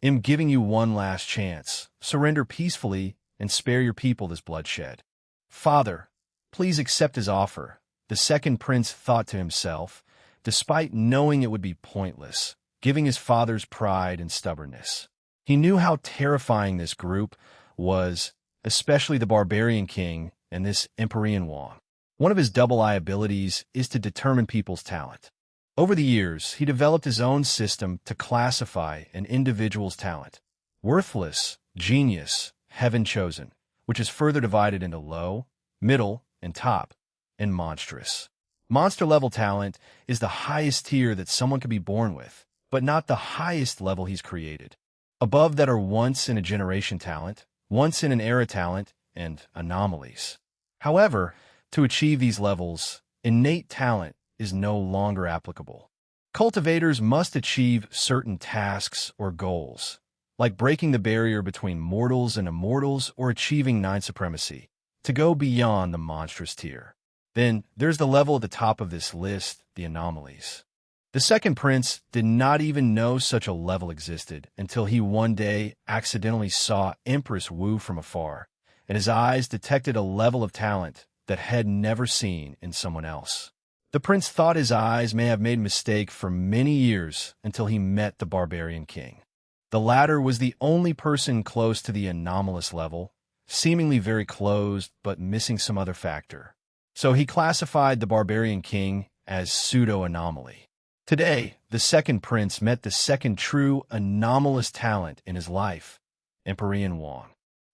S1: I'm giving you one last chance. Surrender peacefully and spare your people this bloodshed." "Father, please accept his offer," the second prince thought to himself, despite knowing it would be pointless, giving his father's pride and stubbornness. He knew how terrifying this group was, especially the barbarian king and this Empyrean Wang. One of his double-eye abilities is to determine people's talent. Over the years, he developed his own system to classify an individual's talent: worthless, genius, heaven-chosen, which is further divided into low, middle, and top, and monstrous. Monster-level talent is the highest tier that someone could be born with, but not the highest level he's created. Above that are once-in-a-generation talent, once-in-an-era talent, and anomalies. However, to achieve these levels, innate talent is no longer applicable. Cultivators must achieve certain tasks or goals, like breaking the barrier between mortals and immortals or achieving 9 supremacy, to go beyond the monstrous tier. Then there's the level at the top of this list, the anomalies. The second prince did not even know such a level existed until he one day accidentally saw Empress Wu from afar, and his eyes detected a level of talent that had never seen in someone else. The prince thought his eyes may have made a mistake for many years until he met the barbarian king. The latter was the only person close to the anomalous level, seemingly very closed but missing some other factor. So he classified the barbarian king as pseudo-anomaly. Today, the second prince met the second true anomalous talent in his life, Empyrean Wang.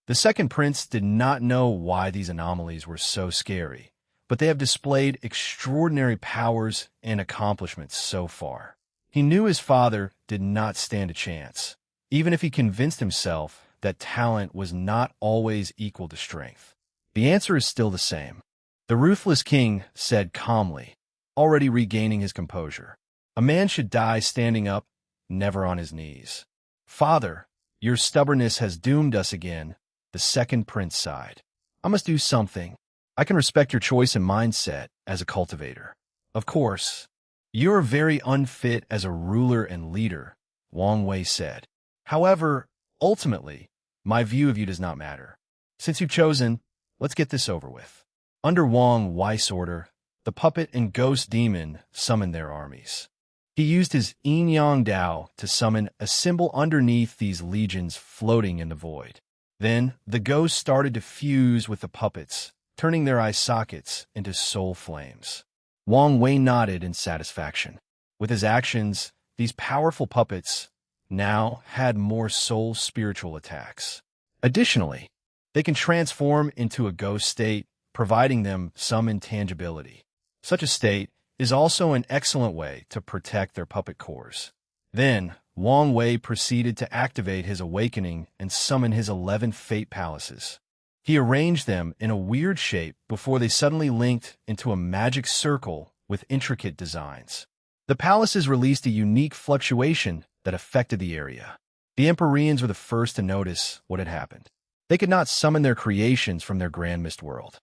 S1: The second prince did not know why these anomalies were so scary, but they have displayed extraordinary powers and accomplishments so far. He knew his father did not stand a chance, even if he convinced himself that talent was not always equal to strength. The answer is still the same. The ruthless king said calmly, already regaining his composure. "A man should die standing up, never on his knees." "Father, your stubbornness has doomed us again," the second prince sighed. "I must do something. I can respect your choice and mindset as a cultivator. Of course, you're very unfit as a ruler and leader," Wang Wei said. "However, ultimately, my view of you does not matter. Since you've chosen, let's get this over with." Under Wang Wei's order, the puppet and ghost demon summoned their armies. He used his yin-yang Dao to summon a symbol underneath these legions floating in the void. Then, the ghosts started to fuse with the puppets, turning their eye sockets into soul flames. Wang Wei nodded in satisfaction. With his actions, these powerful puppets now had more soul-spiritual attacks. Additionally, they can transform into a ghost state, providing them some intangibility. Such a state is also an excellent way to protect their puppet cores. Then, Wang Wei proceeded to activate his awakening and summon his 11 fate palaces. He arranged them in a weird shape before they suddenly linked into a magic circle with intricate designs. The palaces released a unique fluctuation that affected the area. The Empyreans were the first to notice what had happened. They could not summon their creations from their grand mist world.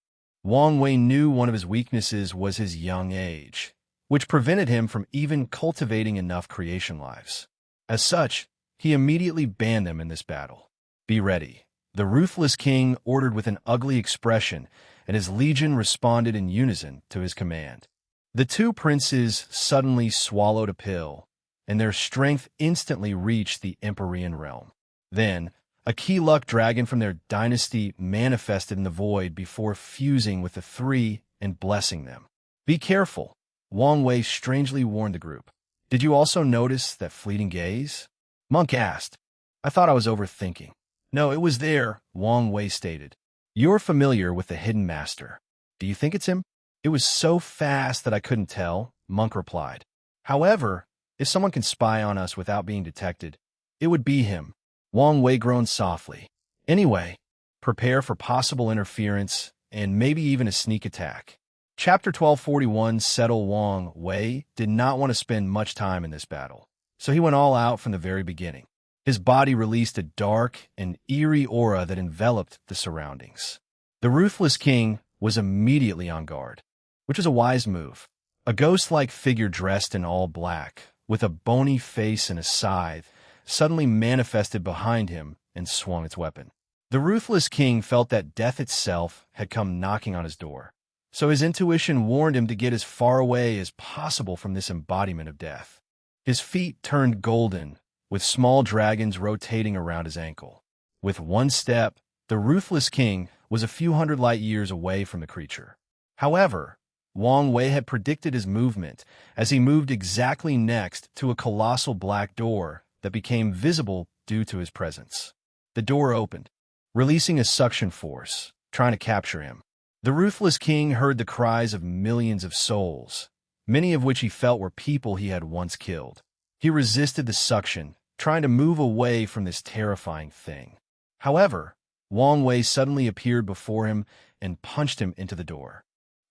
S1: Wang Wei knew one of his weaknesses was his young age, which prevented him from even cultivating enough creation lives. As such, he immediately banned them in this battle. Be ready. The ruthless king ordered with an ugly expression, and his legion responded in unison to his command. The two princes suddenly swallowed a pill, and their strength instantly reached the Empyrean realm. Then, a key luck dragon from their dynasty manifested in the void before fusing with the three and blessing them. Be careful, Wang Wei strangely warned the group. Did you also notice that fleeting gaze? Monk asked. I thought I was overthinking. No, it was there, Wang Wei stated. You're familiar with the hidden master. Do you think it's him? It was so fast that I couldn't tell, Monk replied. However, if someone can spy on us without being detected, it would be him. Wang Wei groaned softly. Anyway, prepare for possible interference and maybe even a sneak attack. Chapter 1241 Settle Wang Wei did not want to spend much time in this battle, so he went all out from the very beginning. His body released a dark and eerie aura that enveloped the surroundings. The ruthless king was immediately on guard, which was a wise move. A ghost-like figure dressed in all black, with a bony face and a scythe, suddenly manifested behind him and swung its weapon. The ruthless king felt that death itself had come knocking on his door, so his intuition warned him to get as far away as possible from this embodiment of death. His feet turned golden, with small dragons rotating around his ankle. With one step, the ruthless king was a few hundred light years away from the creature. However, Wang Wei had predicted his movement as he moved exactly next to a colossal black door that became visible due to his presence. The door opened, releasing a suction force, trying to capture him. The ruthless king heard the cries of millions of souls, many of which he felt were people he had once killed. He resisted the suction, trying to move away from this terrifying thing. However, Wang Wei suddenly appeared before him and punched him into the door.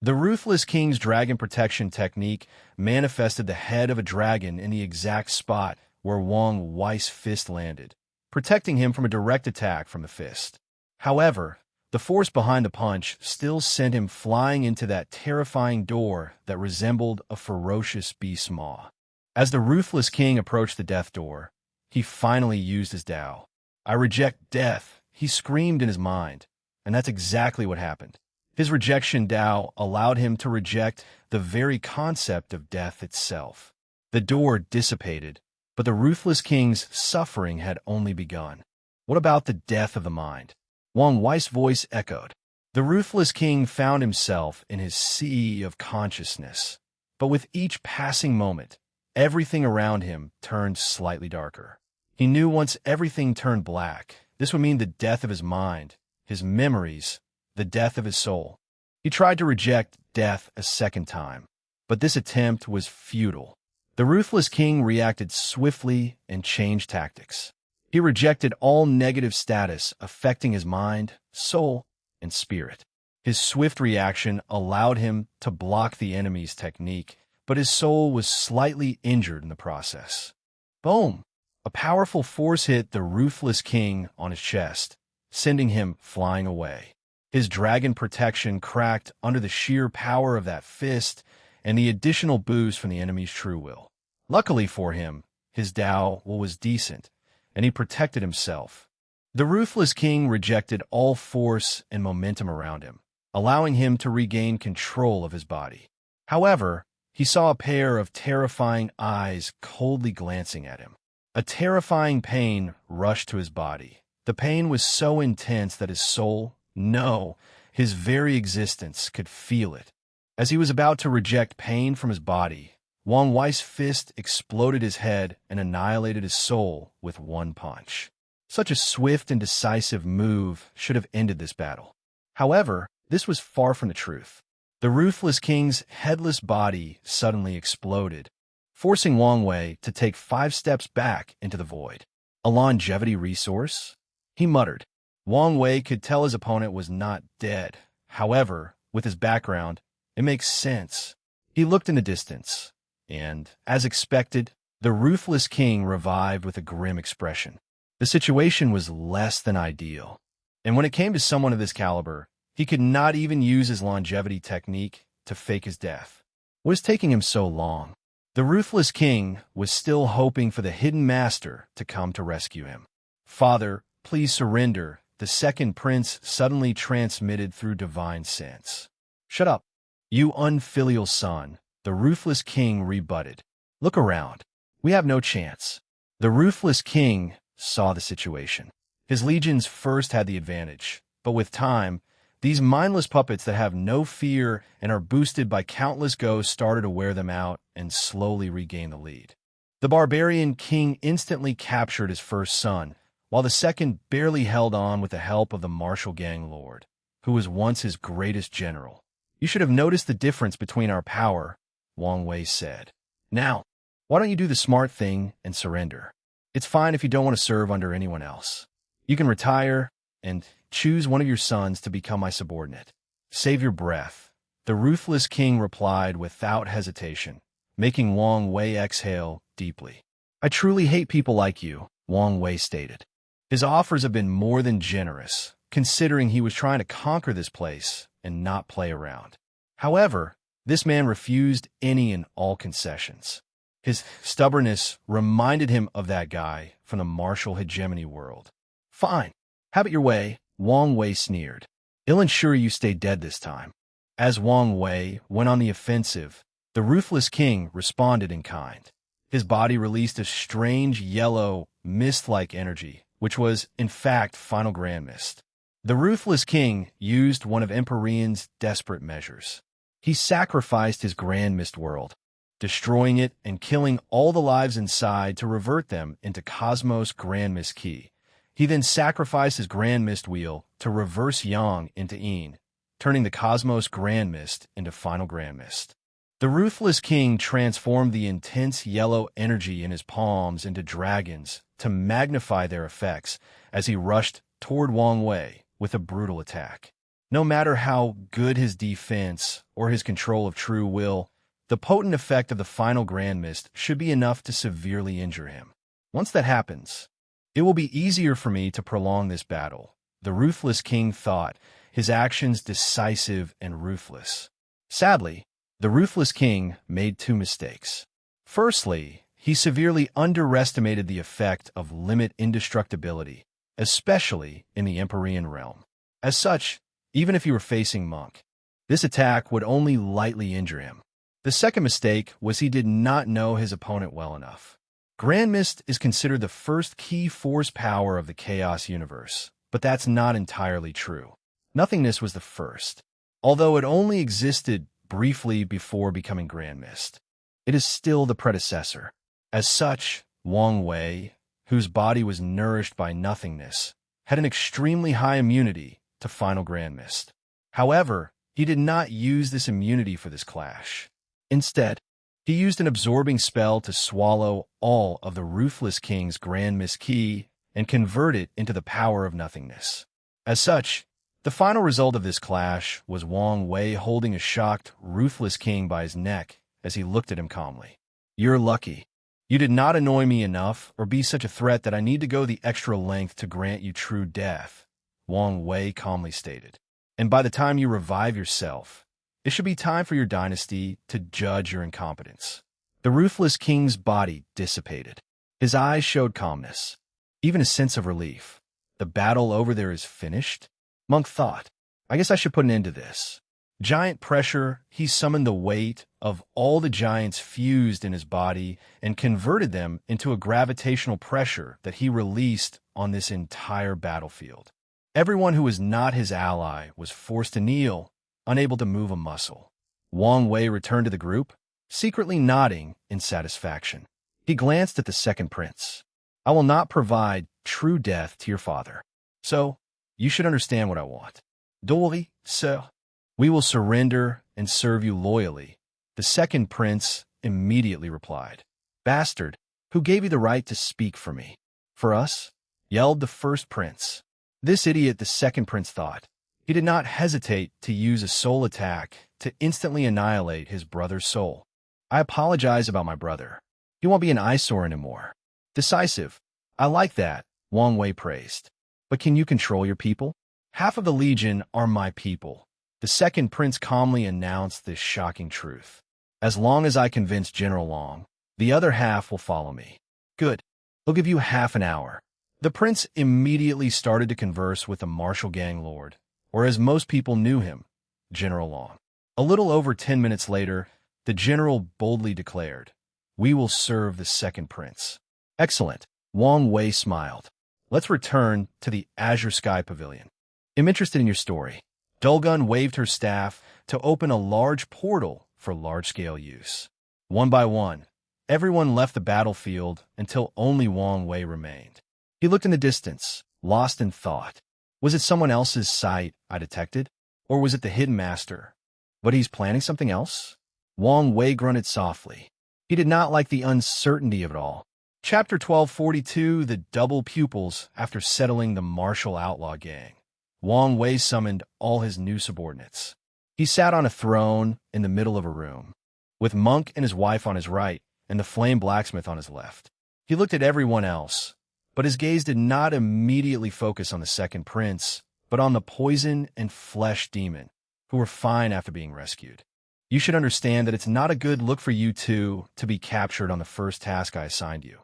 S1: The ruthless king's dragon protection technique manifested the head of a dragon in the exact spot where Wang Wei's fist landed, protecting him from a direct attack from the fist. However, the force behind the punch still sent him flying into that terrifying door that resembled a ferocious beast's maw. As the ruthless king approached the death door, he finally used his Tao. I reject death, he screamed in his mind, and that's exactly what happened. His rejection Tao allowed him to reject the very concept of death itself. The door dissipated, but the ruthless king's suffering had only begun. What about the death of the mind? Wang Wei's voice echoed. The ruthless king found himself in his sea of consciousness, but with each passing moment, everything around him turned slightly darker. He knew once everything turned black, this would mean the death of his mind, his memories, the death of his soul. He tried to reject death a second time, but this attempt was futile. The ruthless king reacted swiftly and changed tactics. He rejected all negative status affecting his mind, soul, and spirit. His swift reaction allowed him to block the enemy's technique, but his soul was slightly injured in the process. Boom! A powerful force hit the ruthless king on his chest, sending him flying away. His dragon protection cracked under the sheer power of that fist and the additional boost from the enemy's true will. Luckily for him, his Tao was decent, and he protected himself. The ruthless king rejected all force and momentum around him, allowing him to regain control of his body. However, he saw a pair of terrifying eyes coldly glancing at him. A terrifying pain rushed to his body. The pain was so intense that his soul, no, his very existence could feel it. As he was about to reject pain from his body, Wang Wei's fist exploded his head and annihilated his soul with one punch. Such a swift and decisive move should have ended this battle. However, This was far from the truth. The ruthless king's headless body suddenly exploded, forcing Wang Wei to take 5 steps back into the void. A longevity resource? He muttered. Wang Wei could tell his opponent was not dead. However, with his background, it makes sense. He looked in the distance, and, as expected, the ruthless king revived with a grim expression. The situation was less than ideal. And when it came to someone of this caliber, he could not even use his longevity technique to fake his death. What was taking him so long? The ruthless king was still hoping for the hidden master to come to rescue him. "Father, please surrender," the second prince suddenly transmitted through divine sense. "Shut up, you unfilial son," the ruthless king rebutted. "Look around. We have no chance." The ruthless king saw the situation. His legions first had the advantage, but with time, these mindless puppets that have no fear and are boosted by countless ghosts started to wear them out and slowly regain the lead. The barbarian king instantly captured his first son, while the second barely held on with the help of the martial gang lord, who was once his greatest general. "You should have noticed the difference between our power," Wang Wei said. "Now, why don't you do the smart thing and surrender? It's fine if you don't want to serve under anyone else. You can retire and choose one of your sons to become my subordinate. Save your breath," the ruthless king replied without hesitation, making Wang Wei exhale deeply. "I truly hate people like you," Wang Wei stated. His offers have been more than generous, considering he was trying to conquer this place and not play around. However, this man refused any and all concessions. His stubbornness reminded him of that guy from the martial hegemony world. "Fine, have it your way," Wang Wei sneered. "I'll ensure you stay dead this time." As Wang Wei went on the offensive, the ruthless king responded in kind. His body released a strange yellow, mist-like energy, which was, in fact, final grand mist. The ruthless king used one of Empyrean's desperate measures. He sacrificed his grand mist world, destroying it and killing all the lives inside to revert them into Cosmos Grand Mist Key. He then sacrificed his Grand Mist Wheel to reverse Yang into Yin, turning the Cosmos Grand Mist into Final Grand Mist. The ruthless king transformed the intense yellow energy in his palms into dragons to magnify their effects as he rushed toward Wang Wei with a brutal attack. No matter how good his defense or his control of true will, the potent effect of the final Grand Mist should be enough to severely injure him. Once that happens, it will be easier for me to prolong this battle, the ruthless king thought, his actions decisive and ruthless. Sadly, the ruthless king made 2 mistakes. Firstly, he severely underestimated the effect of limit indestructibility, especially in the Empyrean realm. As such, even if he were facing Monk, this attack would only lightly injure him. The second mistake was he did not know his opponent well enough. Grand Mist is considered the first key force power of the Chaos universe, but that's not entirely true. Nothingness was the first, although it only existed briefly before becoming Grand Mist. It is still the predecessor. As such, Wang Wei, whose body was nourished by nothingness, had an extremely high immunity to Final Grand Mist. However, he did not use this immunity for this clash. Instead, he used an absorbing spell to swallow all of the ruthless king's Grand Mist Key and convert it into the power of nothingness. As such, the final result of this clash was Wang Wei holding a shocked, ruthless king by his neck as he looked at him calmly. "You're lucky. You did not annoy me enough or be such a threat that I need to go the extra length to grant you true death," Wang Wei calmly stated. "And by the time you revive yourself, it should be time for your dynasty to judge your incompetence." The ruthless king's body dissipated. His eyes showed calmness, even a sense of relief. The battle over there is finished? Monk thought. I guess I should put an end to this. Giant pressure, he summoned the weight of all the giants fused in his body and converted them into a gravitational pressure that he released on this entire battlefield. Everyone who was not his ally was forced to kneel, unable to move a muscle. Wang Wei returned to the group, secretly nodding in satisfaction. He glanced at the second prince. "I will not provide true death to your father. So, you should understand what I want." "Dory, sir," We will surrender and serve you loyally. The second prince immediately replied, Bastard, who gave you the right to speak for me? For us? Yelled the first prince. This idiot, the second prince thought. He did not hesitate to use a soul attack to instantly annihilate his brother's soul. I apologize about my brother. He won't be an eyesore anymore. Decisive. I like that, Wang Wei praised. But can you control your people? Half of the legion are my people. The second prince calmly announced this shocking truth. As long as I convince General Long, the other half will follow me. Good. He'll give you half an hour. The prince immediately started to converse with the martial gang lord, or as most people knew him, General Long. A little over 10 minutes later, the general boldly declared, We will serve the second prince. Excellent. Wang Wei smiled. Let's return to the Azure Sky Pavilion. I'm interested in your story. Dulgun waved her staff to open a large portal for large-scale use. One by one, everyone left the battlefield until only Wang Wei remained. He looked in the distance, lost in thought. Was it someone else's sight I detected? Or was it the hidden master? But he's planning something else? Wang Wei grunted softly. He did not like the uncertainty of it all. Chapter 1242, The Double Pupils. After settling the martial outlaw gang, Wang Wei summoned all his new subordinates. He sat on a throne in the middle of a room, with Monk and his wife on his right and the flame blacksmith on his left. He looked at everyone else, but his gaze did not immediately focus on the second prince, but on the poison and flesh demon, who were fine after being rescued. You should understand that it's not a good look for you two to be captured on the first task I assigned you,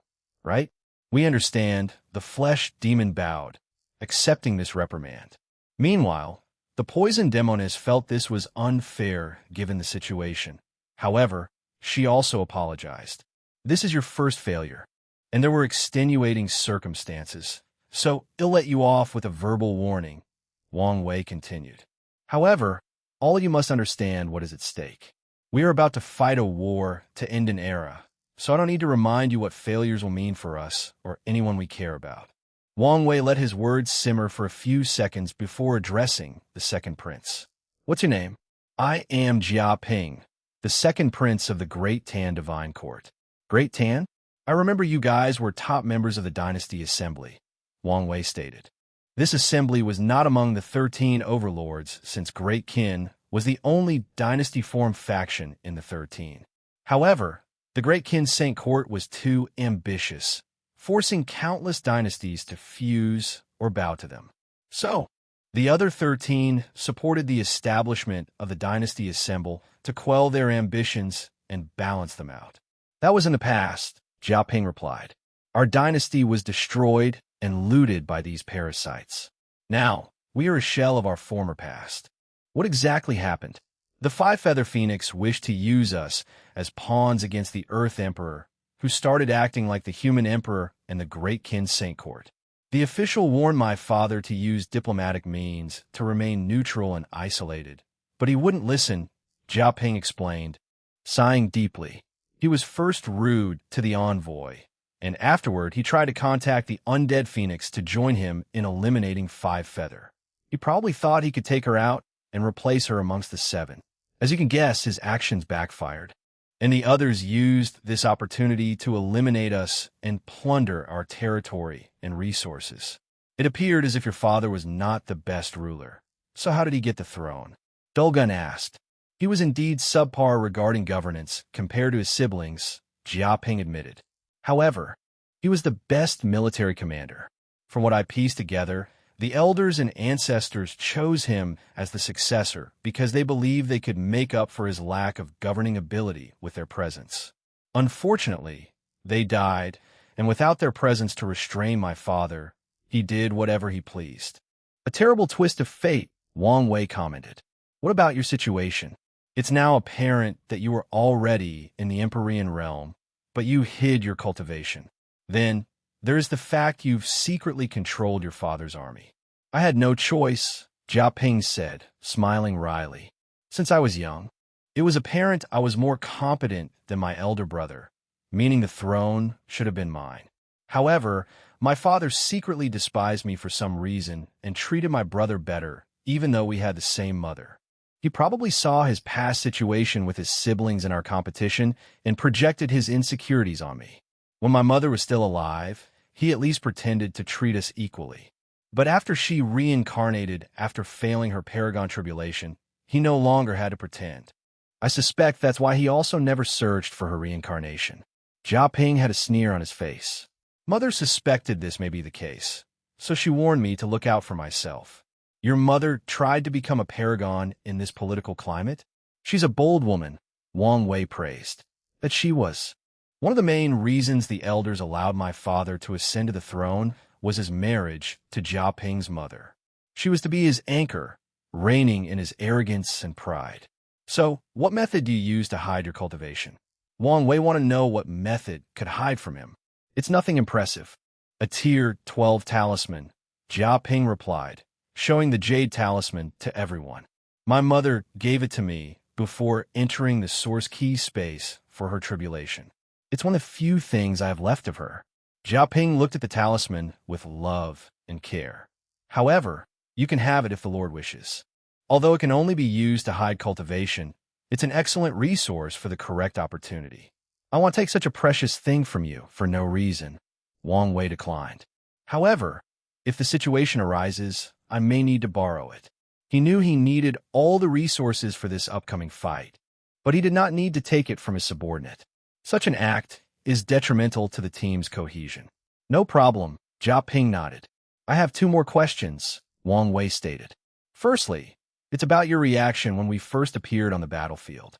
S1: right? We understand. The flesh demon bowed, accepting this reprimand. Meanwhile, the poison demoness felt this was unfair given the situation. However, she also apologized. This is your first failure, and there were extenuating circumstances, so I'll let you off with a verbal warning, Wang Wei continued. However, all you must understand what is at stake. We are about to fight a war to end an era, so I don't need to remind you what failures will mean for us or anyone we care about. Wang Wei let his words simmer for a few seconds before addressing the second prince. What's your name? I am Jia Ping, the second prince of the Great Tan Divine Court. Great Tan? I remember you guys were top members of the Dynasty Assembly, Wang Wei stated. This assembly was not among the 13 overlords, since Great Qin was the only dynasty-formed faction in the 13. However, the Great Qin Saint Court was too ambitious, forcing countless dynasties to fuse or bow to them. So, the other 13 supported the establishment of the Dynasty Assembly to quell their ambitions and balance them out. That was in the past, Jia Ping replied. Our dynasty was destroyed and looted by these parasites. Now, we are a shell of our former past. What exactly happened? The Five-Feather Phoenix wished to use us as pawns against the Earth Emperor, who started acting like the human emperor and the Great Qin Saint Court. The official warned my father to use diplomatic means to remain neutral and isolated, but he wouldn't listen, Jia Ping explained, sighing deeply. He was first rude to the envoy, and afterward he tried to contact the undead Phoenix to join him in eliminating Five-Feather. He probably thought he could take her out and replace her amongst the 7. As you can guess, his actions backfired, and the others used this opportunity to eliminate us and plunder our territory and resources. It appeared as if your father was not the best ruler. So how did he get the throne? Dulgun asked. He was indeed subpar regarding governance compared to his siblings, Jia Ping admitted. However, he was the best military commander. From what I pieced together, the elders and ancestors chose him as the successor because they believed they could make up for his lack of governing ability with their presence. Unfortunately, they died, and without their presence to restrain my father, he did whatever he pleased. A terrible twist of fate, Wang Wei commented. What about your situation? It's now apparent that you were already in the Empyrean realm, but you hid your cultivation. Then, there is the fact you've secretly controlled your father's army. I had no choice, Jia Ping said, smiling wryly. Since I was young, it was apparent I was more competent than my elder brother, meaning the throne should have been mine. However, my father secretly despised me for some reason and treated my brother better, even though we had the same mother. He probably saw his past situation with his siblings in our competition and projected his insecurities on me. When my mother was still alive, he at least pretended to treat us equally. But after she reincarnated after failing her Paragon tribulation, he no longer had to pretend. I suspect that's why he also never searched for her reincarnation. Jia Ping had a sneer on his face. Mother suspected this may be the case, so she warned me to look out for myself. Your mother tried to become a paragon in this political climate? She's a bold woman, Wang Wei praised. That she was. One of the main reasons the elders allowed my father to ascend to the throne was his marriage to Jia Ping's mother. She was to be his anchor, reigning in his arrogance and pride. So, what method do you use to hide your cultivation? Wang Wei wanted to know what method could hide from him. It's nothing impressive. A Tier 12 talisman, Jia Ping replied, showing the jade talisman to everyone. My mother gave it to me before entering the source key space for her tribulation. It's one of the few things I have left of her. Jia Ping looked at the talisman with love and care. However, you can have it if the Lord wishes. Although it can only be used to hide cultivation, it's an excellent resource for the correct opportunity. I want to take such a precious thing from you for no reason. Wang Wei declined. However, if the situation arises, I may need to borrow it. He knew he needed all the resources for this upcoming fight, but he did not need to take it from his subordinate. Such an act is detrimental to the team's cohesion. No problem, Jia Ping nodded. I have 2 more questions, Wang Wei stated. Firstly, it's about your reaction when we first appeared on the battlefield.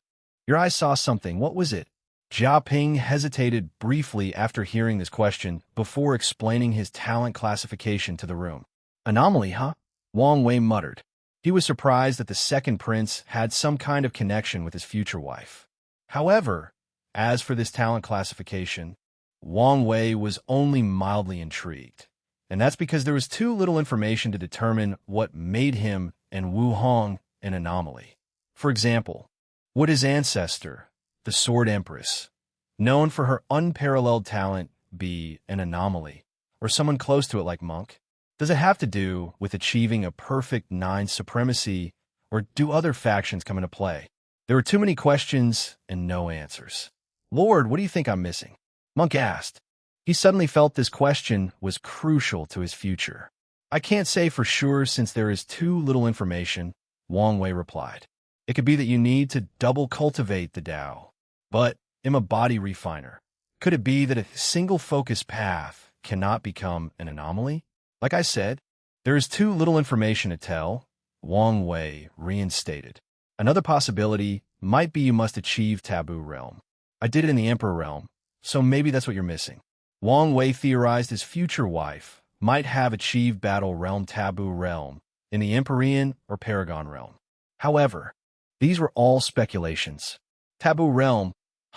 S1: Your eyes saw something. What was it? Jia Ping hesitated briefly after hearing this question before explaining his talent classification to the room. Anomaly, huh? Wang Wei muttered. He was surprised that the second prince had some kind of connection with his future wife. However, as for this talent classification, Wang Wei was only mildly intrigued. And that's because there was too little information to determine what made him and Wu Hong an anomaly. For example, would his ancestor, the Sword Empress, known for her unparalleled talent, be an anomaly, or someone close to it like Monk? Does it have to do with achieving a perfect 9 supremacy, or do other factions come into play? There were too many questions and no answers. Lord, what do you think I'm missing? Monk asked. He suddenly felt this question was crucial to his future. I can't say for sure since there is too little information, Wang Wei replied. It could be that you need to double cultivate the Tao. But I'm a body refiner. Could it be that a single focus path cannot become an anomaly? Like I said, there is too little information to tell, Wang Wei reinstated. Another possibility might be you must achieve Taboo Realm. I did it in the Emperor Realm, so maybe that's what you're missing. Wang Wei theorized his future wife might have achieved Battle Realm Taboo Realm in the Empyrean or Paragon Realm. However, these were all speculations. Taboo Realm,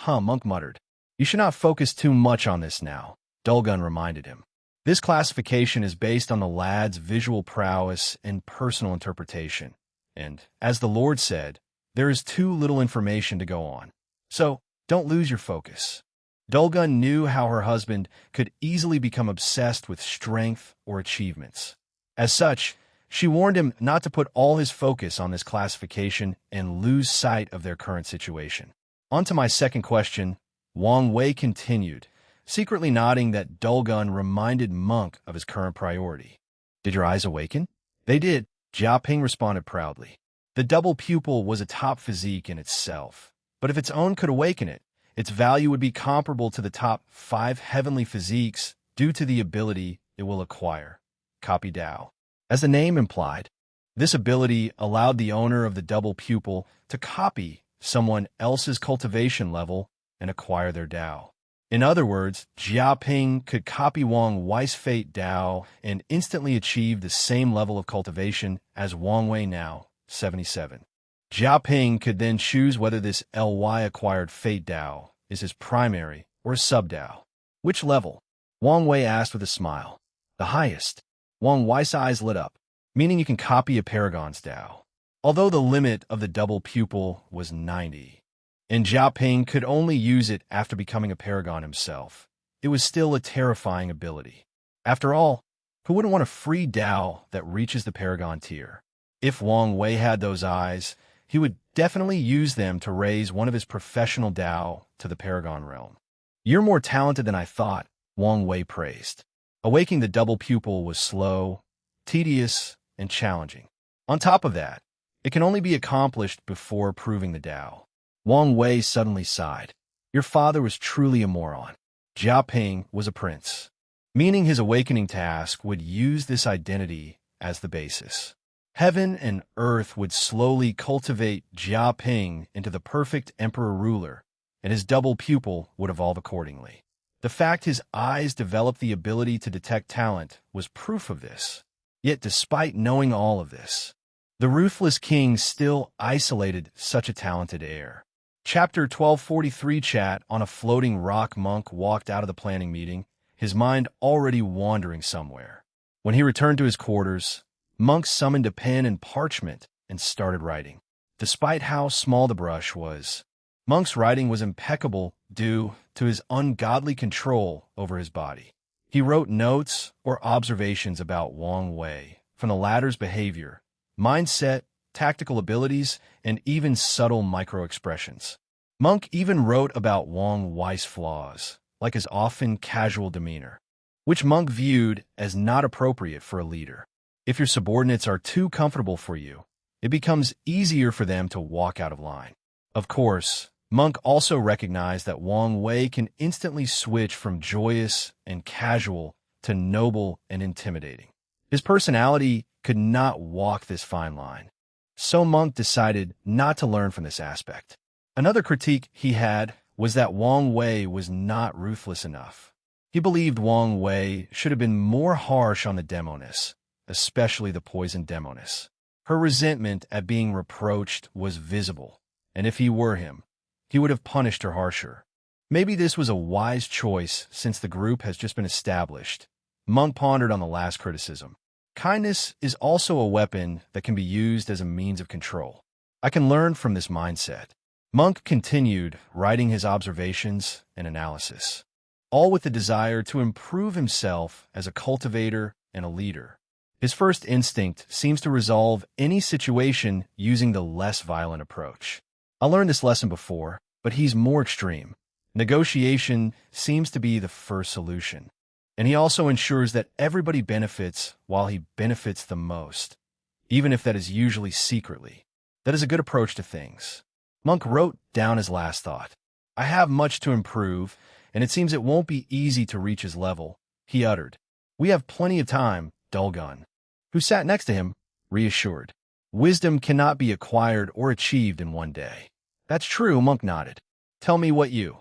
S1: Monk muttered. You should not focus too much on this now, Dulgun reminded him. This classification is based on the lad's visual prowess and personal interpretation. And, as the Lord said, there is too little information to go on. So, don't lose your focus. Dulgun knew how her husband could easily become obsessed with strength or achievements. As such, she warned him not to put all his focus on this classification and lose sight of their current situation. On to my second question, Wang Wei continued, secretly nodding that Dulgun reminded Monk of his current priority. Did your eyes awaken? They did, Jia Ping responded proudly. The double pupil was a top physique in itself, but if its own could awaken it, its value would be comparable to the top 5 heavenly physiques due to the ability it will acquire, Copy Tao. As the name implied, this ability allowed the owner of the double pupil to copy someone else's cultivation level and acquire their Tao. In other words, Jia Ping could copy Wang Wei's Fate Tao and instantly achieve the same level of cultivation as Wang Wei now, 77. Jia Ping could then choose whether this LY acquired Fate Tao is his primary or sub-Tao. Which level? Wang Wei asked with a smile. The highest. Wang Wei's eyes lit up, meaning you can copy a Paragon's Tao. Although the limit of the double pupil was 90, and Jia Ping could only use it after becoming a Paragon himself, it was still a terrifying ability. After all, who wouldn't want a free Tao that reaches the Paragon tier? If Wang Wei had those eyes, he would definitely use them to raise one of his professional Dao to the Paragon realm. "You're more talented than I thought," Wang Wei praised. Awakening the double pupil was slow, tedious, and challenging. On top of that, it can only be accomplished before proving the Dao. Wang Wei suddenly sighed. "Your father was truly a moron. Jia Ping was a prince," meaning his awakening task would use this identity as the basis. Heaven and earth would slowly cultivate Jia Ping into the perfect emperor-ruler, and his double pupil would evolve accordingly. The fact his eyes developed the ability to detect talent was proof of this. Yet despite knowing all of this, the ruthless king still isolated such a talented heir. Chapter 1243 Chat on a floating rock. Monk walked out of the planning meeting, his mind already wandering somewhere. When he returned to his quarters, Monk summoned a pen and parchment and started writing. Despite how small the brush was, Monk's writing was impeccable due to his ungodly control over his body. He wrote notes or observations about Wang Wei, from the latter's behavior, mindset, tactical abilities, and even subtle micro-expressions. Monk even wrote about Wang Wei's flaws, like his often casual demeanor, which Monk viewed as not appropriate for a leader. If your subordinates are too comfortable for you, it becomes easier for them to walk out of line. Of course, Monk also recognized that Wang Wei can instantly switch from joyous and casual to noble and intimidating. His personality could not walk this fine line, so Monk decided not to learn from this aspect. Another critique he had was that Wang Wei was not ruthless enough. He believed Wang Wei should have been more harsh on the demoness, especially the poison demoness. Her resentment at being reproached was visible, and if he were him, he would have punished her harsher. Maybe this was a wise choice since the group has just been established. Monk pondered on the last criticism. Kindness is also a weapon that can be used as a means of control. I can learn from this mindset. Monk continued writing his observations and analysis, all with the desire to improve himself as a cultivator and a leader. His first instinct seems to resolve any situation using the less violent approach. I learned this lesson before, but he's more extreme. Negotiation seems to be the first solution, and he also ensures that everybody benefits while he benefits the most, even if that is usually secretly. That is a good approach to things. Monk wrote down his last thought. "I have much to improve, and it seems it won't be easy to reach his level," he uttered. "We have plenty of time," Dulgun, who sat next to him, reassured. "Wisdom cannot be acquired or achieved in one day." "That's true," Monk nodded. "Tell me what you—"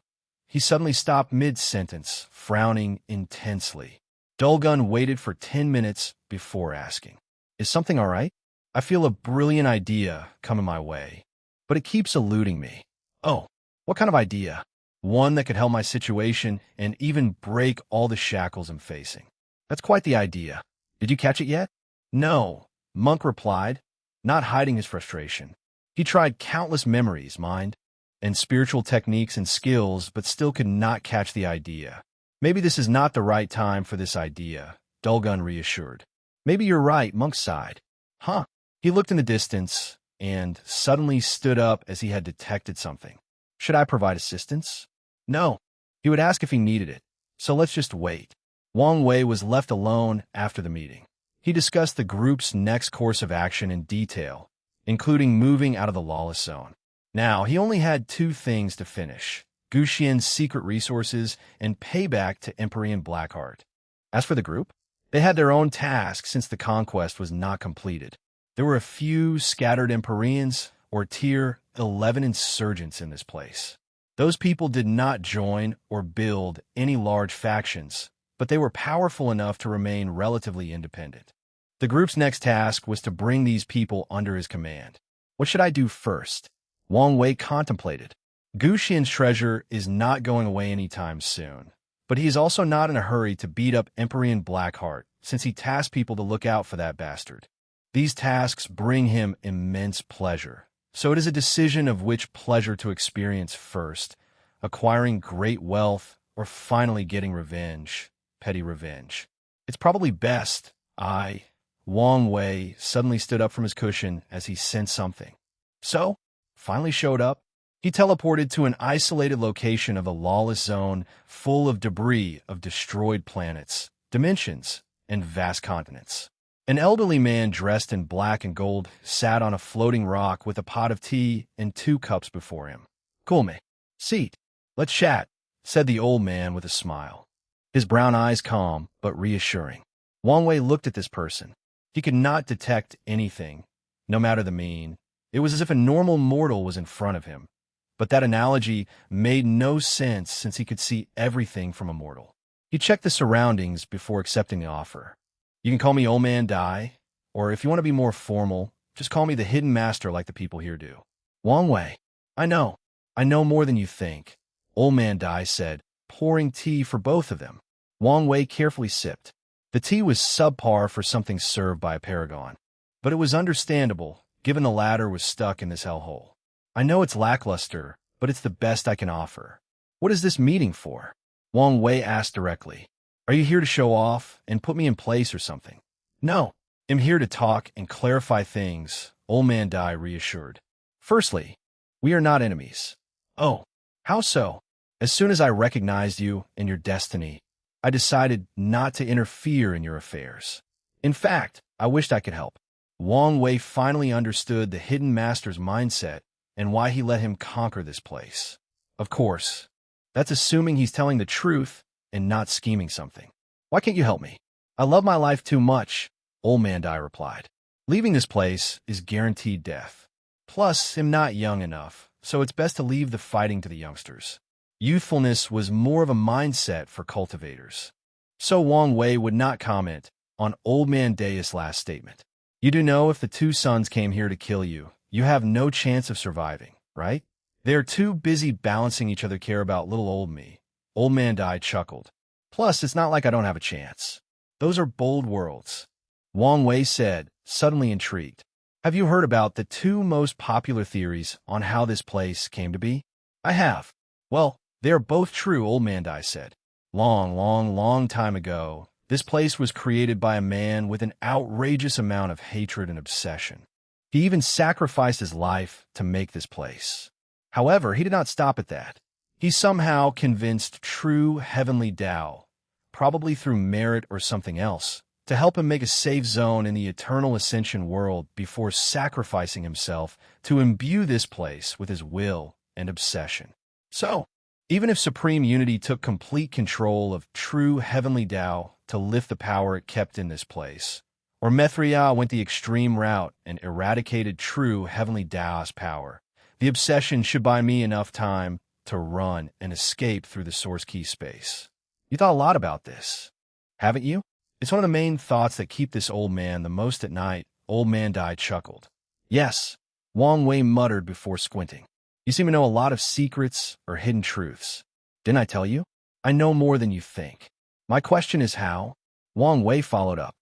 S1: He suddenly stopped mid-sentence, frowning intensely. Dulgun waited for 10 minutes before asking, "Is something all right? I feel a brilliant idea coming my way, but it keeps eluding me." "Oh, what kind of idea?" "One that could help my situation and even break all the shackles I'm facing." "That's quite the idea. Did you catch it yet?" "No," Monk replied, not hiding his frustration. He tried countless memories, mind, and spiritual techniques and skills, but still could not catch the idea. "Maybe this is not the right time for this idea," Dulgun reassured. "Maybe you're right," Monk sighed. "Huh." He looked in the distance and suddenly stood up as he had detected something. "Should I provide assistance?" "No." He would ask if he needed it, so let's just wait. Wang Wei was left alone after the meeting. He discussed the group's next course of action in detail, including moving out of the lawless zone. Now, he only had two things to finish: Guxian's secret resources and payback to Empyrean Blackheart. As for the group, they had their own tasks since the conquest was not completed. There were a few scattered Empyreans or Tier 11 insurgents in this place. Those people did not join or build any large factions, but they were powerful enough to remain relatively independent. The group's next task was to bring these people under his command. What should I do first? Wang Wei contemplated. Guxian's treasure is not going away anytime soon, but he is also not in a hurry to beat up Empyrean Blackheart, since he tasked people to look out for that bastard. These tasks bring him immense pleasure, so it is a decision of which pleasure to experience first, acquiring great wealth or finally getting revenge, petty revenge. It's probably best Wang Wei suddenly stood up from his cushion as he sensed something. So, finally showed up. He teleported to an isolated location of a lawless zone full of debris of destroyed planets, dimensions, and vast continents. An elderly man dressed in black and gold sat on a floating rock with a pot of tea and 2 cups before him. "Cool, mate. Seat. Let's chat," said the old man with a smile. His brown eyes calm but reassuring. Wang Wei looked at this person. He could not detect anything, no matter the mean. It was as if a normal mortal was in front of him. But that analogy made no sense since he could see everything from a mortal. He checked the surroundings before accepting the offer. "You can call me Old Man Dai, or if you want to be more formal, just call me the Hidden Master like the people here do." "Wang Wei, I know more than you think," Old Man Dai said, pouring tea for both of them. Wang Wei carefully sipped. The tea was subpar for something served by a paragon, but it was understandable, given the latter was stuck in this hellhole. "I know it's lackluster, but it's the best I can offer." "What is this meeting for?" Wang Wei asked directly. "Are you here to show off and put me in place or something?" "No, I'm here to talk and clarify things," Old Man Dai reassured. "Firstly, we are not enemies." "Oh, how so?" "As soon as I recognized you and your destiny, I decided not to interfere in your affairs. In fact, I wished I could help." Wang Wei finally understood the Hidden Master's mindset and why he let him conquer this place. Of course, that's assuming he's telling the truth and not scheming something. "Why can't you help me?" "I love my life too much," Old Man Dai replied. "Leaving this place is guaranteed death. Plus, I'm not young enough, so it's best to leave the fighting to the youngsters." Youthfulness was more of a mindset for cultivators. So Wang Wei would not comment on Old Man Dai's last statement. "You do know if the 2 sons came here to kill you, you have no chance of surviving, right? They are too busy balancing each other care about little old me." Old Man Dai chuckled. "Plus, it's not like I don't have a chance. Those are bold words." Wang Wei said, suddenly intrigued. "Have you heard about the 2 most popular theories on how this place came to be?" "I have." "Well, they are both true," Old Man Dai said. Long time ago, this place was created by a man with an outrageous amount of hatred and obsession. He even sacrificed his life to make this place. However, he did not stop at that. He somehow convinced true heavenly Tao, probably through merit or something else, to help him make a safe zone in the eternal ascension world before sacrificing himself to imbue this place with his will and obsession. So, even if Supreme Unity took complete control of true heavenly Tao to lift the power it kept in this place, or Mithria went the extreme route and eradicated true heavenly Tao's power, the obsession should buy me enough time to run and escape through the source key space. You thought a lot about this, haven't you? It's one of the main thoughts that keep this old man the most at night. Old Man Dai chuckled. "Yes," Wang Wei muttered before squinting. "You seem to know a lot of secrets or hidden truths. Didn't I tell you? I know more than you think. My question is how?" Wang Wei followed up.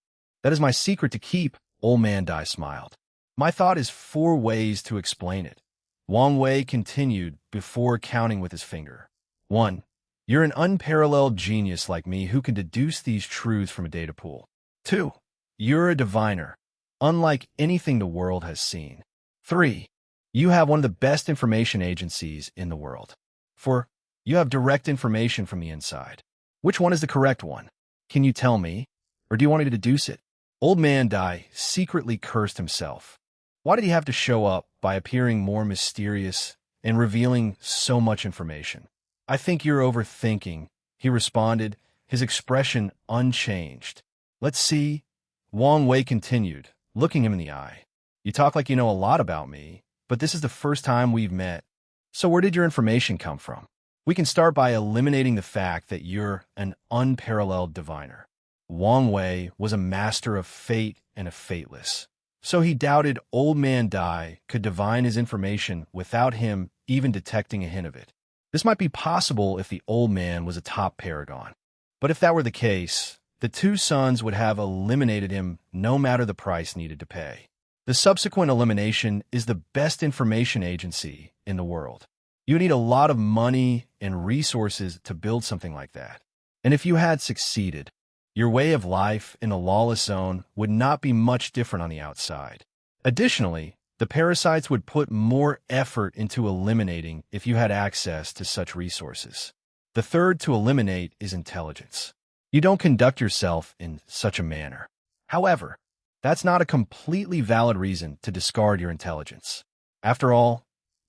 S1: "That is my secret to keep," Old Man Dai smiled. "My thought is 4 ways to explain it." Wang Wei continued before counting with his finger. 1. You're an unparalleled genius like me who can deduce these truths from a data pool. 2. You're a diviner, unlike anything the world has seen. 3. You have one of the best information agencies in the world. 4. You have direct information from the inside. Which one is the correct one? Can you tell me? Or do you want me to deduce it? Old Man Dai secretly cursed himself. Why did he have to show up by appearing more mysterious and revealing so much information? "I think you're overthinking," he responded, his expression unchanged. "Let's see." Wang Wei continued, looking him in the eye. "You talk like you know a lot about me, but this is the first time we've met. So where did your information come from?" "We can start by eliminating the fact that you're an unparalleled diviner." Wang Wei was a master of fate and a fateless. So he doubted Old Man Dai could divine his information without him even detecting a hint of it. This might be possible if the old man was a top paragon. But if that were the case, the 2 sons would have eliminated him no matter the price needed to pay. The subsequent elimination is the best information agency in the world. You need a lot of money and resources to build something like that. And if you had succeeded, your way of life in a lawless zone would not be much different on the outside. Additionally, The parasites would put more effort into eliminating if you had access to such resources. The third to eliminate is intelligence. You don't conduct yourself in such a manner. However, that's not a completely valid reason to discard your intelligence. After all,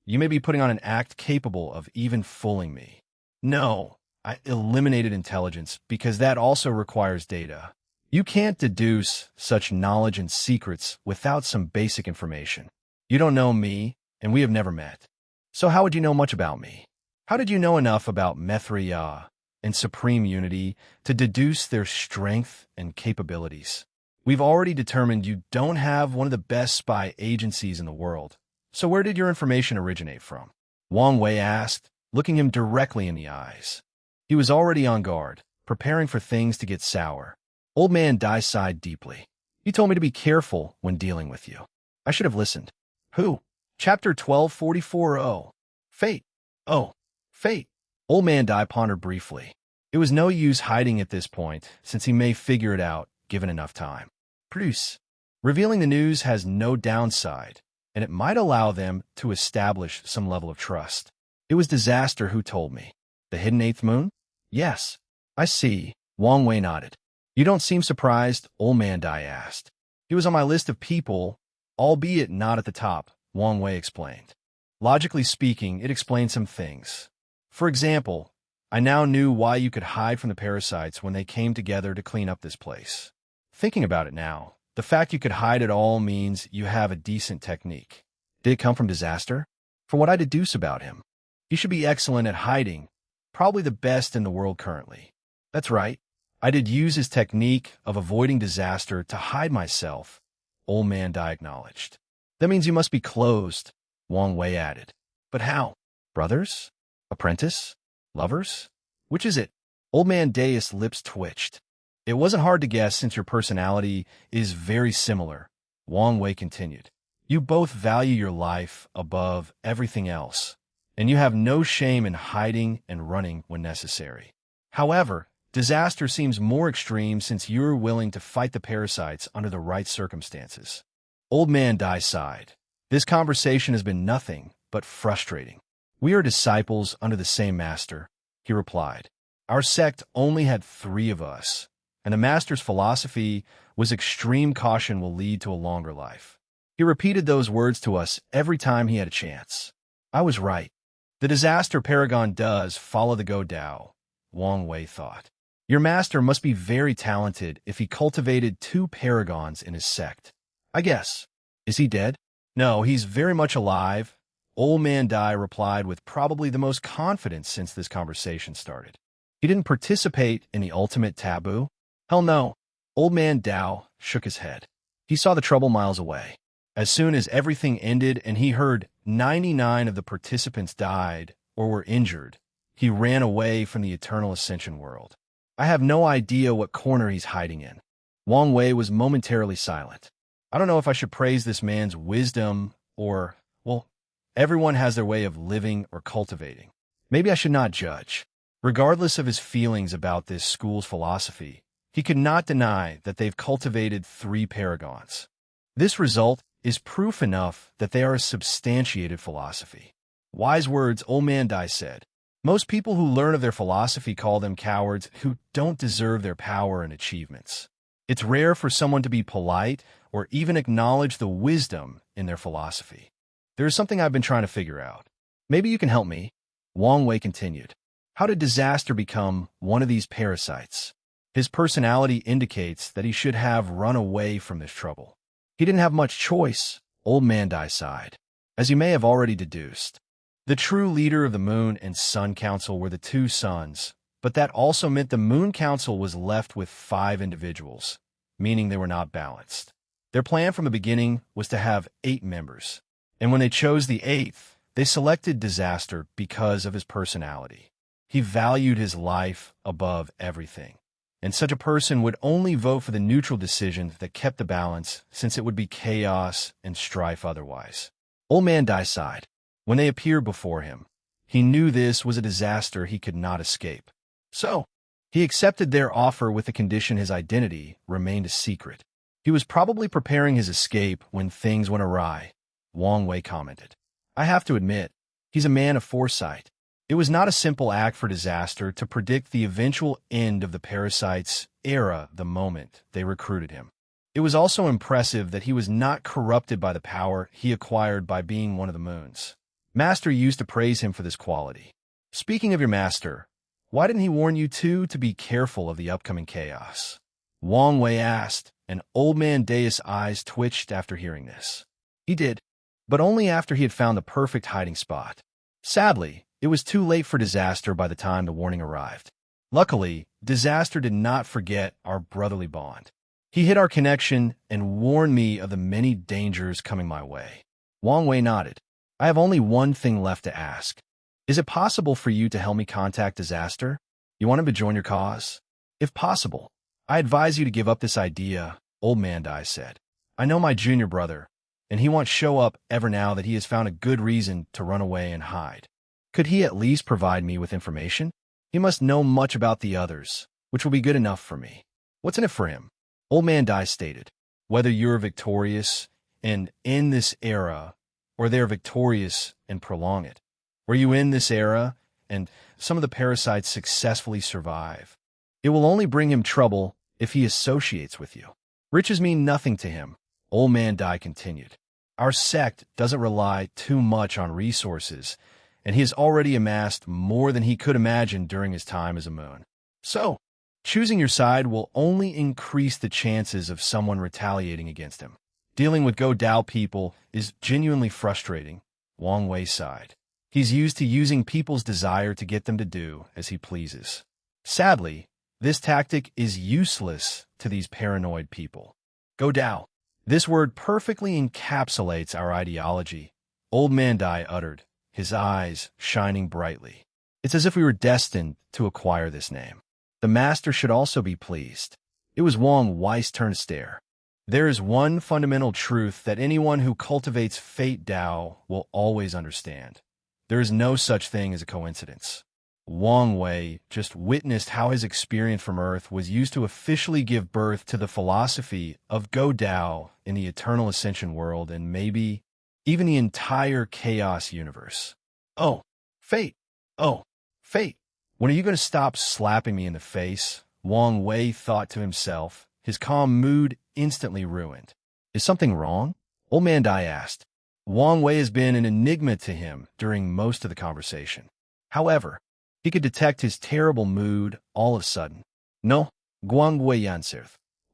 S1: you may be putting on an act capable of even fooling me. No, I eliminated intelligence because that also requires data. You can't deduce such knowledge and secrets without some basic information. You don't know me, and we have never met. So how would you know much about me? How did you know enough about Mithriya and Supreme Unity to deduce their strength and capabilities? We've already determined you don't have one of the best spy agencies in the world. So where did your information originate from? Wang Wei asked, looking him directly in the eyes. He was already on guard, preparing for things to get sour. Old Man Dai sighed deeply. You told me to be careful when dealing with you. I should have listened. Who? Chapter 1244. Oh. Fate. Oh. Fate. Old Man Dai pondered briefly. It was no use hiding at this point, since he may figure it out, given enough time. Produce. Revealing the news has no downside, and it might allow them to establish some level of trust. It was Disaster who told me. The hidden eighth moon? Yes. I see. Wang Wei nodded. You don't seem surprised, Old Man Dai asked. He was on my list of people, albeit not at the top, Wang Wei explained. Logically speaking, it explained some things. For example, I now knew why you could hide from the parasites when they came together to clean up this place. Thinking about it now, the fact you could hide at all means you have a decent technique. Did it come from Disaster? For what I deduce about him, he should be excellent at hiding, probably the best in the world currently. That's right. I did use his technique of avoiding disaster to hide myself, Old Man Dai acknowledged. That means you must be closed, Wang Wei added. But how? Brothers? Apprentice? Lovers? Which is it? Old Man Dai's lips twitched. It wasn't hard to guess since your personality is very similar, Wang Wei continued. You both value your life above everything else, and you have no shame in hiding and running when necessary. However, Disaster seems more extreme since you're willing to fight the parasites under the right circumstances. Old Man Dai sighed. This conversation has been nothing but frustrating. We are disciples under the same master, he replied. Our sect only had 3 of us, and the master's philosophy was extreme caution will lead to a longer life. He repeated those words to us every time he had a chance. I was right. The Disaster Paragon does follow the Go Dao, Wang Wei thought. Your master must be very talented if he cultivated 2 paragons in his sect. I guess. Is he dead? No, he's very much alive, Old Man Dai replied with probably the most confidence since this conversation started. He didn't participate in the ultimate taboo? Hell no. Old Man Dao shook his head. He saw the trouble miles away. As soon as everything ended and he heard 99 of the participants died or were injured, he ran away from the Eternal Ascension world. I have no idea what corner he's hiding in. Wang Wei was momentarily silent. I don't know if I should praise this man's wisdom or, well, everyone has their way of living or cultivating. Maybe I should not judge. Regardless of his feelings about this school's philosophy, he could not deny that they've cultivated 3 paragons. This result is proof enough that they are a substantiated philosophy. Wise words, Old Man Dai said. Most people who learn of their philosophy call them cowards who don't deserve their power and achievements. It's rare for someone to be polite or even acknowledge the wisdom in their philosophy. There is something I've been trying to figure out. Maybe you can help me. Wang Wei continued. How did Disaster become one of these parasites? His personality indicates that he should have run away from this trouble. He didn't have much choice, Old Man Dai sighed. As you may have already deduced, the true leader of the Moon and Sun Council were the 2 sons, but that also meant the Moon Council was left with 5 individuals, meaning they were not balanced. Their plan from the beginning was to have 8 members, and when they chose the 8th, they selected Disaster because of his personality. He valued his life above everything, and such a person would only vote for the neutral decision that kept the balance since it would be chaos and strife otherwise. Old Man Dai sighed. When they appeared before him, he knew this was a disaster he could not escape. So, he accepted their offer with the condition his identity remained a secret. He was probably preparing his escape when things went awry. Wang Wei commented. I have to admit, he's a man of foresight. It was not a simple act for disaster to predict the eventual end of the parasite's era the moment they recruited him. It was also impressive that he was not corrupted by the power he acquired by being one of the moons. Master used to praise him for this quality. Speaking of your master, why didn't he warn you two to be careful of the upcoming chaos? Wang Wei asked, and Old Man Dai's eyes twitched after hearing this. He did, but only after he had found the perfect hiding spot. Sadly, it was too late for Disaster by the time the warning arrived. Luckily, Disaster did not forget our brotherly bond. He hid our connection and warned me of the many dangers coming my way. Wang Wei nodded. I have only one thing left to ask. Is it possible for you to help me contact Disaster? You want him to join your cause? If possible, I advise you to give up this idea, Old Man Dai said. I know my junior brother, and he won't show up ever now that he has found a good reason to run away and hide. Could he at least provide me with information? He must know much about the others, which will be good enough for me. What's in it for him? Old Man Dai stated. Whether you're victorious and end this era, or they're victorious and prolong it. Were you in this era, and some of the parasites successfully survive? It will only bring him trouble if he associates with you. Riches mean nothing to him, Old Man Dai continued. Our sect doesn't rely too much on resources, and he has already amassed more than he could imagine during his time as a moon. So, choosing your side will only increase the chances of someone retaliating against him. Dealing with Go Dao people is genuinely frustrating, Wang Wei sighed. He's used to using people's desire to get them to do as he pleases. Sadly, this tactic is useless to these paranoid people. Go Dao. This word perfectly encapsulates our ideology, Old Man Dai uttered, his eyes shining brightly. It's as if we were destined to acquire this name. The master should also be pleased. It was Wang Wei's turn to stare. There is one fundamental truth that anyone who cultivates Fate Dao will always understand. There is no such thing as a coincidence. Wang Wei just witnessed how his experience from Earth was used to officially give birth to the philosophy of Go Dao in the Eternal Ascension world and maybe even the entire Chaos universe. Oh, Fate. Oh, Fate. When are you going to stop slapping me in the face? Wang Wei thought to himself, his calm mood instantly ruined. Is something wrong? Old Man Dai asked. Wang Wei has been an enigma to him during most of the conversation. However, he could detect his terrible mood all of a sudden. No, Guang Wei answered.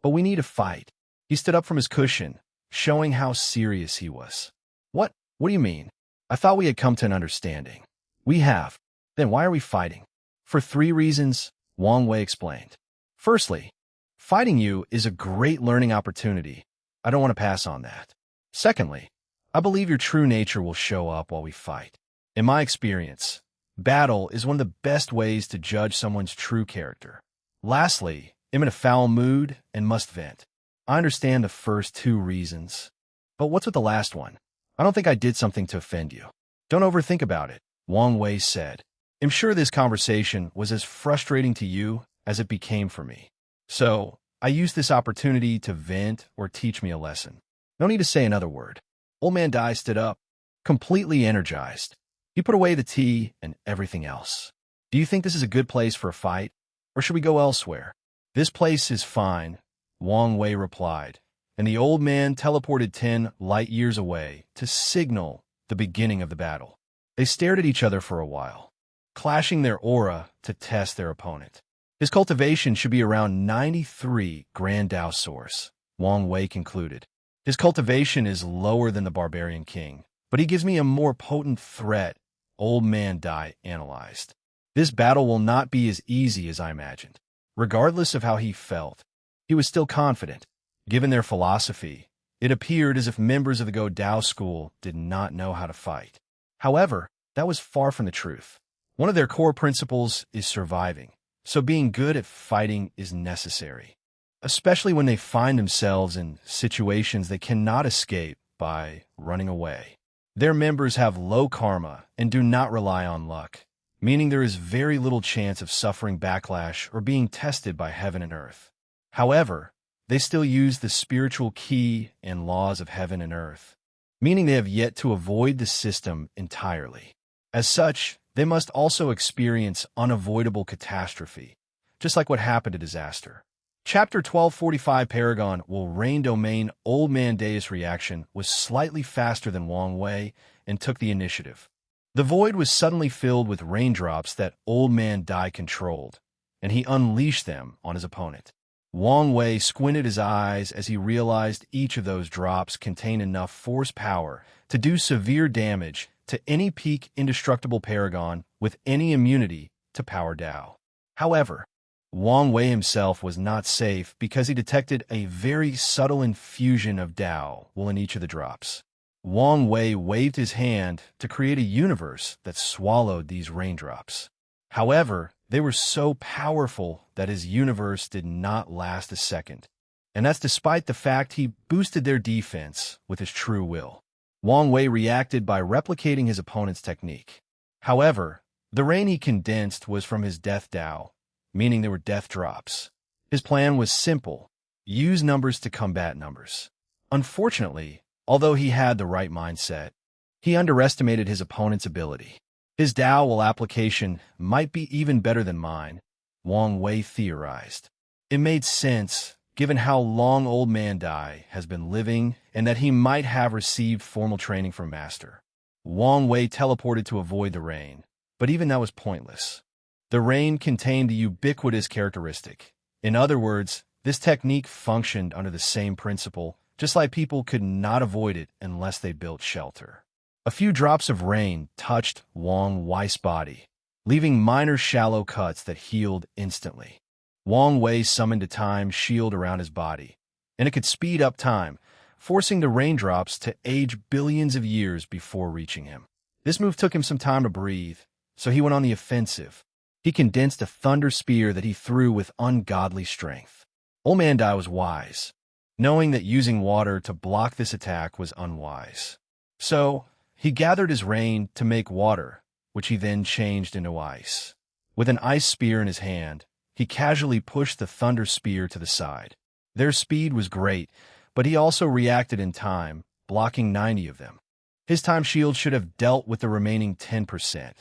S1: But we need to fight. He stood up from his cushion, showing how serious he was. What? What do you mean? I thought we had come to an understanding. We have. Then why are we fighting? For 3 reasons, Wang Wei explained. Firstly, fighting you is a great learning opportunity. I don't want to pass on that. Secondly, I believe your true nature will show up while we fight. In my experience, battle is one of the best ways to judge someone's true character. Lastly, I'm in a foul mood and must vent. I understand the first 2 reasons. But what's with the last one? I don't think I did something to offend you. Don't overthink about it, Wang Wei said. I'm sure this conversation was as frustrating to you as it became for me. So, I used this opportunity to vent or teach me a lesson. No need to say another word. Old Man Dai stood up, completely energized. He put away the tea and everything else. Do you think this is a good place for a fight? Or should we go elsewhere? This place is fine, Wang Wei replied, and the old man teleported 10 light years away to signal the beginning of the battle. They stared at each other for a while, clashing their aura to test their opponent. His cultivation should be around 93 Grand Dao Source, Wang Wei concluded. His cultivation is lower than the Barbarian King, but he gives me a more potent threat, Old Man Dai analyzed. This battle will not be as easy as I imagined. Regardless of how he felt, he was still confident. Given their philosophy, it appeared as if members of the Go Dao school did not know how to fight. However, that was far from the truth. One of their core principles is surviving, so being good at fighting is necessary, especially when they find themselves in situations they cannot escape by running away. Their members have low karma and do not rely on luck, meaning there is very little chance of suffering backlash or being tested by heaven and earth. However, they still use the spiritual key and laws of heaven and earth. meaning they have yet to avoid the system entirely. As such, they must also experience unavoidable catastrophe, just like what happened to disaster. Chapter 1245 Paragon will reign domain. Old Man Deus' reaction was slightly faster than Wang Wei and took the initiative. The void was suddenly filled with raindrops that Old Man Dai controlled, and he unleashed them on his opponent. Wang Wei squinted his eyes as he realized each of those drops contained enough force power to do severe damage to any peak indestructible paragon with any immunity to power Dao. However, Wang Wei himself was not safe because he detected a very subtle infusion of Dao in each of the drops. Wang Wei waved his hand to create a universe that swallowed these raindrops. However, they were so powerful that his universe did not last a second. And that's despite the fact he boosted their defense with his true will. Wang Wei reacted by replicating his opponent's technique. However, the rain he condensed was from his death Dao, meaning they were death drops. His plan was simple: use numbers to combat numbers. Unfortunately, although he had the right mindset, he underestimated his opponent's ability. His Dao application might be even better than mine, Wang Wei theorized. It made sense, given how long Old Man Dai has been living and that he might have received formal training from Master. Wang Wei teleported to avoid the rain, but even that was pointless. The rain contained the ubiquitous characteristic. In other words, this technique functioned under the same principle, just like people could not avoid it unless they built shelter. A few drops of rain touched Wang Wei's body, leaving minor shallow cuts that healed instantly. Wang Wei summoned a time shield around his body, and it could speed up time, forcing the raindrops to age billions of years before reaching him. This move took him some time to breathe, so he went on the offensive. He condensed a thunder spear that he threw with ungodly strength. Old Man Dai was wise, knowing that using water to block this attack was unwise. So, he gathered his rain to make water, which he then changed into ice. With an ice spear in his hand, he casually pushed the thunder spear to the side. Their speed was great, but he also reacted in time, blocking 90 of them. His time shield should have dealt with the remaining 10%,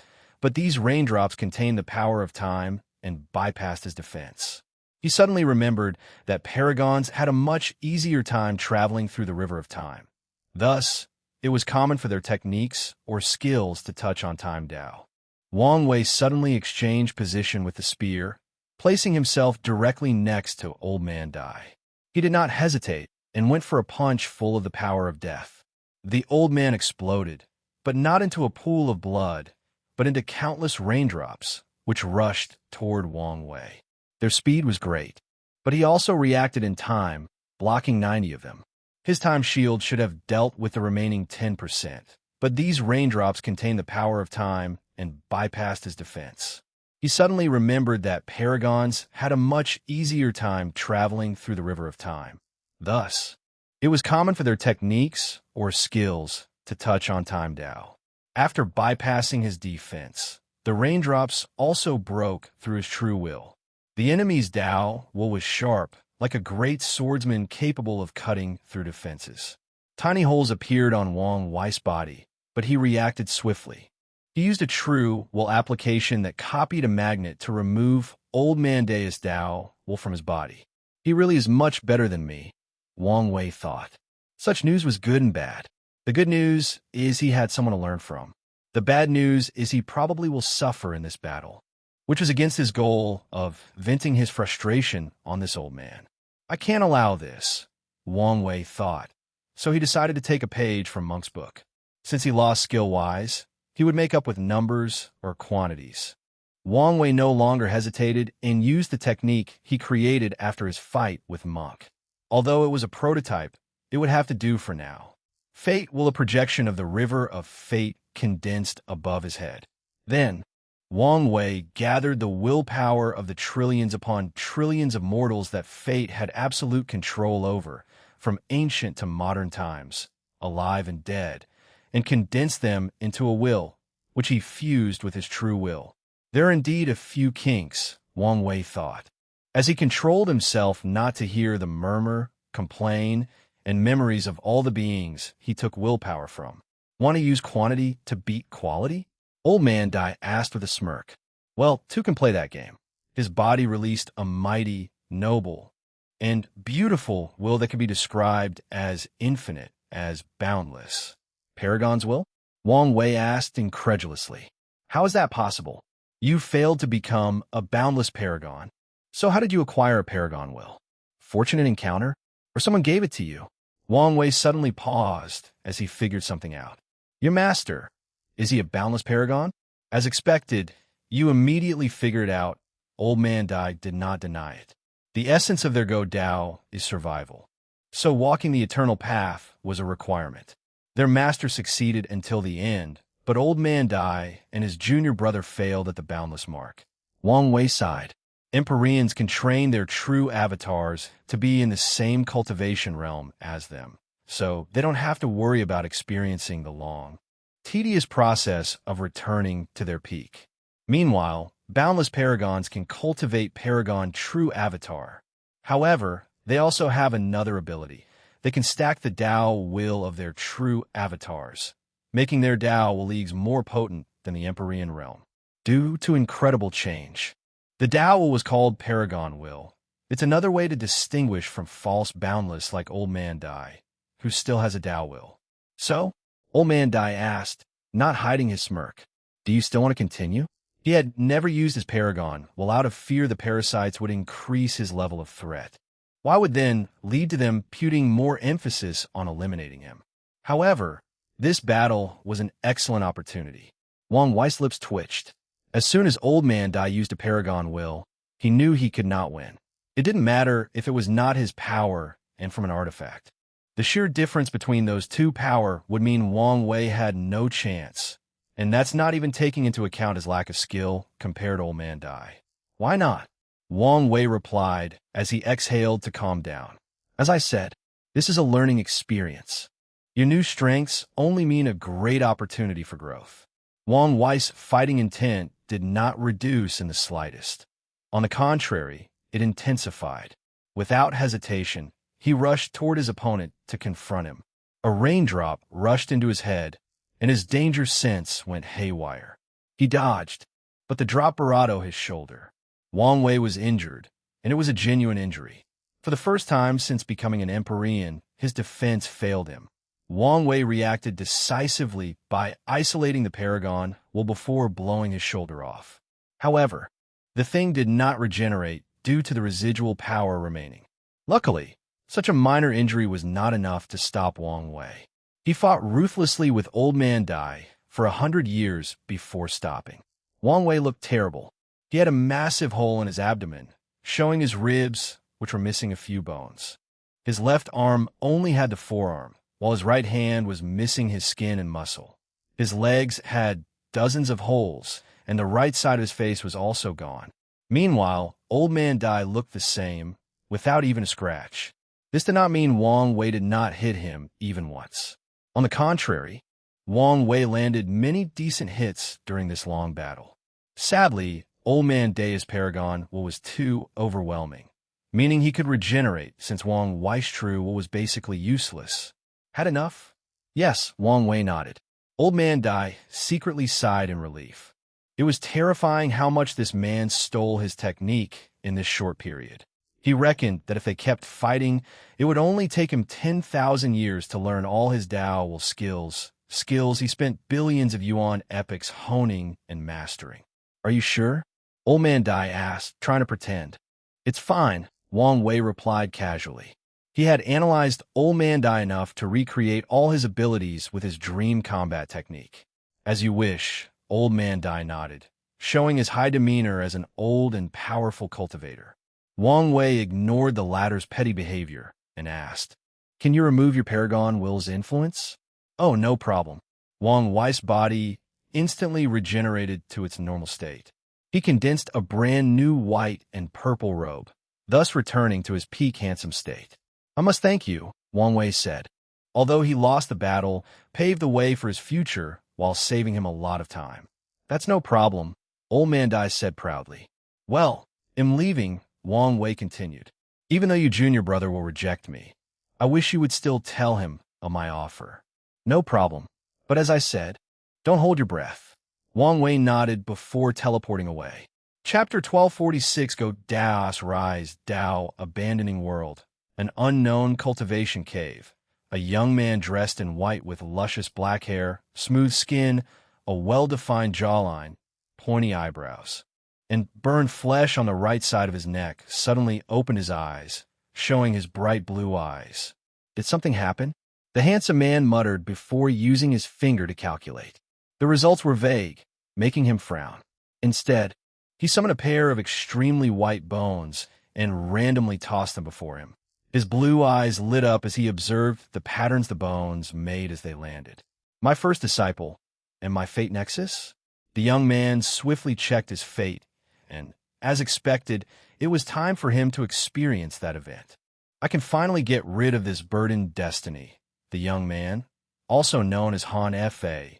S1: but these raindrops contained the power of time and bypassed his defense. He suddenly remembered that paragons had a much easier time traveling through the river of time. Thus, it was common for their techniques or skills to touch on time Dao. Wang Wei suddenly exchanged position with the spear, placing himself directly next to Old Man Dai. He did not hesitate and went for a punch full of the power of death. The old man exploded, but not into a pool of blood, but into countless raindrops, which rushed toward Wang Wei. Their speed was great, but he also reacted in time, blocking 90 of them. His time shield should have dealt with the remaining 10%, but these raindrops contained the power of time and bypassed his defense. He suddenly remembered that paragons had a much easier time traveling through the river of time. Thus, it was common for their techniques or skills to touch on time Dao. After bypassing his defense, the raindrops also broke through his true will. The enemy's Dao was sharp, like a great swordsman capable of cutting through defenses. Tiny holes appeared on Wang Wei's body, but he reacted swiftly. He used a true will application that copied a magnet to remove Old Man Dai's Dao from his body. He really is much better than me, Wang Wei thought. Such news was good and bad. The good news is he had someone to learn from. The bad news is he probably will suffer in this battle, which was against his goal of venting his frustration on this old man. I can't allow this, Wang Wei thought, so he decided to take a page from Monk's book. Since he lost skill-wise, he would make up with numbers or quantities. Wang Wei no longer hesitated and used the technique he created after his fight with Monk. Although it was a prototype, it would have to do for now. Fate will a projection of the river of fate condensed above his head. Then, Wang Wei gathered the willpower of the trillions upon trillions of mortals that fate had absolute control over, from ancient to modern times, alive and dead, and condensed them into a will, which he fused with his true will. There are indeed a few kinks, Wang Wei thought, as he controlled himself not to hear the murmur, complain, and memories of all the beings he took willpower from. Want to use quantity to beat quality? Old Man Dai asked with a smirk. Well, two can play that game. His body released a mighty, noble, and beautiful will that can be described as infinite, as boundless. Paragon's will? Wang Wei asked incredulously. How is that possible? You failed to become a boundless paragon. So how did you acquire a paragon will? Fortunate encounter? Or someone gave it to you? Wang Wei suddenly paused as he figured something out. Your master, is he a boundless paragon? As expected, you immediately figured out. Old Man Dai did not deny it. The essence of their Go Dao is survival. So walking the eternal path was a requirement. Their master succeeded until the end, but Old Man Dai and his junior brother failed at the boundless mark. Wang Wei sighed. Empyreans can train their true avatars to be in the same cultivation realm as them, so they don't have to worry about experiencing the long, tedious process of returning to their peak. Meanwhile, boundless paragons can cultivate paragon true avatar. However, they also have another ability. They can stack the Dao will of their true avatars, making their Dao leagues more potent than the Empyrean realm. Due to incredible change, the Dao will was called Paragon Will. It's another way to distinguish from false boundless like Old Man Dai, who still has a Dao will. So, Old Man Dai asked, not hiding his smirk, do you still want to continue? He had never used his Paragon, while out of fear the parasites would increase his level of threat. Why would then lead to them putting more emphasis on eliminating him? However, this battle was an excellent opportunity. Wang Wei's lips twitched. As soon as Old Man Dai used a Paragon will, he knew he could not win. It didn't matter if it was not his power and from an artifact. The sheer difference between those two power would mean Wang Wei had no chance, and that's not even taking into account his lack of skill compared to Old Man Dai. Why not? Wang Wei replied as he exhaled to calm down. As I said, this is a learning experience. Your new strengths only mean a great opportunity for growth. Wang Wei's fighting intent did not reduce in the slightest. On the contrary, it intensified. Without hesitation, he rushed toward his opponent to confront him. A raindrop rushed into his head, and his danger sense went haywire. He dodged, but the drop barado his shoulder. Wang Wei was injured, and it was a genuine injury. For the first time since becoming an Empyrean, his defense failed him. Wang Wei reacted decisively by isolating the Paragon well before blowing his shoulder off. However, the thing did not regenerate due to the residual power remaining. Luckily, such a minor injury was not enough to stop Wang Wei. He fought ruthlessly with Old Man Dai for 100 years before stopping. Wang Wei looked terrible. He had a massive hole in his abdomen, showing his ribs, which were missing a few bones. His left arm only had the forearm, while his right hand was missing his skin and muscle. His legs had dozens of holes, and the right side of his face was also gone. Meanwhile, Old Man Dai looked the same, without even a scratch. This did not mean Wang Wei did not hit him even once. On the contrary, Wang Wei landed many decent hits during this long battle. Sadly, Old Man Dai's Paragon was too overwhelming, meaning he could regenerate since Wang Wei's true was basically useless. Had enough? Yes, Wang Wei nodded. Old Man Dai secretly sighed in relief. It was terrifying how much this man stole his technique in this short period. He reckoned that if they kept fighting, it would only take him 10,000 years to learn all his Dao skills he spent billions of yuan epics honing and mastering. Are you sure? Old Man Dai asked, trying to pretend. It's fine, Wang Wei replied casually. He had analyzed Old Man Dai enough to recreate all his abilities with his dream combat technique. As you wish, Old Man Dai nodded, showing his high demeanor as an old and powerful cultivator. Wang Wei ignored the latter's petty behavior and asked, Can you remove your Paragon Will's influence? Oh, no problem. Wang Wei's body instantly regenerated to its normal state. He condensed a brand new white and purple robe, thus returning to his peak handsome state. I must thank you, Wang Wei said. Although he lost the battle, paved the way for his future while saving him a lot of time. That's no problem, Old Man Dai said proudly. Well, I'm leaving, Wang Wei continued. Even though your junior brother will reject me, I wish you would still tell him of my offer. No problem. But as I said, don't hold your breath. Wang Wei nodded before teleporting away. Chapter 1246 Go Daos Rise, Dao, Abandoning World. An unknown cultivation cave. A young man dressed in white with luscious black hair, smooth skin, a well-defined jawline, pointy eyebrows, and burned flesh on the right side of his neck suddenly opened his eyes, showing his bright blue eyes. Did something happen? The handsome man muttered before using his finger to calculate. The results were vague, making him frown. Instead, he summoned a pair of extremely white bones and randomly tossed them before him. His blue eyes lit up as he observed the patterns the bones made as they landed. My first disciple, and my fate nexus? The young man swiftly checked his fate, and, as expected, it was time for him to experience that event. I can finally get rid of this burdened destiny, the young man, also known as Han Fa,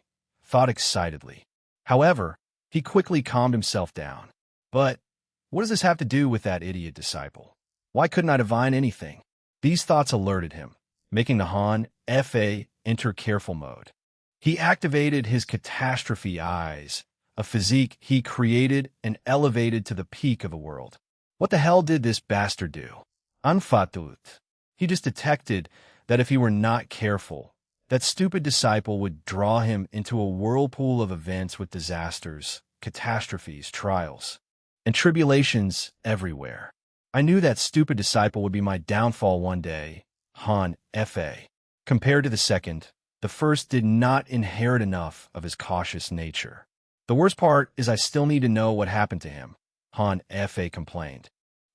S1: thought excitedly. However, he quickly calmed himself down. But what does this have to do with that idiot disciple? Why couldn't I divine anything? These thoughts alerted him, making the Han Fa enter careful mode. He activated his catastrophe eyes, a physique he created and elevated to the peak of the world. What the hell did this bastard do? Anfatut. He just detected that if he were not careful, that stupid disciple would draw him into a whirlpool of events with disasters, catastrophes, trials, and tribulations everywhere. I knew that stupid disciple would be my downfall one day, Han Fa. Compared to the second, the first did not inherit enough of his cautious nature. The worst part is I still need to know what happened to him, Han Fa complained.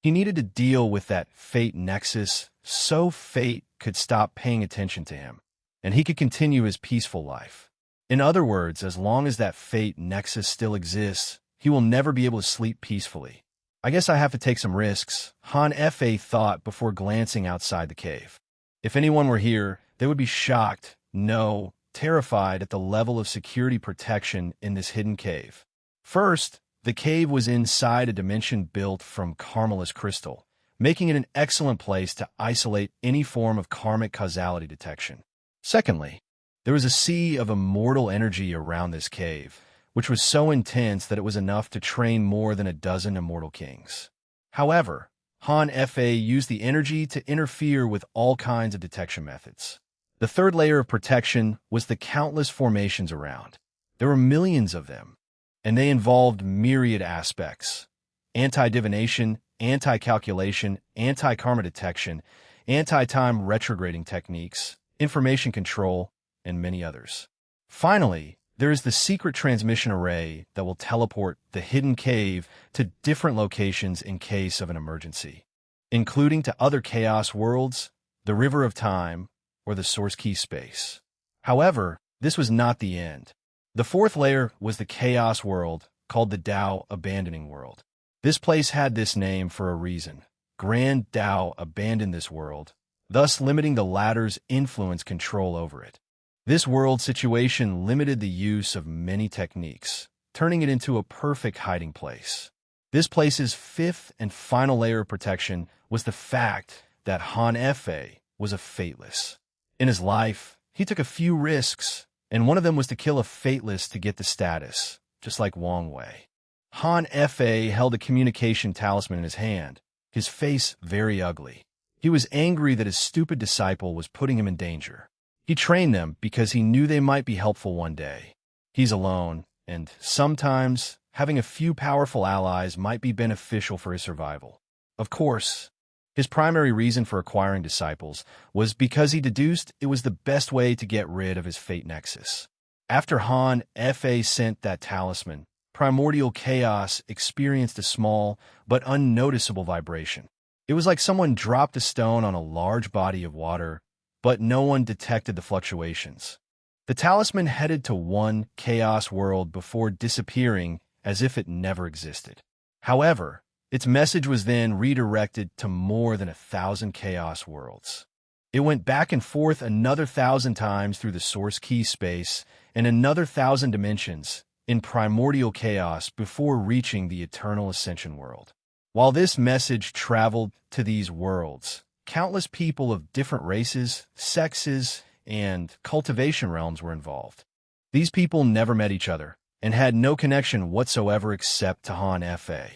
S1: He needed to deal with that fate nexus so fate could stop paying attention to him, and he could continue his peaceful life. In other words, as long as that fate nexus still exists, he will never be able to sleep peacefully. I guess I have to take some risks, Han Fa thought before glancing outside the cave. If anyone were here, they would be shocked, no, terrified at the level of security protection in this hidden cave. First, the cave was inside a dimension built from carmelous crystal, making it an excellent place to isolate any form of karmic causality detection. Secondly, there was a sea of immortal energy around this cave, which was so intense that it was enough to train more than a dozen immortal kings. However, Han Fa used the energy to interfere with all kinds of detection methods. The third layer of protection was the countless formations around. There were millions of them, and they involved myriad aspects: anti-divination, anti-calculation, anti-karma detection, anti-time retrograding techniques, information control, and many others. Finally, there is the secret transmission array that will teleport the hidden cave to different locations in case of an emergency, including to other chaos worlds, the River of Time, or the Source Key space. However, this was not the end. The fourth layer was the chaos world, called the Dao Abandoning World. This place had this name for a reason. Grand Dao abandoned this world, thus limiting the latter's influence control over it. This world situation limited the use of many techniques, turning it into a perfect hiding place. This place's fifth and final layer of protection was the fact that Han Fa was a fateless. In his life, he took a few risks, and one of them was to kill a fateless to get the status, just like Wang Wei. Han Fa held a communication talisman in his hand, his face very ugly. He was angry that his stupid disciple was putting him in danger. He trained them because he knew they might be helpful one day. He's alone, and sometimes having a few powerful allies might be beneficial for his survival. Of course, his primary reason for acquiring disciples was because he deduced it was the best way to get rid of his fate nexus. After Han Fa sent that talisman, primordial chaos experienced a small but unnoticeable vibration. It was like someone dropped a stone on a large body of water, but no one detected the fluctuations. The talisman headed to one chaos world before disappearing as if it never existed. However, its message was then redirected to more than 1,000 chaos worlds. It went back and forth another 1,000 times through the Source Key space and another 1,000 dimensions in primordial chaos before reaching the Eternal Ascension world. While this message traveled to these worlds, countless people of different races, sexes, and cultivation realms were involved. These people never met each other and had no connection whatsoever except to Han Fa.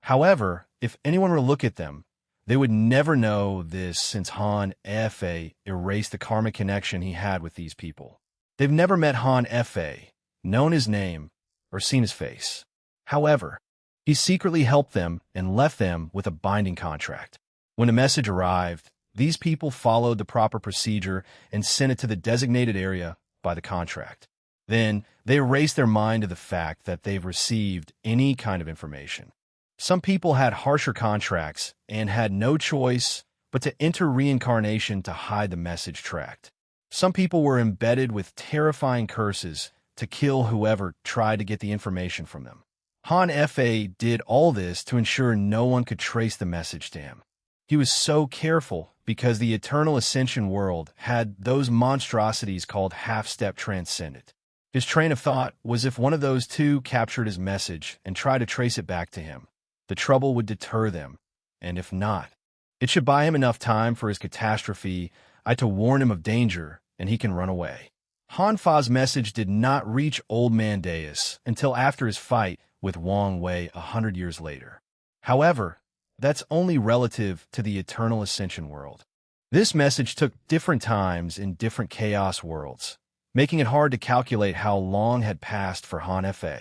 S1: However, if anyone were to look at them, they would never know this since Han Fa erased the karmic connection he had with these people. They've never met Han Fa, known his name, or seen his face. However, he secretly helped them and left them with a binding contract. When a message arrived, these people followed the proper procedure and sent it to the designated area by the contract. Then, they erased their mind to the fact that they've received any kind of information. Some people had harsher contracts and had no choice but to enter reincarnation to hide the message tracked. Some people were embedded with terrifying curses to kill whoever tried to get the information from them. Han Fa did all this to ensure no one could trace the message to him. He was so careful because the eternal ascension world had those monstrosities called half-step transcendent. His train of thought was if one of those two captured his message and tried to trace it back to him, the trouble would deter them, and if not, it should buy him enough time for his catastrophe to warn him of danger, and he can run away. Han Fa's message did not reach Old Man Deus until after his fight with Wang Wei 100 years later. However, that's only relative to the eternal ascension world. This message took different times in different chaos worlds, making it hard to calculate how long had passed for Han Fa.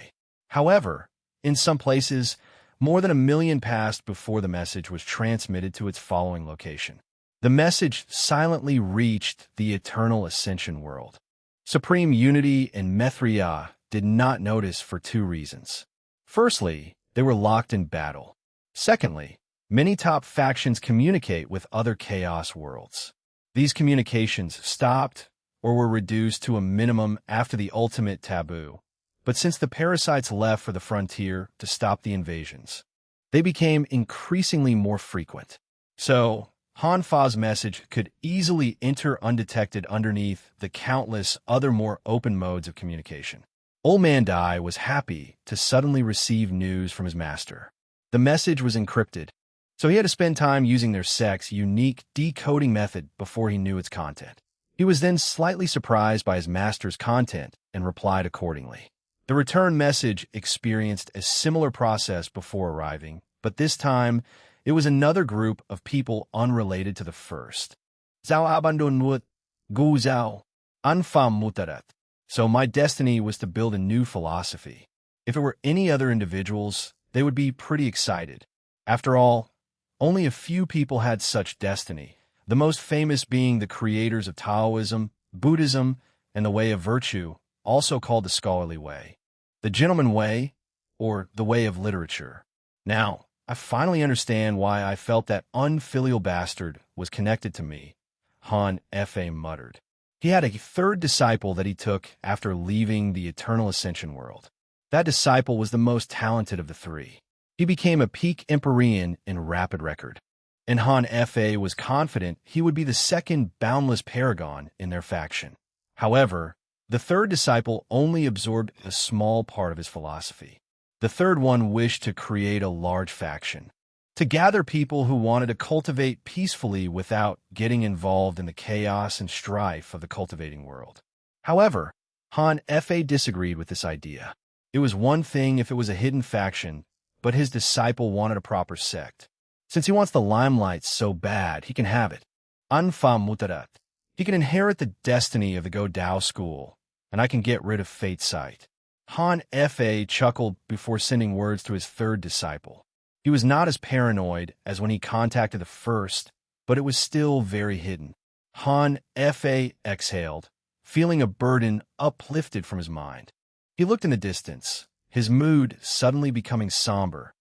S1: However, in some places, more than 1 million passed before the message was transmitted to its following location. The message silently reached the eternal ascension world. Supreme Unity and Mithria did not notice for 2 reasons. Firstly, they were locked in battle. Secondly, many top factions communicate with other chaos worlds. These communications stopped or were reduced to a minimum after the ultimate taboo. But since the parasites left for the frontier to stop the invasions, they became increasingly more frequent. So, Han Fa's message could easily enter undetected underneath the countless other more open modes of communication. Old Man Dai was happy to suddenly receive news from his master. The message was encrypted, so he had to spend time using their sect's unique decoding method before he knew its content. He was then slightly surprised by his master's content and replied accordingly. The return message experienced a similar process before arriving, but this time it was another group of people unrelated to the first. Zhao abandoned Gu Zhao, Anfam Mutarat. So my destiny was to build a new philosophy. If it were any other individuals, they would be pretty excited. After all, only a few people had such destiny, the most famous being the creators of Taoism, Buddhism, and the Way of Virtue, also called the Scholarly Way, the Gentleman Way, or the Way of Literature. Now, I finally understand why I felt that unfilial bastard was connected to me, Han Fa muttered. He had a 3rd disciple that he took after leaving the Eternal Ascension world. That disciple was the most talented of the 3. He became a peak Empyrean in rapid record, and Han Fa was confident he would be the 2nd boundless paragon in their faction. However, the 3rd disciple only absorbed a small part of his philosophy. The 3rd one wished to create a large faction, to gather people who wanted to cultivate peacefully without getting involved in the chaos and strife of the cultivating world. However, Han Fa disagreed with this idea. It was one thing if it was a hidden faction, but his disciple wanted a proper sect. Since he wants the limelight so bad, he can have it. Anfam Mutarat. He can inherit the destiny of the Go Dao school, and I can get rid of Fate Sight. Han Fa chuckled before sending words to his 3rd disciple. He was not as paranoid as when he contacted the first, but it was still very hidden. Han Fa exhaled, feeling a burden uplifted from his mind. He looked in the distance, his mood suddenly becoming somber.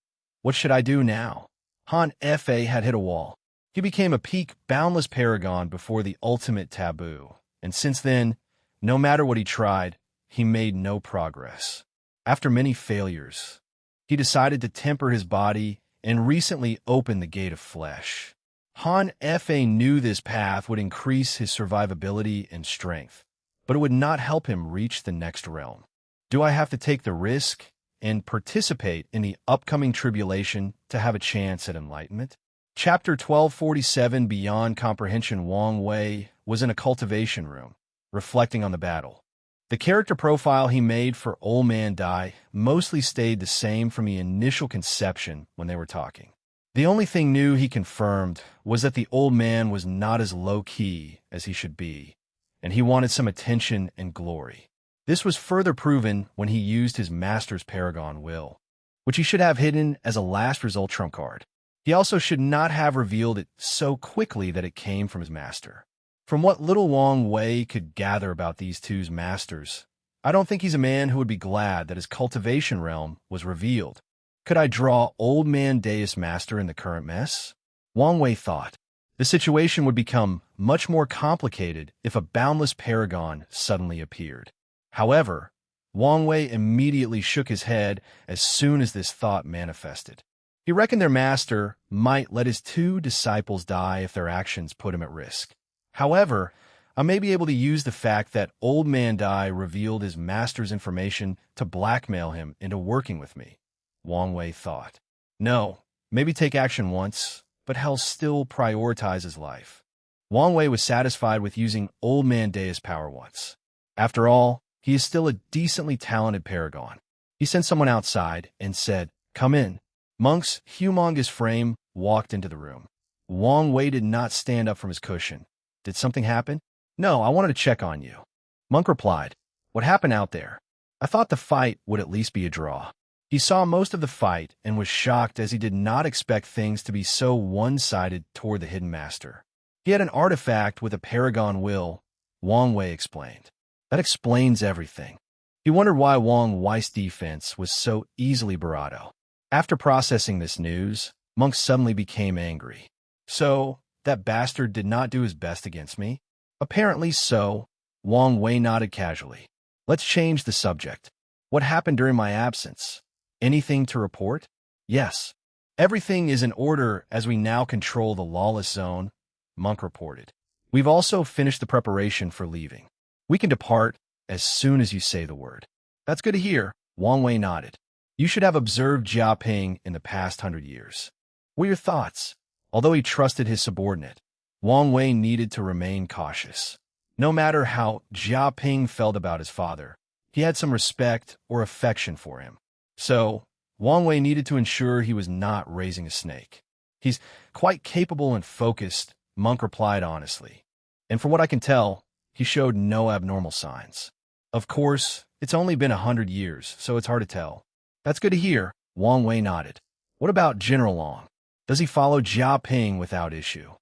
S1: What should I do now? Han Fa had hit a wall. He became a peak boundless paragon before the ultimate taboo, and since then, no matter what he tried, he made no progress. After many failures, he decided to temper his body and recently opened the gate of flesh. Han Fa knew this path would increase his survivability and strength, but it would not help him reach the next realm. Do I have to take the risk and participate in the upcoming tribulation to have a chance at enlightenment? Chapter 1247 Beyond Comprehension. Wang Wei was in a cultivation room, reflecting on the battle. The character profile he made for Old Man Dai mostly stayed the same from the initial conception when they were talking. The only thing new he confirmed was that the old man was not as low-key as he should be, and he wanted some attention and glory. This was further proven when he used his master's Paragon Will, which he should have hidden as a last result trump card. He also should not have revealed it so quickly that it came from his master. From what little Wang Wei could gather about these two's masters, I don't think he's a man who would be glad that his cultivation realm was revealed. Could I draw Old Man Dai's master in the current mess? Wang Wei thought. The situation would become much more complicated if a boundless paragon suddenly appeared. However, Wang Wei immediately shook his head as soon as this thought manifested. He reckoned their master might let his two disciples die if their actions put him at risk. However, I may be able to use the fact that Old Man Dai revealed his master's information to blackmail him into working with me, Wang Wei thought. No, maybe take action once, but he'll still prioritize his life. Wang Wei was satisfied with using Old Man Dai's power once. After all, he is still a decently talented paragon. He sent someone outside and said, "Come in." Monk's humongous frame walked into the room. Wang Wei did not stand up from his cushion. Did something happen? No, I wanted to check on you. Monk replied, "What happened out there? I thought the fight would at least be a draw." He saw most of the fight and was shocked as he did not expect things to be so one-sided toward the hidden master. He had an artifact with a Paragon Will, Wang Wei explained. That explains everything. He wondered why Wang Wei's defense was so easily bravado. After processing this news, Monk suddenly became angry. So, that bastard did not do his best against me? Apparently so. Wang Wei nodded casually. Let's change the subject. What happened during my absence? Anything to report? Yes. Everything is in order as we now control the lawless zone, Monk reported. We've also finished the preparation for leaving. We can depart as soon as you say the word. That's good to hear, Wang Wei nodded. You should have observed Jia Ping in the past 100 years. What are your thoughts? Although he trusted his subordinate, Wang Wei needed to remain cautious. No matter how Jia Ping felt about his father, he had some respect or affection for him. So, Wang Wei needed to ensure he was not raising a snake. He's quite capable and focused, Monk replied honestly. And from what I can tell, he showed no abnormal signs. Of course, it's only been 100 years, so it's hard to tell. That's good to hear, Wang Wei nodded. What about General Long? Does he follow Jia Ping without issue?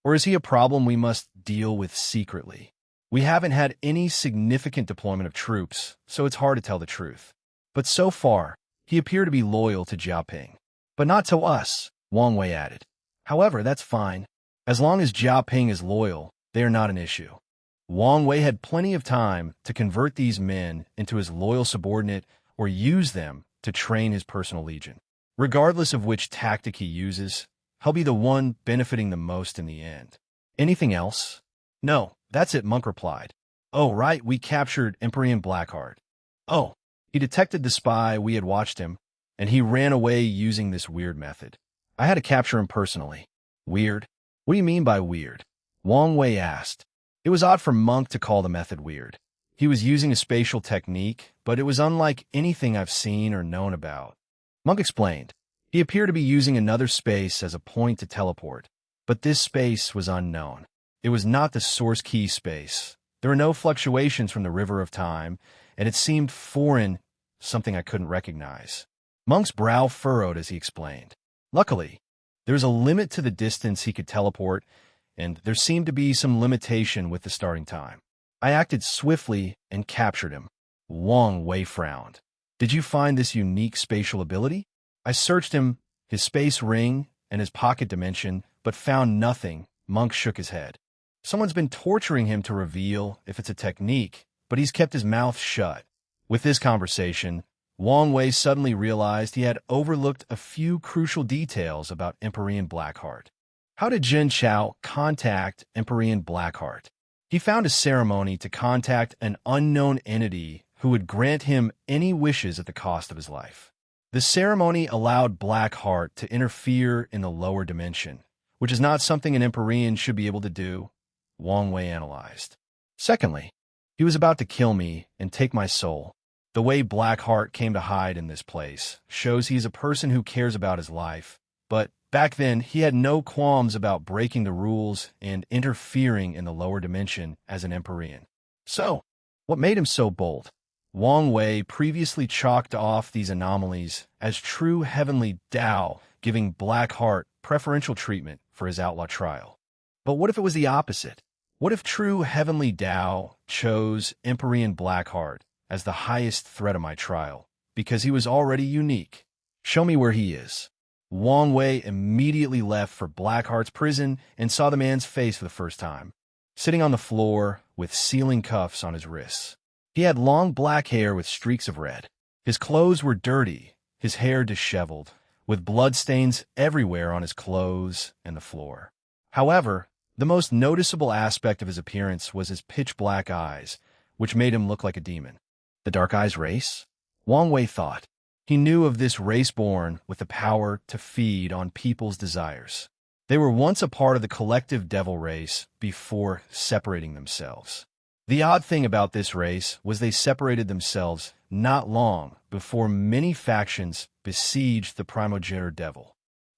S1: Or is he a problem we must deal with secretly? We haven't had any significant deployment of troops, so it's hard to tell the truth. But so far, he appeared to be loyal to Jia Ping. But not to us, Wang Wei added. However, that's fine. As long as Jia Ping is loyal, they are not an issue. Wang Wei had plenty of time to convert these men into his loyal subordinate or use them to train his personal legion. Regardless of which tactic he uses, he'll be the one benefiting the most in the end. Anything else? No, that's it, Monk replied. Oh, right, we captured Empyrean Blackheart. Oh, he detected the spy we had watched him, and he ran away using this weird method. I had to capture him personally. Weird? What do you mean by weird? Wang Wei asked. It was odd for Monk to call the method weird. He was using a spatial technique, but it was unlike anything I've seen or known about. Monk explained. He appeared to be using another space as a point to teleport, but this space was unknown. It was not the source key space. There were no fluctuations from the river of time, and it seemed foreign, something I couldn't recognize. Monk's brow furrowed as he explained. Luckily, there was a limit to the distance he could teleport, and there seemed to be some limitation with the starting time. I acted swiftly and captured him. Wang Wei frowned. Did you find this unique spatial ability? I searched him, his space ring, and his pocket dimension, but found nothing. Monk shook his head. Someone's been torturing him to reveal if it's a technique, but he's kept his mouth shut. With this conversation, Wang Wei suddenly realized he had overlooked a few crucial details about Empyrean Blackheart. How did Jin Chao contact Empyrean Blackheart? He found a ceremony to contact an unknown entity who would grant him any wishes at the cost of his life. The ceremony allowed Blackheart to interfere in the lower dimension, which is not something an Empyrean should be able to do, Wang Wei analyzed. Secondly, he was about to kill me and take my soul. The way Blackheart came to hide in this place shows he's a person who cares about his life, but back then he had no qualms about breaking the rules and interfering in the lower dimension as an Empyrean. So, what made him so bold? Wang Wei previously chalked off these anomalies as true heavenly Tao, giving Blackheart preferential treatment for his outlaw trial. But what if it was the opposite? What if true heavenly Tao chose Empyrean Blackheart as the highest threat of my trial, because he was already unique? Show me where he is. Wang Wei immediately left for Blackheart's prison and saw the man's face for the first time, sitting on the floor with sealing cuffs on his wrists. He had long black hair with streaks of red. His clothes were dirty, his hair disheveled, with bloodstains everywhere on his clothes and the floor. However, the most noticeable aspect of his appearance was his pitch-black eyes, which made him look like a demon. The Dark Eyes race? Wang Wei thought. He knew of this race born with the power to feed on people's desires. They were once a part of the collective devil race before separating themselves. The odd thing about this race was they separated themselves not long before many factions besieged the primogenitor devil.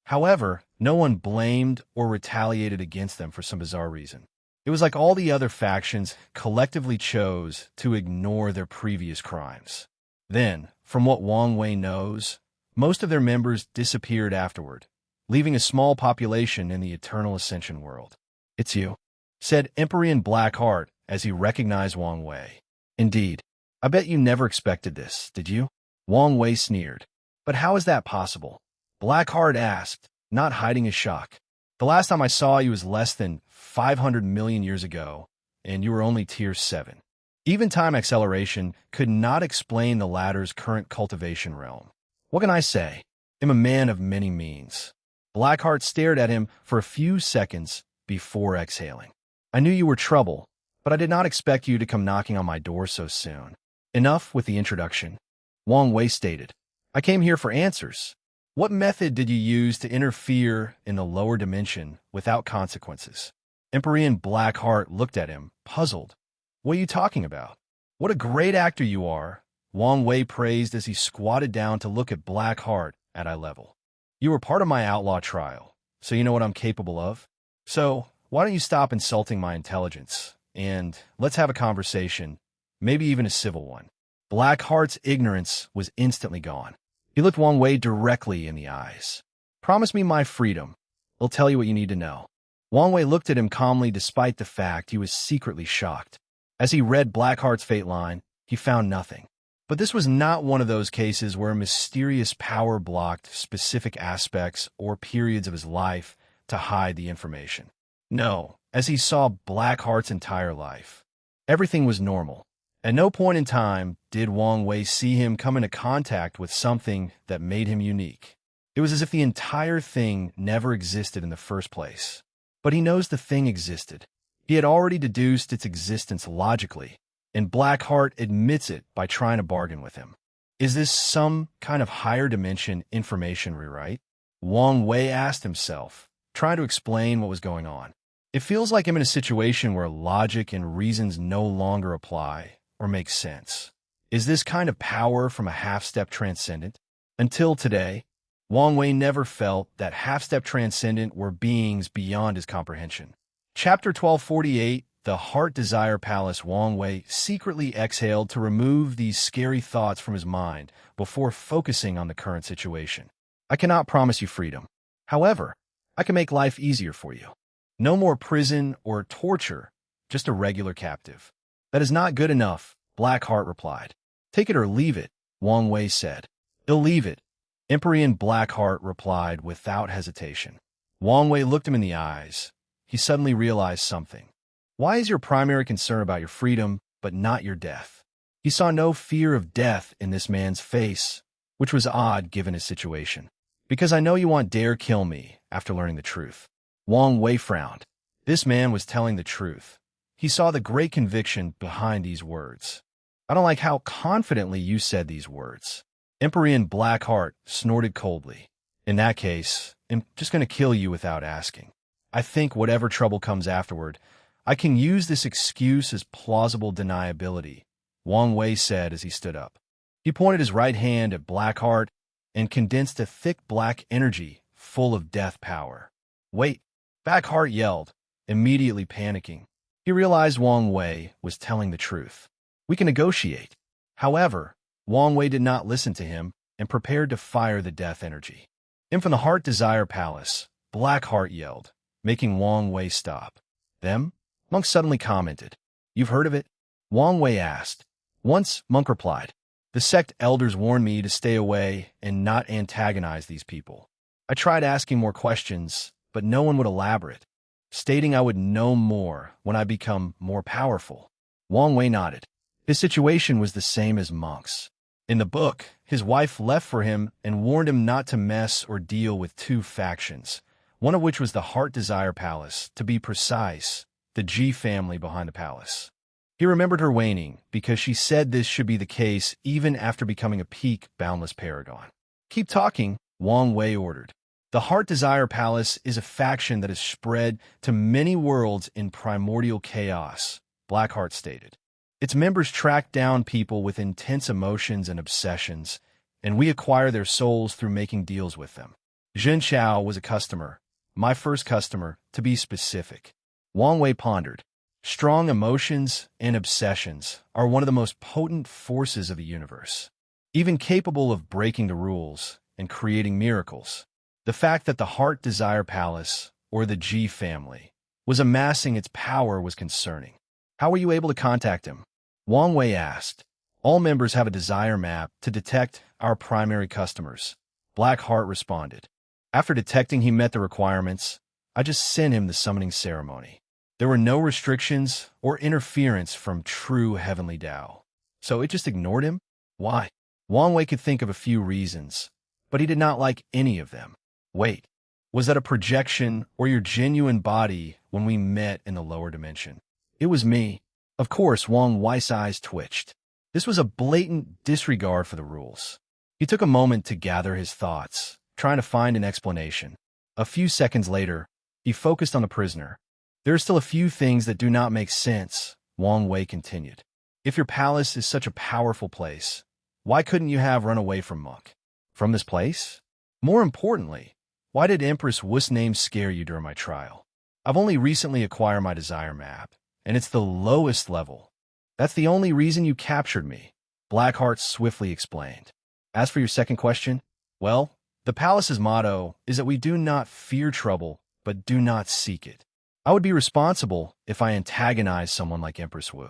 S1: However, no one blamed or retaliated against them for some bizarre reason. It was like all the other factions collectively chose to ignore their previous crimes. Then, from what Wang Wei knows, most of their members disappeared afterward, leaving a small population in the Eternal Ascension world. "It's you," said Empyrean Blackheart as he recognized Wang Wei. "Indeed. I bet you never expected this, did you?" Wang Wei sneered. "But how is that possible?" Blackheart asked, not hiding his shock. "The last time I saw you was less than 500 million years ago, and you were only tier 7. Even time acceleration could not explain the latter's current cultivation realm. What can I say? I'm a man of many means." Blackheart stared at him for a few seconds before exhaling. "I knew you were trouble, but I did not expect you to come knocking on my door so soon." "Enough with the introduction," Wang Wei stated. "I came here for answers. What method did you use to interfere in the lower dimension without consequences?" Empyrean Blackheart looked at him, puzzled. "What are you talking about?" "What a great actor you are," Wang Wei praised as he squatted down to look at Blackheart at eye level. "You were part of my outlaw trial, so you know what I'm capable of. So, why don't you stop insulting my intelligence, and let's have a conversation, maybe even a civil one." Blackheart's ignorance was instantly gone. He looked Wang Wei directly in the eyes. "Promise me my freedom. I'll tell you what you need to know." Wang Wei looked at him calmly despite the fact he was secretly shocked. As he read Blackheart's fate line, he found nothing. But this was not one of those cases where a mysterious power blocked specific aspects or periods of his life to hide the information. No, as he saw Blackheart's entire life, everything was normal. At no point in time did Wang Wei see him come into contact with something that made him unique. It was as if the entire thing never existed in the first place. But he knows the thing existed. He had already deduced its existence logically, and Blackheart admits it by trying to bargain with him. Is this some kind of higher dimension information rewrite? Wang Wei asked himself, trying to explain what was going on. It feels like I'm in a situation where logic and reasons no longer apply or make sense. Is this kind of power from a half-step transcendent? Until today, Wang Wei never felt that half-step transcendent were beings beyond his comprehension. Chapter 1248, The Heart Desire Palace. Wang Wei secretly exhaled to remove these scary thoughts from his mind before focusing on the current situation. "I cannot promise you freedom. However, I can make life easier for you. No more prison or torture, just a regular captive." "That is not good enough," Blackheart replied. "Take it or leave it," Wang Wei said. "He'll leave it," Empyrean Blackheart replied without hesitation. Wang Wei looked him in the eyes. He suddenly realized something. Why is your primary concern about your freedom, but not your death? He saw no fear of death in this man's face, which was odd given his situation. "Because I know you want dare kill me after learning the truth." Wang Wei frowned. This man was telling the truth. He saw the great conviction behind these words. "I don't like how confidently you said these words." Empyrean Blackheart snorted coldly. "In that case, I'm just going to kill you without asking." I think whatever trouble comes afterward, I can use this excuse as plausible deniability, Wang Wei said as he stood up. He pointed his right hand at Blackheart and condensed a thick black energy full of death power. Wait, Blackheart yelled, immediately panicking. He realized Wang Wei was telling the truth. We can negotiate. However, Wang Wei did not listen to him and prepared to fire the death energy. And from the Heart Desire Palace, Blackheart yelled, making Wang Wei stop. Them? Monk suddenly commented. You've heard of it? Wang Wei asked. Once, Monk replied. The sect elders warned me to stay away and not antagonize these people. I tried asking more questions, but no one would elaborate, stating I would know more when I become more powerful. Wang Wei nodded. His situation was the same as Monk's. In the book, his wife left for him and warned him not to mess or deal with two factions, one of which was the Heart Desire Palace, to be precise, the G family behind the palace. He remembered her waning because she said this should be the case even after becoming a peak boundless paragon. Keep talking, Wang Wei ordered. The Heart Desire Palace is a faction that is spread to many worlds in primordial chaos, Blackheart stated. Its members track down people with intense emotions and obsessions, and we acquire their souls through making deals with them. Zhen Xiao was a customer, my first customer, to be specific. Wang Wei pondered. Strong emotions and obsessions are one of the most potent forces of the universe, even capable of breaking the rules and creating miracles. The fact that the Heart Desire Palace, or the G family, was amassing its power was concerning. How were you able to contact him? Wang Wei asked. All members have a desire map to detect our primary customers, Blackheart responded. After detecting he met the requirements, I just sent him the summoning ceremony. There were no restrictions or interference from true heavenly Tao. So it just ignored him? Why? Wang Wei could think of a few reasons, but he did not like any of them. Wait, was that a projection or your genuine body when we met in the lower dimension? It was me. Of course, Wang Wei's eyes twitched. This was a blatant disregard for the rules. He took a moment to gather his thoughts, trying to find an explanation. A few seconds later, he focused on the prisoner. There are still a few things that do not make sense, Wang Wei continued. If your palace is such a powerful place, why couldn't you have run away from Monk? From this place? More importantly, why did Empress Wu's name scare you during my trial? I've only recently acquired my desire map, and it's the lowest level. That's the only reason you captured me, Blackheart swiftly explained. As for your second question, well, the palace's motto is that we do not fear trouble, but do not seek it. I would be responsible if I antagonized someone like Empress Wu.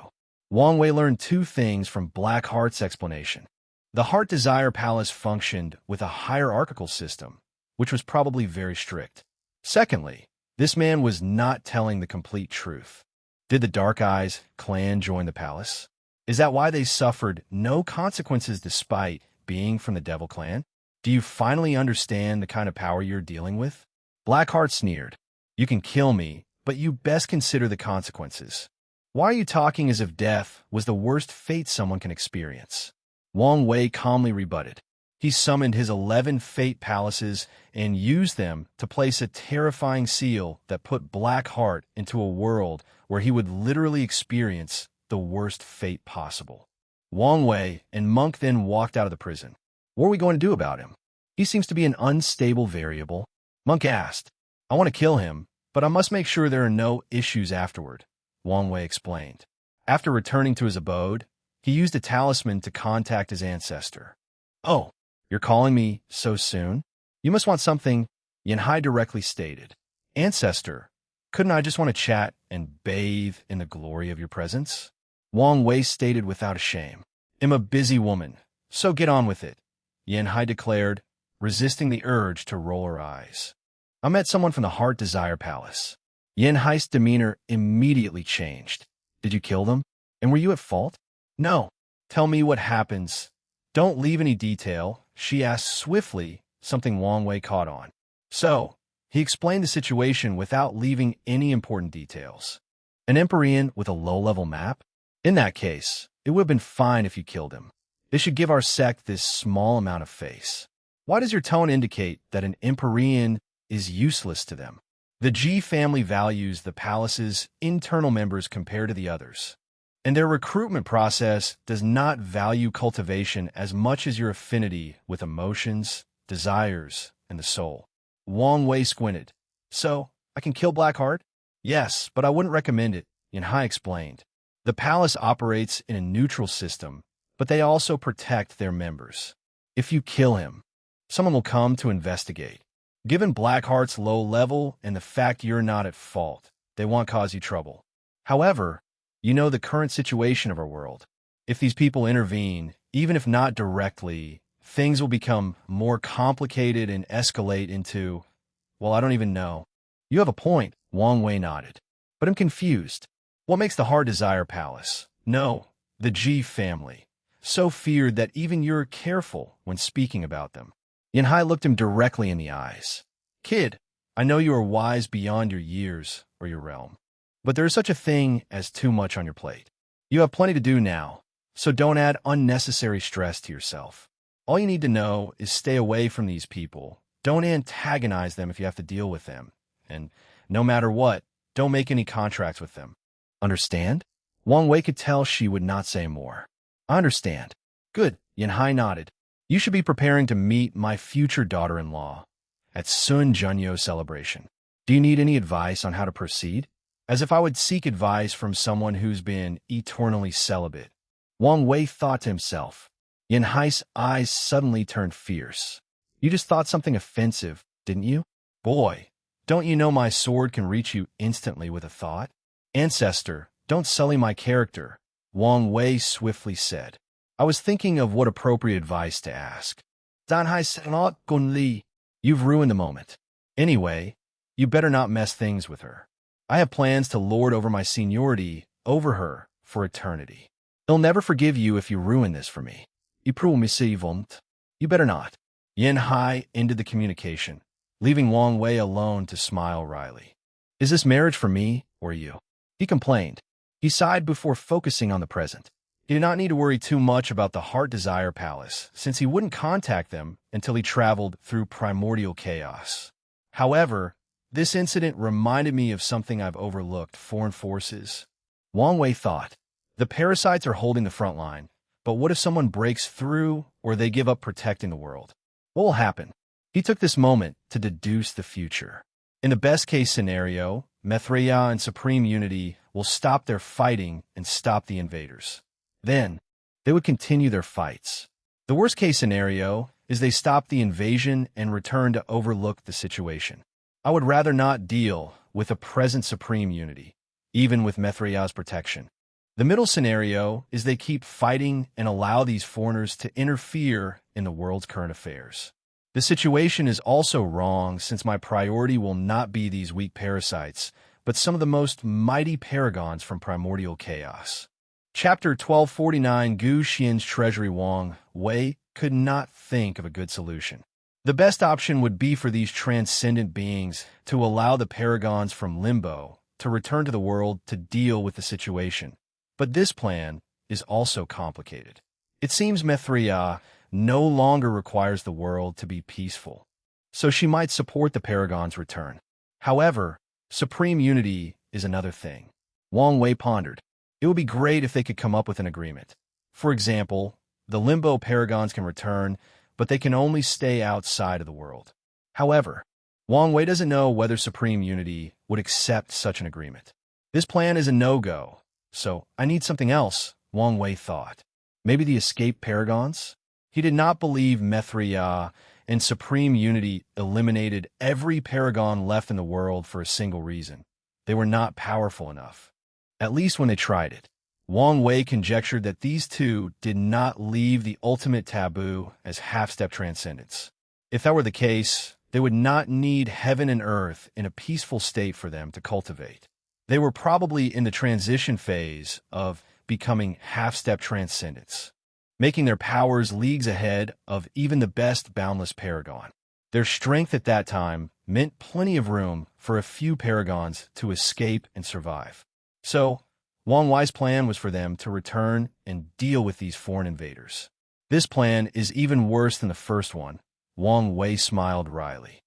S1: Wang Wei learned two things from Blackheart's explanation. The Heart Desire Palace functioned with a hierarchical system, which was probably very strict. Secondly, this man was not telling the complete truth. Did the Dark Eyes clan join the palace? Is that why they suffered no consequences despite being from the Devil clan? Do you finally understand the kind of power you're dealing with? Blackheart sneered. You can kill me, but you best consider the consequences. Why are you talking as if death was the worst fate someone can experience? Wang Wei calmly rebutted. He summoned his 11 fate palaces and used them to place a terrifying seal that put Blackheart into a world where he would literally experience the worst fate possible. Wang Wei and Monk then walked out of the prison. What are we going to do about him? He seems to be an unstable variable. Monk asked. I want to kill him, but I must make sure there are no issues afterward, Wang Wei explained. After returning to his abode, he used a talisman to contact his ancestor. Oh, you're calling me so soon? You must want something, Yanhai directly stated. Ancestor, couldn't I just want to chat and bathe in the glory of your presence? Wang Wei stated without a shame. I'm a busy woman, so get on with it, Yanhai declared, resisting the urge to roll her eyes. I met someone from the Heart Desire Palace. Yanhai's demeanor immediately changed. Did you kill them? And were you at fault? No. Tell me what happens. Don't leave any detail, she asked swiftly, something Wang Wei caught on. So, he explained the situation without leaving any important details. An Empyrean with a low-level map? In that case, it would have been fine if you killed him. This should give our sect this small amount of face. Why does your tone indicate that an Empyrean is useless to them? The G family values the palace's internal members compared to the others, and their recruitment process does not value cultivation as much as your affinity with emotions, desires, and the soul. Wang Wei squinted. So, I can kill Blackheart? Yes, but I wouldn't recommend it, Yanhai explained. The palace operates in a neutral system, but they also protect their members. If you kill him, someone will come to investigate. Given Blackheart's low level and the fact you're not at fault, they won't cause you trouble. However, you know the current situation of our world. If these people intervene, even if not directly, things will become more complicated and escalate into, well, I don't even know. You have a point, Wang Wei nodded. But I'm confused. What makes the Heart Desire Palace? No, the G family. So feared that even you're careful when speaking about them. Yanhai looked him directly in the eyes. Kid, I know you are wise beyond your years or your realm, but there is such a thing as too much on your plate. You have plenty to do now, so don't add unnecessary stress to yourself. All you need to know is stay away from these people. Don't antagonize them if you have to deal with them. And no matter what, don't make any contracts with them. Understand? Wang Wei could tell she would not say more. I understand. Good, Yanhai nodded. You should be preparing to meet my future daughter-in-law at Sun Junyo's celebration. Do you need any advice on how to proceed? As if I would seek advice from someone who's been eternally celibate. Wang Wei thought to himself. Yanhai's eyes suddenly turned fierce. You just thought something offensive, didn't you? Boy, don't you know my sword can reach you instantly with a thought? Ancestor, don't sully my character, Wang Wei swiftly said. I was thinking of what appropriate advice to ask. Danhai said not Gun Li. You've ruined the moment. Anyway, you better not mess things with her. I have plans to lord over my seniority over her for eternity. They'll never forgive you if you ruin this for me. You better not. Yanhai ended the communication, leaving Wang Wei alone to smile wryly. Is this marriage for me or you? He complained. He sighed before focusing on the present. He did not need to worry too much about the Heart Desire Palace, since he wouldn't contact them until he traveled through primordial chaos. However, this incident reminded me of something I've overlooked: foreign forces. Wang Wei thought, the parasites are holding the front line, but what if someone breaks through or they give up protecting the world? What will happen? He took this moment to deduce the future. In the best-case scenario, Mithriya and Supreme Unity will stop their fighting and stop the invaders. Then, they would continue their fights. The worst-case scenario is they stop the invasion and return to overlook the situation. I would rather not deal with the present Supreme Unity, even with Mithriya's protection. The middle scenario is they keep fighting and allow these foreigners to interfere in the world's current affairs. The situation is also wrong, since my priority will not be these weak parasites, but some of the most mighty paragons from primordial chaos. Chapter 1249 Gu Xian's Treasury. Wang Wei could not think of a good solution. The best option would be for these transcendent beings to allow the paragons from Limbo to return to the world to deal with the situation. But this plan is also complicated. It seems Mithriya no longer requires the world to be peaceful, so she might support the Paragon's return. However, Supreme Unity is another thing. Wang Wei pondered. It would be great if they could come up with an agreement. For example, the Limbo Paragons can return, but they can only stay outside of the world. However, Wang Wei doesn't know whether Supreme Unity would accept such an agreement. This plan is a no-go, so I need something else, Wang Wei thought. Maybe the escaped Paragons? He did not believe Mithriya and Supreme Unity eliminated every Paragon left in the world for a single reason. They were not powerful enough. At least when they tried it. Wang Wei conjectured that these two did not leave the ultimate taboo as half-step transcendence. If that were the case, they would not need heaven and earth in a peaceful state for them to cultivate. They were probably in the transition phase of becoming half-step transcendence, making their powers leagues ahead of even the best boundless Paragon. Their strength at that time meant plenty of room for a few Paragons to escape and survive. So, Wang Wei's plan was for them to return and deal with these foreign invaders. This plan is even worse than the first one. Wang Wei smiled wryly.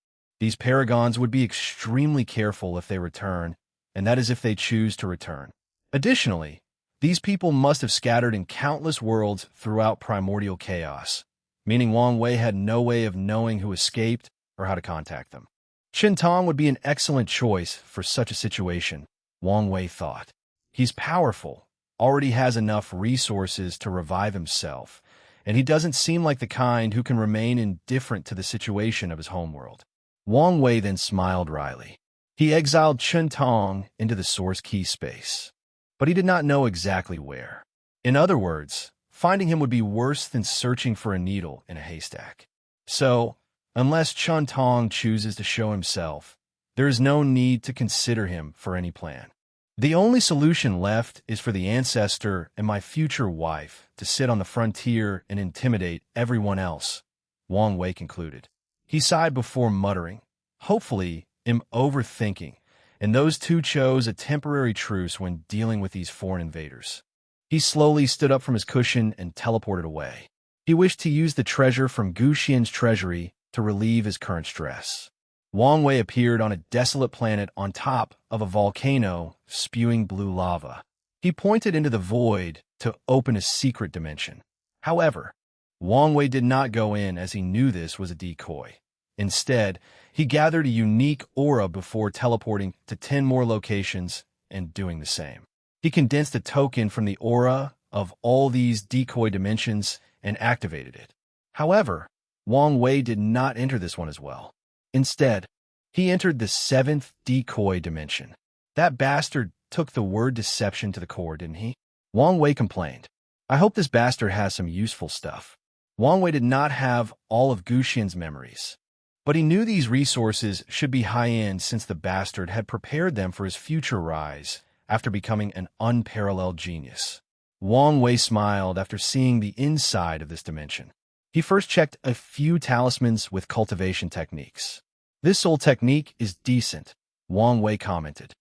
S1: These paragons would be extremely careful if they return, and that is if they choose to return. Additionally, these people must have scattered in countless worlds throughout primordial chaos, meaning Wang Wei had no way of knowing who escaped or how to contact them. Qin Tong would be an excellent choice for such a situation, Wang Wei thought. He's powerful, already has enough resources to revive himself, and he doesn't seem like the kind who can remain indifferent to the situation of his homeworld. Wang Wei then smiled wryly. He exiled Qin Tong into the source key space, but he did not know exactly where. In other words, finding him would be worse than searching for a needle in a haystack. So, unless Qin Tong chooses to show himself, there is no need to consider him for any plan. The only solution left is for the ancestor and my future wife to sit on the frontier and intimidate everyone else, Wang Wei concluded. He sighed before muttering, "Hopefully, I'm overthinking," and those two chose a temporary truce when dealing with these foreign invaders. He slowly stood up from his cushion and teleported away. He wished to use the treasure from Gu Xian's treasury to relieve his current stress. Wang Wei appeared on a desolate planet on top of a volcano spewing blue lava. He pointed into the void to open a secret dimension. However, Wang Wei did not go in as he knew this was a decoy. Instead, he gathered a unique aura before teleporting to 10 more locations and doing the same. He condensed a token from the aura of all these decoy dimensions and activated it. However, Wang Wei did not enter this one as well. Instead, he entered the 7th decoy dimension. That bastard took the word deception to the core, didn't he? Wang Wei complained. I hope this bastard has some useful stuff. Wang Wei did not have all of Gu Xian's memories, but he knew these resources should be high-end since the bastard had prepared them for his future rise after becoming an unparalleled genius. Wang Wei smiled after seeing the inside of this dimension. He first checked a few talismans with cultivation techniques. This soul technique is decent, Wang Wei commented.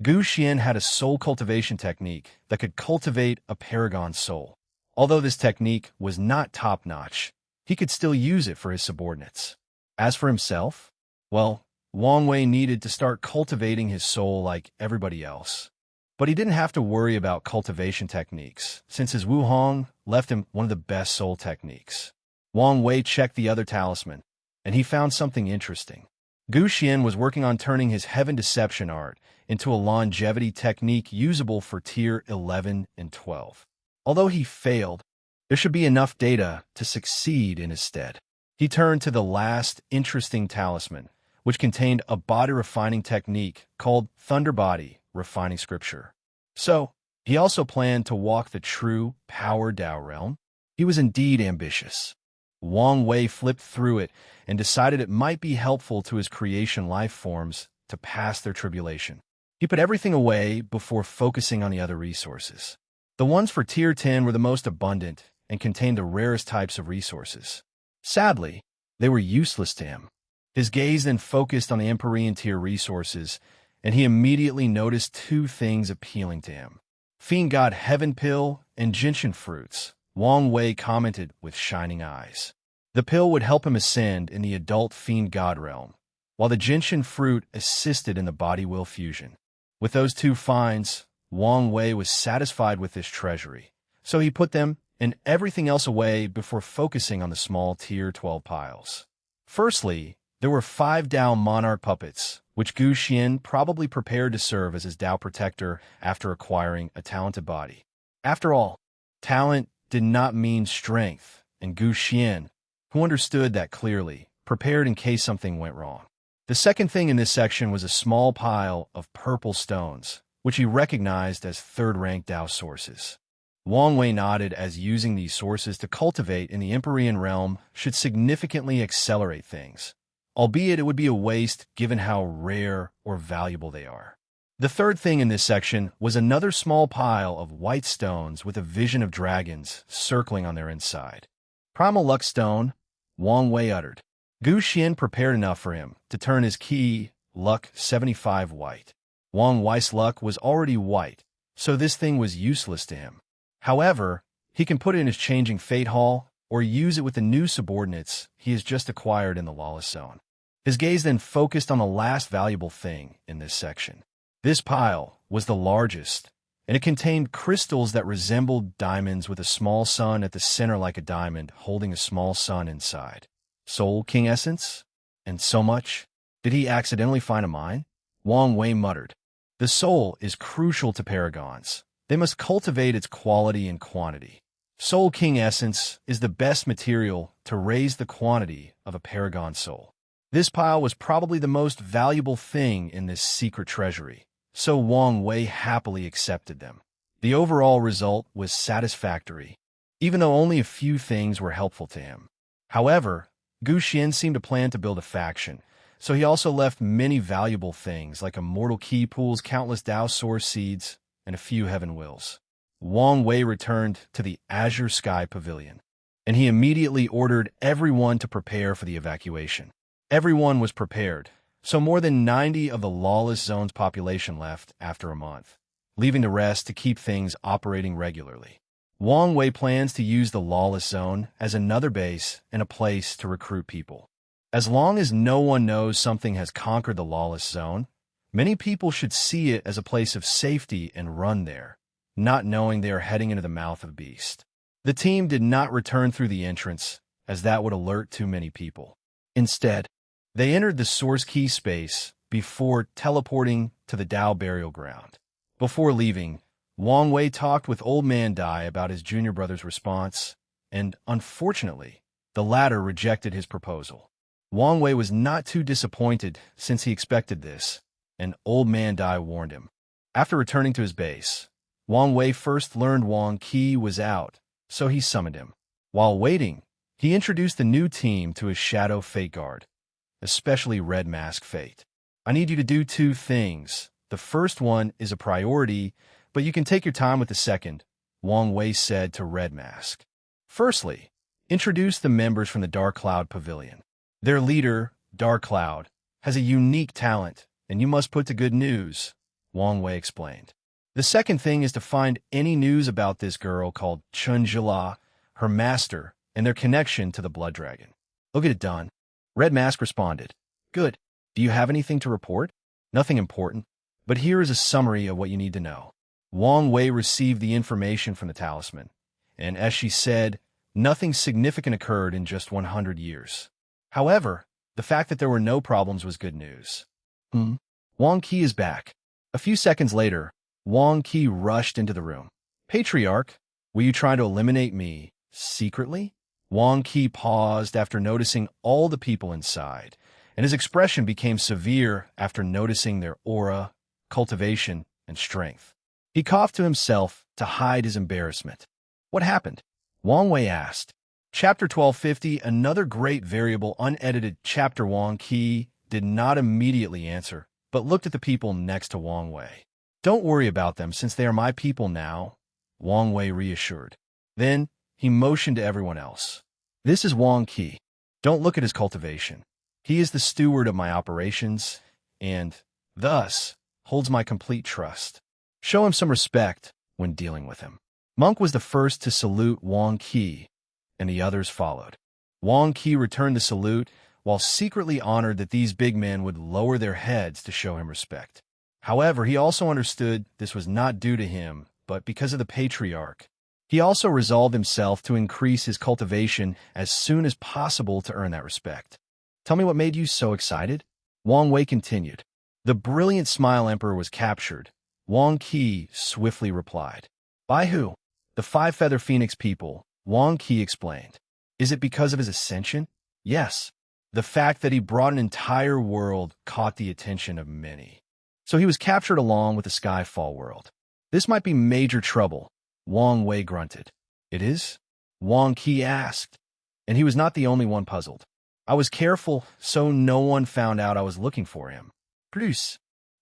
S1: Gu Xian had a soul cultivation technique that could cultivate a paragon soul. Although this technique was not top-notch, he could still use it for his subordinates. As for himself, well, Wang Wei needed to start cultivating his soul like everybody else. But he didn't have to worry about cultivation techniques, since his Wuhong left him one of the best soul techniques. Wang Wei checked the other talisman, and he found something interesting. Gu Xian was working on turning his heaven deception art into a longevity technique usable for tier 11 and 12. Although he failed, there should be enough data to succeed in his stead. He turned to the last interesting talisman, which contained a body refining technique called Thunder Body Refining Scripture. So, he also planned to walk the true Power Dao realm. He was indeed ambitious. Wang Wei flipped through it and decided it might be helpful to his creation life forms to pass their tribulation. He put everything away before focusing on the other resources. The ones for Tier 10 were the most abundant and contained the rarest types of resources. Sadly, they were useless to him. His gaze then focused on the Empyrean tier resources, and he immediately noticed two things appealing to him. Fiend God Heaven Pill and Gentian Fruits, Wang Wei commented with shining eyes. The pill would help him ascend in the adult Fiend God realm, while the Gentian Fruit assisted in the body-will fusion. With those two finds, Wang Wei was satisfied with this treasury, so he put them and everything else away before focusing on the small Tier 12 piles. Firstly, there were 5 Dao Monarch puppets, which Gu Xian probably prepared to serve as his Dao protector after acquiring a talented body. After all, talent did not mean strength, and Gu Xian, who understood that clearly, prepared in case something went wrong. The second thing in this section was a small pile of purple stones, which he recognized as third-rank Dao sources. Wang Wei nodded as using these sources to cultivate in the Empyrean realm should significantly accelerate things, albeit it would be a waste given how rare or valuable they are. The third thing in this section was another small pile of white stones with a vision of dragons circling on their inside. Primal Luck Stone, Wang Wei uttered. Gu Xian prepared enough for him to turn his key, Luck 75, white. Wang Wei's luck was already white, so this thing was useless to him. However, he can put it in his changing fate hall or use it with the new subordinates he has just acquired in the Lawless Zone. His gaze then focused on the last valuable thing in this section. This pile was the largest, and it contained crystals that resembled diamonds with a small sun at the center like a diamond holding a small sun inside. Soul King Essence? And so much? Did he accidentally find a mine? Wang Wei muttered. The soul is crucial to paragons. They must cultivate its quality and quantity. Soul King Essence is the best material to raise the quantity of a paragon soul. This pile was probably the most valuable thing in this secret treasury, so Wang Wei happily accepted them. The overall result was satisfactory, even though only a few things were helpful to him. However, Gu Xian seemed to plan to build a faction, so he also left many valuable things like immortal key pools, countless Dao source seeds, and a few heaven wills. Wang Wei returned to the Azure Sky Pavilion, and he immediately ordered everyone to prepare for the evacuation. Everyone was prepared, so more than 90 of the Lawless Zone's population left after a month, leaving the rest to keep things operating regularly. Wang Wei plans to use the Lawless Zone as another base and a place to recruit people. As long as no one knows something has conquered the Lawless Zone, many people should see it as a place of safety and run there, not knowing they are heading into the mouth of a beast. The team did not return through the entrance, as that would alert too many people. Instead, they entered the source key space before teleporting to the Dao burial ground. Before leaving, Wang Wei talked with Old Man Dai about his junior brother's response, and unfortunately, the latter rejected his proposal. Wang Wei was not too disappointed since he expected this, and Old Man Dai warned him. After returning to his base, Wang Wei first learned Wang Qi was out, so he summoned him. While waiting, he introduced the new team to his Shadow Fate Guard, especially Red Mask Fate. I need you to do two things. The first one is a priority, but you can take your time with the second, Wang Wei said to Red Mask. Firstly, introduce the members from the Dark Cloud Pavilion. Their leader, Dark Cloud, has a unique talent, and you must put to good news, Wang Wei explained. The second thing is to find any news about this girl called Chun Jila, her master, and their connection to the Blood Dragon. I'll get it done. Red Mask responded. Good. Do you have anything to report? Nothing important, but here is a summary of what you need to know. Wang Wei received the information from the talisman, and as she said, nothing significant occurred in just 100 years. However, the fact that there were no problems was good news. Wang Qi is back. A few seconds later, Wang Qi rushed into the room. Patriarch, will you try to eliminate me secretly? Wang Qi paused after noticing all the people inside, and his expression became severe after noticing their aura, cultivation, and strength. He coughed to himself to hide his embarrassment. What happened? Wang Wei asked. Chapter 1250, another great variable unedited chapter. Wang Qi did not immediately answer, but looked at the people next to Wang Wei. Don't worry about them since they are my people now, Wang Wei reassured. Then, he motioned to everyone else. This is Wang Qi. Don't look at his cultivation. He is the steward of my operations, and, thus, holds my complete trust. Show him some respect when dealing with him. Monk was the first to salute Wang Qi, and the others followed. Wang Qi returned the salute, while secretly honored that these big men would lower their heads to show him respect. However, he also understood this was not due to him, but because of the Patriarch. He also resolved himself to increase his cultivation as soon as possible to earn that respect. Tell me what made you so excited? Wang Wei continued. The brilliant Smile Emperor was captured. Wang Qi swiftly replied. By who? The Five Feather Phoenix people, Wang Qi explained. Is it because of his ascension? Yes. The fact that he brought an entire world caught the attention of many. So he was captured along with the Skyfall world. This might be major trouble, Wang Wei grunted. It is? Wang Qi asked. And he was not the only one puzzled. I was careful so no one found out I was looking for him. Plus,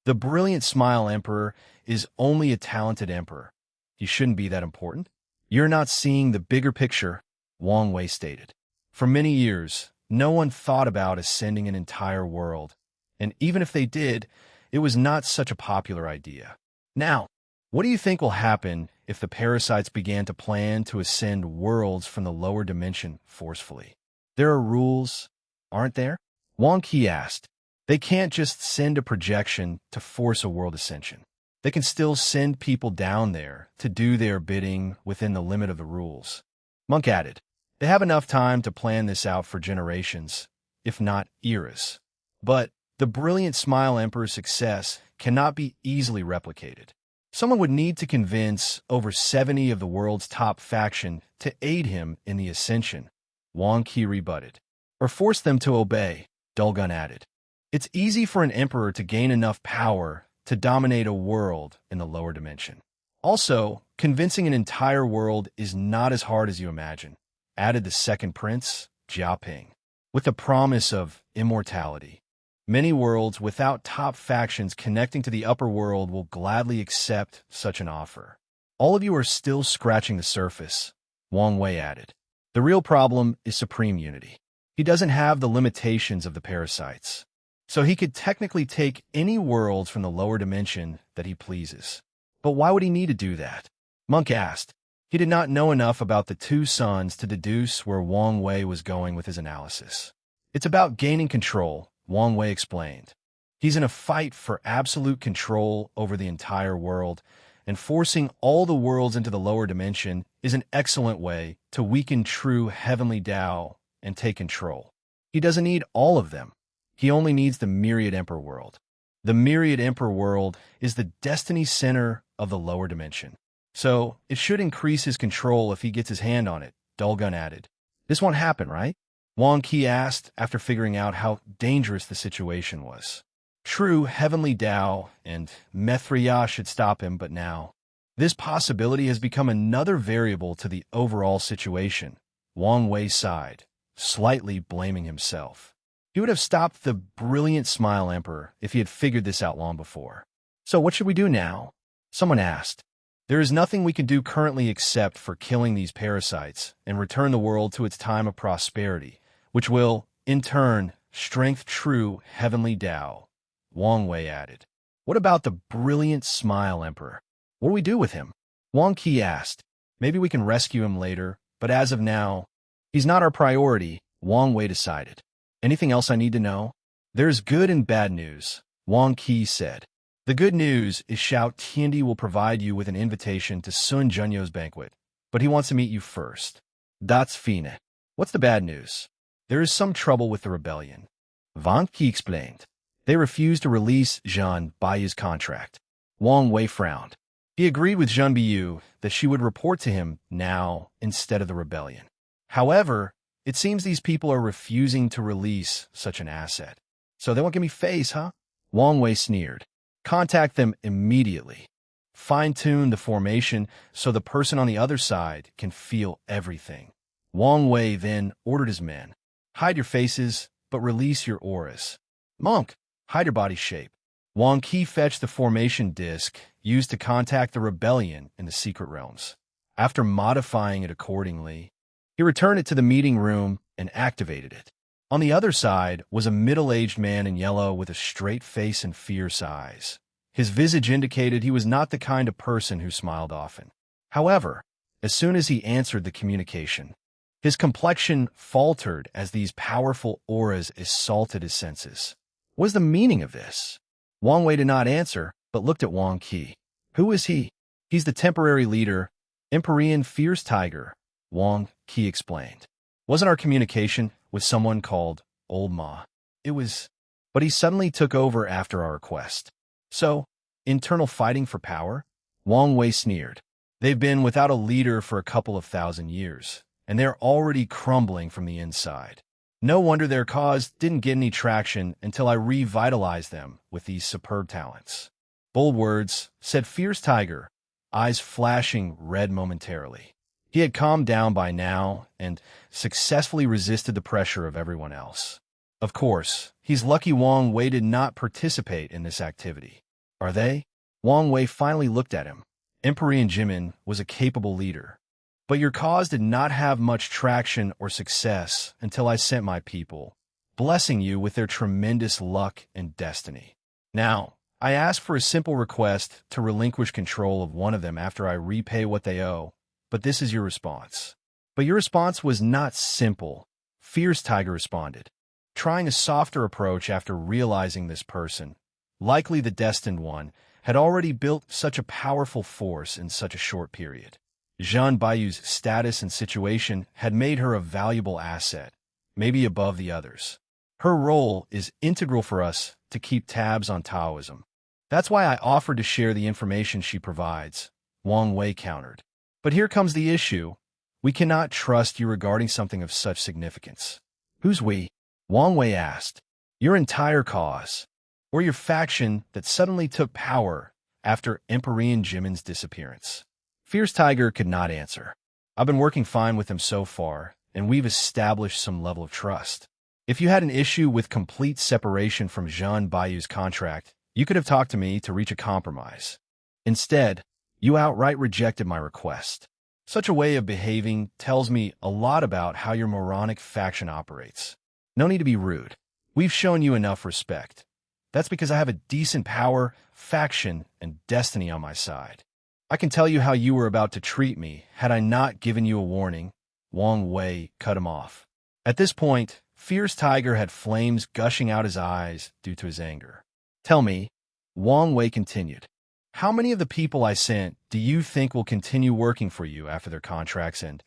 S1: the brilliant Smile Emperor is only a talented emperor. He shouldn't be that important. You're not seeing the bigger picture, Wang Wei stated. For many years, no one thought about ascending an entire world, and even if they did, it was not such a popular idea. Now, what do you think will happen if the parasites began to plan to ascend worlds from the lower dimension forcefully? There are rules, aren't there? Wang Qi asked. They can't just send a projection to force a world ascension. They can still send people down there to do their bidding within the limit of the rules. Monk added, they have enough time to plan this out for generations, if not eras. But the brilliant Smile Emperor's success cannot be easily replicated. Someone would need to convince over 70 of the world's top faction to aid him in the ascension, Wang Qi rebutted. Or force them to obey, Dulgun added. It's easy for an emperor to gain enough power to dominate a world in the lower dimension. Also, convincing an entire world is not as hard as you imagine, added the second prince, Jiaping, with the promise of immortality. Many worlds without top factions connecting to the upper world will gladly accept such an offer. All of you are still scratching the surface, Wang Wei added. The real problem is supreme unity. He doesn't have the limitations of the parasites. So he could technically take any worlds from the lower dimension that he pleases. But why would he need to do that? Monk asked. He did not know enough about the two suns to deduce where Wang Wei was going with his analysis. It's about gaining control, Wang Wei explained. He's in a fight for absolute control over the entire world, and forcing all the worlds into the lower dimension is an excellent way to weaken true heavenly Tao and take control. He doesn't need all of them. He only needs the Myriad Emperor world. The Myriad Emperor world is the destiny center of the lower dimension. So it should increase his control if he gets his hand on it, Dulgun added. This won't happen, right? Wang Qi asked after figuring out how dangerous the situation was. True heavenly Tao and Mithriya should stop him, but now this possibility has become another variable to the overall situation. Wang Wei sighed, slightly blaming himself. He would have stopped the brilliant Smile Emperor if he had figured this out long before. So what should we do now? Someone asked. There is nothing we can do currently except for killing these parasites and return the world to its time of prosperity, which will, in turn, strengthen true heavenly Tao, Wang Wei added. What about the brilliant Smile Emperor? What do we do with him? Wang Qi asked. Maybe we can rescue him later, but as of now, he's not our priority, Wang Wei decided. Anything else I need to know? There's good and bad news, Wang Qi said. The good news is Xiao Tiandi will provide you with an invitation to Sun Junyo's banquet, but he wants to meet you first. That's fine. What's the bad news? There is some trouble with the rebellion. Wang Qi explained. They refused to release Zhan Bai's contract. Wang Wei frowned. He agreed with Zhan Biyu that she would report to him now instead of the rebellion. However, it seems these people are refusing to release such an asset. So they won't give me face, huh? Wang Wei sneered. Contact them immediately. Fine-tune the formation so the person on the other side can feel everything. Wang Wei then ordered his men. Hide your faces, but release your auras. Monk, hide your body shape. Wang Qi fetched the formation disc used to contact the rebellion in the secret realms. After modifying it accordingly, he returned it to the meeting room and activated it. On the other side was a middle-aged man in yellow with a straight face and fierce eyes. His visage indicated he was not the kind of person who smiled often. However, as soon as he answered the communication, his complexion faltered as these powerful auras assaulted his senses. What is the meaning of this? Wang Wei did not answer, but looked at Wang Qi. Who is he? He's the temporary leader, Empyrean Fierce Tiger, Wang Qi explained. Wasn't our communication with someone called Old Ma? It was, but he suddenly took over after our request. So, internal fighting for power? Wang Wei sneered. They've been without a leader for a couple of thousand years, and they're already crumbling from the inside. No wonder their cause didn't get any traction until I revitalized them with these superb talents. Bold words, said Fierce Tiger, eyes flashing red momentarily. He had calmed down by now and successfully resisted the pressure of everyone else. Of course, he's lucky Wang Wei did not participate in this activity. Are they? Wang Wei finally looked at him. Empyrean Jimin was a capable leader. But your cause did not have much traction or success until I sent my people, blessing you with their tremendous luck and destiny. Now, I ask for a simple request to relinquish control of one of them after I repay what they owe, but this is your response. But your response was not simple, Fierce Tiger responded. trying a softer approach after realizing this person, likely the destined one, had already built such a powerful force in such a short period. Zhan Baiyu's status and situation had made her a valuable asset, maybe above the others. Her role is integral for us to keep tabs on Taoism. That's why I offered to share the information she provides, Wang Wei countered. But here comes the issue. We cannot trust you regarding something of such significance. Who's we? Wang Wei asked. Your entire cause, or your faction that suddenly took power after Emperor Jimin's disappearance. Fierce Tiger could not answer. I've been working fine with him so far, and we've established some level of trust. If you had an issue with complete separation from Zhan Baiyu's contract, you could have talked to me to reach a compromise. Instead, you outright rejected my request. Such a way of behaving tells me a lot about how your moronic faction operates. No need to be rude. We've shown you enough respect. That's because I have a decent power, faction, and destiny on my side. I can tell you how you were about to treat me had I not given you a warning. Wang Wei cut him off. At this point, Fierce Tiger had flames gushing out his eyes due to his anger. Tell me, Wang Wei continued, how many of the people I sent do you think will continue working for you after their contracts end?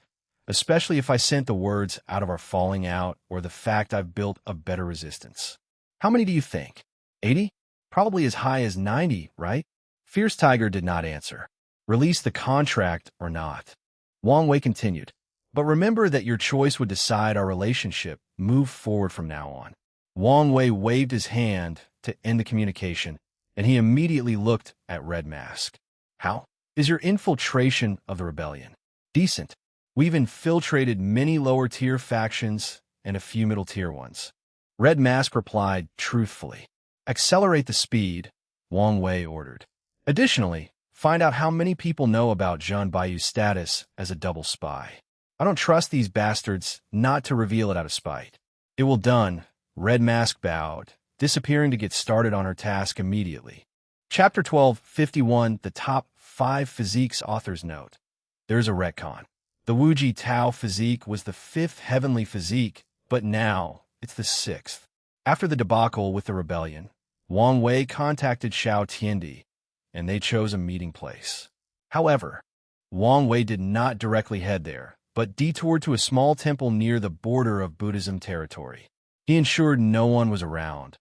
S1: Especially if I sent the words out of our falling out or the fact I've built a better resistance. How many do you think? 80? Probably as high as 90, right? Fierce Tiger did not answer. Release the contract or not. Wang Wei continued. But remember that your choice would decide our relationship. Move forward from now on. Wang Wei waved his hand to end the communication, and he immediately looked at Red Mask. How is your infiltration of the rebellion? Decent. We've infiltrated many lower-tier factions and a few middle-tier ones. Red Mask replied truthfully. Accelerate the speed, Wang Wei ordered. Additionally, find out how many people know about Zhan Baiyu's status as a double spy. I don't trust these bastards not to reveal it out of spite. It will done. Red Mask bowed, disappearing to get started on her task immediately. Chapter 12:51, the top 5 physiques author's note. There's a retcon. The Wuji Tao physique was the 5th heavenly physique, but now it's the 6th. After the debacle with the rebellion, Wang Wei contacted Xiao Tiandi, and they chose a meeting place. However, Wang Wei did not directly head there, but detoured to a small temple near the border of Buddhism territory. He ensured no one was around,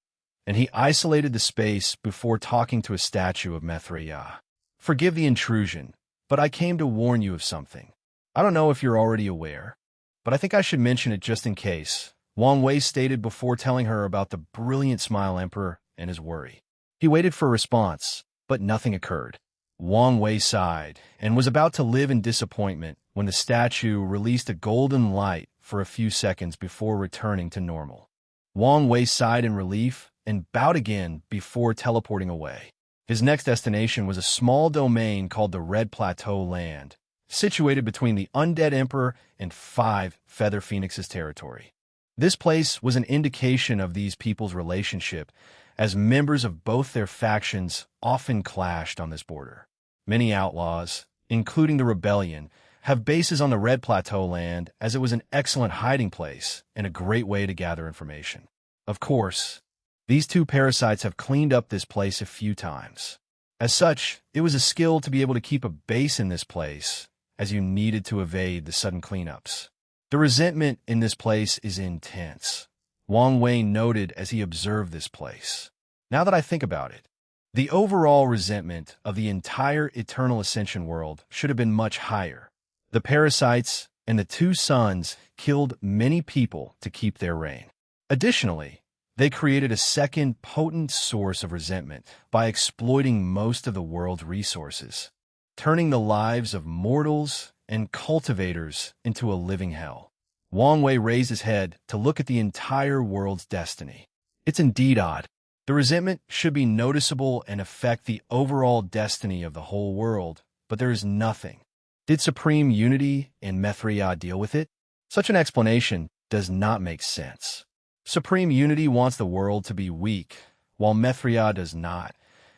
S1: and he isolated the space before talking to a statue of Maitreya. Forgive the intrusion, but I came to warn you of something. I don't know if you're already aware, but I think I should mention it just in case, Wang Wei stated before telling her about the brilliant Smile Emperor and his worry. He waited for a response, but nothing occurred. Wang Wei sighed and was about to live in disappointment when the statue released a golden light for a few seconds before returning to normal. Wang Wei sighed in relief and bowed again before teleporting away. His next destination was a small domain called the Red Plateau Land, situated between the Undead Emperor and 5 Feather Phoenixes territory. This place was an indication of these people's relationship, as members of both their factions often clashed on this border. Many outlaws, including the rebellion, have bases on the Red Plateau land as it was an excellent hiding place and a great way to gather information. Of course, these 2 parasites have cleaned up this place a few times. As such, it was a skill to be able to keep a base in this place, as you needed to evade the sudden cleanups. The resentment in this place is intense, Wang Wei noted as he observed this place. Now that I think about it, the overall resentment of the entire Eternal Ascension world should have been much higher. The parasites and the 2 sons killed many people to keep their reign. Additionally, they created a second potent source of resentment by exploiting most of the world's resources, turning the lives of mortals and cultivators into a living hell. Wang Wei raised his head to look at the entire world's destiny. It's indeed odd. The resentment should be noticeable and affect the overall destiny of the whole world, but there is nothing. Did Supreme Unity and Maitreya deal with it? Such an explanation does not make sense. Supreme Unity wants the world to be weak, while Maitreya does not,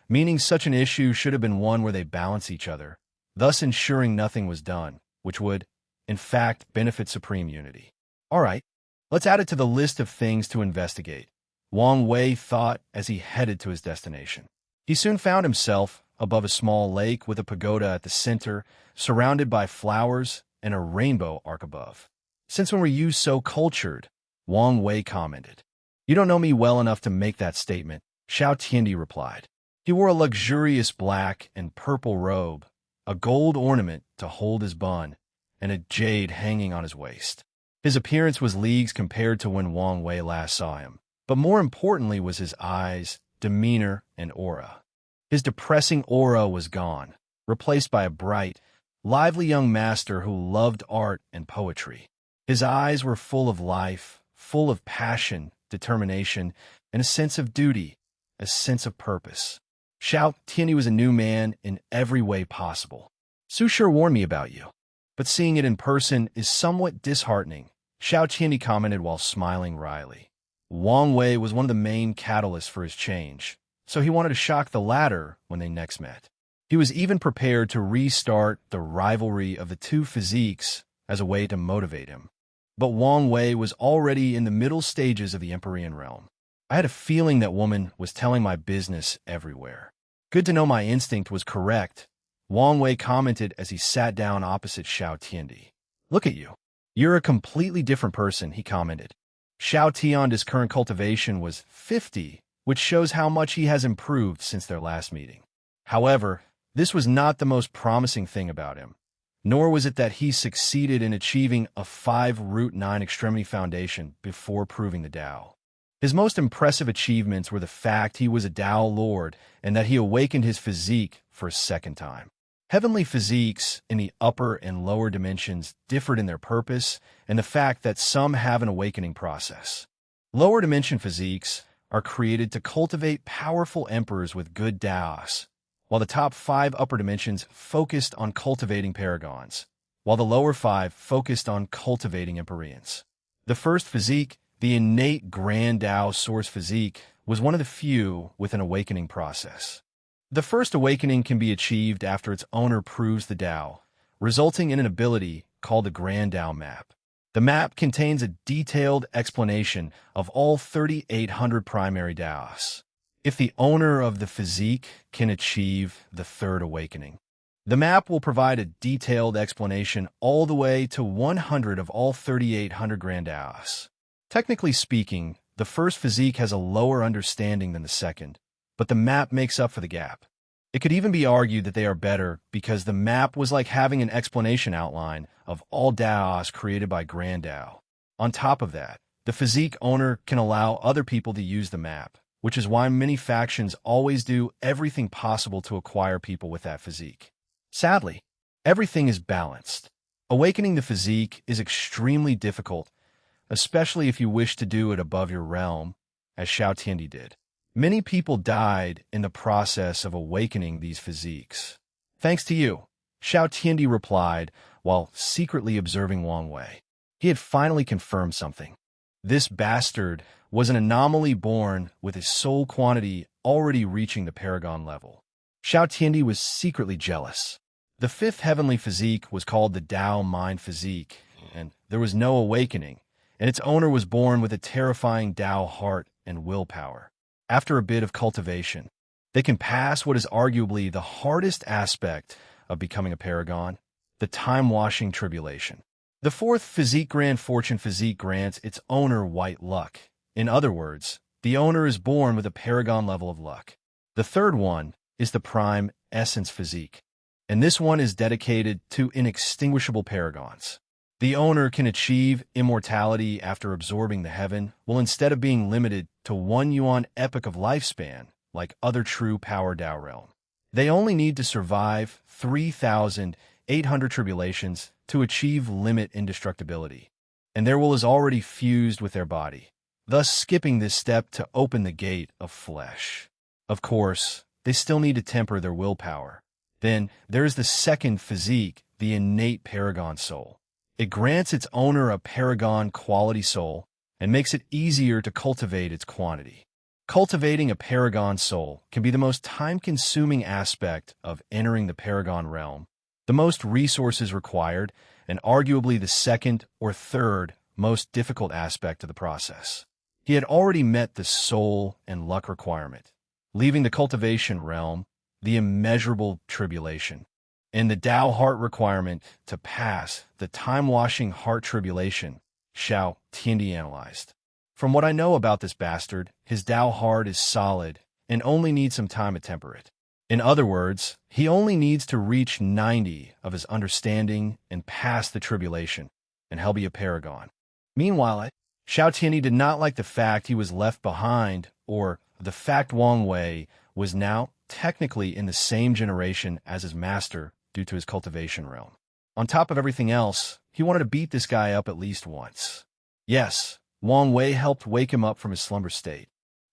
S1: meaning such an issue should have been one where they balance each other, thus ensuring nothing was done, which would, in fact, benefit Supreme Unity. All right, Let's add it to the list of things to investigate, Wang Wei thought as he headed to his destination. He soon found himself above a small lake with a pagoda at the center, surrounded by flowers and a rainbow arc above. "Since when were you so cultured?" Wang Wei commented. "You don't know me well enough to make that statement," Xiao Tiandi replied. He wore a luxurious black and purple robe, a gold ornament to hold his bun, and a jade hanging on his waist. His appearance was leagues compared to when Wang Wei last saw him, but more importantly was his eyes, demeanor, and aura. His depressing aura was gone, replaced by a bright, lively young master who loved art and poetry. His eyes were full of life, full of passion, determination, and a sense of duty, a sense of purpose. Xiao Tiandi was a new man in every way possible. "Su sure warned me about you, but seeing it in person is somewhat disheartening," Xiao Tiandi commented while smiling wryly. Wang Wei was one of the main catalysts for his change, so he wanted to shock the latter when they next met. He was even prepared to restart the rivalry of the two physiques as a way to motivate him. But Wang Wei was already in the middle stages of the Empyrean realm. "I had a feeling that woman was telling my business everywhere. Good to know my instinct was correct," Wang Wei commented as he sat down opposite Xiao Tiandi. "Look at you. You're a completely different person," he commented. Xiao Tiandi's current cultivation was 50, which shows how much he has improved since their last meeting. However, this was not the most promising thing about him, nor was it that he succeeded in achieving a 5-root 9-extremity foundation before proving the Tao. His most impressive achievements were the fact he was a Tao Lord and that he awakened his physique for a second time. Heavenly physiques in the upper and lower dimensions differed in their purpose and the fact that some have an awakening process. Lower dimension physiques are created to cultivate powerful emperors with good Taos, while the top 5 upper dimensions focused on cultivating paragons, while the lower 5 focused on cultivating Empyreans. The first physique, the innate Grand Tao Source physique, was one of the few with an awakening process. The first awakening can be achieved after its owner proves the Tao, resulting in an ability called the Grand Tao Map. The map contains a detailed explanation of all 3,800 primary Taos. If the owner of the physique can achieve the third awakening, the map will provide a detailed explanation all the way to 100 of all 3,800 Grand Taos. Technically speaking, the first physique has a lower understanding than the second, but the map makes up for the gap. It could even be argued that they are better because the map was like having an explanation outline of all Taos created by Grand Tao. On top of that, the physique owner can allow other people to use the map, which is why many factions always do everything possible to acquire people with that physique. Sadly, everything is balanced. Awakening the physique is extremely difficult, especially if you wish to do it above your realm, as Xiao Tiandi did. Many people died in the process of awakening these physiques. "Thanks to you," Xiao Tiandi replied while secretly observing Wang Wei. He had finally confirmed something. This bastard was an anomaly born with his soul quantity already reaching the paragon level. Xiao Tiandi was secretly jealous. The fifth heavenly physique was called the Tao Mind Physique, and there was no awakening, and its owner was born with a terrifying Tao heart and willpower. After a bit of cultivation, they can pass what is arguably the hardest aspect of becoming a paragon, the time-washing tribulation. The fourth physique Grand Fortune physique grants its owner white luck. In other words, the owner is born with a paragon level of luck. The third one is the Prime Essence physique, and this one is dedicated to inextinguishable paragons. The owner can achieve immortality after absorbing the heaven, while instead of being limited to 1 yuan epoch of lifespan, like other true power Tao realm. They only need to survive 3,800 tribulations to achieve limit indestructibility, and their will is already fused with their body, thus skipping this step to open the gate of flesh. Of course, they still need to temper their willpower. Then there is the second physique, the innate paragon soul. It grants its owner a paragon quality soul and makes it easier to cultivate its quantity. Cultivating a paragon soul can be the most time-consuming aspect of entering the paragon realm, the most resources required, and arguably the second or third most difficult aspect of the process. He had already met the soul and luck requirement, leaving the cultivation realm, the immeasurable tribulation, and the Tao heart requirement to pass the time-washing heart tribulation. Xiao Tiandi analyzed. From what I know about this bastard, his Tao heart is solid and only needs some time to temper it. In other words, he only needs to reach 90 of his understanding and pass the tribulation, and he'll be a paragon. Meanwhile, Xiao Tiandi did not like the fact he was left behind, or the fact Wang Wei was now technically in the same generation as his master due to his cultivation realm. On top of everything else, he wanted to beat this guy up at least once. Yes, Wang Wei helped wake him up from his slumber state,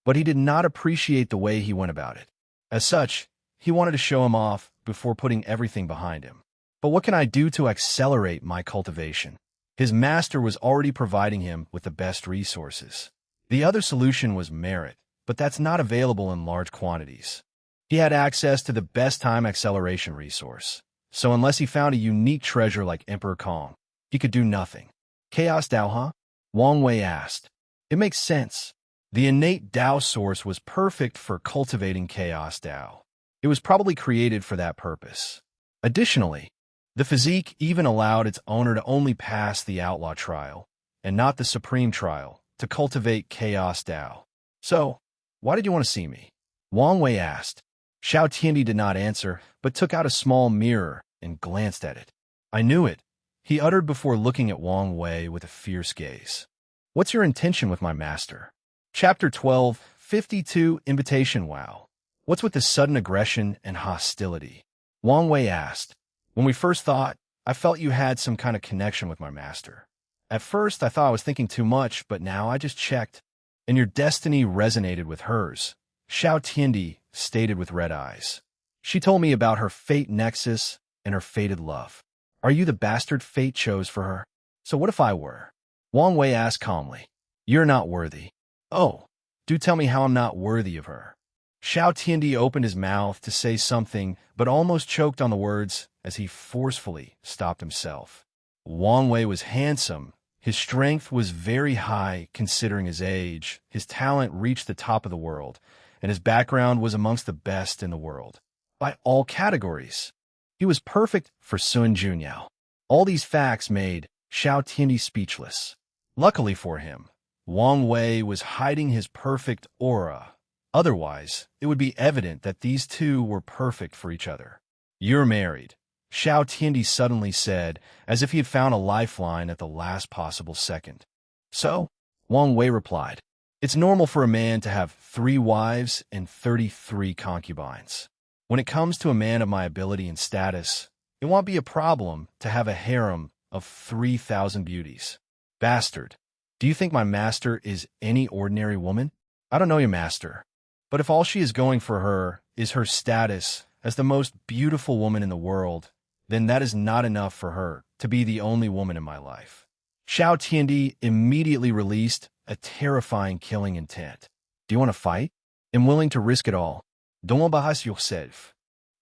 S1: but he did not appreciate the way he went about it. As such, he wanted to show him off before putting everything behind him. But what can I do to accelerate my cultivation? His master was already providing him with the best resources. The other solution was merit, but that's not available in large quantities. He had access to the best time acceleration resource, so unless he found a unique treasure like Emperor Kong, he could do nothing. Chaos Tao, huh? Wang Wei asked. It makes sense. The innate Tao source was perfect for cultivating Chaos Tao. It was probably created for that purpose. Additionally, the physique even allowed its owner to only pass the outlaw trial, and not the supreme trial, to cultivate Chaos Tao. So, why did you want to see me? Wang Wei asked. Xiao Tiandi did not answer, but took out a small mirror and glanced at it. I knew it, he uttered before looking at Wang Wei with a fierce gaze. What's your intention with my master? Chapter 12, 52, Invitation. Wow. What's with this sudden aggression and hostility? Wang Wei asked. When we first thought, I felt you had some kind of connection with my master. At first, I thought I was thinking too much, but now I just checked, and your destiny resonated with hers, Xiao Tiandi stated with red eyes. She told me about her fate nexus and her fated love. Are you the bastard fate chose for her? So what if I were? Wang Wei asked calmly. You're not worthy. Oh, do tell me how I'm not worthy of her. Xiao Tiandi opened his mouth to say something, but almost choked on the words as he forcefully stopped himself. Wang Wei was handsome. His strength was very high considering his age. His talent reached the top of the world, and his background was amongst the best in the world. By all categories. He was perfect for Sun Junyao. All these facts made Xiao Tiandi speechless. Luckily for him, Wang Wei was hiding his perfect aura. Otherwise, it would be evident that these two were perfect for each other. You're married, Xiao Tiandi suddenly said, as if he had found a lifeline at the last possible second. So, Wang Wei replied, it's normal for a man to have 3 wives and 33 concubines. When it comes to a man of my ability and status, it won't be a problem to have a harem of 3,000 beauties. Bastard, do you think my master is any ordinary woman? I don't know your master. But if all she is going for her is her status as the most beautiful woman in the world, then that is not enough for her to be the only woman in my life. Xiao Tiandi immediately released a terrifying killing intent. Do you want to fight? I'm willing to risk it all. Don't embarrass yourself.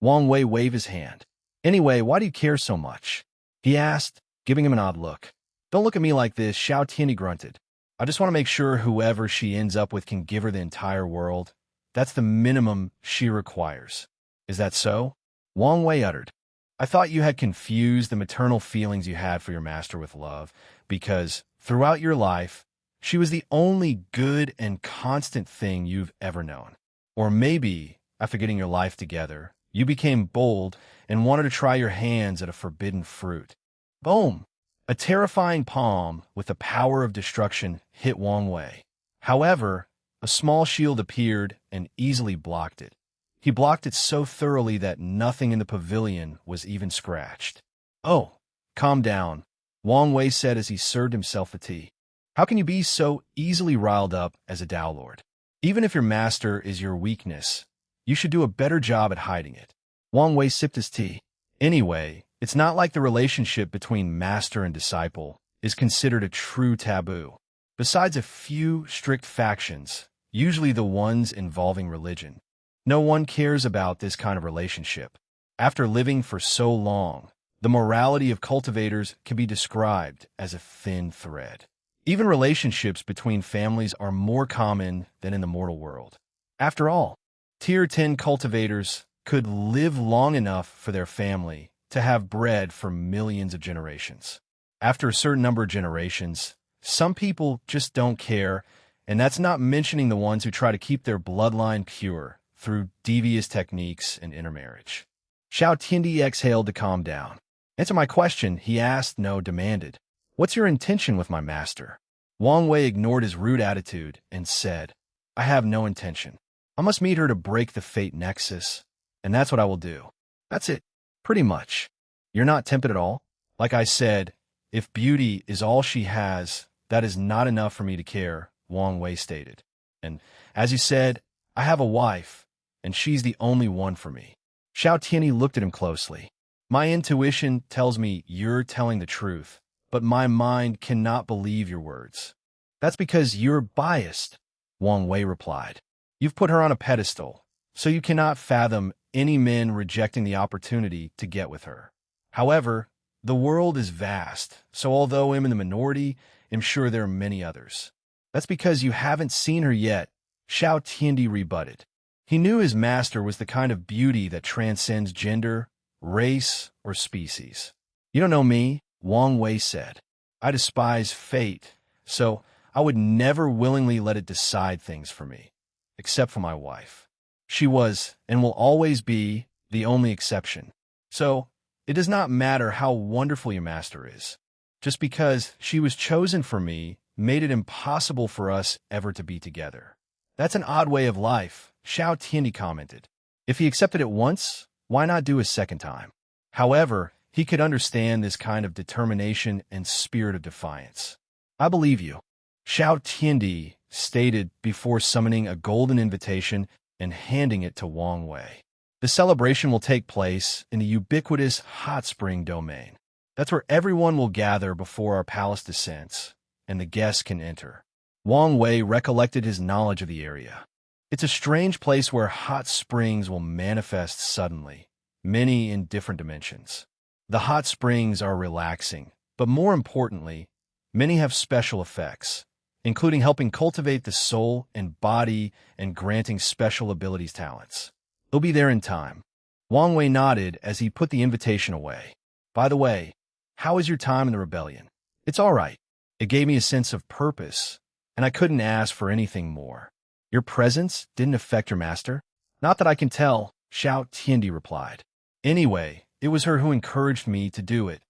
S1: Wang Wei waved his hand. Anyway, why do you care so much? He asked, giving him an odd look. Don't look at me like this, Xiao Tiandi grunted. I just want to make sure whoever she ends up with can give her the entire world. That's the minimum she requires. Is that so? Wang Wei uttered. I thought you had confused the maternal feelings you had for your master with love, because throughout your life, she was the only good and constant thing you've ever known. Or maybe, after getting your life together, you became bold and wanted to try your hands at a forbidden fruit. Boom! A terrifying palm with the power of destruction hit Wang Wei. However, a small shield appeared and easily blocked it. He blocked it so thoroughly that nothing in the pavilion was even scratched. Oh, calm down, Wang Wei said as he served himself a tea. How can you be so easily riled up as a Tao Lord? Even if your master is your weakness, you should do a better job at hiding it. Wang Wei sipped his tea. Anyway, it's not like the relationship between master and disciple is considered a true taboo. Besides a few strict factions, usually the ones involving religion, no one cares about this kind of relationship. After living for so long, the morality of cultivators can be described as a thin thread. Even relationships between families are more common than in the mortal world. After all, Tier 10 cultivators could live long enough for their family to have bread for millions of generations. After a certain number of generations, some people just don't care, and that's not mentioning the ones who try to keep their bloodline pure through devious techniques and intermarriage. Xiao Tiandi exhaled to calm down. Answer my question, he asked, no, demanded. What's your intention with my master? Wang Wei ignored his rude attitude and said, I have no intention. I must meet her to break the fate nexus, and that's what I will do. That's it. Pretty much. You're not tempted at all? Like I said, if beauty is all she has, that is not enough for me to care, Wang Wei stated. And, as you said, I have a wife, and she's the only one for me. Xiao Tiandi looked at him closely. My intuition tells me you're telling the truth, but my mind cannot believe your words. That's because you're biased, Wang Wei replied. You've put her on a pedestal, so you cannot fathom any men rejecting the opportunity to get with her. However, the world is vast, so although I'm in the minority, I'm sure there are many others. That's because you haven't seen her yet, Xiao Tiandi rebutted. He knew his master was the kind of beauty that transcends gender, race, or species. You don't know me, Wang Wei said. I despise fate, so I would never willingly let it decide things for me, except for my wife. She was, and will always be, the only exception. So, it does not matter how wonderful your master is. Just because she was chosen for me made it impossible for us ever to be together. That's an odd way of life, Xiao Tiandi commented. If he accepted it once, why not do a second time? However, he could understand this kind of determination and spirit of defiance. I believe you, Xiao Tiandi stated before summoning a golden invitation and handing it to Wang Wei. The celebration will take place in the ubiquitous hot spring domain. That's where everyone will gather before our palace descends, and the guests can enter. Wang Wei recollected his knowledge of the area. It's a strange place where hot springs will manifest suddenly, many in different dimensions. The hot springs are relaxing, but more importantly, many have special effects, including helping cultivate the soul and body and granting special abilities talents. They'll be there in time. Wang Wei nodded as he put the invitation away. By the way, how was your time in the rebellion? It's all right. It gave me a sense of purpose, and I couldn't ask for anything more. Your presence didn't affect your master? Not that I can tell, Xiao Tiandi replied. Anyway, it was her who encouraged me to do it,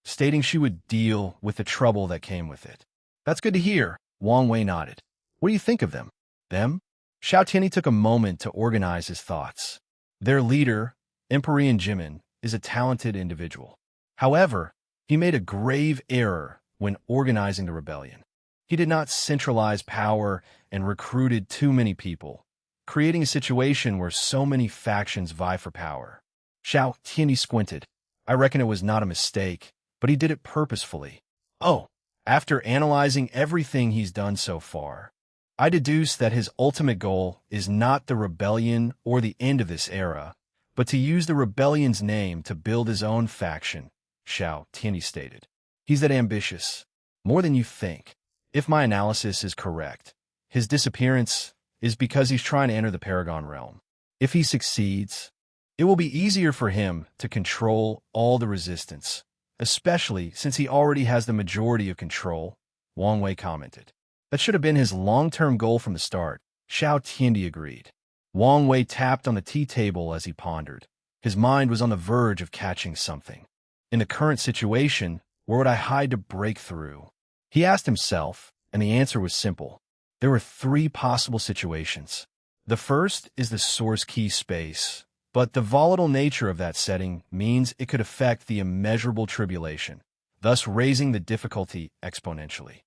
S1: stating she would deal with the trouble that came with it. That's good to hear, Wang Wei nodded. What do you think of them? Them? Xiao Tiandi took a moment to organize his thoughts. Their leader, Emperor Jimin, is a talented individual. However, he made a grave error when organizing the rebellion. He did not centralize power and recruited too many people, creating a situation where so many factions vie for power. Xiao Tiandi squinted. I reckon it was not a mistake, but he did it purposefully. Oh, after analyzing everything he's done so far, I deduce that his ultimate goal is not the rebellion or the end of this era, but to use the rebellion's name to build his own faction, Xiao Tiandi stated. He's that ambitious, more than you think. If my analysis is correct, his disappearance is because he's trying to enter the Paragon realm. If he succeeds, it will be easier for him to control all the resistance, especially since he already has the majority of control, Wang Wei commented. That should have been his long-term goal from the start, Xiao Tiandi agreed. Wang Wei tapped on the tea table as he pondered. His mind was on the verge of catching something. In the current situation, where would I hide to break through? He asked himself, and the answer was simple. There were 3 possible situations. The first is the source key space, but the volatile nature of that setting means it could affect the immeasurable tribulation, thus raising the difficulty exponentially.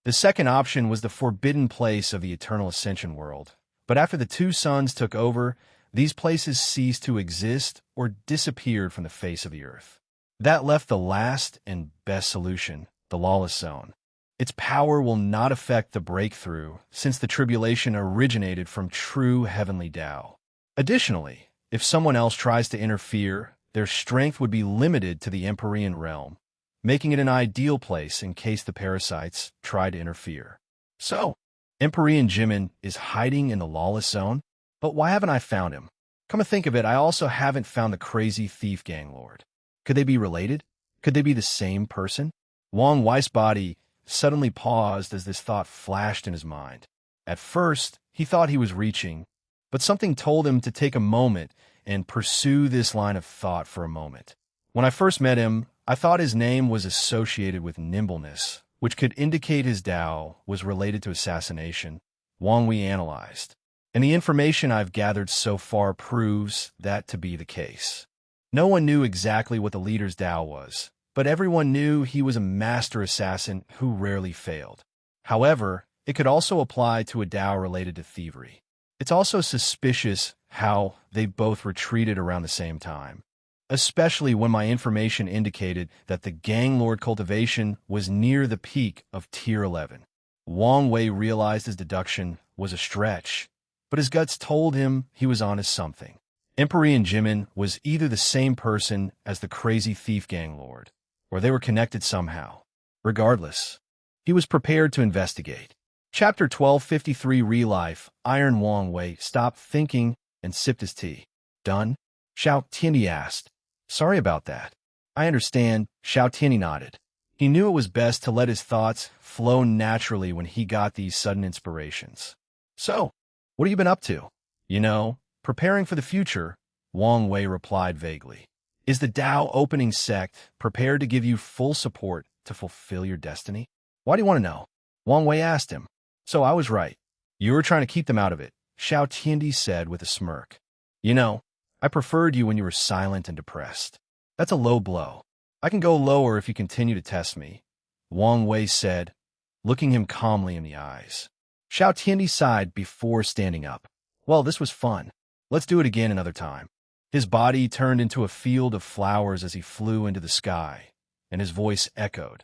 S1: The second option was the forbidden place of the Eternal Ascension world, but after the 2 suns took over, these places ceased to exist or disappeared from the face of the earth. That left the last and best solution, the lawless zone. Its power will not affect the breakthrough, since the tribulation originated from true heavenly Tao. Additionally, if someone else tries to interfere, their strength would be limited to the Empyrean realm, making it an ideal place in case the parasites try to interfere. So, Empyrean Jimin is hiding in the lawless zone? But why haven't I found him? Come to think of it, I also haven't found the crazy thief gang lord. Could they be related? Could they be the same person? Wang Wei's body suddenly paused as this thought flashed in his mind. At first, he thought he was reaching, but something told him to take a moment and pursue this line of thought for a moment. When I first met him, I thought his name was associated with nimbleness, which could indicate his Dao was related to assassination. Wang Wei analyzed, and the information I've gathered so far proves that to be the case. No one knew exactly what the leader's Dao was, but everyone knew he was a master assassin who rarely failed. However, it could also apply to a Dao related to thievery. It's also suspicious how they both retreated around the same time, especially when my information indicated that the gang lord cultivation was near the peak of Tier 11. Wang Wei realized his deduction was a stretch, but his guts told him he was onto something. Empyrean Jimin was either the same person as the crazy thief gang lord, or they were connected somehow. Regardless, he was prepared to investigate. Chapter 1253 Re-Life. Iron Wang Wei stopped thinking and sipped his tea. Done? Xiao Tianyi asked. Sorry about that. I understand, Xiao Tianyi nodded. He knew it was best to let his thoughts flow naturally when he got these sudden inspirations. So, what have you been up to? You know, preparing for the future, Wang Wei replied vaguely. Is the Dao opening sect prepared to give you full support to fulfill your destiny? Why do you want to know? Wang Wei asked him. So I was right. You were trying to keep them out of it, Xiao Tianyi said with a smirk. You know, I preferred you when you were silent and depressed. That's a low blow. I can go lower if you continue to test me, Wang Wei said, looking him calmly in the eyes. Xiao Tianyi sighed before standing up. Well, this was fun. Let's do it again another time. His body turned into a field of flowers as he flew into the sky, and his voice echoed.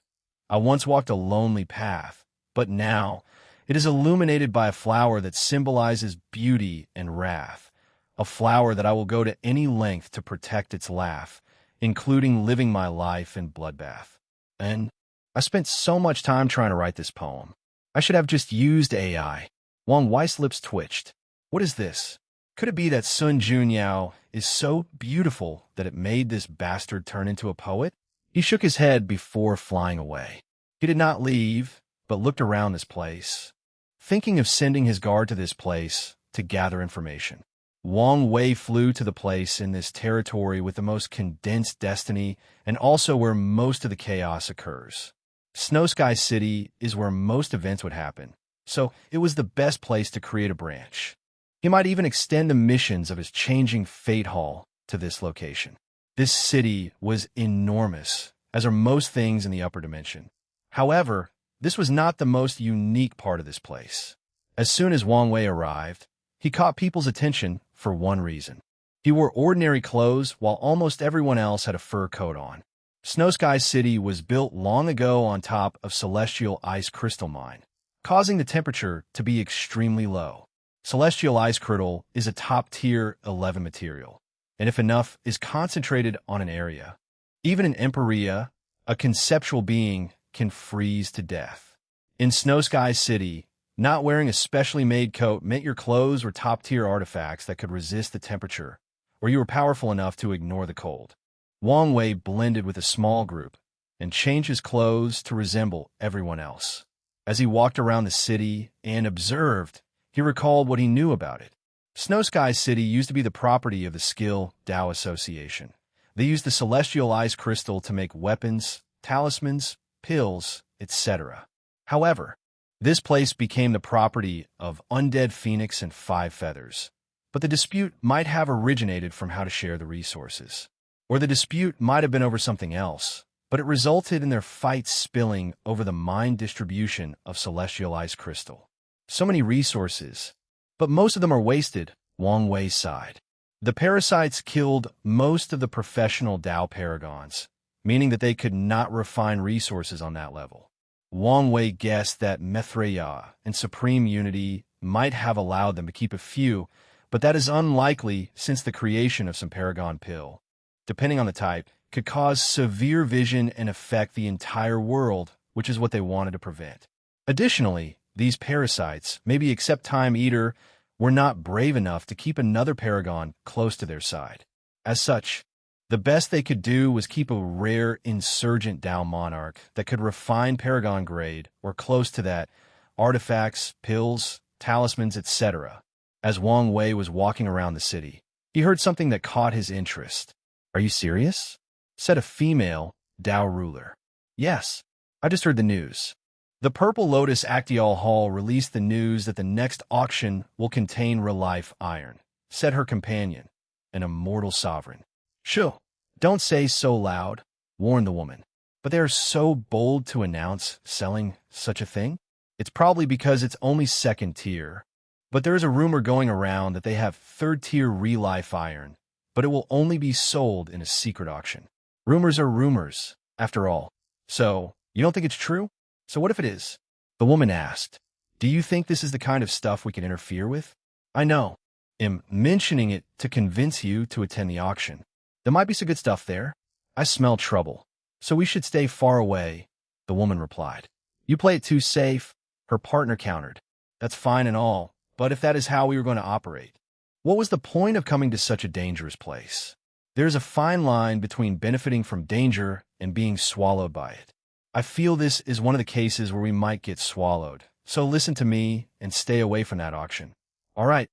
S1: I once walked a lonely path, but now it is illuminated by a flower that symbolizes beauty and wrath, a flower that I will go to any length to protect its laugh, including living my life in bloodbath. And I spent so much time trying to write this poem. I should have just used AI. Wang Wei's lips twitched. What is this? Could it be that Sun Junyao is so beautiful that it made this bastard turn into a poet? He shook his head before flying away. He did not leave, but looked around this place, thinking of sending his guard to this place to gather information. Wang Wei flew to the place in this territory with the most condensed destiny and also where most of the chaos occurs. Snow Sky City is where most events would happen, so it was the best place to create a branch. He might even extend the missions of his changing Fate Hall to this location. This city was enormous, as are most things in the upper dimension. However, this was not the most unique part of this place. As soon as Wang Wei arrived, he caught people's attention for one reason. He wore ordinary clothes while almost everyone else had a fur coat on. Snow Sky City was built long ago on top of celestial ice crystal mine, causing the temperature to be extremely low. Celestial ice crystal is a top-tier 11 material, and if enough is concentrated on an area, even an Emperia, a conceptual being, can freeze to death. In Snow Sky City, not wearing a specially made coat meant your clothes were top-tier artifacts that could resist the temperature, or you were powerful enough to ignore the cold. Wang Wei blended with a small group and changed his clothes to resemble everyone else. As he walked around the city and observed, he recalled what he knew about it. Snow Sky City used to be the property of the Skill Dao Association. They used the celestial ice crystal to make weapons, talismans, pills, etc. However, this place became the property of Undead Phoenix and Five Feathers. But the dispute might have originated from how to share the resources. Or the dispute might have been over something else, but it resulted in their fight spilling over the mine distribution of celestial ice crystal. So many resources, but most of them are wasted, Wang Wei sighed. The parasites killed most of the professional Dao paragons, meaning that they could not refine resources on that level. Wang Wei guessed that Mithraea and Supreme Unity might have allowed them to keep a few, but that is unlikely since the creation of some paragon pill, depending on the type, could cause severe vision and affect the entire world, which is what they wanted to prevent. Additionally, these parasites, maybe except Time Eater, were not brave enough to keep another paragon close to their side. As such, the best they could do was keep a rare insurgent Dao monarch that could refine paragon grade or close to that, artifacts, pills, talismans, etc. As Wang Wei was walking around the city, he heard something that caught his interest. "Are you serious?" said a female Dao ruler. "Yes, I just heard the news. The Purple Lotus Actial Hall released the news that the next auction will contain real-life iron," said her companion, an immortal sovereign. "Shoo, don't say so loud," warned the woman. "But they are so bold to announce selling such a thing? It's probably because it's only second tier. But there is a rumor going around that they have third-tier real-life iron, but it will only be sold in a secret auction. Rumors are rumors, after all. So, you don't think it's true? So what if it is?" The woman asked. "Do you think this is the kind of stuff we can interfere with? I know. I'm mentioning it to convince you to attend the auction. There might be some good stuff there. I smell trouble. So we should stay far away," the woman replied. "You play it too safe," her partner countered. "That's fine and all, but if that is how we were going to operate, what was the point of coming to such a dangerous place? There's a fine line between benefiting from danger and being swallowed by it. I feel this is one of the cases where we might get swallowed, so listen to me and stay away from that auction." All right,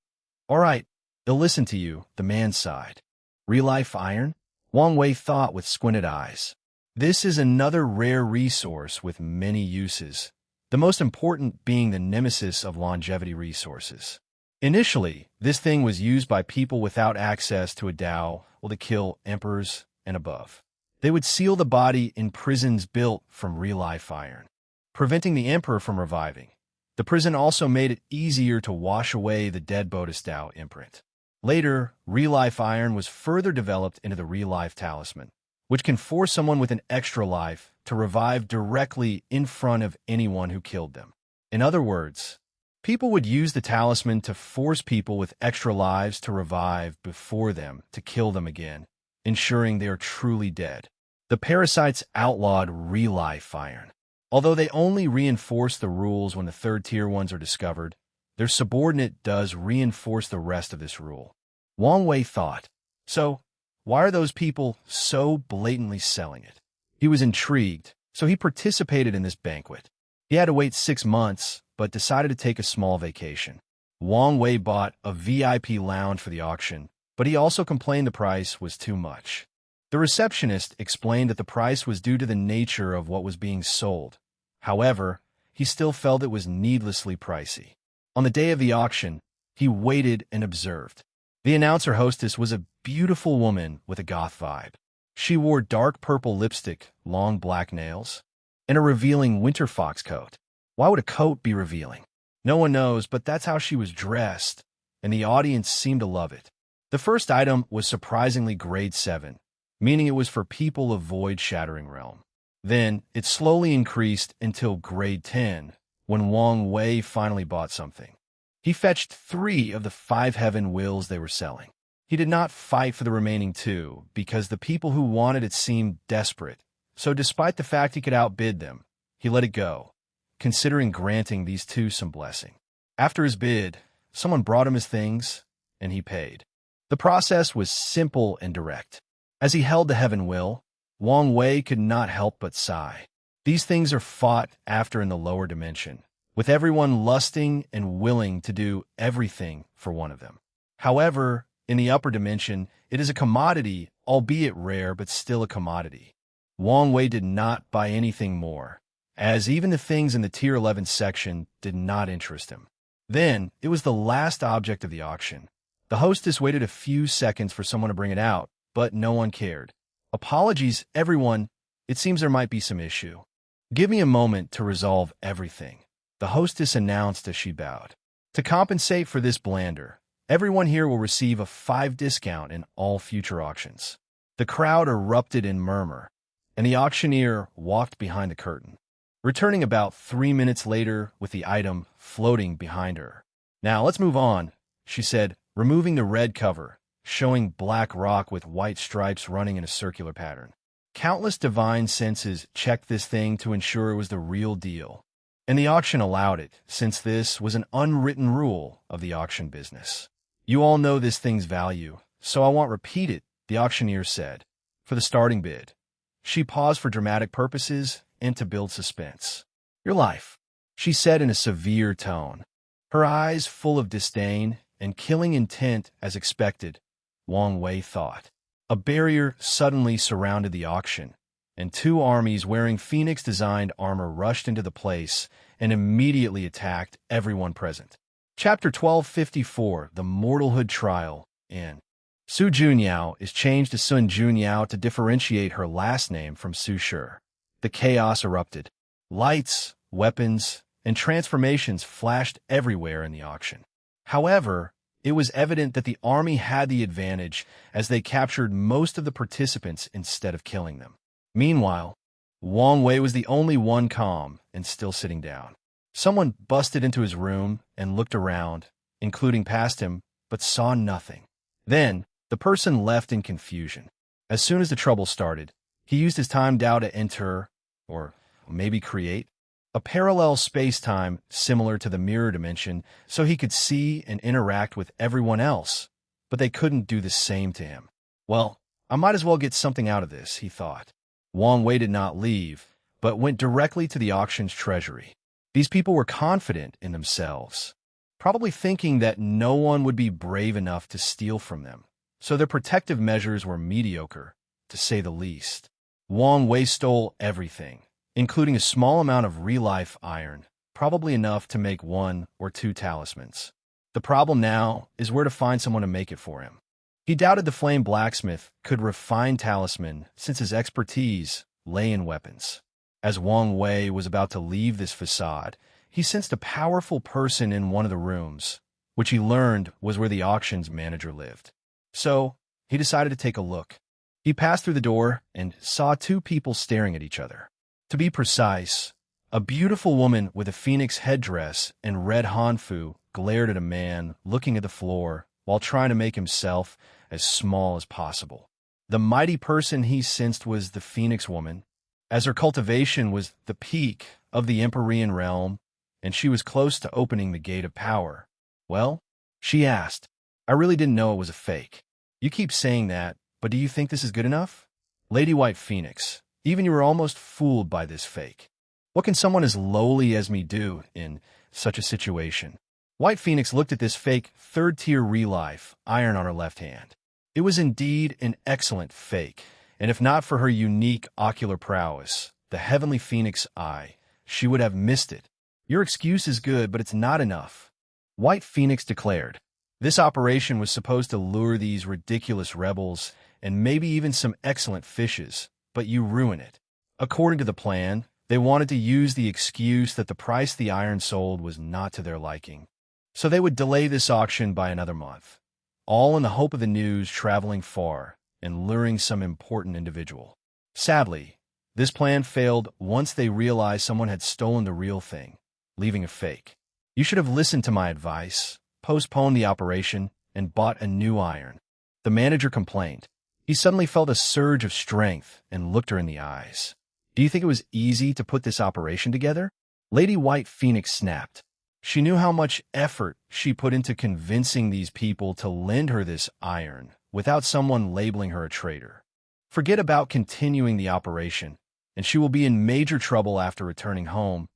S1: they'll listen to you," the man sighed. "Real-life iron?" Wang Wei thought with squinted eyes. "This is another rare resource with many uses, the most important being the nemesis of longevity resources. Initially, this thing was used by people without access to a Dao or to kill emperors and above. They would seal the body in prisons built from real-life iron, preventing the emperor from reviving. The prison also made it easier to wash away the dead Bodhis Dao imprint. Later, real-life iron was further developed into the real-life talisman, which can force someone with an extra life to revive directly in front of anyone who killed them. In other words, people would use the talisman to force people with extra lives to revive before them to kill them again, ensuring they are truly dead. The parasites outlawed real-life iron. Although they only reinforce the rules when the third-tier ones are discovered, their subordinate does reinforce the rest of this rule. Wang Wei thought, so why are those people so blatantly selling it? He was intrigued, so he participated in this banquet. He had to wait 6 months, but decided to take a small vacation. Wang Wei bought a VIP lounge for the auction, but he also complained the price was too much. The receptionist explained that the price was due to the nature of what was being sold. However, he still felt it was needlessly pricey. On the day of the auction, he waited and observed. The announcer hostess was a beautiful woman with a goth vibe. She wore dark purple lipstick, long black nails, and a revealing winter fox coat. Why would a coat be revealing? No one knows, but that's how she was dressed, and the audience seemed to love it. The first item was surprisingly grade 7, meaning it was for people of void-shattering realm. Then, it slowly increased until grade 10, when Wang Wei finally bought something. He fetched 3 of the 5 heaven wills they were selling. He did not fight for the remaining 2, because the people who wanted it seemed desperate, so despite the fact he could outbid them, he let it go, considering granting these 2 some blessing. After his bid, someone brought him his things, and he paid. The process was simple and direct. As he held the heaven will, Wang Wei could not help but sigh. These things are fought after in the lower dimension, with everyone lusting and willing to do everything for one of them. However, in the upper dimension, it is a commodity, albeit rare, but still a commodity. Wang Wei did not buy anything more, as even the things in the Tier 11 section did not interest him. Then, it was the last object of the auction. The hostess waited a few seconds for someone to bring it out, but no one cared. "Apologies, everyone. It seems there might be some issue. Give me a moment to resolve everything," the hostess announced as she bowed. "To compensate for this blunder, everyone here will receive a 5 discount in all future auctions." The crowd erupted in murmur, and the auctioneer walked behind the curtain, returning about 3 minutes later with the item floating behind her. "Now let's move on," she said, removing the red cover, showing black rock with white stripes running in a circular pattern. Countless divine senses checked this thing to ensure it was the real deal. And the auction allowed it, since this was an unwritten rule of the auction business. You all know this thing's value, so I won't repeat it, the auctioneer said. For the starting bid. She paused for dramatic purposes and to build suspense. Your life, she said in a severe tone, her eyes full of disdain and killing intent as expected, Wang Wei thought. A barrier suddenly surrounded the auction, and two armies wearing Phoenix-designed armor rushed into the place and immediately attacked everyone present. Chapter 1254, The Mortalhood Trial, in. Su Junyao is changed to Sun Junyao to differentiate her last name from Su Shi. The chaos erupted. Lights, weapons, and transformations flashed everywhere in the auction. However, it was evident that the army had the advantage as they captured most of the participants instead of killing them. Meanwhile, Wang Wei was the only one calm and still sitting down. Someone busted into his room and looked around, including past him, but saw nothing. Then, the person left in confusion. As soon as the trouble started, he used his time Dao to enter, or maybe create, a parallel space-time similar to the mirror dimension so he could see and interact with everyone else, but they couldn't do the same to him. Well, I might as well get something out of this, he thought. Wang Wei did not leave, but went directly to the auction's treasury. These people were confident in themselves, probably thinking that no one would be brave enough to steal from them, so their protective measures were mediocre, to say the least. Wang Wei stole everything, including a small amount of real-life iron, probably enough to make 1 or 2 talismans. The problem now is where to find someone to make it for him. He doubted the flame blacksmith could refine talisman since his expertise lay in weapons. As Wang Wei was about to leave this facade, he sensed a powerful person in one of the rooms, which he learned was where the auction's manager lived. So, he decided to take a look. He passed through the door and saw 2 people staring at each other. To be precise, a beautiful woman with a phoenix headdress and red hanfu glared at a man looking at the floor while trying to make himself as small as possible. The mighty person he sensed was the phoenix woman, as her cultivation was the peak of the Empyrean realm, and she was close to opening the gate of power. Well, she asked, I really didn't know it was a fake. You keep saying that, but do you think this is good enough? Lady White Phoenix, even you were almost fooled by this fake. What can someone as lowly as me do in such a situation? White Phoenix looked at this fake third-tier real-life iron on her left hand. It was indeed an excellent fake, and if not for her unique ocular prowess, the heavenly phoenix eye, she would have missed it. Your excuse is good, but it's not enough, White Phoenix declared. This operation was supposed to lure these ridiculous rebels and maybe even some excellent fishes, but you ruin it. According to the plan, they wanted to use the excuse that the price the iron sold was not to their liking. So they would delay this auction by another month, all in the hope of the news traveling far and luring some important individual. Sadly, this plan failed once they realized someone had stolen the real thing, leaving a fake. You should have listened to my advice, postponed the operation, and bought a new iron. The manager complained. He suddenly felt a surge of strength and looked her in the eyes. Do you think it was easy to put this operation together? Lady White Phoenix snapped. She knew how much effort she put into convincing these people to lend her this iron without someone labeling her a traitor. Forget about continuing the operation, and she will be in major trouble after returning home.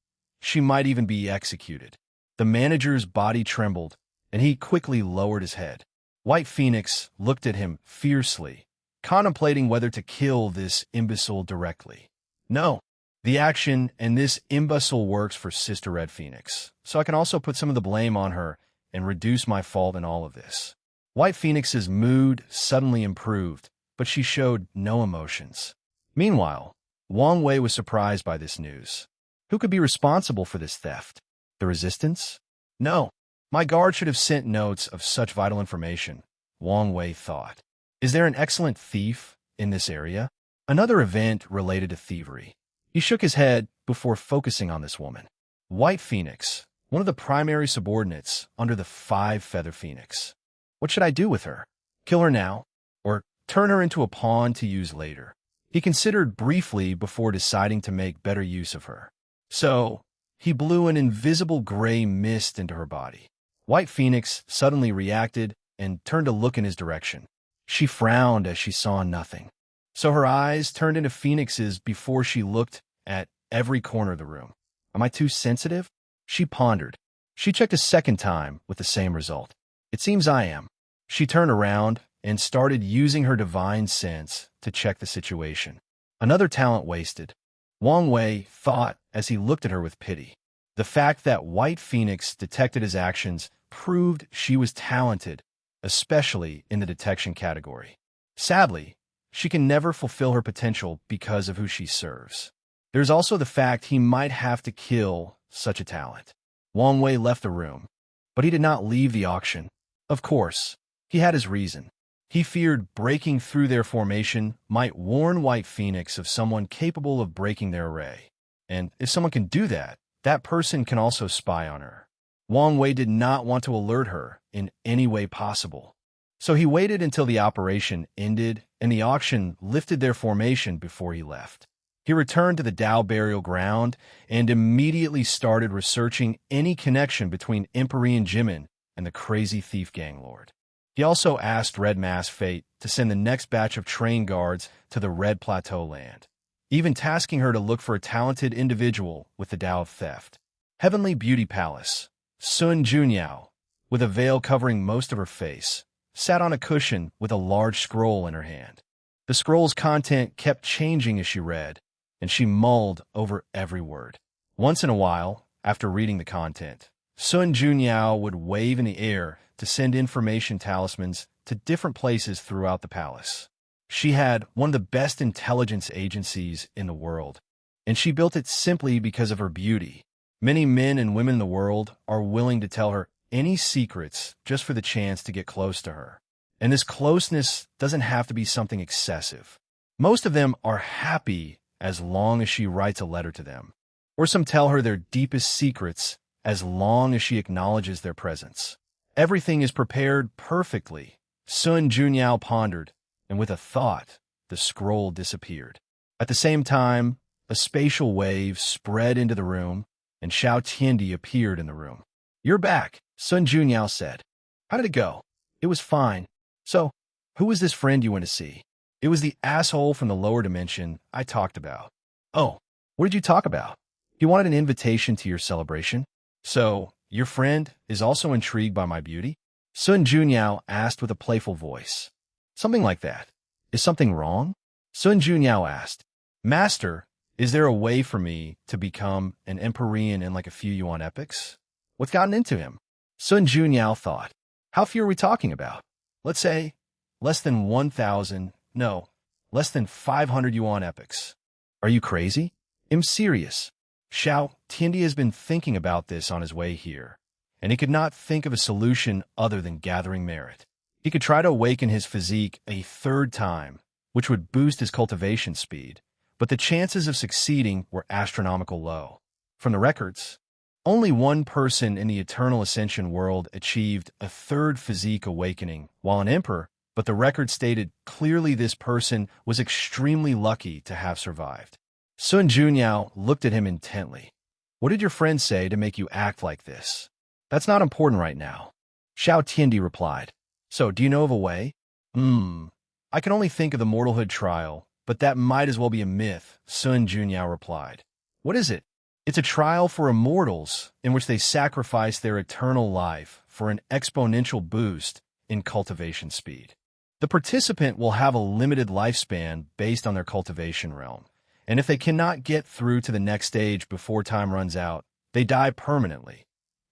S1: She might even be executed. The manager's body trembled, and he quickly lowered his head. White Phoenix looked at him fiercely, contemplating whether to kill this imbecile directly. No, the action and this imbecile works for Sister Red Phoenix, so I can also put some of the blame on her and reduce my fault in all of this. White Phoenix's mood suddenly improved, but she showed no emotions. Meanwhile, Wang Wei was surprised by this news. Who could be responsible for this theft? The Resistance? No, my guard should have sent notes of such vital information, Wang Wei thought. Is there an excellent thief in this area? Another event related to thievery. He shook his head before focusing on this woman. White Phoenix, one of the primary subordinates under the 5-feather phoenix. What should I do with her? Kill her now, or turn her into a pawn to use later? He considered briefly before deciding to make better use of her. So, he blew an invisible gray mist into her body. White Phoenix suddenly reacted and turned to look in his direction. She frowned as she saw nothing. So her eyes turned into Phoenix's before she looked at every corner of the room. Am I too sensitive? She pondered. She checked a second time with the same result. It seems I am. She turned around and started using her divine sense to check the situation. Another talent wasted. Wang Wei thought as he looked at her with pity. The fact that White Phoenix detected his actions proved she was talented, especially in the detection category. Sadly, she can never fulfill her potential because of who she serves. There's also the fact he might have to kill such a talent. Wang Wei left the room, but he did not leave the auction. Of course, he had his reason. He feared breaking through their formation might warn White Phoenix of someone capable of breaking their array. And if someone can do that, that person can also spy on her. Wang Wei did not want to alert her in any way possible. So he waited until the operation ended and the auction lifted their formation before he left. He returned to the Tao burial ground and immediately started researching any connection between Empyrean Jimin and the crazy thief gang lord. He also asked Red Mask Fate to send the next batch of train guards to the Red Plateau land, even tasking her to look for a talented individual with the Tao of theft. Heavenly Beauty Palace. Sun Junyao, with a veil covering most of her face, sat on a cushion with a large scroll in her hand. The scroll's content kept changing as she read, and she mulled over every word. Once in a while, after reading the content, Sun Junyao would wave in the air to send information talismans to different places throughout the palace. She had one of the best intelligence agencies in the world, and she built it simply because of her beauty. Many men and women in the world are willing to tell her any secrets just for the chance to get close to her. And this closeness doesn't have to be something excessive. Most of them are happy as long as she writes a letter to them, or some tell her their deepest secrets as long as she acknowledges their presence. Everything is prepared perfectly. Sun Junyao pondered, and with a thought, the scroll disappeared. At the same time, a spatial wave spread into the room, and Xiao Tiandi appeared in the room. You're back, Sun Junyao said. How did it go? It was fine. So, who was this friend you went to see? It was the asshole from the lower dimension I talked about. Oh, what did you talk about? He wanted an invitation to your celebration? So, your friend is also intrigued by my beauty? Sun Junyao asked with a playful voice. Something like that. Is something wrong? Sun Junyao asked. Master, is there a way for me to become an Empyrean in like a few Yuan epochs? What's gotten into him? Sun Junyao thought. How few are we talking about? Let's say less than 1,000, no, less than 500 Yuan epochs. Are you crazy? I'm serious. Xiao Tiandi has been thinking about this on his way here, and he could not think of a solution other than gathering merit. He could try to awaken his physique a third time, which would boost his cultivation speed, but the chances of succeeding were astronomical low. From the records, only one person in the Eternal Ascension world achieved a third physique awakening while an emperor, but the record stated clearly this person was extremely lucky to have survived. Sun Junyao looked at him intently. What did your friend say to make you act like this? That's not important right now. Xiao Tiandi replied. So, do you know of a way? I can only think of the mortalhood trial, but that might as well be a myth, Sun Junyao replied. What is it? It's a trial for immortals in which they sacrifice their eternal life for an exponential boost in cultivation speed. The participant will have a limited lifespan based on their cultivation realm, and if they cannot get through to the next stage before time runs out, they die permanently.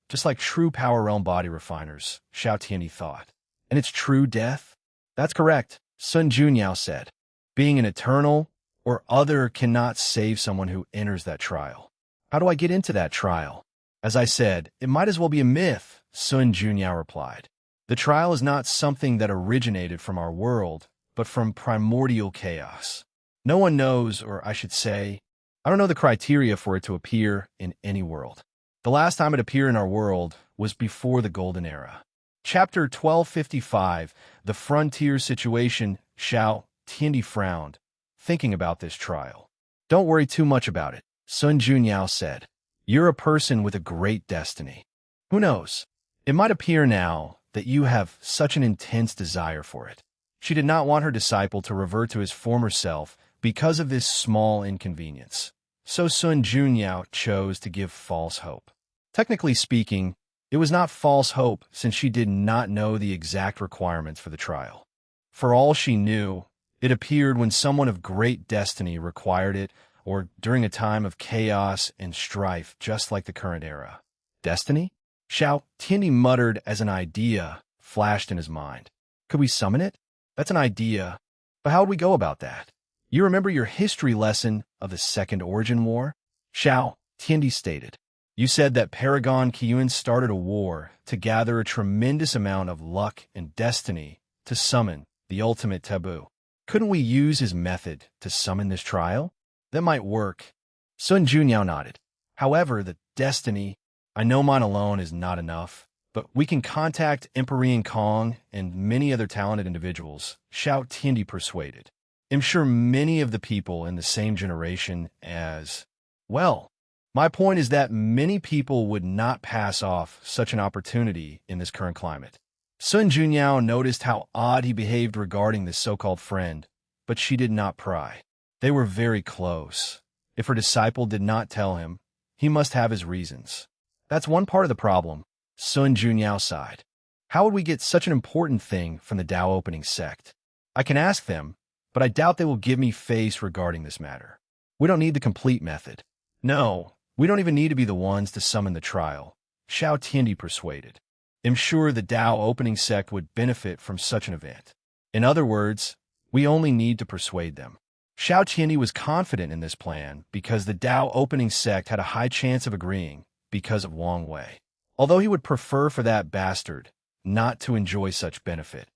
S1: Just like true power realm body refiners, Xiao Tiandi thought. And it's true death? That's correct, Sun Junyao said. Being an eternal or other cannot save someone who enters that trial. How do I get into that trial? As I said, it might as well be a myth, Sun Junyao replied. The trial is not something that originated from our world, but from primordial chaos. No one knows, or I should say, I don't know the criteria for it to appear in any world. The last time it appeared in our world was before the Golden Era. Chapter 1255, The Frontier Situation. Xiao Tiandi frowned. thinking about this trial. Don't worry too much about it, Sun Junyao said. You're a person with a great destiny. Who knows? It might appear now that you have such an intense desire for it. She did not want her disciple to revert to his former self because of this small inconvenience. So Sun Junyao chose to give false hope. Technically speaking, it was not false hope since she did not know the exact requirements for the trial. For all she knew, it appeared when someone of great destiny required it, or during a time of chaos and strife just like the current era. Destiny? Xiao Tiandi muttered as an idea flashed in his mind. Could we summon it? That's an idea, but how would we go about that? You remember your history lesson of the Second Origin War? Xiao Tiandi stated. You said that Paragon Qiyuan started a war to gather a tremendous amount of luck and destiny to summon the ultimate taboo. Couldn't we use his method to summon this trial? That might work. Sun Junyao nodded. However, the destiny, I know mine alone is not enough, but we can contact Emperor Kong and many other talented individuals, Xiao Tiandi persuaded. I'm sure many of the people in the same generation as, well, my point is that many people would not pass off such an opportunity in this current climate. Sun Junyao noticed how odd he behaved regarding this so-called friend, but she did not pry. They were very close. If her disciple did not tell him, he must have his reasons. That's one part of the problem, Sun Junyao sighed. How would we get such an important thing from the Tao opening sect? I can ask them, but I doubt they will give me face regarding this matter. We don't need the complete method. No, we don't even need to be the ones to summon the trial, Xiao Tiandi persuaded. I'm sure the Tao opening sect would benefit from such an event. In other words, we only need to persuade them. Xiao Tiandi was confident in this plan because the Tao opening sect had a high chance of agreeing because of Wang Wei. Although he would prefer for that bastard not to enjoy such benefit,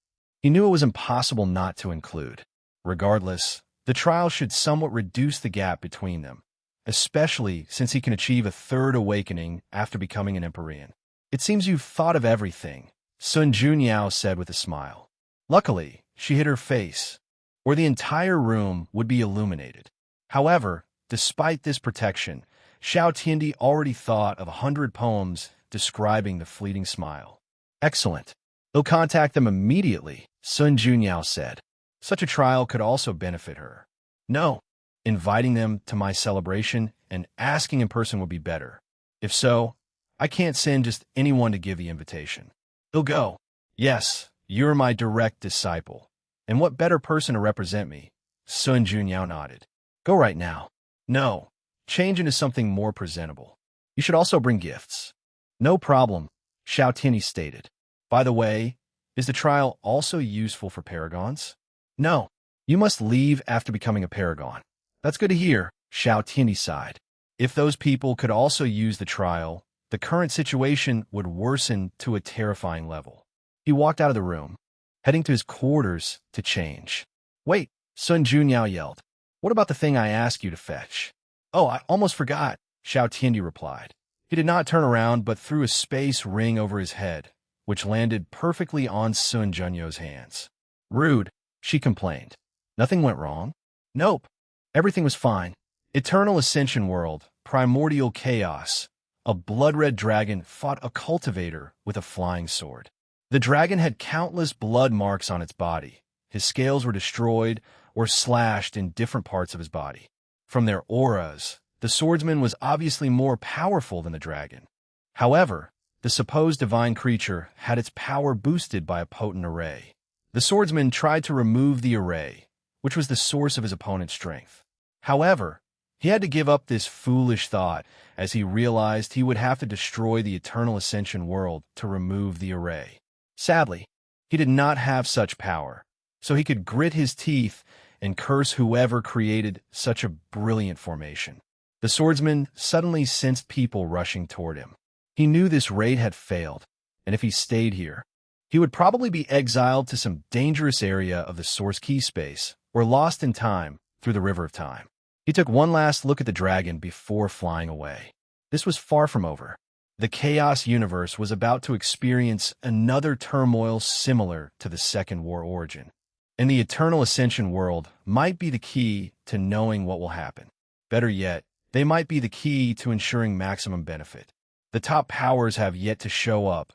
S1: he knew it was impossible not to include. Regardless, the trial should somewhat reduce the gap between them, especially since he can achieve a third awakening after becoming an Empyrean. It seems you've thought of everything, Sun Junyao said with a smile. Luckily, she hid her face, or the entire room would be illuminated. However, despite this protection, Xiao Tiandi already thought of 100 poems describing the fleeting smile. Excellent. He'll contact them immediately, Sun Junyao said. Such a trial could also benefit her. No, inviting them to my celebration and asking in person would be better. If so, I can't send just anyone to give the invitation. He'll go. Yes, you're my direct disciple. And what better person to represent me? Sun Junyao nodded. Go right now. No, change into something more presentable. You should also bring gifts. No problem, Xiao Tiandi stated. By the way, is the trial also useful for paragons? No, you must leave after becoming a paragon. That's good to hear, Xiao Tiandi sighed. If those people could also use the trial, the current situation would worsen to a terrifying level. He walked out of the room, heading to his quarters to change. Wait, Sun Junyao yelled. What about the thing I asked you to fetch? Oh, I almost forgot, Xiao Tiandi replied. He did not turn around but threw a space ring over his head, which landed perfectly on Sun Junyao's hands. Rude, she complained. Nothing went wrong? Nope. Everything was fine. Eternal Ascension World, Primordial Chaos. A blood-red dragon fought a cultivator with a flying sword. The dragon had countless blood marks on its body. His scales were destroyed or slashed in different parts of his body. From their auras, the swordsman was obviously more powerful than the dragon. However, the supposed divine creature had its power boosted by a potent array. The swordsman tried to remove the array, which was the source of his opponent's strength. However, he had to give up this foolish thought as he realized he would have to destroy the Eternal Ascension World to remove the array. Sadly, he did not have such power, so he could grit his teeth and curse whoever created such a brilliant formation. The swordsman suddenly sensed people rushing toward him. He knew this raid had failed, and if he stayed here, he would probably be exiled to some dangerous area of the Source Key space or lost in time through the River of Time. He took one last look at the dragon before flying away. This was far from over. The Chaos Universe was about to experience another turmoil similar to the Second War origin. and the eternal ascension world might be the key to knowing what will happen. Better yet, they might be the key to ensuring maximum benefit. The top powers have yet to show up,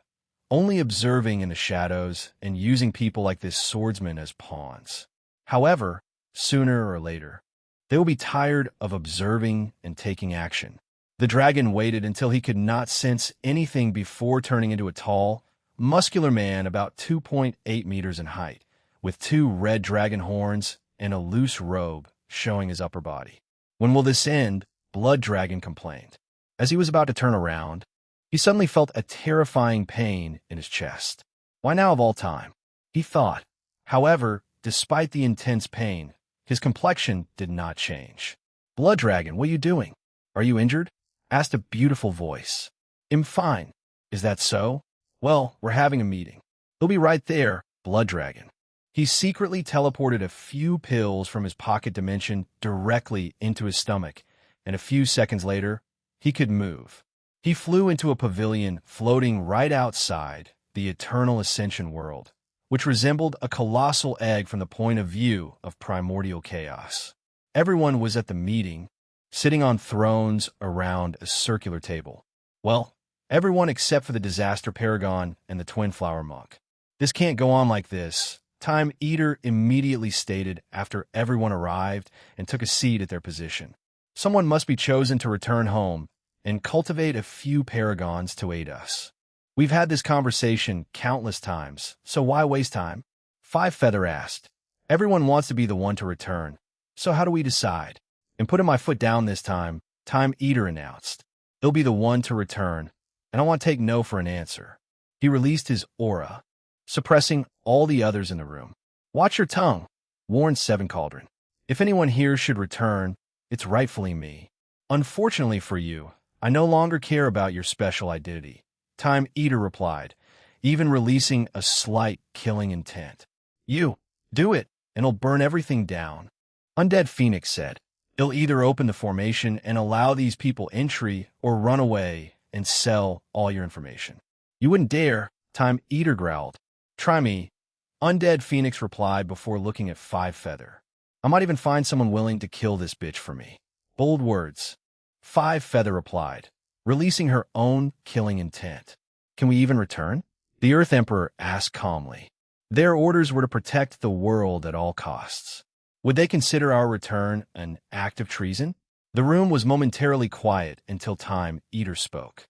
S1: only observing in the shadows and using people like this swordsman as pawns. However, sooner or later, they will be tired of observing and taking action. The dragon waited until he could not sense anything before turning into a tall, muscular man about 2.8 meters in height, with 2 red dragon horns and a loose robe showing his upper body. "When will this end?" Blood Dragon complained. As he was about to turn around, he suddenly felt a terrifying pain in his chest. Why now of all time? He thought. However, despite the intense pain, his complexion did not change. "Blood Dragon, what are you doing? Are you injured?" asked a beautiful voice. "I'm fine." "Is that so? Well, we're having a meeting." "He'll be right there." Blood Dragon. He secretly teleported a few pills from his pocket dimension directly into his stomach, and a few seconds later, he could move. He flew into a pavilion floating right outside the eternal ascension world, which resembled a colossal egg from the point of view of primordial chaos. Everyone was at the meeting, sitting on thrones around a circular table. Well, everyone except for the Disaster Paragon and the Twin Flower Monk. "This can't go on like this," Time Eater immediately stated after everyone arrived and took a seat at their position. "Someone must be chosen to return home and cultivate a few paragons to aid us. We've had this conversation countless times, so why waste time?" Five Feather asked. "Everyone wants to be the one to return, so how do we decide?" "I'm putting my foot down this time," Time Eater announced. "He'll be the one to return, and I want to take no for an answer." He released his aura, suppressing all the others in the room. "Watch your tongue," warned Seven Cauldron. "If anyone here should return, it's rightfully me. Unfortunately for you, I no longer care about your special identity," Time Eater replied, even releasing a slight killing intent. "You, do it, and it'll burn everything down." Undead Phoenix said. "He'll either open the formation and allow these people entry or run away and sell all your information." "You wouldn't dare," Time Eater growled. "Try me," Undead Phoenix replied before looking at Five Feather. "I might even find someone willing to kill this bitch for me." Bold words. Five Feather replied, releasing her own killing intent. "Can we even return?" The Earth Emperor asked calmly. Their orders were to protect the world at all costs. Would they consider our return an act of treason? The room was momentarily quiet until Time Eater spoke.